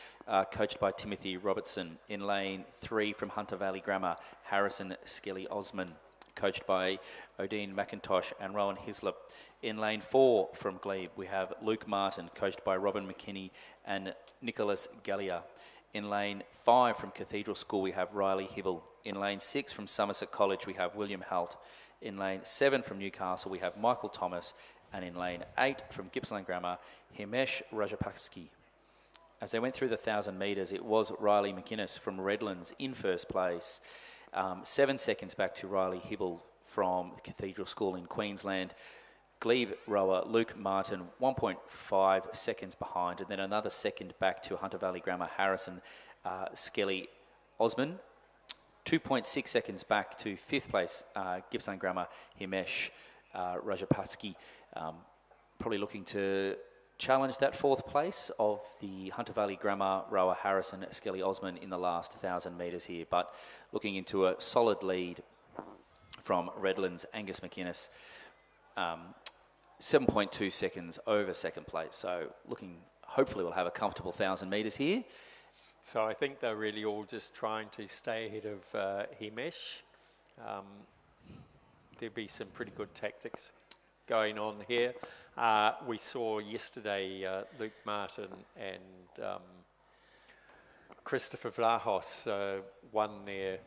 coached by Timothy Robertson. In lane 3 from Hunter Valley Grammar, Harrison Skelly Osman, coached by Odine McIntosh and Rowan Hislop. In lane 4 from Glebe, we have Luke Martin, coached by Robin McKinney and Nicholas Gallia. In lane 5 from Cathedral School, we have Riley Hibble. In lane 6 from Somerset College, we have William Halt. In lane 7 from Newcastle, we have Michael Thomas. And in lane 8 from Gippsland Grammar, Himesh Rajapakski. As they went through the 1,000 metres, it was Riley McInnes from Redlands in first place. 7 seconds back to Riley Hibble from Cathedral School in Queensland. Glebe rower Luke Martin, 1.5 seconds behind, and then another second back to Hunter Valley Grammar Harrison Skelly Osman. 2.6 seconds back to 5th place Gippsland Grammar Himesh Rajapakski. Probably looking to challenge that 4th place of the Hunter Valley Grammar rower Harrison Skelly Osman in the last 1,000 metres here, but looking into a solid lead from Redlands Angus McInnes. 7.2 seconds over 2nd place, so looking, hopefully we'll have a comfortable 1,000 metres here. So I think they're really all just trying to stay ahead of Himesh. There'll be some pretty good tactics going on here. We saw yesterday Luke Martin and Christopher Vlahos won their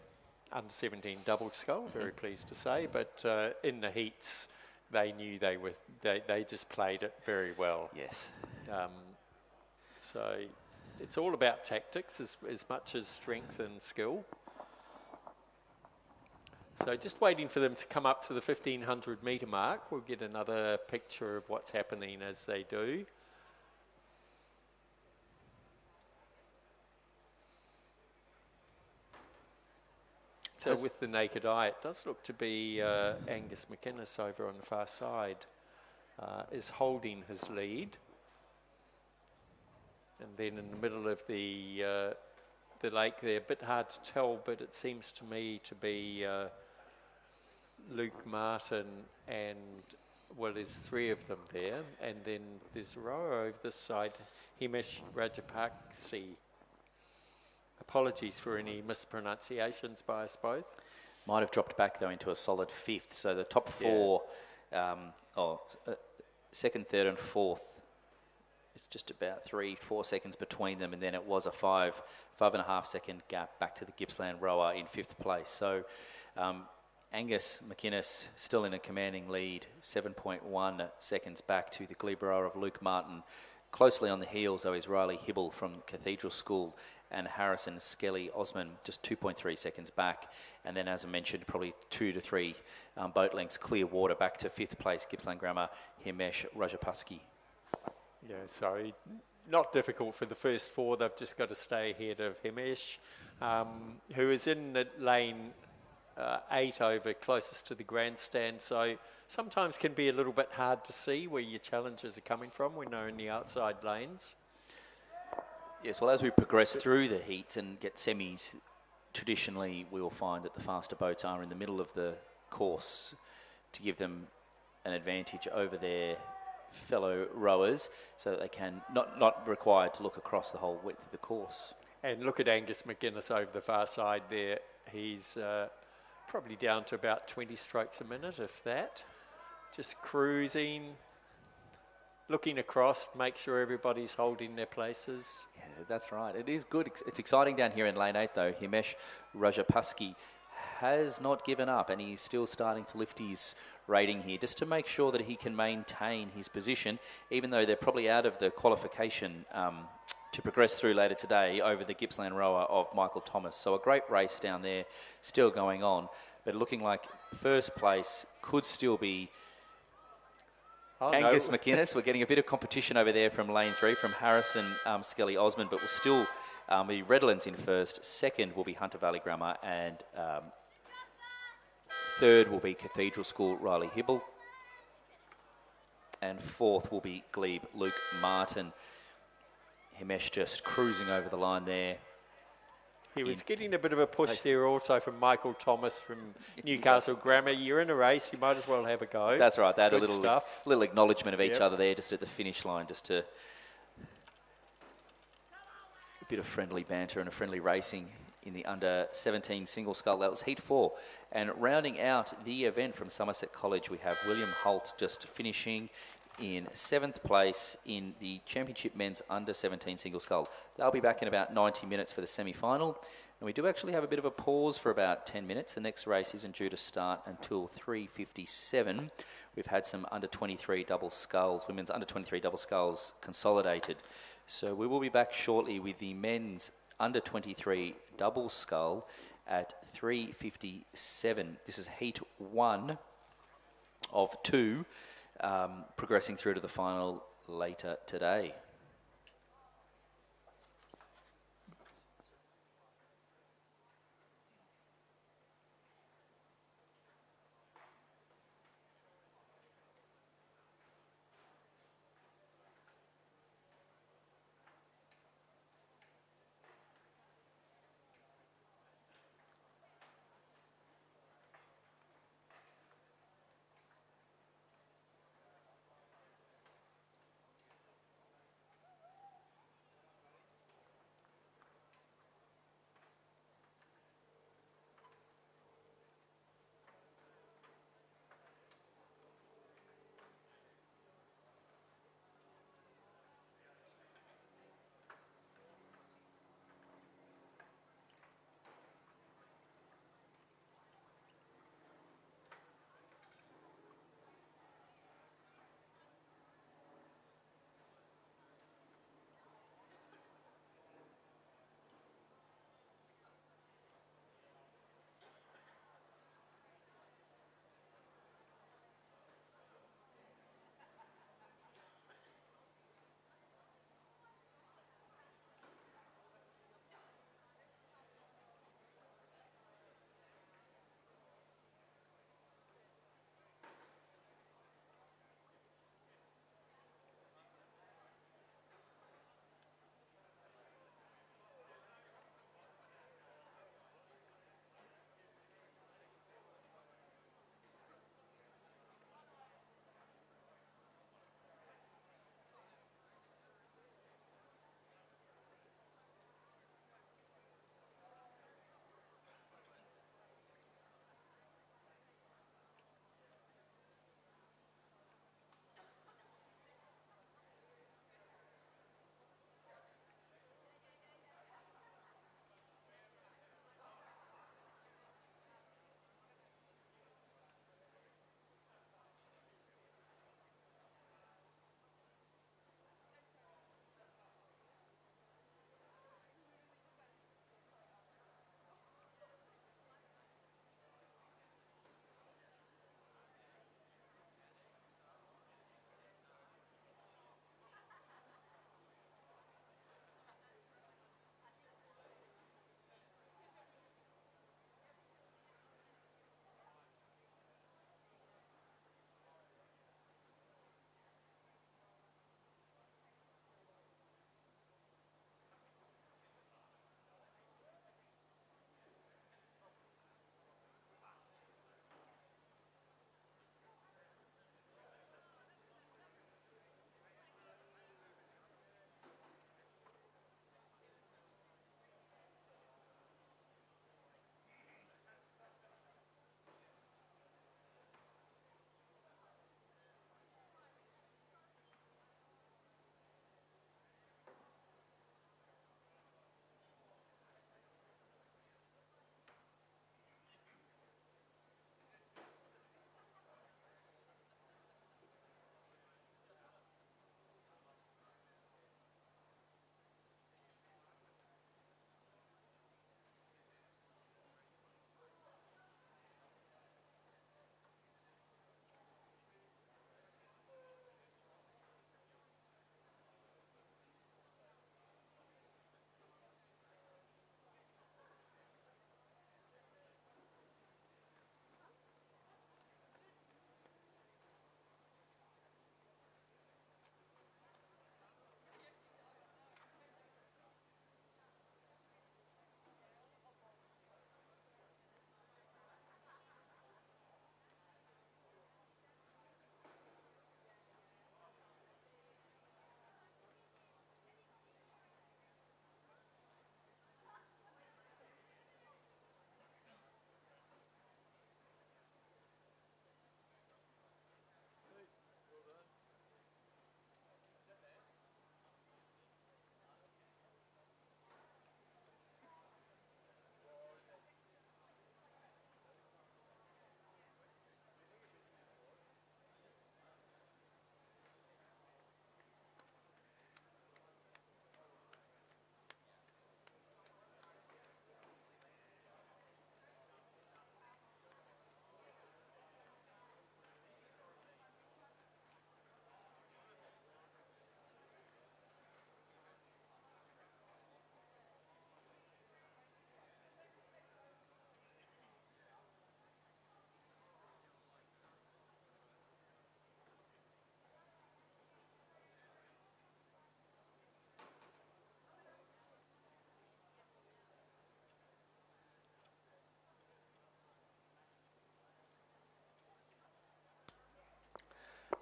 under-17 double scull, very pleased to say, but in the heats they knew they just played it very well. Yes. So it's all about tactics as much as strength and skill. So just waiting for them to come up to the 1,500 metre mark. We'll get another picture of what's happening as they do. So with the naked eye, it does look to be Angus McInnes over on the far side is holding his lead. And then in the middle of the lake there, a bit hard to tell, but it seems to me to be Luke Martin and, well, there's 3 of them there. And then there's a rower over this side, Himesh Rajapaksa. Apologies for any mispronunciations by us both. Might have dropped back though into a solid 5th. So the top 4, second, third and 4th, it's just about 3-4 seconds between them, and then it was a 5.5 second gap back to the Gippsland rower in 5th place. So Angus McInnes still in a commanding lead, 7.1 seconds back to the Glebe rower of Luke Martin. Closely on the heels though is Riley Hibble from Cathedral School, and Harrison Skelly Osman just 2.3 seconds back. And then, as I mentioned, probably 2 to 3 boat lengths clear water back to 5th place Gippsland Grammar Himesh Rajapaksa. Yeah, so not difficult for the first 4. They've just got to stay ahead of Himesh, who is in the lane 8 over closest to the grandstand. So sometimes can be a little bit hard to see where your challenges are coming from when they're in the outside lanes. Yes, well, as we progress through the heats and get semis, traditionally we will find that the faster boats are in the middle of the course to give them an advantage over their fellow rowers, so that they can not required to look across the whole width of the course. And look at Angus McInnes over the far side there. He's probably down to about 20 strokes a minute, if that. Just cruising, looking across, make sure everybody's holding their places. Yeah, that's right. It is good. It's exciting down here in lane 8, though. Himesh Rajapaksa has not given up, and he's still starting to lift his rating here, just to make sure that he can maintain his position, even though they're probably out of the qualification to progress through later today over the Gippsland rower of Michael Thomas. So a great race down there still going on, but looking like first place could still be Angus McInnes. We're getting a bit of competition over there from lane 3 from Harrison Skelly Osmond, but we'll still be Redlands in first. Second will be Hunter Valley Grammar, and third will be Cathedral School Riley Hibble, and fourth will be Glebe Luke Martin. Himesh just cruising over the line there. He was getting a bit of a push there also from Michael Thomas from Newcastle Grammar. You're in a race, you might as well have a go. That's right. They had a Good little acknowledgement of each other there just at the finish line, just to a bit of friendly banter and a friendly racing in the under 17 single scull. That was heat 4. And rounding out the event from Somerset College, we have William Holt just finishing in 7th place in the Championship Men's Under 17 Single Scull. They'll be back in about 90 minutes for the semi-final. And we do actually have a bit of a pause for about 10 minutes. The next race isn't due to start until 3:57. We've had some under 23 double sculls, women's under 23 double sculls consolidated. So we will be back shortly with the men's under 23 double scull at 3:57. This is heat 1 of 2. Progressing through to the final later today.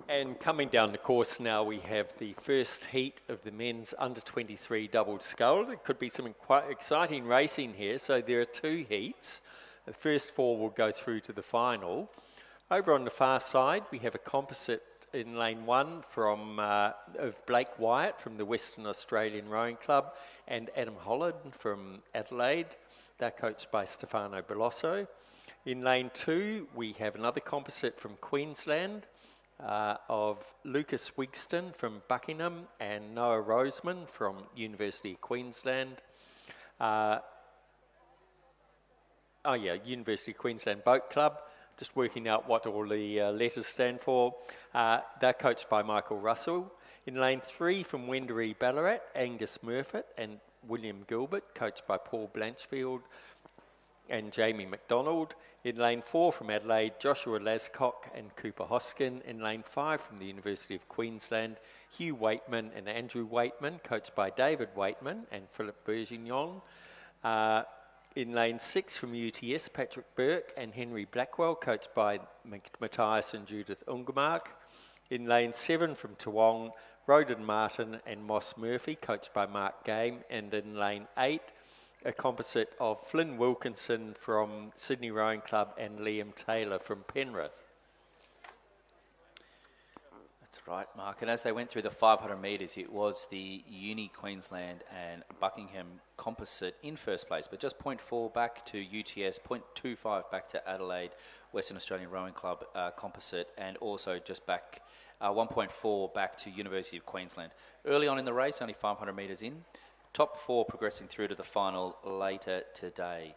And coming down the course now, we have the first heat of the men's under-23 double scull. It could be some quite exciting racing here. So there are 2 heats. The first 4 will go through to the final. Over on the far side, we have a composite in lane 1 from of Blake Wyatt from the Western Australian Rowing Club and Adam Holland from Adelaide. They're coached by Stefano Belosso. In lane 2, we have another composite from Queensland of Lucas Wigston from Buckingham and Noah Roseman from University of Queensland. University of Queensland Boat Club. Just working out what all the letters stand for. They're coached by Michael Russell. In lane 3 from Wendouree Ballarat, Angus Murfitt and William Gilbert, coached by Paul Blanchfield and Jamie McDonald. In lane 4 from Adelaide, Joshua Lascock and Cooper Hoskin. In lane 5 from the University of Queensland, Hugh Waitman and Andrew Waitman, coached by David Waitman and Philip Bergignon. In lane 6 from UTS, Patrick Burke and Henry Blackwell, coached by Matthias and Judith Ungemark. In lane 7 from Toowong, Roden Martin and Moss Murphy, coached by Mark Game. And in lane 8, a composite of Flynn Wilkinson from Sydney Rowing Club and Liam Taylor from Penrith. That's right, Mark. And as they went through the 500 metres, it was the Uni Queensland and Buckingham composite in first place, but just 0.4 back to UTS, 0.25 back to Adelaide Western Australian Rowing Club composite, and also just back 1.4 back to University of Queensland. Early on in the race, only 500 metres in. Top 4 progressing through to the final later today.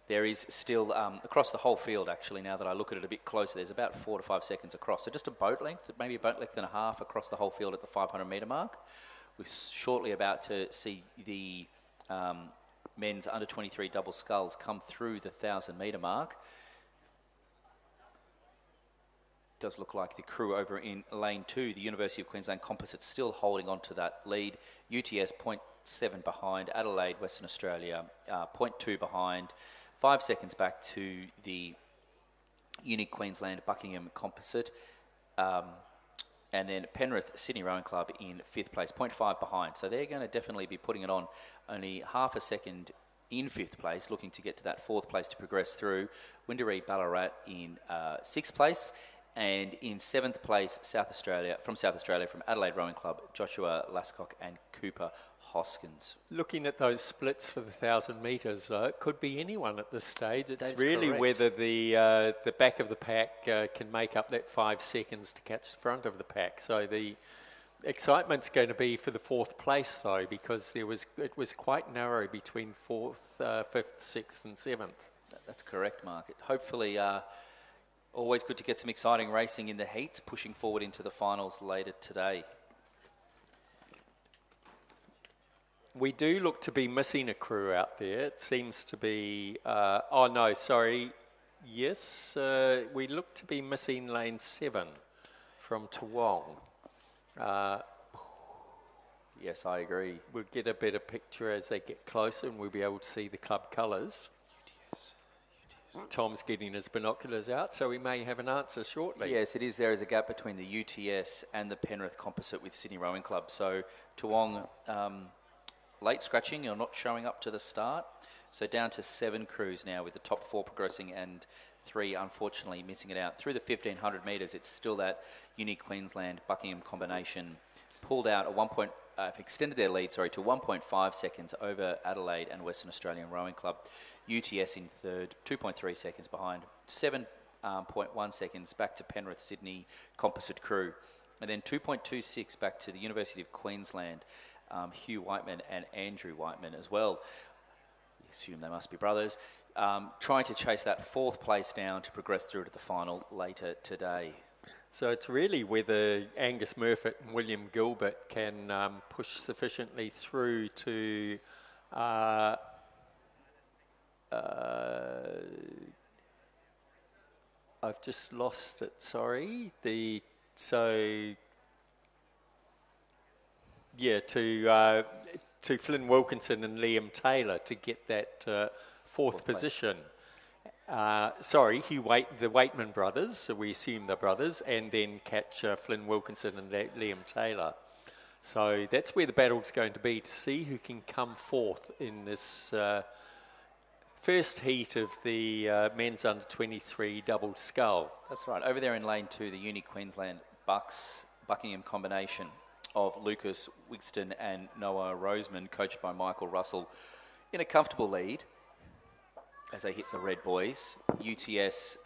There is still, across the whole field actually, now that I look at it a bit closer, there's about 4 to 5 seconds across. So just a boat length, maybe a boat length and a half across the whole field at the 500 metre mark. We're shortly about to see the men's under-23 double sculls come through the 1,000 metre mark. Does look like the crew over in lane 2, the University of Queensland composite, still holding on to that lead. UTS 0.7 behind, Adelaide Western Australia 0.2 behind, 5 seconds back to the Uni Queensland Buckingham composite, and then Penrith Sydney Rowing Club in 5th place, 0.5 behind. So they're going to definitely be putting it on only half a second in 5th place, looking to get to that 4th place to progress through. Wendouree Ballarat in 6th place. And in 7th place, South Australia, from Adelaide Rowing Club, Joshua Lascock and Cooper Hoskins. Looking at those splits for the 1,000 metres, it could be anyone at this stage. It's That's really correct. whether the back of the pack can make up that 5 seconds to catch the front of the pack. So the excitement's going to be for the 4th place, though, because it was quite narrow between 4th, 5th, 6th and 7th. That's correct, Mark. Hopefully, always good to get some exciting racing in the heats, pushing forward into the finals later today. We do look to be missing a crew out there. It seems to be... Yes, we look to be missing lane 7 from Toowong. Yes, I agree. We'll get a better picture as they get closer and we'll be able to see the club colours. Tom's getting his binoculars out, so we may have an answer shortly. Yes, it is. There is a gap between the UTS and the Penrith composite with Sydney Rowing Club. So Toowong late scratching or not showing up to the start. So down to 7 crews now with the top 4 progressing and 3 unfortunately missing it out. Through the 1,500 metres, it's still that Uni Queensland Buckingham combination pulled out extended their lead, to 1.5 seconds over Adelaide and Western Australian Rowing Club. UTS in 3rd, 2.3 seconds behind, 7.1 seconds back to Penrith Sydney composite crew, and then 2.26 back to the University of Queensland, Hugh Whiteman and Andrew Whiteman as well. You assume they must be brothers, trying to chase that 4th place down to progress through to the final later today. So it's really whether Angus Murfitt and William Gilbert can push sufficiently through to I've just lost it, sorry. To Flynn Wilkinson and Liam Taylor to get that 4th position. the Waitman brothers, so we assume they're brothers, and then catch Flynn Wilkinson and Liam Taylor. So that's where the battle's going to be, to see who can come forth in this first heat of the men's under 23 double scull. That's right. Over there in lane 2, the Uni Queensland Buckingham combination of Lucas Wigston and Noah Roseman, coached by Michael Russell, in a comfortable lead as they hit the red boys. UTS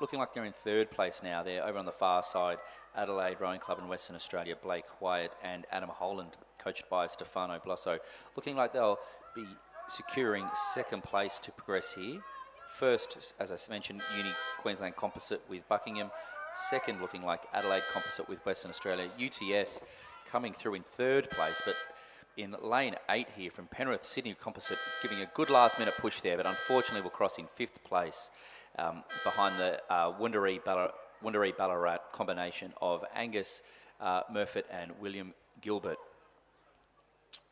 looking like they're in third place now. They're over on the far side. Adelaide Rowing Club in Western Australia, Blake Wyatt and Adam Holland, coached by Stefano Blosso, looking like they'll be securing second place to progress here. First, as I mentioned, Uni Queensland Composite with Buckingham. Second, looking like Adelaide Composite with Western Australia. UTS coming through in third place, but in lane 8 here from Penrith, Sydney Composite giving a good last-minute push there, but unfortunately will cross in 5th place behind the Wundaree Ballarat combination of Angus Murfitt and William Gilbert.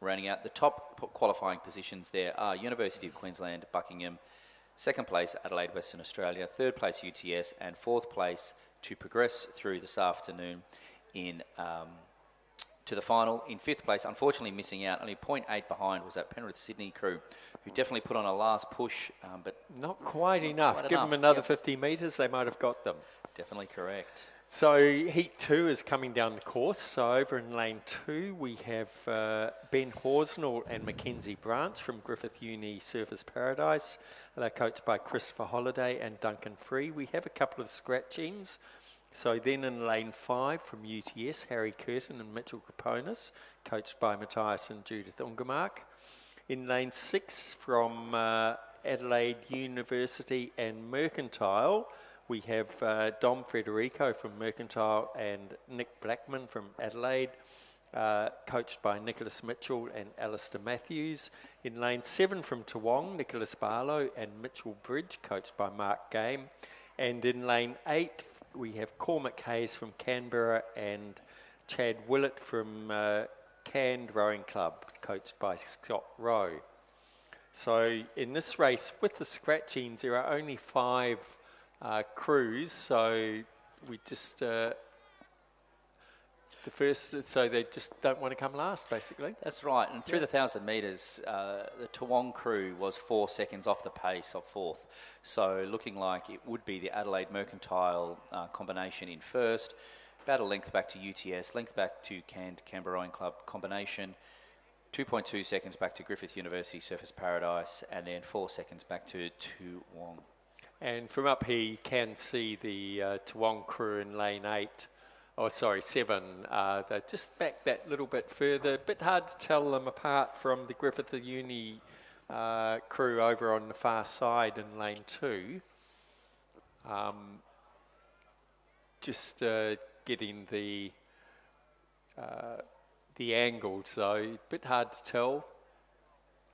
Rounding out the top qualifying positions there are University of Queensland, Buckingham, second place Adelaide Western Australia, third place UTS, and fourth place to progress through this afternoon in to the final. In 5th place, unfortunately missing out, only 0.8 behind, was that Penrith Sydney crew, who definitely put on a last push, but not quite enough. Give them another 50 metres, they might have got them. Definitely correct. So heat 2 is coming down the course. So over in lane 2, we have Ben Horsnell and Mackenzie Branch from Griffith Uni Surfers Paradise. They're coached by Christopher Holliday and Duncan Free. We have a couple of scratch-ins. So then in lane 5 from UTS, Harry Curtin and Mitchell Kaponis, coached by Matthias and Judith Ungermark. In lane 6 from Adelaide University and Mercantile, we have Dom Federico from Mercantile and Nick Blackman from Adelaide, coached by Nicholas Mitchell and Alistair Matthews. In lane 7 from Toowong, Nicholas Barlow and Mitchell Bridge, coached by Mark Game. And in lane 8, we have Cormac Hayes from Canberra and Chad Willett from Canned Rowing Club, coached by Scott Rowe. So in this race, with the scratchings, there are only 5 crews, so we just the first, so they just don't want to come last, basically. That's right, and through the 1,000 metres, the Toowong crew was 4 seconds off the pace of 4th, so looking like it would be the Adelaide Mercantile combination in first, about a length back to UTS, length back to Canberra Rowing Club combination, 2.2 seconds back to Griffith University Surfers Paradise, and then 4 seconds back to Toowong. And from up here, you can see the Toowong crew in lane 7. They're just back that little bit further. A bit hard to tell them apart from the Griffith Uni crew over on the far side in lane 2. Just getting the angle, so a bit hard to tell.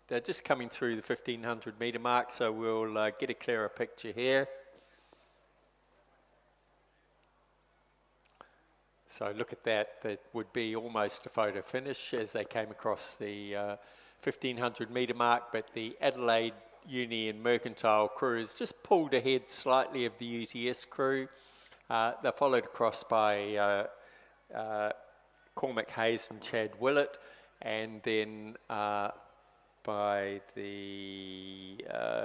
They're just coming through the 1,500 metre mark, so we'll get a clearer picture here. So look at that, that would be almost a photo finish as they came across the 1,500 metre mark, but the Adelaide Uni and Mercantile crews just pulled ahead slightly of the UTS crew. They're followed across by Cormac Hayes and Chad Willett, and then by the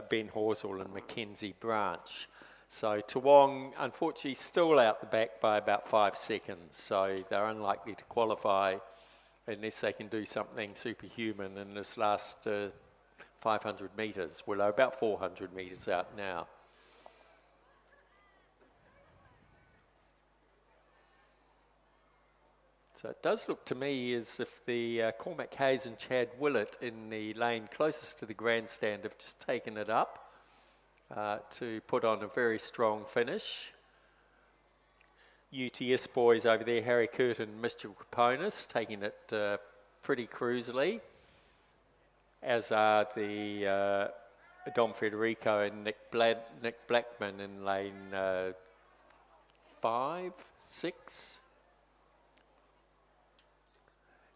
Ben Horsell and Mackenzie Branch. So Toowong, unfortunately, still out the back by about 5 seconds, so they're unlikely to qualify unless they can do something superhuman in this last 500 metres. Well, they're about 400 metres out now. So it does look to me as if the Cormac Hayes and Chad Willett in the lane closest to the grandstand have just taken it up to put on a very strong finish. UTS boys over there, Harry Curtin and Mitchell Kaponis, taking it pretty cruisily, as are the Dom Federico and Nick Blackman in lane 5, 6.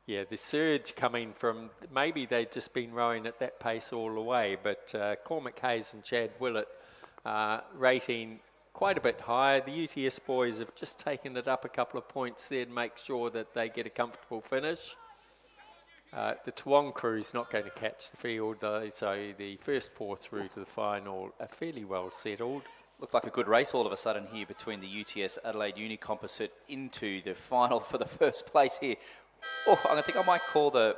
Yeah, the surge coming from, maybe they'd just been rowing at that pace all the way, but Cormac Hayes and Chad Willett rating quite a bit higher. The UTS boys have just taken it up a couple of points there to make sure that they get a comfortable finish. The Toowong crew's not going to catch the field though, so the first 4 through to the final are fairly well settled. Looked like a good race all of a sudden here between the UTS Adelaide Uni Composite into the final for the first place here. Oh, I think I might call the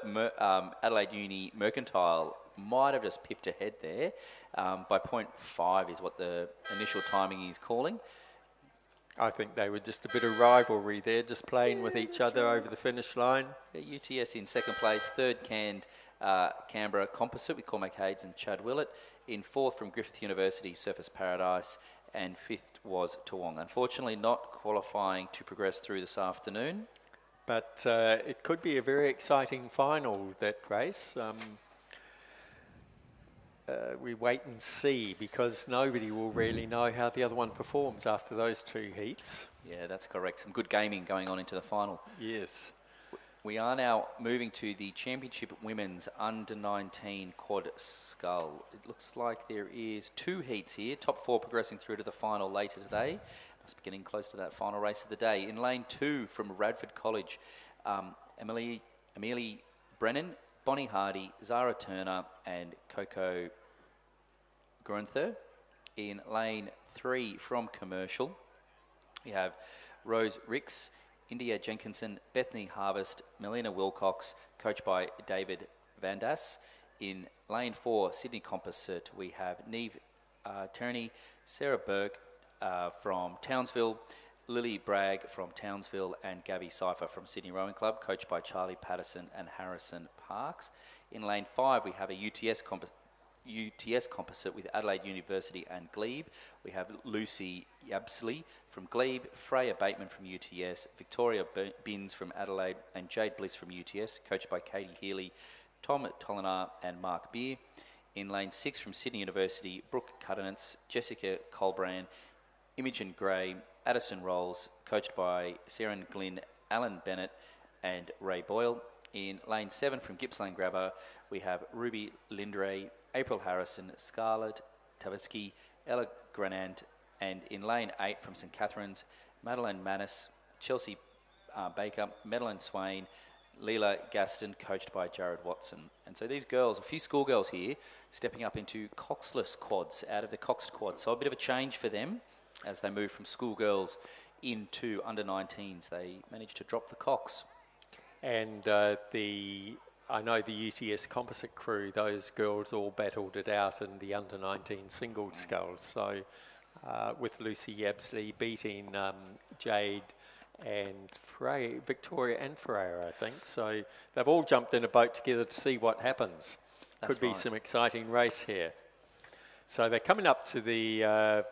Adelaide Uni Mercantile might have just pipped ahead there by 0.5 is what the initial timing is calling. I think they were just a bit of rivalry there, just playing with each other over the finish line. Yeah, UTS in second place, third Canberra Composite with Cormac Hayes and Chad Willett. In fourth from Griffith University, Surface Paradise, and fifth was Toowong. Unfortunately not qualifying to progress through this afternoon. But it could be a very exciting final, that race. We wait and see, because nobody will really know how the other one performs after those 2 heats. Yeah, that's correct. Some good gaming going on into the final. Yes. We are now moving to the Championship Women's Under-19 Quad Scull. It looks like there is 2 heats here. Top 4 progressing through to the final later today. Must be getting close to that final race of the day. In lane 2 from Radford College, Amelie Brennan, Bonnie Hardy, Zara Turner and Coco Grunther. In lane 3 from Commercial, we have Rose Ricks, India Jenkinson, Bethany Harvest, Melina Wilcox, coached by David Vandas. In lane 4, Sydney Composite, we have Neve Turney, Sarah Burke from Townsville, Lily Bragg from Townsville, and Gabby Cypher from Sydney Rowing Club, coached by Charlie Patterson and Harrison Parks. In lane 5, we have a UTS Composite with Adelaide University and Glebe. We have Lucy Yabsley from Glebe, Freya Bateman from UTS, Victoria Binns from Adelaide, and Jade Bliss from UTS, coached by Katie Healy, Tom Tolinar and Mark Beer. In lane 6 from Sydney University, Brooke Cuddenance, Jessica Colbrand, Imogen Gray, Addison Rolls, coached by Sarah Glynn, Alan Bennett and Ray Boyle. In lane 7 from Gippsland Grabber, we have Ruby Lindray, April Harrison, Scarlett Tavitsky, Ella Granand, and in lane 8 from St Catherine's, Madeline Manis, Chelsea Baker, Madeline Swain, Leela Gaston, coached by Jared Watson. And so these girls, a few schoolgirls here, stepping up into coxless quads, out of the coxed quad. So a bit of a change for them as they move from schoolgirls into under-19s. They managed to drop the cox. And I know the UTS Composite crew, those girls all battled it out in the under-19 single sculls. So with Lucy Yabsley beating Jade and Victoria and Freya, I think. So they've all jumped in a boat together to see what happens. That's Could be right. some exciting race here. So they're coming up to the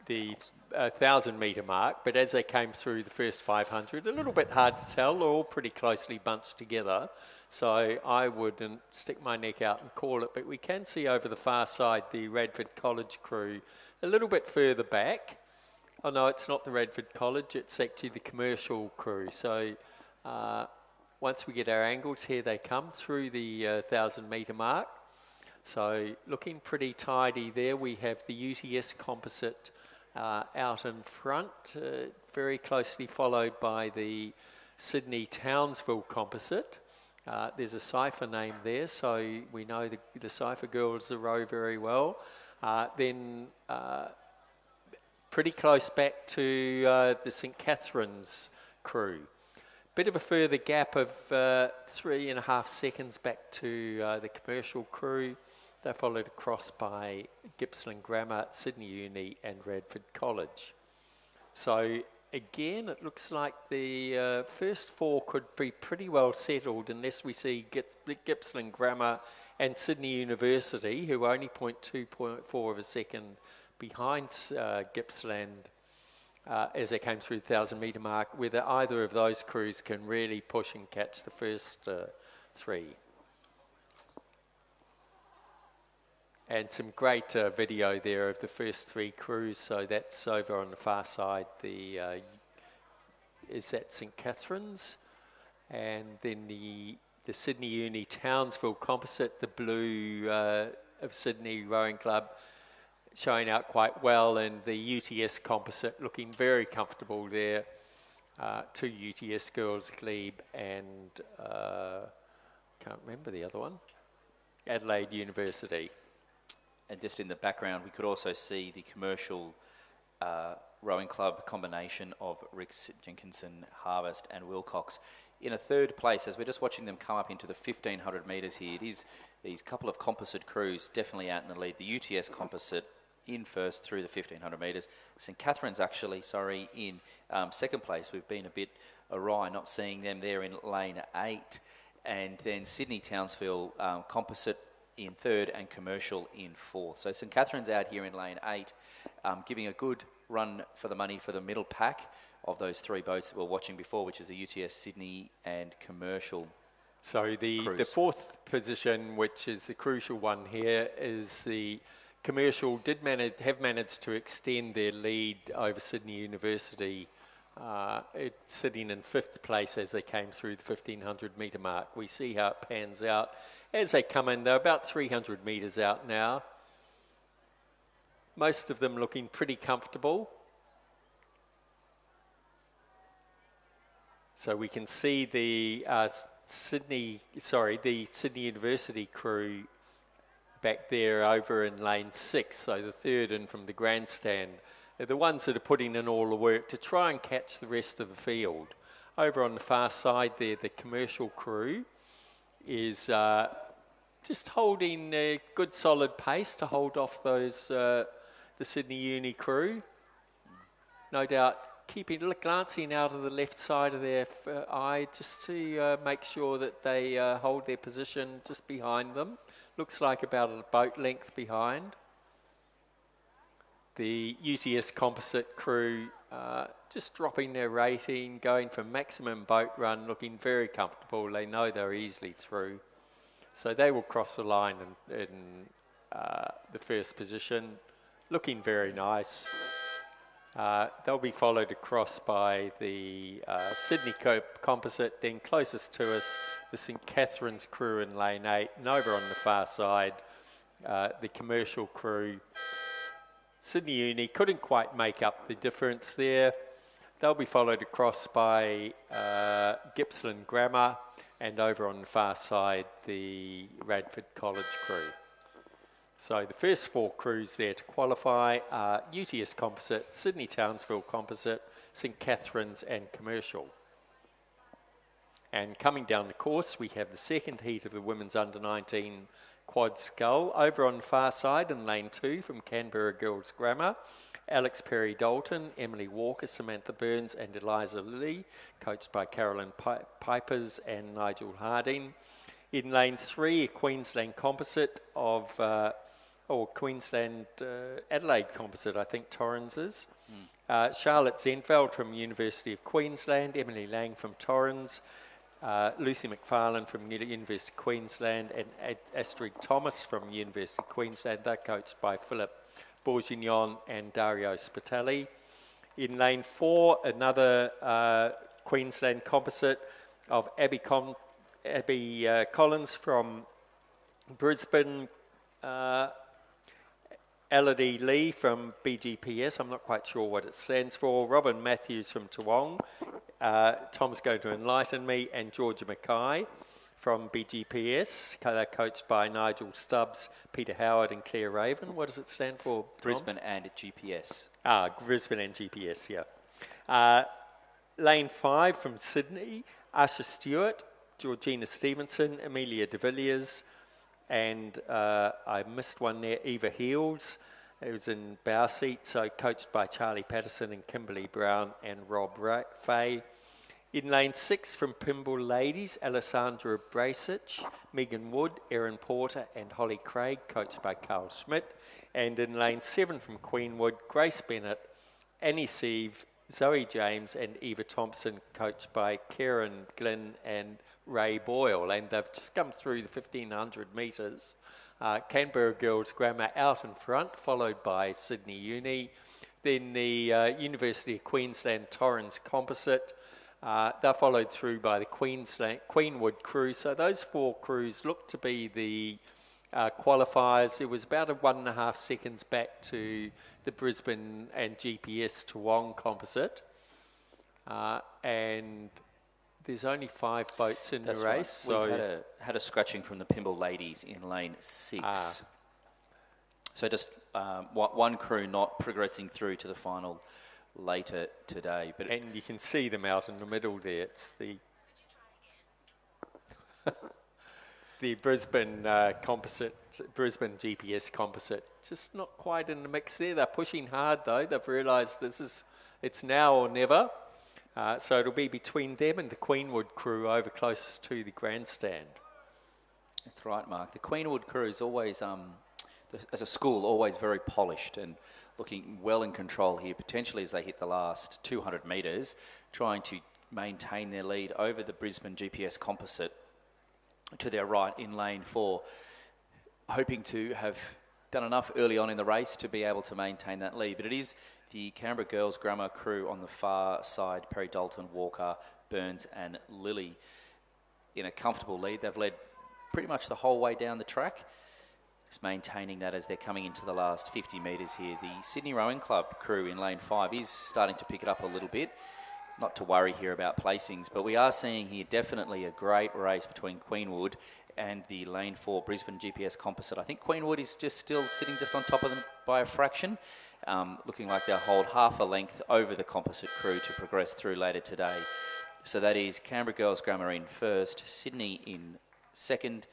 1,000-metre mark, but as they came through the first 500, a little bit hard to tell. They're all pretty closely bunched together. So I wouldn't stick my neck out and call it, but we can see over the far side the Radford College crew a little bit further back. Oh no, it's not the Radford College, it's actually the Commercial crew. So once we get our angles, here they come through the 1,000-metre mark. So looking pretty tidy there. We have the UTS Composite out in front, very closely followed by the Sydney Townsville Composite. There's a Cypher name there, so we know the Cypher girls row very well. Then pretty close back to the St Catherine's crew. Bit of a further gap of 3.5 seconds back to the Commercial crew. They're followed across by Gippsland Grammar, Sydney Uni and Radford College. So again, it looks like the first 4 could be pretty well settled unless we see Gippsland Grammar and Sydney University, who are only 0.2 of a second behind Gippsland as they came through the 1,000-metre mark, whether either of those crews can really push and catch the first 3. And some great video there of the first 3 crews. So that's over on the far side. Is that St Catherine's? And then the Sydney Uni Townsville Composite, the blue of Sydney Rowing Club, showing out quite well, and the UTS composite looking very comfortable there. 2 UTS girls, Glebe and can't remember the other one, Adelaide University. And just in the background, we could also see the commercial rowing club combination of Ricks, Jenkinson, Harvest and Wilcox in a 3rd place. As we're just watching them come up into the 1,500 metres here, it is these couple of composite crews definitely out in the lead. The UTS composite in first through the 1,500 metres. St Catherine's actually, in 2nd place. We've been a bit awry not seeing them there in lane 8. And then Sydney Townsville composite in 3rd and commercial in 4th. So St Catherine's out here in lane 8, giving a good run for the money for the middle pack of those 3 boats that we're watching before, which is the UTS Sydney and commercial. So the 4th position, which is the crucial one here, is the commercial have managed to extend their lead over Sydney University. It's sitting in 5th place as they came through the 1,500 metre mark. We see how it pans out as they come in. They're about 300 metres out now. Most of them looking pretty comfortable. So we can see the Sydney University crew back there over in lane 6, so the 3rd in from the grandstand. They're the ones that are putting in all the work to try and catch the rest of the field. Over on the far side there, the commercial crew is just holding a good solid pace to hold off those the Sydney Uni crew. No doubt glancing out of the left side of their eye just to make sure that they hold their position just behind them. Looks like about a boat length behind. The UTS composite crew just dropping their rating, going for maximum boat run, looking very comfortable. They know they're easily through. So they will cross the line in the 1st position, looking very nice. They'll be followed across by the Sydney composite, then closest to us, the St Catherine's crew in lane 8, and over on the far side, the commercial crew. Sydney Uni couldn't quite make up the difference there. They'll be followed across by Gippsland Grammar, and over on the far side, the Radford College crew. So the first 4 crews there to qualify are UTS Composite, Sydney Townsville Composite, St Catherine's and Commercial. And coming down the course, we have the 2nd heat of the women's under-19 quad scull. Over on the far side in lane 2 from Canberra Girls Grammar, Alex Perry-Dalton, Emily Walker, Samantha Burns and Eliza Lee, coached by Carolyn Pipers and Nigel Harding. In lane 3, a Queensland composite of, Queensland Adelaide composite, I think Torrens is. Charlotte Zenfeld from University of Queensland, Emily Lang from Torrens, Lucy McFarlane from University of Queensland, and Astrid Thomas from University of Queensland. They're coached by Philip Bourguignon and Dario Spitali. In lane 4, another Queensland composite of Abby Collins from Brisbane, Elodie Lee from BGPS, I'm not quite sure what it stands for, Robin Matthews from Toowong, Tom's going to enlighten me, and Georgia Mackay from BGPS. They're coached by Nigel Stubbs, Peter Howard and Claire Raven. What does it stand for, Tom? Brisbane and GPS. Brisbane and GPS, yeah. Lane 5 from Sydney, Asha Stewart, Georgina Stevenson, Amelia de Villiers, and I missed one there, Eva Heels. It was in bow seat, so coached by Charlie Patterson and Kimberly Brown and Rob Fay. In lane 6 from Pimble Ladies, Alessandra Brasich, Megan Wood, Erin Porter and Holly Craig, coached by Carl Schmidt. And in lane 7 from Queenwood, Grace Bennett, Annie Sieve, Zoe James and Eva Thompson, coached by Karen Glynn and Ray Boyle. And they've just come through the 1,500 metres. Canberra Girls Grammar out in front, followed by Sydney Uni. Then the University of Queensland Torrens Composite. They're followed through by the Queenwood crew. So those 4 crews look to be the qualifiers. It was about 1.5 seconds back to the Brisbane and GPS Toowong composite. And there's only 5 boats in That's the race. right. So We've had a scratching from the Pymble ladies in lane 6. So just one crew not progressing through to the final later today. But and you can see them out in the middle there. It's the the Brisbane composite, Brisbane GPS composite, just not quite in the mix there. They're pushing hard though. They've realised it's now or never. So it'll be between them and the Queenwood crew over closest to the grandstand. That's right, Mark. The Queenwood crew is always, as a school, always very polished and looking well in control here, potentially as they hit the last 200 metres, trying to maintain their lead over the Brisbane GPS composite to their right in lane 4, hoping to have done enough early on in the race to be able to maintain that lead. But it is the Canberra Girls Grammar crew on the far side, Perry Dalton, Walker, Burns and Lilly, in a comfortable lead. They've led pretty much the whole way down the track, just maintaining that as they're coming into the last 50 metres here. The Sydney Rowing Club crew in lane 5 is starting to pick it up a little bit. Not to worry here about placings, but we are seeing here definitely a great race between Queenwood and the lane 4 Brisbane GPS composite. I think Queenwood is just still sitting just on top of them by a fraction, looking like they'll hold half a length over the composite crew to progress through later today. So that is Canberra Girls Grammar in first, Sydney in second,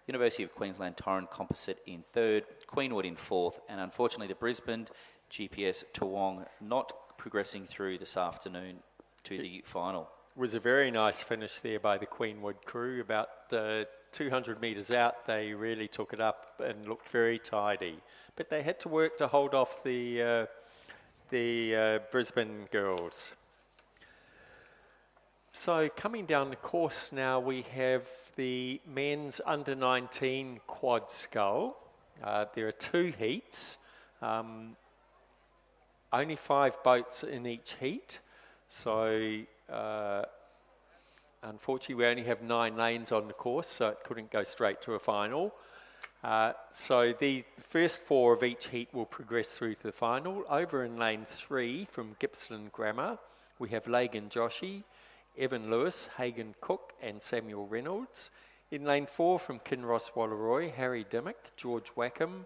University of Queensland Torrens composite in third, Queenwood in fourth, and unfortunately the Brisbane GPS Toowong not progressing through this afternoon to the final. Was a very nice finish there by the Queenwood crew. About 200 metres out, they really took it up and looked very tidy. But they had to work to hold off the Brisbane girls. So coming down the course now, we have the men's under-19 quad scull. There are 2 heats, only 5 boats in each heat. So unfortunately we only have 9 lanes on the course, so it couldn't go straight to a final. So the first 4 of each heat will progress through to the final. Over in lane 3 from Gippsland Grammar, we have Lagan Joshi, Evan Lewis, Hagan Cook and Samuel Reynolds. In lane 4 from Kinross Wallaroi, Harry Dimmock, George Wackham,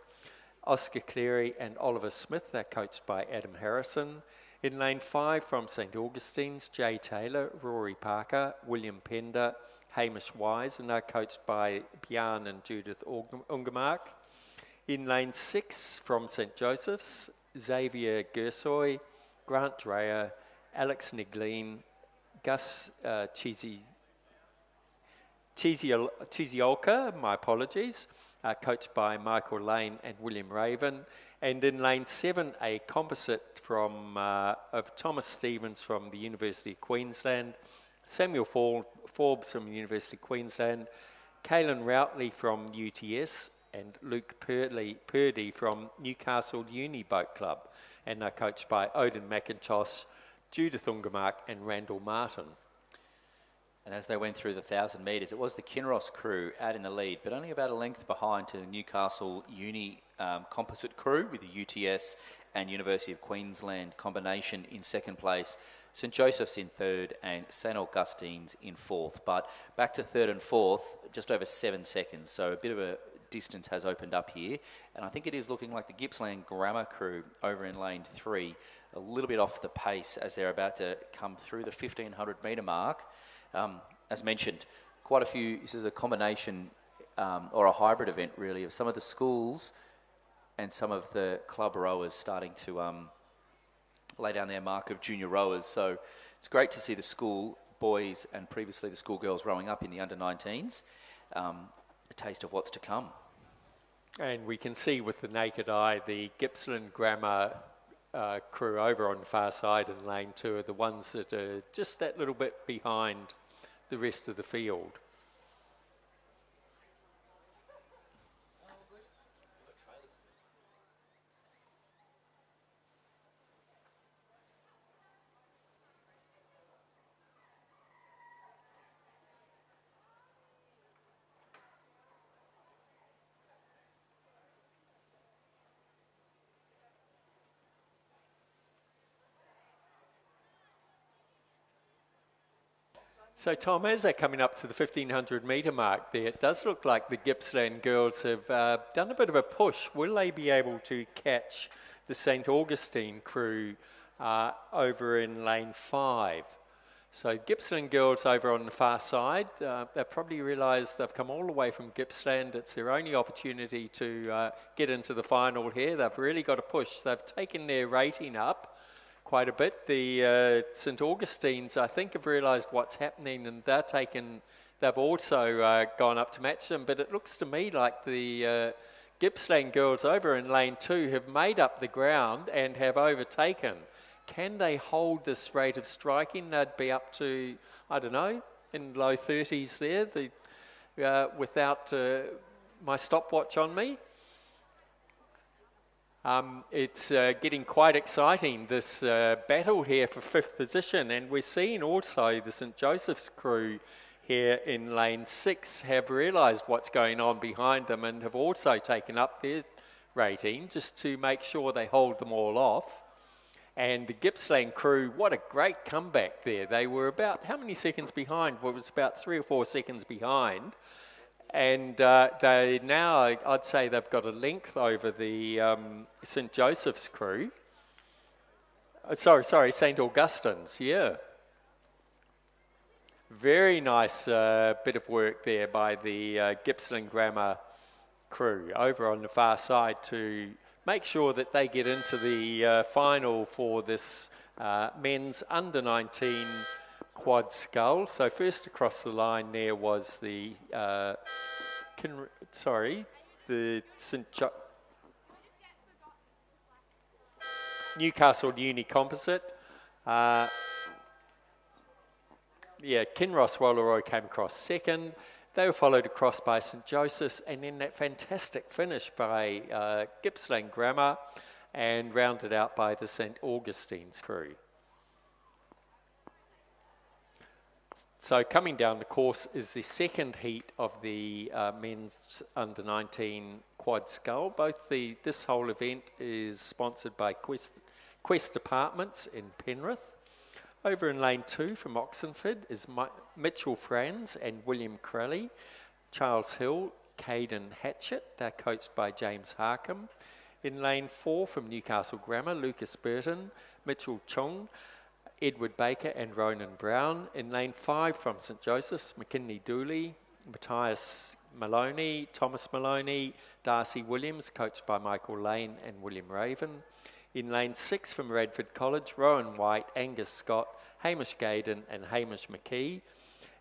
Oscar Cleary and Oliver Smith. They're coached by Adam Harrison. In lane 5 from St Augustine's, Jay Taylor, Rory Parker, William Pender, Hamish Wise, and they're coached by Bjarne and Judith Ungemark. In lane 6 from St Joseph's, Xavier Gersoy, Grant Dreyer, Alex Nigleen, Gus Chiziolka, my apologies, coached by Michael Lane and William Raven. And in lane 7, a composite from of Thomas Stevens from the University of Queensland, Samuel Forbes from the University of Queensland, Caelan Routley from UTS, and Luke Purdy from Newcastle Uni Boat Club. And they're coached by Odin McIntosh, Judith Ungemark and Randall Martin. And as they went through the 1,000 metres, it was the Kinross crew out in the lead, but only about a length behind to the Newcastle Uni composite crew with the UTS and University of Queensland combination in second place, St Joseph's in third and St Augustine's in fourth. But back to third and fourth, just over 7 seconds, so a bit of a distance has opened up here. And I think it is looking like the Gippsland Grammar crew over in lane 3, a little bit off the pace as they're about to come through the 1,500 metre mark. As mentioned, quite a few, this is a combination or a hybrid event really of some of the schools and some of the club rowers starting to lay down their mark of junior rowers. So it's great to see the school boys and previously the school girls rowing up in the under-19s, a taste of what's to come. And we can see with the naked eye the Gippsland Grammar crew over on the far side in lane 2 are the ones that are just that little bit behind the rest of the field. So, Tom, as they're coming up to the 1500 metre mark there, it does look like the Gippsland girls have done a bit of a push. Will they be able to catch the St Augustine crew over in lane 5? So Gippsland girls over on the far side, they've probably realised they've come all the way from Gippsland. It's their only opportunity to get into the final here. They've really got to push. They've taken their rating up quite a bit. The St Augustines, I think, have realised what's happening, and they've also gone up to match them. But it looks to me like the Gippsland girls over in lane 2 have made up the ground and have overtaken. Can they hold this rate of striking? They'd be up to, I don't know, in low 30s there, without my stopwatch on me. It's getting quite exciting, this battle here for 5th position, and we're seeing also the St Joseph's crew here in lane 6 have realised what's going on behind them and have also taken up their rating just to make sure they hold them all off. And the Gippsland crew, what a great comeback there. They were about, how many seconds behind? Well, it was about 3 or 4 seconds behind. And they now, I'd say they've got a length over the St Joseph's crew. Sorry, St Augustine's, yeah. Very nice bit of work there by the Gippsland Grammar crew over on the far side to make sure that they get into the final for this men's under-19 quad scull. So first across the line there was the Newcastle Uni Composite. Kinross Wallaroi came across second. They were followed across by St Joseph's, and then that fantastic finish by Gippsland Grammar, and rounded out by the St Augustine's crew. So coming down the course is the second heat of the men's under-19 quad scull. This whole event is sponsored by Quest Apartments in Penrith. Over in lane 2 from Oxenford is Mitchell Franz and William Crowley. Charles Hill, Caden Hatchett, they're coached by James Harcombe. In lane 4 from Newcastle Grammar, Lucas Burton, Mitchell Chung, Edward Baker and Ronan Brown. In lane 5 from St Joseph's, McKinley Dooley, Matthias Maloney, Thomas Maloney, Darcy Williams, coached by Michael Lane and William Raven. In lane 6 from Radford College, Rowan White, Angus Scott, Hamish Gaydon and Hamish McKee.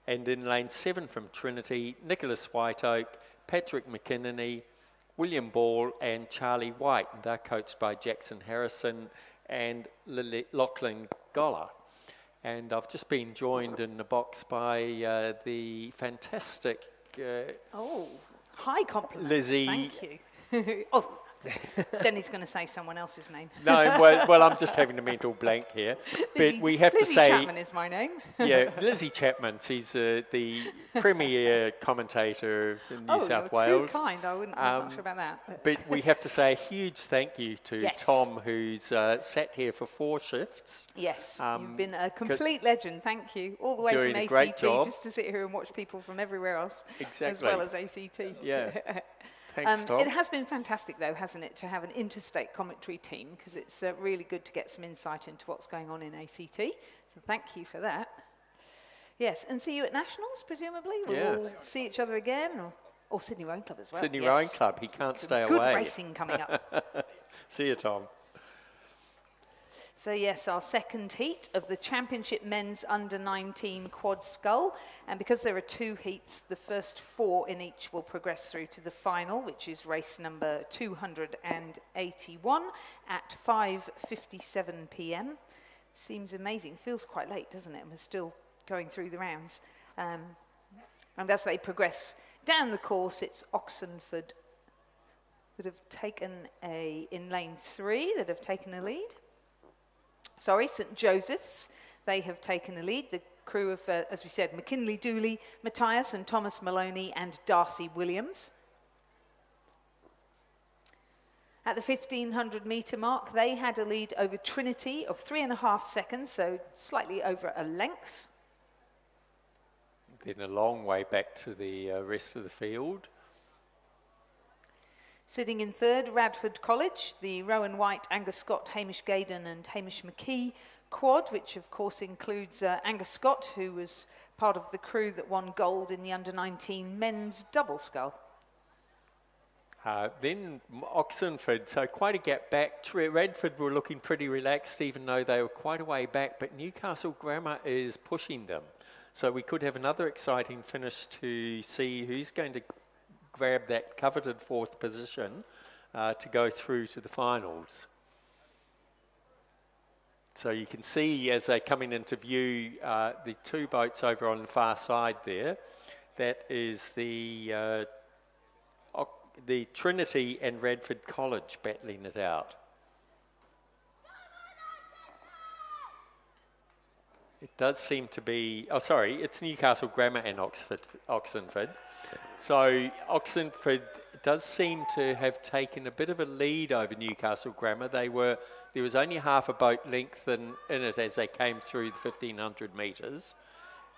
And in lane 7 from Trinity, Nicholas Whiteoak, Patrick McKinney, William Ball and Charlie White. And they're coached by Jackson Harrison and Lachlan Goller. And I've just been joined in the box by the fantastic high compliment. Lizzie. Thank you. Then he's going to say someone else's name. No, well, I'm just having a mental blank here. But we have to say... Lizzie Chapman is my name. Yeah, Lizzie Chapman. She's the premier commentator in New South Wales. Too kind. I wouldn't. I'm not sure about that. But we have to say a huge thank you to Tom, who's sat here for 4 shifts. Yes, you've been a complete legend. Thank you. All the way doing from a great ACT, job. just to sit here and watch people from everywhere else, Exactly. as well as ACT. Yeah. Thanks, Tom. It has been fantastic, though, hasn't it, to have an interstate commentary team, because it's really good to get some insight into what's going on in ACT. So thank you for that. Yes, and see you at Nationals, presumably? We'll see each other again, or Sydney Rowing Club as well. Sydney Rowing Club, he can't stay away. Good racing coming up. See you, Tom. So yes, our second heat of the Championship Men's Under-19 Quad Scull. And because there are 2 heats, the first 4 in each will progress through to the final, which is race number 281 at 5:57 p.m. Seems amazing. Feels quite late, doesn't it? And we're still going through the rounds. And as they progress down the course, it's Oxenford that have taken in lane 3, that have taken a lead. Sorry, St Joseph's, they have taken the lead. The crew of, as we said, McKinley Dooley, Matthias and Thomas Maloney and Darcy Williams. At the 1500 metre mark, they had a lead over Trinity of 3.5 seconds, so slightly over a length. then a long way back to the rest of the field. Sitting in third, Radford College, the Rowan White, Angus Scott, Hamish Gaydon and Hamish McKee quad, which of course includes Angus Scott, who was part of the crew that won gold in the under-19 men's double scull. Then Oxenford, so quite a gap back. Radford were looking pretty relaxed, even though they were quite a way back, but Newcastle Grammar is pushing them. So we could have another exciting finish to see who's going to grab that coveted fourth position to go through to the finals. So you can see as they're coming into view the two boats over on the far side there. That is the Trinity and Radford College battling it out. It does seem to be, oh sorry, it's Newcastle Grammar and Oxenford. So Oxenford does seem to have taken a bit of a lead over Newcastle Grammar. There was only half a boat length in it as they came through the 1,500 metres.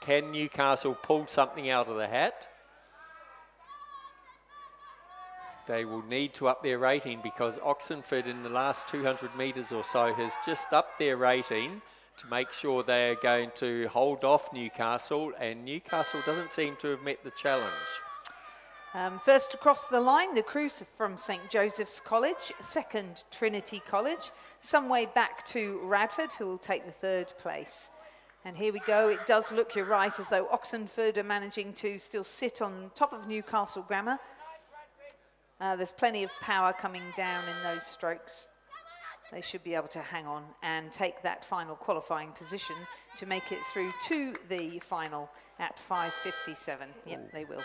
Can Newcastle pull something out of the hat? They will need to up their rating because Oxenford in the last 200 metres or so has just upped their rating to make sure they are going to hold off Newcastle, and Newcastle doesn't seem to have met the challenge. First across the line, the crew from St Joseph's College, second Trinity College, some way back to Radford, who will take the third place. And here we go, it does look, you're right, as though Oxenford are managing to still sit on top of Newcastle Grammar. There's plenty of power coming down in those strokes. They should be able to hang on and take that final qualifying position to make it through to the final at 5:57. Yep, they will.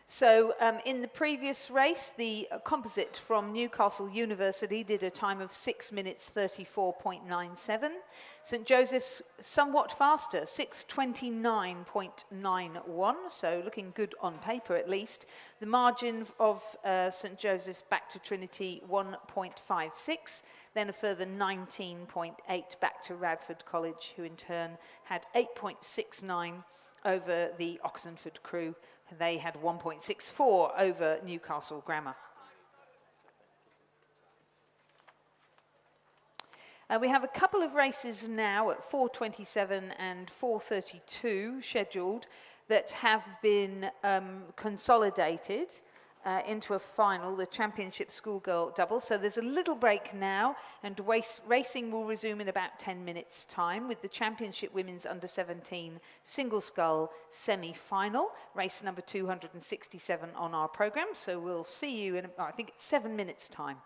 So in the previous race, the composite from Newcastle University did a time of 6 minutes 34.97. St Joseph's somewhat faster, 6:29.91, so looking good on paper at least. The margin of St Joseph's back to Trinity, 1.56, then a further 19.8 back to Radford College, who in turn had 8.69 over the Oxenford crew. They had 1.64 over Newcastle Grammar. We have a couple of races now at 4:27 and 4:32 scheduled that have been consolidated into a final, the Championship Schoolgirl Double. So there's a little break now, and racing will resume in about 10 minutes' time with the Championship Women's Under-17 Single Scull semi-final, race number 267 on our programme. So we'll see you in, I think it's 7 minutes' time.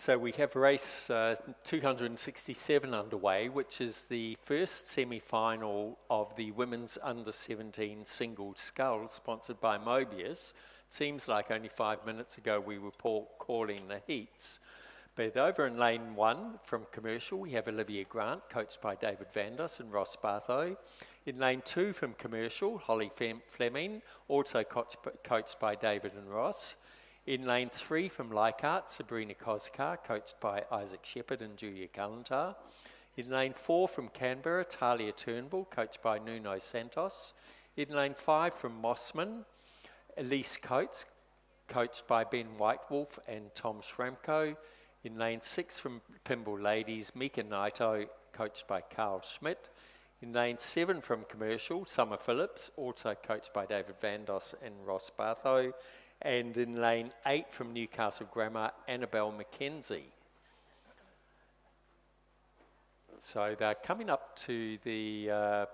So we have race 267 underway, which is the first semi-final of the women's under-17 single scull, sponsored by Mobius. It seems like only 5 minutes ago we were calling the heats. But over in lane 1 from commercial, we have Olivia Grant, coached by David Vandas and Ross Bartho. In lane 2 from commercial, Holly Fleming, also coached by David and Ross. In lane 3 from Leichhardt, Sabrina Koskar, coached by Isaac Shepherd and Julia Kallentar. In lane 4 from Canberra, Talia Turnbull, coached by Nuno Santos. In lane 5 from Mossman, Elise Coates, coached by Ben Whitewolf and Tom Schramko. In lane 6 from Pimble Ladies, Mika Naito, coached by Carl Schmidt. In lane 7 from commercial, Summer Phillips, also coached by David Vandos and Ross Bartho. And in lane 8 from Newcastle Grammar, Annabelle McKenzie. So they're coming up to the,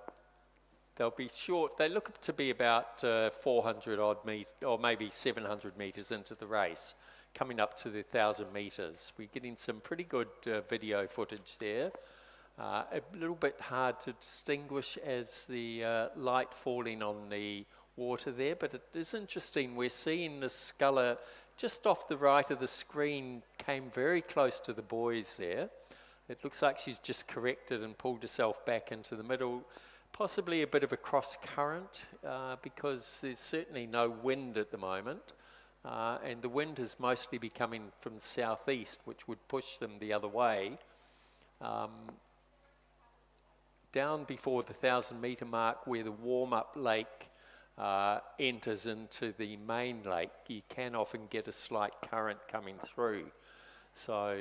they'll be short, they look to be about 400 odd metres, or maybe 700 metres into the race, coming up to the 1,000 metres. We're getting some pretty good video footage there. A little bit hard to distinguish as the light falling on the water there, but it is interesting. We're seeing the sculler just off the right of the screen came very close to the buoys there. It looks like she's just corrected and pulled herself back into the middle, possibly a bit of a cross current because there's certainly no wind at the moment, and the wind has mostly be coming from the southeast, which would push them the other way. Down before the 1,000 metre mark, where the warm-up lake enters into the main lake, you can often get a slight current coming through. So,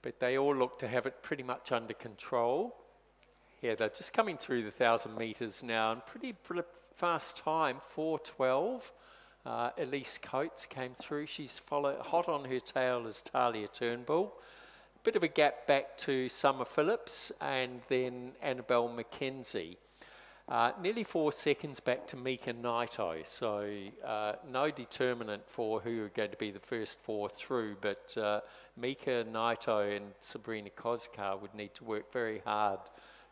but they all look to have it pretty much under control. Yeah, they're just coming through the 1,000 metres now, and pretty fast time, 4:12. Elise Coates came through. She's followed hot on her tail as Talia Turnbull. Bit of a gap back to Summer Phillips, and then Annabelle McKenzie. Nearly 4 seconds back to Mika Naito, so no determinant for who are going to be the first 4 through, but Mika Naito and Sabrina Koskar would need to work very hard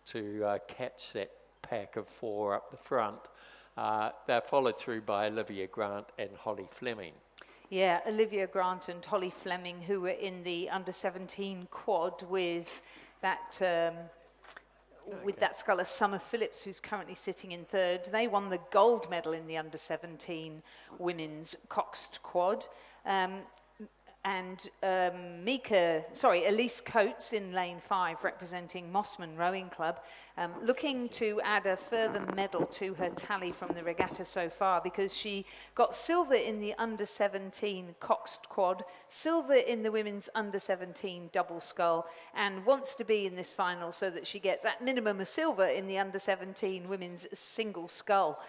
to catch that pack of 4 up the front. They're followed through by Olivia Grant and Holly Fleming. Yeah, Olivia Grant and Holly Fleming, who were in the under-17 quad with that that sculler Summer Phillips, who's currently sitting in 3rd. They won the gold medal in the under-17 women's coxed quad. Elise Coates in lane 5, representing Mossman Rowing Club, looking to add a further medal to her tally from the regatta so far, because she got silver in the under-17 coxed quad, silver in the women's under-17 double scull, and wants to be in this final so that she gets at minimum a silver in the under-17 women's single scull.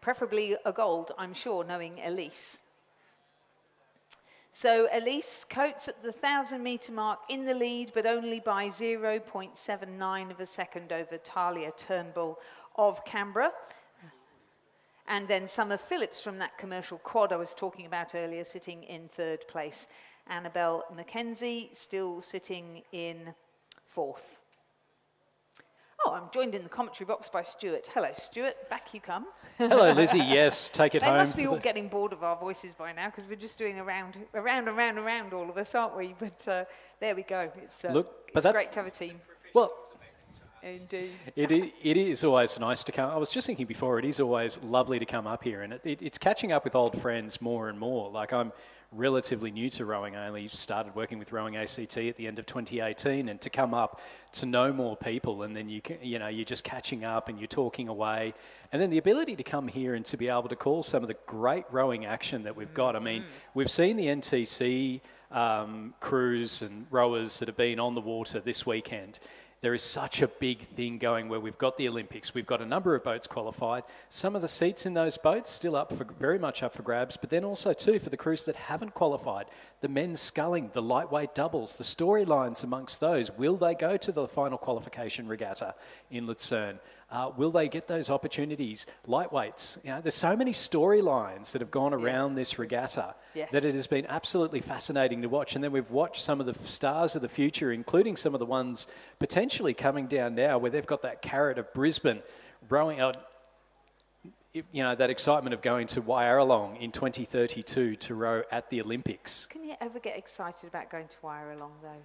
Preferably a gold, I'm sure, knowing Elise. So Elise Coates at the 1,000 metre mark in the lead, but only by 0.79 of a second over Talia Turnbull of Canberra. And then Summer Phillips from that commercial quad I was talking about earlier, sitting in 3rd place. Annabelle McKenzie still sitting in 4th. Oh, I'm joined in the commentary box by Stuart. Hello, Stuart. Back you come. Hello, Lizzie. Yes, take it home. They must be all getting bored of our voices by now, because we're just doing around, all of us, aren't we? But there we go. It's great to have a team. Well, indeed. It is always nice to come. I was just thinking before, it is always lovely to come up here, and it's catching up with old friends more and more. Like, I'm relatively new to rowing. I only started working with Rowing ACT at the end of 2018, and to come up to know more people, and then you're just catching up and you're talking away, and then the ability to come here and to be able to call some of the great rowing action that we've got. I mean, we've seen the NTC crews and rowers that have been on the water this weekend. There is such a big thing going where we've got the Olympics, we've got a number of boats qualified, some of the seats in those boats still very much up for grabs, but then also too for the crews that haven't qualified, the men's sculling, the lightweight doubles, the storylines amongst those. Will they go to the final qualification regatta in Lucerne? Will they get those opportunities? Lightweights, you know, there's so many storylines that have gone around this regatta that it has been absolutely fascinating to watch. And then we've watched some of the stars of the future, including some of the ones potentially coming down now, where they've got that carrot of Brisbane rowing out, you know, that excitement of going to Wyaralong in 2032 to row at the Olympics. Can you ever get excited about going to Wyaralong, though?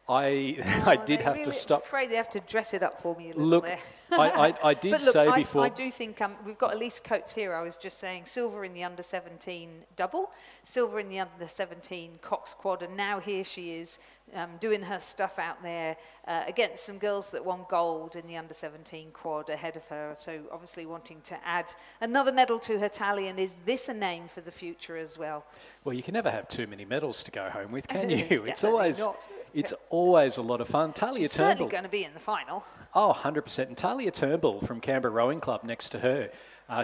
I did have to stop. I'm afraid they have to dress it up for me a little Look, there. I did but look, say before. I do think we've got Elise Coates here. I was just saying silver in the under-17 double, silver in the under-17 coxed quad, and now here she is doing her stuff out there against some girls that won gold in the under-17 quad ahead of her. So obviously wanting to add another medal to her tally, and is this a name for the future as well? Well, you can never have too many medals to go home with, can you? It's not. always a lot of fun. Talia She's Turnbull. certainly going to be in the final. Oh, 100%. And Talia Turnbull from Canberra Rowing Club next to her.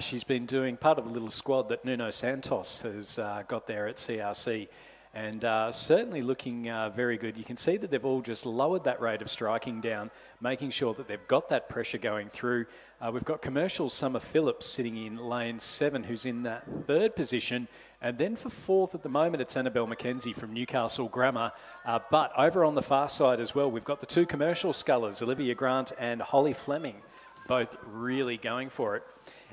She's been doing part of a little squad that Nuno Santos has got there at CRC. And certainly looking very good. You can see that they've all just lowered that rate of striking down, making sure that they've got that pressure going through. We've got Commercial Summer Phillips sitting in lane 7, who's in that 3rd position. And then for 4th at the moment, it's Annabelle McKenzie from Newcastle Grammar. But over on the far side as well, we've got the 2 commercial scullers, Olivia Grant and Holly Fleming, both really going for it.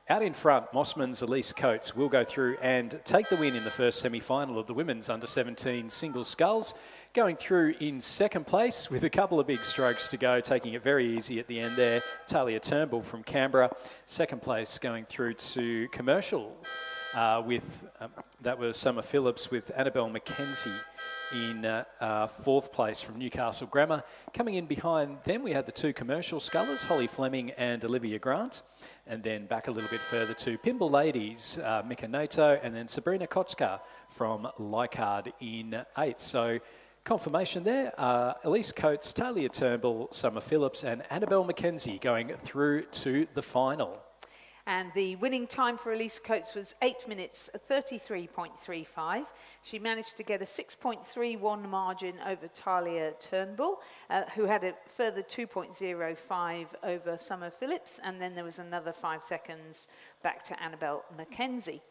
Out in front, Mossman's Elise Coates will go through and take the win in the first semi-final of the women's under-17 single sculls. Going through in 2nd place with a couple of big strokes to go, taking it very easy at the end there. Talia Turnbull from Canberra. 2nd place going through to commercial that was Summer Phillips with Annabelle McKenzie in 4th place from Newcastle Grammar. Coming in behind them, we had the 2 commercial scullers, Holly Fleming and Olivia Grant. And then back a little bit further to Pimble Ladies, Mika Nato, and then Sabrina Kotska from Leichhardt in 8th. So confirmation there, Elise Coates, Talia Turnbull, Summer Phillips and Annabelle McKenzie going through to the final. And the winning time for Elise Coates was 8 minutes 33.35. She managed to get a 6.31 margin over Talia Turnbull, who had a further 2.05 over Summer Phillips, and then there was another 5 seconds back to Annabelle McKenzie.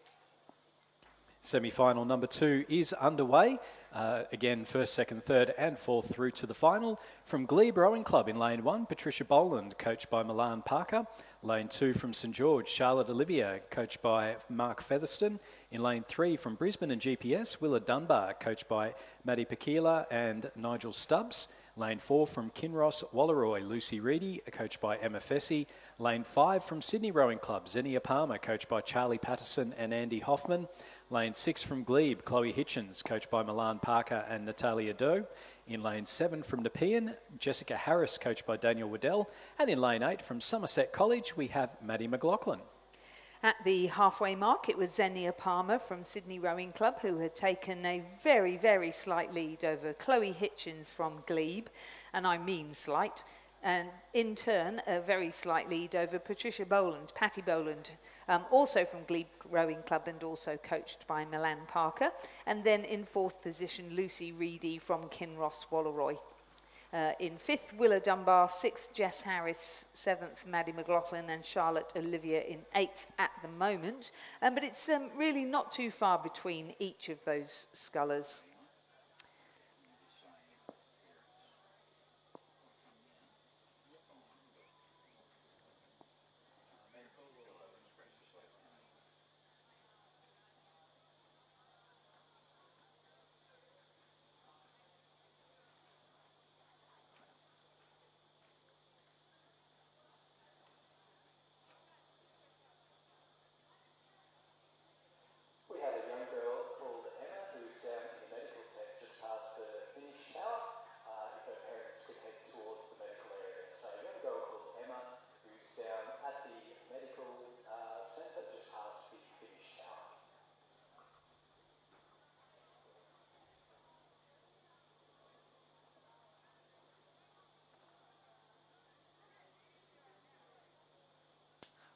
Semi-final number 2 is underway. Again, 1st, 2nd, 3rd and 4th through to the final. From Glebe Rowing Club in lane 1, Patricia Boland, coached by Milan Parker. Lane 2 from St George, Charlotte Olivia, coached by Mark Featherston. In lane 3 from Brisbane and GPS, Willa Dunbar, coached by Maddie Pakila and Nigel Stubbs. Lane 4 from Kinross Walleroy, Lucy Reedy, coached by Emma Fessy. Lane 5 from Sydney Rowing Club, Xenia Palmer, coached by Charlie Patterson and Andy Hoffman. Lane 6 from Glebe, Chloe Hitchens, coached by Milan Parker and Natalia Doe. In lane 7 from Nepean, Jessica Harris, coached by Daniel Waddell. And in lane 8 from Somerset College, we have Maddie McLaughlin. At the halfway mark, it was Xenia Palmer from Sydney Rowing Club who had taken a very, very slight lead over Chloe Hitchens from Glebe, and I mean slight. And in turn, a very slight lead over Patricia Boland, Patty Boland, also from Glebe Rowing Club and also coached by Milan Parker. And then in 4th position, Lucy Reedy from Kinross Walleroy. In 5th, Willa Dunbar, 6th, Jess Harris, 7th, Maddie McLaughlin and Charlotte Olivia in 8th at the moment. But it's really not too far between each of those scullers.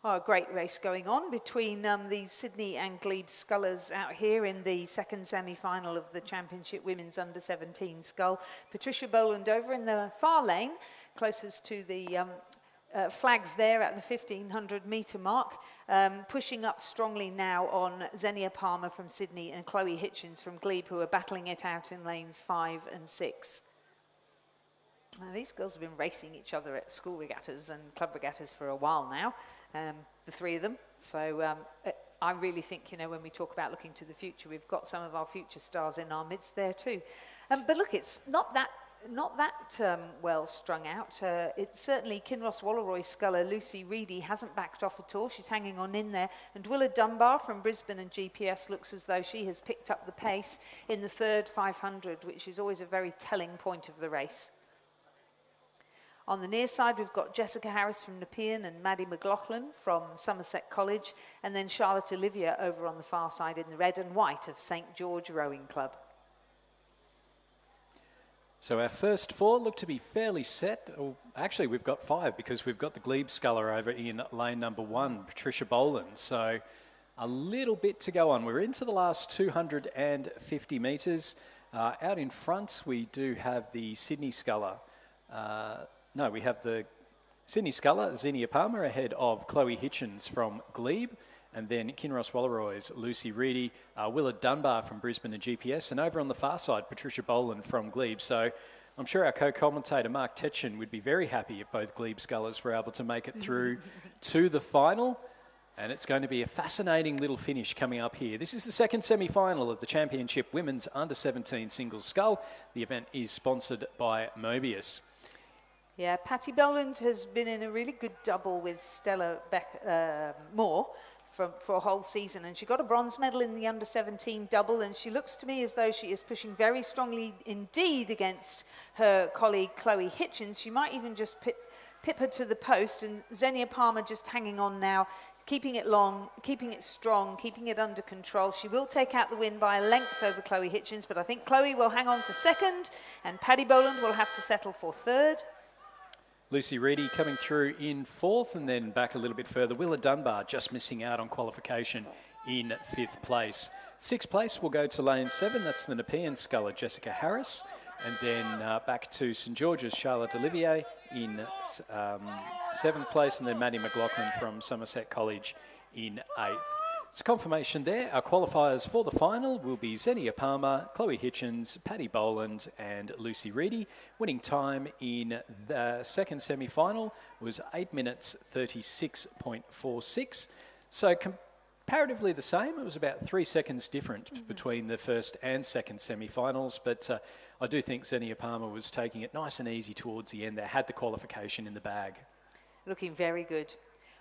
Oh, a great race going on between the Sydney and Glebe scullers out here in the 2nd semi-final of the Championship Women's Under-17 scull. Patricia Boland over in the far lane, closest to the flags there at the 1500 metre mark, pushing up strongly now on Xenia Palmer from Sydney and Chloe Hitchens from Glebe, who are battling it out in lanes 5 and 6. Now, these girls have been racing each other at school regattas and club regattas for a while now, the three of them. So I really think, you know, when we talk about looking to the future, we've got some of our future stars in our midst there too. But look, it's not that well strung out. It's certainly Kinross Walleroy sculler Lucy Reedy hasn't backed off at all. She's hanging on in there. And Willa Dunbar from Brisbane and GPS looks as though she has picked up the pace in the third 500, which is always a very telling point of the race. On the near side, we've got Jessica Harris from Nepean and Maddie McLaughlin from Somerset College, and then Charlotte Olivia over on the far side in the red and white of St George Rowing Club. So our first four look to be fairly set. Oh, actually, we've got five because we've got the Glebe sculler over in lane number 1, Patricia Boland. So a little bit to go on. We're into the last 250 metres. Out in front, we do have the Sydney sculler. No, we have the Sydney sculler, Xenia Palmer, ahead of Chloe Hitchens from Glebe, and then Kinross Walleroy's Lucy Reedy, Willa Dunbar from Brisbane and GPS, and over on the far side, Patricia Boland from Glebe. So I'm sure our co-commentator, Mark Tetchin, would be very happy if both Glebe scullers were able to make it through to the final. And it's going to be a fascinating little finish coming up here. This is the second semi-final of the Championship Women's Under-17 Singles Scull. The event is sponsored by Mobius. Yeah, Patty Boland has been in a really good double with Stella Moore for a whole season, and she got a bronze medal in the under-17 double, and she looks to me as though she is pushing very strongly indeed against her colleague Chloe Hitchens. She might even just pip her to the post, and Xenia Palmer just hanging on now, keeping it long, keeping it strong, keeping it under control. She will take out the win by a length over Chloe Hitchens, but I think Chloe will hang on for second, and Paddy Boland will have to settle for third. Lucy Reedy coming through in fourth, and then back a little bit further. Willa Dunbar just missing out on qualification in 5th place. 6th place will go to lane 7. That's the Nepean sculler, Jessica Harris. And then back to St George's, Charlotte Olivier in 7th place, and then Maddie McLaughlin from Somerset College in 8th. So confirmation there. Our qualifiers for the final will be Xenia Palmer, Chloe Hitchens, Paddy Boland and Lucy Reedy. Winning time in the second semi-final was 8 minutes 36.46. So comparatively the same. It was about 3 seconds different between the first and second semi-finals, but I do think Xenia Palmer was taking it nice and easy towards the end. They had the qualification in the bag. Looking very good.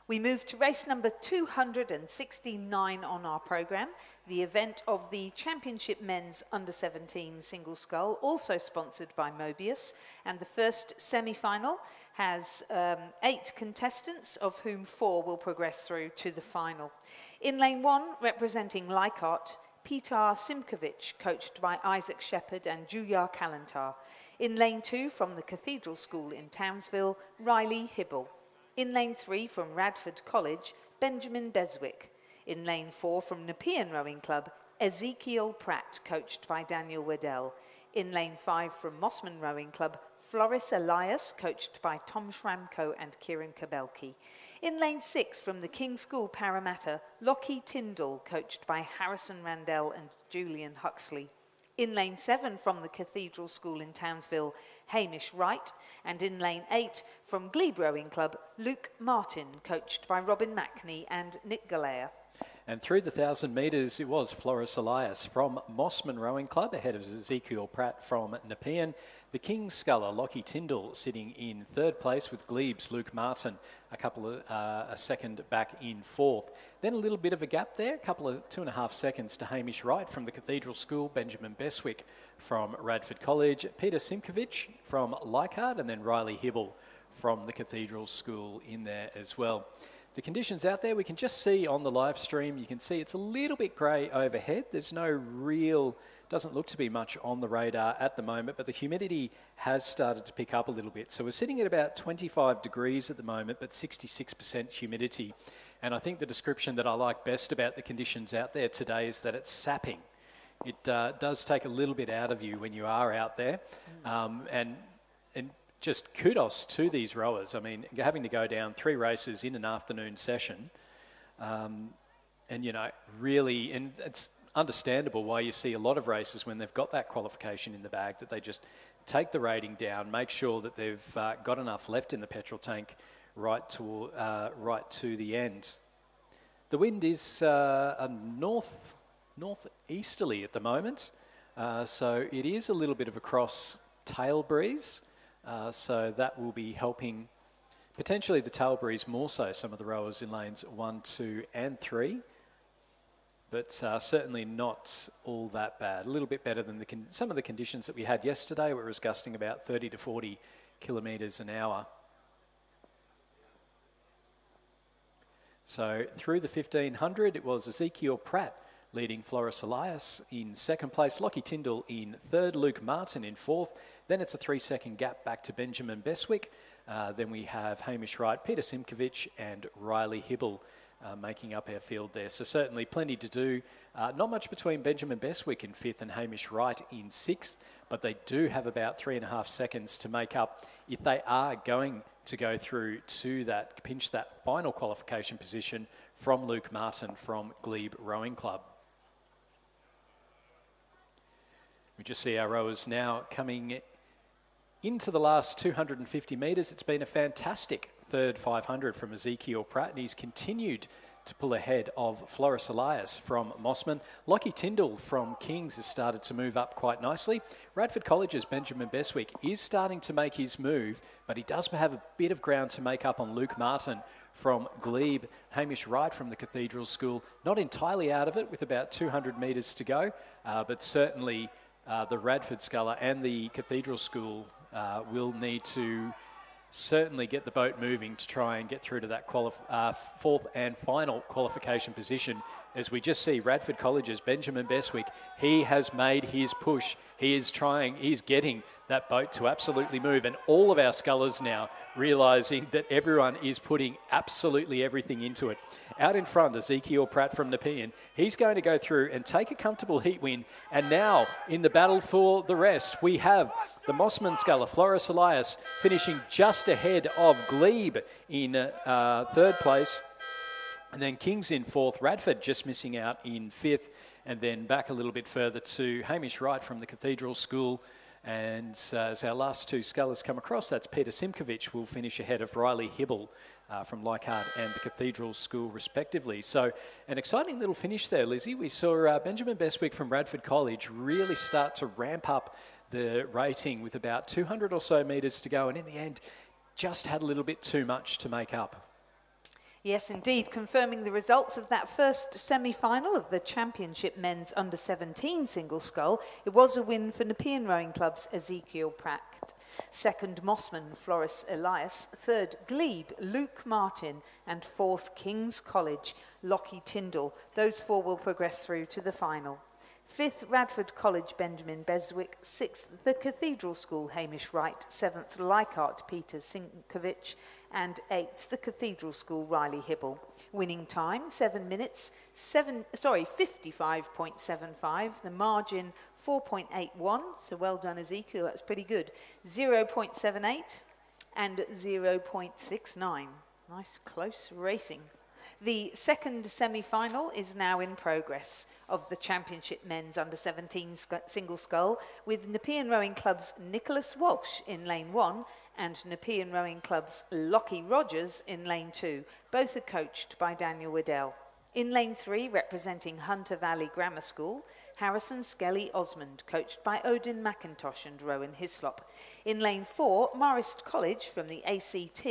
We move to race number 269 on our programme, the event of the Championship Men's Under-17 Single Scull, also sponsored by Mobius. And the first semi-final has 8 contestants, of whom 4 will progress through to the final. In lane 1, representing Leichhardt, Petar Simkovic, coached by Isaac Shepherd and Julia Kalantar. In lane 2, from the Cathedral School in Townsville, Riley Hibble. In lane 3 from Radford College, Benjamin Beswick. In lane 4 from Nepean Rowing Club, Ezekiel Pratt, coached by Daniel Waddell. In lane 5 from Mossman Rowing Club, Floris Elias, coached by Tom Schramko and Kieran Kabelki. In lane 6 from the King's School Parramatta, Lockie Tyndall, coached by Harrison Randell and Julian Huxley. In lane 7 from the Cathedral School in Townsville, Hamish Wright. And in lane 8 from Glebe Rowing Club, Luke Martin, coached by Robin Mackney and Nick Galea. And through the 1,000 metres, it was Floris Elias from Mossman Rowing Club, ahead of Ezekiel Pratt from Nepean. The King's Sculler, Lockie Tyndall, sitting in 3rd place with Glebe's Luke Martin, a second back in 4th. Then a little bit of a gap there, 2.5 seconds to Hamish Wright from the Cathedral School, Benjamin Beswick from Radford College, Peter Simkovic from Leichhardt, and then Riley Hibble from the Cathedral School in there as well. The conditions out there, we can just see on the live stream, you can see it's a little bit grey overhead. There's no real, doesn't look to be much on the radar at the moment, but the humidity has started to pick up a little bit. So we're sitting at about 25 degrees at the moment, but 66% humidity. And I think the description that I like best about the conditions out there today is that it's sapping. It does take a little bit out of you when you are out there. And just kudos to these rowers. I mean, having to go down 3 races in an afternoon session, and, you know, really, and it's understandable why you see a lot of races when they've got that qualification in the bag, that they just take the rating down, make sure that they've got enough left in the petrol tank right to the end. The wind is a northeasterly at the moment, so it is a little bit of a cross tail breeze, so that will be helping potentially the tail breeze more so some of the rowers in lanes 1, 2 and 3, but certainly not all that bad. A little bit better than some of the conditions that we had yesterday, where it was gusting about 30 to 40 kilometres an hour. So through the 1500, it was Ezekiel Pratt leading Floris Elias in second place, Lockie Tyndall in third, Luke Martin in fourth. Then it's a 3-second gap back to Benjamin Beswick. Then we have Hamish Wright, Peter Simkovich and Riley Hibble making up our field there. So certainly plenty to do. Not much between Benjamin Beswick in fifth and Hamish Wright in sixth, but they do have about 3.5 seconds to make up if they are going to go through to pinch that final qualification position from Luke Martin from Glebe Rowing Club. We just see our rowers now coming into the last 250 metres. It's been a fantastic third 500 from Ezekiel Pratt, and he's continued to pull ahead of Floris Elias from Mossman. Lockie Tyndall from Kings has started to move up quite nicely. Radford College's Benjamin Beswick is starting to make his move, but he does have a bit of ground to make up on Luke Martin from Glebe. Hamish Wright from the Cathedral School, not entirely out of it with about 200 metres to go, but certainly the Radford Sculler and the Cathedral School will need to certainly get the boat moving to try and get through to that fourth and final qualification position. As we just see Radford College's Benjamin Beswick, he has made his push. He's getting that boat to absolutely move, and all of our scullers now realising that everyone is putting absolutely everything into it. Out in front, Ezekiel Pratt from Nepean, he's going to go through and take a comfortable heat win, and now in the battle for the rest, we have the Mossman sculler, Floris Elias, finishing just ahead of Glebe in third place, and then Kings in fourth, Radford just missing out in fifth, and then back a little bit further to Hamish Wright from the Cathedral School. And as our last two scullers come across, that's Peter Simkovich will finish ahead of Riley Hibble from Leichhardt and the Cathedral School respectively. So an exciting little finish there, Lizzie. We saw Benjamin Beswick from Radford College really start to ramp up the rating with about 200 or so metres to go, and in the end just had a little bit too much to make up. Yes, indeed, confirming the results of that first semi-final of the Championship Men's Under-17 Single Scull. It was a win for Nepean Rowing Club's Ezekiel Pratt. Second, Mossman, Floris Elias. Third, Glebe, Luke Martin. And fourth, King's College, Lockie Tyndall. Those four will progress through to the final. Fifth, Radford College, Benjamin Beswick. Sixth, the Cathedral School, Hamish Wright. Seventh, Leichhardt, Peter Sinkovich. And eighth, the Cathedral School, Riley Hibble. Winning time, 7 minutes, 55.75. The margin, 4.81. So well done, Ezekiel, that's pretty good. 0.78 and 0.69. Nice close racing. The second semi-final is now in progress of the Championship Men's Under-17 Single Scull, with Nepean Rowing Club's Nicholas Walsh in lane 1 and Nepean Rowing Club's Lockie Rogers in lane 2. Both are coached by Daniel Waddell. In lane 3, representing Hunter Valley Grammar School, Harrison Skelly Osmond, coached by Odin McIntosh and Rowan Hislop. In lane 4, Marist College from the ACT,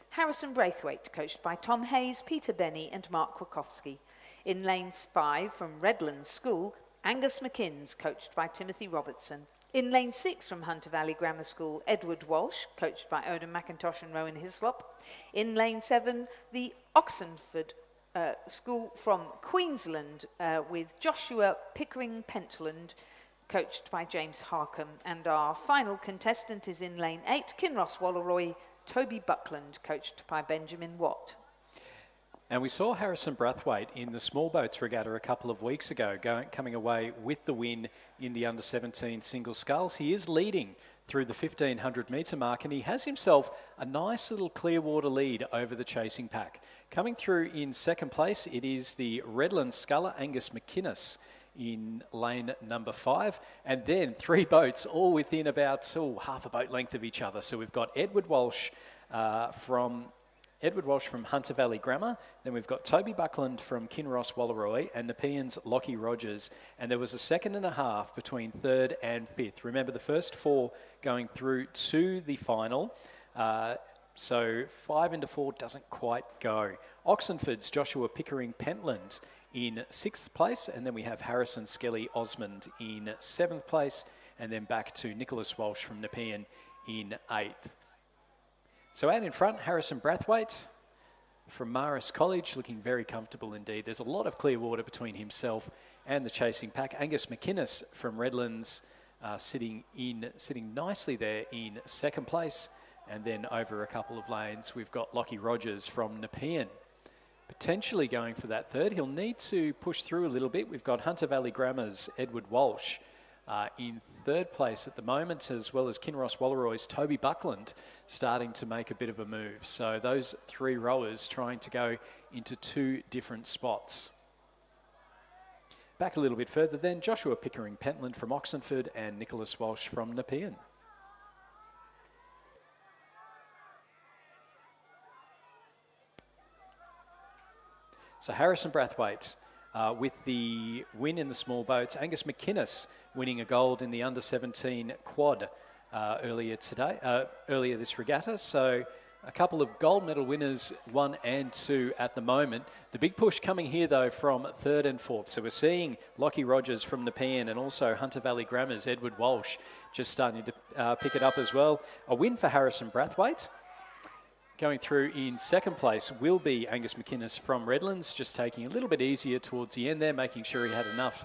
Harrison Braithwaite, coached by Tom Hayes, Peter Benny and Mark Krakowski. In lane 5, from Redlands School, Angus McInnes, coached by Timothy Robertson. In lane 6 from Hunter Valley Grammar School, Edward Walsh, coached by Odin McIntosh and Rowan Hislop. In lane 7, the Oxenford School from Queensland with Joshua Pickering Pentland, coached by James Harcombe. And our final contestant is in lane 8, Kinross Walleroy, Toby Buckland, coached by Benjamin Watt. And we saw Harrison Brathwaite in the small boats regatta a couple of weeks ago, coming away with the win in the under-17 single sculls. He is leading through the 1500 metre mark, and he has himself a nice little clear water lead over the chasing pack. Coming through in second place, it is the Redland sculler Angus McInnes in lane number 5, and then 3 boats all within about half a boat length of each other. So we've got Edward Walsh from Hunter Valley Grammar, then we've got Toby Buckland from Kinross Wallaroi, and Nepean's Lockie Rogers, and there was a second and a half between 3rd and 5th. Remember, the first 4 going through to the final, so 5 into 4 doesn't quite go. Oxenford's Joshua Pickering Pentland in 6th place, and then we have Harrison Skelly Osmond in 7th place, and then back to Nicholas Walsh from Nepean in 8th. So out in front, Harrison Brathwaite from Marist College, looking very comfortable indeed. There's a lot of clear water between himself and the chasing pack. Angus McInnes from Redlands sitting nicely there in 2nd place. And then over a couple of lanes, we've got Lockie Rogers from Nepean, potentially going for that 3rd. He'll need to push through a little bit. We've got Hunter Valley Grammar's Edward Walsh in 3rd place at the moment, as well as Kinross Wallaroy's Toby Buckland starting to make a bit of a move. So those 3 rowers trying to go into 2 different spots. Back a little bit further then, Joshua Pickering Pentland from Oxenford and Nicholas Walsh from Nepean. So Harrison Brathwaite with the win in the small boats. Angus McInnes winning a gold in the under-17 quad earlier this regatta. So a couple of gold medal winners, 1 and 2 at the moment. The big push coming here though from 3rd and 4th. So we're seeing Lockie Rogers from Nepean and also Hunter Valley Grammar's Edward Walsh just starting to pick it up as well. A win for Harrison Brathwaite. Going through in 2nd place will be Angus McInnes from Redlands, just taking a little bit easier towards the end there, making sure he had enough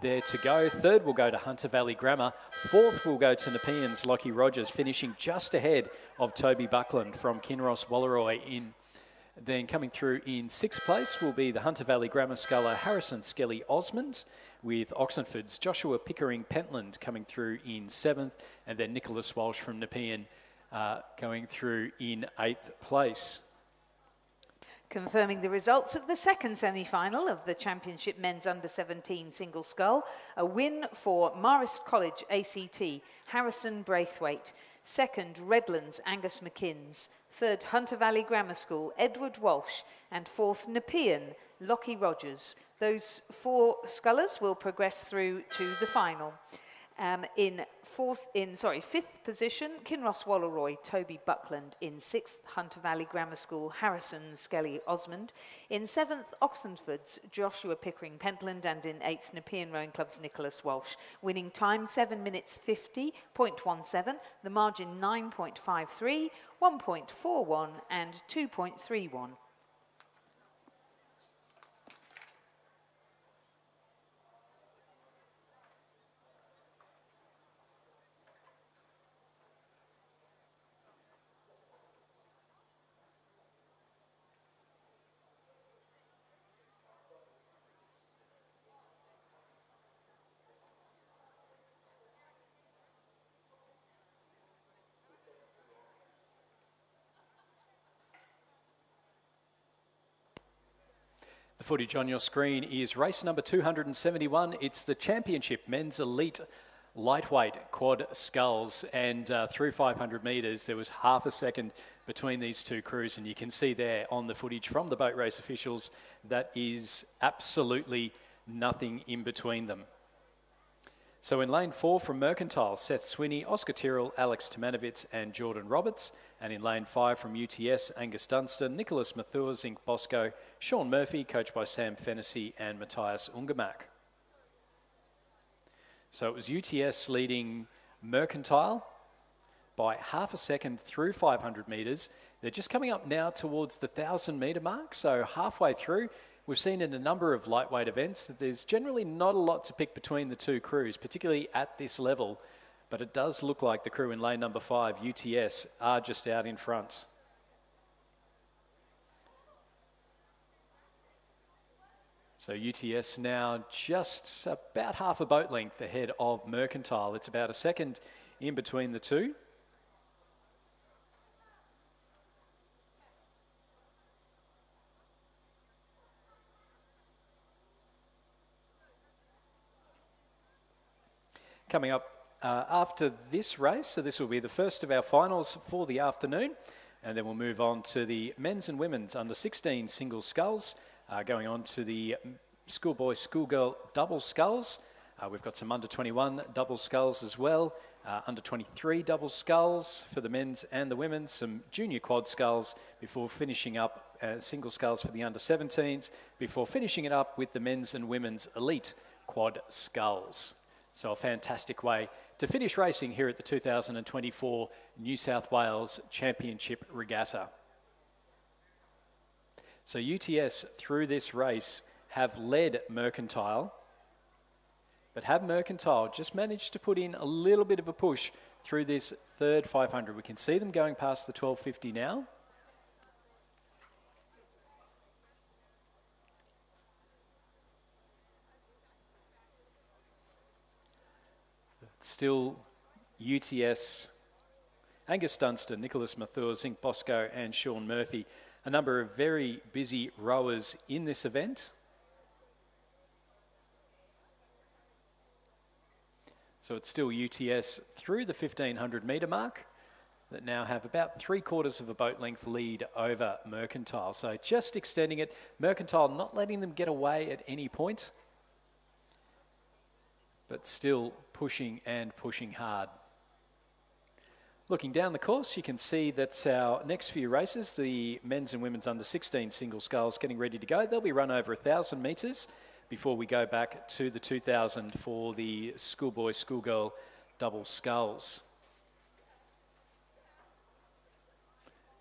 there to go. 3rd will go to Hunter Valley Grammar. 4th will go to Nepean's Lockie Rogers, finishing just ahead of Toby Buckland from Kinross Wallaroi. Then coming through in 6th place will be the Hunter Valley Grammar sculler Harrison Skelly Osmond, with Oxenford's Joshua Pickering Pentland coming through in 7th, and then Nicholas Walsh from Nepean going through in 8th place. Confirming the results of the 2nd semi-final of the Championship Men's Under-17 Single Scull, a win for Marist College ACT, Harrison Brathwaite. 2nd, Redlands, Angus McInnes. 3rd, Hunter Valley Grammar School, Edward Walsh. And 4th, Nepean, Lockie Rogers. Those 4 scullers will progress through to the final. In 5th position, Kinross Wallaroi, Toby Buckland. In 6th, Hunter Valley Grammar School, Harrison Skelly Osmond. In 7th, Oxenford's Joshua Pickering Pentland, and in 8th, Nepean Rowing Club's Nicholas Walsh. Winning time 7 minutes 50.17, the margin 9.53, 1.41 and 2.31. The footage on your screen is race number 271. It's the Championship Men's Elite Lightweight Quad Sculls, and through 500 metres there was half a second between these 2 crews, and you can see there on the footage from the boat race officials that is absolutely nothing in between them. So in lane 4 from Mercantile, Seth Swinney, Oscar Tyrrell, Alex Tomanovitz and Jordan Roberts. And in lane 5 from UTS, Angus Dunstan, Nicholas Mathur, Zink Bosco, Sean Murphy, coached by Sam Fennessy and Matthias Ungermack. So it was UTS leading Mercantile by half a second through 500 metres. They're just coming up now towards the 1,000 metre mark, so halfway through. We've seen in a number of lightweight events that there's generally not a lot to pick between the 2 crews, particularly at this level, but it does look like the crew in lane number 5, UTS, are just out in front. So UTS now just about half a boat length ahead of Mercantile. It's about a second in between the two. Coming up after this race, so this will be the first of our finals for the afternoon, and then we'll move on to the men's and women's under 16 single sculls, going on to the schoolboy, schoolgirl double sculls. We've got some under 21 double sculls as well, under 23 double sculls for the men's and the women's, some junior quad sculls before finishing up single sculls for the under 17s, before finishing it up with the men's and women's elite quad sculls. So a fantastic way to finish racing here at the 2024 New South Wales Championship Regatta. So UTS through this race have led Mercantile, but have Mercantile just managed to put in a little bit of a push through this third 500. We can see them going past the 1250 now. Still UTS, Angus Dunstan, Nicholas Mathur, Zink Bosco and Sean Murphy. A number of very busy rowers in this event. So it's still UTS through the 1500 metre mark that now have about 3/4 of a boat length lead over Mercantile. So just extending it, Mercantile not letting them get away at any point, but still pushing and pushing hard. Looking down the course, you can see that our next few races, the men's and women's under 16 single sculls getting ready to go. They'll be run over 1,000 metres before we go back to the 2,000 for the schoolboy, schoolgirl double sculls.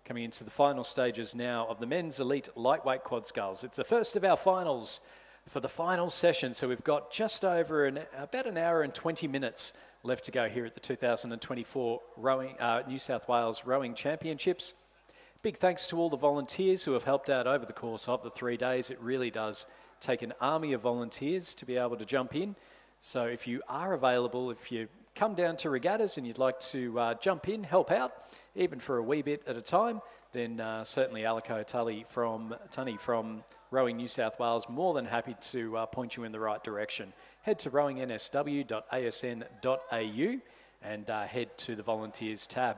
Coming into the final stages now of the men's elite lightweight quad sculls. It's the first of our finals for the final session, so we've got just over about an hour and 20 minutes left to go here at the 2024 New South Wales Rowing Championships. Big thanks to all the volunteers who have helped out over the course of the 3 days. It really does take an army of volunteers to be able to jump in. So if you are available, if you come down to regattas and you'd like to jump in, help out, even for a wee bit at a time, then certainly Alico Tully from Rowing New South Wales, more than happy to point you in the right direction. Head to rowingnsw.asn.au and head to the volunteers tab.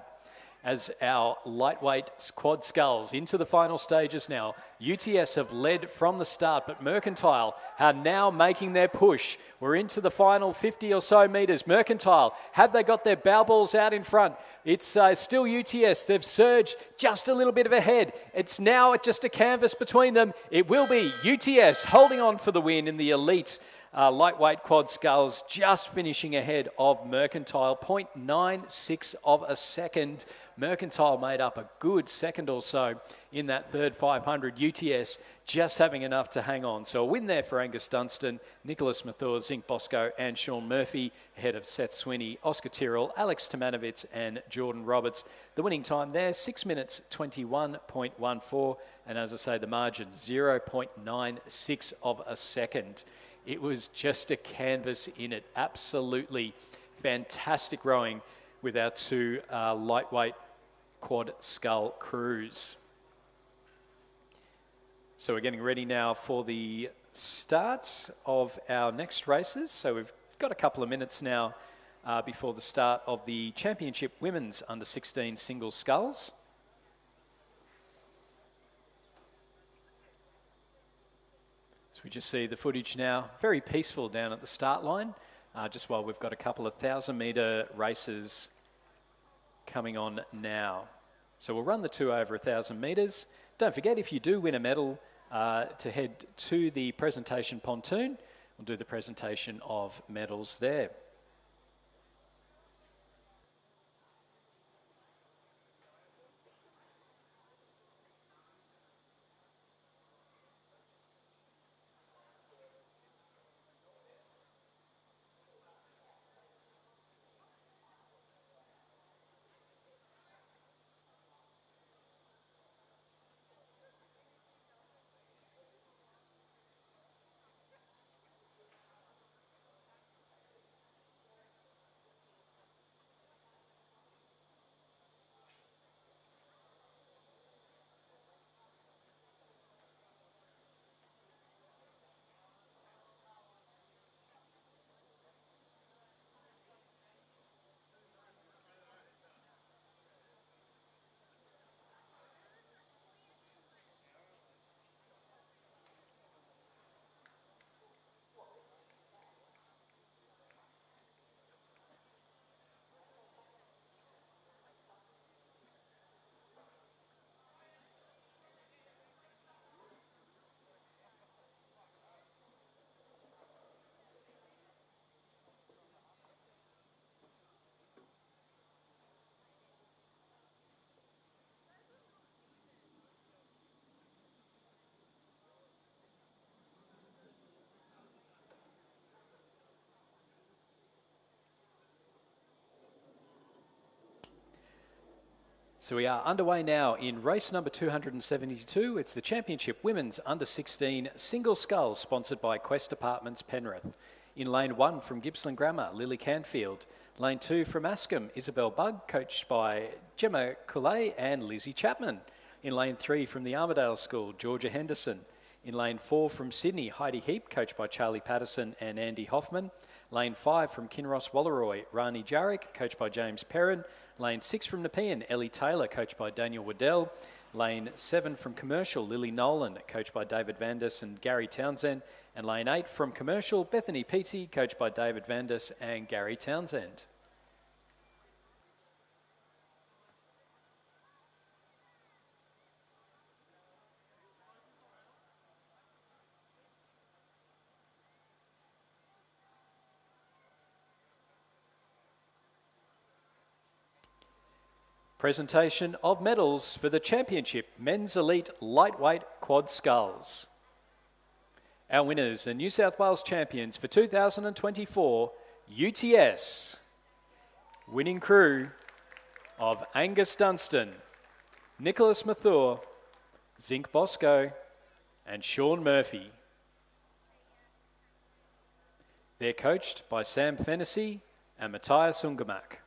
As our lightweight quad sculls into the final stages now, UTS have led from the start, but Mercantile are now making their push. We're into the final 50 or so metres. Mercantile, have they got their bow balls out in front? It's still UTS. They've surged just a little bit of ahead. It's now just a canvas between them. It will be UTS holding on for the win in the elite lightweight quad sculls, just finishing ahead of Mercantile, 0.96 of a second. Mercantile made up a good second or so in that third 500. UTS just having enough to hang on. So a win there for Angus Dunstan, Nicholas Mathur, Zink Bosco and Sean Murphy, ahead of Seth Swinney, Oscar Tyrrell, Alex Tomanovitz and Jordan Roberts. The winning time there, 6 minutes 21.14. And as I say, the margin, 0.96 of a second. It was just a canvas in it. Absolutely fantastic rowing with our two lightweight quad scull crews. So we're getting ready now for the start of our next races. So we've got a couple of minutes now before the start of the Championship Women's Under 16 Single Sculls. So we just see the footage now, very peaceful down at the start line, just while we've got a couple of 1,000-metre races coming on now. So we'll run the two over 1,000 metres. Don't forget, if you do win a medal, to head to the presentation pontoon. We'll do the presentation of medals there. So we are underway now in race number 272. It's the Championship Women's Under-16 Single Sculls, sponsored by Quest Apartments, Penrith. In lane 1 from Gippsland Grammar, Lily Canfield. Lane 2 from Askham, Isabel Bugg, coached by Gemma Coulet and Lizzie Chapman. In lane 3 from the Armidale School, Georgia Henderson. In lane 4 from Sydney, Heidi Heap, coached by Charlie Patterson and Andy Hoffman. Lane 5 from Kinross Walleroy, Rani Jarek, coached by James Perrin. Lane 6 from Nepean, Ellie Taylor, coached by Daniel Waddell. Lane 7 from Commercial, Lily Nolan, coached by David Vandus and Gary Townsend. And lane 8 from Commercial, Bethany Peaty, coached by David Vandus and Gary Townsend. Presentation of medals for the Championship Men's Elite Lightweight Quad Sculls. Our winners and New South Wales champions for 2024, UTS. Winning crew of Angus Dunstan, Nicholas Mathur, Zinc Bosco and Sean Murphy. They're coached by Sam Fennessy and Matthias Ungemak.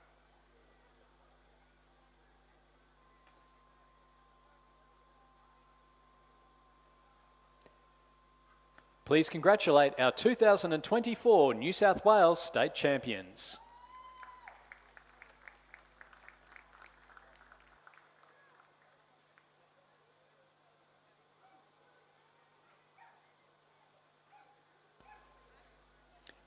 Please congratulate our 2024 New South Wales State Champions.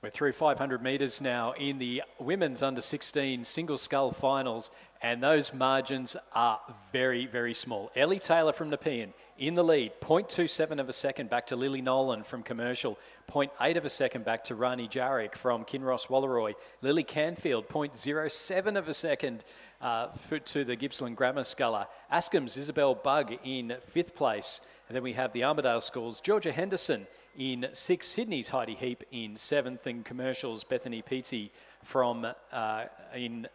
We're through 500 metres now in the women's under-16 single scull finals, and those margins are very, very small. Ellie Taylor from Nepean in the lead, 0.27 of a second back to Lily Nolan from Commercial, 0.8 of a second back to Rani Jarek from Kinross Walleroy. Lily Canfield, 0.07 of a second to the Gippsland Grammar Sculler. Askham's Isabel Bugg in 5th place. And then we have the Armidale Schools, Georgia Henderson in 6th, Sydney's Heidi Heap in 7th, and Commercial's Bethany Peaty from in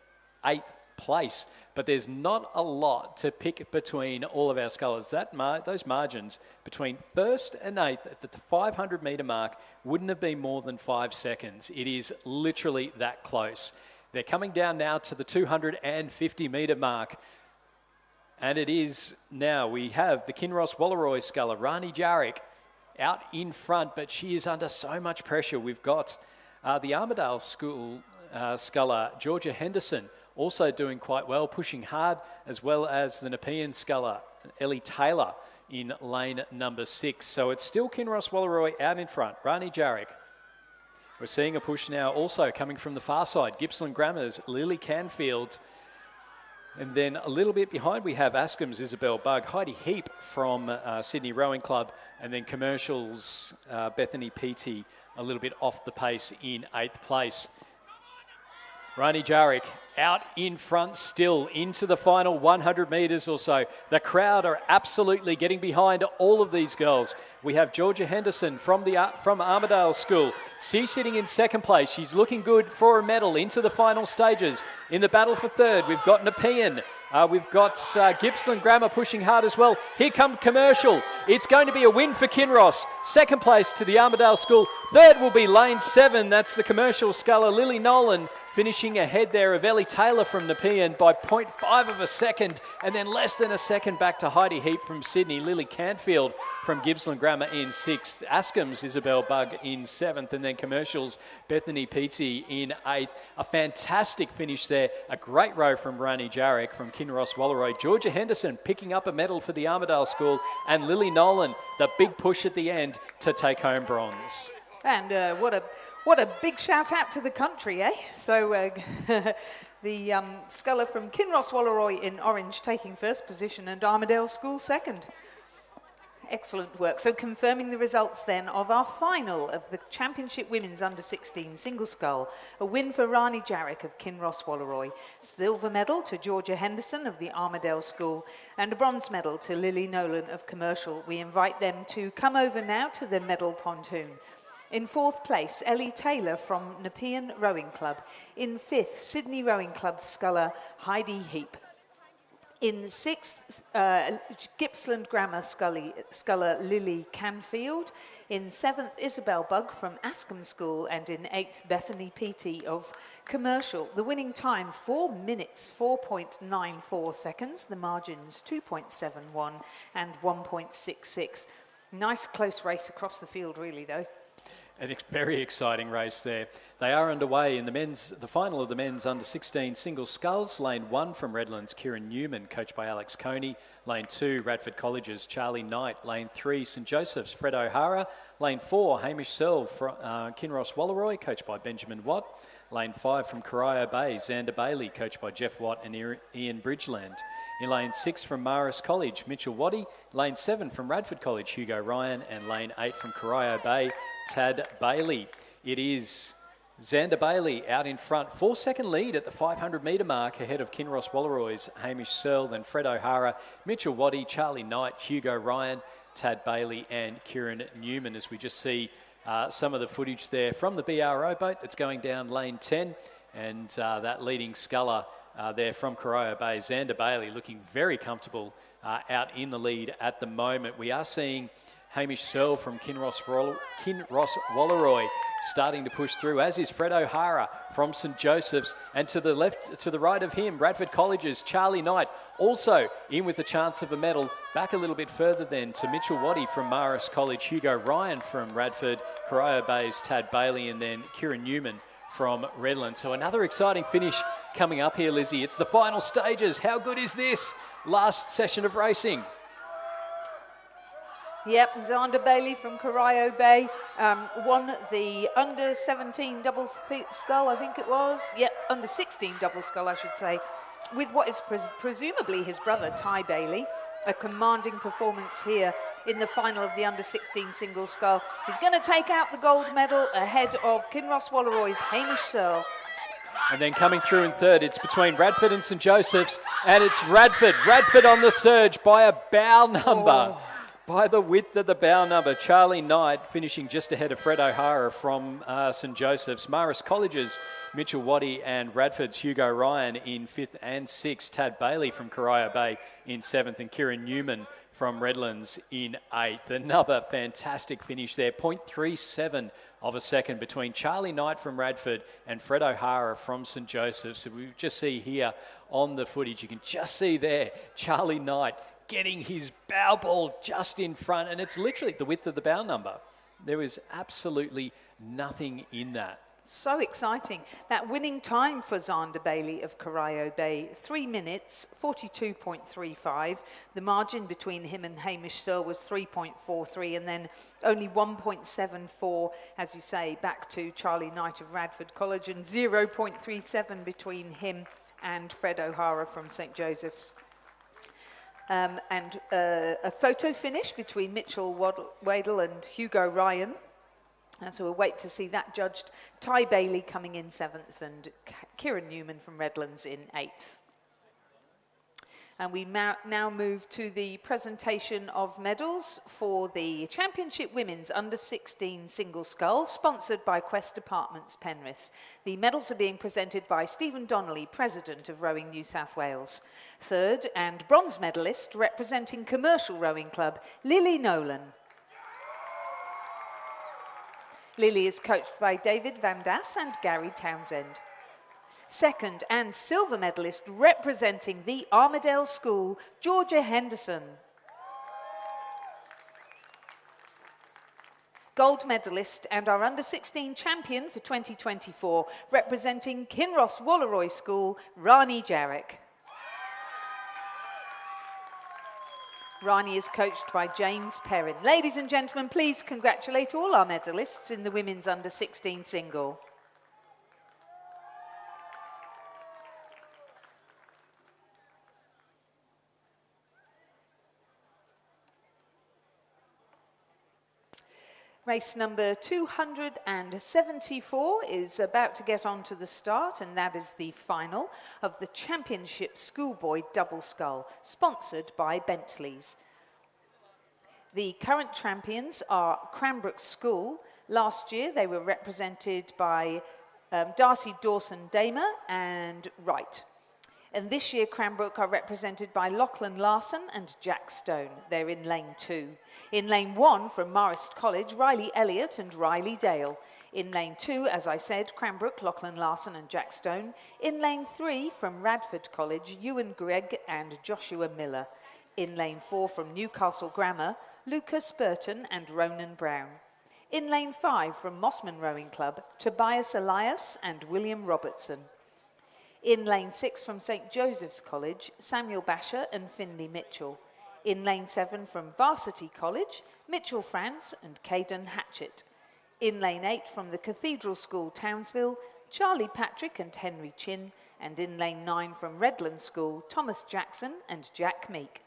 8th place. But there's not a lot to pick between all of our scullers. Those margins between 1st and 8th at the 500 metre mark wouldn't have been more than 5 seconds. It is literally that close. They're coming down now to the 250 metre mark. And it is now, we have the Kinross Walleroy sculler, Rani Jarek, out in front, but she is under so much pressure. We've got the Armidale School sculler, Georgia Henderson, also doing quite well, pushing hard, as well as the Nepean sculler, Ellie Taylor, in lane number 6. So it's still Kinross Walleroy out in front, Rani Jarek. We're seeing a push now also coming from the far side, Gippsland Grammar's Lily Canfield. And then a little bit behind, we have Askham's Isabel Bugg, Heidi Heap from Sydney Rowing Club, and then Commercial's Bethany Peaty a little bit off the pace in 8th place. Rani Jarek out in front still into the final 100 metres or so. The crowd are absolutely getting behind all of these girls. We have Georgia Henderson from Armidale School. She's sitting in 2nd place. She's looking good for a medal into the final stages. In the battle for 3rd, we've got Nepean. We've got Gippsland Grammar pushing hard as well. Here comes Commercial. It's going to be a win for Kinross. 2nd place to the Armidale School. 3rd will be lane 7. That's the Commercial sculler, Lily Nolan, finishing ahead there of Ellie Taylor from Nepean by 0.5 of a second, and then less than a second back to Heidi Heap from Sydney, Lily Canfield from Gippsland Grammar in 6th, Askham's Isabel Bugg in 7th, and then Commercial's Bethany Peaty in 8th. A fantastic finish there, a great row from Rani Jarek from Kinross Walleroy. Georgia Henderson picking up a medal for the Armidale School, and Lily Nolan, the big push at the end to take home bronze. And what a big shout out to the country, eh? So the sculler from Kinross Walleroy in orange taking 1st position and Armidale School 2nd. Excellent work. So confirming the results then of our final of the Championship Women's Under-16 Single Scull. A win for Rani Jarek of Kinross Walleroy. Silver medal to Georgia Henderson of the Armidale School. And a bronze medal to Lily Nolan of Commercial. We invite them to come over now to the medal pontoon. In 4th place, Ellie Taylor from Nepean Rowing Club. In 5th, Sydney Rowing Club sculler Heidi Heap. In sixth, Gippsland Grammar sculler Lily Canfield. In seventh, Isabel Bugg from Ascombe School. And in eighth, Bethany Peaty of Commercial. The winning time, 4 minutes, 4.94 seconds. The margins, 2.71 and 1.66. Nice close race across the field, really, though. A very exciting race there. They are underway in the final of the men's under-16 single sculls. Lane 1 from Redlands, Kieran Newman, coached by Alex Coney. Lane 2, Radford College's Charlie Knight. Lane 3, St Joseph's, Fred O'Hara. Lane 4, Hamish Searle from Kinross Walleroy, coached by Benjamin Watt. Lane 5 from Corio Bay, Xander Bailey, coached by Jeff Watt and Ian Bridgeland. In lane 6 from Marist College, Mitchell Waddy. Lane 7 from Radford College, Hugo Ryan. And lane 8 from Corio Bay, Tad Bailey. It is Xander Bailey out in front. 4-second lead at the 500-metre mark ahead of Kinross Walleroy's Hamish Searle, then Fred O'Hara, Mitchell Waddy, Charlie Knight, Hugo Ryan, Tad Bailey and Kieran Newman, as we just see some of the footage there from the BRO boat that's going down lane 10, and that leading sculler there from Corio Bay, Xander Bailey, looking very comfortable out in the lead at the moment. We are seeing Hamish Searle from Kinross Walleroy starting to push through, as is Fred O'Hara from St Joseph's, and to the right of him, Radford College's Charlie Knight, also in with a chance of a medal. Back a little bit further then to Mitchell Waddy from Marist College, Hugo Ryan from Radford, Corio Bay's Tad Bailey, and then Kieran Newman from Redlands. So another exciting finish coming up here, Lizzie. It's the final stages. How good is this? Last session of racing. Yep, Xander Bailey from Corio Bay won the under-17 double scull, I think it was. Yep, under-16 double scull, I should say, with what is presumably his brother, Ty Bailey. A commanding performance here in the final of the under-16 single scull. He's going to take out the gold medal ahead of Kinross Walleroy's Hamish Searle. And then coming through in third, it's between Radford and St Joseph's, and it's Radford. Radford on the surge by a bow number. Oh. By the width of the bow number. Charlie Knight finishing just ahead of Fred O'Hara from St Joseph's. Marist College's Mitchell Waddy and Radford's Hugo Ryan in 5th and 6th. Tad Bailey from Corio Bay in 7th, and Kieran Newman from Redlands in 8th. Another fantastic finish there. 0.37 of a second between Charlie Knight from Radford and Fred O'Hara from St Joseph's. So we just see here on the footage, you can just see there Charlie Knight getting his bow ball just in front, and it's literally the width of the bow number. There is absolutely nothing in that. So exciting. That winning time for Xander Bailey of Corio Bay, 3 minutes, 42.35. The margin between him and Hamish Searle was 3.43, and then only 1.74, as you say, back to Charlie Knight of Radford College, and 0.37 between him and Fred O'Hara from St Joseph's. And a photo finish between Mitchell Wadle and Hugo Ryan. And so we'll wait to see that judged. Ty Bailey coming in 7th and Kieran Newman from Redlands in 8th. And we now move to the presentation of medals for the Championship Women's Under-16 Single Scull, sponsored by Quest Apartments, Penrith. The medals are being presented by Stephen Donnelly, President of Rowing New South Wales. Third and bronze medalist representing Commercial Rowing Club, Lily Nolan. Lily is coached by David Van Das and Gary Townsend. Second and silver medalist representing the Armidale School, Georgia Henderson. Gold medalist and our under-16 champion for 2024, representing Kinross Walleroy School, Rani Jarek. Rani is coached by James Perrin. Ladies and gentlemen, please congratulate all our medalists in the women's under-16 single. Race number 274 is about to get onto the start, and that is the final of the Championship Schoolboy Double Scull, sponsored by Bentley's. The current champions are Cranbrook School. Last year they were represented by Darcy Dawson-Damer and Wright. And this year, Cranbrook are represented by Lachlan Larson and Jack Stone. They're in lane 2. In lane 1, from Marist College, Riley Elliott and Riley Dale. In lane 2, as I said, Cranbrook, Lachlan Larson and Jack Stone. In lane 3, from Radford College, Ewan Gregg and Joshua Miller. In lane 4, from Newcastle Grammar, Lucas Burton and Ronan Brown. In lane 5, from Mossman Rowing Club, Tobias Elias and William Robertson. In lane 6 from St Joseph's College, Samuel Basher and Finley Mitchell. In lane 7 from Varsity College, Mitchell France and Caden Hatchett. In lane 8 from the Cathedral School, Townsville, Charlie Patrick and Henry Chin. And in lane 9 from Redland School, Thomas Jackson and Jack Meek.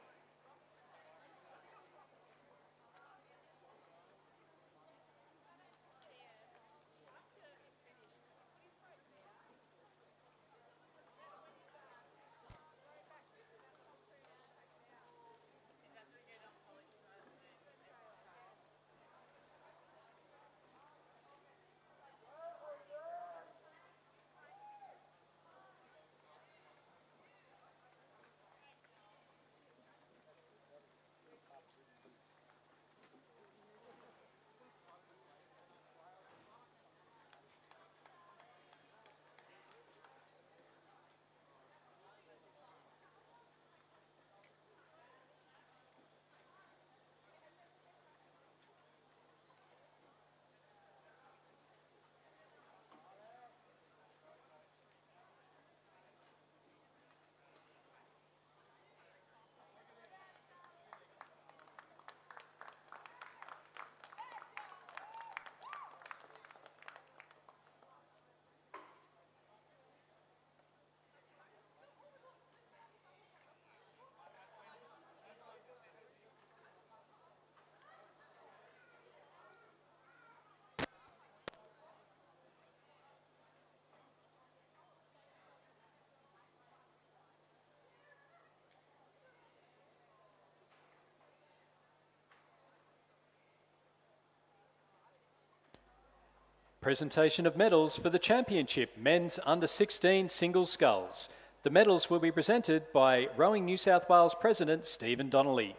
Presentation of medals for the Championship Men's Under-16 Single Sculls. The medals will be presented by Rowing New South Wales President Stephen Donnelly.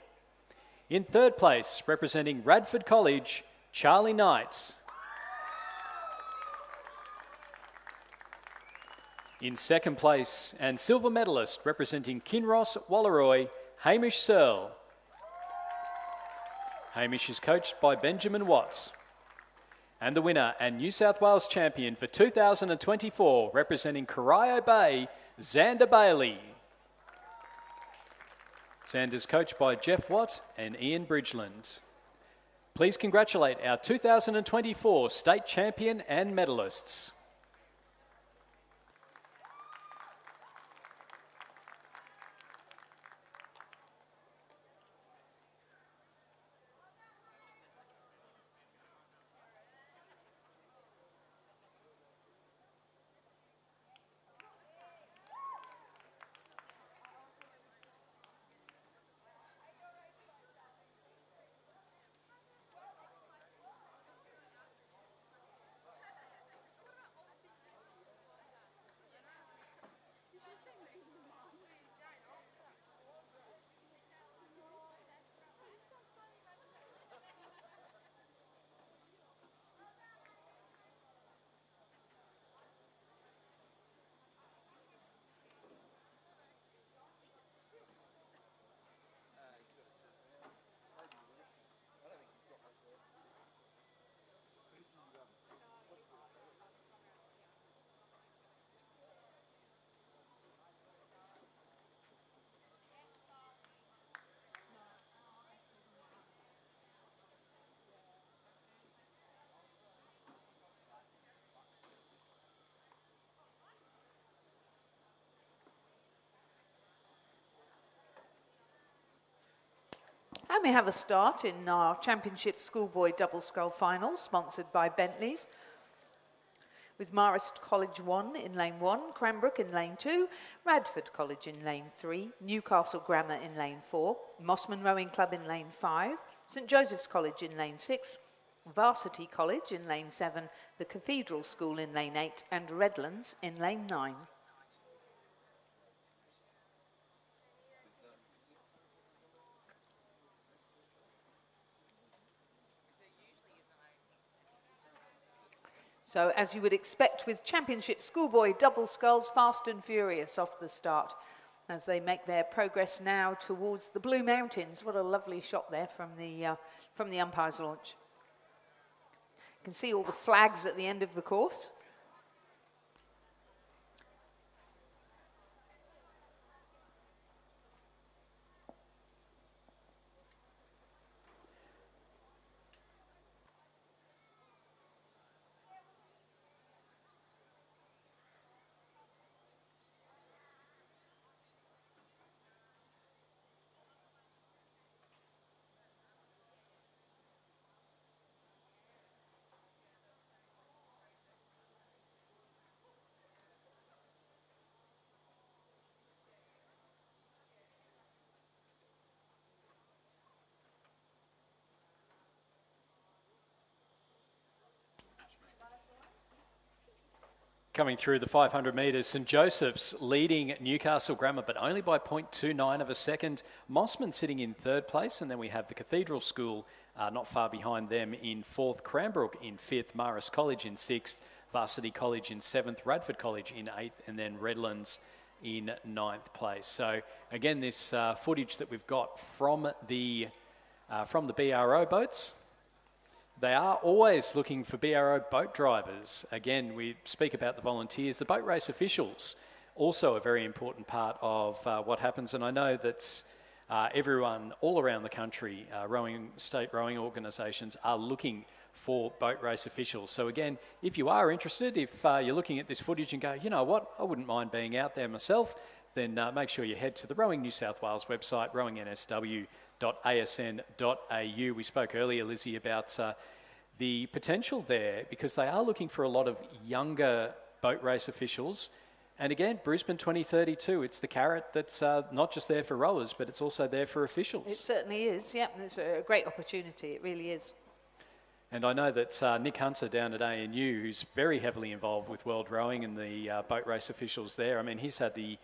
In third place, representing Radford College, Charlie Knight. In second place, and silver medalist representing Kinross Walleroy, Hamish Searle. Hamish is coached by Benjamin Watts. And the winner and New South Wales champion for 2024, representing Corio Bay, Xander Bailey. Xander's coached by Jeff Watt and Ian Bridgeland. Please congratulate our 2024 state champion and medalists. And we have a start in our Championship Schoolboy Double Scull Final, sponsored by Bentley's. With Marist College 1 in lane 1, Cranbrook in lane 2, Radford College in lane 3, Newcastle Grammar in lane 4, Mossman Rowing Club in lane 5, St Joseph's College in lane 6, Varsity College in lane 7, the Cathedral School in lane 8, and Redlands in lane 9. So as you would expect with championship schoolboy double sculls, fast and furious off the start as they make their progress now towards the Blue Mountains. What a lovely shot there from the umpire's launch. You can see all the flags at the end of the course. Coming through the 500 metres, St Joseph's leading Newcastle Grammar, but only by 0.29 of a second. Mossman sitting in third place, and then we have the Cathedral School not far behind them in fourth, Cranbrook in fifth, Marist College in sixth, Varsity College in seventh, Radford College in eighth, and then Redlands in ninth place. So again, this footage that we've got from the BRO boats. They are always looking for BRO boat drivers. Again, we speak about the volunteers. The boat race officials, also a very important part of what happens. And I know that everyone all around the country, state rowing organisations, are looking for boat race officials. So again, if you are interested, if you're looking at this footage and go, you know what, I wouldn't mind being out there myself, then make sure you head to the Rowing New South Wales website, rowingnsw.asn.au. We spoke earlier, Lizzie, about the potential there, because they are looking for a lot of younger boat race officials. And again, Brisbane 2032, it's the carrot that's not just there for rowers, but it's also there for officials. It certainly is, yeah. It's a great opportunity, it really is. And I know that Nick Hunter down at ANU, who's very heavily involved with World Rowing and the boat race officials there, I mean, he's had the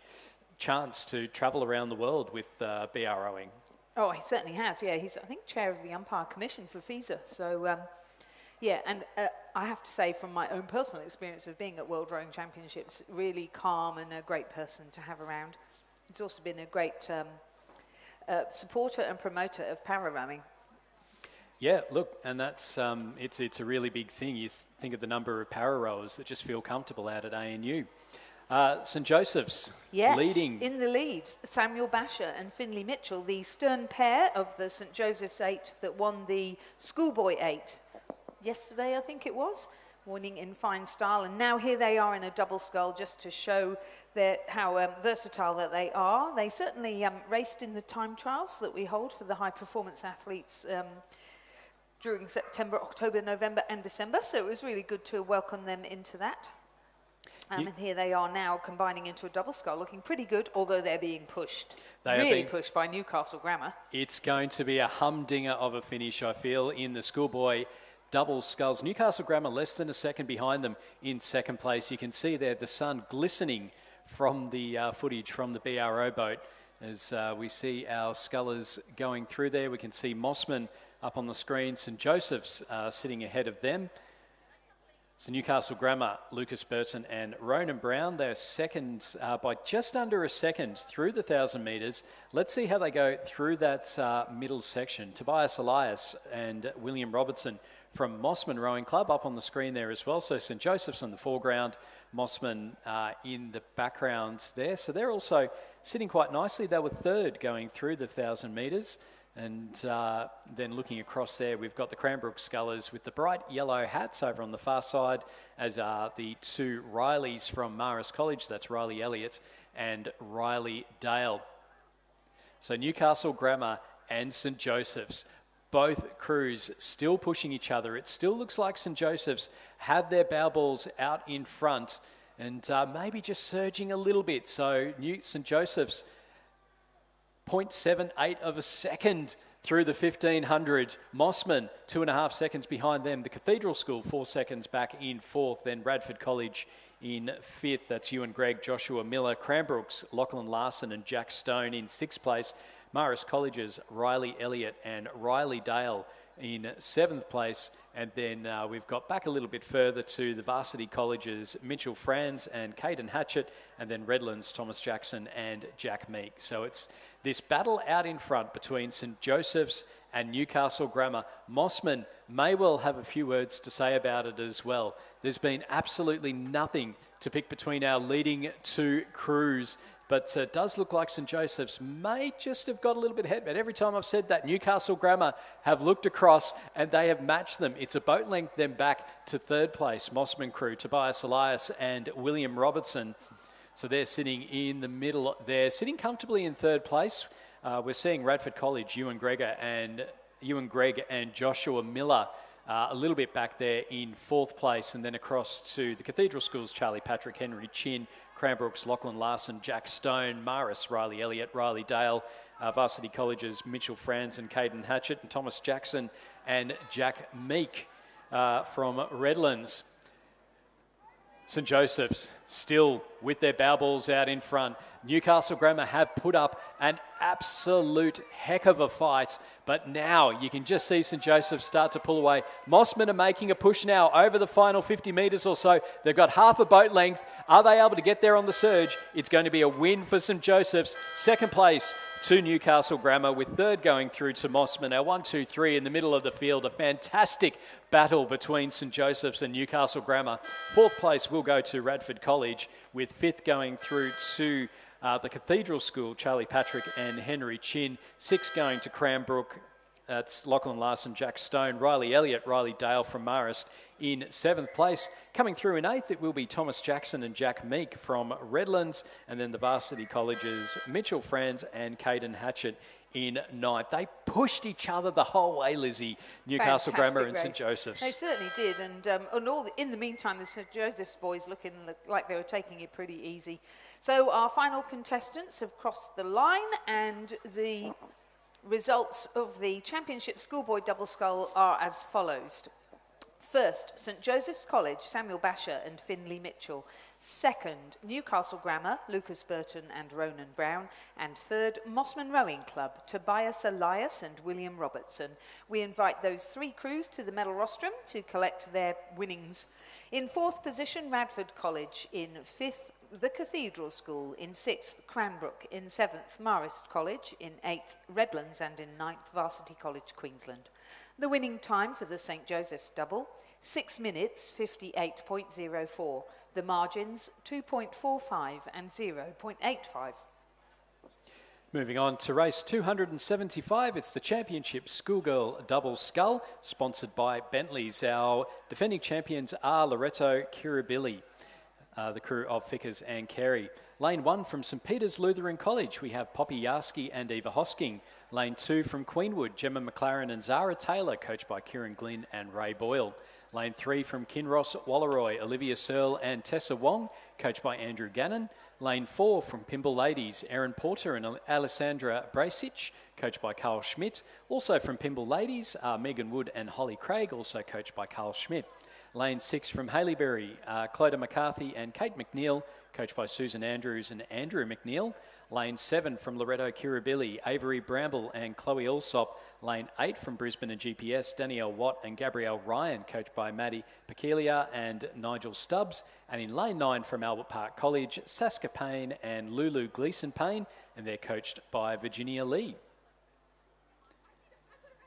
chance to travel around the world with BROing. Oh, he certainly has, yeah. He's, I think, chair of the Umpire Commission for FISA. So, yeah, and I have to say, from my own personal experience of being at World Rowing Championships, really calm and a great person to have around. He's also been a great supporter and promoter of para rowing. Yeah, look, and that's it's a really big thing. You think of the number of para rowers that just feel comfortable out at ANU. St Joseph's leading. In the lead, Samuel Basher and Finley Mitchell, the stern pair of the St Joseph's 8 that won the Schoolboy 8 yesterday, I think it was, winning in fine style. And now here they are in a double scull, just to show how versatile that they are. They certainly raced in the time trials that we hold for the high performance athletes during September, October, November and December. So it was really good to welcome them into that. And here they are now combining into a double scull, looking pretty good, although they're being pushed. Really pushed by Newcastle Grammar. It's going to be a humdinger of a finish, I feel, in the schoolboy double sculls. Newcastle Grammar less than a second behind them in second place. You can see there the sun glistening from the footage from the BRO boat as we see our scullers going through there. We can see Mossman up on the screen, St Joseph's sitting ahead of them. So Newcastle Grammar, Lucas Burton and Ronan Brown, they're second by just under a second through the 1,000 metres. Let's see how they go through that middle section. Tobias Elias and William Robertson from Mossman Rowing Club up on the screen there as well. So St Joseph's in the foreground, Mossman in the background there. So they're also sitting quite nicely. They were third going through the 1,000 metres. And then looking across there, we've got the Cranbrook Scullers with the bright yellow hats over on the far side, as are the two Rileys from Marist College. That's Riley Elliott and Riley Dale. So Newcastle Grammar and St Joseph's, both crews still pushing each other. It still looks like St Joseph's have their bow balls out in front and maybe just surging a little bit. So St Joseph's 0.78 of a second through the 1,500. Mossman, 2.5 seconds behind them. The Cathedral School, 4 seconds back in fourth. Then Radford College in fifth. That's Ewan Gregg, Joshua Miller. Cranbrook's Lachlan Larson and Jack Stone in sixth place. Marist College's Riley Elliott and Riley Dale in seventh place. And then we've got back a little bit further to the varsity colleges, Mitchell Franz and Caden Hatchett, and then Redlands, Thomas Jackson and Jack Meek. So it's this battle out in front between St Joseph's and Newcastle Grammar. Mossman may well have a few words to say about it as well. There's been absolutely nothing to pick between our leading two crews, but it does look like St Joseph's may just have got a little bit ahead. But every time I've said that, Newcastle Grammar have looked across and they have matched them. It's a boat length then back to third place. Mossman crew, Tobias Elias and William Robertson. So they're sitting in the middle. They're sitting comfortably in third place. We're seeing Radford College, Ewan Gregg and Joshua Miller a little bit back there in fourth place, and then across to the Cathedral Schools, Charlie Patrick, Henry Chin, Cranbrooks, Lachlan Larson, Jack Stone, Maris, Riley Elliott, Riley Dale, varsity colleges, Mitchell Franz and Caden Hatchett, and Thomas Jackson and Jack Meek from Redlands. St Joseph's still with their bow balls out in front. Newcastle Grammar have put up an absolute heck of a fight, but now you can just see St Joseph's start to pull away. Mossman are making a push now over the final 50 metres or so. They've got half a boat length. Are they able to get there on the surge? It's going to be a win for St Joseph's. Second place to Newcastle Grammar, with third going through to Mossman. Our 1, 2, 3 in the middle of the field. A fantastic battle between St Joseph's and Newcastle Grammar. Fourth place will go to Radford College, with fifth going through to the Cathedral School, Charlie Patrick and Henry Chin. Sixth going to Cranbrook. That's Lachlan Larson, Jack Stone, Riley Elliott, Riley Dale from Marist in seventh place. Coming through in eighth, it will be Thomas Jackson and Jack Meek from Redlands, and then the varsity colleges, Mitchell Franz and Caden Hatchett in ninth. They pushed each other the whole way, Lizzie, Newcastle Grammar and St Joseph's. They certainly did, and in the meantime, the St Joseph's boys looking like they were taking it pretty easy. So our final contestants have crossed the line, and the results of the Championship Schoolboy Double Scull are as follows. First, St Joseph's College, Samuel Basher and Finley Mitchell. Second, Newcastle Grammar, Lucas Burton and Ronan Brown. And third, Mossman Rowing Club, Tobias Elias and William Robertson. We invite those three crews to the medal rostrum to collect their winnings. In fourth position, Radford College. In fifth, the Cathedral School. In sixth, Cranbrook. In seventh, Marist College. In eighth, Redlands. And in ninth, Varsity College, Queensland. The winning time for the St Joseph's double, 6 minutes 58.04. The margins 2.45 and 0.85. Moving on to race 275, it's the Championship Schoolgirl Double Scull, sponsored by Bentley's. Our defending champions are Loreto Kirribilli, the crew of Fickers and Carey. Lane 1 from St Peter's Lutheran College, we have Poppy Yarsky and Eva Hosking. Lane 2 from Queenwood, Gemma McLaren and Zara Taylor, coached by Kieran Glynn and Ray Boyle. Lane 3 from Kinross Walleroy, Olivia Searle and Tessa Wong, coached by Andrew Gannon. Lane 4 from Pimble Ladies, Erin Porter and Alessandra Brasic, coached by Carl Schmidt. Also from Pimble Ladies are Megan Wood and Holly Craig, also coached by Carl Schmidt. Lane 6 from Haileybury, Clodagh McCarthy and Kate McNeil, coached by Susan Andrews and Andrew McNeil. Lane 7 from Loreto Kirribilli, Avery Bramble and Chloe Alsop. Lane 8 from Brisbane and GPS, Danielle Watt and Gabrielle Ryan, coached by Maddie Pekelia and Nigel Stubbs. And in Lane 9 from Albert Park College, Saska Payne and Lulu Gleeson Payne, and they're coached by Virginia Lee.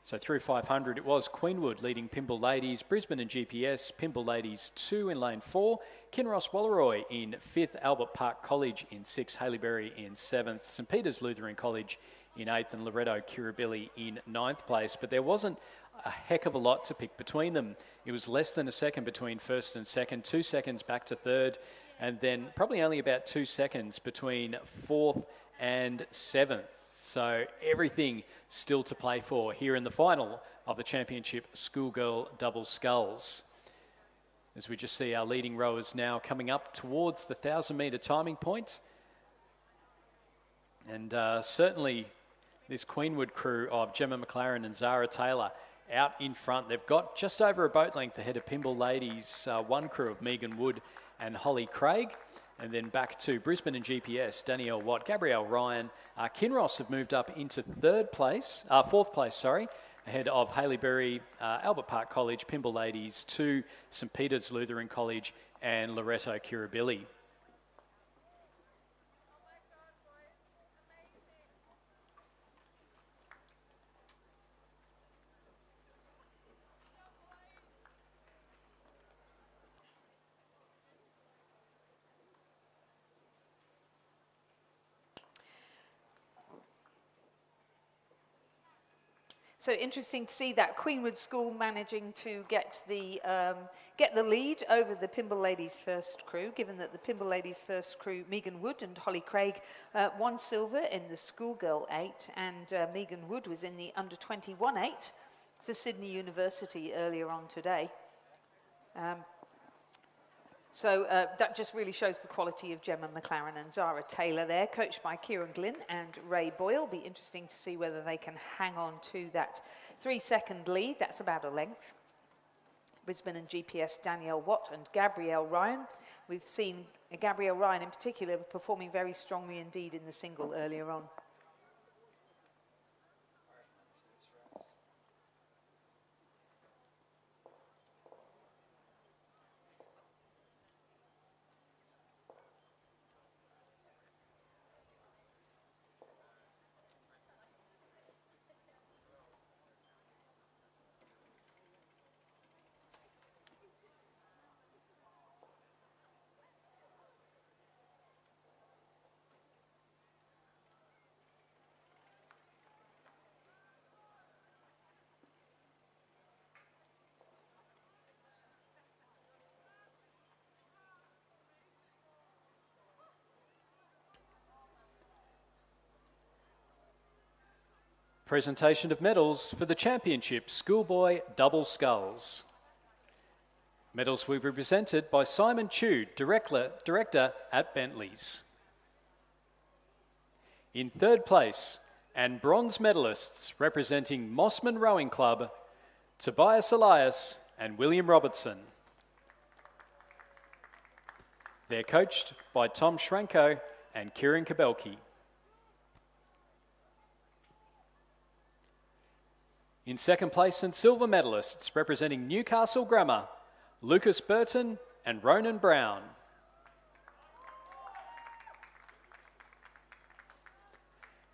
So through 500, it was Queenwood leading Pimble Ladies, Brisbane and GPS, Pimble Ladies 2 in Lane 4, Kinross Walleroy in 5th, Albert Park College in 6th, Haileybury in 7th, St Peter's Lutheran College in 8th, and Loreto Kirribilli in 9th place. But there wasn't a heck of a lot to pick between them. It was less than a second between first and second, 2 seconds back to third, and then probably only about 2 seconds between fourth and seventh. So everything still to play for here in the final of the Championship Schoolgirl Double Sculls. As we just see our leading rowers now coming up towards the 1,000-metre timing point. And certainly this Queenwood crew of Gemma McLaren and Zara Taylor out in front. They've got just over a boat length ahead of Pimble Ladies, one crew of Megan Wood and Holly Craig. And then back to Brisbane and GPS, Danielle Watt, Gabrielle Ryan. Kinross have moved up into fourth place, ahead of Haileybury, Albert Park College, Pymble Ladies 2, St Peter's Lutheran College and Loreto Kirribilli. So interesting to see that Queenwood School managing to get the lead over the Pymble Ladies First crew, given that the Pymble Ladies First crew, Megan Wood and Holly Craig, won silver in the schoolgirl 8, and Megan Wood was in the under-21 8 for Sydney University earlier on today. So that just really shows the quality of Gemma McLaren and Zara Taylor there, coached by Kieran Glynn and Ray Boyle. Be interesting to see whether they can hang on to that 3-second lead. That's about a length. Brisbane and GPS Danielle Watt and Gabrielle Ryan. We've seen Gabrielle Ryan in particular performing very strongly indeed in the single earlier on. Presentation of medals for the championship schoolboy double sculls. Medals will be presented by Simon Chu, Director at Bentley's. In third place, and bronze medalists representing Mossman Rowing Club, Tobias Elias and William Robertson. They're coached by Tom Schranko and Kieran Kabelke. In second place and silver medalists representing Newcastle Grammar, Lucas Burton and Ronan Brown.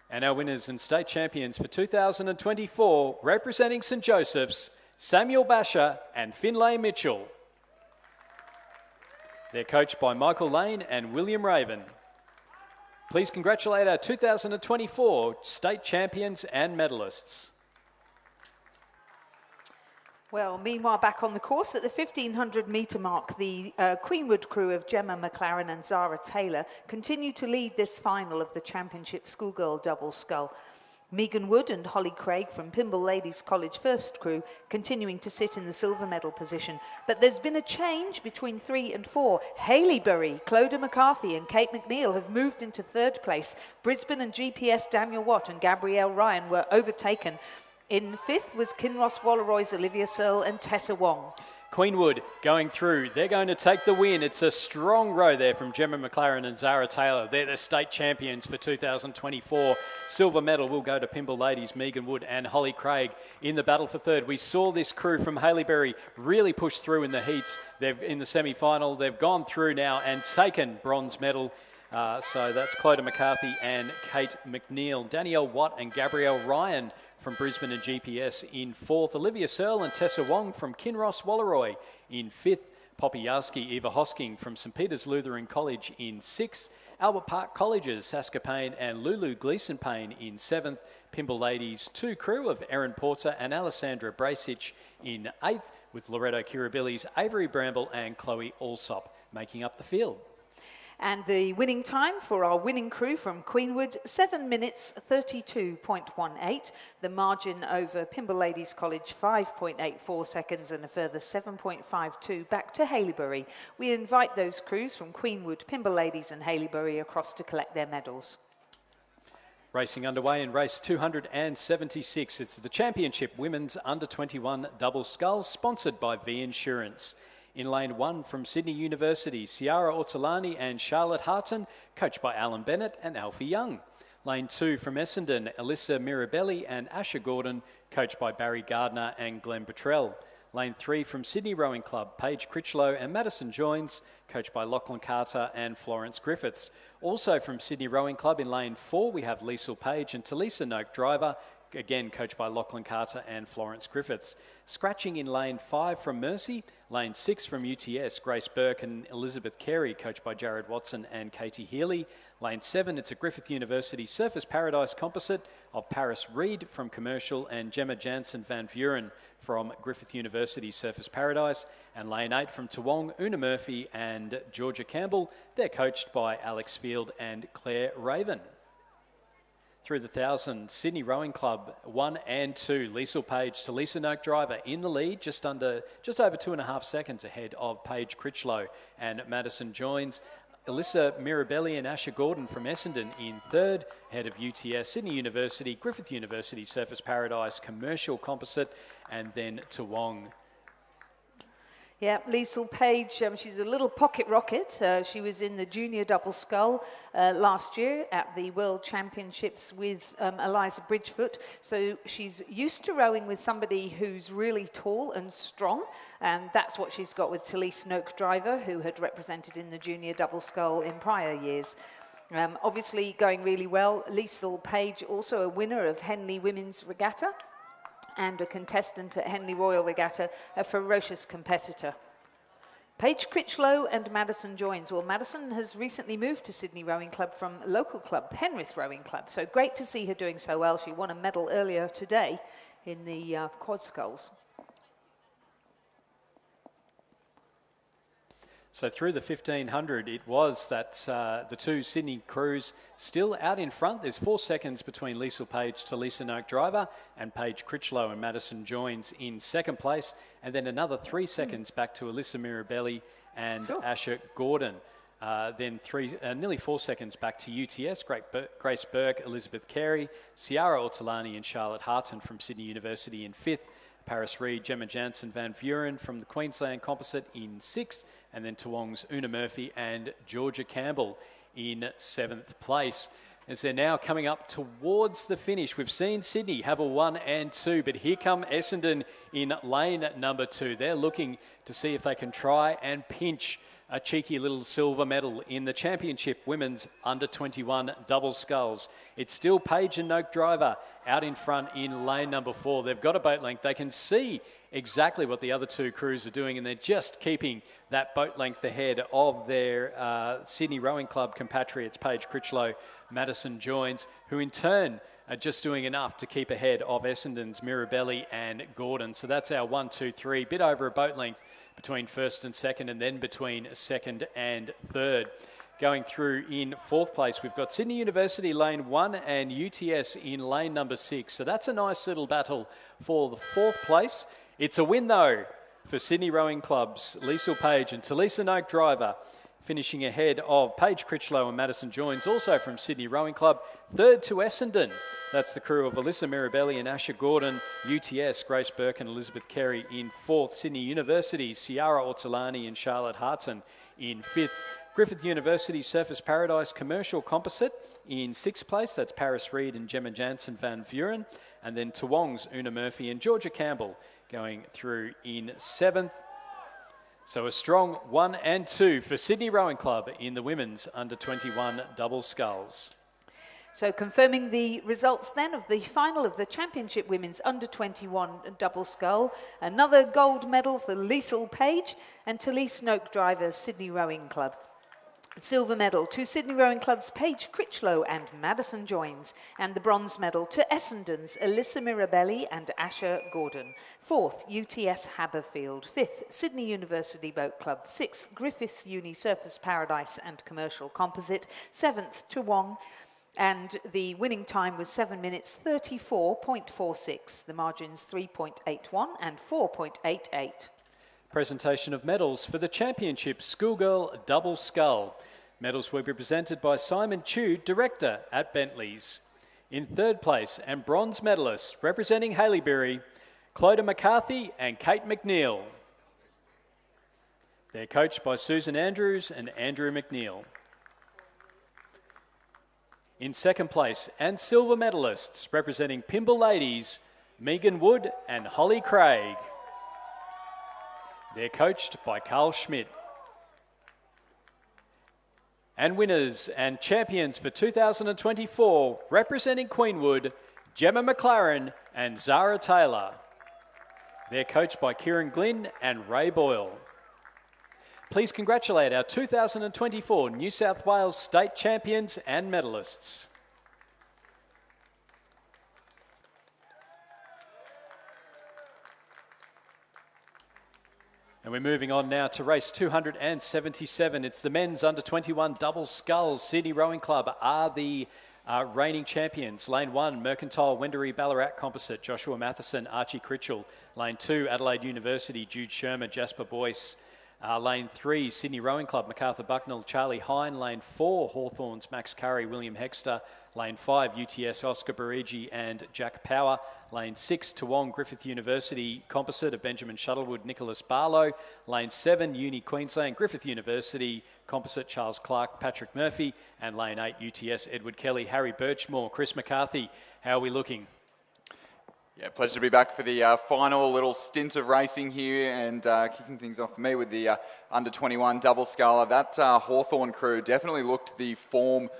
And our winners and state champions for 2024, representing St Joseph's, Samuel Basher and Finlay Mitchell. They're coached by Michael Lane and William Raven. Please congratulate our 2024 state champions and medalists. Well, meanwhile, back on the course at the 1500 metre mark, the Queenwood crew of Gemma McLaren and Zara Taylor continue to lead this final of the championship schoolgirl double scull. Megan Wood and Holly Craig from Pymble Ladies College First crew continuing to sit in the silver medal position. But there's been a change between 3 and 4. Haileybury, Clodagh McCarthy and Kate McNeil have moved into third place. Brisbane and GPS Daniel Watt and Gabrielle Ryan were overtaken. In fifth was Kinross Wallaroy's Olivia Searle and Tessa Wong. Queenwood going through. They're going to take the win. It's a strong row there from Gemma McLaren and Zara Taylor. They're the state champions for 2024. Silver medal will go to Pymble Ladies, Megan Wood and Holly Craig in the battle for third. We saw this crew from Haileybury really push through in the heats. They've in the semi-final. They've gone through now and taken bronze medal. So that's Clodagh McCarthy and Kate McNeil. Danielle Watt and Gabrielle Ryan from Brisbane and GPS in fourth. Olivia Searle and Tessa Wong from Kinross Wallaroy in fifth. Poppy Yarsky, Eva Hosking from St Peter's Lutheran College in sixth. Albert Park Colleges, Saska Payne and Lulu Gleeson Payne in seventh. Pymble Ladies 2 crew of Erin Porter and Alessandra Bracich in eighth, with Loreto Kirribilli's Avery Bramble and Chloe Alsop making up the field. And the winning time for our winning crew from Queenwood, 7 minutes 32.18. The margin over Pymble Ladies College, 5.84 seconds, and a further 7.52 back to Haileybury. We invite those crews from Queenwood, Pymble Ladies and Haileybury across to collect their medals. Racing underway in race 276. It's the Championship Women's Under-21 Double Sculls, sponsored by V Insurance. In lane 1 from Sydney University, Ciara Ortolani and Charlotte Harton, coached by Alan Bennett and Alfie Young. Lane 2 from Essendon, Alyssa Mirabelli and Asher Gordon, coached by Barry Gardner and Glenn Buttrell. Lane 3 from Sydney Rowing Club, Paige Critchlow and Madison Joins, coached by Lachlan Carter and Florence Griffiths. Also from Sydney Rowing Club in Lane 4, we have Liesl Page and Talisa Noak Driver, again coached by Lachlan Carter and Florence Griffiths. Scratching in Lane 5 from Mercy, Lane 6 from UTS, Grace Burke and Elizabeth Carey, coached by Jared Watson and Katie Healy. Lane 7, it's a Griffith University Surface Paradise composite of Paris Reed from Commercial and Gemma Jansen Van Vuren from Griffith University Surface Paradise. And Lane 8 from Toowong, Una Murphy and Georgia Campbell. They're coached by Alex Field and Claire Raven. Through the 1,000, Sydney Rowing Club 1 and 2, Liesl Page to Lisa Noak Driver in the lead, just over 2.5 seconds ahead of Paige Critchlow and Madison Joins. Alyssa Mirabelli and Asher Gordon from Essendon in third, ahead of UTS, Sydney University, Griffith University Surface Paradise, Commercial Composite, and then Toowong. Yeah, Liesl Page, she's a little pocket rocket. She was in the junior double scull last year at the World Championships with Eliza Bridgefoot. So she's used to rowing with somebody who's really tall and strong. And that's what she's got with Talisa Noak Driver, who had represented in the junior double scull in prior years. Obviously going really well. Liesl Page, also a winner of Henley Women's Regatta, and a contestant at Henley Royal Regatta, a ferocious competitor. Paige Critchlow and Madison Joins. Well, Madison has recently moved to Sydney Rowing Club from local club, Penrith Rowing Club. So great to see her doing so well. She won a medal earlier today in the quad sculls. So through the 1,500, it was that the two Sydney crews still out in front. There's 4 seconds between Liesl Page to Lisa Noak Driver and Paige Critchlow and Madison Joins in second place. And then another 3 seconds back to Alyssa Mirabelli and Asher Gordon. Then nearly 4 seconds back to UTS, Grace Burke, Elizabeth Carey, Ciara Ortolani and Charlotte Harton from Sydney University in fifth. Paris Reed, Gemma Jansen Van Vuren from the Queensland Composite in sixth, and then Toowong's Una Murphy and Georgia Campbell in seventh place. As they're now coming up towards the finish, we've seen Sydney have a 1 and 2, but here come Essendon in lane number 2. They're looking to see if they can try and pinch a cheeky little silver medal in the Championship Women's Under-21 Double Sculls. It's still Paige and Noak Driver out in front in lane number 4. They've got a boat length. They can see exactly what the other two crews are doing, and they're just keeping that boat length ahead of their Sydney Rowing Club compatriots, Paige Critchlow, Madison Joins, who in turn are just doing enough to keep ahead of Essendon's Mirabelli and Gordon. So that's our 1, 2, 3, bit over a boat length between first and second, and then between second and third. Going through in fourth place, we've got Sydney University lane 1 and UTS in lane number 6. So that's a nice little battle for the fourth place. It's a win though for Sydney Rowing Club's Liesl Page and Talisa Noak Driver, finishing ahead of Paige Critchlow and Madison Joins, also from Sydney Rowing Club. Third to Essendon. That's the crew of Alyssa Mirabelli and Asher Gordon. UTS, Grace Burke and Elizabeth Carey in fourth. Sydney University, Ciara Ortolani and Charlotte Harton in fifth. Griffith University Surface Paradise Commercial Composite in sixth place. That's Paris Reed and Gemma Jansen Van Vuren. And then Toowong's Una Murphy and Georgia Campbell going through in seventh. So a strong 1 and 2 for Sydney Rowing Club in the women's under-21 double sculls. So confirming the results then of the final of the Championship Women's Under-21 double scull. Another gold medal for Liesl Page and Talisa Noak Driver, Sydney Rowing Club. Silver medal to Sydney Rowing Club's Paige Critchlow and Madison Joins, and the bronze medal to Essendon's Alyssa Mirabelli and Asher Gordon. Fourth, UTS Haberfield. Fifth, Sydney University Boat Club. Sixth, Griffith Uni Surface Paradise and Commercial Composite. Seventh, Toowong, and the winning time was 7 minutes 34.46. The margins 3.81 and 4.88. Presentation of medals for the Championship Schoolgirl Double Scull. Medals will be presented by Simon Chu, Director at Bentley's. In third place and bronze medalists representing Haileybury, Clodagh McCarthy and Kate McNeil. They're coached by Susan Andrews and Andrew McNeil. In second place, and silver medalists representing Pymble Ladies, Megan Wood and Holly Craig. They're coached by Carl Schmidt. And winners and champions for 2024, representing Queenwood, Gemma McLaren and Zara Taylor. They're coached by Kieran Glynn and Ray Boyle. Please congratulate our 2024 New South Wales State Champions and medalists. And we're moving on now to race 277. It's the men's under-21 double sculls. Sydney Rowing Club are the reigning champions. Lane 1, Mercantile Wendouree Ballarat Composite, Joshua Matheson, Archie Critchell. Lane 2, Adelaide University, Jude Shermer, Jasper Boyce. Lane 3, Sydney Rowing Club, MacArthur Bucknell, Charlie Hine. Lane 4, Hawthorns, Max Curry, William Hexter. Lane 5, UTS, Oscar Barigi and Jack Power. Lane 6, Toowong Griffith University Composite of Benjamin Shuttlewood, Nicholas Barlow. Lane 7, Uni Queensland, Griffith University Composite, Charles Clark, Patrick Murphy. And Lane 8, UTS, Edward Kelly, Harry Birchmore, Chris McCarthy. How are we looking? Yeah, pleasure to be back for the final little stint of racing here, and kicking things off for me with the under-21 double sculler. That Hawthorn crew definitely looked the form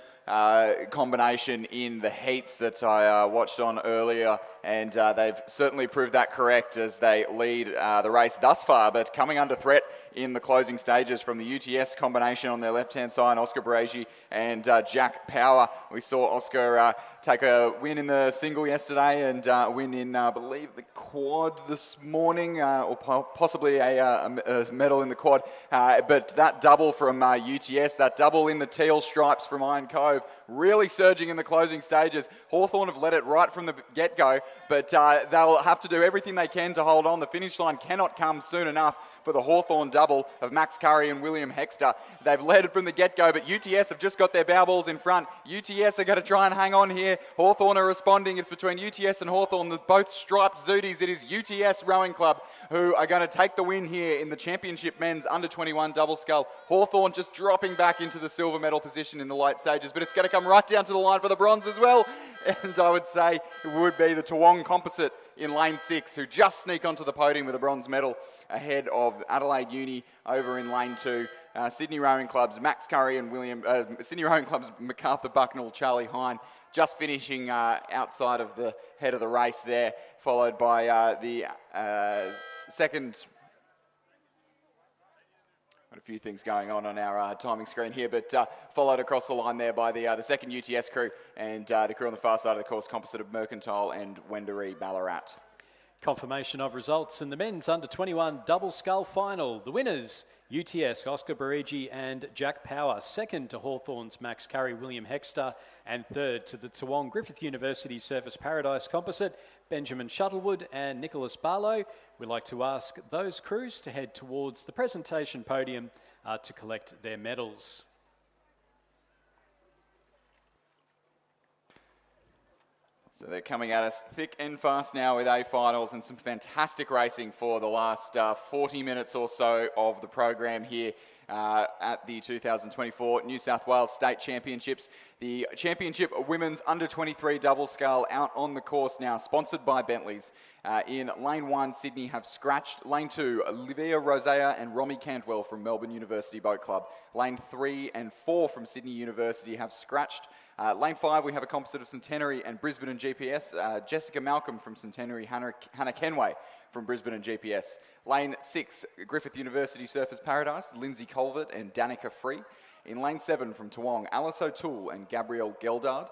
combination in the heats that I watched on earlier, and they've certainly proved that correct as they lead the race thus far, but coming under threat in the closing stages from the UTS combination on their left-hand side, Oscar Barigi and Jack Power. We saw Oscar take a win in the single yesterday and win in, I believe, the quad this morning, or possibly a medal in the quad. But that double from UTS, that double in the teal stripes from Iron Cove, really surging in the closing stages. Hawthorn have led it right from the get-go, but they'll have to do everything they can to hold on. The finish line cannot come soon enough for the Hawthorn double of Max Curry and William Hexter. They've led it from the get-go, but UTS have just got their bow balls in front. UTS are going to try and hang on here. Hawthorn are responding. It's between UTS and Hawthorn, both striped Zooties. It is UTS Rowing Club who are going to take the win here in the championship men's under-21 double scull. Hawthorn just dropping back into the silver medal position in the late stages, but it's going to come right down to the line for the bronze as well. And I would say it would be the Toowong Composite in lane 6, who just sneak onto the podium with a bronze medal ahead of Adelaide Uni over in lane 2. Sydney Rowing Club's Max Curry and Sydney Rowing Club's MacArthur Bucknell, Charlie Hine, just finishing outside of the head of the race there, followed by the second. Got a few things going on our timing screen here, but followed across the line there by the second UTS crew and the crew on the far side of the course, composite of Mercantile and Wendouree Ballarat. Confirmation of results in the men's under-21 double scull final. The winners, UTS, Oscar Barigi and Jack Power. Second to Hawthorn's Max Curry, William Hexter. And third to the Toowong Griffith University Surface Paradise Composite, Benjamin Shuttlewood and Nicholas Barlow. We'd like to ask those crews to head towards the presentation podium to collect their medals. So they're coming at us thick and fast now with A finals and some fantastic racing for the last 40 minutes or so of the program here at the 2024 New South Wales State Championships. The Championship Women's Under-23 Double Scull out on the course now, sponsored by Bentley's. In lane 1, Sydney have scratched. Lane 2, Olivia Rosea and Romy Cantwell from Melbourne University Boat Club. Lane 3 and 4 from Sydney University have scratched. Lane 5, we have a composite of Centenary and Brisbane and GPS. Jessica Malcolm from Centenary, Hannah Kenway from Brisbane and GPS. Lane 6, Griffith University Surface Paradise, Lindsay Colvert and Danica Free. In lane 7 from Toowong, Alice O'Toole and Gabrielle Geldard.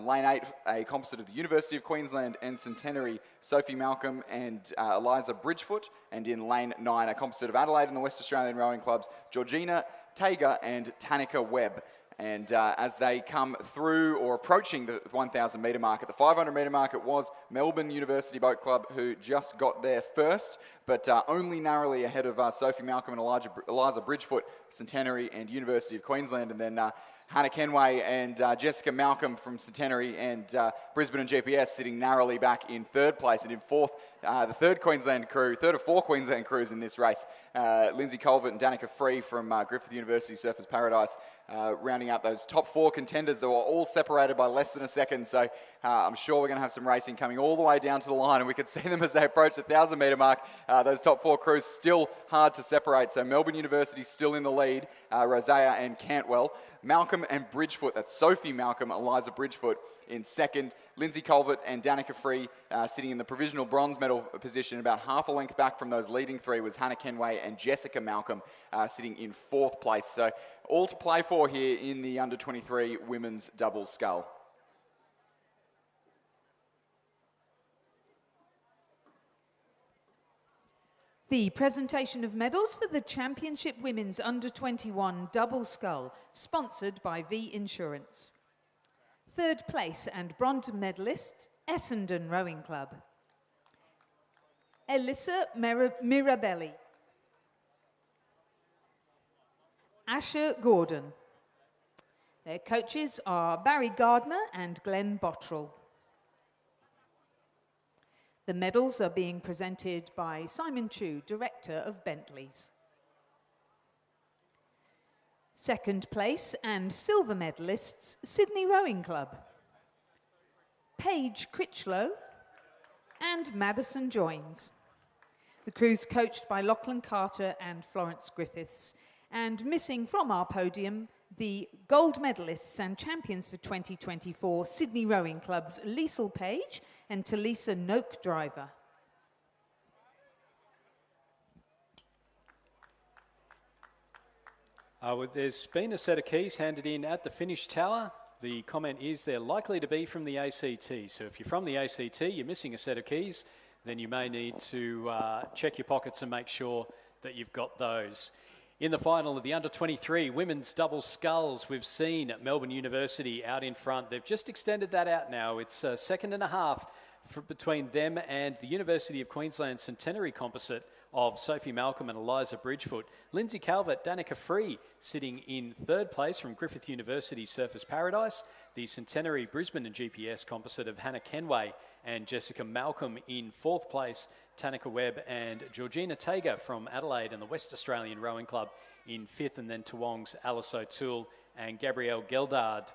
Lane 8, a composite of the University of Queensland and Centenary, Sophie Malcolm and Eliza Bridgefoot. And in lane 9, a composite of Adelaide and the West Australian Rowing Clubs, Georgina Tager and Tanika Webb. And as they come through or approaching the 1,000 metre mark, at the 500 metre mark, it was Melbourne University Boat Club who just got there first, but only narrowly ahead of Sophie Malcolm and Eliza Bridgefoot, Centenary and University of Queensland. And then Hannah Kenway and Jessica Malcolm from Centenary and Brisbane and GPS sitting narrowly back in third place. And in fourth, the third of 4 Queensland crews in this race, Lindsay Colvert and Danica Free from Griffith University Surface Paradise, rounding out those top 4 contenders that were all separated by less than a second. So I'm sure we're going to have some racing coming all the way down to the line, and we could see them as they approach the 1,000-metre mark. Those top 4 crews still hard to separate. So Melbourne University still in the lead, Rosea and Cantwell. Malcolm and Bridgefoot, that's Sophie Malcolm, Eliza Bridgefoot in second. Lindsay Colvert and Danica Free sitting in the provisional bronze medal position. About half a length back from those leading 3 was Hannah Kenway and Jessica Malcolm sitting in 4th place. So all to play for here in the under-23 women's double scull. The presentation of medals for the Championship Women's Under-21 Double Scull, sponsored by V Insurance. 3rd place and bronze medalists, Essendon Rowing Club. Elissa Mirabelli. Asher Gordon. Their coaches are Barry Gardner and Glenn Bottrell. The medals are being presented by Simon Chu, Director of Bentleys. 2nd place and silver medalists, Sydney Rowing Club. Paige Critchlow and Madison Joins. The crew's coached by Lachlan Carter and Florence Griffiths. And missing from our podium, the gold medalists and champions for 2024, Sydney Rowing Club's Liesl Page and Talisa Noak Driver. There's been a set of keys handed in at the finish tower. The comment is they're likely to be from the ACT. So if you're from the ACT, you're missing a set of keys, then you may need to check your pockets and make sure that you've got those. In the final of the under-23 women's double sculls, we've seen Melbourne University out in front. They've just extended that out now. It's a second and a half between them and the University of Queensland Centenary composite of Sophie Malcolm and Eliza Bridgefoot. Lindsay Calvert, Danica Free sitting in 3rd place from Griffith University Surfers Paradise. The Centenary Brisbane and GPS composite of Hannah Kenway and Jessica Malcolm in 4th place. Tanika Webb and Georgina Tager from Adelaide and the West Australian Rowing Club in 5th, and then Toowong's Alice O'Toole and Gabrielle Geldard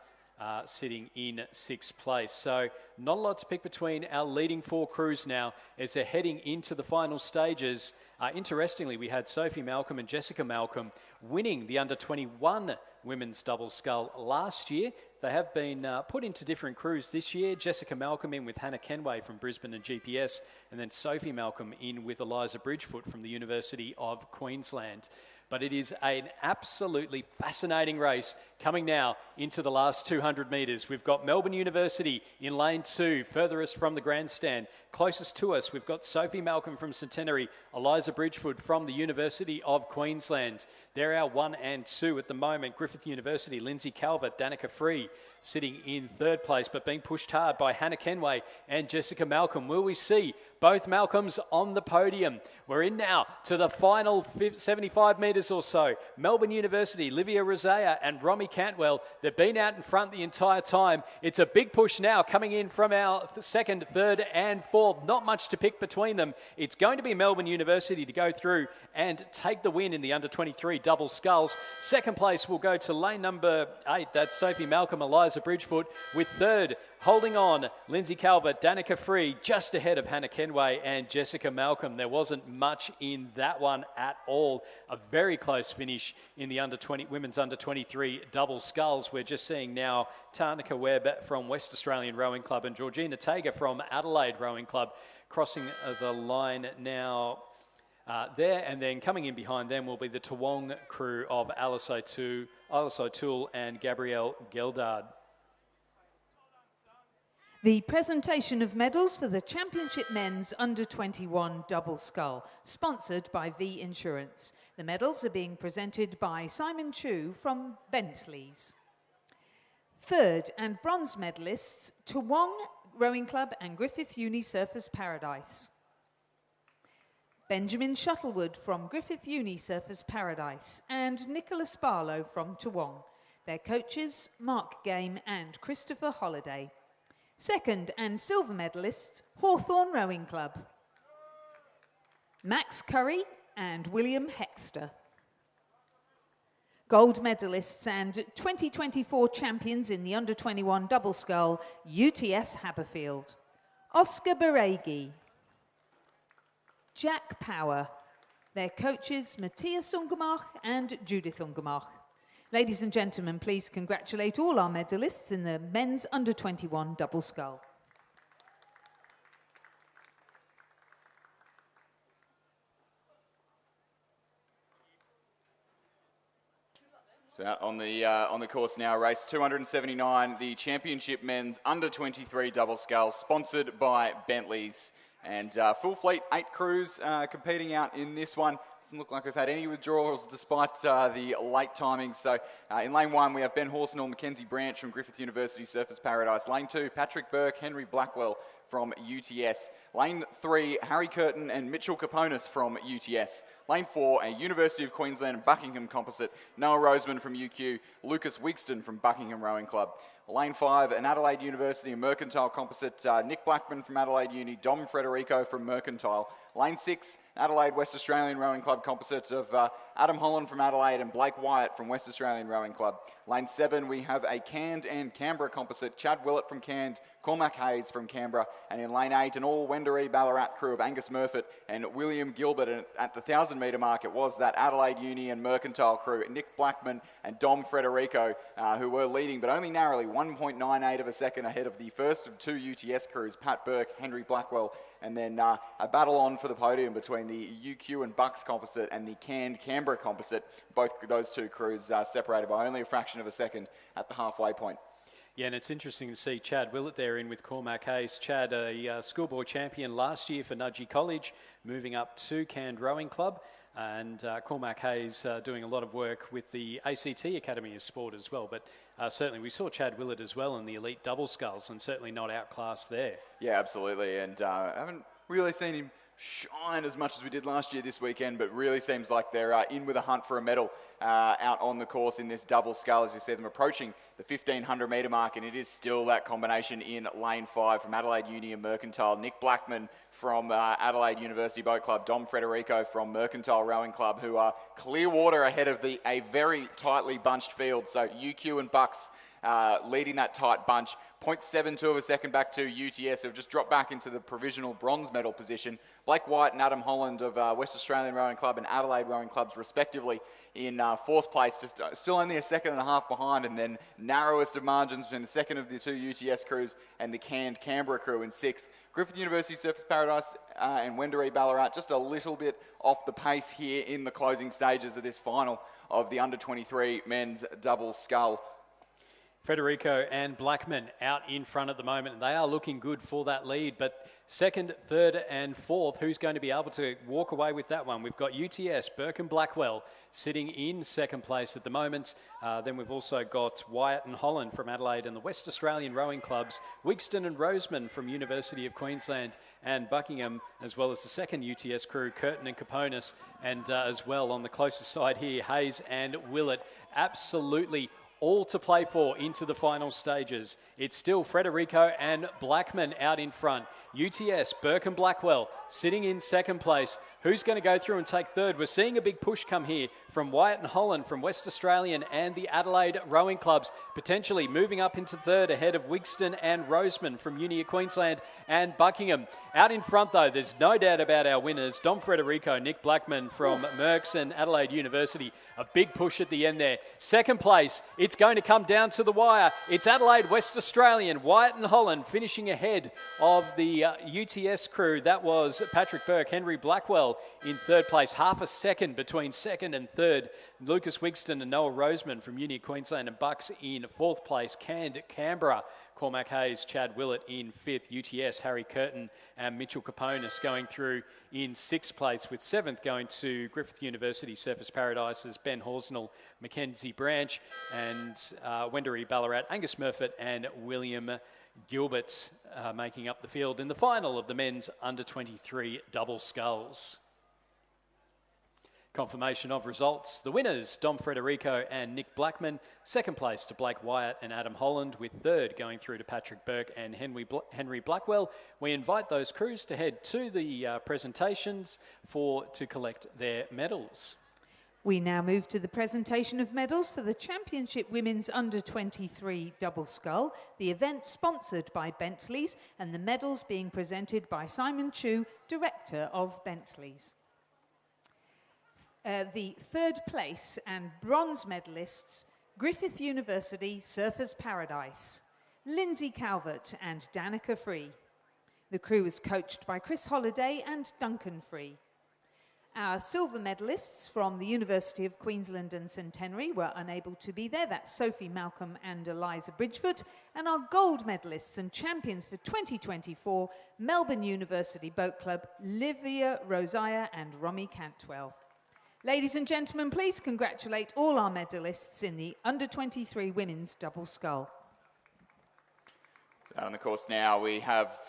sitting in 6th place. So not a lot to pick between our leading 4 crews now as they're heading into the final stages. Interestingly, we had Sophie Malcolm and Jessica Malcolm winning the under-21 women's double scull last year. They have been put into different crews this year. Jessica Malcolm in with Hannah Kenway from Brisbane and GPS, and then Sophie Malcolm in with Eliza Bridgefoot from the University of Queensland. But it is an absolutely fascinating race coming now into the last 200 metres. We've got Melbourne University in lane 2, furthest from the grandstand. Closest to us, we've got Sophie Malcolm from Centenary, Eliza Bridgefoot from the University of Queensland. They're our 1 and 2 at the moment. Griffith University, Lindsay Calvert, Danica Free sitting in 3rd place, but being pushed hard by Hannah Kenway and Jessica Malcolm. Will we see both Malcolms on the podium? We're in now to the final 75 metres or so. Melbourne University, Livia Rosea and Romy Cantwell, they've been out in front the entire time. It's a big push now coming in from our 2nd, 3rd and 4th. Not much to pick between them. It's going to be Melbourne University to go through and take the win in the under-23 double sculls. 2nd place will go to lane number 8. That's Sophie Malcolm, Eliza Bridgefoot, with 3rd holding on Lindsay Calvert, Danica Free, just ahead of Hannah Kenway and Jessica Malcolm. There wasn't much in that one at all. A very close finish in the women's under-23 double sculls. We're just seeing now Tanika Webb from West Australian Rowing Club and Georgina Tager from Adelaide Rowing Club crossing the line now there, and then coming in behind them will be the Toowong crew of Alice O'Toole and Gabrielle Geldard. The presentation of medals for the Championship Men's Under-21 Double Scull, sponsored by V Insurance. The medals are being presented by Simon Chu from Bentleys. 3rd and bronze medalists, Toowong Rowing Club and Griffith Uni Surfers Paradise. Benjamin Shuttlewood from Griffith Uni Surfers Paradise and Nicholas Barlow from Toowong. Their coaches, Mark Game and Christopher Holliday. 2nd and silver medalists, Hawthorn Rowing Club. Max Curry and William Hexter. Gold medalists and 2024 champions in the under-21 double scull, UTS Haberfield. Oscar Baregi. Jack Power. Their coaches Matthias Ungemach and Judith Ungemach. Ladies and gentlemen, please congratulate all our medalists in the men's under-21 double scull. So out on the course now, race 279, the championship men's under-23 double scull, sponsored by Bentley's. And full fleet, 8 crews competing out in this one. Doesn't look like we've had any withdrawals despite the late timing. So in lane 1, we have Ben Horsnell, Mackenzie Branch from Griffith University Surfers Paradise. Lane 2, Patrick Burke, Henry Blackwell from UTS. Lane 3, Harry Curtin and Mitchell Caponis from UTS. Lane 4, a University of Queensland and Buckingham composite, Noah Roseman from UQ, Lucas Wigston from Buckingham Rowing Club. Lane 5, an Adelaide University and Mercantile composite, Nick Blackman from Adelaide Uni, Dom Frederico from Mercantile. Lane 6, Adelaide West Australian Rowing Club composite of Adam Holland from Adelaide and Blake Wyatt from West Australian Rowing Club. Lane 7, we have a Cairns and Canberra composite, Chad Willett from Cairns, Cormac Hayes from Canberra. And in lane 8, an all Wendouree Ballarat crew of Angus Murfitt and William Gilbert. And at the 1,000 metre mark, it was that Adelaide Uni and Mercantile crew, Nick Blackman and Dom Frederico, who were leading, but only narrowly 1.98 of a second ahead of the first of 2 UTS crews, Pat Burke, Henry Blackwell. And then a battle on for the podium between the UQ and Bucks composite and the Cairns Canberra composite. Both those 2 crews separated by only a fraction of a second at the halfway point. Yeah, and it's interesting to see Chad Willett there in with Cormac Hayes. Chad, a schoolboy champion last year for Nudgee College, moving up to Cairns Rowing Club. And Cormac Hayes doing a lot of work with the ACT Academy of Sport as well. But certainly we saw Chad Willett as well in the elite double sculls and certainly not outclassed there. Yeah, absolutely. And I haven't really seen him shine as much as we did last year this weekend, but really seems like they're in with a hunt for a medal out on the course in this double scull, as you see them approaching the 1,500 metre mark, and it is still that combination in lane 5 from Adelaide Uni and Mercantile. Nick Blackman from Adelaide University Boat Club, Dom Frederico from Mercantile Rowing Club, who are clear water ahead of a very tightly bunched field. So UQ and Bucks leading that tight bunch. 0.72 of a second back to UTS, who have just dropped back into the provisional bronze medal position. Blake White and Adam Holland of West Australian Rowing Club and Adelaide Rowing Clubs respectively in 4th place, just still only a second and a half behind, and then narrowest of margins between the second of the 2 UTS crews and the Cairns Canberra crew in 6th. Griffith University Surfers Paradise and Wendouree Ballarat just a little bit off the pace here in the closing stages of this final of the under-23 men's double scull. Frederico and Blackman out in front at the moment, and they are looking good for that lead. But 2nd, 3rd and 4th, who's going to be able to walk away with that one? We've got UTS, Burke and Blackwell sitting in 2nd place at the moment. Then we've also got Wyatt and Holland from Adelaide and the West Australian Rowing Clubs, Wigston and Roseman from University of Queensland and Buckingham, as well as the 2nd UTS crew, Curtin and Caponis, and as well on the closest side here, Hayes and Willett. Absolutely all to play for into the final stages. It's still Frederico and Blackman out in front. UTS, Burke and Blackwell sitting in 2nd place. Who's going to go through and take 3rd? We're seeing a big push come here from Wyatt and Holland from West Australian and the Adelaide Rowing Clubs, potentially moving up into 3rd ahead of Wigston and Roseman from Uni of Queensland and Buckingham. Out in front though, there's no doubt about our winners, Dom Frederico, Nick Blackman from Mercs and Adelaide University. A big push at the end there. 2nd place, it's going to come down to the wire. It's Adelaide West Australian, Wyatt and Holland finishing ahead of the UTS crew. That was Patrick Burke, Henry Blackwell in 3rd place, half a second between 2nd and 3rd. Lucas Wigston and Noah Roseman from Uni of Queensland and Bucks in 4th place. Canberra, Cormac Hayes, Chad Willett in 5th. UTS, Harry Curtin and Mitchell Caponis going through in 6th place, with 7th going to Griffith University Surfers Paradise's Ben Horsnell, Mackenzie Branch, and Wendouree Ballarat, Angus Murfitt and William Gilbert making up the field in the final of the men's under-23 double sculls. Confirmation of results. The winners, Dom Frederico and Nick Blackman. 2nd place to Blake Wyatt and Adam Holland, with 3rd going through to Patrick Burke and Henry Blackwell. We invite those crews to head to the presentations to collect their medals. We now move to the presentation of medals for the Championship Women's Under-23 Double Scull, the event sponsored by Bentley's, and the medals being presented by Simon Chu, Director of Bentley's. The third place and bronze medalists, Griffith University Surfers Paradise, Lindsay Calvert and Danica Free. The crew was coached by Chris Holliday and Duncan Free. Our silver medalists from the University of Queensland and Centenary were unable to be there. That's Sophie Malcolm and Eliza Bridgefoot. And our gold medalists and champions for 2024, Melbourne University Boat Club, Livia Rosiah and Romy Cantwell. Ladies and gentlemen, please congratulate all our medalists in the Under-23 Women's Double Scull. Out on the course now, we have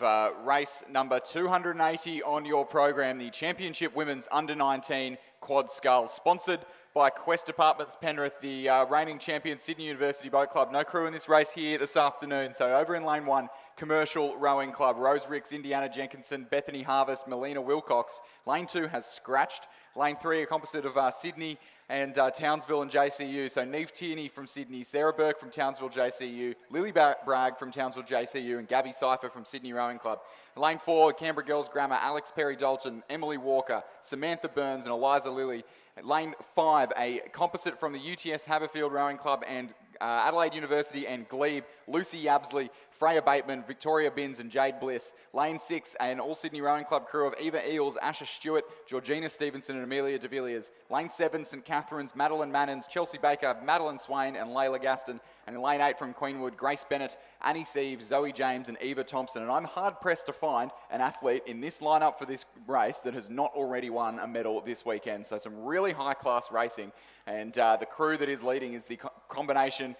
race number 280 on your program, the Championship Women's Under-19 Quad Scull, sponsored by Quest Apartments Penrith, the reigning champion Sydney University Boat Club. No crew in this race here this afternoon. So over in lane 1, Commercial Rowing Club, Rose Ricks, Indiana Jenkinson, Bethany Harvest, Melina Wilcox. Lane 2 has Scratched. Lane 3, a composite of Sydney and Townsville and JCU. So Neve Tierney from Sydney, Sarah Burke from Townsville JCU, Lily Bragg from Townsville JCU, and Gabby Cypher from Sydney Rowing Club. Lane 4, Canberra Girls Grammar, Alex Perry Dalton, Emily Walker, Samantha Burns and Eliza Lilly. Lane 5, a composite from the UTS Haberfield Rowing Club and Adelaide University and Glebe, Lucy Yabsley, Freya Bateman, Victoria Binns and Jade Bliss. Lane 6, an All-Sydney Rowing Club crew of Eva Eels, Asha Stewart, Georgina Stevenson and Amelia de Villiers. Lane 7, St Catherine's, Madeline Mannins, Chelsea Baker, Madeline Swain and Layla Gaston. And in lane 8 from Queenwood, Grace Bennett, Annie Sieve, Zoe James and Eva Thompson. And I'm hard-pressed to find an athlete in this lineup for this race that has not already won a medal this weekend. So some really high-class racing. And the crew that is leading is the combination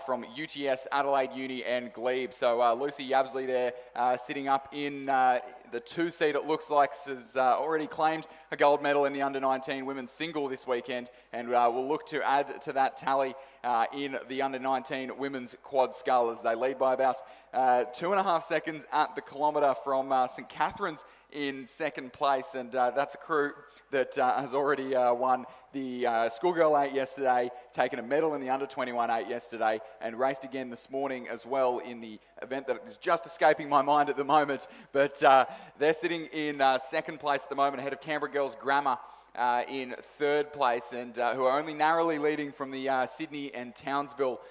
from UTS, Adelaide Uni and Glebe. So Lucy Yabsley there sitting up in the 2 seat, it looks like, has already claimed a gold medal in the Under-19 women's single this weekend. And we'll look to add to that tally in the Under-19 women's quad scull as they lead by about 2.5 seconds at the kilometre from St Catherine's in second place. And that's a crew that has already won the Schoolgirl 8 yesterday, taken a medal in the Under-21 8 yesterday, and raced again this morning as well in the event that is just escaping my mind at the moment. But they're sitting in second place at the moment, ahead of Canberra Girls Grammar in third place, and who are only narrowly leading from the Sydney and Townsville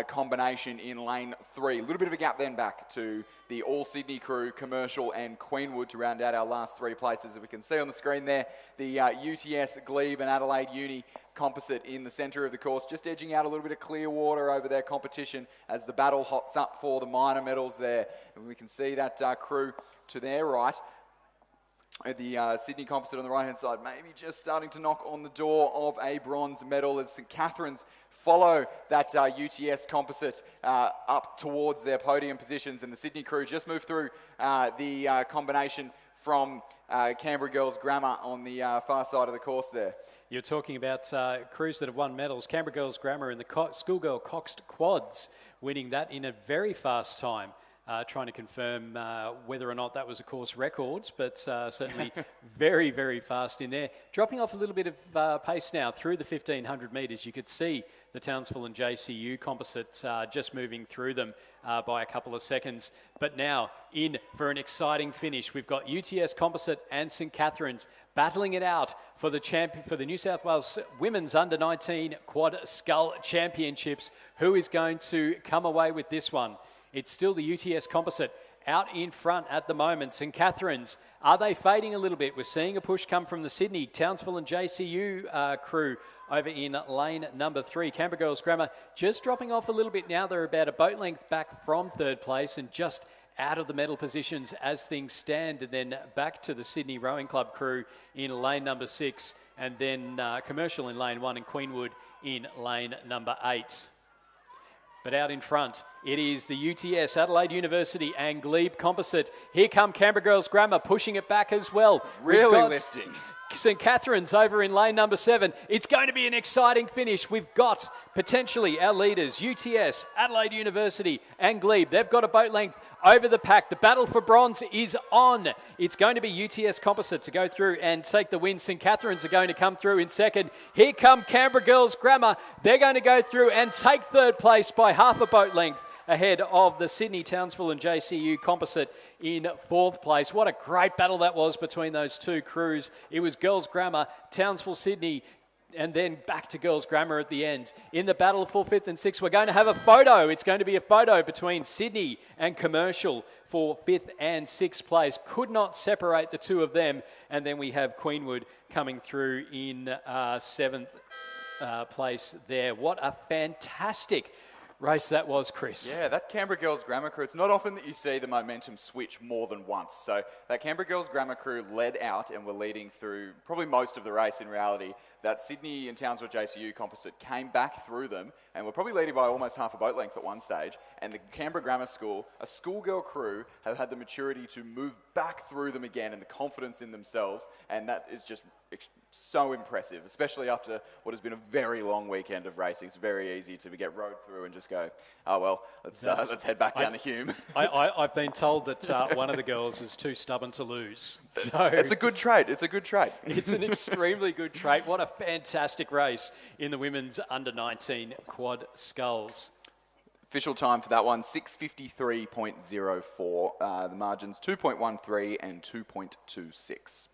combination in lane 3. A little bit of a gap then back to the All-Sydney crew, Commercial and Queenwood to round out our last 3 places. As we can see on the screen there, the UTS, Glebe and Adelaide Uni composite in the centre of the course, just edging out a little bit of clear water over their competition as the battle hots up for the minor medals there. And we can see that crew to their right, the Sydney composite on the right-hand side, maybe just starting to knock on the door of a bronze medal as St Catherine's follow that UTS composite up towards their podium positions, and the Sydney crew just moved through the combination from Canberra Girls Grammar on the far side of the course there. You're talking about crews that have won medals. Canberra Girls Grammar in the Schoolgirl Coxed Quads, winning that in a very fast time. Trying to confirm whether or not that was a course record, but certainly very, very fast in there. Dropping off a little bit of pace now through the 1,500 metres. You could see the Townsville and JCU composites just moving through them by a couple of seconds. But now in for an exciting finish. We've got UTS Composite and St Catherine's battling it out for the New South Wales Women's Under-19 Quad Scull Championships. Who is going to come away with this one? It's still the UTS Composite out in front at the moment. St Catherine's, are they fading a little bit? We're seeing a push come from the Sydney, Townsville and JCU crew over in lane number 3. Canberra Girls Grammar just dropping off a little bit now. They're about a boat length back from third place and just out of the medal positions as things stand. And then back to the Sydney Rowing Club crew in lane number 6, and then Commercial in lane 1 and Queenwood in lane number 8. But out in front, it is the UTS, Adelaide University and Glebe Composite. Here come Canberra Girls Grammar pushing it back as well. Really lifting. St Catherine's over in lane number 7. It's going to be an exciting finish. We've got potentially our leaders, UTS, Adelaide University and Glebe. They've got a boat length over the pack. The battle for bronze is on. It's going to be UTS Composite to go through and take the win. St Catherine's are going to come through in second. Here come Canberra Girls Grammar. They're going to go through and take third place by half a boat length ahead of the Sydney, Townsville and JCU Composite in fourth place. What a great battle that was between those two crews. It was Girls Grammar, Townsville, Sydney, and then back to Girls Grammar at the end. In the battle for 5th and 6th, we're going to have a photo. It's going to be a photo between Sydney and Commercial for 5th and 6th place. Could not separate the two of them. And then we have Queenwood coming through in 7th place there. What a fantastic race that was, Chris. Yeah, that Canberra Girls Grammar crew, it's not often that you see the momentum switch more than once. So that Canberra Girls Grammar crew led out and were leading through probably most of the race in reality. That Sydney and Townsville JCU Composite came back through them and were probably leading by almost half a boat length at one stage. And the Canberra Grammar School, a schoolgirl crew, have had the maturity to move back through them again and the confidence in themselves. And that is just so impressive, especially after what has been a very long weekend of racing. It's very easy to get rode through and just go, oh, well, let's head back down the Hume. I've been told that one of the girls is too stubborn to lose. So it's a good trait. It's a good trait. It's an extremely good trait. What a fantastic race in the women's under-19 quad sculls. Official time for that one, 6:53.04. The margins 2.13 and 2.26.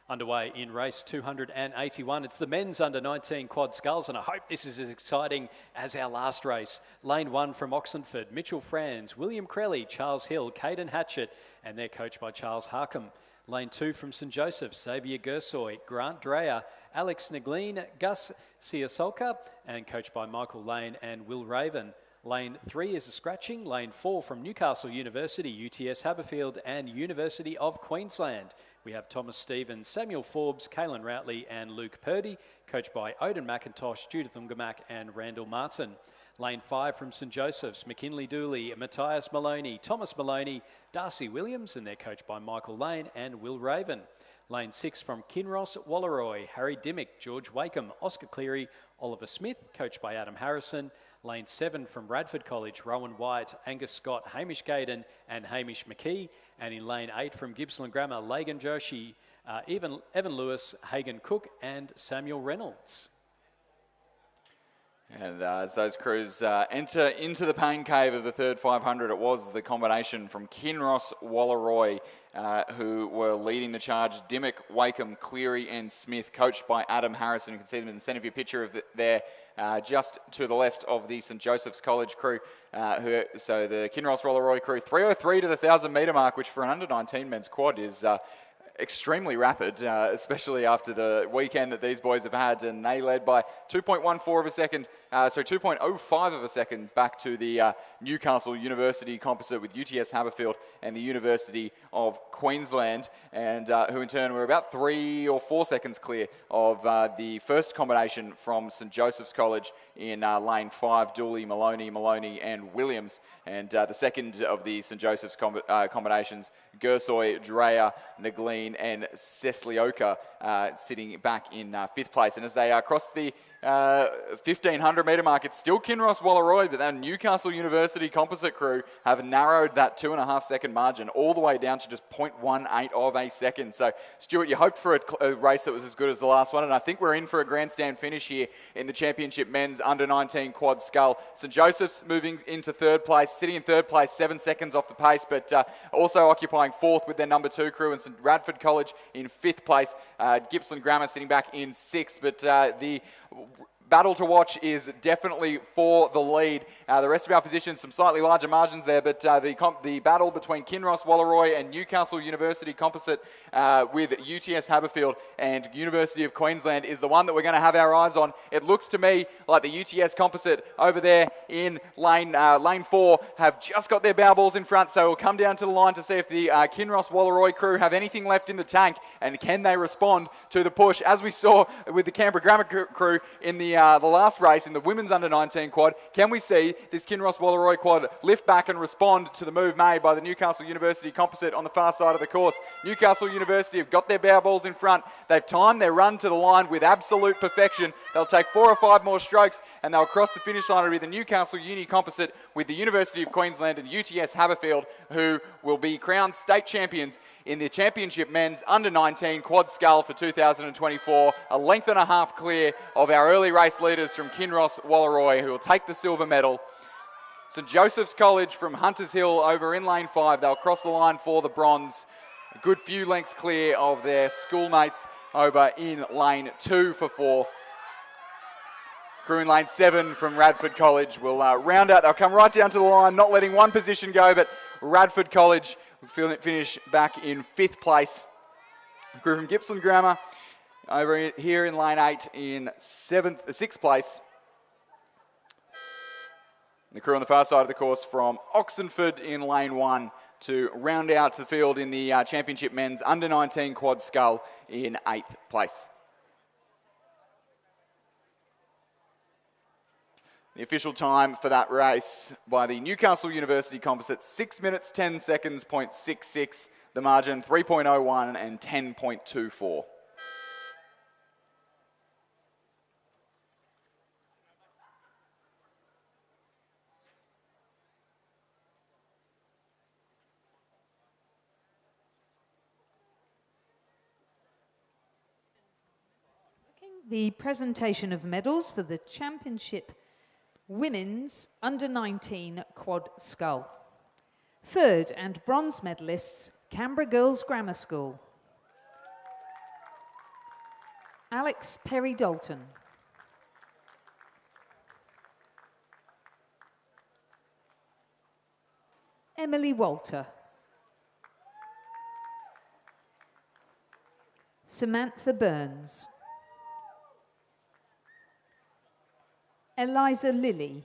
Underway in race 281. It's the men's under-19 quad sculls, and I hope this is as exciting as our last race. Lane 1 from Oxenford, Mitchell Franz, William Crelly, Charles Hill, Caden Hatchett, and they're coached by Charles Harcombe. Lane 2 from St Joseph's, Xavier Gersoy, Grant Dreyer, Alex Negleen, Gus Siasolka, and coached by Michael Lane and Will Raven. Lane 3 is a scratching. Lane 4 from Newcastle University, UTS Haberfield and University of Queensland. We have Thomas Stevens, Samuel Forbes, Kaylin Routley and Luke Purdy, coached by Odin McIntosh, Judith Ungamak and Randall Martin. Lane 5 from St Joseph's, McKinley Dooley, Matthias Maloney, Thomas Maloney, Darcy Williams, and they're coached by Michael Lane and Will Raven. Lane 6 from Kinross, Walleroy, Harry Dimmick, George Wakeham, Oscar Cleary, Oliver Smith, coached by Adam Harrison. Lane 7 from Bradford College, Rowan White, Angus Scott, Hamish Gaydon and Hamish McKee. And in lane 8 from Gippsland Grammar, Lagan Joshi, Evan Lewis, Hagan Cook and Samuel Reynolds. And as those crews enter into the pain cave of the third 500, it was the combination from Kinross, Walleroy, who were leading the charge. Dimmick, Wakeham, Cleary and Smith, coached by Adam Harrison. You can see them in the centre of your picture there, just to the left of the St Joseph's College crew. So the Kinross, Walleroy crew, 3:03 to the 1,000 metre mark, which for an under-19 men's quad is extremely rapid, especially after the weekend that these boys have had, and they led by 2.14 of a second, 2.05 of a second back to the Newcastle University Composite with UTS Haberfield and the University of Queensland, and who in turn were about 3 or 4 seconds clear of the first combination from St Joseph's College in lane 5, Dooley, Maloney and Williams, and the second of the St Joseph's combinations, Gersoy, Dreyer, Negleen and Seslioka sitting back in 5th place. And as they cross the 1,500 metre mark, it's still Kinross, Walleroy, but that Newcastle University Composite crew have narrowed that 2.5 second margin all the way down to just 0.18 of a second. So, Stuart, you hoped for a race that was as good as the last one, and I think we're in for a grandstand finish here in the Championship Men's Under-19 Quad Scull. St Joseph's moving into 3rd place, sitting in 3rd place, 7 seconds off the pace, but also occupying 4th with their number 2 crew, and St Radford College in 5th place. Gippsland Grammar sitting back in 6th, but the battle to watch is definitely for the lead. The rest of our positions, some slightly larger margins there, but the battle between Kinross, Walleroy and Newcastle University Composite with UTS Haberfield and University of Queensland is the one that we're going to have our eyes on. It looks to me like the UTS Composite over there in lane 4 have just got their bow balls in front, so we'll come down to the line to see if the Kinross, Walleroy crew have anything left in the tank and can they respond to the push, as we saw with the Canberra Grammar crew in the last race in the women's under-19 quad. Can we see this Kinross Wallaroi quad lift back and respond to the move made by the Newcastle University composite on the far side of the course. Newcastle University have got their bow balls in front. They've timed their run to the line with absolute perfection. They'll take 4 or 5 more strokes and they'll cross the finish line. It'll be the Newcastle Uni composite with the University of Queensland and UTS Haberfield, who will be crowned state champions in the Championship Men's Under-19 Quad Scull for 2024. A length and a half clear of our early race leaders from Kinross Wallaroi, who will take the silver medal. St Joseph's College from Hunters Hill over in lane 5. They'll cross the line for the bronze. A good few lengths clear of their schoolmates over in lane 2 for 4th. Crew in lane 7 from Radford College will round out. They'll come right down to the line, not letting one position go, but Radford College will finish back in 5th place. Crew from Gippsland Grammar over here in lane 8 in 6th place. The crew on the far side of the course from Oxenford in lane 1 to round out the field in the Championship Men's Under-19 Quad Scull in 8th place. The official time for that race by the Newcastle University composite, 6 minutes 10 seconds, .66. The margin 3.01 and 10.24. The presentation of medals for the Championship Women's Under-19 Quad Scull. 3rd and bronze medalists, Canberra Girls Grammar School. Alex Perry-Dalton. Emily Walter. Samantha Burns. Eliza Lilly.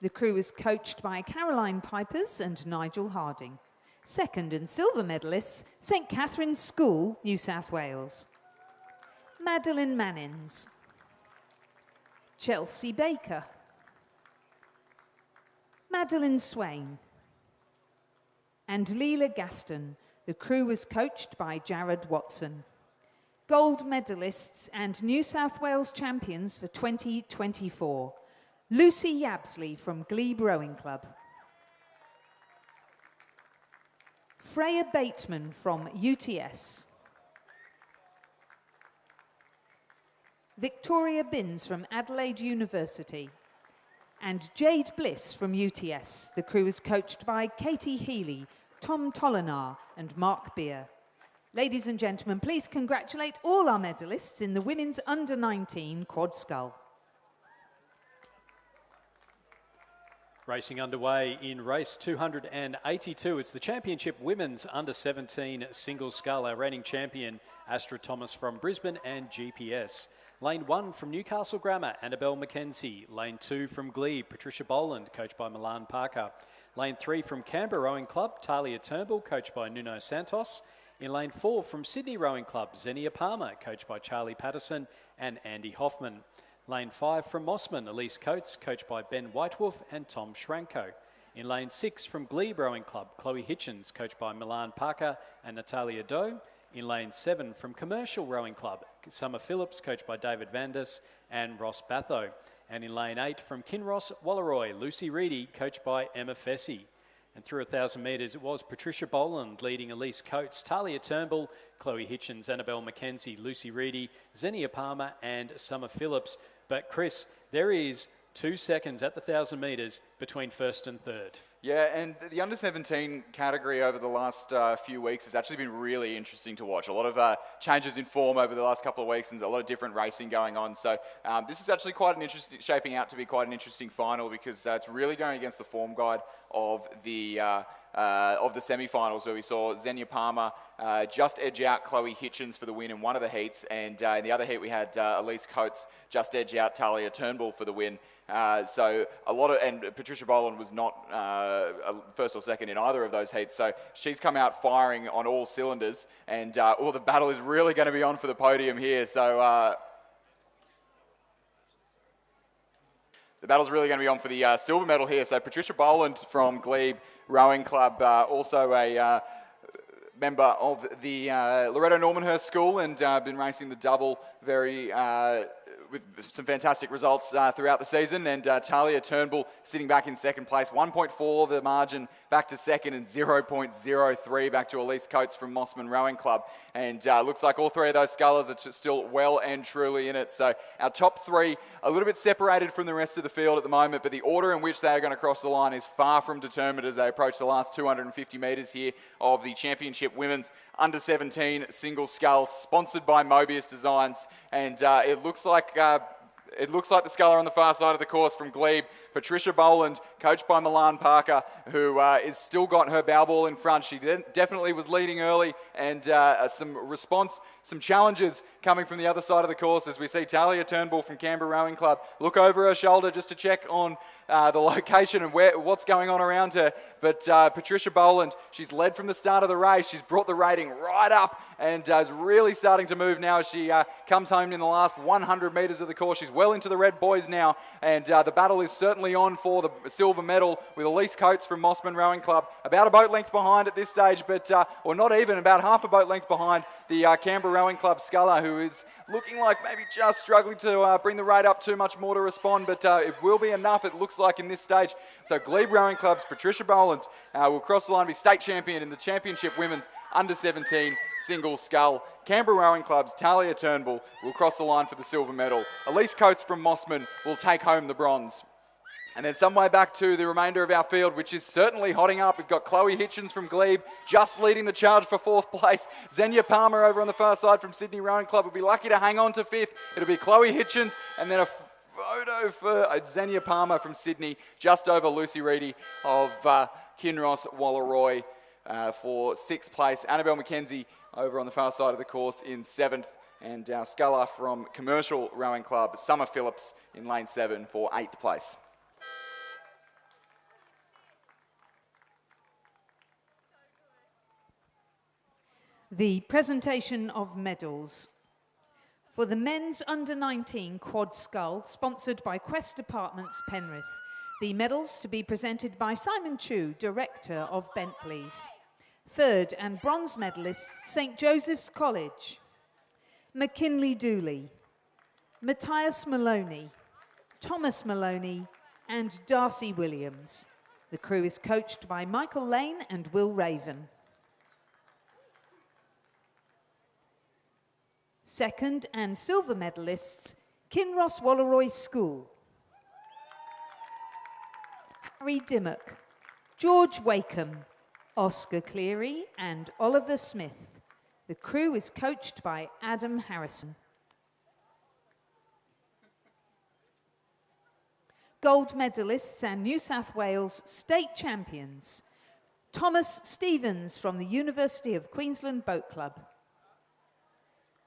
The crew is coached by Caroline Pipers and Nigel Harding. 2nd and silver medalists, St Catherine's School, New South Wales. Madeline Mannins. Chelsea Baker. Madeline Swain. And Leela Gaston. The crew was coached by Jared Watson. Gold medalists and New South Wales champions for 2024. Lucy Yabsley from Glebe Rowing Club. Freya Bateman from UTS. Victoria Binns from Adelaide University. And Jade Bliss from UTS. The crew is coached by Katie Healy, Tom Tolinar and Mark Beer. Ladies and gentlemen, please congratulate all our medalists in the Women's Under-19 Quad Scull. Racing underway in race 282. It's the Championship Women's Under-17 Single Scull. Our reigning champion, Astra Thomas from Brisbane and GPS. Lane 1 from Newcastle Grammar, Annabelle McKenzie. Lane 2 from Glebe, Patricia Boland, coached by Milan Parker. Lane 3 from Canberra Rowing Club, Talia Turnbull, coached by Nuno Santos. In lane 4 from Sydney Rowing Club, Xenia Palmer, coached by Charlie Patterson and Andy Hoffman. Lane 5 from Mossman, Elise Coates, coached by Ben Whitewolf and Tom Schranko. In lane 6 from Glebe Rowing Club, Chloe Hitchens, coached by Milan Parker and Natalia Doe. In lane 7 from Commercial Rowing Club, Summer Phillips, coached by David Vandus and Ross Batho. And in lane 8 from Kinross Wallaroi, Lucy Reedy, coached by Emma Fessy. And through 1,000 metres, it was Patricia Boland leading Elise Coates, Talia Turnbull, Chloe Hitchens, Annabelle McKenzie, Lucy Reedy, Xenia Palmer and Summer Phillips. But Chris, there is 2 seconds at the 1,000 metres between 1st and 3rd. Yeah, and the under-17 category over the last few weeks has actually been really interesting to watch. A lot of changes in form over the last couple of weeks and a lot of different racing going on. So this is actually shaping out to be quite an interesting final because it's really going against the form guide of the semi-finals, where we saw Xenia Palmer just edge out Chloe Hitchens for the win in one of the heats, and in the other heat we had Elise Coates just edge out Talia Turnbull for the win. So and Patricia Boland was not first or second in either of those heats, so she's come out firing on all cylinders, and the battle is really going to be on for the podium here. So The battle's really going to be on for the silver medal here. So Patricia Boland from Glebe Rowing Club, also a member of the Loretto Normanhurst School, and been racing the double with some fantastic results throughout the season. And Talia Turnbull sitting back in second place, 1.4 the margin back to second, and 0.03 back to Elise Coates from Mossman Rowing Club. And looks like all three of those scullers are still well and truly in it. So our top three a little bit separated from the rest of the field at the moment, but the order in which they are going to cross the line is far from determined as they approach the last 250 metres here of the Championship Women's Under-17 Single Scull, sponsored by Mobius Designs. And it looks like the sculler on the far side of the course from Glebe, Patricia Boland, coached by Milan Parker, who is still got her bow ball in front. She definitely was leading early, and some challenges coming from the other side of the course as we see Talia Turnbull from Canberra Rowing Club look over her shoulder just to check on the location and what's going on around her. But Patricia Boland, she's led from the start of the race. She's brought the rating right up and is really starting to move now as she comes home in the last 100 metres of the course. She's well into the red boys now, and the battle is certainly on for the silver medal with Elise Coates from Mossman Rowing Club, about a boat length behind at this stage, but or not even, about half a boat length behind the Canberra Rowing Club sculler, who is looking like maybe just struggling to bring the rate up too much more to respond, but it will be enough, it looks like, in this stage. So Glebe Rowing Club's Patricia Boland will cross the line, be state champion in the Championship Women's Under-17 Single Scull. Canberra Rowing Club's Talia Turnbull will cross the line for the silver medal. Elise Coates from Mossman will take home the bronze. And then some way back to the remainder of our field, which is certainly hotting up. We've got Chloe Hitchens from Glebe just leading the charge for fourth place. Xenia Palmer over on the far side from Sydney Rowing Club will be lucky to hang on to fifth. It'll be Chloe Hitchens and then a photo for Xenia Palmer from Sydney, just over Lucy Reedy of Kinross Walleroy for sixth place. Annabelle McKenzie over on the far side of the course in seventh. And our sculler from Commercial Rowing Club, Summer Phillips, in lane 7 for eighth place. The presentation of medals. For the men's under-19 quad scull, sponsored by Quest Apartments, Penrith. The medals to be presented by Simon Chu, Director of Bentley's. Third and bronze medalists, St. Joseph's College. McKinley Dooley, Matthias Maloney, Thomas Maloney, and Darcy Williams. The crew is coached by Michael Lane and Will Raven. Second and silver medalists, Kinross Walleroy School. Harry Dimmock, George Wakeham, Oscar Cleary, and Oliver Smith. The crew is coached by Adam Harrison. Gold medalists and New South Wales state champions, Thomas Stevens from the University of Queensland Boat Club.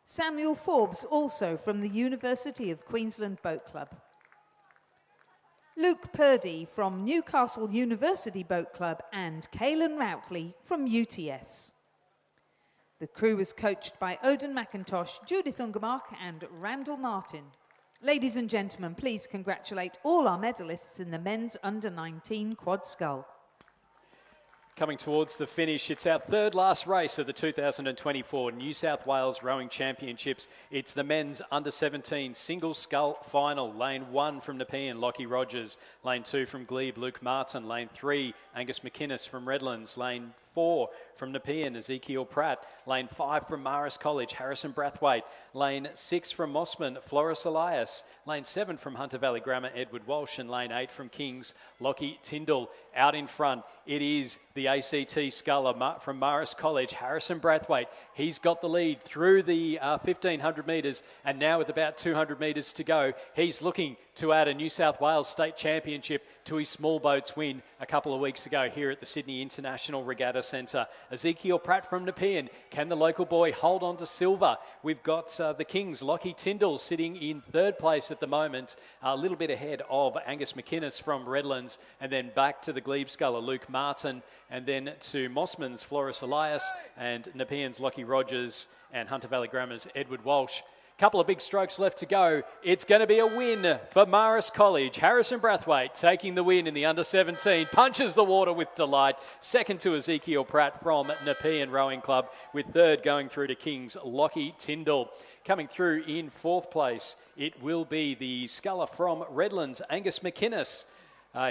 Samuel Forbes, also from the University of Queensland Boat Club. Luke Purdy from Newcastle University Boat Club, and Caelan Routley from UTS. The crew is coached by Odin McIntosh, Judith Ungermark, and Randall Martin. Ladies and gentlemen, please congratulate all our medalists in the men's under-19 quad scull. Coming towards the finish, it's our third last race of the 2024 New South Wales Rowing Championships. It's the men's under-17 single scull final. Lane 1 from Nepean, Lockie Rogers. Lane 2 from Glebe, Luke Martin. Lane 3, Angus McInnes from Redlands. Lane 4 from Nepean, Ezekiel Pratt. Lane 5 from Marist College, Harrison Brathwaite. Lane 6 from Mossman, Floris Elias. Lane 7 from Hunter Valley Grammar, Edward Walsh. And Lane 8 from Kings, Lockie Tyndall. Out in front, it is the ACT sculler from Marist College, Harrison Brathwaite. He's got the lead through the 1,500 metres, and now with about 200 metres to go, he's looking to add a New South Wales State Championship to his small boats win a couple of weeks ago here at the Sydney International Regatta Centre. Ezekiel Pratt from Nepean. Can the local boy hold on to silver? We've got the Kings, Lockie Tyndall, sitting in third place at the moment, a little bit ahead of Angus McInnes from Redlands, and then back to the Glebe sculler, Luke Martin, and then to Mossman's Floris Elias, and Nepean's Lockie Rogers, and Hunter Valley Grammar's Edward Walsh. Couple of big strokes left to go. It's going to be a win for Marist College. Harrison Brathwaite taking the win in the under-17. Punches the water with delight. Second to Ezekiel Pratt from Nepean Rowing Club, with third going through to King's Lockie Tyndall. Coming through in fourth place, it will be the sculler from Redlands, Angus McInnes.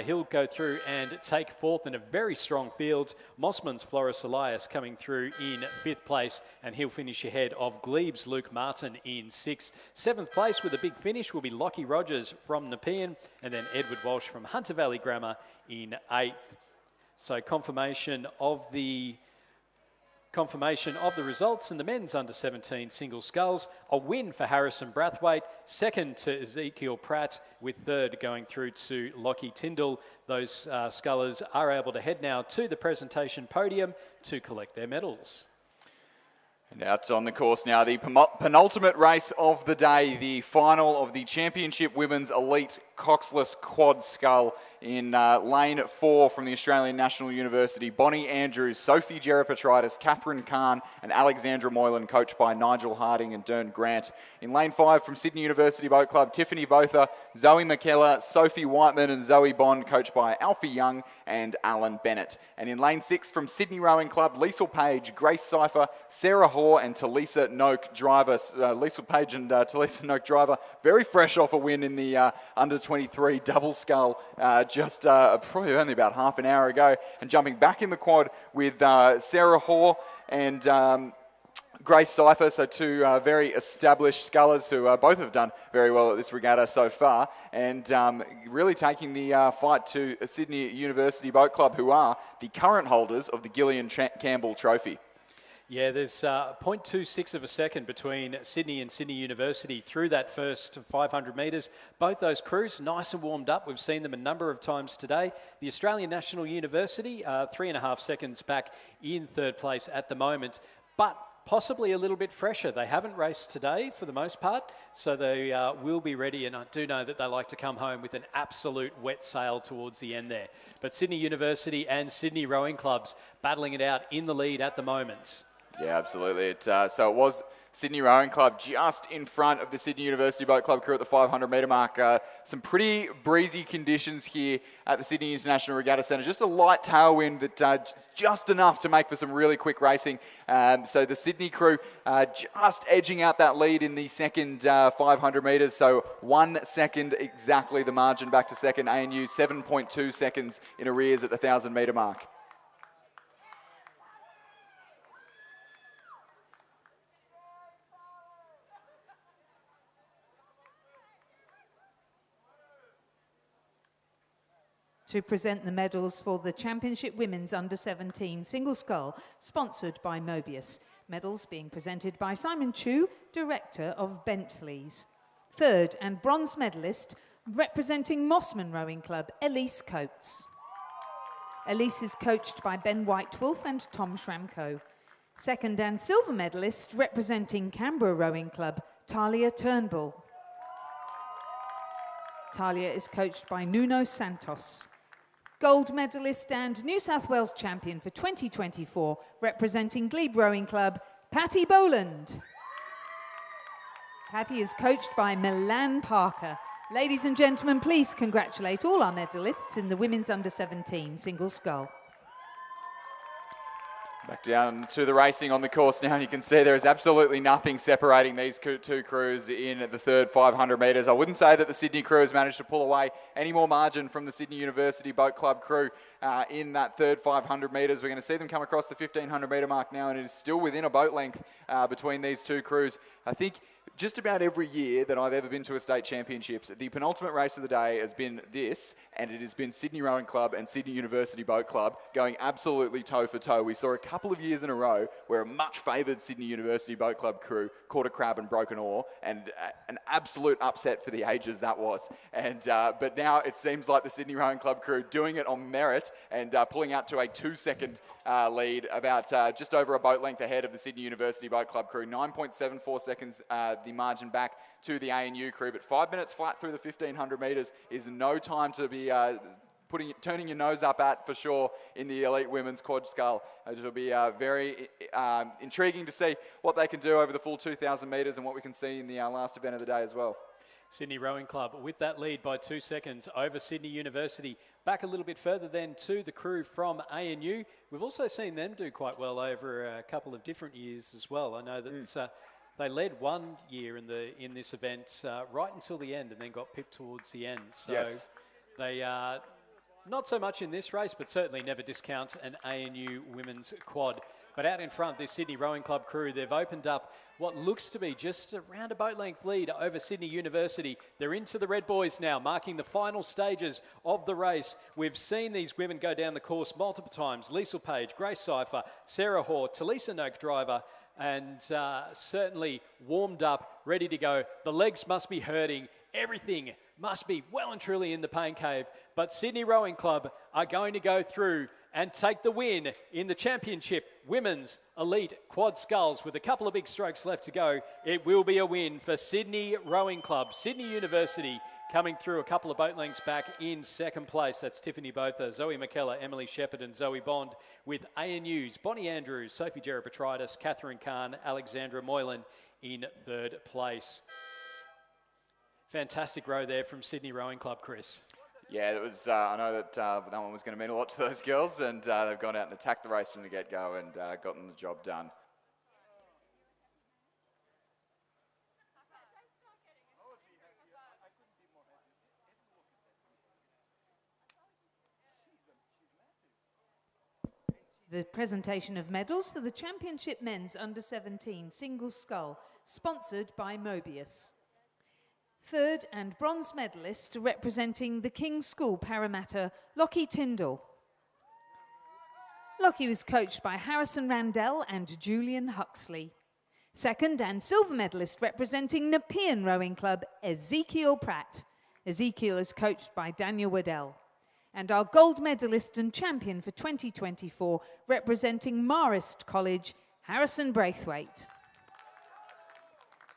He'll go through and take fourth in a very strong field. Mossman's Floris Elias coming through in fifth place, and he'll finish ahead of Glebe's Luke Martin in sixth. Seventh place with a big finish will be Lockie Rogers from Nepean, and then Edward Walsh from Hunter Valley Grammar in eighth. So confirmation of the results in the men's under-17 single sculls. A win for Harrison Brathwaite, second to Ezekiel Pratt, with third going through to Lockie Tyndall. Those scullers are able to head now to the presentation podium to collect their medals. And out on the course now, the penultimate race of the day, the final of the Championship Women's Elite Coxless Quad Scull in lane 4 from the Australian National University. Bonnie Andrews, Sophie Gerapetritis, Catherine Kahn and Alexandra Moylan, coached by Nigel Harding and Dern Grant. In lane 5 from Sydney University Boat Club, Tiffany Botha, Zoe McKellar, Sophie Whiteman and Zoe Bond, coached by Alfie Young and Alan Bennett. And in lane 6 from Sydney Rowing Club, Liesl Page, Grace Cipher, Sarah Hoare and Talisa Noak, driver. Liesl Page and Talisa Noak, driver, very fresh off a win in the under-23 double scull just probably only about half an hour ago, and jumping back in the quad with Sarah Hoare and Grace Cipher, so two very established scullers who both have done very well at this regatta so far, and really taking the fight to Sydney University Boat Club, who are the current holders of the Gillian Campbell Trophy. Yeah, there's 0.26 of a second between Sydney and Sydney University through that first 500 metres. Both those crews nice and warmed up. We've seen them a number of times today. The Australian National University, 3.5 seconds back in third place at the moment, but possibly a little bit fresher. They haven't raced today for the most part, so they will be ready, and I do know that they like to come home with an absolute wet sail towards the end there. But Sydney University and Sydney Rowing Clubs battling it out in the lead at the moment. Yeah, absolutely. So it was Sydney Rowing Club just in front of the Sydney University Boat Club crew at the 500 metre mark. Some pretty breezy conditions here at the Sydney International Regatta Centre. Just a light tailwind that just enough to make for some really quick racing. So the Sydney crew just edging out that lead in the second 500 metres. So 1 second exactly the margin back to second. ANU 7.2 seconds in arrears at the 1,000 metre mark. To present the medals for the Championship Women's Under-17 Single Scull, sponsored by Mobius. Medals being presented by Simon Chu, Director of Bentleys. Third and bronze medalist, representing Mossman Rowing Club, Elise Coates. Elise is coached by Ben Whitewolf and Tom Schramko. Second and silver medalist, representing Canberra Rowing Club, Talia Turnbull. Talia is coached by Nuno Santos. Gold medalist and New South Wales champion for 2024, representing Glebe Rowing Club, Patty Boland. Patty is coached by Milan Parker. Ladies and gentlemen, please congratulate all our medalists in the women's under-17 single scull. Back down to the racing on the course now. You can see there is absolutely nothing separating these two crews in the third 500 metres. I wouldn't say that the Sydney crew has managed to pull away any more margin from the Sydney University Boat Club crew in that third 500 metres. We're going to see them come across the 1,500 metre mark now, and it is still within a boat length between these two crews. I think just about every year that I've ever been to a state championships, the penultimate race of the day has been this, and it has been Sydney Rowing Club and Sydney University Boat Club going absolutely toe for toe. We saw a couple of years in a row where a much favoured Sydney University Boat Club crew caught a crab and broke an oar, and an absolute upset for the ages that was. And but now it seems like the Sydney Rowing Club crew doing it on merit and pulling out to a 2-second lead, about just over a boat length ahead of the Sydney University Boat Club crew. 9.74 seconds the margin back to the ANU crew, but 5 minutes flat through the 1,500 metres is no time to be turning your nose up at for sure in the elite women's quad scull. It'll be very intriguing to see what they can do over the full 2,000 metres and what we can see in the last event of the day as well. Sydney Rowing Club with that lead by 2 seconds over Sydney University. Back a little bit further then to the crew from ANU. We've also seen them do quite well over a couple of different years as well. I know that they led one year in this event right until the end and then got pipped towards the end. So yes. They are not so much in this race, but certainly never discount an ANU women's quad. But out in front, this Sydney Rowing Club crew, they've opened up what looks to be just around a boat length lead over Sydney University. They're into the red boys now, marking the final stages of the race. We've seen these women go down the course multiple times. Liesl Page, Grace Cypher, Sarah Hoare, Talisa Noak Driver, and certainly warmed up, ready to go. The legs must be hurting. Everything must be well and truly in the pain cave. But Sydney Rowing Club are going to go through and take the win in the championship women's elite quad sculls with a couple of big strokes left to go. It will be a win for Sydney Rowing Club. Sydney University coming through a couple of boat lengths back in second place. That's Tiffany Botha, Zoe McKellar, Emily Shepherd and Zoe Bond, with ANU's Bonnie Andrews, Sophie Jerapatridis, Catherine Kahn, Alexandra Moylan in third place. Fantastic row there from Sydney Rowing Club, Chris. Yeah, it was. I know that that one was going to mean a lot to those girls, and they've gone out and attacked the race from the get-go and gotten the job done. The presentation of medals for the Championship Men's Under-17 Single Scull, sponsored by Mobius. Third and bronze medalist representing the King's School Parramatta, Lockie Tyndall. Lockie was coached by Harrison Randell and Julian Huxley. Second and silver medalist representing Nepean Rowing Club, Ezekiel Pratt. Ezekiel is coached by Daniel Waddell. And our gold medalist and champion for 2024 representing Marist College, Harrison Braithwaite.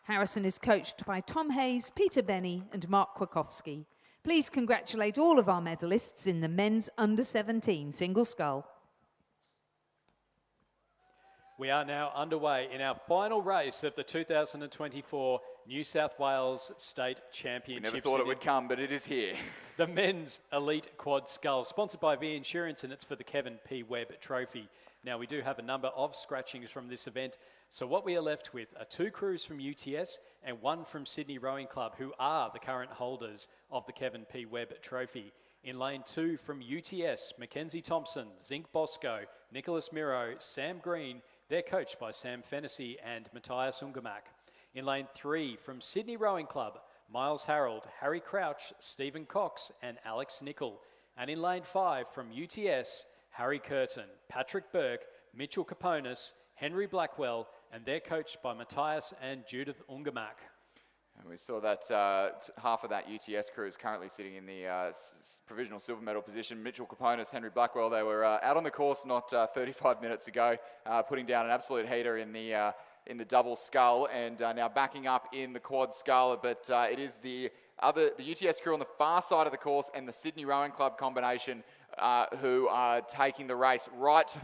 Harrison is coached by Tom Hayes, Peter Benny and Mark Kwakowski. Please congratulate all of our medalists in the men's under-17 single scull. We are now underway in our final race of the 2024 New South Wales State Championships. We never thought it would come, but it is here. The men's elite quad scull, sponsored by V Insurance, and it's for the Kevin P. Webb Trophy. Now, we do have a number of scratchings from this event, so what we are left with are 2 crews from UTS and 1 from Sydney Rowing Club, who are the current holders of the Kevin P. Webb Trophy. In lane 2 from UTS, Mackenzie Thompson, Zinc Bosco, Nicholas Miro, Sam Green. They're coached by Sam Fennessy and Matthias Ungermack. In lane 3 from Sydney Rowing Club, Miles Harold, Harry Crouch, Stephen Cox and Alex Nicol. And in lane 5 from UTS, Harry Curtin, Patrick Burke, Mitchell Caponis, Henry Blackwell, and they're coached by Matthias and Judith Ungermack. And we saw that half of that UTS crew is currently sitting in the provisional silver medal position. Mitchell Caponis, Henry Blackwell, they were out on the course not 35 minutes ago, putting down an absolute heater in the double scull, and now backing up in the quad scull. But it is the UTS crew on the far side of the course and the Sydney Rowing Club combination who are taking the race right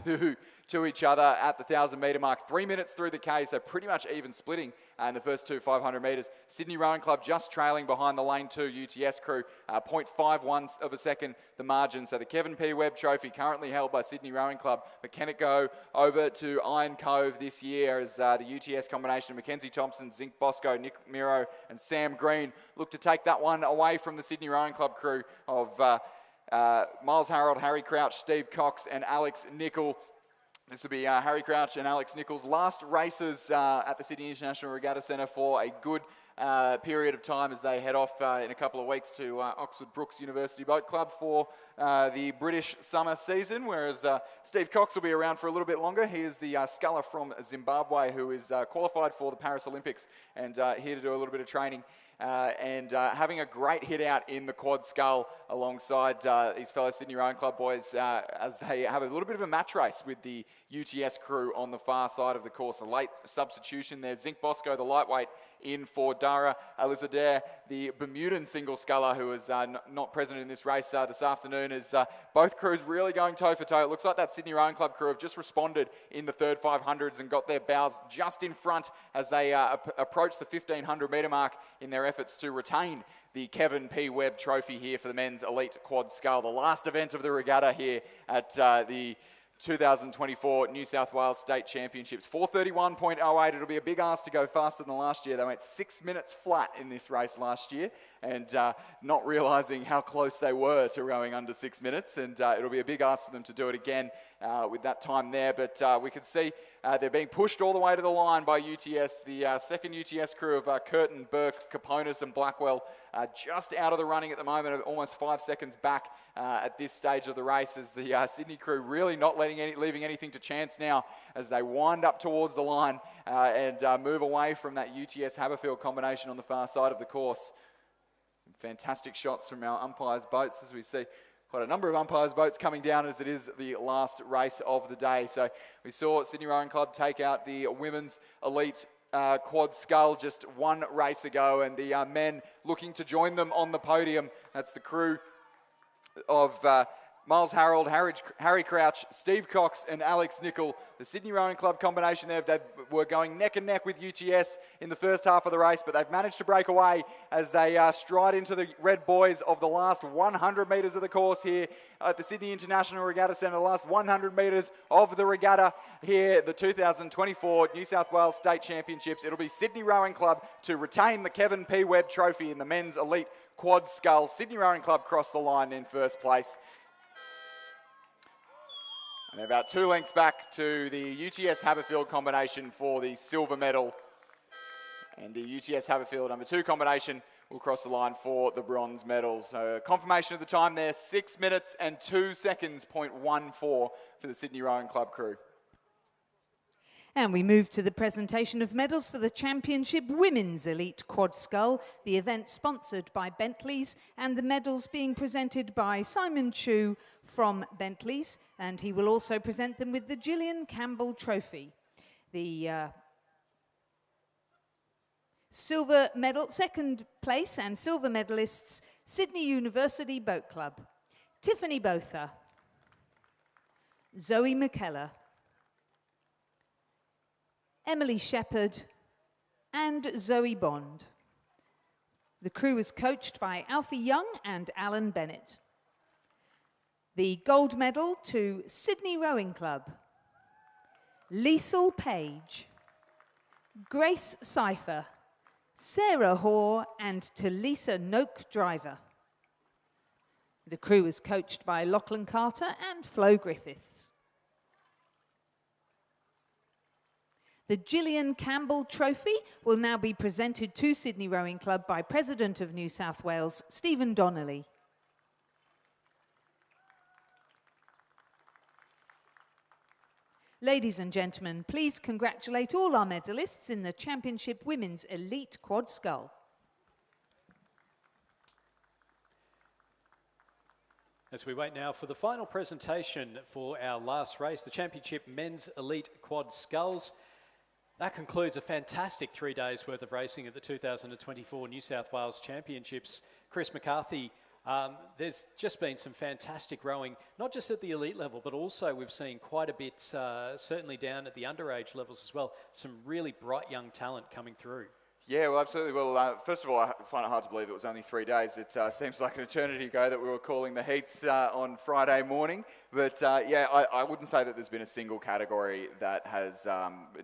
to each other at the 1,000 metre mark. 3 minutes through the K, so pretty much even splitting in the first 500 metres. Sydney Rowing Club just trailing behind the lane 2 UTS crew, 0.51 of a second the margin. So the Kevin P. Webb Trophy currently held by Sydney Rowing Club, but can it go over to Iron Cove this year as the UTS combination of Mackenzie Thompson, Zinc Bosco, Nick Miro and Sam Green look to take that one away from the Sydney Rowing Club crew of Miles Harold, Harry Crouch, Steve Cox and Alex Nicol. This will be Harry Crouch and Alex Nicol's last races at the Sydney International Regatta Centre for a good period of time as they head off in a couple of weeks to Oxford Brookes University Boat Club for the British summer season, whereas Steve Cox will be around for a little bit longer. He is the sculler from Zimbabwe who is qualified for the Paris Olympics and here to do a little bit of training and having a great hit out in the quad scull alongside his fellow Sydney Rowing Club boys as they have a little bit of a match race with the UTS crew on the far side of the course. A late substitution there. Zinc Bosco, the lightweight, in for Dara Alizadeh, the Bermudan single sculler who is not present in this race this afternoon. Is both crews really going toe for toe. It looks like that Sydney Rowing Club crew have just responded in the third 500s and got their bows just in front as they approach the 1500 metre mark in their efforts to retain the Kevin P. Webb Trophy here for the men's elite quad scull, the last event of the regatta here at the 2024 New South Wales State Championships. 4:31.08. It'll be a big ask to go faster than last year. They went 6 minutes flat in this race last year, and not realising how close they were to rowing under 6 minutes. And it'll be a big ask for them to do it again with that time there. But we can see they're being pushed all the way to the line by UTS. The second UTS crew of Curtin, Burke, Caponis and Blackwell just out of the running at the moment, almost 5 seconds back at this stage of the race, as the Sydney crew really not leaving anything to chance now as they wind up towards the line and move away from that UTS Haberfield combination on the far side of the course. Fantastic shots from our umpires' boats as we see quite a number of umpires' boats coming down as it is the last race of the day. So we saw Sydney Rowing Club take out the women's elite quad scull just one race ago, and the men looking to join them on the podium. That's the crew of Miles Harold, Harry Crouch, Steve Cox and Alex Nicol. The Sydney Rowing Club combination there, they were going neck and neck with UTS in the first half of the race, but they've managed to break away as they stride into the red boys of the last 100 metres of the course here at the Sydney International Regatta Centre. The last 100 metres of the regatta here, the 2024 New South Wales State Championships. It'll be Sydney Rowing Club to retain the Kevin P. Webb Trophy in the men's elite quad scull. Sydney Rowing Club crossed the line in first place. And they're about 2 lengths back to the UTS Haberfield combination for the silver medal. And the UTS Haberfield number 2 combination will cross the line for the bronze medal. So confirmation of the time there, 6 minutes and 2 seconds, 0.14 for the Sydney Rowing Club crew. And we move to the presentation of medals for the Championship Women's Elite Quad Scull, the event sponsored by Bentley's, and the medals being presented by Simon Chu from Bentley's, and he will also present them with the Gillian Campbell Trophy. The silver medal, second place and silver medalists, Sydney University Boat Club, Tiffany Botha, Zoe McKellar, Emily Shepherd and Zoe Bond. The crew is coached by Alfie Young and Alan Bennett. The gold medal to Sydney Rowing Club, Liesl Page, Grace Cipher, Sarah Hoare and Talisa Noak Driver. The crew is coached by Lachlan Carter and Flo Griffiths. The Gillian Campbell Trophy will now be presented to Sydney Rowing Club by President of New South Wales, Stephen Donnelly. Ladies and gentlemen, please congratulate all our medalists in the Championship Women's Elite Quad Scull. As we wait now for the final presentation for our last race, the Championship Men's Elite Quad Sculls. That concludes a fantastic 3 days worth of racing at the 2024 New South Wales Championships. Chris McCarthy, there's just been some fantastic rowing, not just at the elite level, but also we've seen quite a bit, certainly down at the underage levels as well, some really bright young talent coming through. Yeah, well, absolutely. Well, first of all, I find it hard to believe it was only 3 days. It seems like an eternity ago that we were calling the heats on Friday morning. But yeah, I wouldn't say that there's been a single category that has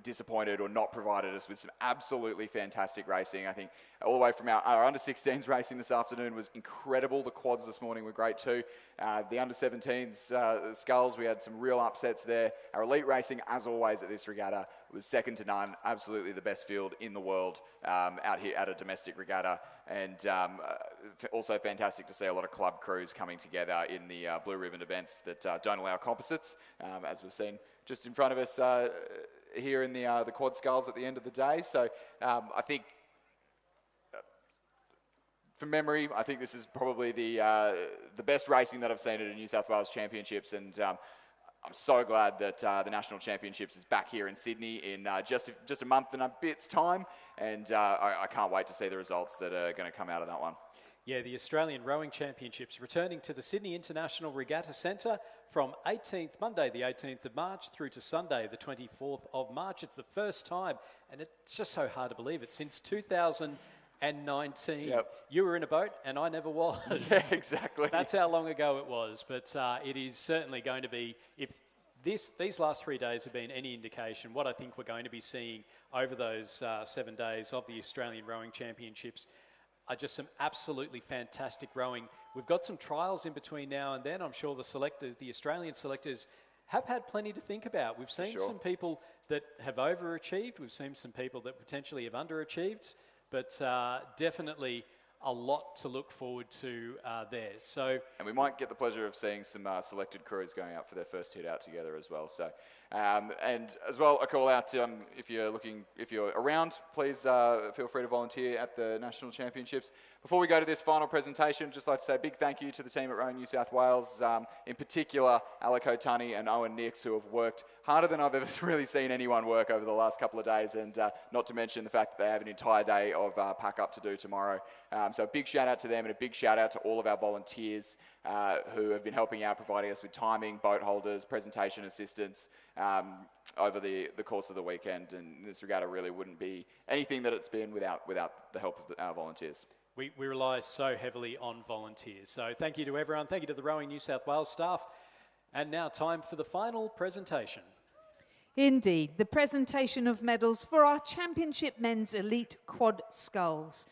disappointed or not provided us with some absolutely fantastic racing. I think all the way from our under-16s racing this afternoon was incredible. The quads this morning were great too. The under-17s sculls, we had some real upsets there. Our elite racing, as always at this regatta, was second to none. Absolutely the best field in the world out here at a domestic regatta. And also fantastic to see a lot of club crews coming together in the blue ribbon events that don't allow composites, as we've seen just in front of us here in the quad sculls at the end of the day. So I think from memory, I think this is probably the best racing that I've seen at a New South Wales Championships, and I'm so glad that the National Championships is back here in Sydney in just a month and a bit's time, and I can't wait to see the results that are going to come out of that one. Yeah, the Australian Rowing Championships returning to the Sydney International Regatta Centre from Monday the 18th of March through to Sunday the 24th of March. It's the first time, and it's just so hard to believe it, since 2019. Yep. You were in a boat and I never was. Yeah, exactly. That's how long ago it was, but it is certainly going to be, if these last 3 days have been any indication, what I think we're going to be seeing over those 7 days of the Australian Rowing Championships are just some absolutely fantastic rowing. We've got some trials in between now and then. I'm sure the Australian selectors have had plenty to think about. We've seen some people that have overachieved. We've seen some people that potentially have underachieved, but definitely a lot to look forward to there. And we might get the pleasure of seeing some selected crews going out for their first hit out together as well. So, and as well, a call out if you're around, please feel free to volunteer at the National Championships. Before we go to this final presentation, I'd just like to say a big thank you to the team at Rowing New South Wales, in particular Alec O'Tunney and Owen Nix, who have worked harder than I've ever really seen anyone work over the last couple of days, and not to mention the fact that they have an entire day of pack up to do tomorrow. So a big shout out to them, and a big shout out to all of our volunteers who have been helping out, providing us with timing, boat holders, presentation assistance over the course of the weekend. And this regatta really wouldn't be anything that it's been without the help of our volunteers. We rely so heavily on volunteers. So thank you to everyone. Thank you to the Rowing New South Wales staff. And now time for the final presentation. Indeed, the presentation of medals for our Championship Men's Elite Quad Sculls.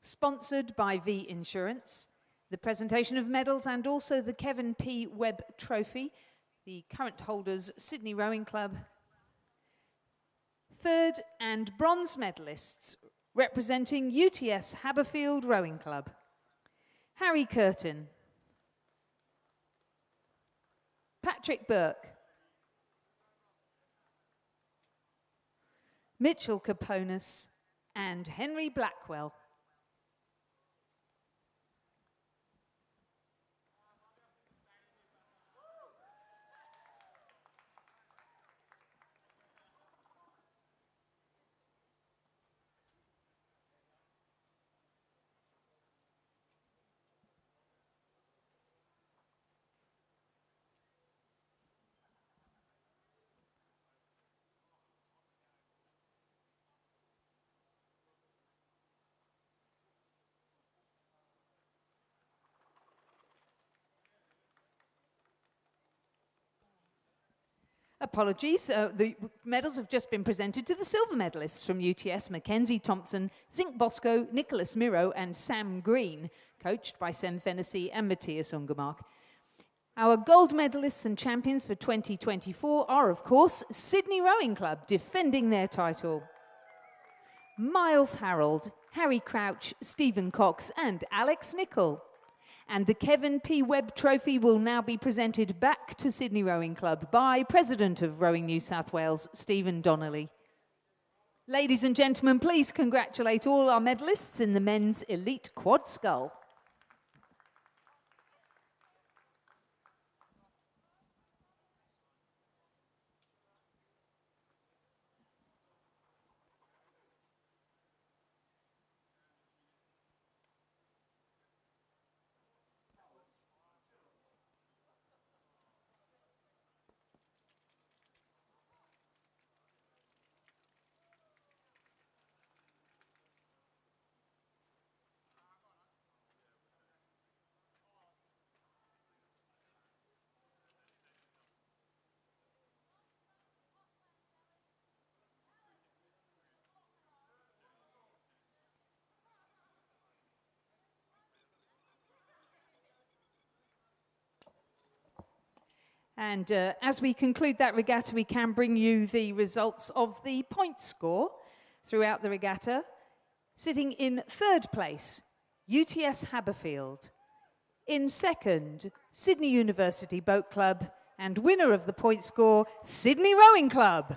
Sponsored by V Insurance, the presentation of medals and also the Kevin P. Webb Trophy, the current holders Sydney Rowing Club. Third and bronze medalists representing UTS Haberfield Rowing Club. Harry Curtin, Patrick Burke, Mitchell Caponis, and Henry Blackwell. Apologies, the medals have just been presented to the silver medalists from UTS, Mackenzie Thompson, Zink Bosco, Nicholas Miro and Sam Green, coached by Sem Fennessy and Matthias Ungermark. Our gold medalists and champions for 2024 are, of course, Sydney Rowing Club, defending their title. Miles Harold, Harry Crouch, Stephen Cox and Alex Nichol. And the Kevin P. Webb Trophy will now be presented back to Sydney Rowing Club by President of Rowing New South Wales, Stephen Donnelly. Ladies and gentlemen, please congratulate all our medalists in the men's elite quad scull. And as we conclude that regatta, we can bring you the results of the point score throughout the regatta. Sitting in third place, UTS Haberfield. In second, Sydney University Boat Club. And winner of the point score, Sydney Rowing Club.